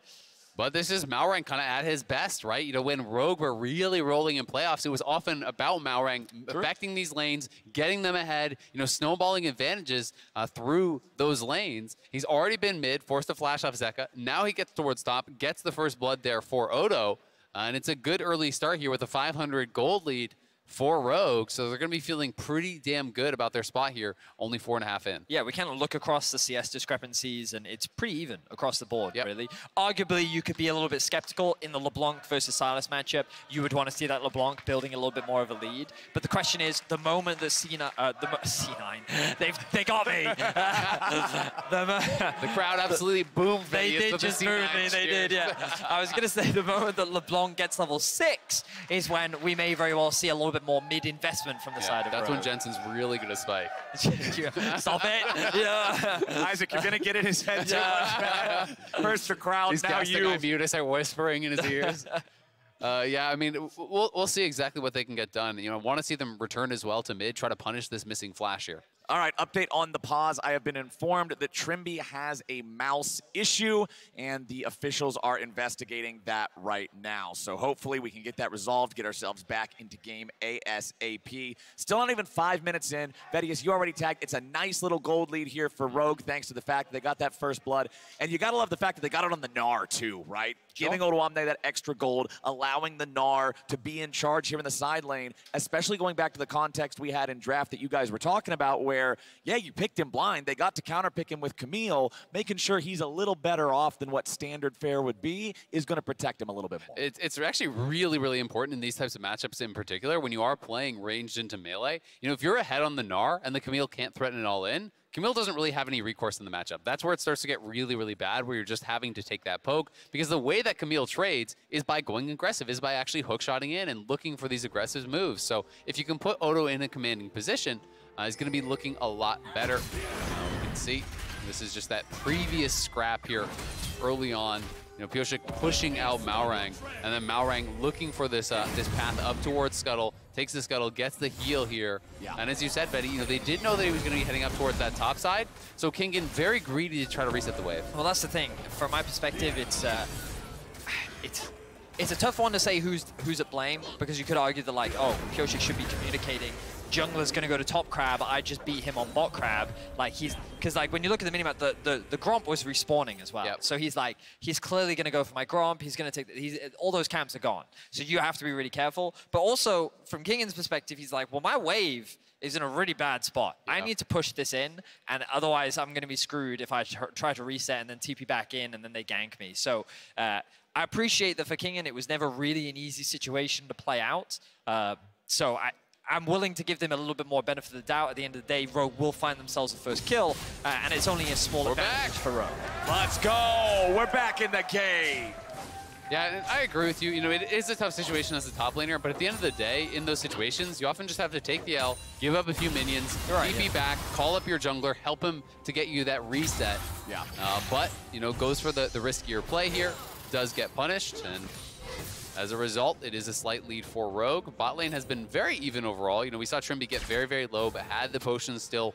But this is Malrang kind of at his best, right? When Rogue were really rolling in playoffs, it was often about Malrang affecting these lanes, getting them ahead, snowballing advantages through those lanes. He's already been mid, forced to flash off Zeka. Now he gets towards top, gets the first blood there for Odo. And it's a good early start here with a 500 gold lead for Rogue, so they're going to be feeling pretty damn good about their spot here, only 4.5 in. Yeah, we kind of look across the CS discrepancies, and it's pretty even across the board, really. Arguably, you could be a little bit skeptical in the LeBlanc versus Silas matchup. You would want to see that LeBlanc building a little bit more of a lead. But the question is, the moment that C9, they got me. The crowd absolutely boomed. They did just boo me, they did, yeah. I was going to say the moment that LeBlanc gets level 6 is when we may very well see a little bit more mid-investment from the side of That's Rogue. when Jensen's really going to spike. Stop it. Yeah. Isaac, you're going to get in his head too much. First the crowd, He's now casting you. on mute. I start whispering in his ears. Yeah, I mean, we'll see exactly what they can get done. You know, I want to see them return as well to mid, try to punish this missing flash here. All right, update on the pause. I have been informed that Trimby has a mouse issue, and the officials are investigating that right now. So hopefully we can get that resolved, get ourselves back into game ASAP. Still not even 5 minutes in. Vedius, you already tagged. It's a nice little gold lead here for Rogue, thanks to the fact that they got that first blood. And you got to love the fact that they got it on the Gnar, too, right? Giving Odoamne that extra gold, allowing the Gnar to be in charge here in the side lane, especially going back to the context we had in draft that you guys were talking about where, yeah, you picked him blind. They got to counterpick him with Camille, making sure he's a little better off than what standard fare would be is going to protect him a little bit more. It's actually really, really important in these types of matchups in particular when you are playing ranged into melee. You know, if you're ahead on the Gnar and the Camille can't threaten it all in, Camille doesn't really have any recourse in the matchup. That's where it starts to get really, really bad, where you're just having to take that poke, because the way that Camille trades is by going aggressive, is by actually hookshotting in and looking for these aggressive moves. So if you can put Odo in a commanding position, he's going to be looking a lot better. We can see this is just that previous scrap here early on. You know, Pyosik pushing out Malrang, and then Malrang looking for this this path up towards Scuttle, takes the Scuttle, gets the heal here. Yeah. And as you said, Betty, you know, they did know that he was going to be heading up towards that top side, so Kingen very greedy to try to reset the wave. Well, that's the thing. From my perspective, it's a tough one to say who's at blame, because you could argue that, like, oh, Pyosik should be communicating. Jungler's going to go to top crab. I just beat him on bot crab. Like, because like when you look at the minimap, the Gromp was respawning as well. Yep. So he's like, he's clearly going to go for my Gromp. He's going to take, all those camps are gone. So you have to be really careful. But also from Kingen's perspective, he's like, well, my wave is in a really bad spot. Yeah. I need to push this in, and otherwise I'm going to be screwed if I try to reset and then TP back in and then they gank me. So I appreciate that for Kingen, it was never really an easy situation to play out. So I'm willing to give them a little bit more benefit of the doubt. At the end of the day, Rogue will find themselves the first kill, and it's only a small advantage for Rogue. Let's go! We're back in the game! Yeah, I agree with you. You know, it is a tough situation as a top laner, but at the end of the day, in those situations, you often just have to take the L, give up a few minions, TP back, call up your jungler, help him to get you that reset. Yeah. But, you know, goes for the riskier play here, does get punished, and as a result, it is a slight lead for Rogue. Bot lane has been very even overall. You know, we saw Trimby get very, very low, but had the potions still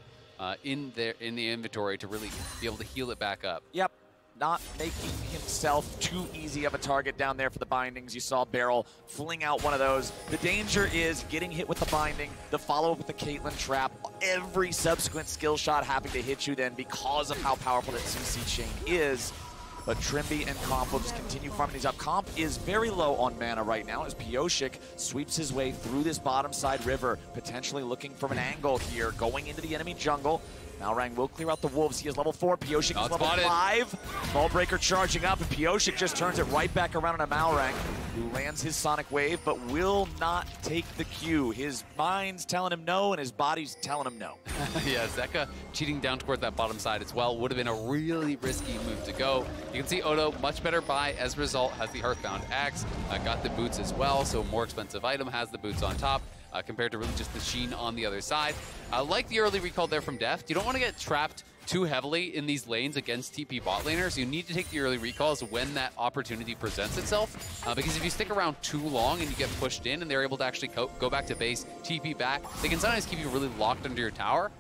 in the inventory to really be able to heal it back up. Yep. Not making himself too easy of a target down there for the bindings. You saw Beryl fling out one of those. The danger is getting hit with the binding, the follow-up with the Caitlyn trap, every subsequent skill shot having to hit you then because of how powerful that CC chain is. But Trimby and Comp will just continue farming these up. Comp is very low on mana right now as Pyosik sweeps his way through this bottom side river, potentially looking from an angle here, going into the enemy jungle. Malrang will clear out the wolves. He is level 4. Pyosik is level 5. Ballbreaker charging up, and Pyosik just turns it right back around on a Malrang, who lands his Sonic Wave, but will not take the Q. His mind's telling him no, and his body's telling him no. Yeah, Zeka cheating down toward that bottom side as well. Would have been a really risky move to go. You can see Odo, much better buy as a result, has the Hearthbound Axe, got the boots as well, so more expensive item, has the boots on top. Compared to really just the Sheen on the other side. Like the early recall there from Deft, you don't want to get trapped too heavily in these lanes against TP bot laners. You need to take the early recalls when that opportunity presents itself, because if you stick around too long and you get pushed in and they're able to actually go back to base, TP back, they can sometimes keep you really locked under your tower.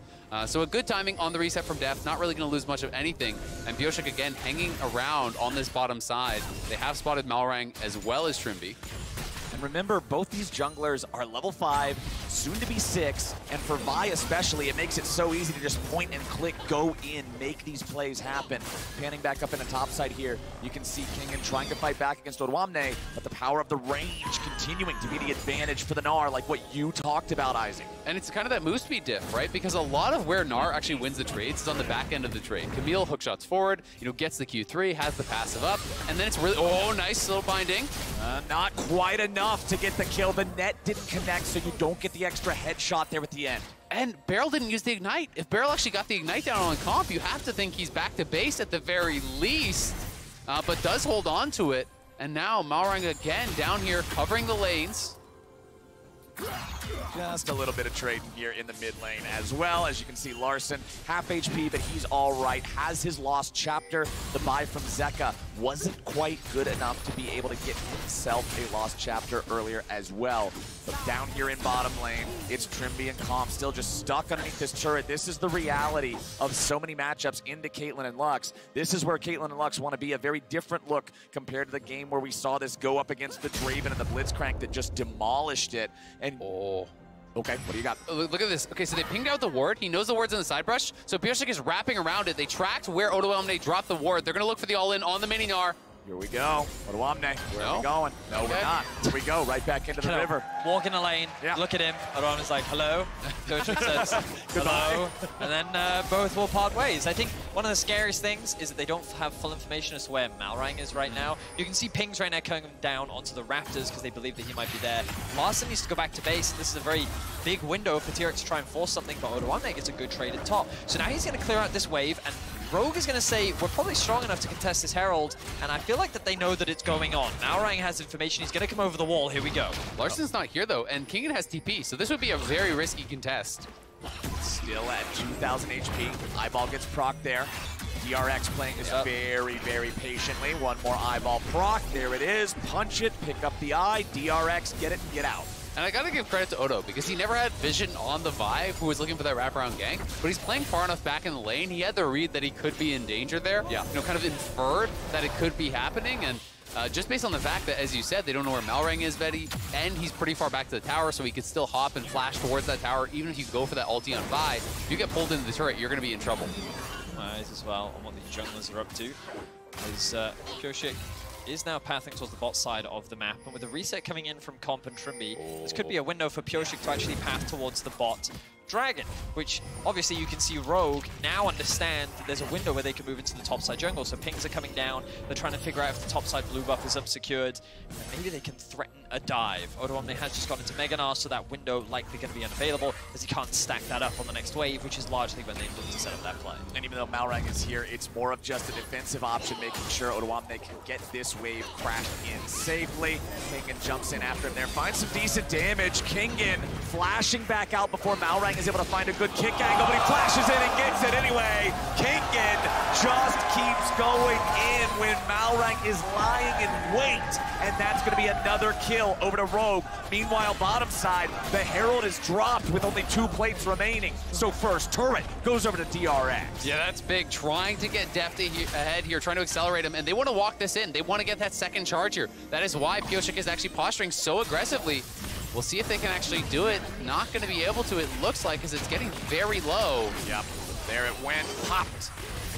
So a good timing on the reset from Deft, not really going to lose much of anything. And Pyosik again hanging around on this bottom side. They have spotted Malrang as well as Trimby. remember, both these junglers are level 5, soon to be 6, and for Vi especially, it makes it so easy to just point and click, go in, make these plays happen. Panning back up in the top side here, you can see Kingen trying to fight back against Odwamne, but the power of the range continuing to be the advantage for the Gnar, like what you talked about, Isaac. And it's kind of that move speed diff, right? Because a lot of where Gnar actually wins the trades is on the back end of the trade. Camille hook shots forward, gets the Q3, has the passive up, and then it's really, nice little binding. Not quite enough to get the kill. The net didn't connect, so you don't get the extra headshot there at the end. And Beryl didn't use the Ignite. If Beryl actually got the Ignite down on comp, you have to think he's back to base at the very least, but does hold on to it. And now Malrang again down here covering the lanes. Just a little bit of trading here in the mid lane as well. As you can see, Larson, half HP, but he's all right. Has his lost chapter. The buy from Zeka wasn't quite good enough to be able to get himself a lost chapter earlier as well. But down here in bottom lane, it's Trimby and Comp still just stuck underneath this turret. This is the reality of so many matchups into Caitlyn and Lux. This is where Caitlyn and Lux want to be, a very different look compared to the game where we saw this go up against the Draven and the Blitzcrank that just demolished it. And okay, what do you got? Look at this. Okay, so they pinged out the ward. He knows the ward's in the side brush, so Piersik is wrapping around it. They tracked where Odwamne dropped the ward. They're going to look for the all-in on the mini Gnar. Here we go. Odwamne, where are we going? No, we're not. Here we go, right back into the river. Walk in the lane, look at him. Odwamne's like, hello. Coach says, hello. And then both will part ways. I think one of the scariest things is that they don't have full information as to where Malrang is right now. You can see pings right now coming down onto the Raptors because they believe that he might be there. Larson needs to go back to base. This is a very big window for DRX to try and force something, but Odwamne gets a good trade at top. So now he's going to clear out this wave, and Rogue is going to say, we're probably strong enough to contest this Herald, and I feel like that they know that it's going on. Malrang has information. He's going to come over the wall. Here we go. Larson's not here, though, and Kingen has TP, so this would be a very risky contest. Still at 2,000 HP. Eyeball gets proc there. DRX playing this very, very patiently. One more eyeball proc. There it is. Punch it. Pick up the eye. DRX, get it, get out. And I gotta give credit to Odo, because he never had vision on the Vi, who was looking for that wraparound gank, but he's playing far enough back in the lane. He had the read that he could be in danger there. Yeah. Kind of inferred that it could be happening, and just based on the fact that, as you said, they don't know where Malrang is, Betty, and he's pretty far back to the tower, so he could still hop and flash towards that tower. Even if you go for that ulti on Vi, if you get pulled into the turret, you're gonna be in trouble. Eyes as well on what the junglers are up to. As Kyoshik is now pathing towards the bot side of the map, and with the reset coming in from Comp and Trimby, this could be a window for Pyoshik to actually path towards the bot Dragon, which obviously you can see Rogue now understand that there's a window where they can move into the topside jungle. So pings are coming down, they're trying to figure out if the topside blue buff is up secured, and maybe they can threaten a dive. Odwamne has just gone into Mega Gnar, so that window likely going to be unavailable, as he can't stack that up on the next wave, which is largely when they look to set up that play. And even though Malrang is here, it's more of just a defensive option, making sure Odwamne can get this wave crashed in safely. Kingen jumps in after him there, finds some decent damage. Kingen flashing back out before Malrang is able to find a good kick angle, but he flashes in and gets it anyway. Kingen just keeps going in when Malrang is lying in wait, and that's going to be another kill over to Rogue. Meanwhile, bottom side, the Herald is dropped with only 2 plates remaining. So first turret goes over to DRX. Yeah, that's big. Trying to get Deft ahead here, trying to accelerate him, and they want to walk this in. They want to get that second charge here. That is why Pyoshik is actually posturing so aggressively. We'll see if they can actually do it. Not going to be able to, it looks like, because it's getting very low. Yep, there it went, popped.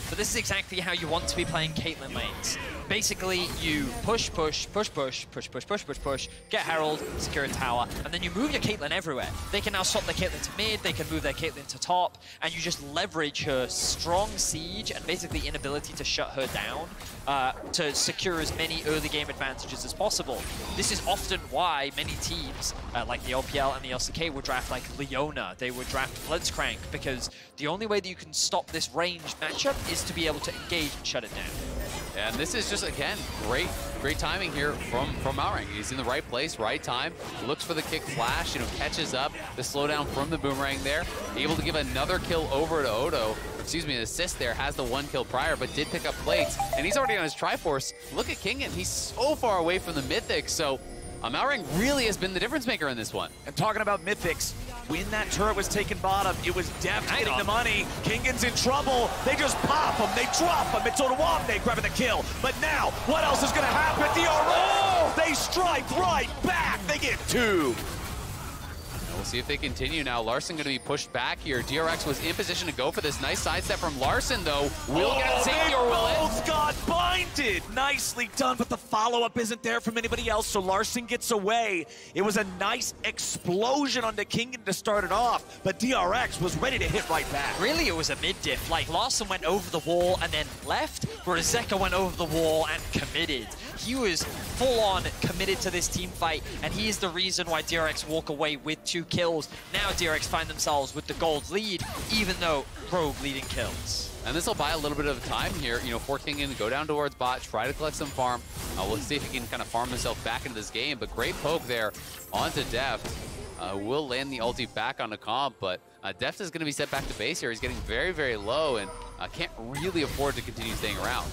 But this is exactly how you want to be playing Caitlyn lanes. Basically, you push, push, push, push, push, push, push, push, push, get Herald, secure a tower, and then you move your Caitlyn everywhere. They can now swap their Caitlyn to mid, they can move their Caitlyn to top, and you just leverage her strong siege and basically inability to shut her down to secure as many early game advantages as possible. This is often why many teams, like the LPL and the LCK, would draft like Leona, they would draft Blitzcrank, because the only way that you can stop this ranged matchup is to be able to engage and shut it down. And this is just, again, great timing here from Malrang. He's in the right place, right time, looks for the kick flash, catches up the slowdown from the boomerang there, able to give another kill over to Odo, excuse me, an assist there, has the 1 kill prior, but did pick up plates, and he's already on his Triforce. Look at Kingen, he's so far away from the Mythic, so Malrang really has been the difference maker in this one. And talking about Mythics, when that turret was taken bottom, it was Deft getting the money. Kingen's in trouble. They just pop him. They drop him. It's Odwamne grabbing the kill. But now, what else is going to happen? DRX! They strike right back. They get 2. We'll see if they continue now. Larson going to be pushed back here. DRX was in position to go for this. Nice sidestep from Larson, though. Will get a safety or will it? Both got binded. Nicely done, but the follow-up isn't there from anybody else, so Larson gets away. It was a nice explosion on the Kingdom to start it off, but DRX was ready to hit right back. Really, it was a mid-diff. Like, Larson went over the wall and then left, whereas Zeka went over the wall and committed. He was full-on committed to this team fight, and he is the reason why DRX walk away with 2 kills. Now DRX find themselves with the gold lead, even though Rogue leading kills. And this will buy a little bit of time here, you know, for Kingen to go down towards bot, try to collect some farm. We'll see if he can kind of farm himself back into this game, but great poke there onto Deft. Will land the ulti back onto Comp, but Deft is going to be set back to base here. He's getting very, very low and can't really afford to continue staying around.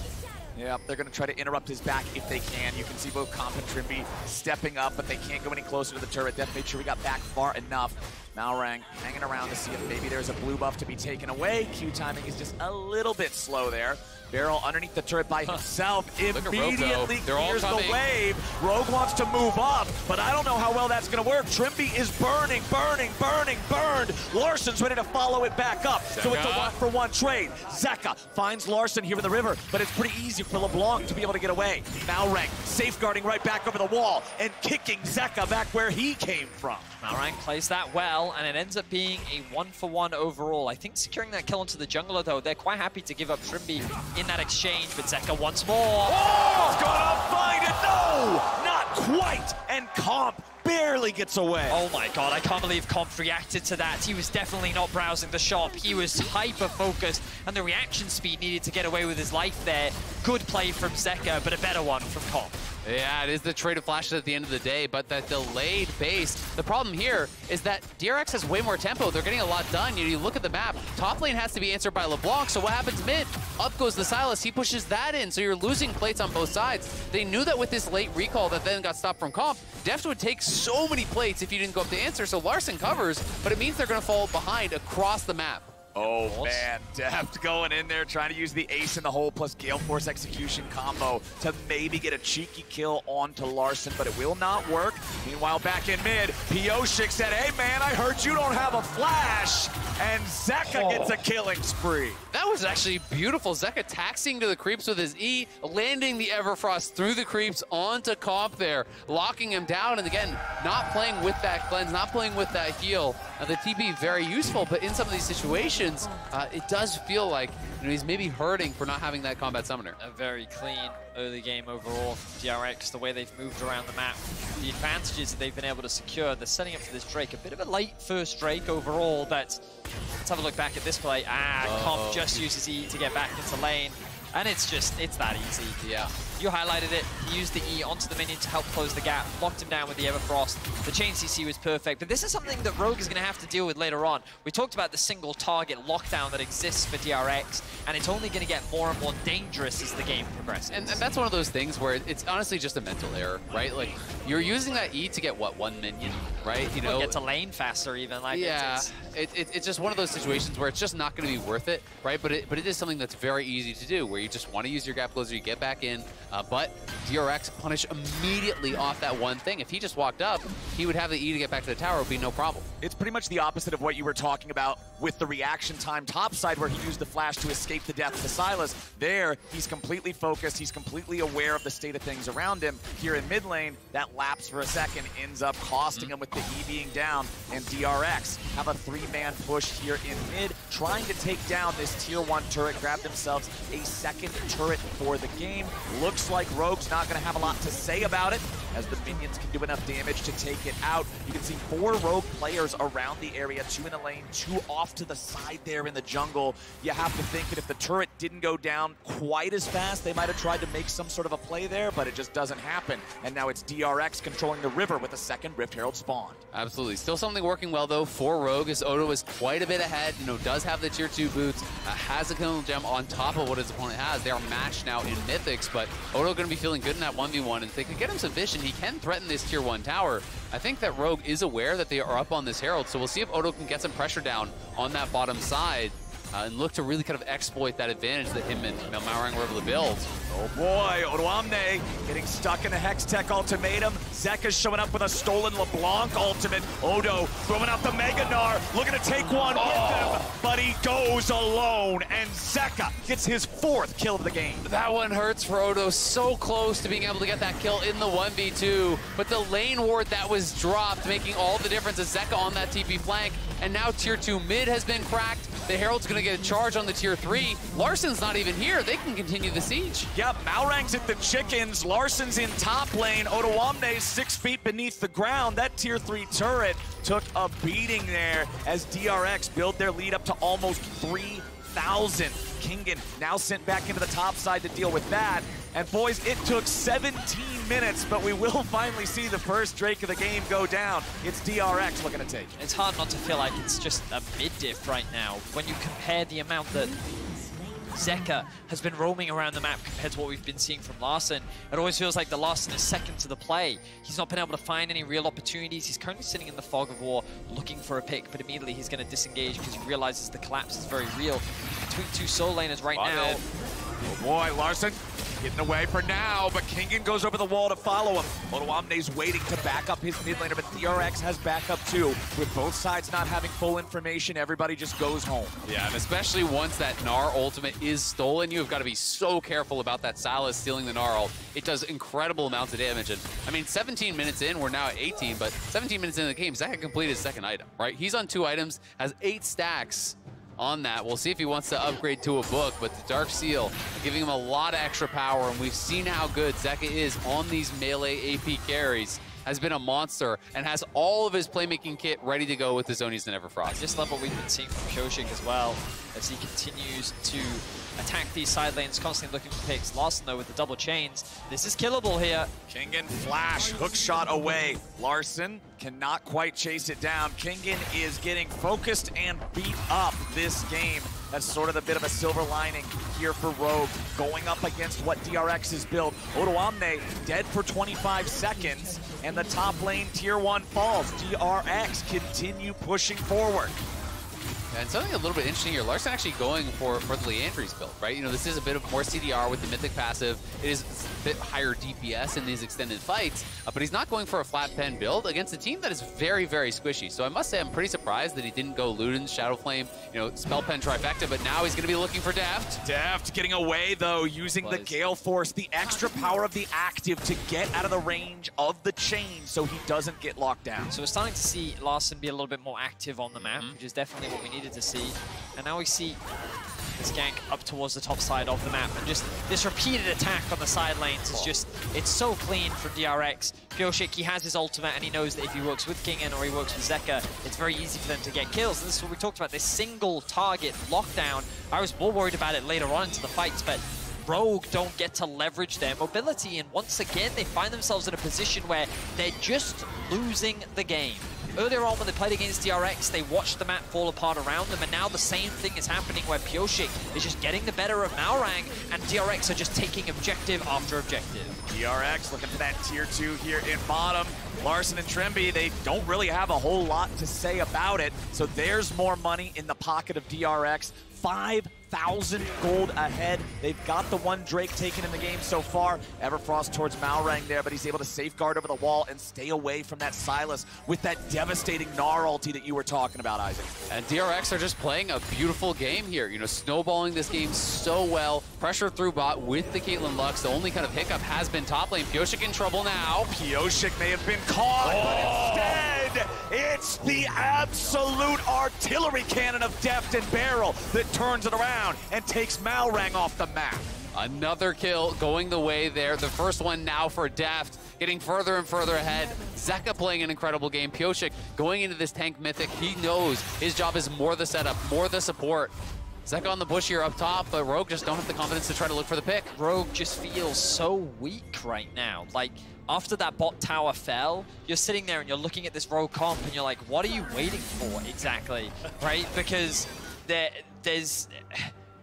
Yeah, they're going to try to interrupt his back if they can. You can see both Comp and Trimby stepping up, but they can't go any closer to the turret. Def made sure we got back far enough. Malrang hanging around to see if maybe there's a blue buff to be taken away. Q timing is just a little bit slow there. Barrel underneath the turret by himself immediately clears the wave. Rogue wants to move up, but I don't know how well that's going to work. Trimby is burning, burned. Larson's ready to follow it back up. Zeka. So it's a 1-for-1 trade. Zeka finds Larson here in the river, but it's pretty easy for LeBlanc to be able to get away. Malrang safeguarding right back over the wall and kicking Zeka back where he came from. Malrang plays that well, and it ends up being a 1-for-1 overall. I think securing that kill onto the jungler, though, they're quite happy to give up Trimby in that exchange, but Zeka once more. Oh, he's gonna find it! No, not quite! And Comp barely gets away. Oh my god, I can't believe Comp reacted to that. He was definitely not browsing the shop. He was hyper-focused, and the reaction speed needed to get away with his life there. Good play from Zeka, but a better one from Comp. Yeah, it is the trade of flashes at the end of the day, but that delayed base. The problem here is that DRX has way more tempo. They're getting a lot done. You look at the map, top lane has to be answered by LeBlanc, so what happens mid? Up goes the Silas, he pushes that in, so you're losing plates on both sides. They knew that with this late recall that then got stopped from Comp, Deft would take so many plates if you didn't go up to answer, so Larson covers, but it means they're gonna fall behind across the map. Oh man, Deft going in there trying to use the ace in the hole plus Gale Force execution combo to maybe get a cheeky kill onto Larson, but it will not work. Meanwhile, back in mid, Pioshik said, hey man, I heard you don't have a flash, and Zeka gets a killing spree. That was actually beautiful. Zeka taxiing to the creeps with his E, landing the Everfrost through the creeps onto Comp there, locking him down, and again, not playing with that cleanse, not playing with that heal. Now the TP very useful, but in some of these situations, it does feel like he's maybe hurting for not having that combat summoner. A very clean early game overall from DRX, the way they've moved around the map. The advantages that they've been able to secure, they're setting up for this Drake. A bit of a late first Drake overall, but let's have a look back at this play. Comp just uses E to get back into lane. And it's that easy. Yeah. You highlighted it. He used the E onto the minion to help close the gap, locked him down with the Everfrost. The chain CC was perfect, but this is something that Rogue is going to have to deal with later on. We talked about the single target lockdown that exists for DRX, and it's only going to get more and more dangerous as the game progresses. And that's one of those things where it's honestly just a mental error, right? Like, you're using that E to get, what, 1 minion, right? You know, get to lane faster even. Like, yeah, it's just one of those situations where it's just not going to be worth it, right? But it is something that's very easy to do, where you just want to use your gap closer, you get back in, but DRX punish immediately off that one thing. If he just walked up, he would have the E to get back to the tower, it would be no problem. It's pretty much the opposite of what you were talking about with the reaction time topside, where he used the flash to escape the death of the Silas. There, he's completely focused, he's completely aware of the state of things around him. Here in mid lane, that lapse for a second ends up costing him with the E being down, and DRX have a 3-man push here in mid, trying to take down this tier 1 turret, grab themselves a second turret for the game. Looks like Rogue's not going to have a lot to say about it, as the minions can do enough damage to take it out. You can see 4 Rogue players around the area, 2 in the lane, 2 off to the side there in the jungle. You have to think that if the turret didn't go down quite as fast, they might have tried to make some sort of a play there, but it just doesn't happen. And now it's DRX controlling the river with a second Rift Herald spawned. Absolutely. Still something working well, though, for Rogue, as Odo is quite a bit ahead, does have the tier 2 boots, has a kill gem on top of what his opponent has. They are matched now in Mythics, but Odo going to be feeling good in that 1v1, and if they can get him some vision, he can threaten this tier 1 tower. I think that Rogue is aware that they are up on this Herald, so we'll see if Odo can get some pressure down on that bottom side. and look to really kind of exploit that advantage that him and Malrang were able to build. Oh boy, Odoamne getting stuck in a Hextech ultimatum. Zeka's showing up with a stolen LeBlanc ultimate. Odo throwing out the Mega Gnar, looking to take one with him, but he goes alone, and Zeka gets his 4th kill of the game. That one hurts for Odo, so close to being able to get that kill in the 1v2, but the lane ward that was dropped, making all the difference as Zeka on that TP flank, and now tier 2 mid has been cracked. The Herald's gonna get a charge on the tier 3. Larsen's not even here. They can continue the siege. Yep, Malrang's at the chickens. Larsen's in top lane. Odoamne's 6 feet beneath the ground. That tier 3 turret took a beating there as DRX built their lead up to almost 3,000. Kingen now sent back into the top side to deal with that. And boys, it took 17 minutes, but we will finally see the first Drake of the game go down. It's DRX looking to take. It's hard not to feel like it's just a mid-diff right now. When you compare the amount that Zeka has been roaming around the map compared to what we've been seeing from Larsen, it always feels like the Larsen is second to the play. He's not been able to find any real opportunities. He's currently sitting in the fog of war looking for a pick, but immediately he's going to disengage because he realizes the collapse is very real between 2 soul laners right now. Oh boy, Larsen getting away for now, but Kingen goes over the wall to follow him. Odoamne's waiting to back up his mid laner, but DRX has backup too. With both sides not having full information, everybody just goes home. Yeah, and especially once that Gnar ultimate is stolen, you've got to be so careful about that Sylas stealing the Gnar ult. It does incredible amounts of damage, and I mean, 17 minutes in, we're now at 18, but 17 minutes into the game, Zeka completed his 2nd item, right? He's on 2 items, has 8 stacks on that. We'll see if he wants to upgrade to a book, but the Dark Seal giving him a lot of extra power, and we've seen how good Zeka is on these melee AP carries. Has been a monster and has all of his playmaking kit ready to go with the Zonies and Everfrost. Just love what we've been seeing from Pyosik as well, as he continues to attack these side lanes, constantly looking for picks. Larsen, though, with the double chains. This is killable here. Kingen flash, hook shot away. Larsen cannot quite chase it down. Kingen is getting focused and beat up this game. That's sort of a bit of a silver lining here for Rogue, going up against what DRX has built. Odoamne dead for 25 seconds, and the top lane tier 1 falls. DRX continue pushing forward. And something a little bit interesting here, Larsen actually going for the Leandry's build, right? You know, this is a bit of more CDR with the Mythic passive. It is a bit higher DPS in these extended fights, but he's not going for a flat pen build against a team that is very, very squishy. So I must say I'm pretty surprised that he didn't go Luden's Shadow Flame, you know, Spell Pen Trifecta, but now he's going to be looking for Deft. Deft getting away, though, using the Gale Force, the extra power of the active to get out of the range of the chain so he doesn't get locked down. So we're starting to see Larsen be a little bit more active on the map, which is definitely what we needed to see. And now we see this gank up towards the top side of the map, and just this repeated attack on the side lanes is just, it's so clean from DRX. Pyosik, he has his ultimate, and he knows that if he works with Kingen or he works with Zeka, it's very easy for them to get kills. And this is what we talked about, this single target lockdown. I was more worried about it later on into the fights, but Rogue don't get to leverage their mobility, and once again they find themselves in a position where they're just losing the game. Earlier on when they played against DRX, they watched the map fall apart around them, and now the same thing is happening where Pyosik is just getting the better of Malrang, and DRX are just taking objective after objective. DRX looking for that tier 2 here in bottom. Larsen and Tremby, they don't really have a whole lot to say about it, so there's more money in the pocket of DRX. 5,000 gold ahead. They've got the 1 Drake taken in the game so far. Everfrost towards Malrang there, but he's able to safeguard over the wall and stay away from that Sylas with that devastating Gnar ulti that you were talking about, Isaac. And DRX are just playing a beautiful game here. You know, snowballing this game so well. Pressure through bot with the Caitlyn Lux. The only kind of hiccup has been top lane. Pyosik in trouble now. Pyosik may have been caught, but instead, it's the absolute artillery cannon of Deft and Barrel that turns it around and takes Malrang off the map. Another kill going the way there. The first one now for Deft, getting further and further ahead. Zeka playing an incredible game. Pyosik going into this tank mythic. He knows his job is more the setup, more the support. Zeka on the bush here up top, but Rogue just don't have the confidence to try to look for the pick. Rogue just feels so weak right now. Like, after that bot tower fell, you're sitting there and you're looking at this Rogue comp and you're like, what are you waiting for exactly, right? Because there's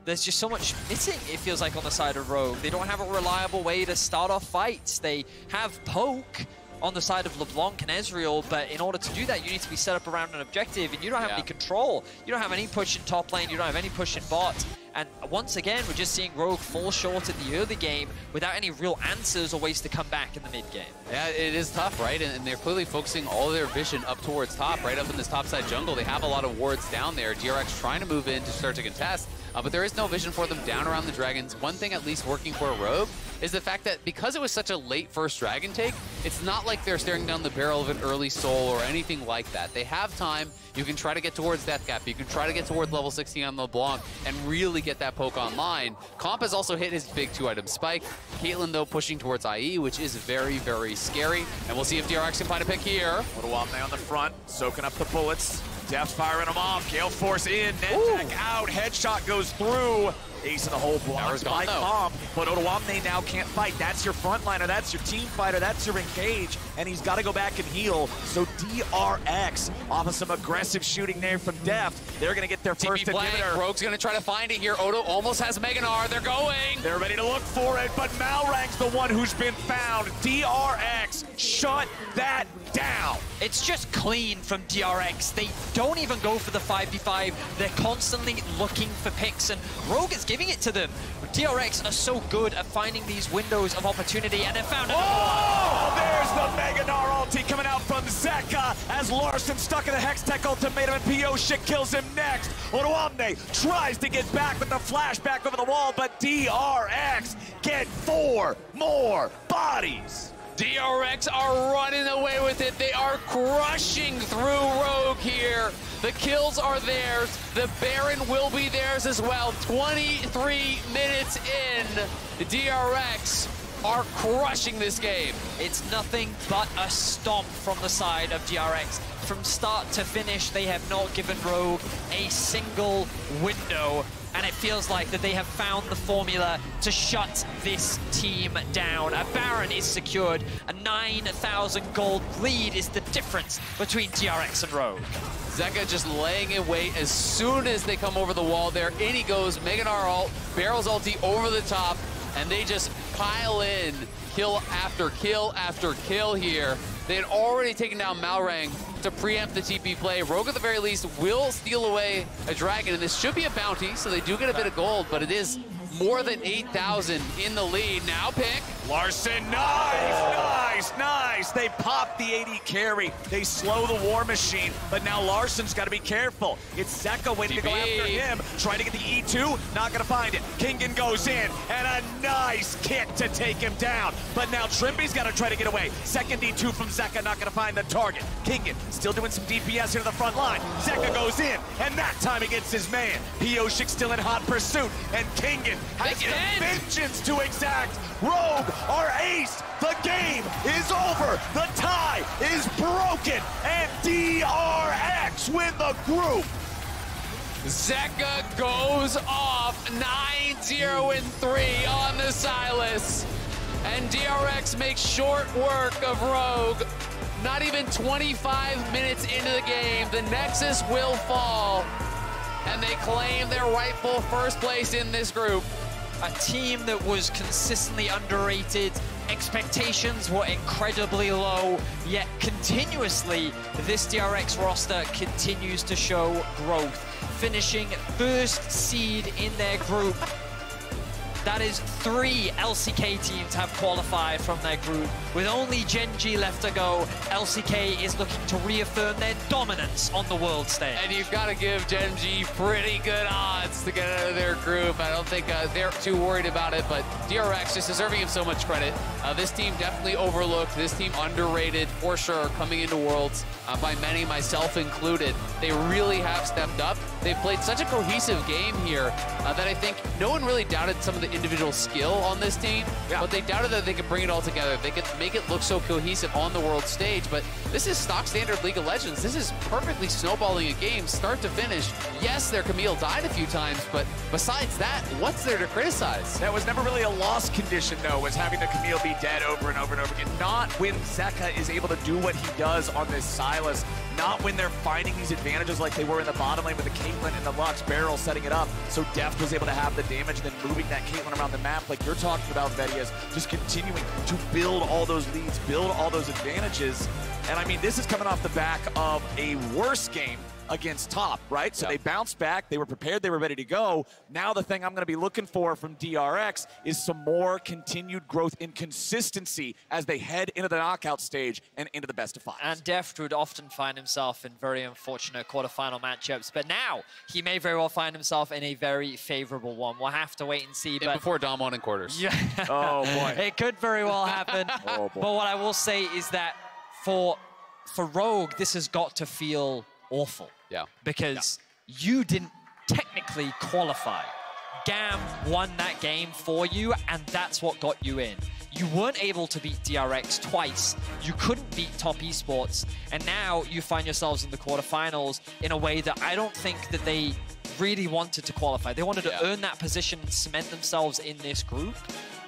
just so much missing, it feels like, on the side of Rogue. They don't have a reliable way to start off fights. They have poke, on the side of LeBlanc and Ezreal, but in order to do that, you need to be set up around an objective, and you don't have any control. You don't have any push in top lane, you don't have any push in bot. And once again, we're just seeing Rogue fall short in the early game without any real answers or ways to come back in the mid game. Yeah, it is tough, right? And they're clearly focusing all their vision up towards top, right up in this topside jungle. They have a lot of wards down there. DRX trying to move in to start to contest, but there is no vision for them down around the dragons. One thing at least working for Rogue is the fact that because it was such a late first dragon take, it's not like they're staring down the barrel of an early soul or anything like that. They have time. You can try to get towards Death Gap. You can try to get towards level 16 on LeBlanc and really get that poke online. Comp has also hit his big 2-item spike. Caitlyn, though, pushing towards IE, which is very, very scary. And we'll see if DRX can find a pick here. Odoamne on the front, soaking up the bullets. Death firing them off. Gale Force in, Nedpack out. Headshot goes through. Ace in the hole blocked by Comp, but Odoamne now can't fight. That's your frontliner, that's your team fighter, that's your engage, and he's got to go back and heal. So DRX, off of some aggressive shooting there from Deft, they're going to get their first inhibitor. Rogue's going to try to find it here. Odo almost has Mega Gnar. They're going. They're ready to look for it, but Malrang's the one who's been found. DRX, shut that down. It's just clean from DRX. They don't even go for the 5v5. They're constantly looking for picks, and Rogue is giving it to them. DRX are so good at finding these windows of opportunity, and they found another one. There's the Mega Gnar ulti coming out from Zeka as Larson stuck in the Hextech ultimatum, and Piotr kills him next. Odoamne tries to get back with the flashback over the wall, but DRX get 4 more bodies. DRX are running away with it. They are crushing through Rogue here. The kills are theirs. The Baron will be theirs as well. 23 minutes in, DRX are crushing this game. It's nothing but a stomp from the side of DRX. From start to finish, they have not given Rogue a single window, and it feels like that they have found the formula to shut this team down. A Baron is secured. A 9,000 gold lead is the difference between DRX and Rogue. Zeka just laying in wait as soon as they come over the wall there. In he goes, Mega Gnar ult, Barrel's ulti over the top, and they just pile in kill after kill after kill here. They had already taken down Malrang to preempt the TP play. Rogue, at the very least, will steal away a dragon, and this should be a bounty, so they do get a bit of gold, but it is more than 8,000 in the lead. Now pick. Larson, nice. They pop the AD carry. They slow the War Machine, but now Larson's got to be careful. It's Zeka waiting to go after him, trying to get the E2, not going to find it. Kingen goes in, and a nice kick to take him down. But now Trimby's got to try to get away. Second E2 from Zeka, not going to find the target. Kingen still doing some DPS here to the front line. Zeka goes in, and that time he gets his man. Piotr still in hot pursuit, and Kingen has the vengeance to exact. Rogue are aced. The game is over. The tie is broken, and DRX win the group. Zeka goes off 9-0-3 on the Sylas, and DRX makes short work of Rogue. Not even 25 minutes into the game, the Nexus will fall, and they claim their rightful first place in this group. A team that was consistently underrated. Expectations were incredibly low, yet continuously this DRX roster continues to show growth, finishing first seed in their group. That is 3 LCK teams have qualified from their group. With only Gen G left to go, LCK is looking to reaffirm their dominance on the world stage. And you've got to give Gen G pretty good odds to get out of their group. I don't think they're too worried about it, but DRX just deserving of so much credit. This team definitely overlooked, this team underrated for sure coming into Worlds, by many, myself included. They really have stepped up. They've played such a cohesive game here that I think no one really doubted some of the individual skill on this team, but they doubted that they could bring it all together. They could make it look so cohesive on the world stage, but this is stock standard League of Legends. This is perfectly snowballing a game, start to finish. Yes, their Camille died a few times, but besides that, what's there to criticize? That was never really a lost condition, though, was having the Camille be dead over and over and over again. Not when Zeka is able to do what he does on this Sylas. Not when they're finding these advantages like they were in the bottom lane with the Caitlyn and the Lux Barrel setting it up. So Deft was able to have the damage and then moving that Caitlyn Caitlyn around the map, like you're talking about, Vedias, just continuing to build all those leads, build all those advantages. And I mean, this is coming off the back of a worse game against Top, right? So they bounced back, they were prepared, they were ready to go. Now the thing I'm gonna be looking for from DRX is some more continued growth in consistency as they head into the knockout stage and into the best of 5. And Deft would often find himself in very unfortunate quarterfinal matchups, but now he may very well find himself in a very favorable one. We'll have to wait and see. But before Dom won in quarters. Yeah. Oh boy. It could very well happen. Oh boy. But what I will say is that for Rogue, this has got to feel awful. Yeah. Because you didn't technically qualify. GAM won that game for you, and that's what got you in. You weren't able to beat DRX twice. You couldn't beat Top Esports, and now you find yourselves in the quarterfinals in a way that I don't think that they really wanted to qualify. They wanted to earn that position and cement themselves in this group.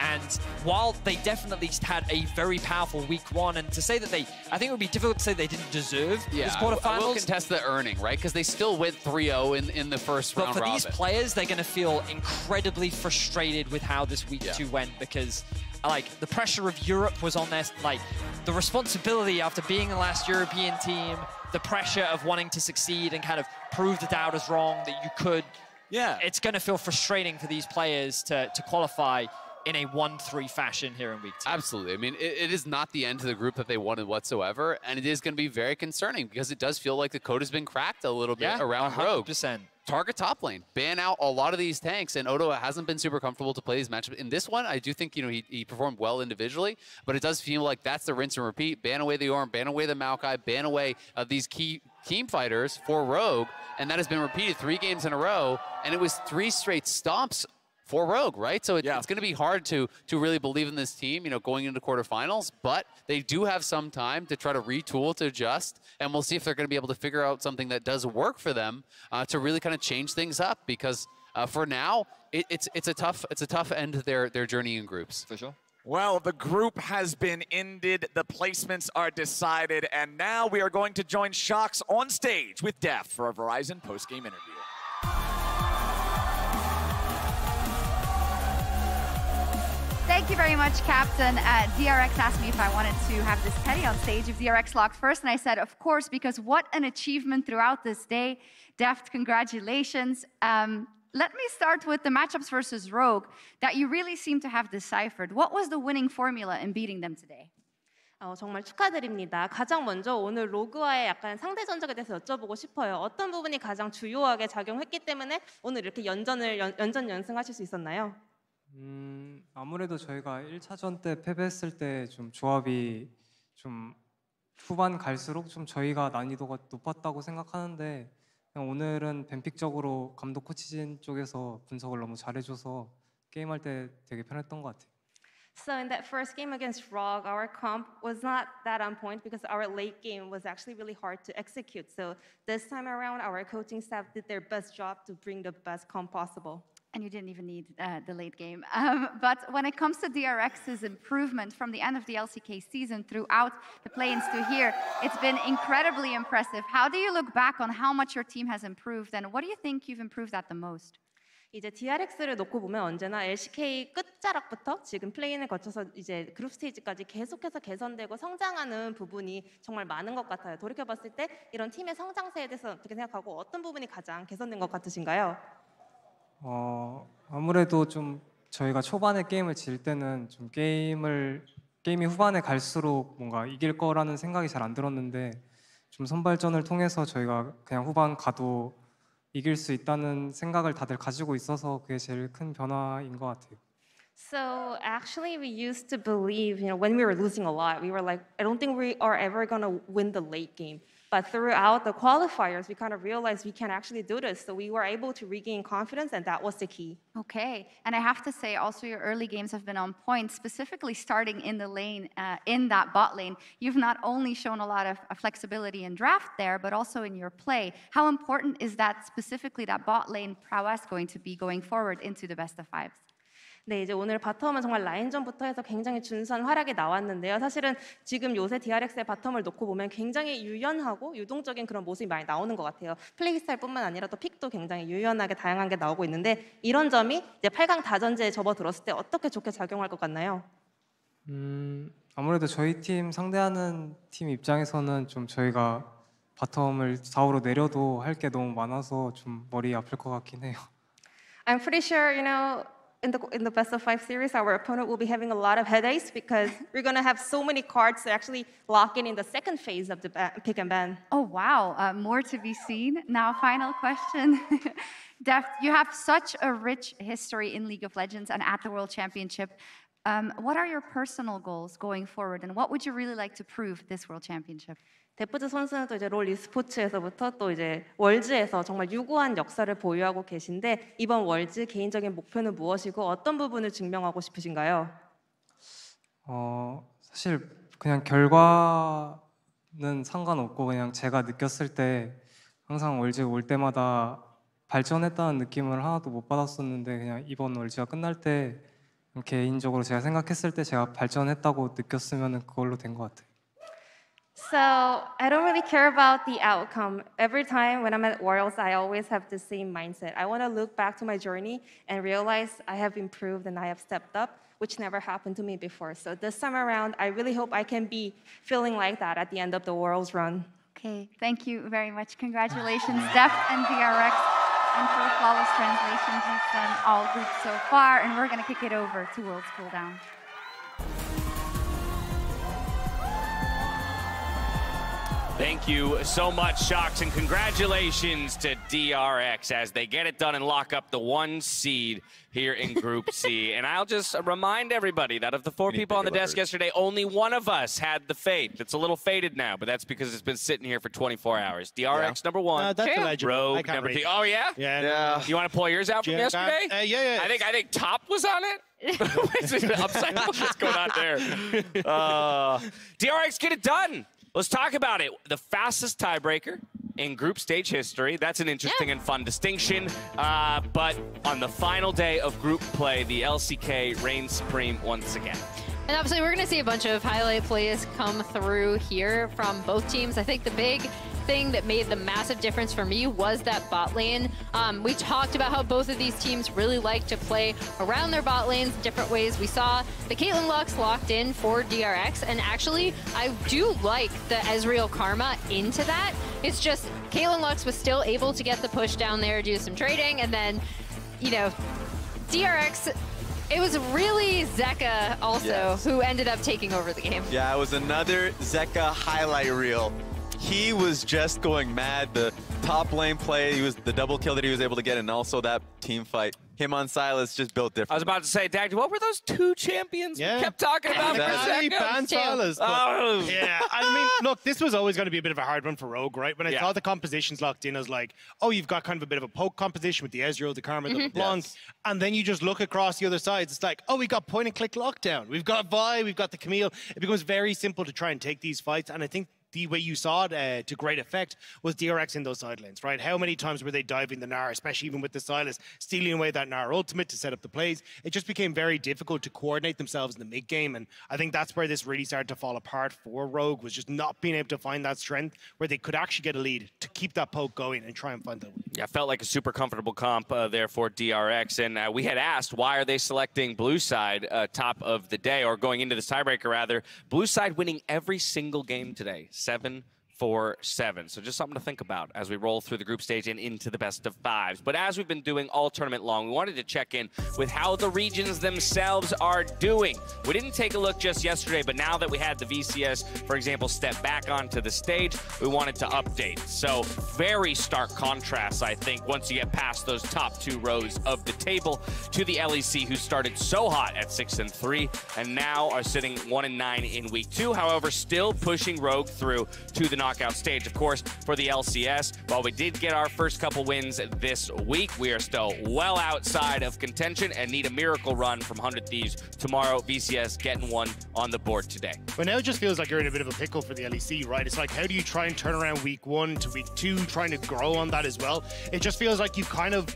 And while they definitely had a very powerful week 1, and to say that I think it would be difficult to say they didn't deserve this quarterfinals. I will contest the earning, right? Because they still went 3-0 in the first round robin. But for these players, they're going to feel incredibly frustrated with how this week 2 went, because like the pressure of Europe was on their, like the responsibility after being the last European team, the pressure of wanting to succeed and kind of prove the doubters wrong that you could. Yeah. It's going to feel frustrating for these players to qualify in a 1-3 fashion here in week 2. Absolutely. I mean, it is not the end to the group that they wanted whatsoever, and it is going to be very concerning because it does feel like the code has been cracked a little bit around 100%. Rogue. Target top lane, ban out a lot of these tanks, and Odo hasn't been super comfortable to play these matchups. In this one, I do think, you know, he performed well individually, but it does feel like that's the rinse and repeat. Ban away the Ornn, ban away the Maokai, ban away these key team fighters for Rogue, and that has been repeated 3 games in a row, and it was 3 straight stomps for Rogue, right? So it's going to be hard to really believe in this team, you know, going into quarterfinals, but they do have some time to try to retool, to adjust, and we'll see if they're going to be able to figure out something that does work for them to really kind of change things up, because for now, it's a tough end to their journey in groups. For sure. Well, the group has been ended, the placements are decided, and now we are going to join Shocks on stage with Deft for a Verizon post-game interview. Thank you very much, Captain. DRX asked me if I wanted to have this Teddy on stage if DRX locked first, and I said, of course, because what an achievement throughout this day. Deft, congratulations. Let me start with the matchups versus Rogue that you really seem to have deciphered. What was the winning formula in beating them today? 정말 축하드립니다. 가장 먼저 오늘 로그와의 약간 상대 전적에 대해서 여쭤보고 싶어요. 어떤 부분이 가장 주요하게 작용했기 때문에 오늘 이렇게 연전 연승하실 수 있었나요? 아무래도 저희가 1차전 때 패배했을 때 좀 조합이 좀 후반 갈수록 좀 저희가 난이도가 높았다고 생각하는데 그냥 오늘은 뱀픽적으로 감독 코치진 쪽에서 분석을 너무 잘해줘서 게임할 때 되게 편했던 것 같아요. So in that first game against Rogue, our comp was not that on point because our late game was actually really hard to execute. So this time around, our coaching staff did their best job to bring the best comp possible. And you didn't even need the late game. But when it comes to DRX's improvement from the end of the LCK season throughout the play-ins to here, it's been incredibly impressive. How do you look back on how much your team has improved, and what do you think you've improved at the most? 이제 DRX를 놓고 보면 언제나 LCK 끝자락부터 지금 플레이인을 거쳐서 이제 그룹 스테이지까지 계속해서 개선되고 성장하는 부분이 정말 많은 것 같아요. 돌이켜봤을 때 이런 팀의 성장세에 대해서 어떻게 생각하고 어떤 부분이 가장 개선된 것 같으신가요? 아무래도 좀 저희가 초반에 게임을 질 때는 좀 게임이 후반에 갈수록 뭔가 이길 거라는 생각이 잘 안 들었는데 좀 선발전을 통해서 저희가 그냥 후반 가도 이길 수 있다는 생각을 다들 가지고 있어서 그게 제일 큰 변화인 것 같아요. So actually we used to believe, when we were losing a lot, we were like, I don't think we are ever going to win the late game. But throughout the qualifiers, we kind of realized we can actually do this. So we were able to regain confidence, and that was the key. Okay, and I have to say also your early games have been on point, specifically starting in the lane, in that bot lane. You've not only shown a lot of flexibility in draft there, but also in your play. How important is that, specifically that bot lane prowess, going to be going forward into the best of fives? 네, 이제 오늘 바텀은 정말 라인전부터 해서 굉장히 준수한 활약이 나왔는데요. 사실은 지금 요새 DRX의 바텀을 놓고 보면 굉장히 유연하고 유동적인 그런 모습이 많이 나오는 것 같아요. 플레이 스타일뿐만 아니라 또 픽도 굉장히 유연하게 다양한 게 나오고 있는데 이런 점이 이제 8강 다전제에 접어들었을 때 어떻게 좋게 작용할 것 같나요? 아무래도 저희 팀 상대하는 팀 입장에서는 좀 저희가 바텀을 4호로 내려도 할 게 너무 많아서 좀 머리 아플 것 같긴 해요. I'm pretty sure, you know, in the best of 5 series, our opponent will be having a lot of headaches because we're going to have so many cards to actually lock in the second phase of the pick and ban. Oh, wow. More to be seen. Now, final question. Def, you have such a rich history in League of Legends and at the World Championship. What are your personal goals going forward, and what would you really like to prove this World Championship? 데프트 선수는 또 이제 롤 e스포츠에서부터 또 이제 월즈에서 정말 유구한 역사를 보유하고 계신데 이번 월즈 개인적인 목표는 무엇이고 어떤 부분을 증명하고 싶으신가요? 사실 그냥 결과는 상관없고 그냥 제가 느꼈을 때 항상 월즈 올 때마다 발전했다는 느낌을 하나도 못 받았었는데 그냥 이번 월즈가 끝날 때 개인적으로 제가 생각했을 때 제가 발전했다고 느꼈으면 그걸로 된 것 같아요. So I don't really care about the outcome. Every time when I'm at Worlds, I always have the same mindset. I want to look back to my journey and realize I have improved and I have stepped up, which never happened to me before. So this time around, I really hope I can be feeling like that at the end of the Worlds run. Okay, thank you very much. Congratulations, Def and DRX. And for flawless translations, you've done all groups so far, and we're going to kick it over to Worlds Cooldown. Thank you so much, Shocks, and congratulations to DRX as they get it done and lock up the 1 seed here in Group C. And I'll just remind everybody that of the 4 people on the desk yesterday, only one of us had the fade. It's a little faded now, but that's because it's been sitting here for 24 hours. DRX number 1. That's a legend. Rogue number 2. Oh, yeah? Yeah. You want to pull yours out from yesterday? Yeah. I think Top was on it. Upside down. What's going on there? DRX, get it done. Let's talk about it. The fastest tiebreaker in group stage history. That's an interesting and fun distinction. But on the final day of group play, the LCK reigns supreme once again. And obviously, we're going to see a bunch of highlight plays come through here from both teams. I think the big thing that made the massive difference for me was that bot lane. We talked about how both of these teams really like to play around their bot lanes different ways. We saw the Caitlyn Lux locked in for DRX, and actually, I do like the Ezreal Karma into that. It's just Caitlyn Lux was still able to get the push down there, do some trading, and then, you know, DRX, it was really Zeka also who ended up taking over the game. Yeah, it was another Zeka highlight reel. He was just going mad. The top lane play, he was the double kill that he was able to get, and also that team fight. Him on Silas just built different. I was about to say, Dag, what were those 2 champions we kept talking about? Silas. Yeah, I mean, look, this was always going to be a bit of a hard one for Rogue, right? When I saw the compositions locked in, I was like, oh, you've got kind of a bit of a poke composition with the Ezreal, the Karma, the LeBlanc. And then you just look across the other sides. It's like, oh, we got point and click lockdown. We've got Vi, we've got the Camille. It becomes very simple to try and take these fights. And I think the way you saw it to great effect was DRX in those side lanes, right? How many times were they diving the Gnar, especially even with the Silas, stealing away that Gnar ultimate to set up the plays? It just became very difficult to coordinate themselves in the mid game, and I think that's where this really started to fall apart for Rogue, was just not being able to find that strength where they could actually get a lead to keep that poke going and try and find that win. Yeah, felt like a super comfortable comp there for DRX, and we had asked, why are they selecting blue side top of the day, or going into this tiebreaker rather? Blue side winning every single game today, 7-4-7. So just something to think about as we roll through the group stage and into the best of 5s. But as we've been doing all tournament long, we wanted to check in with how the regions themselves are doing. We didn't take a look just yesterday, but now that we had the VCS, for example, step back onto the stage, we wanted to update. So very stark contrast, I think, once you get past those top 2 rows of the table to the LEC, who started so hot at 6-3 and now are sitting 1-9 in week 2. However, still pushing Rogue through to the knockout stage. Of course, for the LCS, while we did get our first couple wins this week, we are still well outside of contention and need a miracle run from 100 Thieves tomorrow. VCS getting one on the board today. But now it just feels like you're in a bit of a pickle for the LEC, right? It's like, how do you try and turn around week 1 to week 2, trying to grow on that as well? It just feels like you've kind of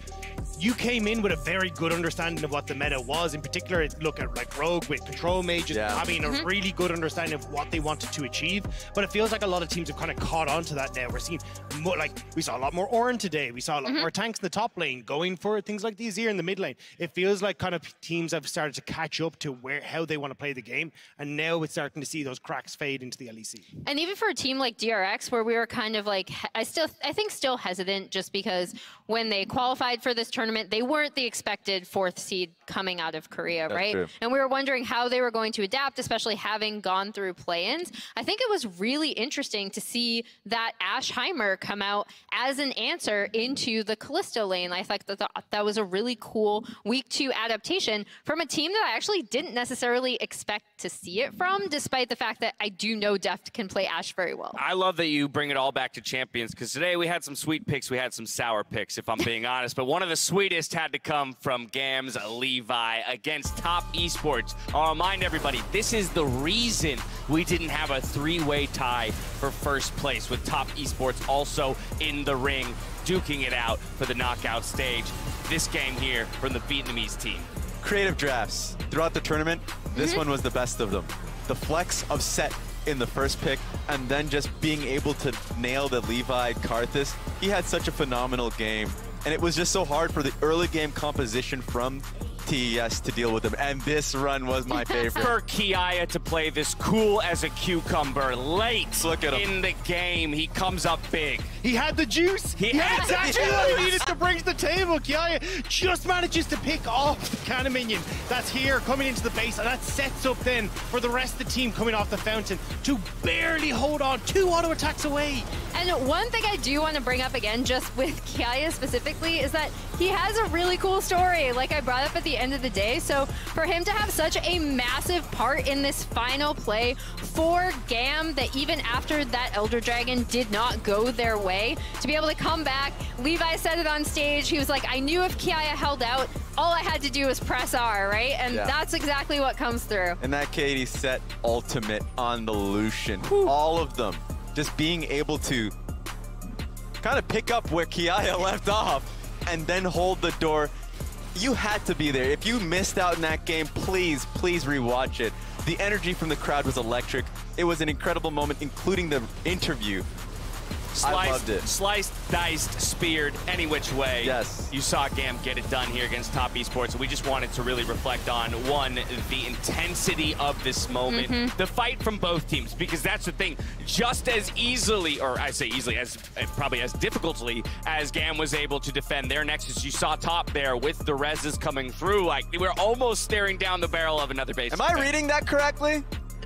you came in with a very good understanding of what the meta was. In particular, look at like Rogue with Control Mages having a really good understanding of what they wanted to achieve. But it feels like a lot of teams have kind of caught on to that now. We're seeing more, like we saw a lot more Ornn today. We saw a lot more tanks in the top lane going for things like these here in the mid lane. It feels like kind of teams have started to catch up to how they want to play the game, and now it's starting to see those cracks fade into the LEC. And even for a team like DRX, where we were kind of like, I think still hesitant, just because when they qualified for this tournament, they weren't the expected 4th seed coming out of Korea, right? True. And we were wondering how they were going to adapt, especially having gone through play-ins. I think it was really interesting to see that Ashe Heimer come out as an answer into the Kallisto lane. I thought that was a really cool week 2 adaptation from a team that I actually didn't necessarily expect to see it from, despite the fact that I do know Deft can play Ashe very well. I love that you bring it all back to champions, because today we had some sweet picks, we had some sour picks, if I'm being honest. But one of the sweetest had to come from Gam's Levi against Top Esports. I'll remind everybody, this is the reason we didn't have a 3-way tie for first place, with Top Esports also in the ring, duking it out for the knockout stage. This game here from the Vietnamese team. Creative drafts throughout the tournament. This one was the best of them. The flex of Set in the first pick, and then just being able to nail the Levi Karthus. He had such a phenomenal game, and it was just so hard for the early game composition from TES to deal with him, and this run was my favorite. For Kiaya to play this cool as a cucumber late Look at him. in the game, he comes up big. He had the juice. He had exactly what he needed to bring to the table. Kiaya just manages to pick off the cannon minion that's here coming into the base, and that sets up then for the rest of the team coming off the fountain to barely hold on, 2 auto attacks away. And one thing I do want to bring up again, just with Kiaya specifically, is that he has a really cool story, like I brought up at the end of the day. So for him to have such a massive part in this final play for GAM, that even after that Elder Dragon did not go their way, to be able to come back, Levi said it on stage, he was like, I knew if Kiaya held out, all I had to do was press R, right? And that's exactly what comes through. And that Katie Set ultimate on the Lucian, all of them, just being able to kind of pick up where Kiaya left off and then hold the door. You had to be there. If you missed out in that game, please rewatch it. The energy from the crowd was electric. It was an incredible moment, including the interview. I loved it. Sliced, diced, speared, any which way. Yes. You saw GAM get it done here against Top Esports. And we just wanted to really reflect on, one, the intensity of this moment, the fight from both teams, because that's the thing. Just as easily, or I say easily, as probably as difficultly as GAM was able to defend their Nexus, you saw Top there with the reses coming through. Like, we were almost staring down the barrel of another base. Am I reading that correctly?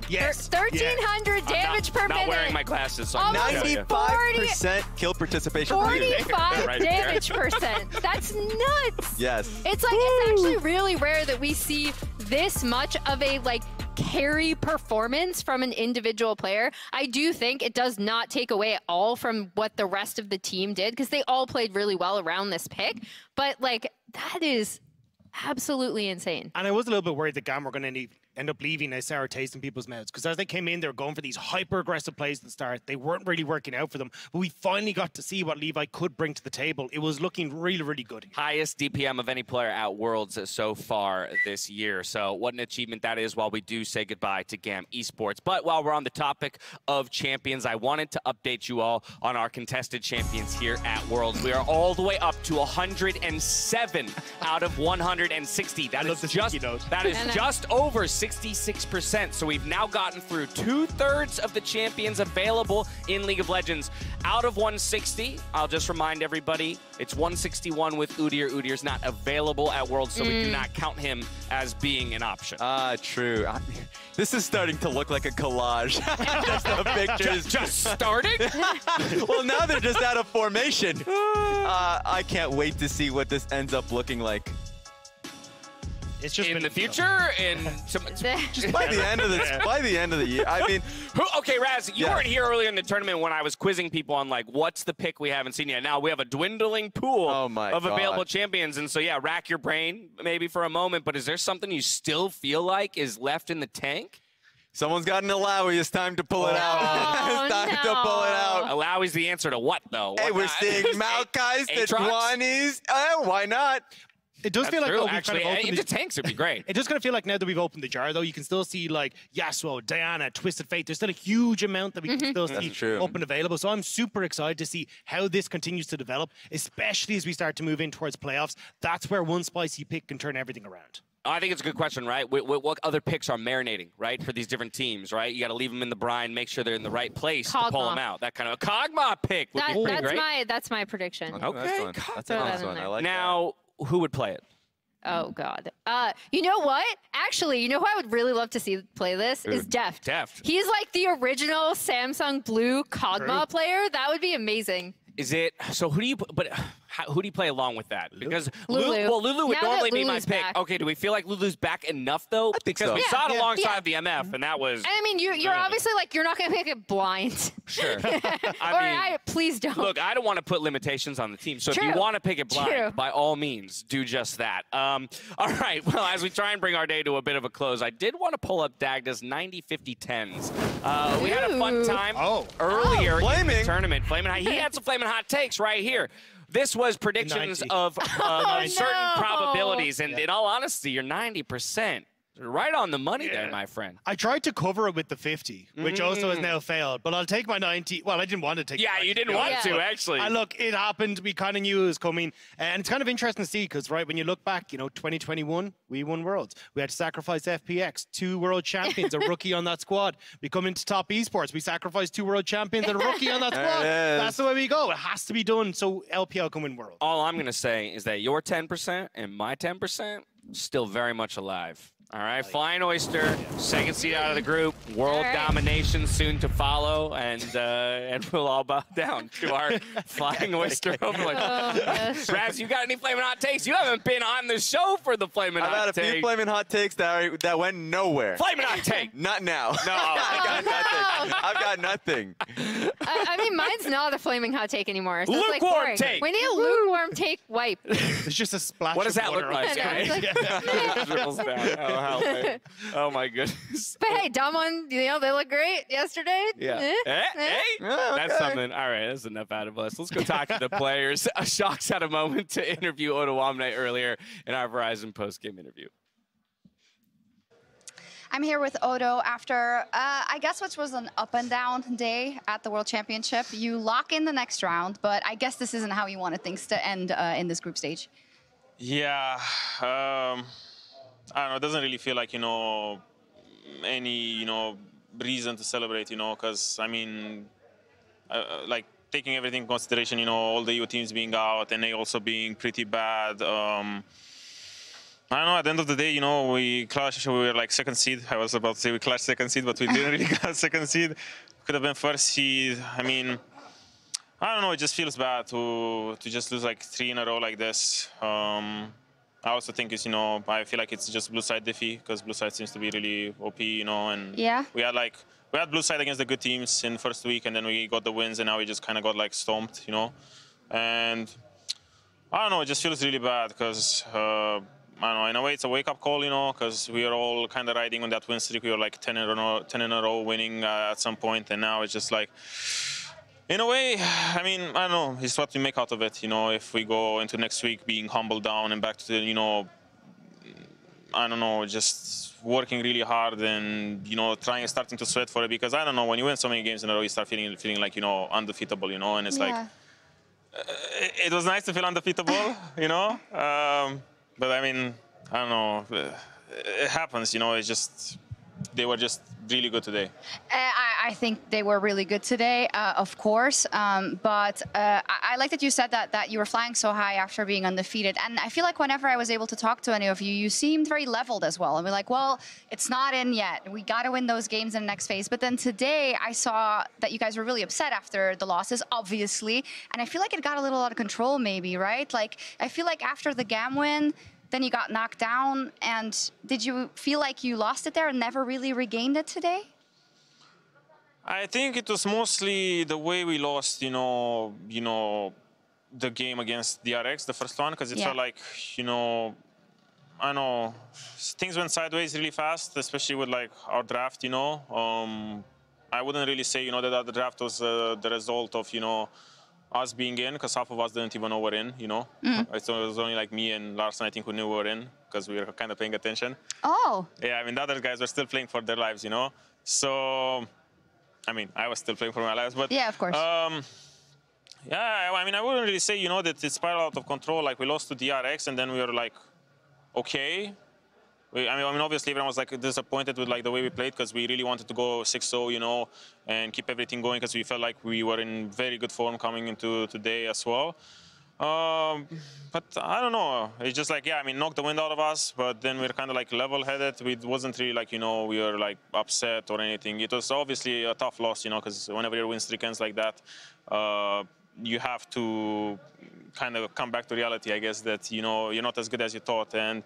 Yes. 1,300 damage per minute. Not wearing my glasses, so 95% kill participation. 45 damage percent. That's nuts. Yes. It's like, it's actually really rare that we see this much of a like carry performance from an individual player. I do think it does not take away at all from what the rest of the team did, because they all played really well around this pick. But like, that is absolutely insane. And I was a little bit worried that GAM were going to end up leaving a sour taste in people's mouths, because as they came in, they were going for these hyper-aggressive plays at the start. They weren't really working out for them, but we finally got to see what Levi could bring to the table. It was looking really, really good. Highest DPM of any player at Worlds so far this year. So what an achievement that is, while we do say goodbye to GAM Esports. But while we're on the topic of champions, I wanted to update you all on our contested champions here at Worlds. We are all the way up to 107 out of 160. That is just over 66%. So we've now gotten through 2/3 of the champions available in League of Legends. Out of 160, I'll just remind everybody, it's 161 with Udyr. Udyr's not available at Worlds, so we do not count him as being an option. True. This is starting to look like a collage. Just the pictures. Just starting? Well, now they're just out of formation. I can't wait to see what this ends up looking like. It's just in the future, just by the end of the year. I mean, okay, Raz, you weren't here earlier in the tournament when I was quizzing people on like what's the pick we haven't seen yet. Now we have a dwindling pool of available champions, and so yeah, rack your brain maybe for a moment. But is there something you still feel like is left in the tank? Someone's got an Alawi. It's time to pull it out. It's time to pull it out. Alawi's the answer to what, though? Hey, we're seeing Maokai's, the 20s. Why not? It does feel like we've actually, kind of into tanks would be great. It does kind of feel like now that we've opened the jar, though, you can still see like Yasuo, Diana, Twisted Fate. There's still a huge amount that we can still see up and available. So I'm super excited to see how this continues to develop, especially as we start to move in towards playoffs. That's where one spicy pick can turn everything around. I think it's a good question, right? What other picks are marinating, right, for these different teams, right? You got to leave them in the brine, make sure they're in the right place to pull them out. That kind of a Kog'Maw pick would be pretty great. That's my prediction. Okay, that's a nice one. I like now, who would play it? Oh, God. You know what? Actually, you know who I would really love to see play this is Deft. He's like the original Samsung Blue Kog'Maw player. That would be amazing. Is it so? Who do you play along with that? Because Lulu. Lulu would Now normally that be my Lulu's pick. back. Okay, do we feel like Lulu's back enough though? Because we saw it alongside the MF, and that was. I mean, you're obviously like you're not gonna pick it blind. Sure. Please don't. Look, I don't want to put limitations on the team. So if you want to pick it blind, by all means, do just that. All right. Well, as we try and bring our day to a bit of a close, I did want to pull up Dagda's 90-50-10s. We had a fun time earlier in the tournament. He had some flaming hot takes right here. This was predictions of certain probabilities, and in all honesty, you're 90%. Right on the money there, my friend. I tried to cover it with the 50, which also has now failed, but I'll take my 90. Well, I didn't want to take you didn't want to, actually. Look, it happened. We kind of knew it was coming. And it's kind of interesting to see because, right, when you look back, 2021, we won Worlds. We had to sacrifice FPX, 2 world champions, a rookie on that squad. We come into top esports. We sacrifice 2 world champions and a rookie on that squad. That's the way we go. It has to be done so LPL can win Worlds. All I'm going to say is that your 10% and my 10% still very much alive. All right, Flying Oyster, second seed out of the group. World domination soon to follow, and we'll all bow down to our Flying Oyster overlord. Raz, you got any flaming hot takes? You haven't been on the show for the flaming hot takes. I've had a few flaming hot takes that went nowhere. Flaming hot take. Not now. No, I've got nothing. I mean, mine's not a flaming hot take anymore. So lukewarm it's like boring. take. We need a lukewarm take wipe. It's just a splash. What does that look water like, guys? Oh my goodness. But hey, Damwon, they look great yesterday. Yeah. That's something. All right, that's enough out of us. Let's go talk to the players. Shox had a moment to interview Oda Wamne earlier in our Verizon post-game interview. I'm here with Odo after, I guess, which was an up and down day at the World Championship. You lock in the next round, but I guess this isn't how you wanted things to end in this group stage. Yeah. I don't know, it doesn't really feel like, any, reason to celebrate, because, I mean, like, taking everything in consideration, all the EU teams being out and they also being pretty bad. I don't know, at the end of the day, we clashed, we were like second seed. I was about to say we clashed second seed, but we didn't really get second seed. Could have been first seed. I mean, I don't know, it just feels bad to just lose like 3 in a row like this. I also think it's, I feel like it's just blue side diffy because blue side seems to be really OP, and we had blue side against the good teams in first week, and then we got the wins, and now we just kind of got like stomped, and I don't know, it just feels really bad because I don't know, in a way it's a wake-up call, because we are all kind of riding on that win streak. We were like 10 in a row winning at some point, and now it's just like, in a way, I mean, I don't know, it's what we make out of it, if we go into next week being humbled down and back to, I don't know, just working really hard and, starting to sweat for it, because I don't know, when you win so many games in a row, you start feeling like, undefeatable, and it's like, it was nice to feel undefeatable, but I mean, I don't know, it happens, it's just, they were just really good today. I think they were really good today, of course. But I like that you said that you were flying so high after being undefeated. And I feel like whenever I was able to talk to any of you, you seemed very leveled as well. And we're like, well, it's not in yet. We got to win those games in the next phase. But then today I saw that you guys were really upset after the losses, obviously. And I feel like it got a little out of control maybe, right? Like, I feel like after the GAM win, then you got knocked down. And did you feel like you lost it there and never really regained it today? I think it was mostly the way we lost, the game against DRX, the first one, because it felt like, I know things went sideways really fast, especially with like our draft, you know. I wouldn't really say, you know, that the draft was the result of, you know, us being in, because half of us didn't even know we're in, you know. So it was only like me and Larson, I think, who knew we were in, because we were kind of paying attention. Oh. Yeah, I mean, the other guys were still playing for their lives, you know. So, I mean, I was still playing for my lives, but... Yeah, of course. Yeah, I mean, I wouldn't really say, you know, that it spiraled out of control. Like, we lost to DRX, and then we were like, okay. I mean, obviously, everyone was like disappointed with like the way we played, because we really wanted to go 6-0, you know, and keep everything going, because we felt like we were in very good form coming into today as well. But I don't know. It's just like, yeah, I mean, knocked the wind out of us, but then we were kind of like level-headed. It wasn't really like, you know, we were like upset or anything. It was obviously a tough loss, you know, because whenever your win streak ends like that, you have to kind of come back to reality, I guess, that, you know, you're not as good as you thought. And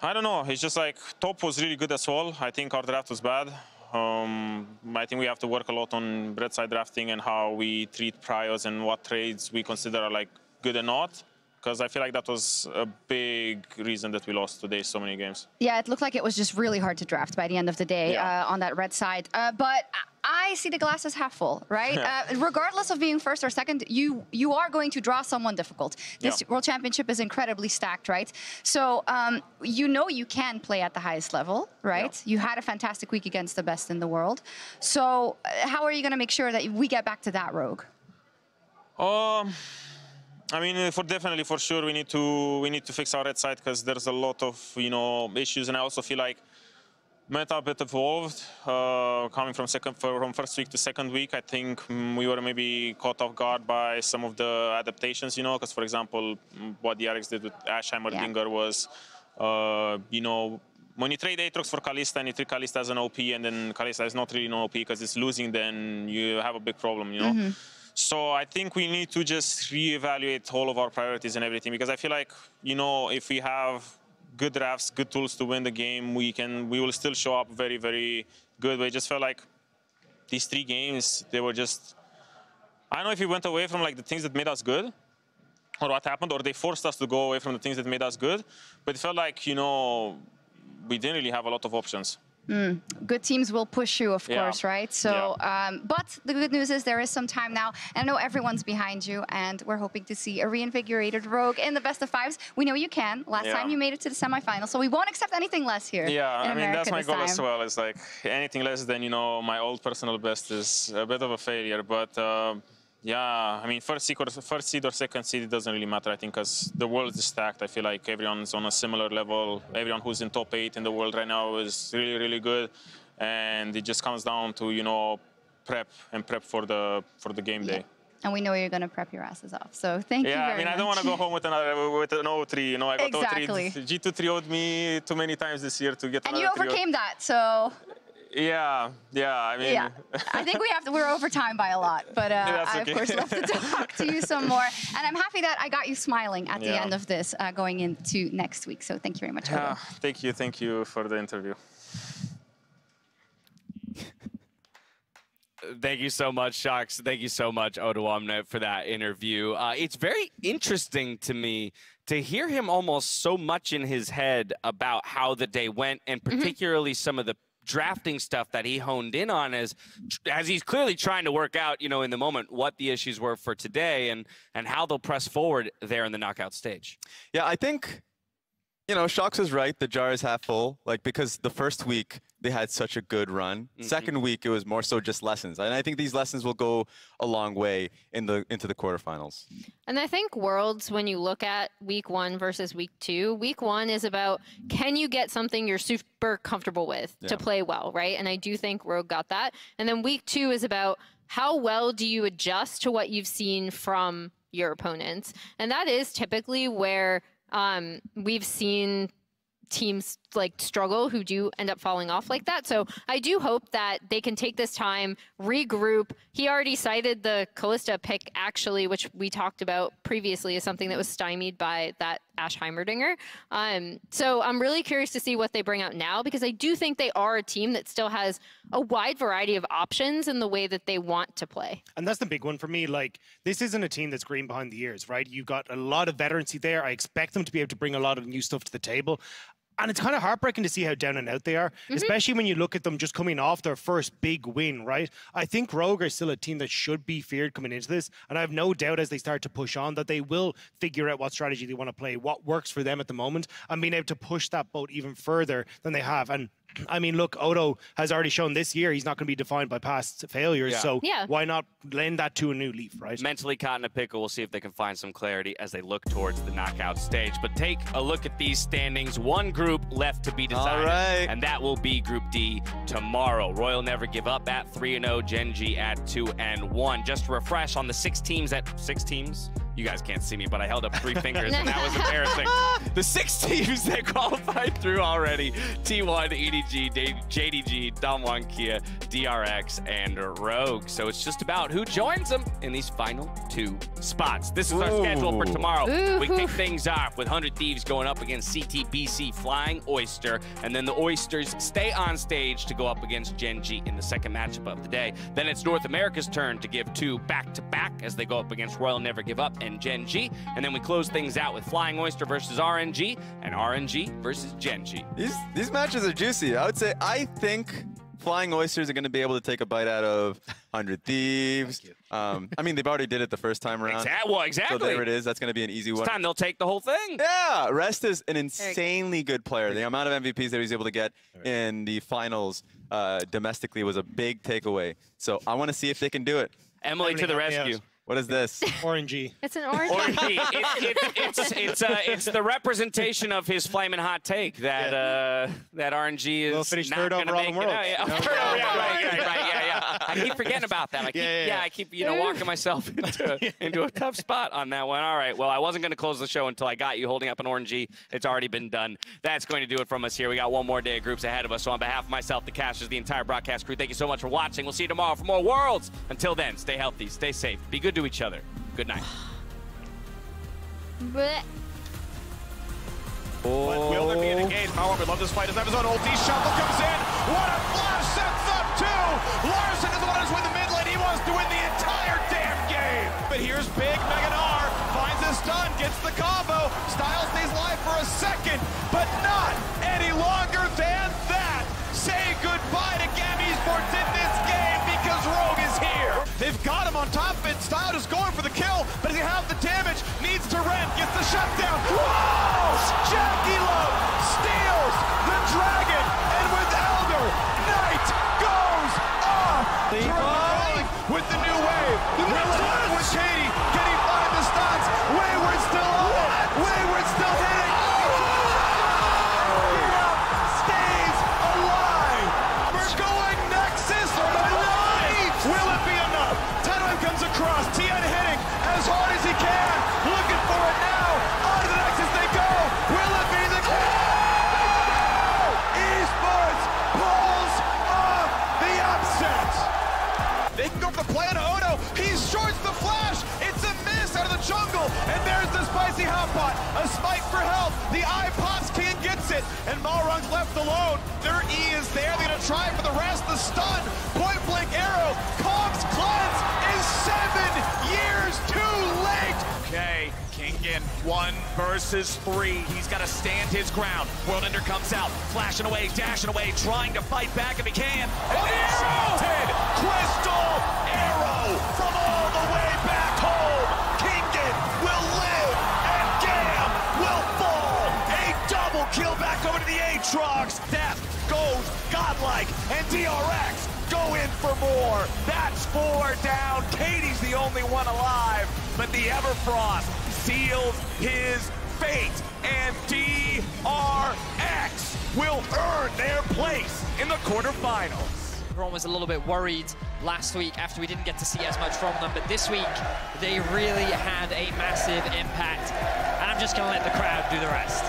I don't know. It's just like top was really good as well. I think our draft was bad. I think we have to work a lot on breadside drafting and how we treat priors and what trades we consider are like good and not. Because I feel like that was a big reason that we lost today so many games. Yeah, it looked like it was just really hard to draft by the end of the day on that red side. But I see the glass as half full, right? Regardless of being first or second, you are going to draw someone difficult. This World Championship is incredibly stacked, right? So you know you can play at the highest level, right? You had a fantastic week against the best in the world. So how are you going to make sure that we get back to that Rogue? I mean, definitely, for sure, we need to fix our red side, because there's a lot of, you know, issues, and I also feel like meta a bit evolved coming from first week to second week. I think we were maybe caught off guard by some of the adaptations, you know, because for example, what DRX did with Ashe Heimerdinger was, you know, when you trade Aatrox for Kalista and you treat Kalista as an OP, and then Kalista is not really an OP because it's losing, then you have a big problem, you know. So I think we need to just reevaluate all of our priorities and everything, because I feel like, you know, if we have good drafts, good tools to win the game, we will still show up very, very good. But I just felt like these 3 games, they were just, I don't know if we went away from like the things that made us good, or what happened, or they forced us to go away from the things that made us good. But it felt like, you know, we didn't really have a lot of options. Good teams will push you, of course, right? So, but the good news is there is some time now, and I know everyone's behind you, and we're hoping to see a reinvigorated Rogue in the best of 5s. We know you can. Last time you made it to the semifinals, so we won't accept anything less here. Yeah, in I mean, America that's my goal as well. It's like anything less than, you know, my old personal best is a bit of a failure, but yeah, I mean, first seed or second seed, it doesn't really matter, I think, because the world is stacked. I feel like everyone's on a similar level. Everyone who's in top 8 in the world right now is really, really good. And it just comes down to, you know, prep for the game day. And we know you're going to prep your asses off. So thank you very much. Yeah, I mean, I don't want to go home with an 0-3. You know, I got 0-3. G2 3-0'd me too many times this year to get and you overcame that, so... Yeah, I mean... Yeah, I think we're over time by a lot, but I, of course, love to talk to you some more. And I'm happy that I got you smiling at the end of this going into next week. So thank you very much, Odo. Thank you for the interview. Thank you so much, Shox. Thank you so much, Odo Omnet, for that interview. It's very interesting to me to hear him almost so much in his head about how the day went, and particularly some of the drafting stuff that he honed in on as he's clearly trying to work out, you know, in the moment what the issues were for today and how they'll press forward there in the knockout stage. Yeah, I think, you know, Shox is right. The jar is half full, like, because the first week they had such a good run. Second week, it was more so just lessons. And I think these lessons will go a long way into the quarterfinals. And I think Worlds, when you look at week 1 versus week 2, week 1 is about, can you get something you're super comfortable with to play well, right? And I do think Rogue got that. And then week 2 is about, how well do you adjust to what you've seen from your opponents? And that is typically where we've seen teams like struggle, who do end up falling off like that. So I do hope that they can take this time, regroup. He already cited the Kalista pick, actually, which we talked about previously as something that was stymied by that Ash Heimerdinger. So I'm really curious to see what they bring out now, because I do think they are a team that still has a wide variety of options in the way that they want to play. And that's the big one for me. Like, this isn't a team that's green behind the ears, right? You've got a lot of veterancy there. I expect them to be able to bring a lot of new stuff to the table. And it's kind of heartbreaking to see how down and out they are, especially when you look at them just coming off their first big win, right? I think Rogue are still a team that should be feared coming into this. And I have no doubt as they start to push on that they will figure out what strategy they want to play, what works for them at the moment, and being able to push that boat even further than they have. And I mean, look, Odo has already shown this year he's not going to be defined by past failures. So why not lend that to a new leaf, right? Mentally caught in a pickle. We'll see if they can find some clarity as they look towards the knockout stage. But take a look at these standings. One group left to be decided, and that will be Group D tomorrow. Royal Never Give Up at 3-0, Gen G at 2-1. Just to refresh on the 6 teams at 6 teams. You guys can't see me, but I held up 3 fingers, and that was embarrassing. The 6 teams that qualified through already: T1, EDG, JDG, Damwon, Kia, DRX, and Rogue. So it's just about who joins them in these final 2 spots. This is our schedule for tomorrow. We kick things off with 100 Thieves going up against CTBC Flying Oyster, and then the Oysters stay on stage to go up against Gen G in the second matchup of the day. Then it's North America's turn to give 2 back-to-back as they go up against Royal Never Give Up and Gen G. And then we close things out with Flying Oyster versus RNG and RNG versus Gen G. These matches are juicy. I think Flying Oysters are going to be able to take a bite out of 100 Thieves. I mean, they've already did it the first time around. Exactly. So there it is. That's going to be an easy one. This time they'll take the whole thing. Yeah. Rest is an insanely good player. The amount of MVPs that he was able to get in the finals domestically was a big takeaway. So I want to see if they can do it. Emily to the rescue. What is this? Orangey. It's an orange. It's the representation of his flaming hot take that that RNG is finish not third going to overall make in the world. I keep forgetting about that. I keep walking myself into a tough spot on that one. All right, well, I wasn't going to close the show until I got you holding up an Orangey. It's already been done. That's going to do it from us here. We got one more day of groups ahead of us. So on behalf of myself, the casters, the entire broadcast crew, thank you so much for watching. We'll see you tomorrow for more Worlds. Until then, stay healthy, stay safe, be good to each other. Good night. But will there be an engaged? Power, we love this fight. As Amazon ulti, Shuffle comes in. What a flash sets up 2. Larson is the one who's win the mid lane. He wants to win the entire damn game. But here's big Meganar, finds his stun, gets the combo. Styles stays live for a second, but not any longer than that. Say goodbye to Gam Esports in this game because Rogue is here. They've got him on top of it. Style is going for the kill, but does he have the damage? Needs to rent, gets the shutdown. Whoa! Jackie Love steals the dragon, and with Elder, Knight goes off. With the new wave. Will with Katie. Can he find the stunts? Wayward still on it. Wayward still hitting. Stays alive. We're going Nexus for life. Will it be enough? Tenwin comes across. Tien hitting as hard as he can. Looking for it now. On to the Nexus they go. Will it be the Esports pulls off the upset. They can go for the play on Odo. He shorts the flash. It's a miss out of the jungle. And there's the spicy hotpot. A spike for health. The iPods King gets it. And Malrung's left alone. Their E is there. They're going to try for the rest. The stun. Point blank arrow. Combs cleanse is 7 years too late. Okay. Kingen 1 versus 3. He's got to stand his ground. Worldender comes out, flashing away, dashing away, trying to fight back if he can. And enchanted Crystal Arrow from all the way back home. Kingen will live and Gam will fall. A double kill back over to the Aatrox. Death goes godlike, and DRX go in for more. That's 4 down. Katie's the only one alive, but the Everfrost seals his fate, and DRX will earn their place in the quarterfinals. Everyone was a little bit worried last week after we didn't get to see as much from them, but this week they really had a massive impact, and I'm just going to let the crowd do the rest.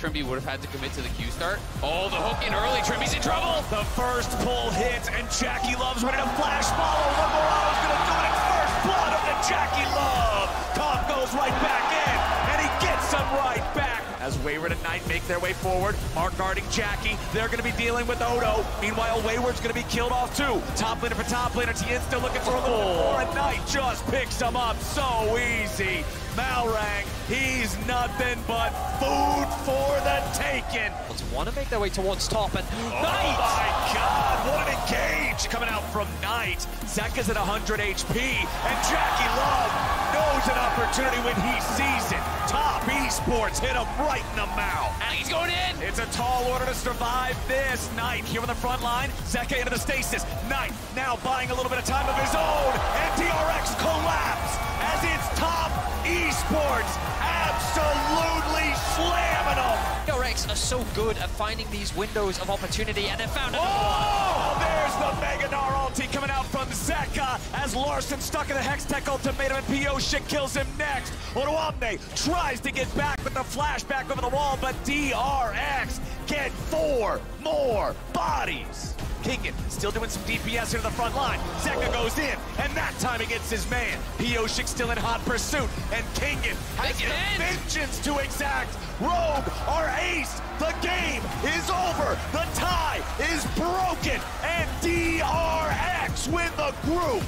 Trimby would have had to commit to the Q start. Oh, the hook in early. Trimby's in trouble. The first pull hits, and Jackie Love's ready to flash follow. Morale's gonna do it. It's first blood of the Jackie Love. Cobb goes right back in, and he gets him right back. As Wayward and Knight make their way forward, are guarding Jackie. They're going to be dealing with Odo. Meanwhile, Wayward's going to be killed off too. Top laner for top laner. Tien still looking for a little bit more, and Knight just picks him up so easy. Malrang, he's nothing but food for the taking. Want to make their way towards top, and Knight! Oh my God, what an engage coming out from Knight. Zeka's at 100 HP, and Jackie Love knows an opportunity when he sees it. Top Esports hit him right in the mouth. And he's going in. It's a tall order to survive this. Knight here on the front line. Zeka into the stasis. Knight now buying a little bit of time of his own, and DRX collapse as it's Top Esports absolutely slamming them. DRX are so good at finding these windows of opportunity, and they found another one. There's the Megadar ulti coming out from Zeka as Larson stuck in the Hextech ultimatum, and PO shit kills him next. Odoamne tries to get back with the flashback over the wall, but DRX get 4 more bodies. Kingen still doing some DPS here to the front line. Zeka goes in, and that time he gets his man. Pioshik still in hot pursuit, and Kingen has the vengeance to exact. Rogue are ace. The game is over. The tie is broken, and DRX win the group.